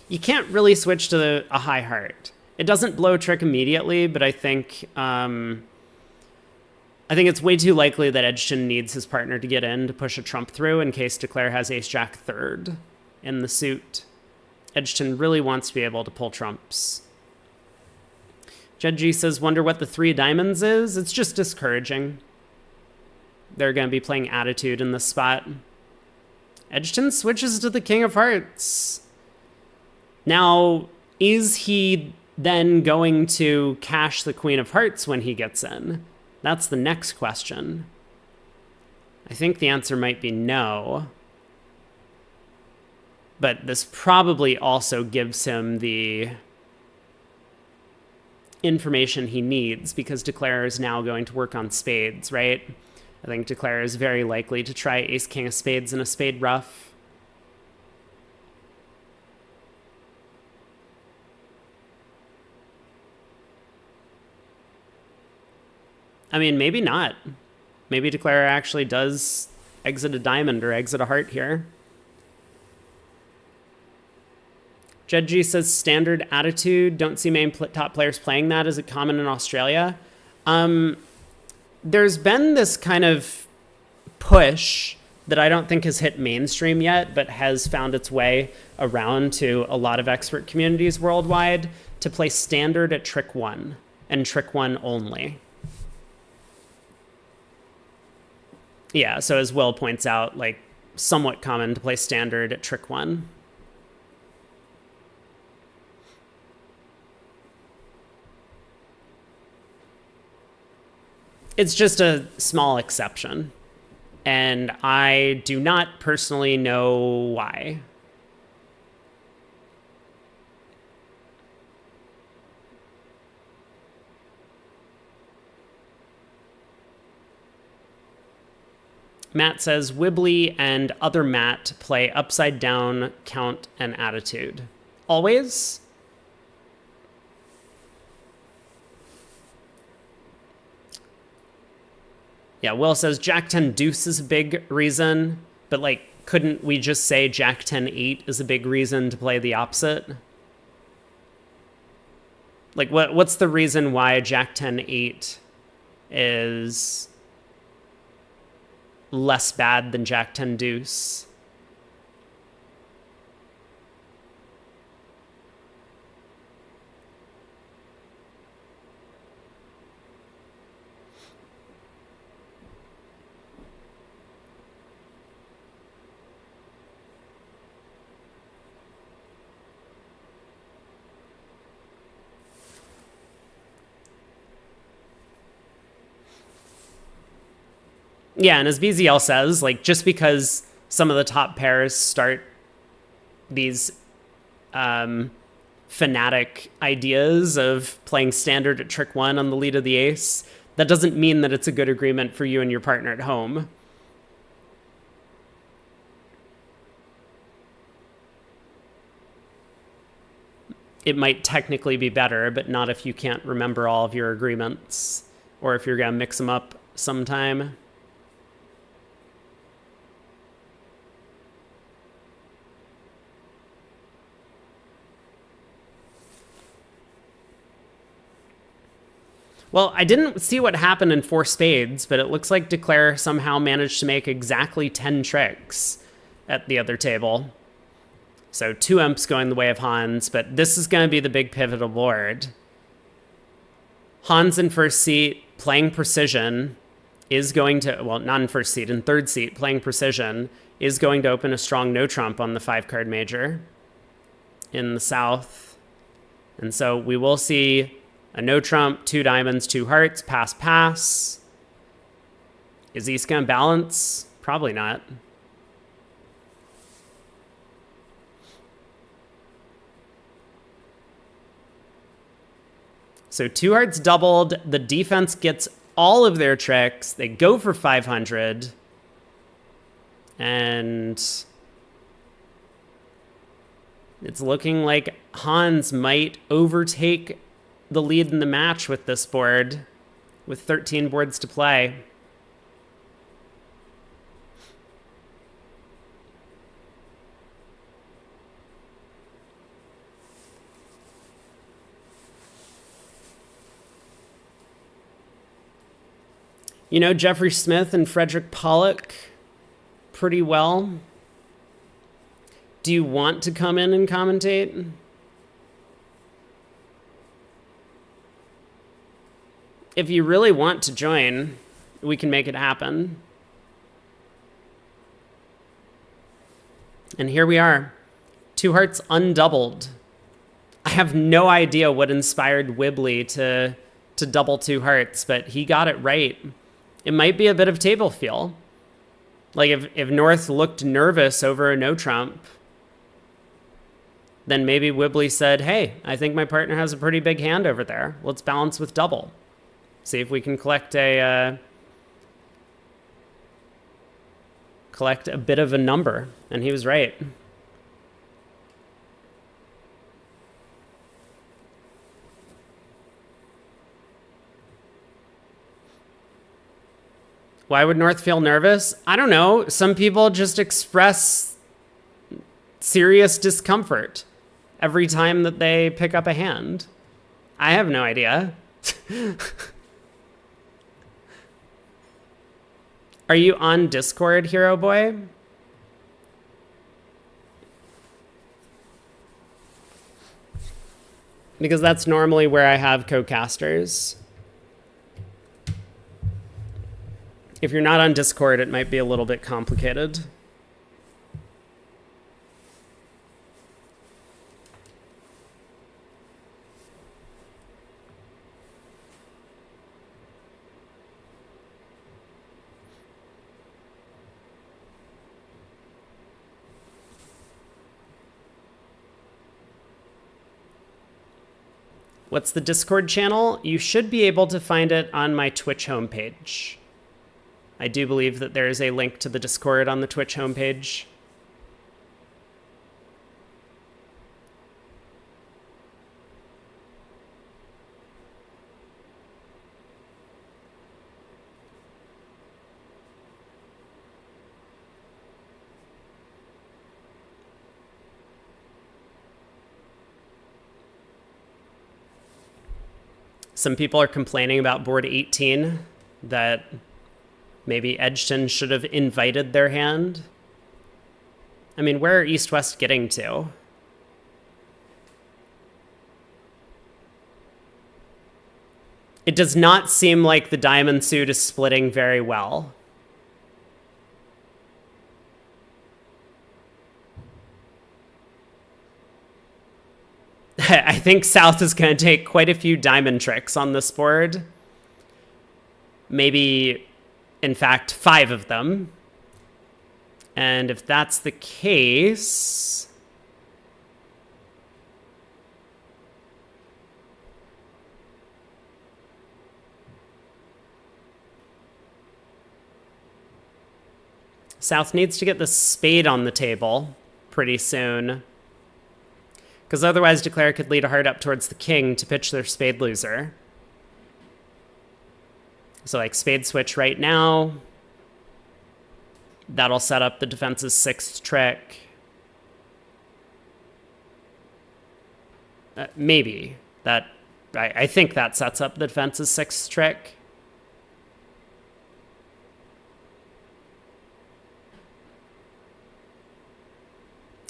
You can't really switch to a high heart. It doesn't blow trick immediately, but I think I think it's way too likely that Edgerton needs his partner to get in to push a trump through in case Declare has ace-jack third in the suit. Edgerton really wants to be able to pull trumps. Jed G says, wonder what the 3 diamonds is? It's just discouraging. They're going to be playing attitude in this spot. Edgerton switches to the king of hearts. Now, is he then going to cash the queen of hearts when he gets in? That's the next question. I think the answer might be no. But this probably also gives him the information he needs because Declare is now going to work on spades, right? I think Declare is very likely to try ace-king of spades in a spade ruff. I mean, maybe not. Maybe Declare actually does exit a diamond or exit a heart here. Jed G says standard attitude. Don't see main top players playing that. Is it common in Australia? There's been this kind of push that I don't think has hit mainstream yet, but has found its way around to a lot of expert communities worldwide to play standard at trick 1 and trick 1 only. Yeah, so as Will points out, like somewhat common to play standard at trick 1. It's just a small exception, and I do not personally know why. Matt says, Wibbly and other Matt play upside down, count, and attitude. Always? Yeah, Will says Jack 10 deuce is a big reason, but like, couldn't we just say Jack 10 8 is a big reason to play the opposite? Like, what's the reason why Jack 10 8 is less bad than Jack 10 deuce? Yeah, and as BZL says, like, just because some of the top pairs start these fanatic ideas of playing standard at trick 1 on the lead of the ace, that doesn't mean that it's a good agreement for you and your partner at home. It might technically be better, but not if you can't remember all of your agreements, or if you're going to mix them up sometime. Well, I didn't see what happened in 4 spades, but it looks like Declare somehow managed to make exactly 10 tricks at the other table. So 2 imps going the way of Hans, but this is going to be the big pivotal board. Hans in first seat, playing precision, is going to, well, not in first seat, in third seat, playing precision, is going to open a strong no trump on the 5-card major in the south. And so we will see a no trump, 2 diamonds, 2 hearts, pass, pass. Is East going to balance? Probably not. So 2 hearts doubled. The defense gets all of their tricks. They go for 500. And it's looking like Hans might overtake the lead in the match with this board, with 13 boards to play. You know Jeffrey Smith and Frederick Pollock pretty well. Do you want to come in and commentate? If you really want to join, we can make it happen. And here we are. Two hearts undoubled. I have no idea what inspired Wibbly to double two hearts, but he got it right. It might be a bit of table feel. Like if North looked nervous over a no trump, then maybe Wibbly said, hey, I think my partner has a pretty big hand over there. Let's balance with double. See if we can collect a bit of a number. And he was right. Why would North feel nervous? I don't know. Some people just express serious discomfort every time that they pick up a hand. I have no idea. Are you on Discord, Hero Boy? Because that's normally where I have co-casters. If you're not on Discord, it might be a little bit complicated. What's the Discord channel? You should be able to find it on my Twitch homepage. I do believe that there is a link to the Discord on the Twitch homepage. Some people are complaining about board 18 that maybe Edgton should have invited their hand. I mean, where are East-West getting to? It does not seem like the diamond suit is splitting very well. I think South is going to take quite a few diamond tricks on this board. Maybe, in fact, 5 of them. And if that's the case... South needs to get the spade on the table pretty soon. Because otherwise Declare could lead a heart up towards the king to pitch their spade loser. So like spade switch right now. That'll set up the defense's 6th trick. Maybe. I think that sets up the defense's 6th trick.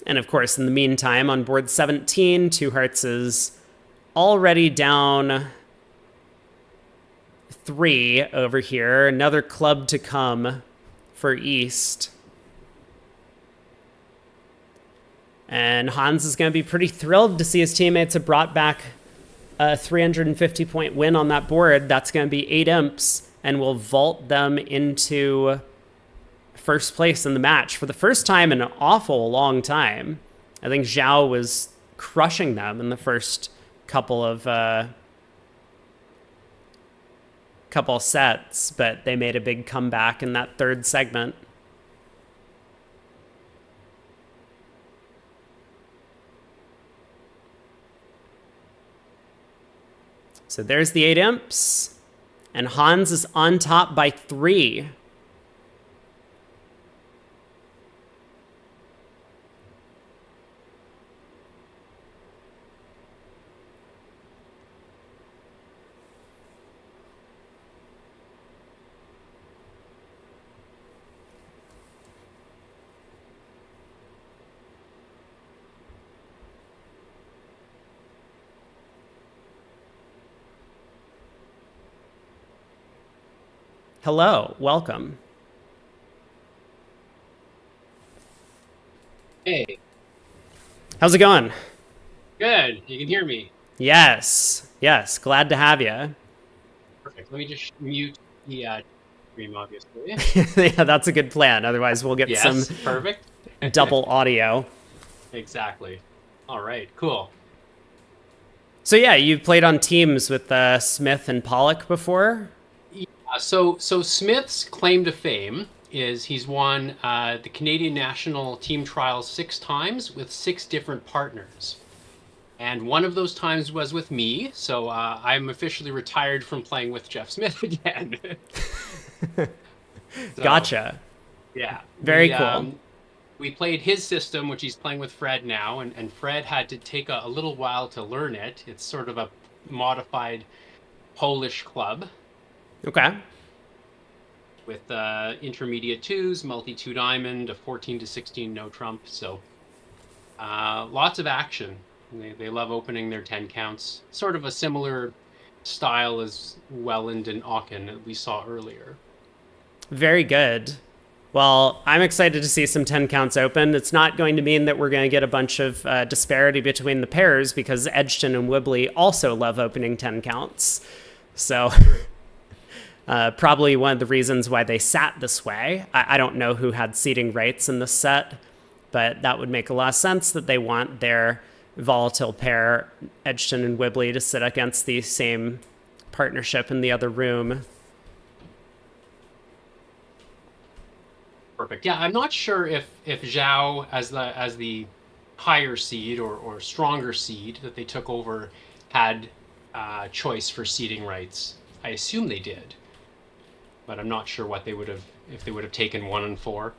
And of course, in the meantime, on board 17, Two Hearts is already down 3 over here. Another club to come for East. And Hans is going to be pretty thrilled to see his teammates have brought back a 350-point win on that board. That's going to be 8 imps and will vault them into first place in the match for the first time in an awful long time. I think Zhao was crushing them in the first couple of sets, but they made a big comeback in that 3rd segment. So there's the 8 imps, and Hans is on top by 3. Hello, welcome. Hey, How's it going? good. You can hear me. Yes, glad to have you. Perfect. Let me just mute the stream, obviously. Yeah, that's a good plan. Otherwise, we'll get some Yes, perfect. double audio. Exactly. All right, cool. So yeah, you've played on teams with Smith and Pollock before? Yeah, so Smith's claim to fame is he's won the Canadian national team trials 6 times with 6 different partners. And one of those times was with me, so I'm officially retired from playing with Jeff Smith again. So, Gotcha. yeah, Very cool. we played his system, which he's playing with Fred now, and Fred had to take a little while to learn it. It's sort of a modified Polish club Okay. with intermediate twos, multi two diamond, a 14 to 16 no trump. So lots of action. They love opening their 10 counts. Sort of a similar style as Welland and Aachen that we saw earlier. Very good. Well, I'm excited to see some 10 counts open. It's not going to mean that we're going to get a bunch of disparity between the pairs because Edgton and Wibley also love opening 10 counts. So probably one of the reasons why they sat this way. I don't know who had seating rights in this set, but that would make a lot of sense that they want their volatile pair, Edgton and Wibley, to sit against the same partnership in the other room. Perfect. Yeah, I'm not sure if Zhao as the higher seed or stronger seed that they took over had choice for seeding rights. I assume they did, but I'm not sure what they would have if they would have taken 1 and 4.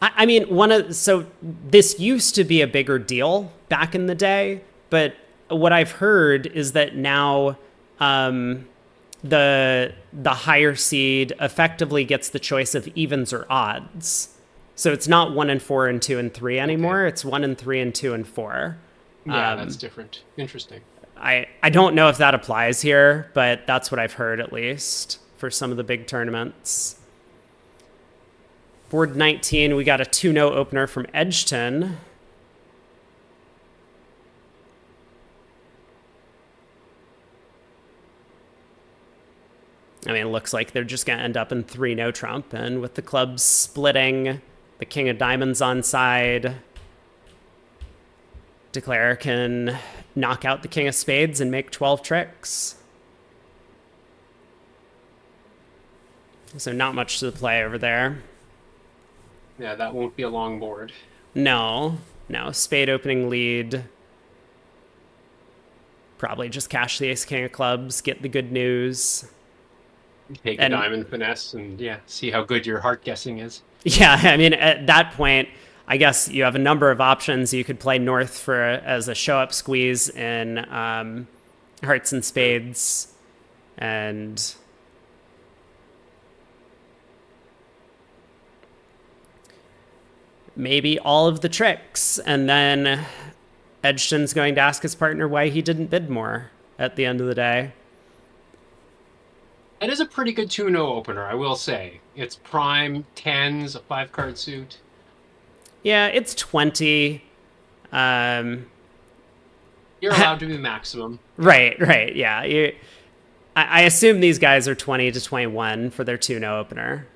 I mean, so this used to be a bigger deal back in the day, but what I've heard is that now the higher seed effectively gets the choice of evens or odds. So it's not 1 and 4 and 2 and 3 anymore. Okay. It's 1 and 3 and 2 and 4. Yeah, that's different. Interesting. I don't know if that applies here, but that's what I've heard at least for some of the big tournaments. Board 19, we got a 2-0 opener from Edgton. I mean, it looks like they're just going to end up in 3 no trump. And with the clubs splitting, the king of diamonds on side, Declare can knock out the king of spades and make 12 tricks. So not much to the play over there. Yeah, that won't be a long board. No. Spade opening lead. Probably just cash the ace king of clubs, get the good news. Take a diamond finesse and see how good your heart guessing is. Yeah, I mean, at that point, I guess you have a number of options. You could play north as a show-up squeeze in hearts and spades, and maybe all of the tricks, and then Edgton's going to ask his partner why he didn't bid more at the end of the day. That is a pretty good 2-0 opener, I will say. It's prime, 10s, a 5-card suit. Yeah, it's 20. You're allowed to be maximum. Right, yeah. I assume these guys are 20 to 21 for their 2-0 opener.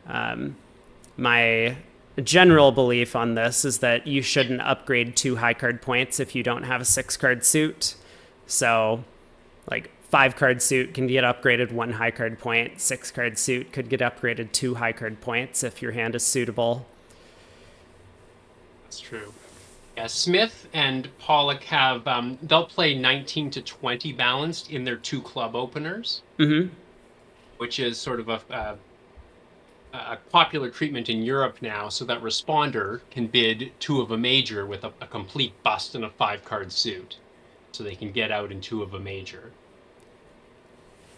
My general belief on this is that you shouldn't upgrade 2 high card points if you don't have a 6-card suit. So, 5-card suit can get upgraded 1 high card point. 6-card suit could get upgraded 2 high card points if your hand is suitable. That's true. Yeah, Smith and Pollock have they'll play 19 to 20 balanced in their 2 club openers, which is sort of a popular treatment in Europe now, so that responder can bid 2 of a major with a complete bust and a 5-card suit, so they can get out in 2 of a major.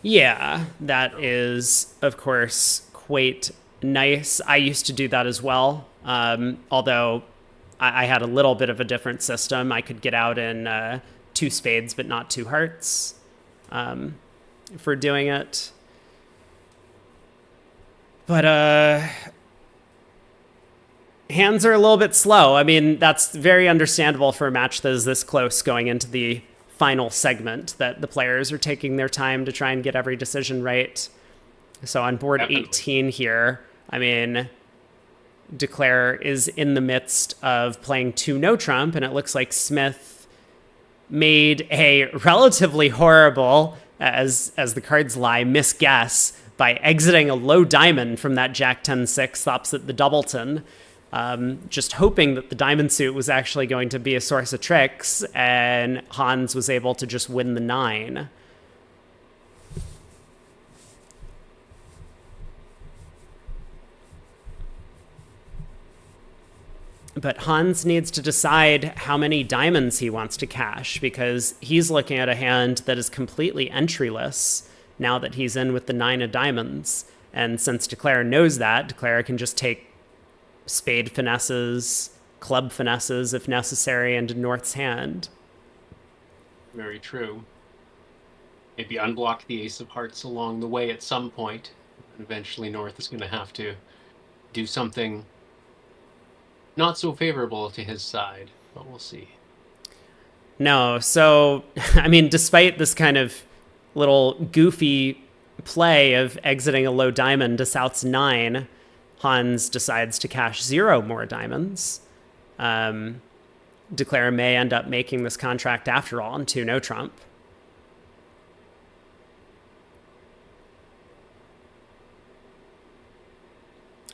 Yeah, that is, of course, quite nice. I used to do that as well, although I had a little bit of a different system. I could get out in 2 spades, but not 2 hearts for doing it. But hands are a little bit slow. I mean, that's very understandable for a match that is this close going into the final segment, that the players are taking their time to try and get every decision right. So on board Definitely. 18 here, I mean, Declare is in the midst of playing 2 no trump, and it looks like Smith made a relatively horrible, as the cards lie, misguess by exiting a low diamond from that Jack 10-6 opposite the Doubleton. Just hoping that the diamond suit was actually going to be a source of tricks, and Hans was able to just win the 9. But Hans needs to decide how many diamonds he wants to cash, because he's looking at a hand that is completely entryless now that he's in with the 9 of diamonds. And since Declare knows that, Declare can just take spade finesses, club finesses if necessary, into North's hand. Very true. Maybe unblock the ace of hearts along the way at some point. And eventually North is going to have to do something not so favorable to his side, but we'll see. No, so, I mean, despite this kind of little goofy play of exiting a low diamond to South's 9, Hans decides to cash 0 more diamonds. Declare may end up making this contract after all on 2 no trump.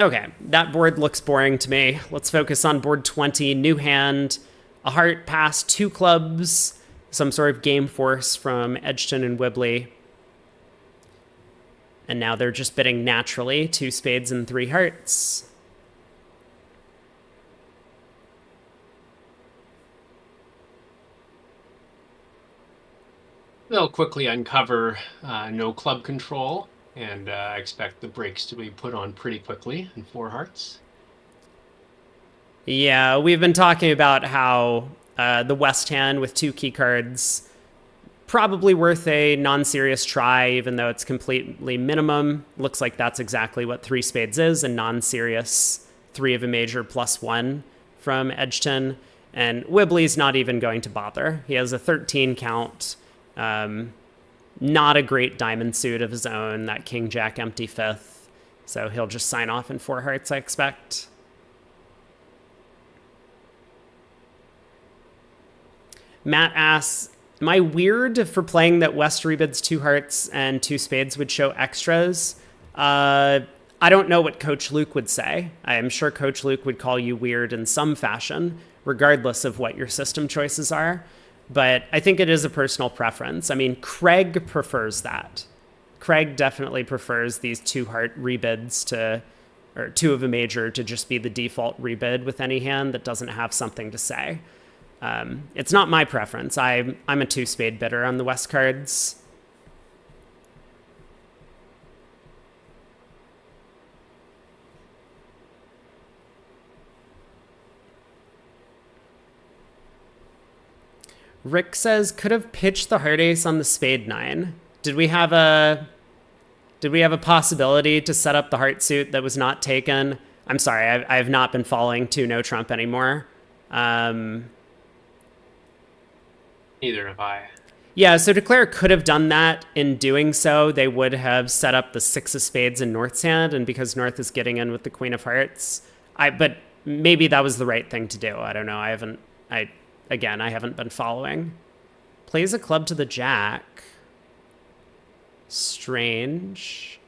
Okay, that board looks boring to me. Let's focus on board 20. New hand, a heart pass, 2 clubs, some sort of game force from Edgerton and Whibley. And now they're just bidding naturally, 2 spades and 3 hearts. They'll quickly uncover no club control, and I expect the brakes to be put on pretty quickly in 4 hearts. Yeah, we've been talking about how the West hand with 2 key cards, probably worth a non-serious try, even though it's completely minimum. Looks like that's exactly what 3 spades is, a non-serious 3 of a major +1 from Edgerton. And Whibley's not even going to bother. He has a 13 count. Not a great diamond suit of his own, that King Jack empty 5th. So he'll just sign off in 4 hearts, I expect. Matt asks, am I weird for playing that West rebids 2 hearts and 2 spades would show extras? I don't know what Coach Luke would say. I am sure Coach Luke would call you weird in some fashion, regardless of what your system choices are. But I think it is a personal preference. I mean, Craig prefers that. Craig definitely prefers these 2 heart rebids to, or 2 of a major to just be the default rebid with any hand that doesn't have something to say. It's not my preference. I'm a 2 spade bidder on the West cards. Rick says, could have pitched the heart ace on the spade 9. Did we have a possibility to set up the heart suit that was not taken? I'm sorry, I have not been following 2 no trump anymore. Neither have I. Yeah, so Declare could have done that. In doing so, they would have set up the 6 of spades in North's hand, and because North is getting in with the Queen of Hearts, but maybe that was the right thing to do. I don't know. I haven't been following. Plays a club to the Jack. Strange.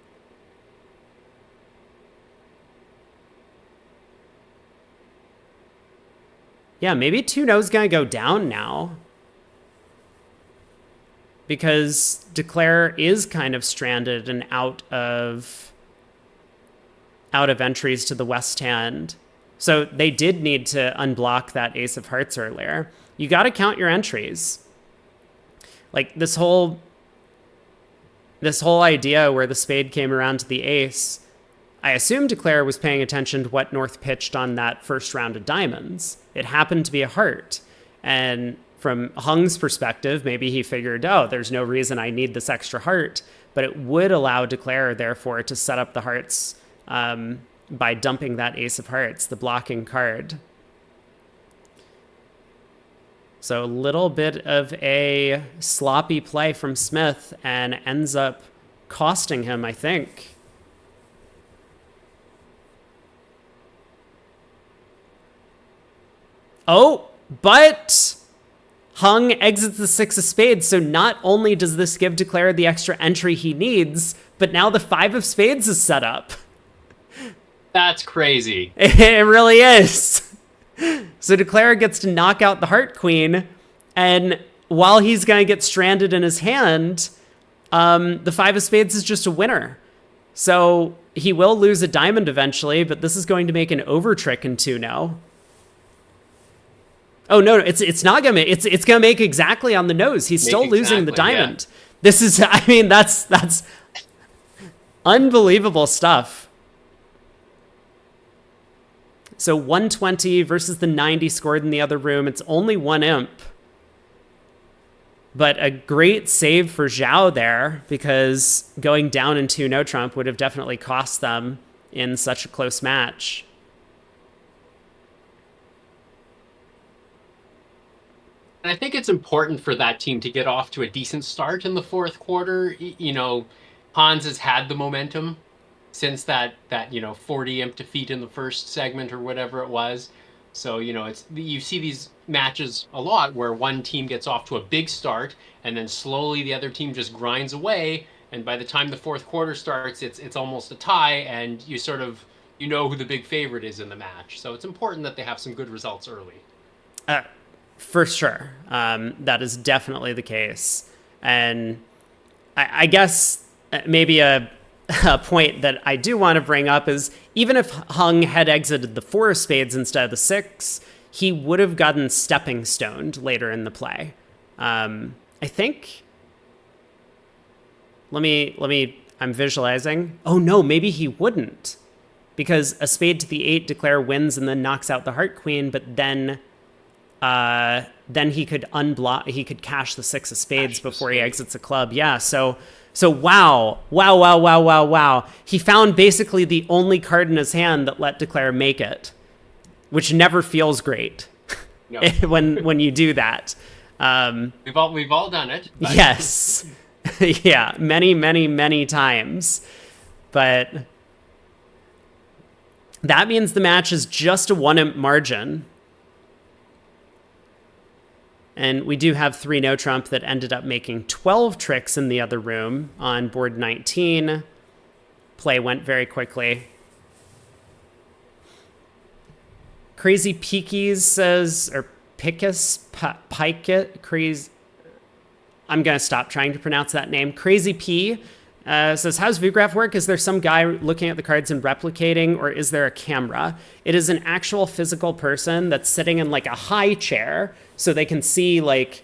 Yeah, maybe 2-no's gonna go down now. Because Declare is kind of stranded and out of entries to the West hand. So they did need to unblock that ace of hearts earlier. You got to count your entries. Like this whole idea where the spade came around to the ace, I assume Declare was paying attention to what North pitched on that first round of diamonds. It happened to be a heart. And from Hung's perspective, maybe he figured, oh, there's no reason I need this extra heart. But it would allow Declare, therefore, to set up the hearts by dumping that ace of hearts, the blocking card. So a little bit of a sloppy play from Smith and ends up costing him, I think. Oh, but Hung exits the 6 of spades, so not only does this give Declare the extra entry he needs, but now the 5 of spades is set up. That's crazy. It really is. So Declare gets to knock out the Heart Queen, and while he's going to get stranded in his hand, the 5 of spades is just a winner. So he will lose a diamond eventually, but this is going to make an over trick in 2-0. Oh no, it's not gonna make it's gonna make exactly on the nose. He's still losing the diamond. Yeah. This is, I mean, that's unbelievable stuff. So 120 versus the 90 scored in the other room. It's only 1 imp. But a great save for Zhao there, because going down in 2-no trump would have definitely cost them in such a close match. And I think it's important for that team to get off to a decent start in the fourth quarter. You know, Hans has had the momentum since that 40 imp defeat in the first segment or whatever it was. So, you see these matches a lot where one team gets off to a big start and then slowly the other team just grinds away. And by the time the fourth quarter starts, it's almost a tie, and you know who the big favorite is in the match. So it's important that they have some good results early. For sure. That is definitely the case. And I guess maybe a point that I do want to bring up is, even if Hung had exited the 4 of spades instead of the 6, he would have gotten stepping stoned later in the play. I think... Let me, I'm visualizing. Oh no, maybe he wouldn't. Because a spade to the 8, Declare wins and then knocks out the Heart Queen, but then he could unblock, he could cash the 6 of spades before he exits a club. Yeah, so wow. He found basically the only card in his hand that let Declare make it, which never feels great. No. when you do that. We've all done it. But. Yes. Yeah, many times. But that means the match is just a 1 imp margin. And we do have 3 no trump that ended up making 12 tricks in the other room on board 19. Play went very quickly. Crazy Peakies says, or Pickus, Crazy. I'm going to stop trying to pronounce that name. Crazy P says, how's VuGraph work? Is there some guy looking at the cards and replicating, or is there a camera? It is an actual physical person that's sitting in like a high chair, so they can see like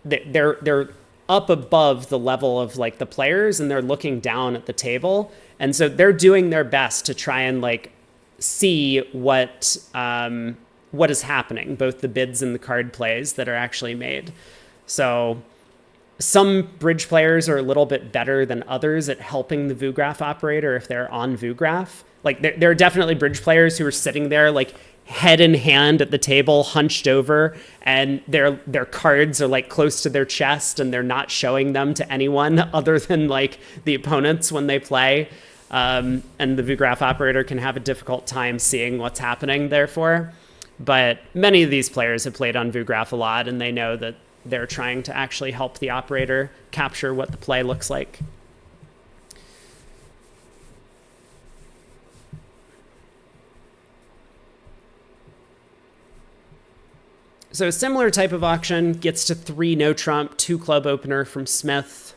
they're up above the level of like the players, and they're looking down at the table, and so they're doing their best to try and like see what is happening, both the bids and the card plays that are actually made. So some bridge players are a little bit better than others at helping the VuGraph operator if they're on VuGraph. Like there are definitely bridge players who are sitting there like head in hand at the table, hunched over, and their cards are like close to their chest, and they're not showing them to anyone other than like the opponents when they play. And the VuGraph operator can have a difficult time seeing what's happening, therefore. But many of these players have played on VuGraph a lot, and they know that they're trying to actually help the operator capture what the play looks like. So a similar type of auction gets to 3 no trump, 2 club opener from Smith.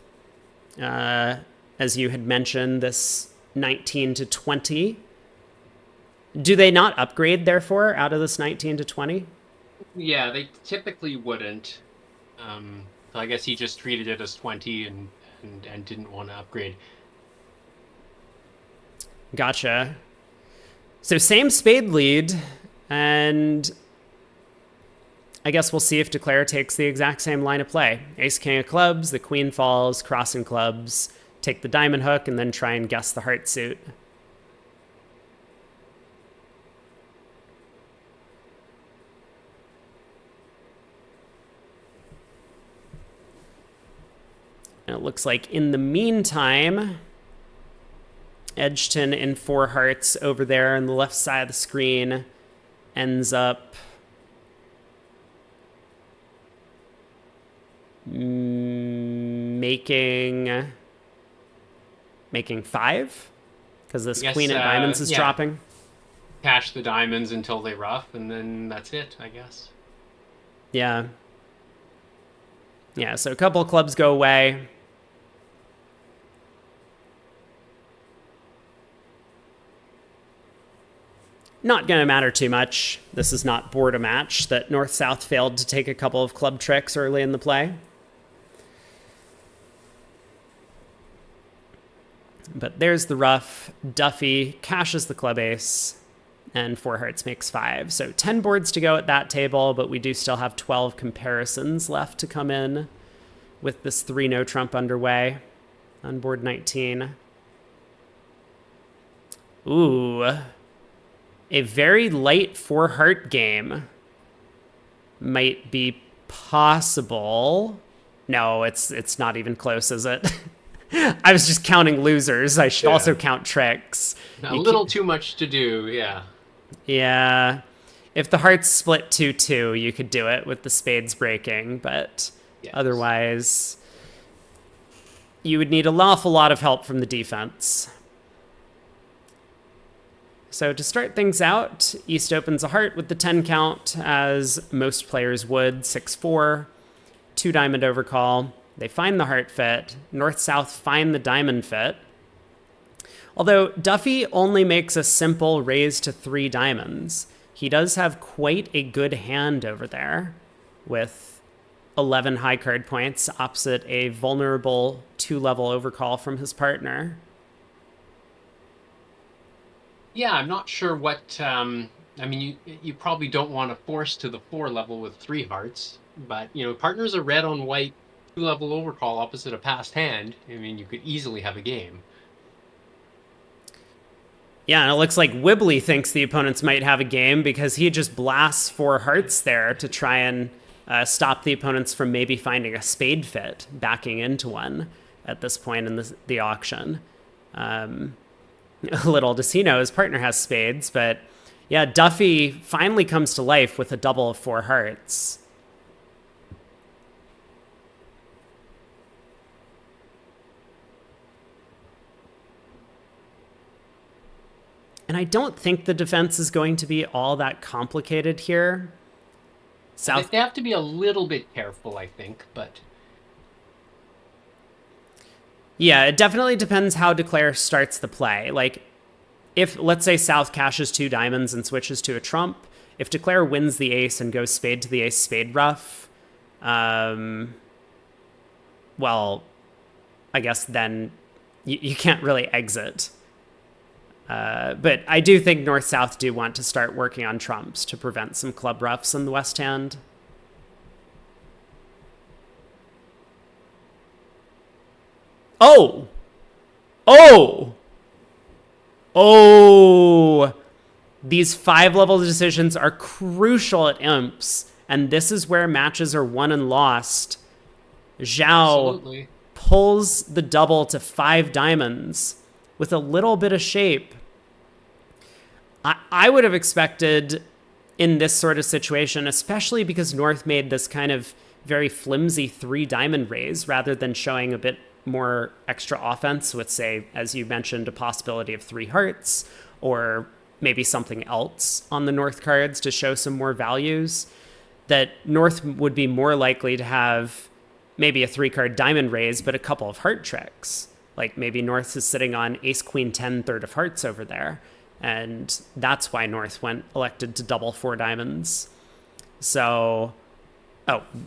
As you had mentioned, this 19 to 20. Do they not upgrade, therefore, out of this 19 to 20? Yeah, they typically wouldn't. So I guess he just treated it as 20 and didn't want to upgrade. Gotcha. So same spade lead, and I guess we'll see if Declare takes the exact same line of play. Ace, king of clubs, the queen falls, crossing clubs, take the diamond hook, and then try and guess the heart suit. it looks like in the meantime, Edgerton in 4 hearts over there on the left side of the screen ends up making 5 because this queen at diamonds is dropping. Cash the diamonds until they rough, and then that's it, I guess. Yeah. Yeah, so a couple of clubs go away. Not going to matter too much. This is not board a match that North-South failed to take a couple of club tricks early in the play. But there's the ruff. Duffy cashes the club ace, and 4 hearts makes 5. So 10 boards to go at that table, but we do still have 12 comparisons left to come in with this 3 no trump underway on board 19. Ooh, a very light 4 heart game might be possible. No, it's not even close, is it? I was just counting losers. I should also count tricks. A little too much to do, yeah. Yeah. If the hearts split 2-2, you could do it with the spades breaking, but otherwise, you would need an awful lot of help from the defense. So to start things out, East opens a heart with the 10 count, as most players would, 6-4, 2 diamond overcall. They find the heart fit. North-South find the diamond fit. Although Duffy only makes a simple raise to 3 diamonds, he does have quite a good hand over there with 11 high card points opposite a vulnerable 2-level overcall from his partner. Yeah, I'm not sure what... I mean, you probably don't want to force to the 4 level with 3 hearts, but, partners are red on white 2-level overcall opposite a passed hand. I mean, you could easily have a game. Yeah, and it looks like Wibbly thinks the opponents might have a game because he just blasts 4 hearts there to try and stop the opponents from maybe finding a spade fit, backing into one at this point in the auction. Little does he know his partner has spades, but yeah, Duffy finally comes to life with a double of 4 hearts. And I don't think the defense is going to be all that complicated here. They have to be a little bit careful, I think, but... Yeah, it definitely depends how Declare starts the play. Like, if, let's say, South cashes 2 diamonds and switches to a trump, if Declare wins the ace and goes spade to the ace spade ruff, well, I guess then you can't really exit. But I do think North-South do want to start working on trumps to prevent some club roughs in the West Hand. Oh! These 5-level decisions are crucial at imps, and this is where matches are won and lost. Zhao pulls the double to 5 diamonds with a little bit of shape. I would have expected in this sort of situation, especially because North made this kind of very flimsy 3 diamond raise rather than showing a bit more extra offense with, say, as you mentioned, a possibility of 3 hearts or maybe something else on the North cards to show some more values, that North would be more likely to have maybe a 3-card diamond raise, but a couple of heart tricks. Like maybe North is sitting on ace, queen, 10, third of hearts over there. And that's why North elected to double 4 diamonds. So,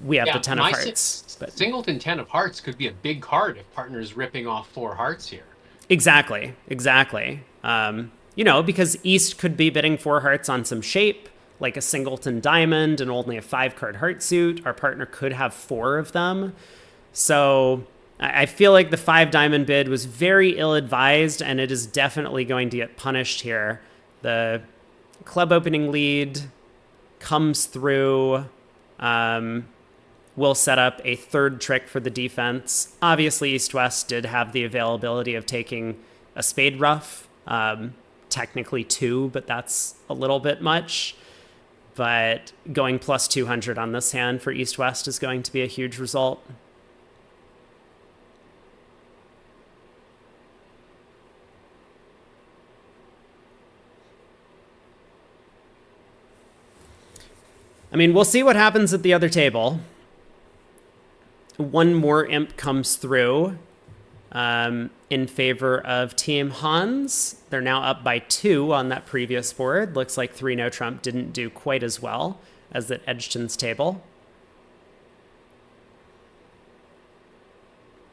we have the 10 of hearts. But singleton 10 of hearts could be a big card if partner's ripping off 4 hearts here. Exactly. Because East could be bidding 4 hearts on some shape, like a singleton diamond and only a 5-card heart suit. Our partner could have 4 of them. So I feel like the 5 diamond bid was very ill-advised, and it is definitely going to get punished here. The club opening lead comes through with will set up a third trick for the defense. Obviously, East-West did have the availability of taking a spade ruff, technically 2, but that's a little bit much. But going plus 200 on this hand for East-West is going to be a huge result. I mean, we'll see what happens at the other table. One more imp comes through in favor of Team Hans. They're now up by 2 on that previous board. Looks like 3 no trump didn't do quite as well as at Edgerton's table.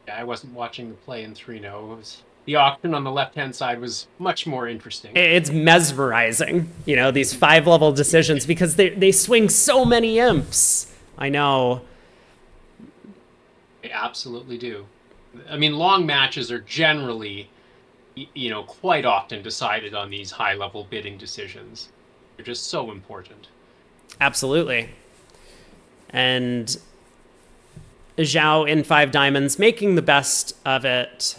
Yeah, I wasn't watching the play in 3-no. The auction on the left-hand side was much more interesting. It's mesmerizing, you know, these 5-level decisions, because they swing so many imps. I know. They absolutely do. I mean, long matches are generally, you know, quite often decided on these high-level bidding decisions. They're just so important. Absolutely. And Zhao in 5 diamonds, making the best of it,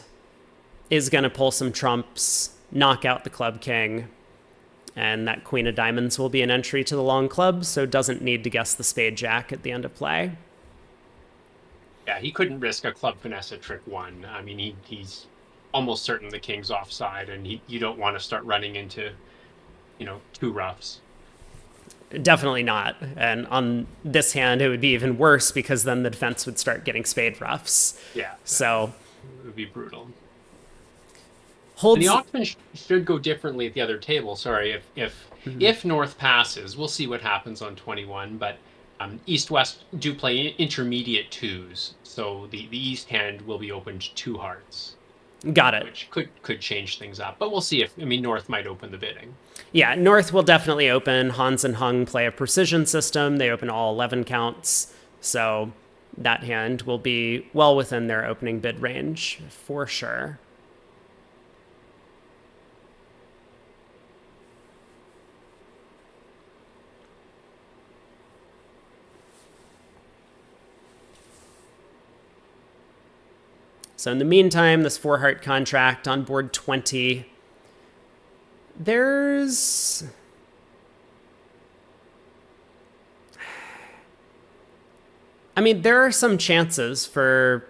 is going to pull some trumps, knock out the club king, and that queen of diamonds will be an entry to the long club, so doesn't need to guess the spade jack at the end of play. Yeah, he couldn't risk a club finesse at trick 1. I mean, he's almost certain the king's offside, and you don't want to start running into, you know, 2 roughs. Definitely not. And on this hand, it would be even worse, because then the defense would start getting spade roughs. Yeah. So it would be brutal. Holds... The auction should go differently at the other table. Sorry, if North passes, we'll see what happens on 21. But East-West do play intermediate 2s, so the East hand will be opened 2 hearts. Got it. Which could change things up, but we'll see if North might open the bidding. Yeah, North will definitely open. Hans and Hung play a precision system. They open all 11 counts, so that hand will be well within their opening bid range for sure. So in the meantime, this 4-heart contract on board 20, there's... I mean, there are some chances for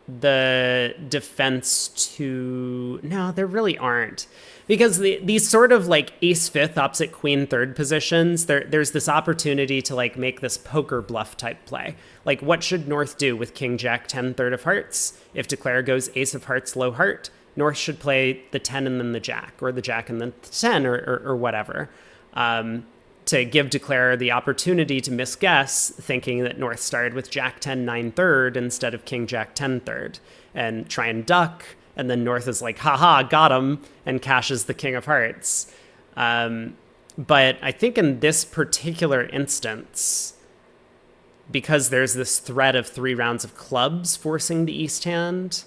the defense to... No, there really aren't. Because these sort of like ace-5 opposite queen-3 positions, there's this opportunity to like make this poker bluff type play. Like, what should North do with king-jack-10 third of hearts? If declare goes ace of hearts, low heart, North should play the 10 and then the jack, or the jack and then the 10, or whatever, to give declare the opportunity to misguess, thinking that North started with jack-10, 9 third instead of king-jack-10 third, and try and duck. And then North is like, haha, got him, and cashes the king of hearts. But I think in this particular instance, because there's this threat of 3 rounds of clubs forcing the East hand,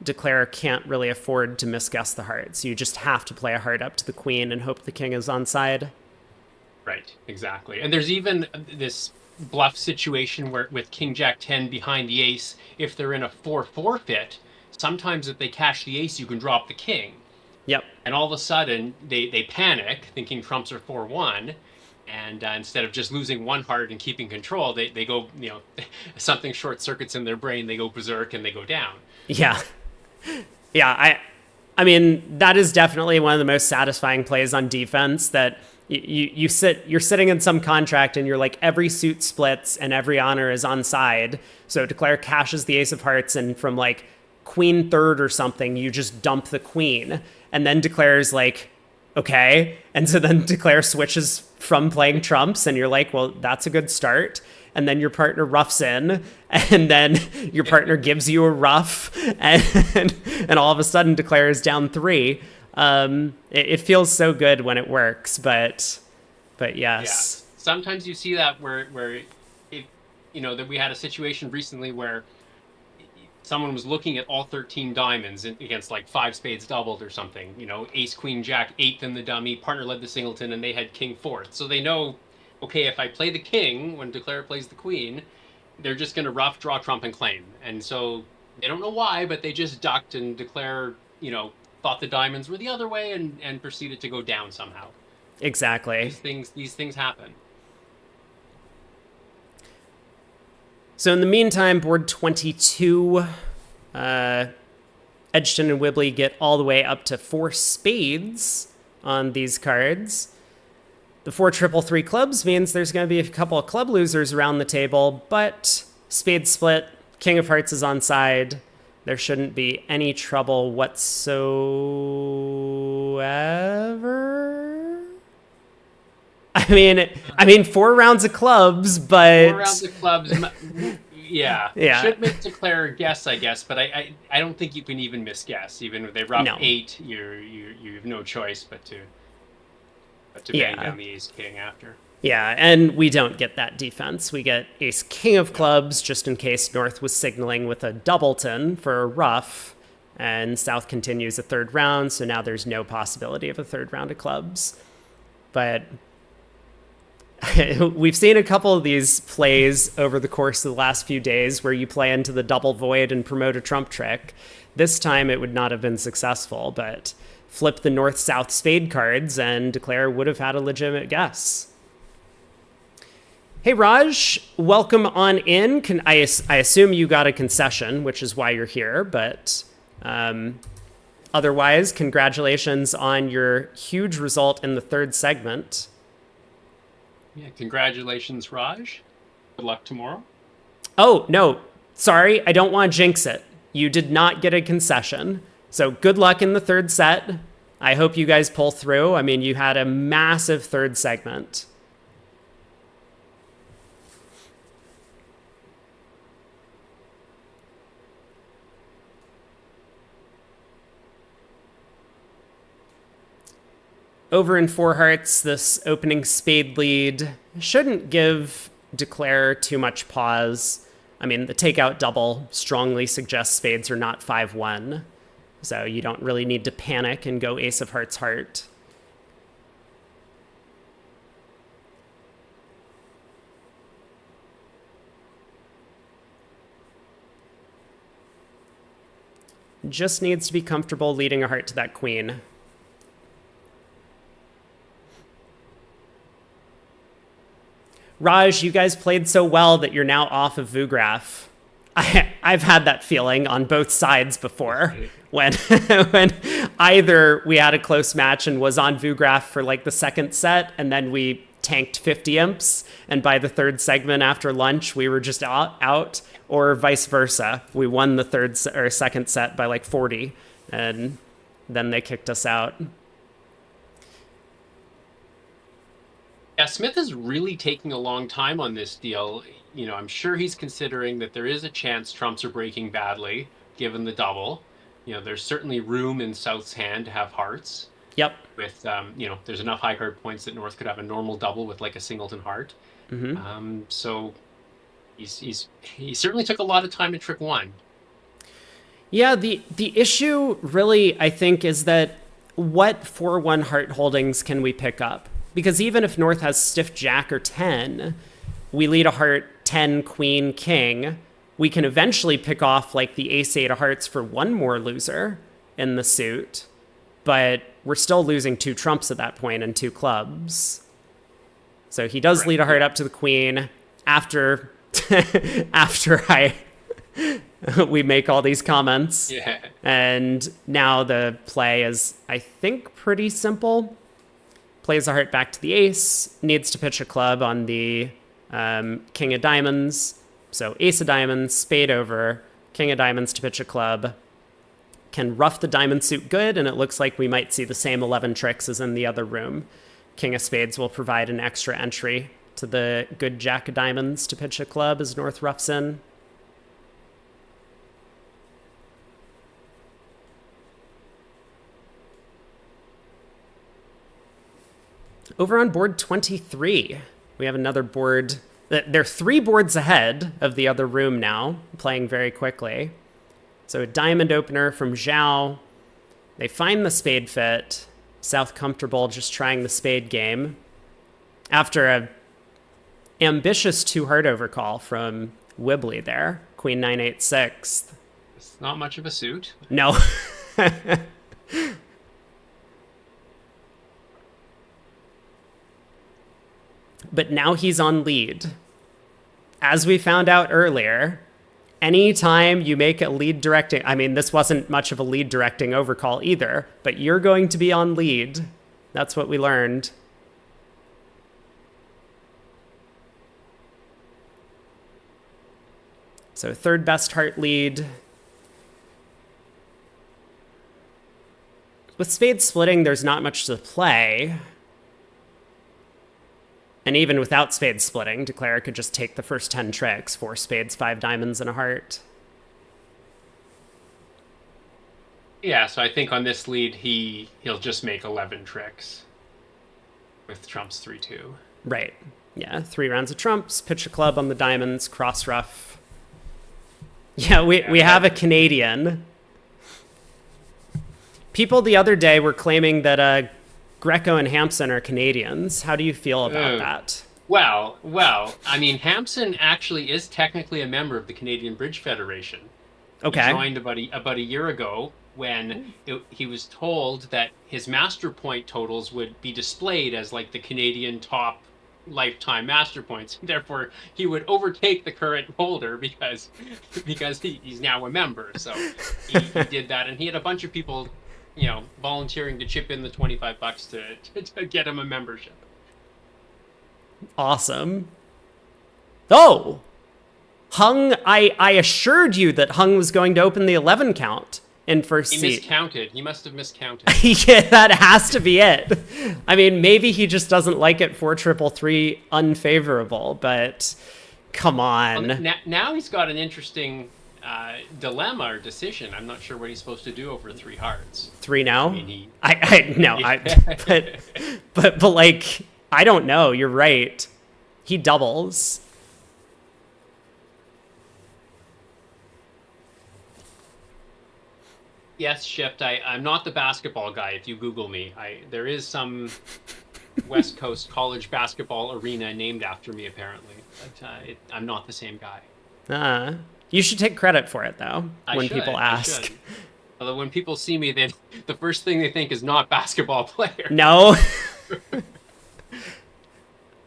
declare can't really afford to misguess the hearts. You just have to play a heart up to the queen and hope the king is onside. Right, exactly. And there's even this bluff situation where with king-jack-10 behind the ace, if they're in a 4 forfeit, sometimes if they cash the ace, you can drop the king. Yep. And all of a sudden, they panic, thinking trumps are 4-1. And instead of just losing 1 heart and keeping control, they go, you know, something short circuits in their brain, they go berserk and they go down. Yeah. Yeah, I mean, that is definitely one of the most satisfying plays on defense, that you're sitting in some contract and you're like, every suit splits and every honor is onside. So declare cashes the ace of hearts, and from like queen third or something, you just dump the queen, and then declares like, okay. And so then declare switches from playing trumps, and you're like, well, that's a good start. And then your partner roughs in, and then your partner gives you a rough, and all of a sudden declares down 3. It feels so good when it works, but yes. Yeah. Sometimes you see that where it, you know, that we had a situation recently where someone was looking at all 13 diamonds against like 5 spades doubled or something, you know, ace, queen, jack, 8th in the dummy, partner led the singleton, and they had king 4th. So they know okay, if I play the king when Declare plays the queen, they're just going to rough, draw, trump, and claim. And so they don't know why, but they just ducked, and Declare, thought the diamonds were the other way, and proceeded to go down somehow. Exactly. These things happen. So in the meantime, board 22, Edgerton and Wibbly get all the way up to 4 spades on these cards. The 4 triple 3 clubs means there's going to be a couple of club losers around the table, but spade split, king of hearts is on side. There shouldn't be any trouble whatsoever. I mean, 4 rounds of clubs, but 4 rounds of clubs, yeah. Should make Declare guess, I guess, but I don't think you can even misguess. Even if they rough 8, you have no choice but to bang down the ace king after. Yeah, and we don't get that defense. We get ace king of clubs just in case North was signaling with a doubleton for a ruff, and South continues a 3rd round, so now there's no possibility of a 3rd round of clubs. But we've seen a couple of these plays over the course of the last few days where you play into the double void and promote a trump trick. This time it would not have been successful, but flip the north-south spade cards and Declare would have had a legitimate guess. Hey, Raj, welcome on in. I assume you got a concession, which is why you're here, but otherwise, congratulations on your huge result in the 3rd segment. Yeah, congratulations, Raj. Good luck tomorrow. Oh, no, sorry, I don't want to jinx it. You did not get a concession. So good luck in the 3rd set. I hope you guys pull through. I mean, you had a massive 3rd segment. Over in 4 hearts, this opening spade lead shouldn't give Declare too much pause. I mean, the takeout double strongly suggests spades are not 5-1, so you don't really need to panic and go ace of hearts heart. Just needs to be comfortable leading a heart to that queen. Raj, you guys played so well that you're now off of Vugraph. I've had that feeling on both sides before when either we had a close match and was on Vugraph for like the 2nd set and then we tanked 50 imps and by the 3rd segment after lunch we were just out, or vice versa. We won the 2nd set by like 40 and then they kicked us out. Yeah, Smith is really taking a long time on this deal. I'm sure he's considering that there is a chance trumps are breaking badly, given the double. There's certainly room in South's hand to have hearts. Yep. With, there's enough high card points that North could have a normal double with like a singleton heart. Mm-hmm. So he certainly took a lot of time in trick 1. Yeah, the issue really, I think, is that what 4-1 heart holdings can we pick up? Because even if North has stiff jack or 10, we lead a heart 10, queen, king. We can eventually pick off like the ace-8 of hearts for 1 more loser in the suit. But we're still losing 2 trumps at that point and 2 clubs. So he does lead a heart up to the queen after we make all these comments. Yeah. And now the play is, I think, pretty simple. Plays a heart back to the ace, needs to pitch a club on the king of diamonds. So ace of diamonds, spade over, king of diamonds to pitch a club. Can rough the diamond suit good, and it looks like we might see the same 11 tricks as in the other room. King of spades will provide an extra entry to the good jack of diamonds to pitch a club as North roughs in. Over on board 23, we have another board. They're 3 boards ahead of the other room now, playing very quickly. So a diamond opener from Zhao. They find the spade fit. South comfortable just trying the spade game. After a ambitious two-heart overcall from Wibbly there. Queen 9-8 sixth. It's not much of a suit. No. But now he's on lead. As we found out earlier, anytime you make a lead directing, I mean, this wasn't much of a lead directing overcall either, but you're going to be on lead. That's what we learned. So third best heart lead. With spade splitting, there's not much to play. And even without spade splitting, Declare could just take the first 10 tricks, 4 spades, 5 diamonds, and a heart. Yeah, so I think on this lead, he'll just make 11 tricks with trumps 3-2. Right. Yeah, 3 rounds of trumps, pitch a club on the diamonds, cross rough. Yeah, we have a Canadian. People the other day were claiming that Greco and Hampson are Canadians. How do you feel about that? Well, I mean, Hampson actually is technically a member of the Canadian Bridge Federation. Okay. He joined about a year ago when he was told that his master point totals would be displayed as like the Canadian top lifetime master points. Therefore, he would overtake the current holder because he's now a member. So he did that, and he had a bunch of people, volunteering to chip in the $25 to get him a membership. Awesome. Oh, Hung, I assured you that Hung was going to open the 11 count in first seat. He miscounted. He must have miscounted. Yeah, that has to be it. I mean, maybe he just doesn't like it 4-3-3 unfavorable, but come on. Well, now he's got an interesting dilemma or decision. I'm not sure what he's supposed to do over 3 hearts. 3 now? I mean, but like, I don't know. You're right. He doubles. Yes, Shift. I'm not the basketball guy. If you Google me, there is some West Coast college basketball arena named after me, apparently. But I'm not the same guy. You should take credit for it, though, when people ask. Although when people see me, the first thing they think is not basketball player. No.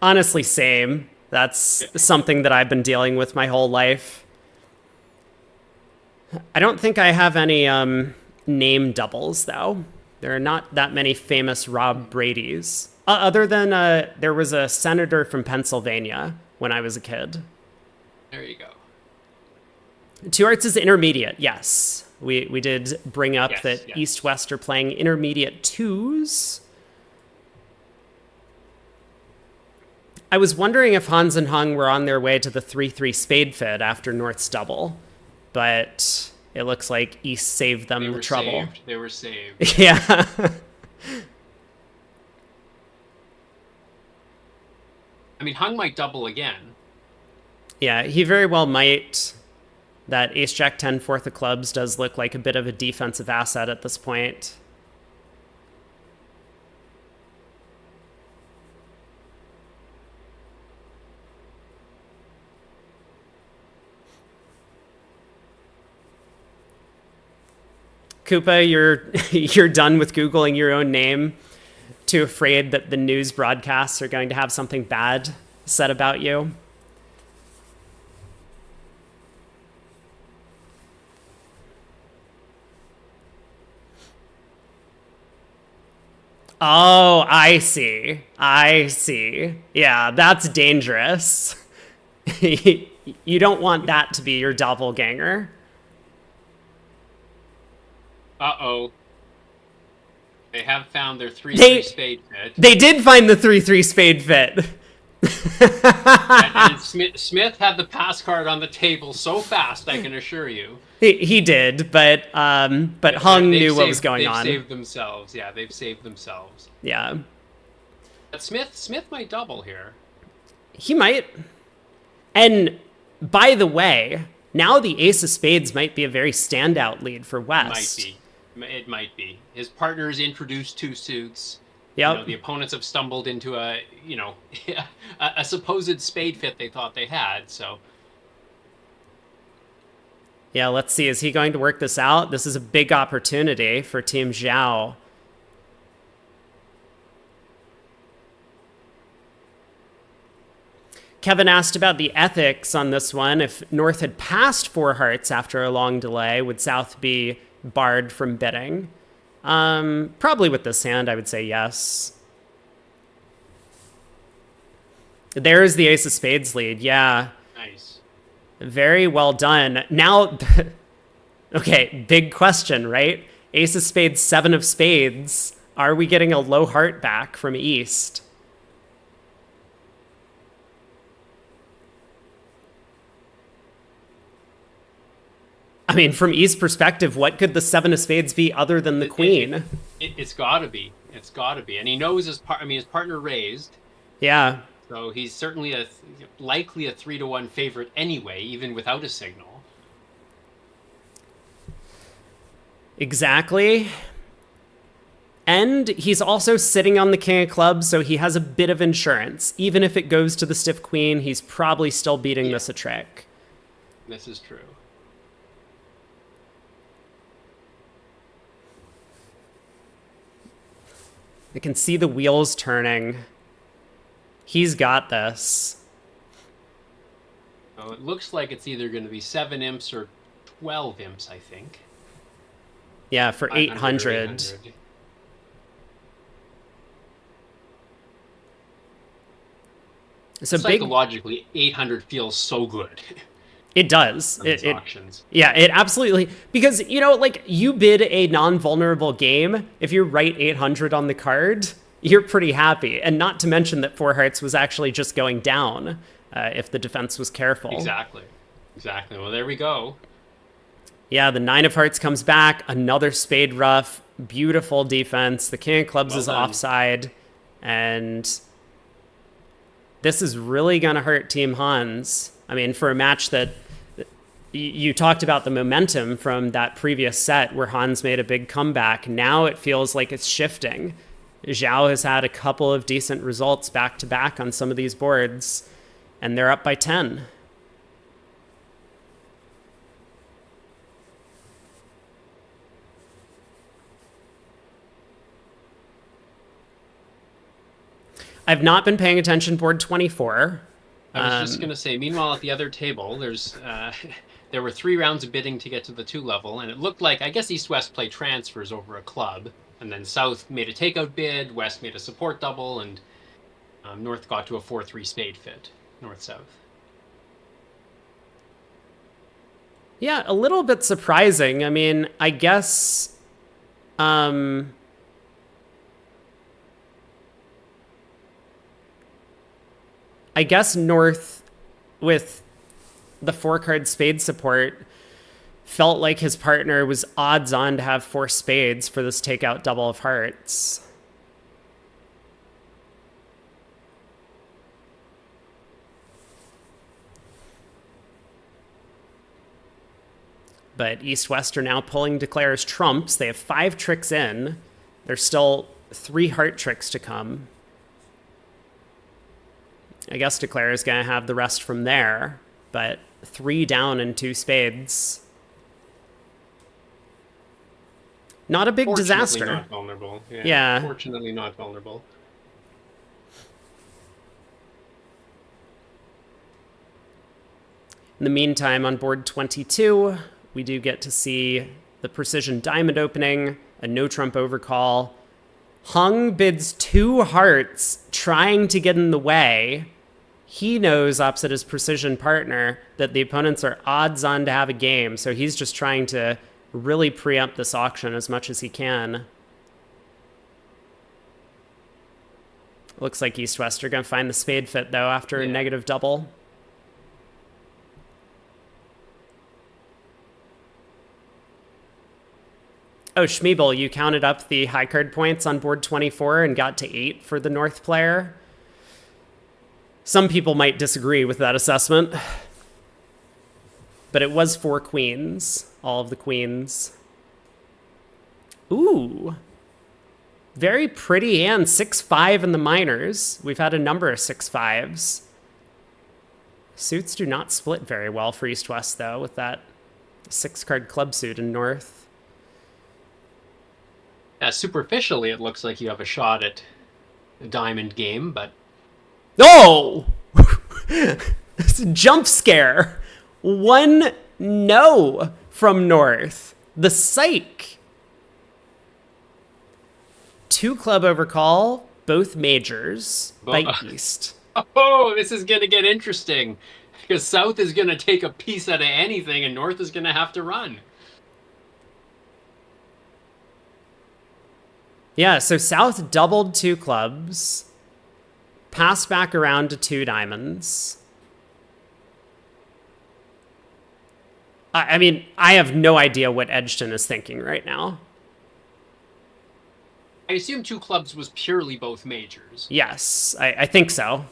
Honestly, same. That's something that I've been dealing with my whole life. I don't think I have any name doubles, though. There are not that many famous Rob Bradys. Other than there was a senator from Pennsylvania when I was a kid. There you go. 2 Hearts is intermediate, yes. We did bring up that East-West are playing intermediate 2s. I was wondering if Hans and Hung were on their way to the 3-3 spade fid after North's double, but it looks like East saved them the trouble. They were saved. Yeah. I mean, Hung might double again. Yeah, he very well might. That Ace-Jack 10 fourth of clubs does look like a bit of a defensive asset at this point. Koopa, you're done with Googling your own name, too afraid that the news broadcasts are going to have something bad said about you? Oh, I see. Yeah, that's dangerous. You don't want that to be your doppelganger. Uh-oh. They have found their 3-3 spade fit. They did find the 3-3 spade fit. And Smith had the pass card on the table so fast, I can assure you. He did, but Hung knew what was going on. They've saved themselves. Yeah, they've saved themselves. Yeah. But Smith might double here. He might. And by the way, now the ace of spades might be a very standout lead for West. It might be. His partner's introduced 2 suits. Yep. The opponents have stumbled into a a supposed spade fit they thought they had. So Yeah, let's see. Is he going to work this out? This is a big opportunity for Team Zhao. Kevin asked about the ethics on this one. If North had passed 4 hearts after a long delay, would South be barred from bidding? Probably with this hand, I would say yes. There's the ace of spades lead. Yeah. nice. Very well done. Now, okay, big question, right? Ace of spades, 7 of spades. Are we getting a low heart back from East? I mean, from East's perspective, what could the 7 of spades be other than the queen? It's got to be. It's got to be. And he knows his partner raised. Yeah. So he's certainly likely a 3-1 favorite anyway, even without a signal. Exactly. And he's also sitting on the king of clubs, so he has a bit of insurance. Even if it goes to the stiff queen, he's probably still beating this a trick. This is true. I can see the wheels turning. He's got this. So it looks like it's either going to be 7 imps or 12 imps, I think. Yeah, for 800. So psychologically, 800 feels so good. It does. Auctions. Yeah, it absolutely, because like you bid a non-vulnerable game. If you write 800 on the card, you're pretty happy. And not to mention that 4 hearts was actually just going down if the defense was careful. Exactly. Well, there we go. Yeah, the 9 of hearts comes back. Another spade ruff. Beautiful defense. The king of clubs is offside. And this is really going to hurt Team Hans. I mean, for a match that you talked about the momentum from that previous set where Hans made a big comeback. Now it feels like it's shifting. Zhao has had a couple of decent results back to back on some of these boards, and they're up by 10. I've not been paying attention board 24. I was just going to say, meanwhile, at the other table, there were 3 rounds of bidding to get to the 2 level, and it looked like, I guess East-West played transfers over a club, and then South made a takeout bid, West made a support double, and North got to a 4-3 spade fit, North-South. Yeah, a little bit surprising. I mean, I guess... I guess North, with the 4-card spade support, felt like his partner was odds on to have 4 spades for this takeout double of hearts. But East-West are now pulling Declare's trumps. They have 5 tricks in. There's still 3 heart tricks to come. I guess Declare is going to have the rest from there, but 3 down and 2 spades. Not a big disaster. Not vulnerable. Yeah. Fortunately not vulnerable. In the meantime, on board 22, we do get to see the precision diamond opening, a no trump overcall. Hung bids 2 hearts, trying to get in the way. He knows, opposite his precision partner, that the opponents are odds on to have a game, so he's just trying to really preempt this auction as much as he can. Looks like East-West are going to find the spade fit, though, after a negative double. Oh, Schmeebel, you counted up the high card points on board 24 and got to 8 for the North player. Some people might disagree with that assessment, but it was 4 queens, all of the queens. Ooh, Very pretty hand, 6-5 in the minors. We've had a number of 6-5s. Suits do not split very well for East-West, though, with that 6-card club suit in North. Superficially, it looks like you have a shot at a diamond game, but... Oh! It's a jump scare. 1-no from North. The psych. 2 club overcall, both majors by East. Oh, this is going to get interesting. Because South is going to take a piece out of anything, and North is going to have to run. Yeah, so South doubled 2 clubs, passed back around to 2 diamonds. I mean, I have no idea what Edgton is thinking right now. I assume 2 clubs was purely both majors. Yes, I think so.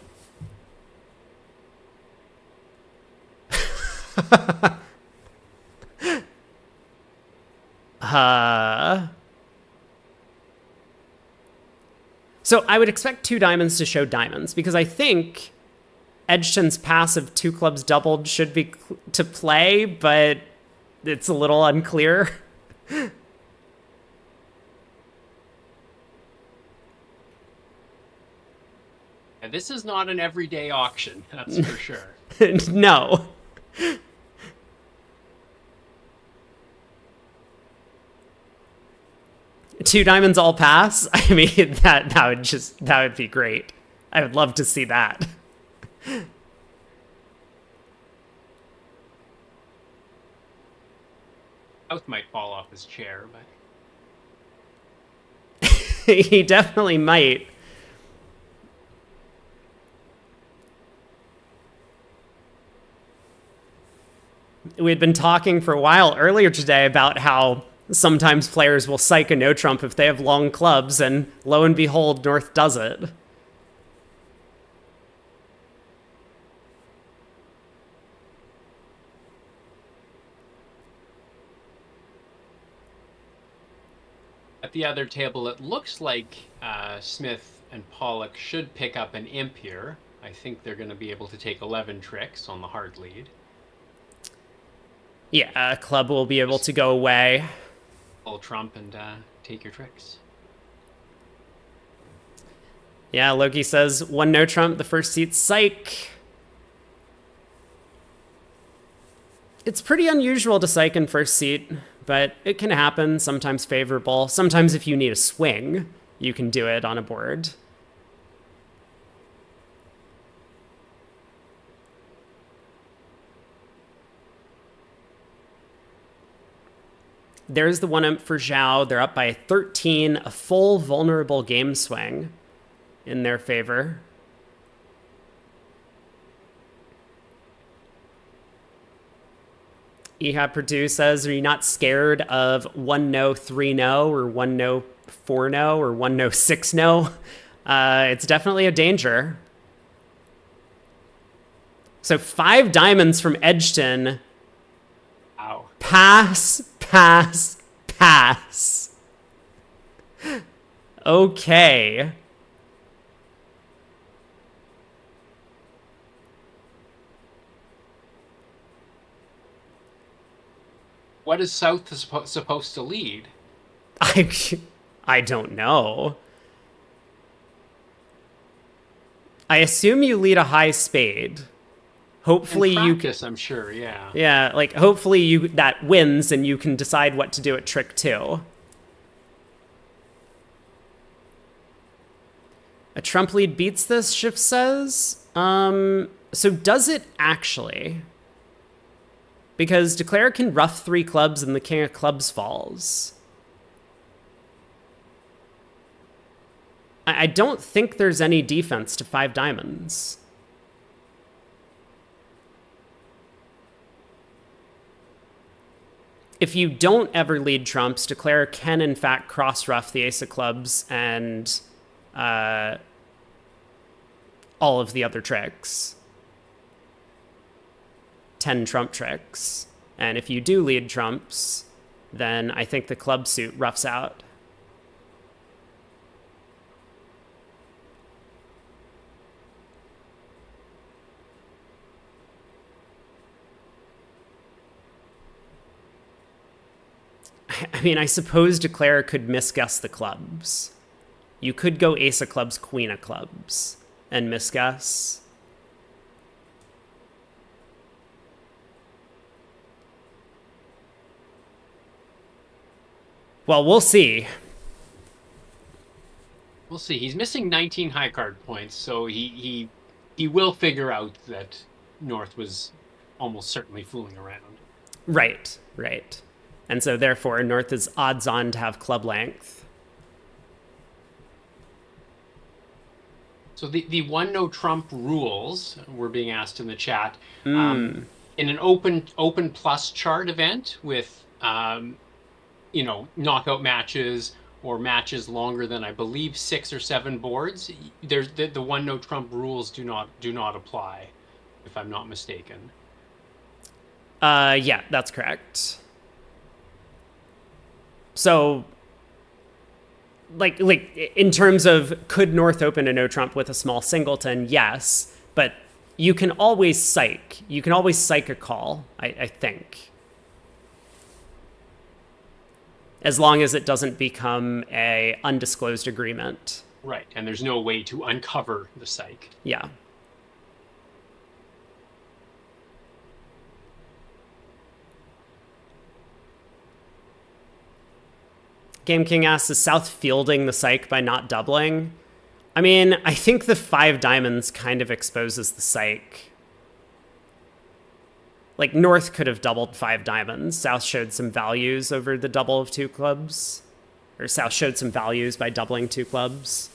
So I would expect 2 diamonds to show diamonds, because I think Edgton's pass of 2 clubs doubled should be to play, but it's a little unclear. Yeah, this is not an everyday auction, that's for sure. No. Two diamonds all pass? I mean, that would be great. I would love to see that. South might fall off his chair, but... He definitely might. We had been talking for a while earlier today about how sometimes players will psych a no trump if they have long clubs, and lo and behold, North does it. At the other table, it looks like Smith and Pollock should pick up an imp here. I think they're going to be able to take 11 tricks on the hard lead. Yeah, club will be able to go away. Pull trump and take your tricks. Yeah, Loki says 1 no trump, the first seat psych. It's pretty unusual to psych in first seat, but it can happen, sometimes favorable. Sometimes if you need a swing, you can do it on a board. There's the 1 imp for Zhao. They're up by 13, a full vulnerable game swing in their favor. Ehab Purdue says, are you not scared of 1 no, 3 no, or 1 no, 4 no, or 1 no, 6 no? It's definitely a danger. So 5 diamonds from Edgton. Ow. Pass, pass, pass. Okay. What is South supposed to lead? I don't know. I assume you lead a high spade. Hopefully In you practice, I'm sure, yeah. Yeah, like hopefully that wins and you can decide what to do at trick 2. A trump lead beats this, Shift says. So does it actually? Because Declare can rough 3 clubs and the king of clubs falls. I don't think there's any defense to 5 diamonds. If you don't ever lead trumps, Declare can in fact cross rough the ace of clubs and all of the other tricks. 10 trump tricks. And if you do lead trumps, then I think the club suit roughs out. I mean, I suppose declare could misguess the clubs. You could go ace of clubs, queen of clubs, and misguess. Well, we'll see. We'll see. He's missing 19 high card points, so he will figure out that North was almost certainly fooling around. Right. And so therefore, North is odds on to have club length. So the one no trump rules were being asked in the chat. In an open plus chart event with knockout matches or matches longer than I believe 6 or 7 boards, there's the one no trump rules do not apply, if I'm not mistaken. Yeah, that's correct. So like in terms of could North open a no trump with a small singleton, yes, but you can always psych a call, I think, as long as it doesn't become a undisclosed agreement. Right, and there's no way to uncover the psych. Yeah. Game King asks, is South fielding the psych by not doubling? I mean, I think the 5 diamonds kind of exposes the psych. Like, North could have doubled 5 diamonds. South showed some values over the double of 2 clubs. Or South showed some values by doubling 2 clubs.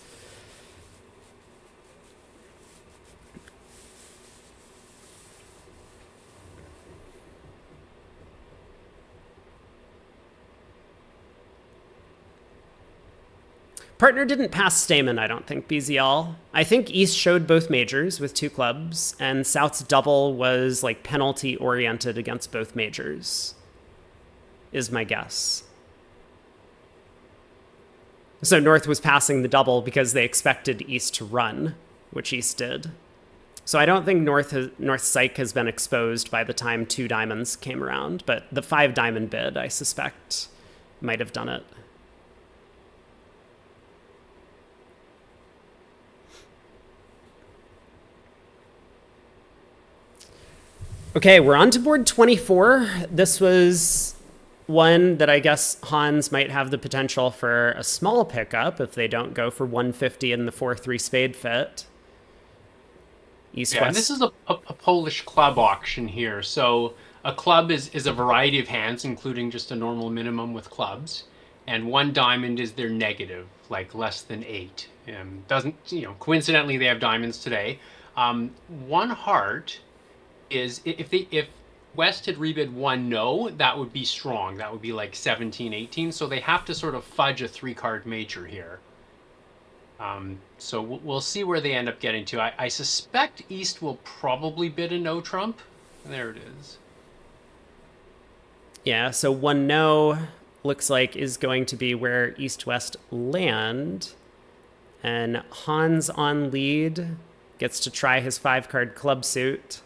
Partner didn't pass Stamen, I don't think, BZL. I think East showed both majors with 2 clubs, and South's double was like penalty-oriented against both majors, is my guess. So North was passing the double because they expected East to run, which East did. So I don't think North's psych has been exposed by the time 2 diamonds came around, but the 5 diamond bid, I suspect, might have done it. Okay, we're on to board 24. This was one that I guess Hans might have the potential for a small pickup if they don't go for 150 in the 4-3 spade fit. East-West. And this is a Polish club auction here. So a club is a variety of hands, including just a normal minimum with clubs. And 1 diamond is their negative, like less than 8. Coincidentally, they have diamonds today. 1 heart is if West had rebid 1 no, that would be strong. That would be like 17, 18. So they have to sort of fudge a 3-card major here. So we'll see where they end up getting to. I suspect East will probably bid a no trump. There it is. Yeah, so 1 no looks like is going to be where East-West land. And Hans on lead gets to try his 5-card club suit.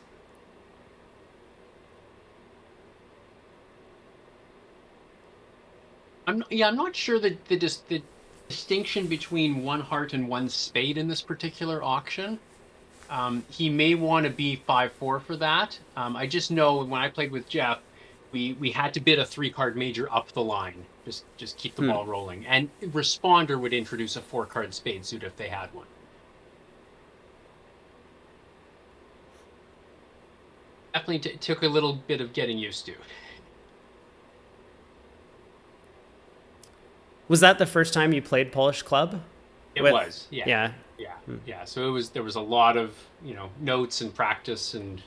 I'm not sure that the distinction between 1 heart and 1 spade in this particular auction. He may want to be 5-4 for that. I just know when I played with Jeff, we had to bid a 3-card major up the line, just keep the ball rolling. And Responder would introduce a 4-card spade suit if they had one. Definitely took a little bit of getting used to. Was that the first time you played Polish club? It was, yeah. Yeah. So there was a lot of notes and practice and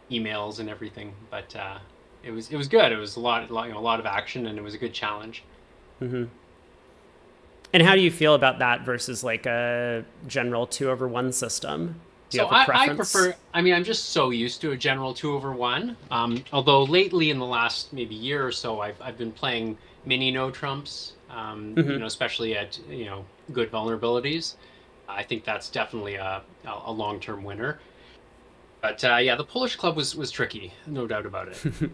emails and everything, but it was good. It was a lot of action, and it was a good challenge. Mm-hmm. And how do you feel about that versus like a general 2/1 system? Do you have a preference? I prefer. I mean, I'm just so used to a general 2/1. Although lately, in the last maybe year or so, I've been playing mini no trumps. Especially at good vulnerabilities. I think that's definitely a long-term winner. But the Polish club was tricky, no doubt about it.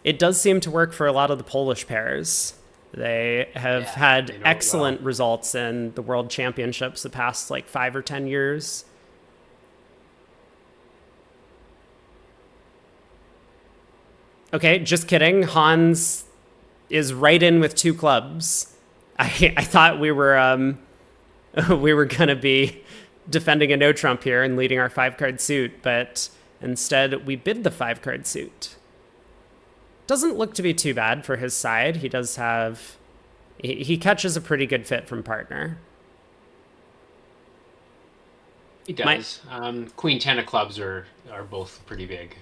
it does seem to work for a lot of the Polish pairs. They have had excellent results in the World Championships the past like 5 or 10 years. Okay, just kidding. Hans is right in with 2 clubs. I thought we were going to be defending a no trump here and leading our 5-card suit, but instead we bid the 5-card suit. Doesn't look to be too bad for his side. He does have... He catches a pretty good fit from partner. He does. Queen 10 of clubs are both pretty big.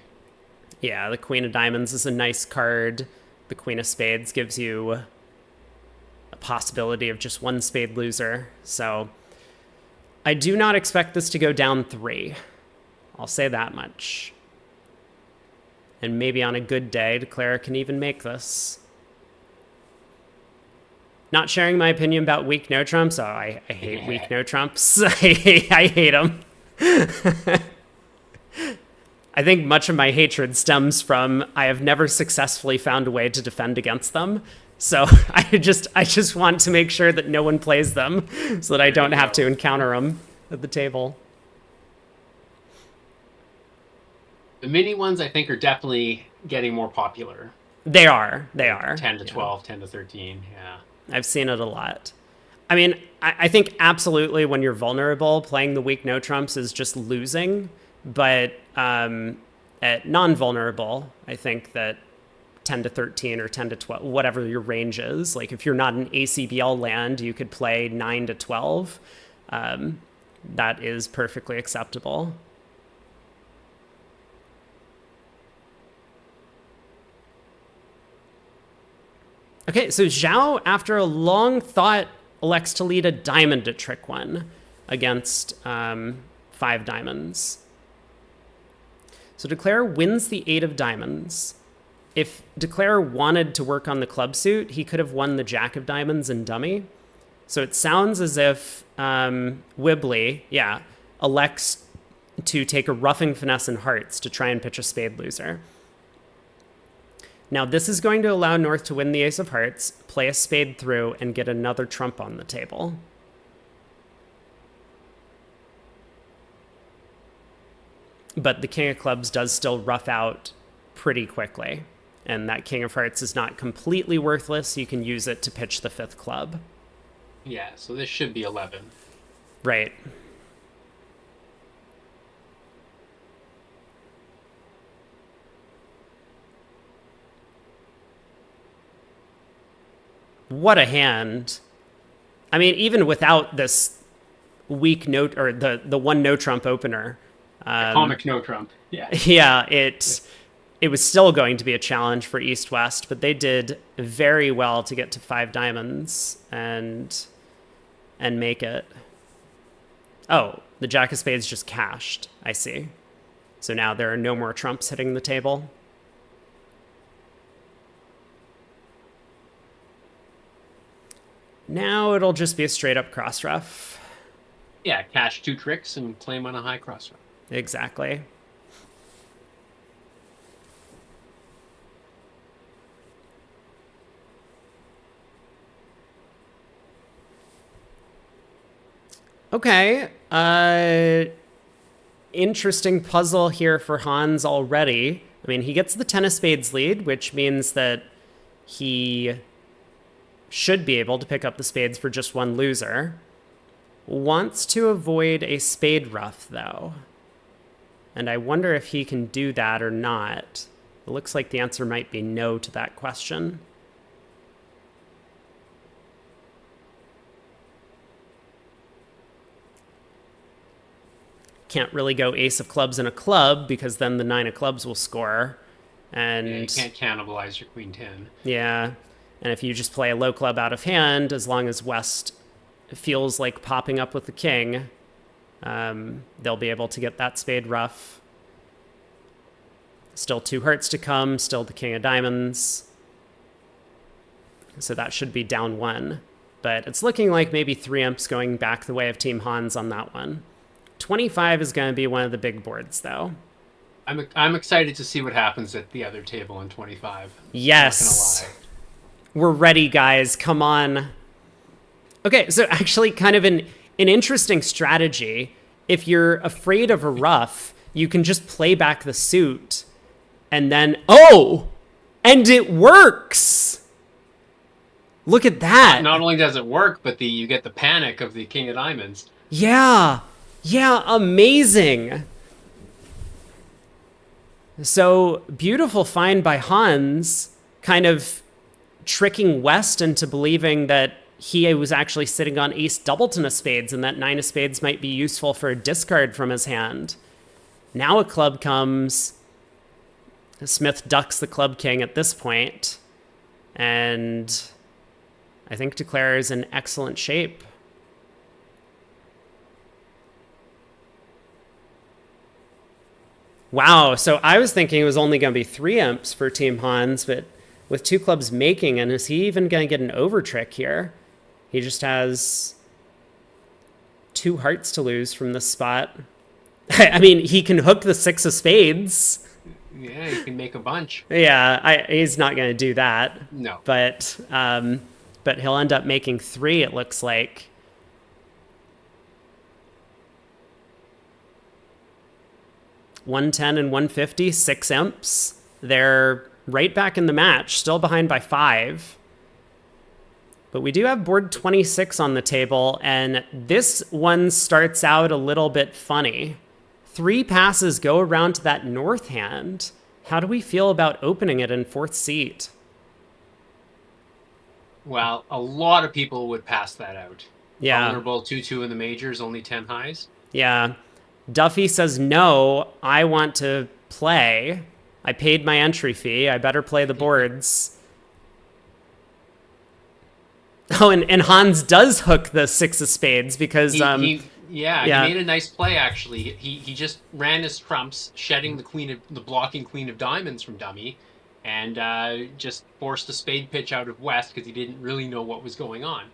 Yeah, the Queen of Diamonds is a nice card. The Queen of Spades gives you a possibility of just 1 spade loser. So I do not expect this to go down 3. I'll say that much. And maybe on a good day, Declare can even make this. Not sharing my opinion about weak no trumps. Oh, I hate weak no trumps. I hate them. I think much of my hatred stems from I have never successfully found a way to defend against them. So I just want to make sure that no one plays them so that I don't have to encounter them at the table. The mini ones, I think, are definitely getting more popular. They are. 10 to 12, 10 to 13, yeah. I've seen it a lot. I mean, I think absolutely when you're vulnerable, playing the weak no trumps is just losing. But at non-vulnerable, I think that 10 to 13 or 10 to 12, whatever your range is, like if you're not an ACBL land, you could play 9 to 12. That is perfectly acceptable. Okay, so Zhao, after a long thought, elects to lead a diamond at trick 1 against 5 diamonds. So Declare wins the 8 of diamonds. If Declare wanted to work on the club suit, he could have won the Jack of diamonds and dummy. So it sounds as if Wibbly, elects to take a roughing finesse and hearts to try and pitch a spade loser. Now this is going to allow North to win the ace of hearts, play a spade through, and get another trump on the table. But the king of clubs does still rough out pretty quickly. And that king of hearts is not completely worthless. You can use it to pitch the 5th club. Yeah, so this should be 11. Right. What a hand. I mean, even without this weak note, or the 1 no trump opener, comic no trump. Yeah. Yeah, it was still going to be a challenge for East West, but they did very well to get to 5 diamonds and make it. Oh, the Jack of Spades just cashed. I see. So now there are no more trumps hitting the table. Now it'll just be a straight up cross rough. Yeah, cash 2 tricks and claim on a high cross rough. Exactly. Okay. Interesting puzzle here for Hans already. I mean, he gets the 10 of spades lead, which means that he should be able to pick up the spades for just 1 loser. Wants to avoid a spade ruff, though. And I wonder if he can do that or not. It looks like the answer might be no to that question. Can't really go ace of clubs in a club because then the 9 of clubs will score. And yeah, you can't cannibalize your queen 10. Yeah. And if you just play a low club out of hand, as long as West feels like popping up with the king, they'll be able to get that spade ruff. Still 2 hearts to come, still the king of diamonds. So that should be down 1. But it's looking like maybe 3 imps going back the way of Team Hans on that one. 25 is going to be one of the big boards, though. I'm excited to see what happens at the other table in 25. Yes. Not gonna lie. We're ready, guys. Come on. Okay, so actually kind of an interesting strategy. If you're afraid of a ruff, you can just play back the suit and then and it works. Look at that. Not only does it work, but you get the panic of the King of Diamonds. Yeah. Yeah, amazing. So beautiful find by Hans, kind of tricking West into believing that he was actually sitting on ace doubleton of spades and that 9 of spades might be useful for a discard from his hand. Now a club comes. Smith ducks the club king at this point, and I think Declare is in excellent shape. Wow, so I was thinking it was only going to be 3 imps for Team Hans, but with 2 clubs making, and is he even going to get an over trick here? He just has 2 hearts to lose from this spot. I mean, he can hook the 6 of spades. Yeah, you can make a bunch. Yeah, he's not going to do that. No. But he'll end up making 3, it looks like. $110 and $150, 6 imps. They're right back in the match, still behind by 5. But we do have board 26 on the table, and this one starts out a little bit funny. 3 passes go around to that north hand. How do we feel about opening it in 4th seat? Well, a lot of people would pass that out. Yeah. Vulnerable 2-2 in the majors, only 10 highs. Yeah. Duffy says, no, I want to play. I paid my entry fee. I better play the boards. Oh, and Hans does hook the 6 of spades because... He made a nice play, actually. He just ran his trumps, shedding the blocking queen of diamonds from dummy, and just forced a spade pitch out of West because he didn't really know what was going on.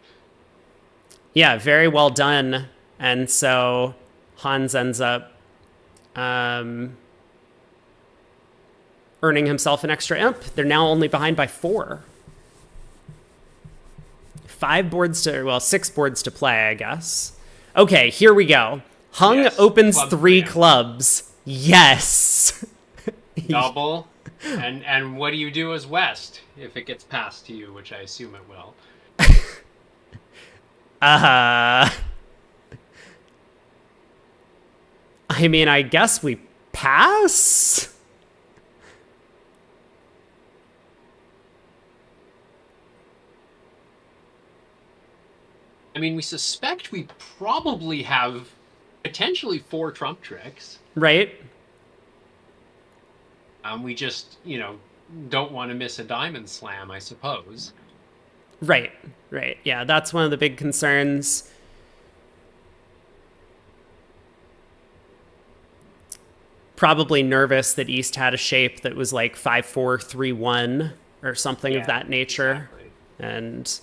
Yeah, very well done. And so Hans ends up earning himself an extra imp. They're now only behind by 4. 6 boards to play, I guess. Okay, here we go. Hung opens club 3 clubs. Yes. Double. And what do you do as West if it gets passed to you, which I assume it will? I mean, I guess we pass? I mean, we suspect we probably have potentially 4 trump tricks. Right. We just, don't want to miss a diamond slam, I suppose. Right. Yeah, that's one of the big concerns. Probably nervous that East had a shape that was like 5-4, 3-1 or something of that nature. Exactly. And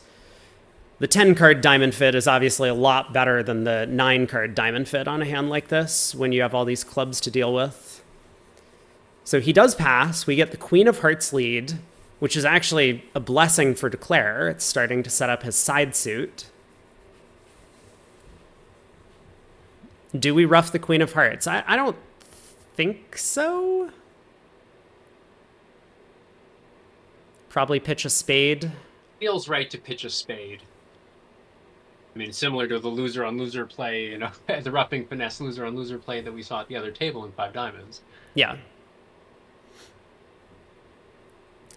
the 10-card diamond fit is obviously a lot better than the 9-card diamond fit on a hand like this when you have all these clubs to deal with. So he does pass. We get the Queen of Hearts lead, which is actually a blessing for Declare. It's starting to set up his side suit. Do we ruff the Queen of Hearts? I don't think so. Probably pitch a spade. Feels right to pitch a spade. I mean, similar to the loser on loser play, the roughing finesse loser on loser play that we saw at the other table in 5 diamonds. Yeah.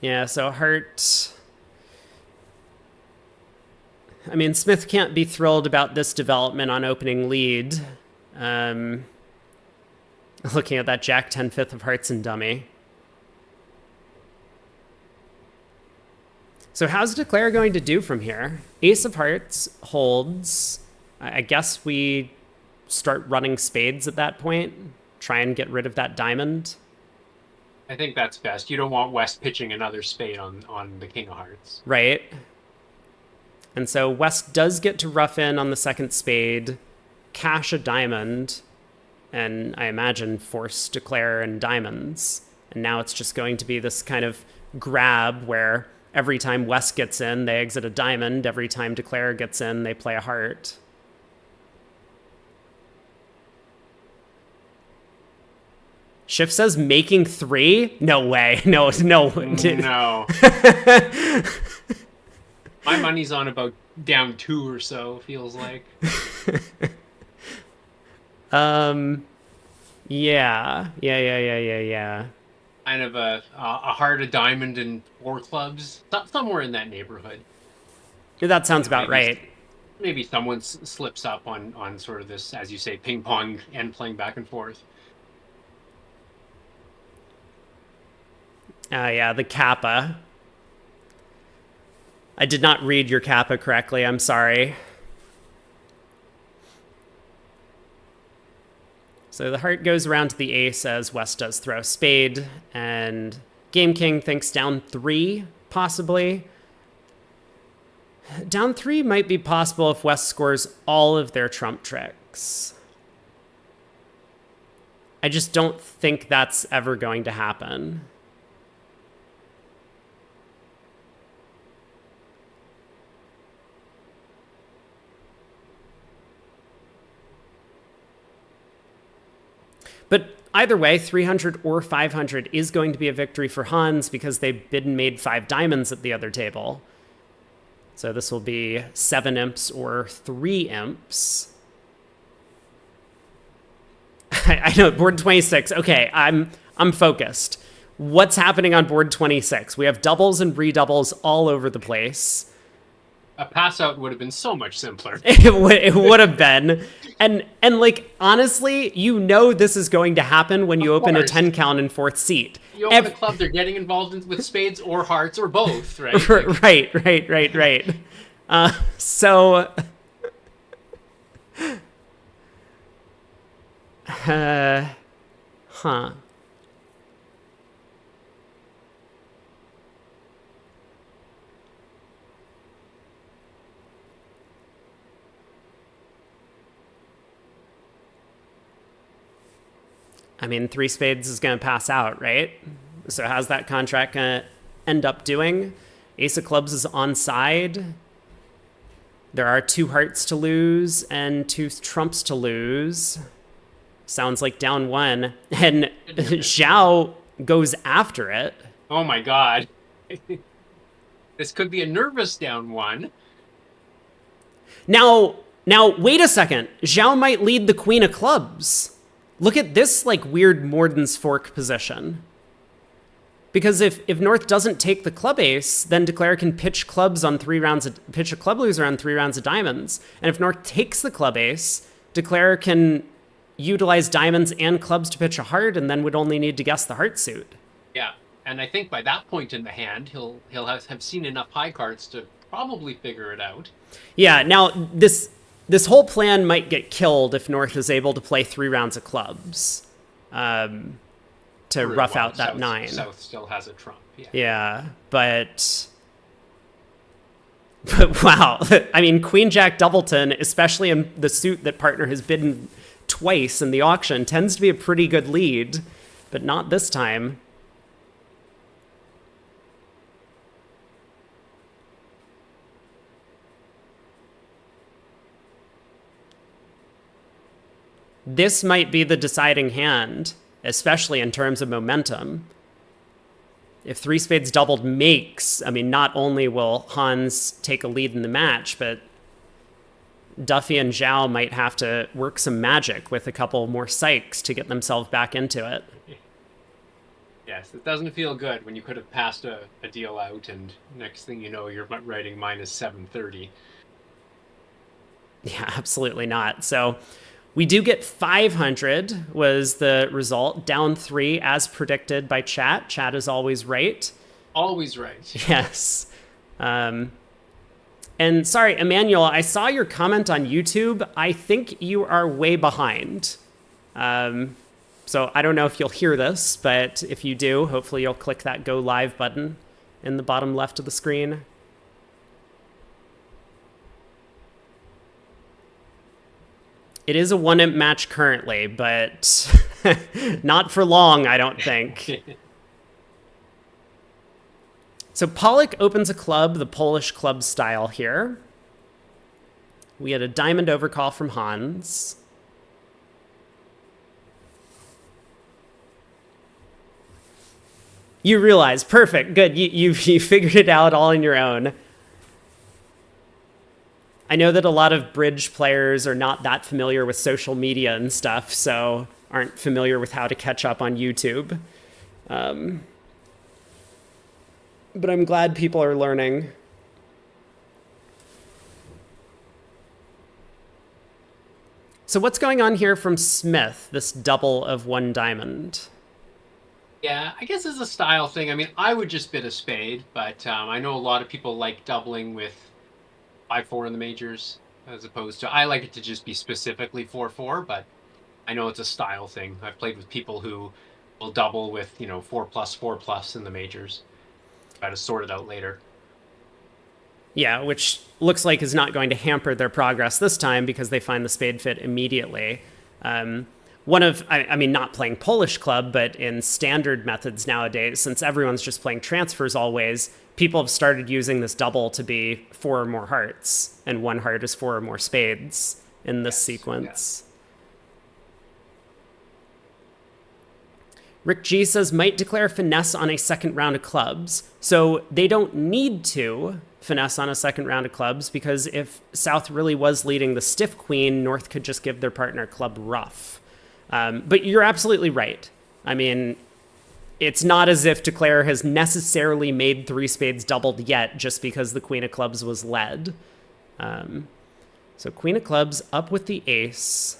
Yeah, so Heart... I mean, Smith can't be thrilled about this development on opening lead. Looking at that Jack 10 5th of Hearts and dummy. So how's Declare going to do from here? Ace of Hearts holds. I guess we start running spades at that point. Try and get rid of that diamond. I think that's best. You don't want West pitching another spade on the King of Hearts. Right. And so West does get to rough in on the second spade, cash a diamond. and I imagine force declare and diamonds. And now it's just going to be this kind of grab where every time West gets in, they exit a diamond. Every time declare gets in, they play a heart. Schiff says making 3? No way. No. No. My money's on about down 2 or so, feels like. Yeah. Kind of a heart, a diamond, and 4 clubs. Somewhere in that neighborhood. That sounds about right. Maybe someone slips up on sort of this, as you say, ping pong and playing back and forth. Yeah, the Kappa. I did not read your Kappa correctly. I'm sorry. So the heart goes around to the ace as West does throw spade, and Game King thinks down 3, possibly. Down 3 might be possible if West scores all of their trump tricks. I just don't think that's ever going to happen. But either way, 300 or 500 is going to be a victory for Hans because they bid and made 5 diamonds at the other table. So this will be 7 imps or 3 imps. I know, board 26. Okay, I'm focused. What's happening on board 26? We have doubles and redoubles all over the place. A pass out would have been so much simpler. It would have been. And like, honestly, you know this is going to happen when you open a 10 count in 4th seat. You open a club, they're getting involved with spades or hearts or both, right? Right. So... huh. I mean, 3 spades is going to pass out, right? So how's that contract going to end up doing? Ace of clubs is onside. There are 2 hearts to lose and 2 trumps to lose. Sounds like down 1. And Zhao goes after it. Oh my god. This could be a nervous down 1. Now, wait a second. Zhao might lead the queen of clubs. Look at this, like, weird Morden's fork position. Because if North doesn't take the club ace, then declare can pitch clubs on 3 rounds pitch a club loser on 3 rounds of diamonds. And if North takes the club ace, declare can utilize diamonds and clubs to pitch a heart, and then would only need to guess the heart suit. Yeah, and I think by that point in the hand, he'll have seen enough high cards to probably figure it out. Yeah, now this whole plan might get killed if North is able to play 3 rounds of clubs to rough out that 9. South still has a trump. Yeah, but wow. I mean, Queen Jack Doubleton, especially in the suit that partner has bidden twice in the auction, tends to be a pretty good lead, but not this time. This might be the deciding hand, especially in terms of momentum. If 3 spades doubled makes, I mean, not only will Hans take a lead in the match, but Duffy and Zhao might have to work some magic with a couple more psychs to get themselves back into it. Yes, it doesn't feel good when you could have passed a deal out and next thing you know, you're writing minus 730. Yeah, absolutely not. So we do get 500 was the result. Down 3 as predicted by chat. Chat is always right. Always right. Yes. And sorry, Emmanuel, I saw your comment on YouTube. I think you are way behind. So I don't know if you'll hear this, but if you do, hopefully you'll click that go live button in the bottom left of the screen. It is a 1-imp match currently, but not for long, I don't think. So Pollock opens a club, the Polish club style here. We had a diamond overcall from Hans. You realize, perfect, good. You figured it out all on your own. I know that a lot of bridge players are not that familiar with social media and stuff, so aren't familiar with how to catch up on YouTube. But I'm glad people are learning. So what's going on here from Smith, this double of 1 diamond? Yeah, I guess it's a style thing. I mean, I would just bid a spade, but I know a lot of people like doubling with 5-4 in the majors, as opposed to, I like it to just be specifically 4-4, but I know it's a style thing. I've played with people who will double with, 4+4+ in the majors. Try to sort it out later. Yeah, which looks like is not going to hamper their progress this time because they find the spade fit immediately. I mean, not playing Polish club, but in standard methods nowadays, since everyone's just playing transfers always, people have started using this double to be 4 or more hearts, and 1 heart is 4 or more spades in this sequence. Yeah. Rick G says, might declare finesse on a second round of clubs. So they don't need to finesse on a second round of clubs because if South really was leading the stiff queen, North could just give their partner club rough. But you're absolutely right. I mean, it's not as if Declare has necessarily made 3 spades doubled yet just because the queen of clubs was led. So queen of clubs up with the ace.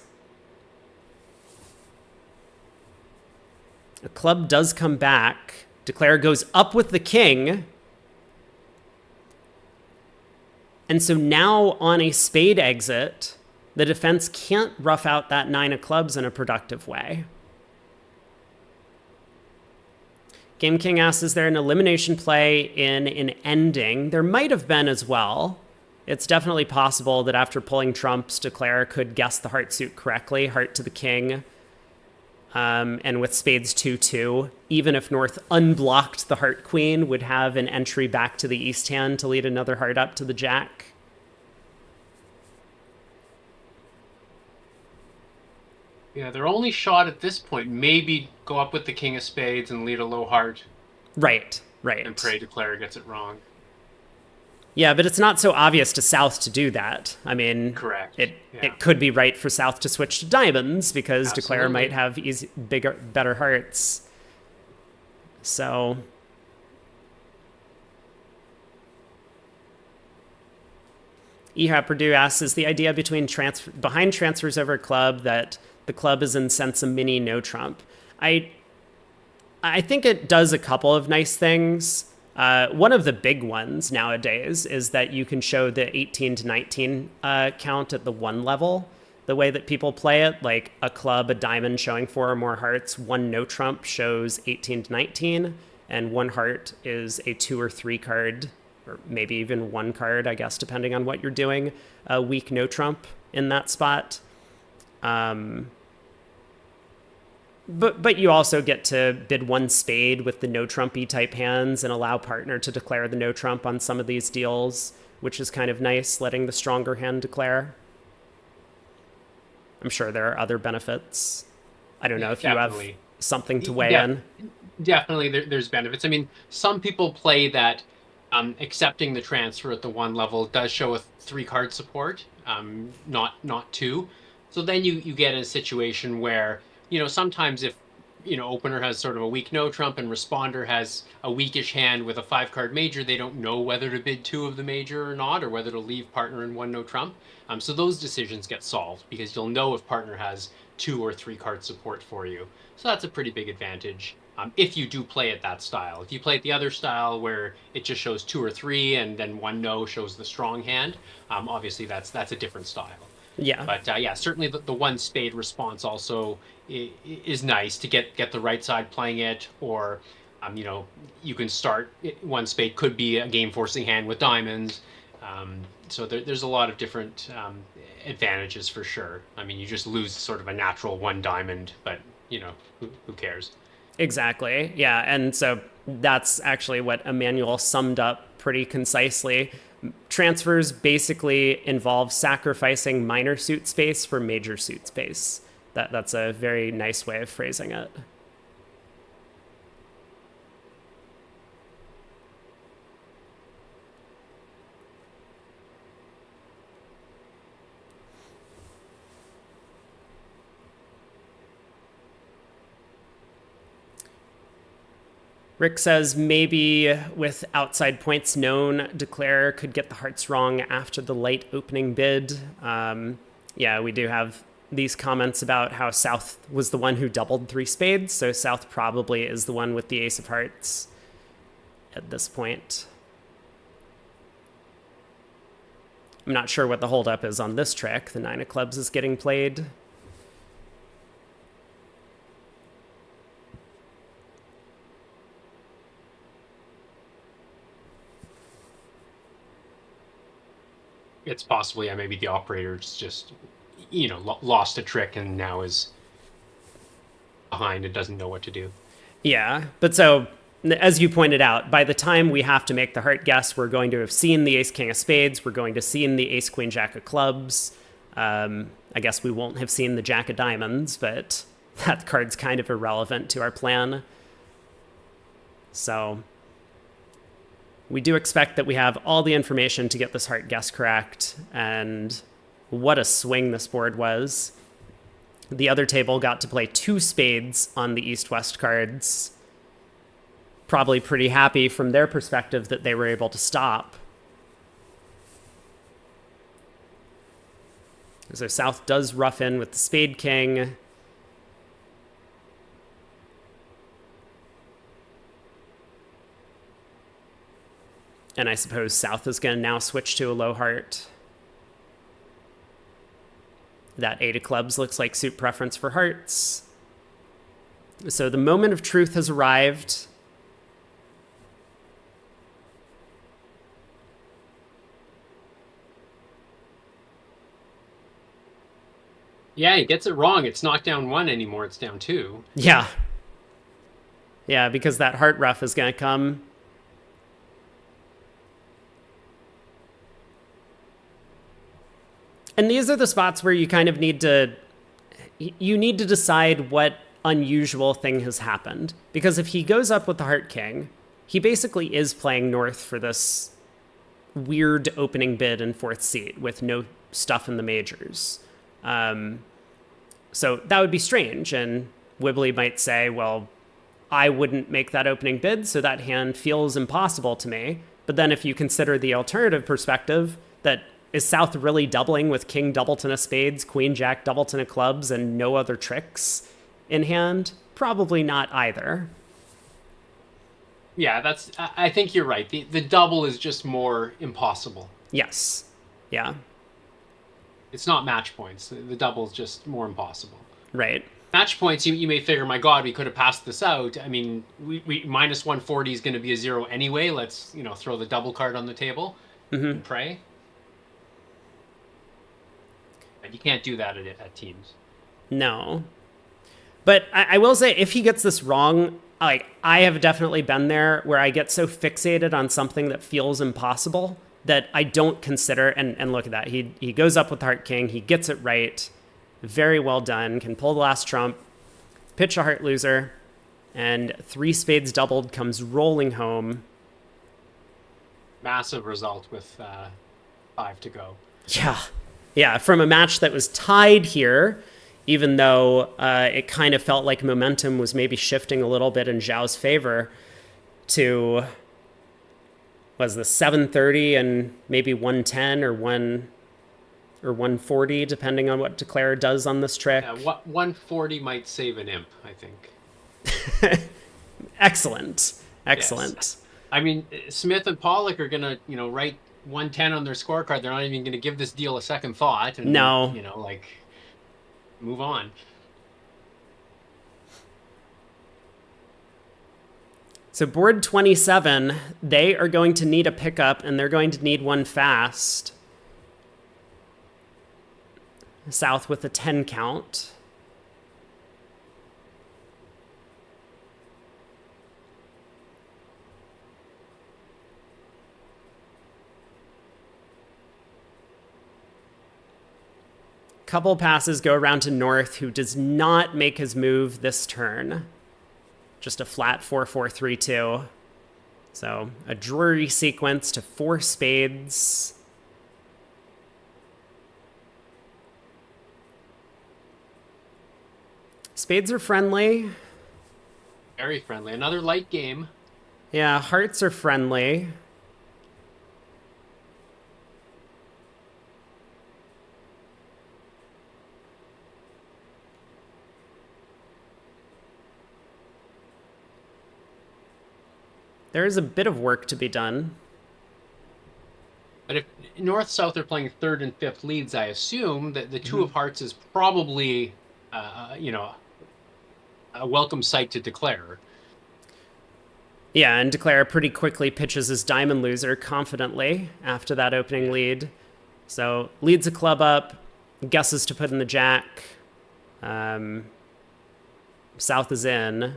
A club does come back. Declare goes up with the king. And so now on a spade exit, the defense can't rough out that 9 of clubs in a productive way. Game King asks, is there an elimination play in an ending? There might have been as well. It's definitely possible that after pulling trumps, Declare could guess the heart suit correctly, heart to the king. And with spades 2-2, even if North unblocked the heart queen, would have an entry back to the east hand to lead another heart up to the jack. Yeah, their only shot at this point, maybe go up with the king of spades and lead a low heart. Right. And pray Declare gets it wrong. Yeah, but it's not so obvious to South to do that. I mean, correct. It could be right for South to switch to diamonds because Absolutely. Declare might have better hearts. So Ehab Purdue asks, is the idea behind transfers over club that the club is in sense a mini no trump? I think it does a couple of nice things. One of the big ones nowadays is that you can show the 18 to 19 count at the 1 level. The way that people play it, like a club, a diamond showing 4 or more hearts, 1 no trump shows 18 to 19, and 1 heart is a 2 or 3 card, or maybe even 1 card, I guess, depending on what you're doing, a weak no trump in that spot. But you also get to bid 1 spade with the no trumpy type hands and allow partner to declare the no trump on some of these deals, which is kind of nice, letting the stronger hand declare. I'm sure there are other benefits. I don't know if definitely. You have something to weigh in. Definitely, there's benefits. I mean, some people play that accepting the transfer at the 1 level does show a 3 card support, not 2. So then you get in a situation where, sometimes if, opener has sort of a weak no trump and responder has a weakish hand with a 5 card major, they don't know whether to bid 2 of the major or not, or whether to leave partner in 1 no trump. So those decisions get solved because you'll know if partner has 2 or 3 card support for you. So that's a pretty big advantage if you do play it that style. If you play it the other style where it just shows 2 or 3 and then 1 no shows the strong hand, obviously that's a different style. Yeah. But certainly the 1 spade response also is nice to get the right side playing it, or you can start 1 spade could be a game forcing hand with diamonds. So there's a lot of different advantages for sure. I mean, you just lose sort of a natural one diamond, but who cares? Exactly. Yeah. And so that's actually what Emmanuel summed up pretty concisely. Transfers basically involve sacrificing minor suit space for major suit space. That's a very nice way of phrasing it. Rick says maybe with outside points known, Declare could get the hearts wrong after the late opening bid. Yeah, we do have these comments about how South was the one who doubled 3 spades, so South probably is the one with the ace of hearts at this point. I'm not sure what the holdup is on this trick. The 9 of clubs is getting played. It's possible, yeah, maybe the operator's just, lost a trick and now is behind and doesn't know what to do. Yeah, but so, as you pointed out, by the time we have to make the heart guess, we're going to have seen the ace king of spades, we're going to seen the ace queen jack of clubs. I guess we won't have seen the jack of diamonds, but that card's kind of irrelevant to our plan. So we do expect that we have all the information to get this heart guess correct, and what a swing this board was. The other table got to play 2 spades on the east-west cards. Probably pretty happy from their perspective that they were able to stop. So South does rough in with the spade king. And I suppose South is going to now switch to a low heart. That 8 of clubs looks like suit preference for hearts. So the moment of truth has arrived. Yeah, he gets it wrong. It's not down 1 anymore. It's down 2. Yeah. Yeah, because that heart rough is going to come. And these are the spots where you kind of need to decide what unusual thing has happened. Because if he goes up with the heart king, he basically is playing north for this weird opening bid in 4th seat with no stuff in the majors. So that would be strange. And Wibbly might say, well, I wouldn't make that opening bid, so that hand feels impossible to me. But then if you consider the alternative perspective, that is South really doubling with king doubleton of spades, queen jack doubleton of clubs, and no other tricks in hand? Probably not either. Yeah, I think you're right. The double is just more impossible. Yes. Yeah. It's not match points. The double is just more impossible. Right. Match points, you may figure, my God, we could have passed this out. I mean, we minus 140 is going to be a 0 anyway. Let's, throw the double card on the table and pray. But you can't do that at teams. No. But I will say, if he gets this wrong, I have definitely been there where I get so fixated on something that feels impossible that I don't consider, and look at that. He goes up with the heart king, he gets it right. Very well done, can pull the last trump, pitch a heart loser, and 3 spades doubled comes rolling home. Massive result with 5 to go. Yeah, from a match that was tied here, even though it kind of felt like momentum was maybe shifting a little bit in Zhao's favor, to, was the 730 and maybe 110 or 140, depending on what Declare does on this trick. Yeah, 140 might save an imp, I think. Excellent. Yes. I mean, Smith and Pollock are going to, write 110 on their scorecard. They're not even going to give this deal a second thought. And, no. Move on. So board 27, they are going to need a pickup, and they're going to need one fast. South with a 10 count. Couple passes go around to North, who does not make his move this turn. Just a flat 4-4-3-2. So a Drury sequence to 4 spades. Spades are friendly. Very friendly. Another light game. Yeah, hearts are friendly. There is a bit of work to be done. But if North-South are playing 3rd and 5th leads, I assume that the 2 of hearts is probably, a welcome sight to declare. Yeah, and Declare pretty quickly pitches his diamond loser confidently after that opening lead. So leads a club up, guesses to put in the jack. South is in.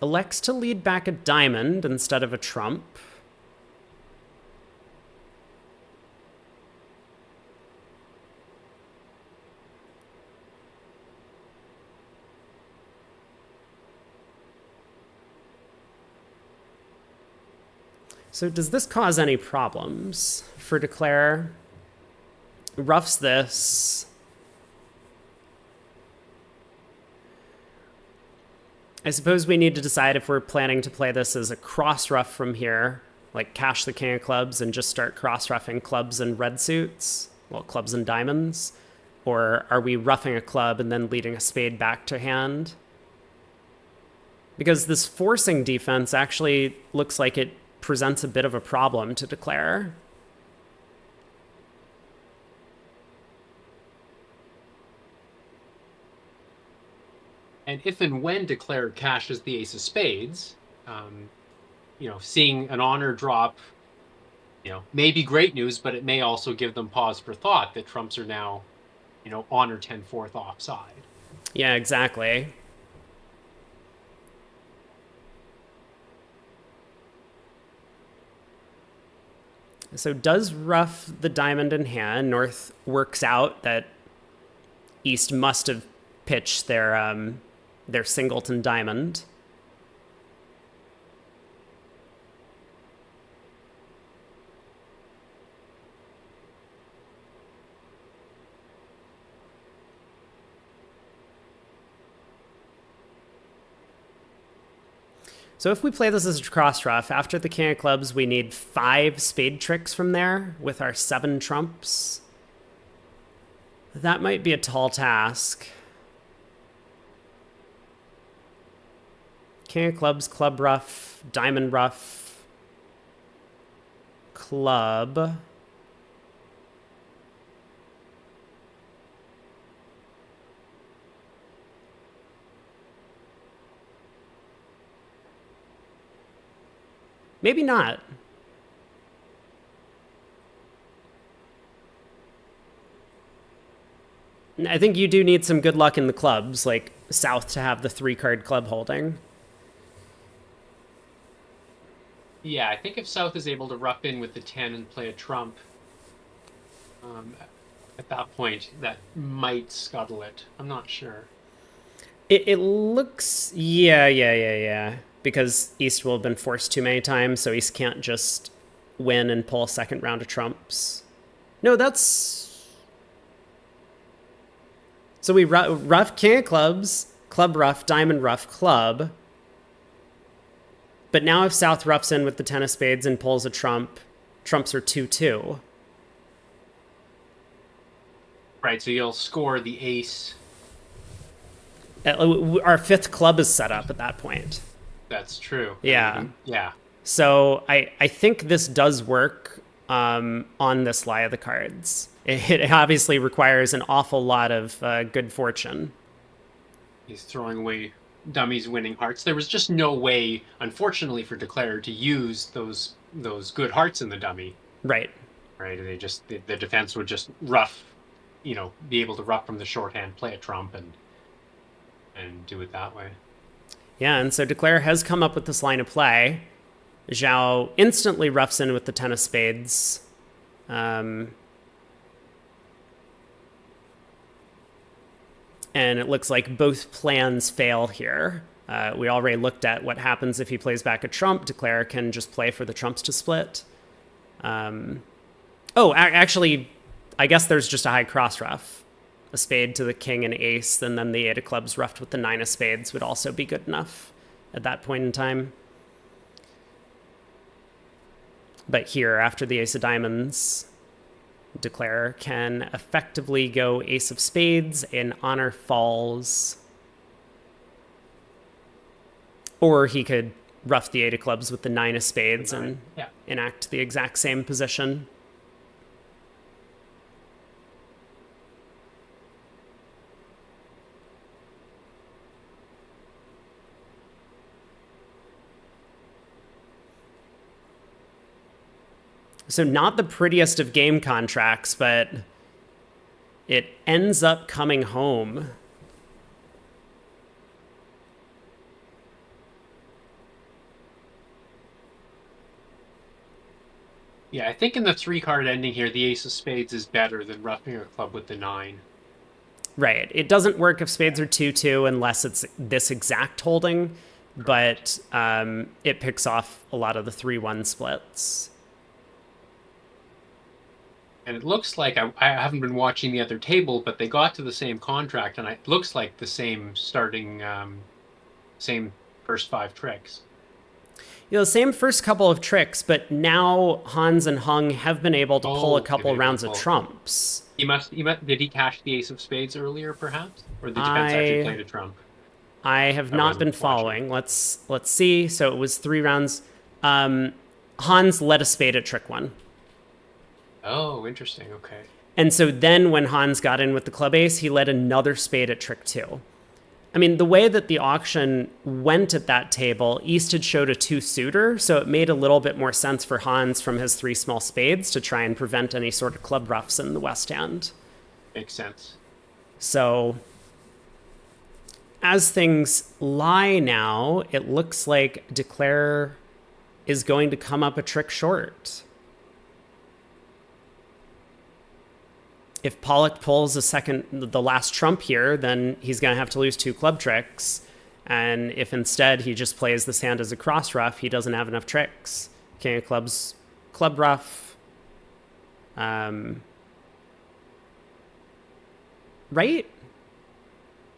Elects to lead back a diamond instead of a trump. So does this cause any problems for Declare? Roughs this. I suppose we need to decide if we're planning to play this as a cross rough from here, like cash the king of clubs and just start cross roughing clubs and red suits, well, clubs and diamonds, or are we roughing a club and then leading a spade back to hand? Because this forcing defense actually looks like it presents a bit of a problem to Declare. And if and when Declare cashes the ace of spades, seeing an honor drop, may be great news, but it may also give them pause for thought that trumps are now, honor 10-4 offside. Yeah, exactly. So does rough the diamond in hand. North works out that East must have pitched their singleton diamond. So if we play this as a cross rough, after the king of clubs, we need 5 spade tricks from there with our 7 trumps. That might be a tall task. King of clubs, club rough, diamond rough, club. Maybe not. I think you do need some good luck in the clubs, like South to have the 3-card club holding. Yeah, I think if South is able to rough in with the 10 and play a trump, at that point, that might scuttle it. I'm not sure. It looks... Yeah. Because East will have been forced too many times, so East can't just win and pull a second round of trumps. No, that's... So we rough king of clubs, club rough, diamond rough, club. But now if South roughs in with the 10 of spades and pulls a trump, trumps are 2-2. Right, so you'll score the ace. Our 5th club is set up at that point. That's true. Yeah. Yeah. So I think this does work on this lie of the cards. It obviously requires an awful lot of good fortune. He's throwing away dummies winning hearts. There was just no way, unfortunately, for Declare to use those good hearts in the dummy. Right. Right. They just the defense would just rough, be able to rough from the shorthand, play a trump, and do it that way. Yeah, and so Declare has come up with this line of play. Zhao instantly roughs in with the 10 of spades. And it looks like both plans fail here. We already looked at what happens if he plays back a trump. Declare can just play for the trumps to split. Actually, I guess there's just a high cross rough. A spade to the king and ace, and then the 8 of clubs roughed with the 9 of spades would also be good enough at that point in time. But here, after the ace of diamonds, Declare can effectively go ace of spades and honor falls. Or he could rough the 8 of clubs with the 9 of spades and enact the exact same position. So not the prettiest of game contracts, but it ends up coming home. Yeah, I think in the 3-card ending here, the ace of spades is better than roughing a club with the 9. Right. It doesn't work if spades are 2-2 unless it's this exact holding, but it picks off a lot of the 3-1 splits. And it looks like, I haven't been watching the other table, but they got to the same contract, and it looks like the same starting, same first 5 tricks. The same first couple of tricks, but now Hans and Hung have been able to pull a couple rounds of trumps. Did he cash the ace of spades earlier, perhaps? Or the defense actually played a trump? I have not been following. Let's see. So it was 3 rounds. Hans led a spade at trick 1. Oh, interesting. Okay. And so then when Hans got in with the club ace, he led another spade at trick 2. I mean, the way that the auction went at that table, East had showed a 2-suiter, so it made a little bit more sense for Hans from his 3 small spades to try and prevent any sort of club roughs in the West Hand. Makes sense. So as things lie now, it looks like Declare is going to come up a trick short. If Pollock pulls the last trump here, then he's going to have to lose 2 club tricks. And if instead he just plays this hand as a cross rough, he doesn't have enough tricks. King of clubs, club rough. Right?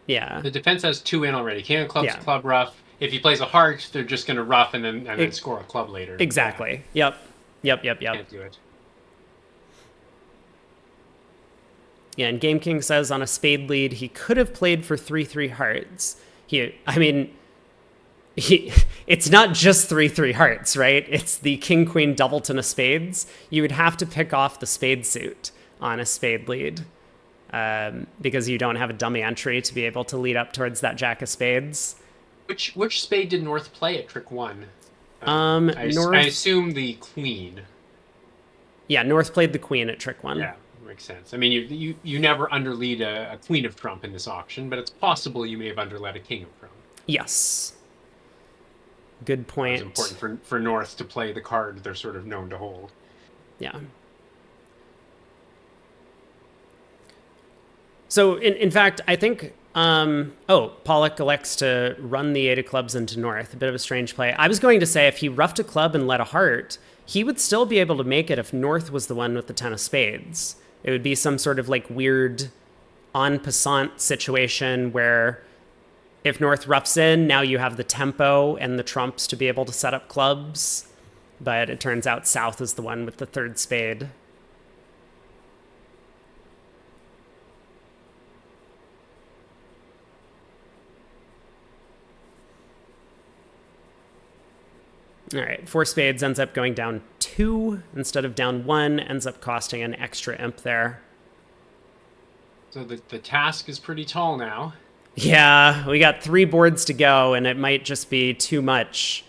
Yeah. The defense has 2 in already. King of clubs, club rough. If he plays a heart, they're just going to rough and then score a club later. Exactly. Yep. Can't do it. Yeah, and Game King says on a spade lead, he could have played for 3-3 hearts. It's not just 3-3 hearts, right? It's the King Queen doubleton of spades. You would have to pick off the spade suit on a spade lead because you don't have a dummy entry to be able to lead up towards that jack of spades. Which spade did North play at trick 1? North, I assume the queen. Yeah, North played the queen at trick 1. Yeah. Makes sense. I mean, you never underlead a queen of trump in this auction, but it's possible you may have underled a king of trump. Yes. Good point. It's important for North to play the card they're sort of known to hold. Yeah. So, in fact, I think... Pollock elects to run the 8 of clubs into North. A bit of a strange play. I was going to say if he roughed a club and led a heart, he would still be able to make it if North was the one with the 10 of spades. It would be some sort of like weird en passant situation where if North roughs in, now you have the tempo and the trumps to be able to set up clubs. But it turns out South is the one with the 3rd spade. All right, 4 spades ends up going down 2 instead of down 1, ends up costing an extra imp there. So the task is pretty tall now. Yeah, we got 3 boards to go, and it might just be too much.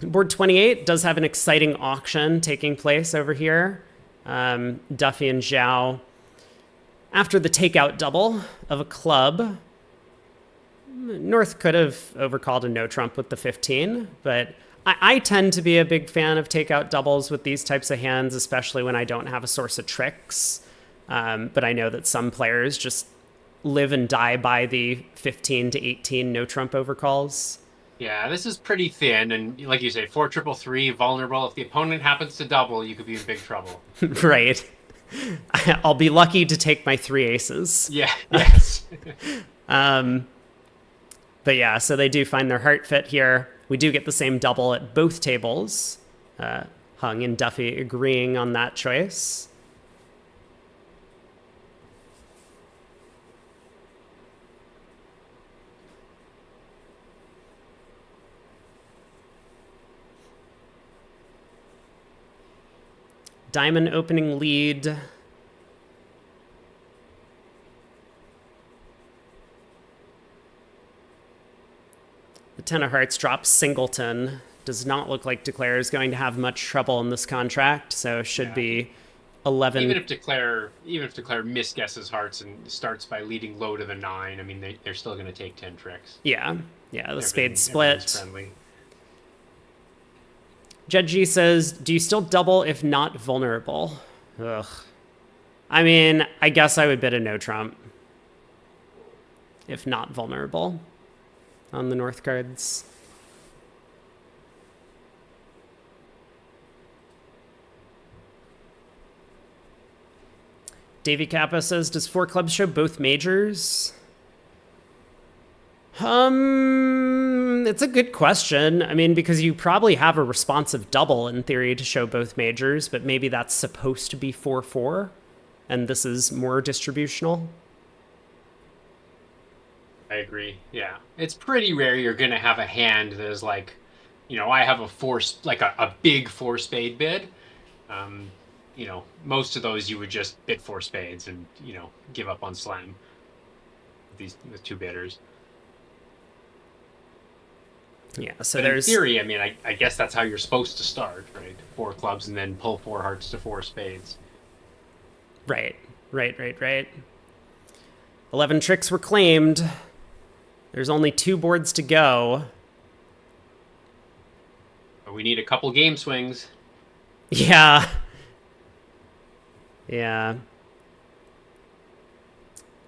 Board 28 does have an exciting auction taking place over here. Duffy and Zhao, after the takeout double of a club, North could have overcalled a no trump with the 15, but I tend to be a big fan of takeout doubles with these types of hands, especially when I don't have a source of tricks. But I know that some players just live and die by the 15 to 18 no trump overcalls. Yeah, this is pretty thin, and like you say, 4-3-3, vulnerable. If the opponent happens to double, you could be in big trouble. Right. I'll be lucky to take my 3 aces. Yeah, yes. But yeah, so they do find their heart fit here. We do get the same double at both tables. Hung and Duffy agreeing on that choice. Diamond opening lead. The 10 of hearts drops singleton. Does not look like Declare is going to have much trouble in this contract, so should be 11. Even if Declare misguesses hearts and starts by leading low to the 9, I mean, they're still going to take 10 tricks. Yeah, the spade split. Friendly. Judge G says, do you still double if not vulnerable? Ugh. I mean, I guess I would bid a no trump if not vulnerable on the North cards. Davy Kappa says, does 4 clubs show both majors? It's a good question. I mean, because you probably have a responsive double in theory to show both majors, but maybe that's supposed to be 4-4, and this is more distributional. I agree. Yeah, it's pretty rare you're gonna have a hand that is like, I have a big 4 spade bid. Most of those you would just bid 4 spades and give up on slam. With 2 bidders. Yeah, so but there's... in theory, I mean, I guess that's how you're supposed to start, right? 4 clubs and then pull 4 hearts to 4 spades. Right. 11 tricks were claimed. There's only 2 boards to go. But we need a couple game swings. Yeah.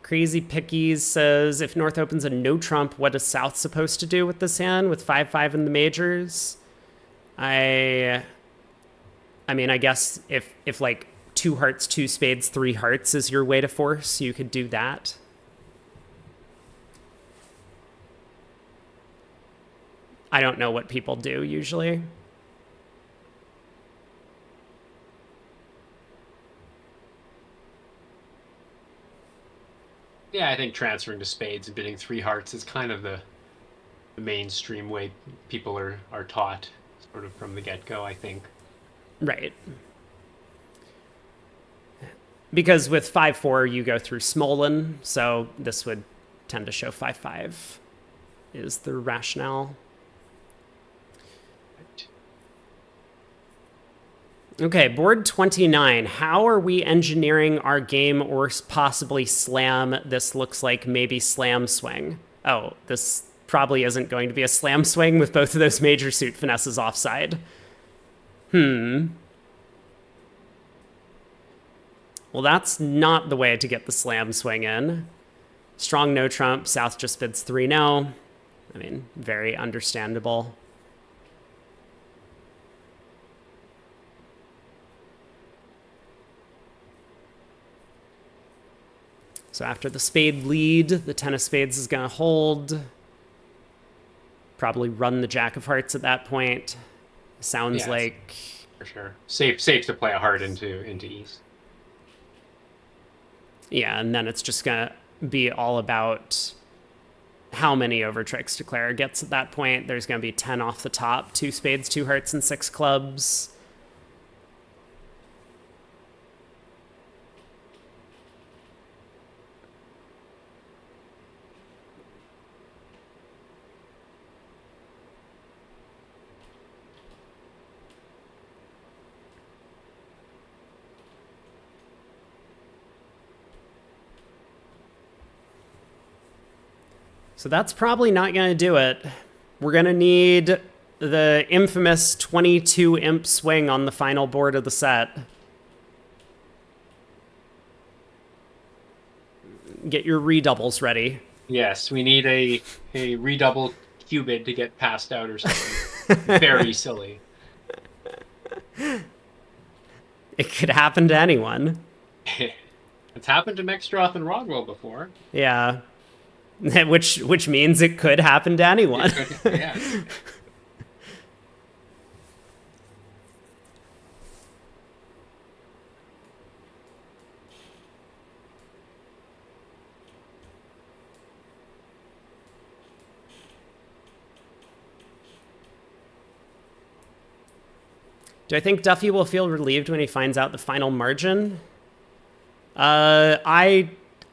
Crazy Pickies says, if North opens a no trump, what is South supposed to do with this hand with 5-5 in the majors? I mean, I guess if like 2 hearts, 2 spades, 3 hearts is your way to force, you could do that. I don't know what people do usually. Yeah, I think transferring to spades and bidding 3 hearts is kind of the mainstream way people are taught, sort of from the get-go, I think. Right. Because with 5-4, you go through Smolin, so this would tend to show 5-5 is the rationale. Okay, board 29. How are we engineering our game or possibly slam? This looks like maybe slam swing. Oh, this probably isn't going to be a slam swing with both of those major suit finesses offside. Well, that's not the way to get the slam swing in. Strong no trump. South just bids 3 no. I mean, very understandable. So after the spade lead, the 10 of spades is going to hold. Probably run the jack of hearts at that point. Sounds like... For sure. Safe to play a heart into ease. Yeah, and then it's just going to be all about how many over tricks Declare gets at that point. There's going to be 10 off the top, 2 spades, 2 hearts, and 6 clubs. So that's probably not going to do it. We're going to need the infamous 22 imp swing on the final board of the set. Get your redoubles ready. Yes, we need a redouble cubid to get passed out or something. Very silly. It could happen to anyone. It's happened to Mexstroth and Rodwell before. Yeah. Which means it could happen to anyone. Yeah. Do I think Duffy will feel relieved when he finds out the final margin?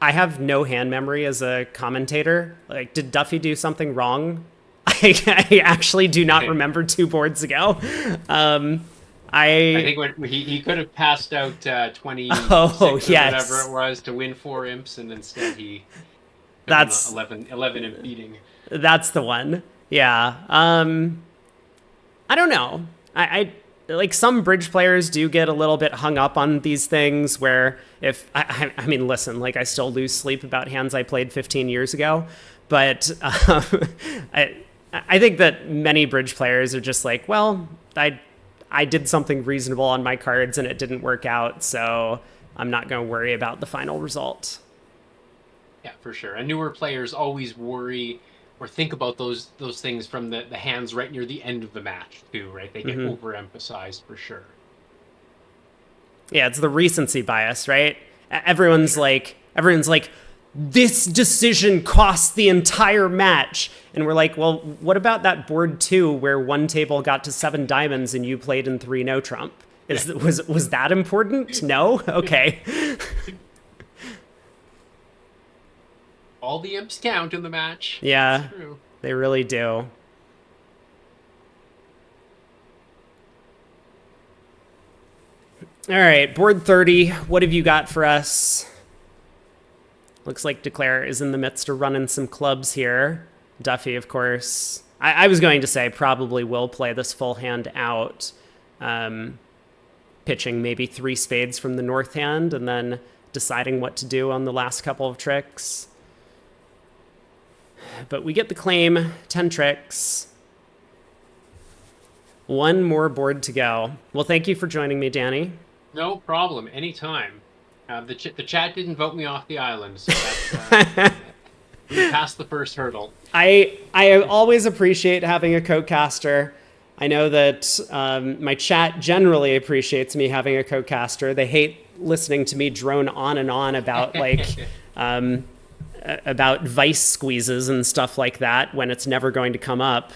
I have no hand memory as a commentator. Like, did Duffy do something wrong? I actually do not remember 2 boards ago. I think when he could have passed out 20 yes. or whatever it was to win 4 imps, and instead he that's 11 imp beating. That's the one. Yeah. I don't know. I like, some bridge players do get a little bit hung up on these things where if I mean, listen, like, I still lose sleep about hands I played 15 years ago, but I think that many bridge players are just like, well, I did something reasonable on my cards and it didn't work out, so I'm not going to worry about the final result. Yeah, for sure. And newer players always worry or think about those things from the hands right near the end of the match too, right? They get overemphasized for sure. Yeah, it's the recency bias, right? Everyone's like, this decision cost the entire match. And we're like, well, what about that board 2 where one table got to 7 diamonds and you played in 3 no trump? Was that important? No? Okay. All the imps count in the match. Yeah, they really do. All right, board 30. What have you got for us? Looks like Declare is in the midst of running some clubs here. Duffy, of course. I was going to say probably will play this full hand out, pitching maybe 3 spades from the north hand and then deciding what to do on the last couple of tricks. But we get the claim, 10 tricks. 1 more board to go. Well, thank you for joining me, Danny. No problem, anytime. The chat didn't vote me off the island, so that's, we passed the first hurdle. I always appreciate having a co-caster. I know that my chat generally appreciates me having a co-caster. They hate listening to me drone on and on about about vice squeezes and stuff like that when it's never going to come up.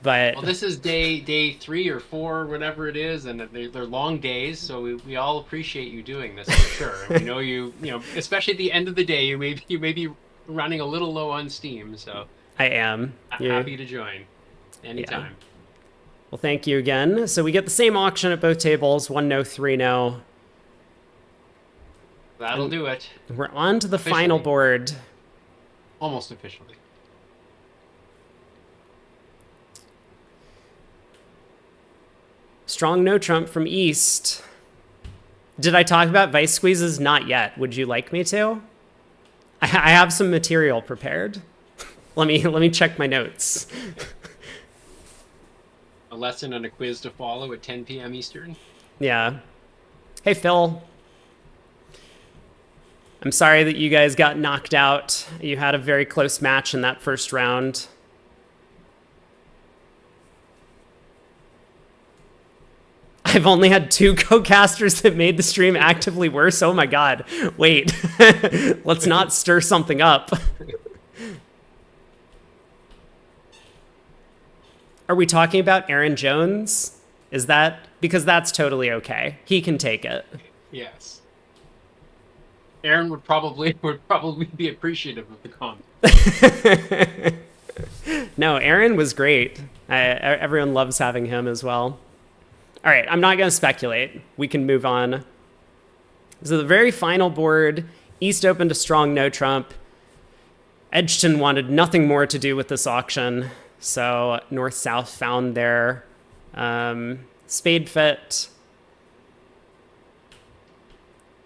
But well, this is day 3 or 4, whatever it is, and they're long days, so we all appreciate you doing this for sure. And we know you know, especially at the end of the day, you may be running a little low on steam, so I am happy to join anytime. Yeah. Well, thank you again. So we get the same auction at both tables, 1 no, 3 no. That'll do it. We're on to the final board. Almost officially. Strong no trump from East. Did I talk about vice squeezes? Not yet. Would you like me to? I have some material prepared. Let me check my notes. A lesson and a quiz to follow at 10 p.m. Eastern. Yeah. Hey, Phil. I'm sorry that you guys got knocked out. You had a very close match in that first round. I've only had 2 co-casters that made the stream actively worse. Oh my god. Wait. Let's not stir something up. Are we talking about Aaron Jones? Is that... Because that's totally okay. He can take it. Yes. Aaron would probably be appreciative of the comment. No, Aaron was great. Everyone loves having him as well. All right, I'm not going to speculate. We can move on. So the very final board, East opened a strong no trump. Edgton wanted nothing more to do with this auction, so North-South found their spade fit.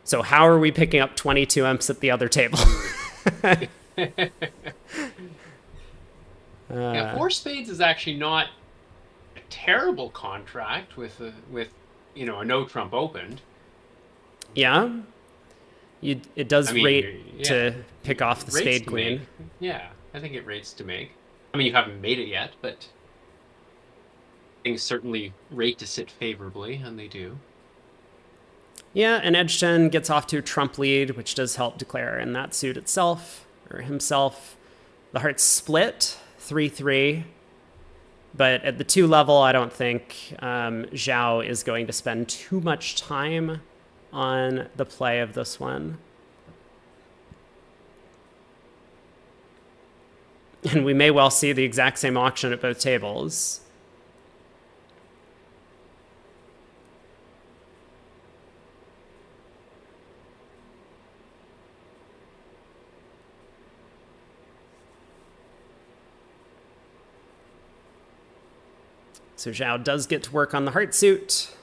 So how are we picking up 22 imps at the other table? Yeah, 4 spades is actually not a terrible contract with a no trump opened. Yeah. It does rate to pick off the spade queen. Yeah, I think it rates to make. I mean, you haven't made it yet, but things certainly rate to sit favorably, and they do. Yeah, and Edgton gets off to a trump lead, which does help declare in that suit itself, or himself. The hearts split 3-3, but at the 2 level, I don't think Zhao is going to spend too much time on the play of this one. And we may well see the exact same auction at both tables. So Zhao does get to work on the heart suit.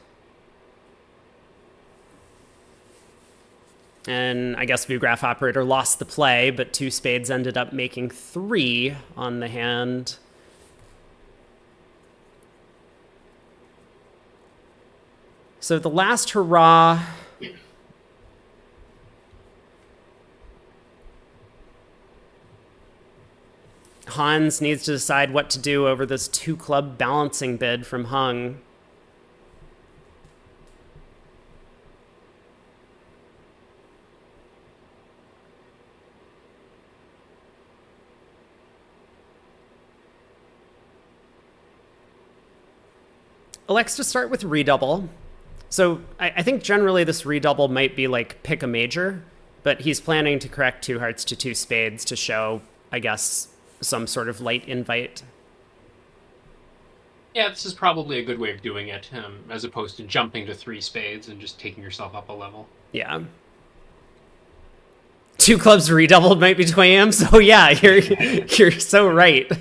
And I guess VuGraph Operator lost the play, but 2 spades ended up making 3 on the hand. So the last hurrah. Hans needs to decide what to do over this 2-club balancing bid from Hung. Elects to start with redouble. So I think generally this redouble might be like pick a major, but he's planning to correct 2 hearts to 2 spades to show, I guess, some sort of light invite. Yeah, this is probably a good way of doing it, as opposed to jumping to 3 spades and just taking yourself up a level. Yeah. 2 clubs redoubled might be 20 amps. So yeah, you're so right.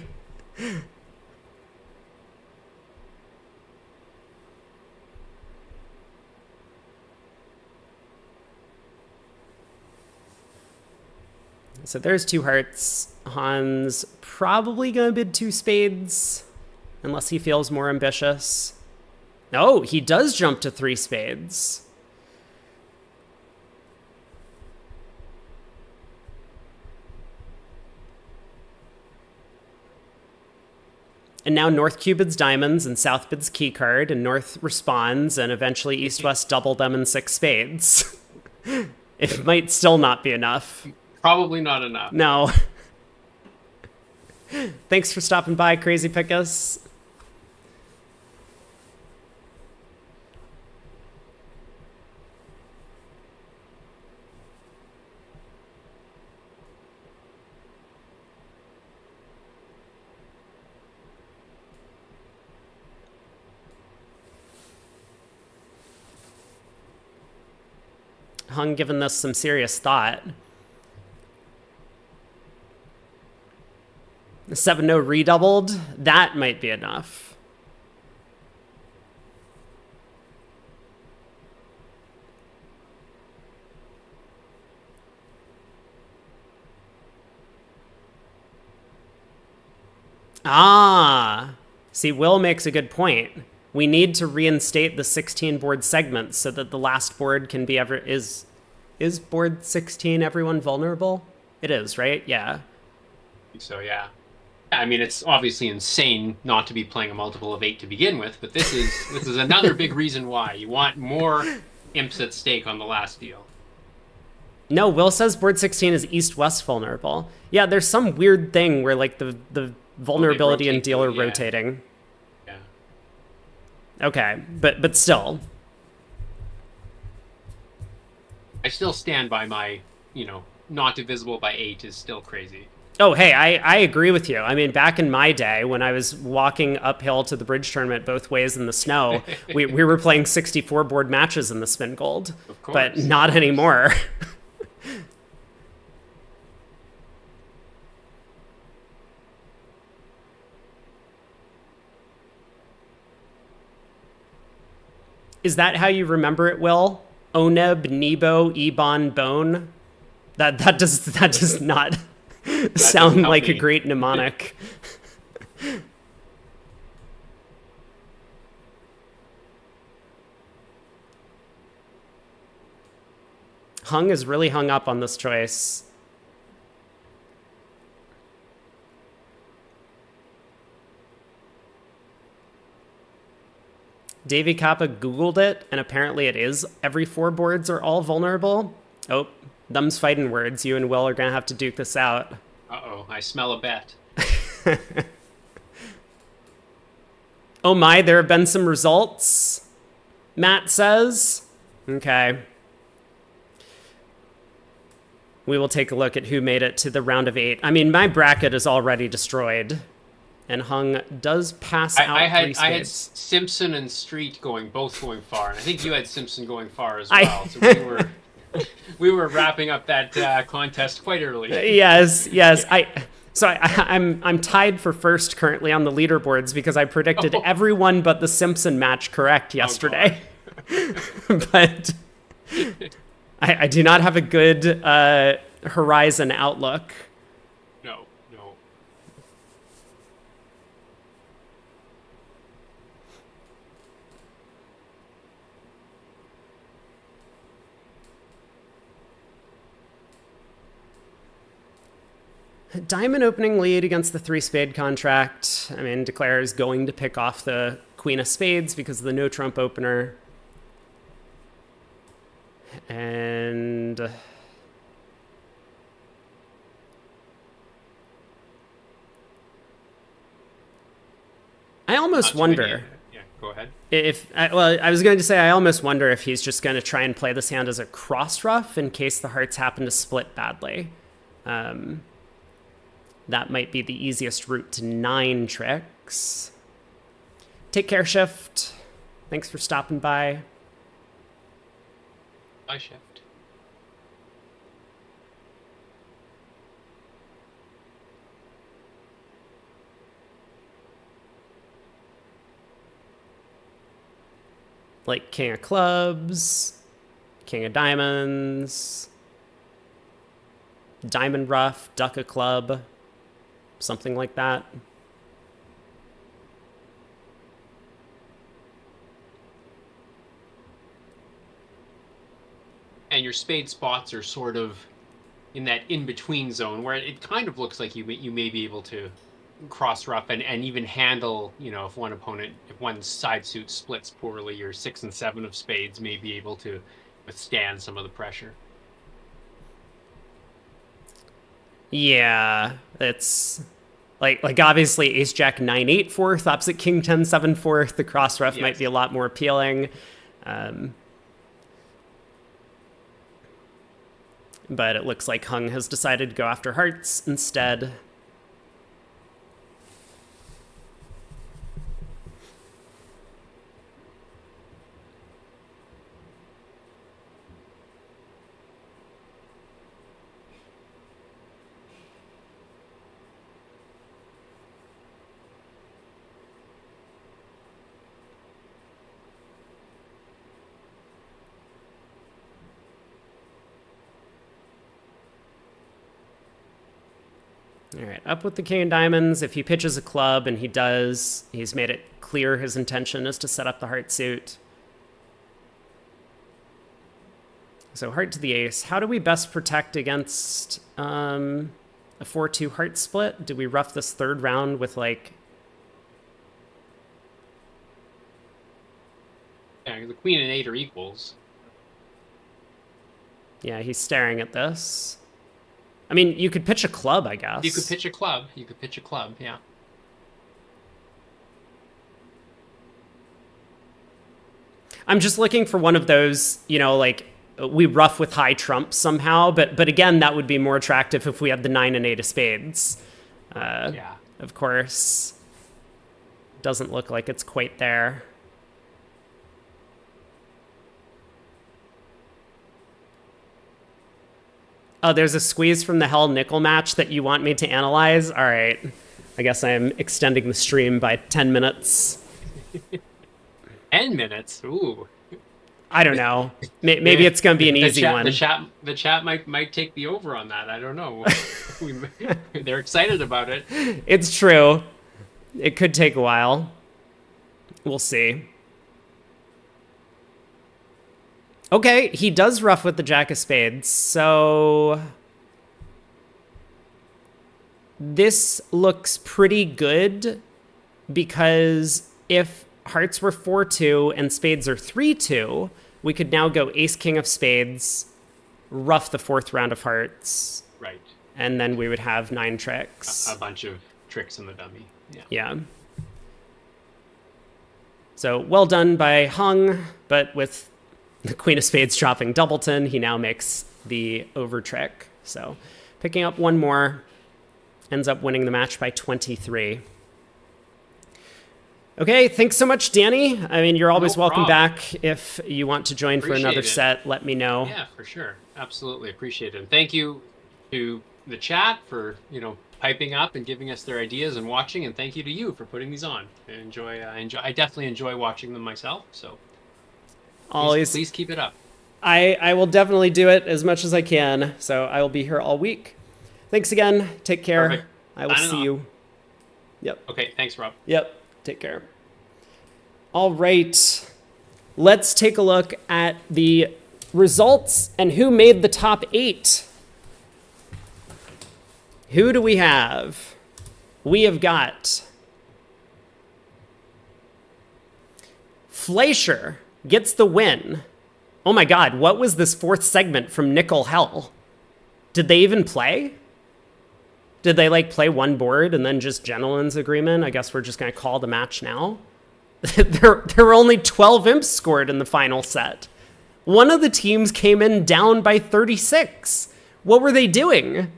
So there's 2 hearts. Hans probably gonna bid 2 spades, unless he feels more ambitious. No, he does jump to 3 spades. And now North Q bids diamonds and South bids key card, and North responds, and eventually East-West double them in 6 spades. It might still not be enough. Probably not enough. No. Thanks for stopping by, Crazy Pickus. Hung given this some serious thought. 7-0 redoubled, that might be enough. Ah, see, Will makes a good point. We need to reinstate the 16 board segments so that the last board can be is board 16 everyone vulnerable? It is, right? Yeah. So yeah. I mean, it's obviously insane not to be playing a multiple of 8 to begin with, but this is another big reason why you want more imps at stake on the last deal. No, Will says board 16 is east-west vulnerable. Yeah, there's some weird thing where like the vulnerability and deal are rotating. Yeah. Okay, but still. I still stand by my, not divisible by 8 is still crazy. Oh, hey, I agree with you. I mean, back in my day, when I was walking uphill to the bridge tournament both ways in the snow, we were playing 64 board matches in the Spin Gold, but not anymore. Is that how you remember it, Will? Oneb, Nebo, Ebon, Bone? That does not sound like a great mnemonic. Hung is really hung up on this choice. Davy Kappa Googled it, and apparently it is. Every 4 boards are all vulnerable. Oh, them's fighting words. You and Will are going to have to duke this out. Uh-oh, I smell a bet. Oh my, there have been some results, Matt says. Okay. We will take a look at who made it to the round of 8. I mean, my bracket is already destroyed. And Hung does pass out 3 spades. I had Simpson and Street both going far, and I think you had Simpson going far as well. So we were wrapping up that contest quite early. Yes. I'm tied for first currently on the leaderboards because I predicted everyone but the Simpson match correct yesterday. But I do not have a good horizon outlook. No. Diamond opening lead against the 3-spade contract. I mean, Declare is going to pick off the Queen of Spades because of the no trump opener. And I almost wonder. Yeah, go ahead. I was going to say I almost wonder if he's just going to try and play this hand as a cross ruff in case the hearts happen to split badly. That might be the easiest route to 9 tricks. Take care, Shift. Thanks for stopping by. Bye, Shift. Like King of Clubs, King of Diamonds, Diamond Ruff, Duck a Club, something like that. And your spade spots are sort of in that in-between zone where it kind of looks like you may be able to cross ruff and even handle, if one side suit splits poorly, your 6 and 7 of spades may be able to withstand some of the pressure. Yeah, it's like obviously Ace Jack 9-8 fourth opposite King 10-7 fourth. The cross ruff might be a lot more appealing. But it looks like Hung has decided to go after hearts instead. All right, up with the King of Diamonds. If he pitches a club, and he does, he's made it clear his intention is to set up the heart suit. So heart to the ace. How do we best protect against a 4-2 heart split? Do we rough this third round with like... Yeah, the Queen and 8 are equals. Yeah, he's staring at this. I mean, you could pitch a club, I guess. You could pitch a club, yeah. I'm just looking for one of those, like we rough with high trumps somehow, but again, that would be more attractive if we had the 9 and 8 of spades. Yeah. Of course. Doesn't look like it's quite there. Oh, there's a squeeze from the hell nickel match that you want me to analyze? All right. I guess I'm extending the stream by 10 minutes. 10 minutes? Ooh. I don't know. Maybe it's going to be an easy one. The chat might take the over on that. I don't know. They're excited about it. It's true. It could take a while. We'll see. Okay, he does rough with the Jack of Spades, so this looks pretty good because if hearts were 4-2 and spades are 3-2, we could now go ace king of spades, rough the fourth round of hearts. Right. And then we would have 9 tricks. A bunch of tricks in the dummy. Yeah. So well done by Hung, but with the queen of spades chopping doubleton, he now makes the over trick. So picking up one more, ends up winning the match by 23. Okay, thanks so much, Danny. I mean, you're always welcome back. If you want to join for another set, let me know. Yeah, for sure. Absolutely appreciate it. And thank you to the chat for, piping up and giving us their ideas and watching. And thank you to you for putting these on. I definitely enjoy watching them myself. So please keep it up. I will definitely do it as much as I can. So I will be here all week. Thanks again. Take care. Perfect. I will see you. Yep. Okay. Thanks, Rob. Yep. Take care. All right. Let's take a look at the results and who made the top 8. Who do we have? We have got Fleischer gets the win. Oh my God, what was this fourth segment from Nickel Hell? Did they even play? Did they play one board and then just gentleman's agreement? I guess we're just going to call the match now. There were only 12 imps scored in the final set. One of the teams came in down by 36. What were they doing?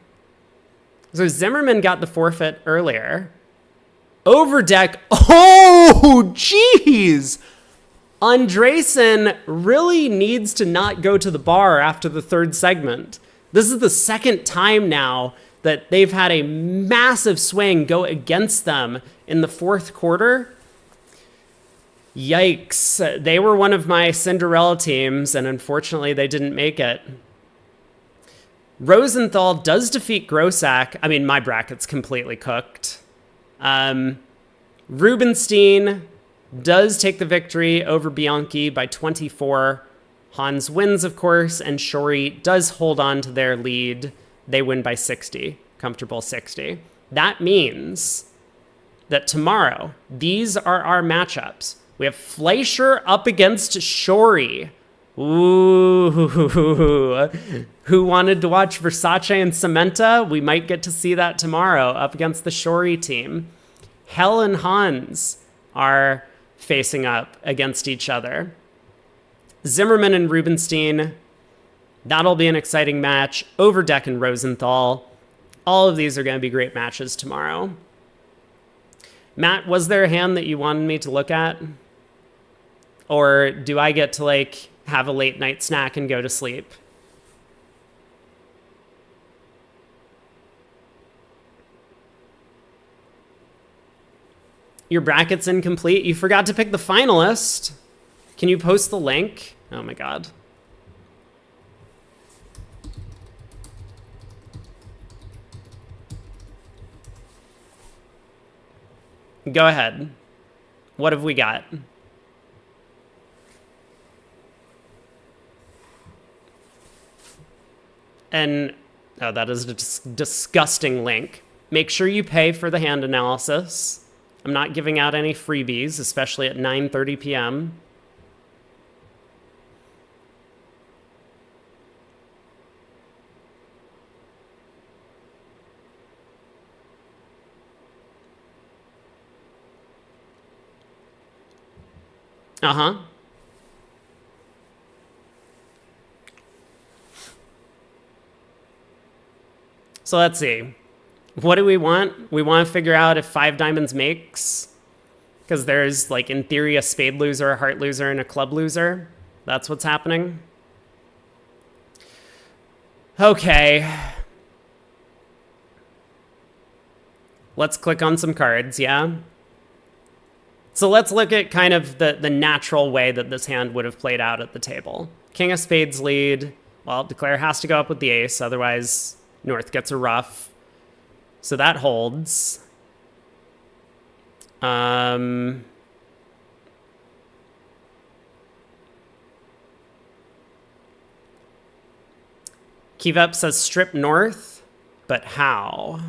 So Zimmerman got the forfeit earlier. Overdeck. Oh, jeez. Andresen really needs to not go to the bar after the third segment. This is the second time now that they've had a massive swing go against them in the fourth quarter. Yikes. They were one of my Cinderella teams, and unfortunately they didn't make it. Rosenthal does defeat Grossack. I mean, my bracket's completely cooked. Rubenstein does take the victory over Bianchi by 24. Hans wins, of course, and Shori does hold on to their lead. They win by 60, comfortable 60. That means that tomorrow, these are our matchups. We have Fleischer up against Shori. Ooh, who wanted to watch Versace and Samantha? We might get to see that tomorrow up against the Shori team. Hell and Hans are facing up against each other. Zimmerman and Rubenstein, that'll be an exciting match. Overdeck and Rosenthal. All of these are going to be great matches tomorrow. Matt, was there a hand that you wanted me to look at? Or do I get to have a late night snack and go to sleep? Your bracket's incomplete. You forgot to pick the finalist. Can you post the link? Oh my God. Go ahead. What have we got? And, oh, that is a disgusting link. Make sure you pay for the hand analysis. I'm not giving out any freebies, especially at 9:30 p.m. Uh-huh. So let's see. What do we want? We want to figure out if 5 diamonds makes, because there's, in theory, a spade loser, a heart loser, and a club loser. That's what's happening. Okay. Let's click on some cards, yeah? So let's look at kind of the natural way that this hand would have played out at the table. King of spades lead. Well, declare has to go up with the ace, otherwise North gets a ruff. So that holds. Kivep says strip North, but how?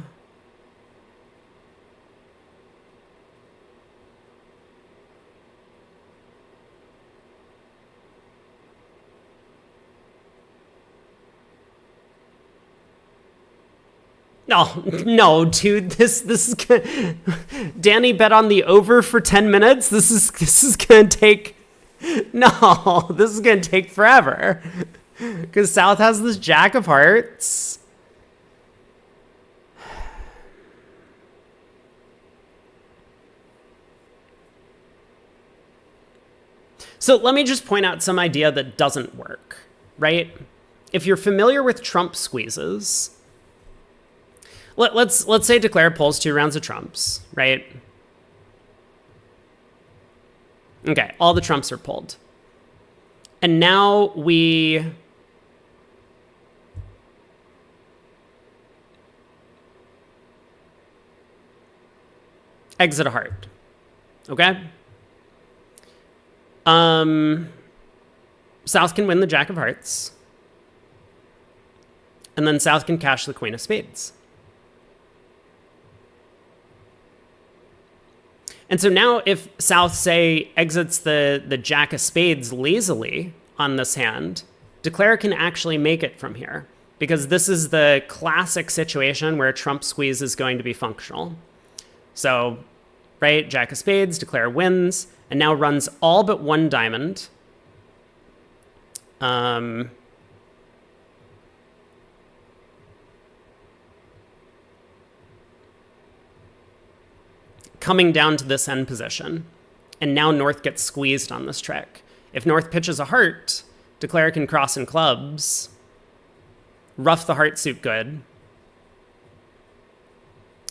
No, dude, this is gonna... Danny bet on the over for 10 minutes. This is gonna take... No, this is gonna take forever. Because South has this Jack of Hearts. So let me just point out some idea that doesn't work, right? If you're familiar with trump squeezes... Let's say declare pulls 2 rounds of trumps, right? Okay, all the trumps are pulled. And now we exit a heart. Okay? South can win the Jack of Hearts. And then South can cash the Queen of Spades. And so now if South, say, exits the Jack of Spades lazily on this hand, declare can actually make it from here, because this is the classic situation where a trump squeeze is going to be functional. So, right, Jack of Spades, declare wins, and now runs all but 1 diamond. Coming down to this end position. And now North gets squeezed on this trick. If North pitches a heart, declare can cross in clubs, ruff the heart suit good,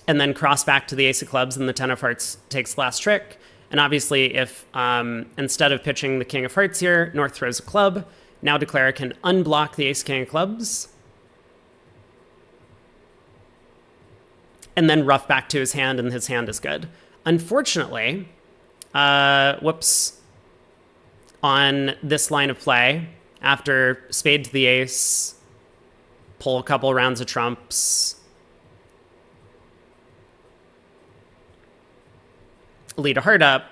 and then cross back to the ace of clubs and the 10 of hearts takes the last trick. And obviously if instead of pitching the king of hearts here, North throws a club, now declare can unblock the ace king of clubs, and then ruff back to his hand, and his hand is good. Unfortunately, whoops, on this line of play, after spade to the ace, pull a couple rounds of trumps, lead a heart up,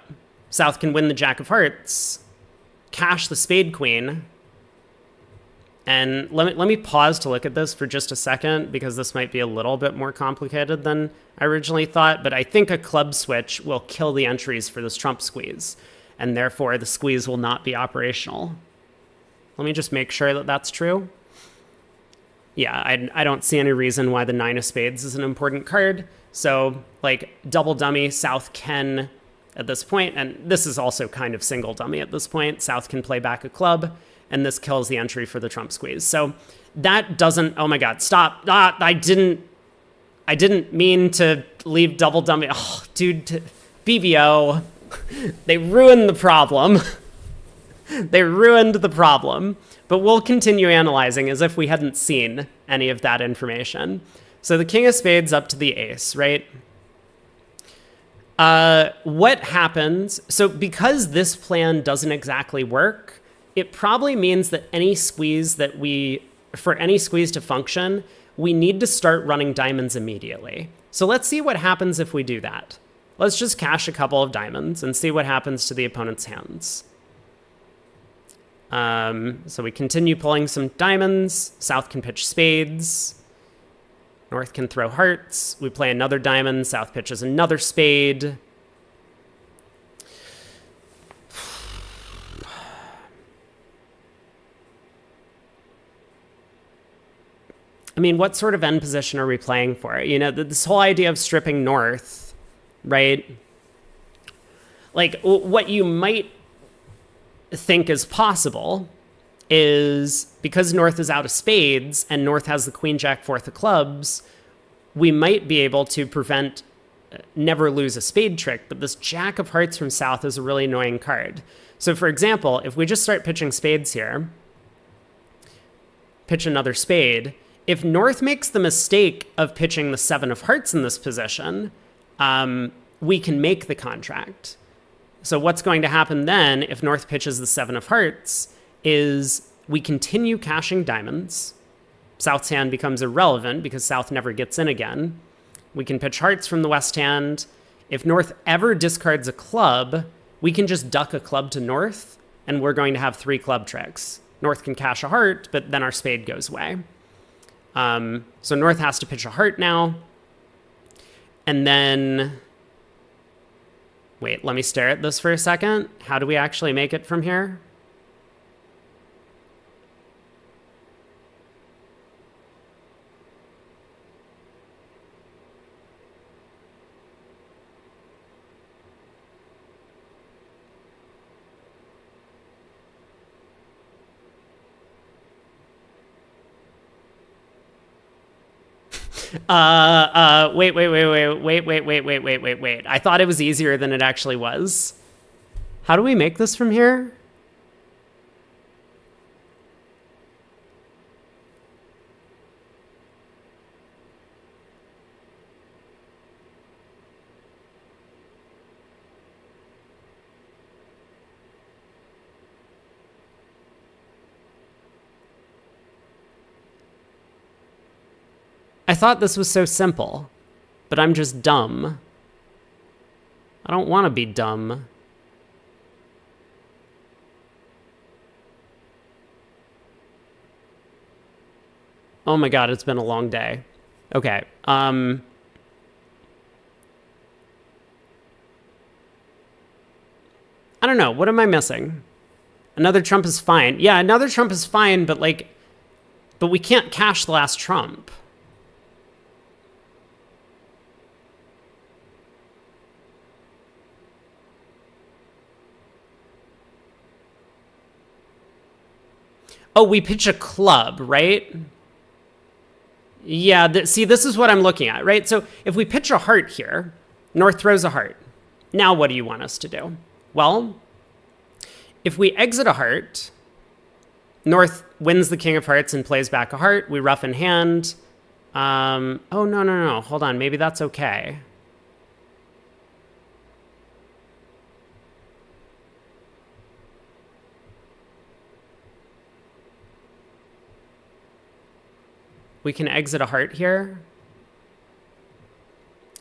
South can win the Jack of Hearts, cash the spade queen. And let me pause to look at this for just a second, because this might be a little bit more complicated than I originally thought, but I think a club switch will kill the entries for this trump squeeze, and therefore the squeeze will not be operational. Let me just make sure that that's true. Yeah, I don't see any reason why the 9 of spades is an important card. So, like, double dummy, South can, at this point, and this is also kind of single dummy at this point, South can play back a club, and this kills the entry for the trump squeeze. So that doesn't, oh my God, stop. I didn't mean to leave double dummy. Oh, dude, BBO, they ruined the problem. They ruined the problem, but we'll continue analyzing as if we hadn't seen any of that information. So the king of spades up to the ace, right? What happens? So because this plan doesn't exactly work, it probably means that for any squeeze to function, we need to start running diamonds immediately. So let's see what happens if we do that. Let's just cash a couple of diamonds and see what happens to the opponent's hands. So we continue pulling some diamonds. South can pitch spades. North can throw hearts. We play another diamond. South pitches another spade. I mean, what sort of end position are we playing for? You know, this whole idea of stripping North, right? Like, what you might think is possible is, because North is out of spades and North has the queen, jack, 4th of clubs, we might be able to prevent never lose a spade trick, but this jack of hearts from south is a really annoying card. So for example, if we just start pitching spades here, pitch another spade, if North makes the mistake of pitching the 7 of hearts in this position, we can make the contract. So what's going to happen then if North pitches the 7 of hearts is we continue cashing diamonds. South's hand becomes irrelevant because South never gets in again. We can pitch hearts from the west hand. If North ever discards a club, we can just duck a club to North, and we're going to have 3 club tricks. North can cash a heart, but then our spade goes away. So North has to pitch a heart now. And then, wait, let me stare at this for a second. How do we actually make it from here? Wait. I thought it was easier than it actually was. How do we make this from here? I thought this was so simple, but I'm just dumb. I don't want to be dumb. Oh my god, it's been a long day. Okay, I don't know, what am I missing? Another trump is fine. Yeah, another trump is fine, but we can't cash the last trump. Oh, we pitch a club, right? Yeah, see, this is what I'm looking at, right? So if we pitch a heart here, North throws a heart. Now what do you want us to do? Well, if we exit a heart, North wins the king of hearts and plays back a heart. We rough in hand. Oh, no. Hold on, maybe that's okay. We can exit a heart here.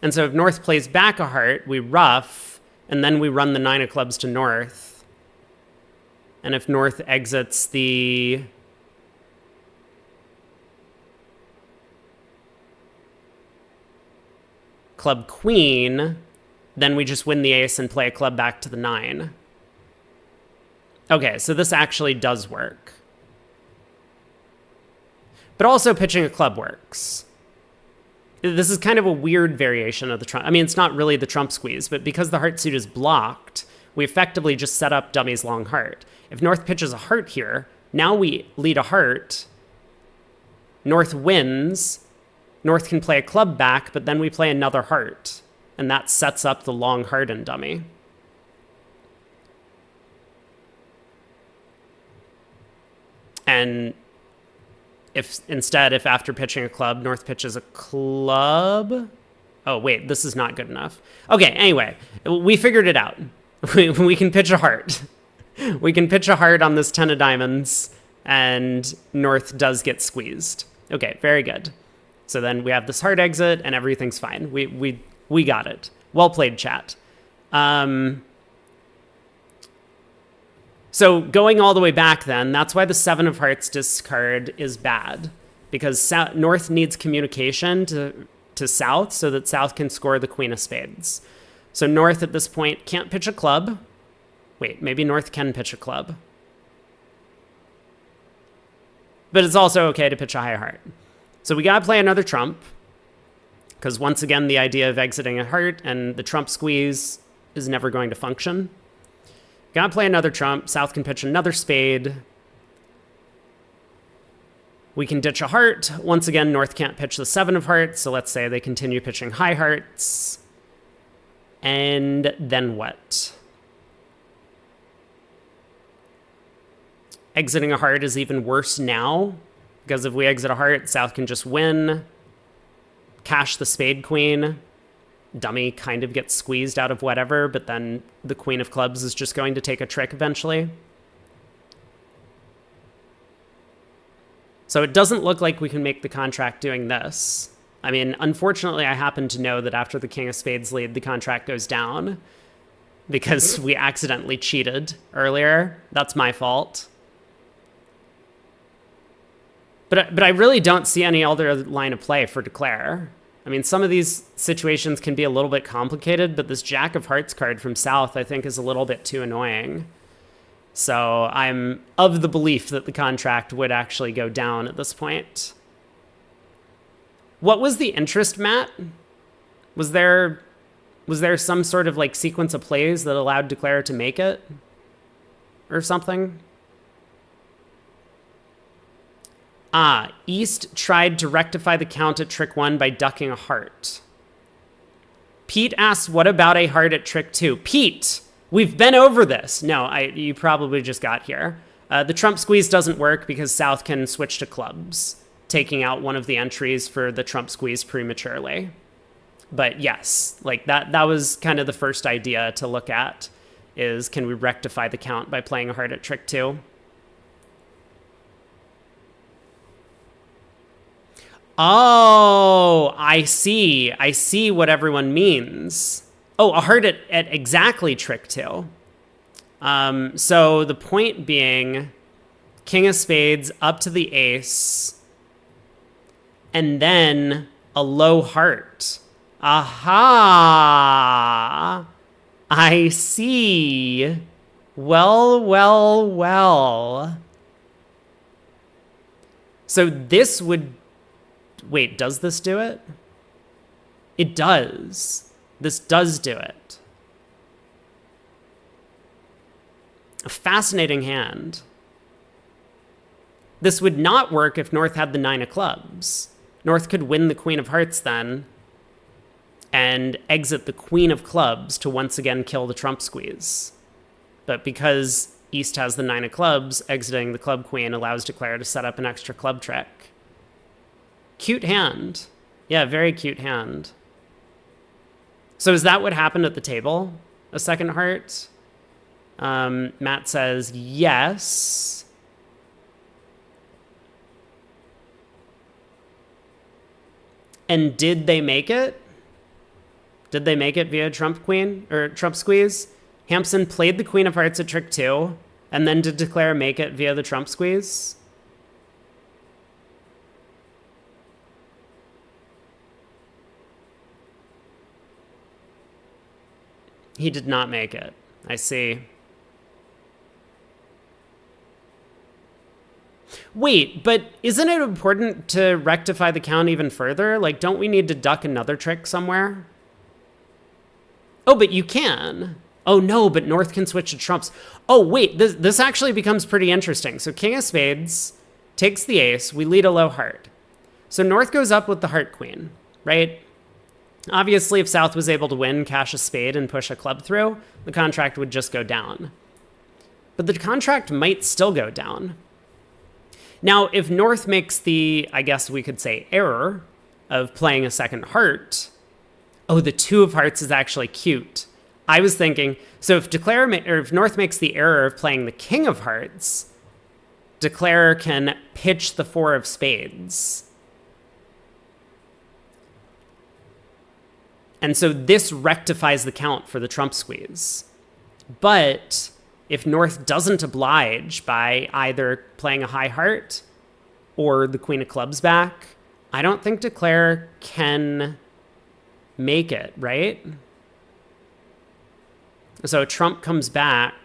And so if North plays back a heart, we rough, and then we run the 9 of clubs to North. And if North exits the club queen, then we just win the ace and play a club back to the 9. Okay, so this actually does work. But also pitching a club works. This is kind of a weird variation of the trump. I mean, it's not really the trump squeeze, but because the heart suit is blocked, we effectively just set up dummy's long heart. If North pitches a heart here, now we lead a heart. North wins. North can play a club back, but then we play another heart. And that sets up the long heart in dummy. And if after pitching a club, North pitches a club. Oh, wait, this is not good enough. Okay, anyway, we figured it out. We can pitch a heart. We can pitch a heart on this 10 of diamonds, and North does get squeezed. Okay, very good. So then we have this heart exit, and everything's fine. We got it. Well played, chat. So going all the way back then, that's why the 7 of hearts discard is bad. Because North needs communication to South so that South can score the queen of spades. So North at this point can't pitch a club. Wait, maybe North can pitch a club. But it's also okay to pitch a high heart. So we gotta play another trump. Because once again, the idea of exiting a heart and the trump squeeze is never going to function. Gotta play another trump. South can pitch another spade. We can ditch a heart. Once again, North can't pitch the 7 of hearts, so let's say they continue pitching high hearts. And then what? Exiting a heart is even worse now, because if we exit a heart, South can just win, cash the spade queen. Dummy kind of gets squeezed out of whatever, but then the queen of clubs is just going to take a trick eventually. So it doesn't look like we can make the contract doing this. I mean, unfortunately, I happen to know that after the king of spades lead, the contract goes down because we accidentally cheated earlier. That's my fault. But I really don't see any other line of play for declare. I mean, some of these situations can be a little bit complicated, but this Jack of Hearts card from South, I think, is a little bit too annoying. So I'm of the belief that the contract would actually go down at this point. What was the interest, Matt? Was there some sort of like sequence of plays that allowed declare to make it? Or something? East tried to rectify the count at trick 1 by ducking a heart. Pete asks, what about a heart at trick 2? Pete, we've been over this. No, you probably just got here. The trump squeeze doesn't work because South can switch to clubs, taking out one of the entries for the trump squeeze prematurely. But yes, like that was kind of the first idea to look at, is can we rectify the count by playing a heart at trick 2? Oh, I see. I see what everyone means. Oh, a heart at exactly trick 2. So the point being, king of spades up to the ace, and then a low heart. Aha! I see. Well, well, well. So this would... Wait, does this do it? It does. This does do it. A fascinating hand. This would not work if North had the 9 of clubs. North could win the queen of hearts then and exit the queen of clubs to once again kill the trump squeeze. But because East has the 9 of clubs, exiting the club queen allows declare to set up an extra club trick. Cute hand. Yeah, very cute hand. So is that what happened at the table? A second heart? Matt says yes. And did they make it? Did they make it via trump queen or trump squeeze? Hampson played the queen of hearts at trick 2, and then did declare make it via the trump squeeze? He did not make it. I see. Wait, but isn't it important to rectify the count even further? Like, don't we need to duck another trick somewhere? Oh, but you can. Oh, no, but North can switch to trumps. Oh, wait, this actually becomes pretty interesting. So king of spades takes the ace. We lead a low heart. So North goes up with the heart queen, right? Obviously, if South was able to win, cash a spade, and push a club through, the contract would just go down. But the contract might still go down. Now, if North makes the, I guess we could say, error of playing a second heart, oh, the 2 of hearts is actually cute. I was thinking, so if North makes the error of playing the king of hearts, declare can pitch the 4 of spades. And so this rectifies the count for the trump squeeze. But if North doesn't oblige by either playing a high heart or the queen of clubs back, I don't think declare can make it, right? So trump comes back.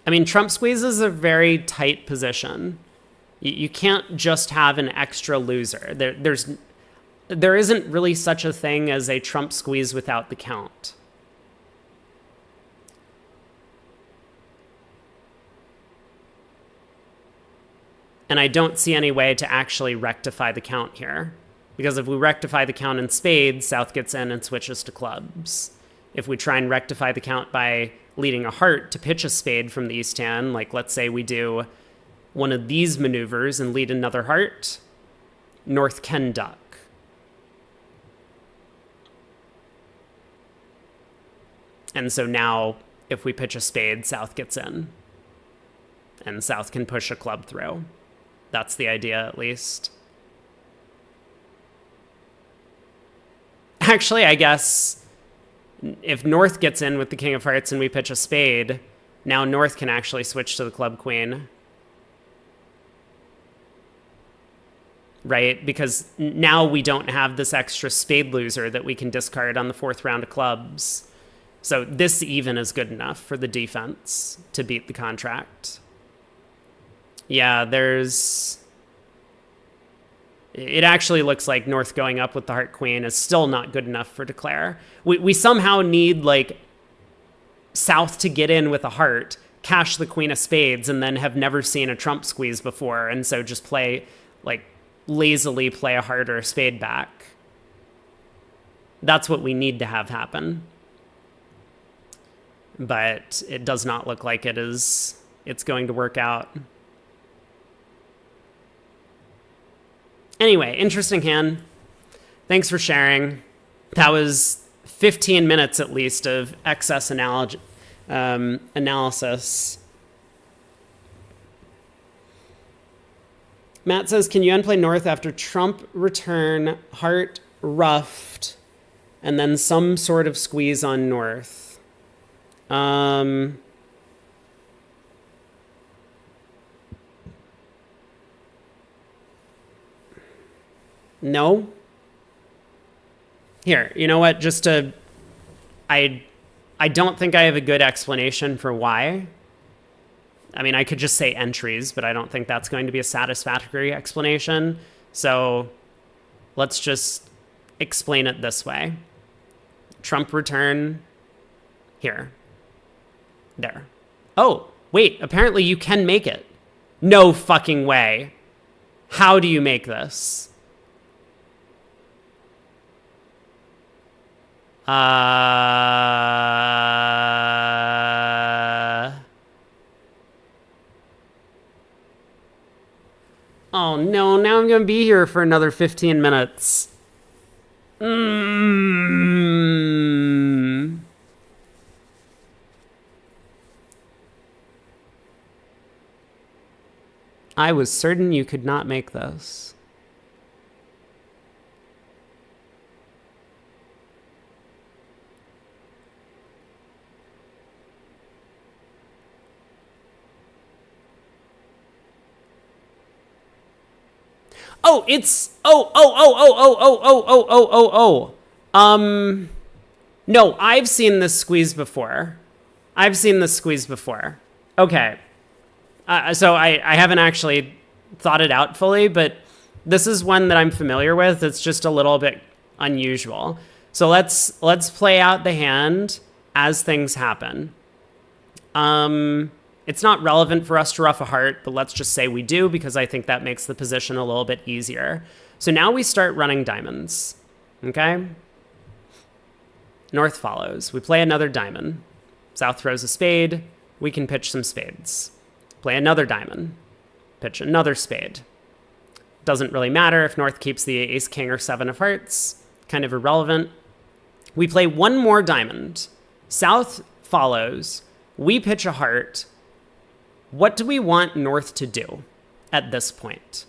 I mean, trump squeeze is a very tight position. You can't just have an extra loser. There isn't really such a thing as a trump squeeze without the count. And I don't see any way to actually rectify the count here. Because if we rectify the count in spades, South gets in and switches to clubs. If we try and rectify the count by leading a heart to pitch a spade from the East hand, like let's say we do one of these maneuvers and lead another heart, North can duck. And so now, if we pitch a spade, South gets in. And South can push a club through. That's the idea, at least. Actually, I guess if North gets in with the King of Hearts and we pitch a spade, now North can actually switch to the Club Queen. Right? Because now we don't have this extra spade loser that we can discard on the fourth round of clubs. So this even is good enough for the defense to beat the contract. Yeah, it actually looks like North going up with the Heart Queen is still not good enough for declare. We somehow need, like, South to get in with a heart, cash the Queen of Spades, and then have never seen a trump squeeze before, and so just play, like, lazily play a heart or a spade back. That's what we need to have happen. But it does not look like it's going to work out. Anyway, interesting hand. Thanks for sharing. That was 15 minutes at least of excess analysis. Matt says, can you unplay North after trump return, heart ruffed, and then some sort of squeeze on North? No. Here, you know what? I don't think I have a good explanation for why. I mean, I could just say entries, but I don't think that's going to be a satisfactory explanation. So let's just explain it this way. Trump return here. There. Oh, wait, apparently you can make it. No fucking way. How do you make this? Oh no, now I'm going to be here for another 15 minutes. I was certain you could not make this. Oh, it's no, I've seen this squeeze before. Okay. So I haven't actually thought it out fully, but this is one that I'm familiar with. It's just a little bit unusual. So let's play out the hand as things happen. It's not relevant for us to ruff a heart, but let's just say we do because I think that makes the position a little bit easier. So now we start running diamonds, okay? North follows. We play another diamond. South throws a spade. We can pitch some spades. Play another diamond. Pitch another spade. Doesn't really matter if North keeps the ace, king, or seven of hearts. Kind of irrelevant. We play one more diamond. South follows. We pitch a heart. What do we want North to do at this point?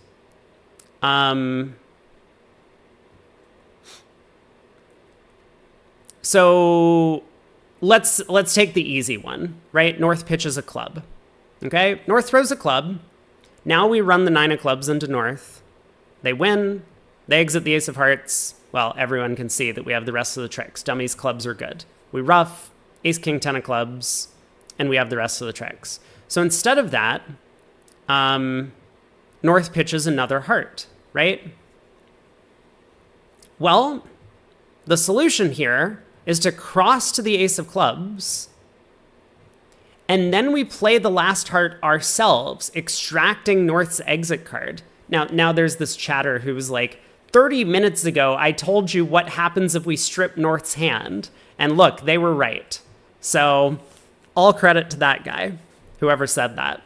So let's take the easy one, right? North pitches a club. Okay, North throws a club. Now we run the 9 of clubs into North. They win. They exit the ace of hearts. Well, everyone can see that we have the rest of the tricks. Dummies clubs are good. We ruff, ace, king, 10 of clubs, and we have the rest of the tricks. So instead of that, North pitches another heart, right? Well, the solution here is to cross to the ace of clubs, and then we play the last heart ourselves, extracting North's exit card. Now there's this chatter who was like, 30 minutes ago, I told you what happens if we strip North's hand. And look, they were right. So all credit to that guy, whoever said that.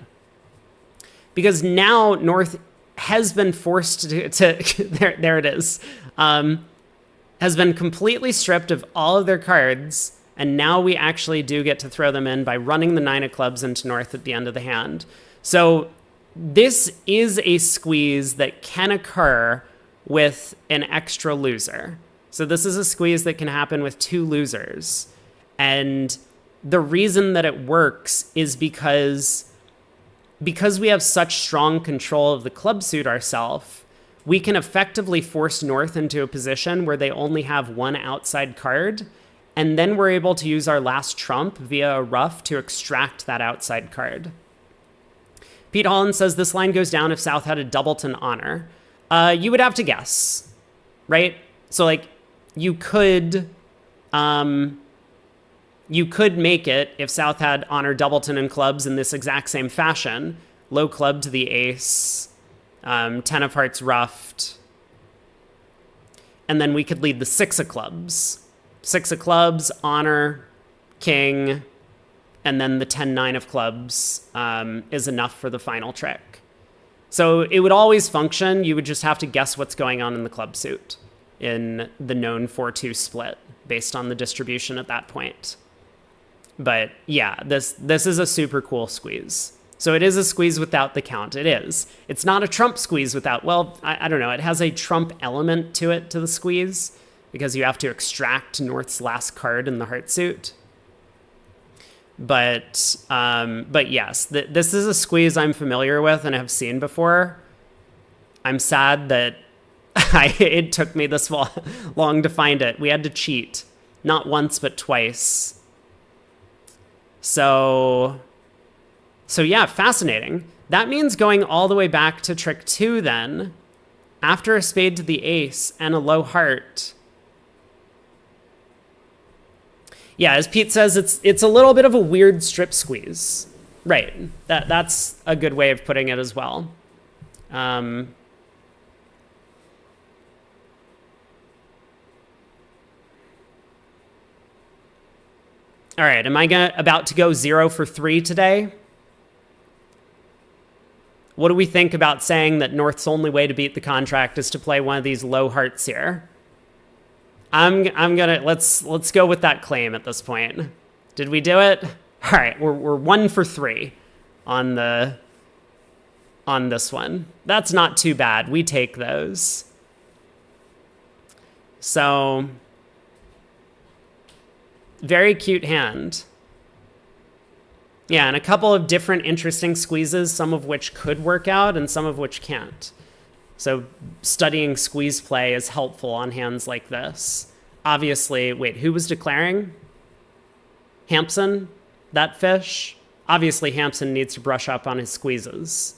Because now North has been forced to there it is, has been completely stripped of all of their cards, and now we actually do get to throw them in by running the 9 of clubs into North at the end of the hand. So this is a squeeze that can occur with an extra loser. So this is a squeeze that can happen with 2 losers. And the reason that it works is because we have such strong control of the club suit ourselves, we can effectively force North into a position where they only have 1 outside card, and then we're able to use our last trump via a ruff to extract that outside card. Pete Holland says this line goes down if South had a doubleton honor. You would have to guess, right? So like you could make it if South had honor doubleton and clubs in this exact same fashion. Low club to the ace, 10 of hearts ruffed, and then we could lead the 6 of clubs. 6 of clubs, honor, king, and then the 10-9 of clubs is enough for the final trick. So it would always function. You would just have to guess what's going on in the club suit in the known 4-2 split based on the distribution at that point. But yeah, this is a super cool squeeze. So it is a squeeze without the count. It is. It's not a trump squeeze without, well, I don't know. It has a trump element to it, to the squeeze, because you have to extract North's last card in the heart suit. But yes, this is a squeeze I'm familiar with and have seen before. I'm sad that it took me this long to find it. We had to cheat, not once but twice. So yeah, fascinating. That means going all the way back to trick 2 then, after a spade to the ace and a low heart. Yeah, as Pete says, it's a little bit of a weird strip squeeze. Right. That's a good way of putting it as well. All right, am I about to go 0 for 3 today? What do we think about saying that North's only way to beat the contract is to play one of these low hearts here? I'm gonna let's go with that claim at this point. Did we do it? All right, we're 1 for 3 on this one. That's not too bad. We take those. So very cute hand. Yeah, and a couple of different interesting squeezes, some of which could work out and some of which can't. So studying squeeze play is helpful on hands like this. Obviously, wait, who was declaring? Hampson? That fish? Obviously, Hampson needs to brush up on his squeezes.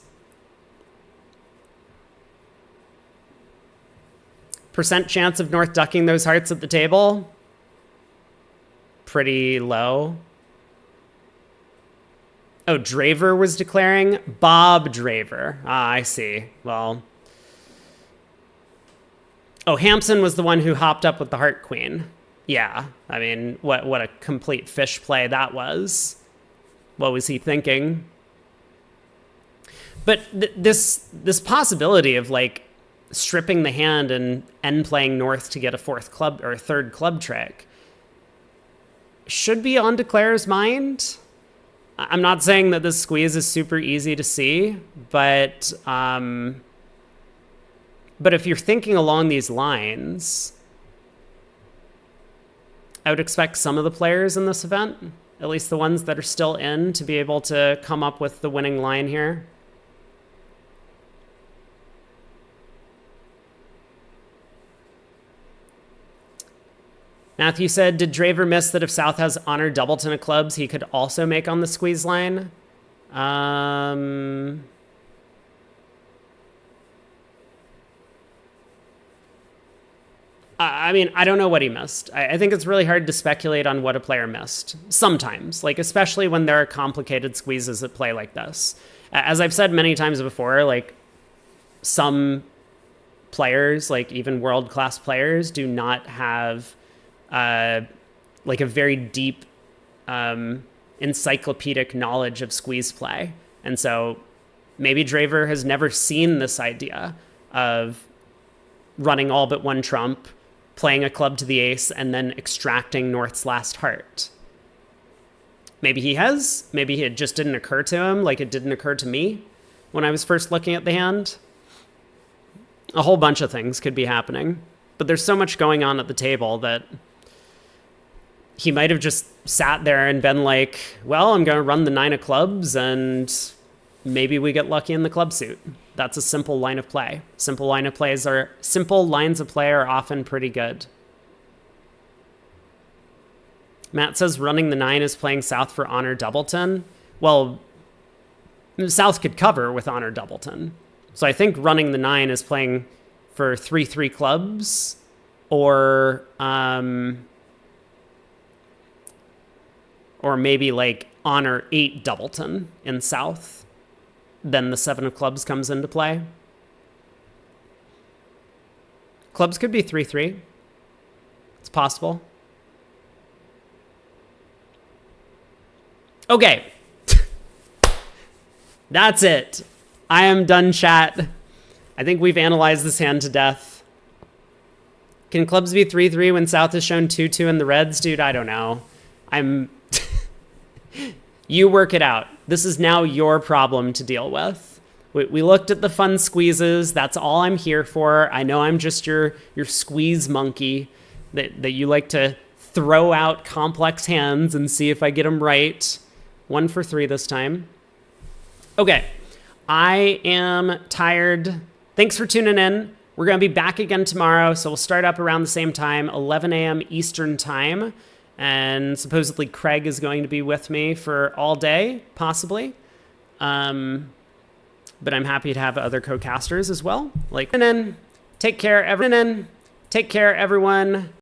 Percent chance of North ducking those hearts at the table? Pretty low. Oh, Draver was declaring? Bob Draver. Ah, I see. Well. Oh, Hampson was the one who hopped up with the Heart Queen. Yeah, I mean, what a complete fish play that was. What was he thinking? But this possibility of like stripping the hand and end playing North to get a 4th club or a 3rd club trick should be on Declare's mind. I'm not saying that this squeeze is super easy to see, but if you're thinking along these lines, I would expect some of the players in this event, at least the ones that are still in, to be able to come up with the winning line here. Matthew said, did Draver miss that if South has honor doubleton of clubs, he could also make on the squeeze line? I mean, I don't know what he missed. I think it's really hard to speculate on what a player missed sometimes, like especially when there are complicated squeezes at play like this. As I've said many times before, like some players, like even world-class players, do not have like a very deep encyclopedic knowledge of squeeze play. And so maybe Draver has never seen this idea of running all but one trump, playing a club to the ace, and then extracting North's last heart. Maybe he has. Maybe it just didn't occur to him, like it didn't occur to me when I was first looking at the hand. A whole bunch of things could be happening. But there's so much going on at the table that he might have just sat there and been like, well, I'm going to run the 9 of clubs and maybe we get lucky in the club suit. That's a simple line of play. Simple lines of play are often pretty good. Matt says running the 9 is playing South for honor doubleton. Well, South could cover with honor doubleton. So I think running the 9 is playing for 3-3 clubs or maybe like honor 8 doubleton in South. Then the 7 of clubs comes into play. Clubs could be 3-3. It's possible. Okay. That's it. I am done, chat. I think we've analyzed this hand to death. Can clubs be 3-3 when South has shown 2-2 in the reds? Dude, I don't know. You work it out. This is now your problem to deal with. We looked at the fun squeezes. That's all I'm here for. I know I'm just your squeeze monkey that you like to throw out complex hands and see if I get them right. 1 for 3 this time. Okay. I am tired. Thanks for tuning in. We're going to be back again tomorrow, so we'll start up around the same time, 11 a.m. Eastern time. And supposedly Craig is going to be with me for all day, possibly. But I'm happy to have other co-casters as well. Take care, everyone.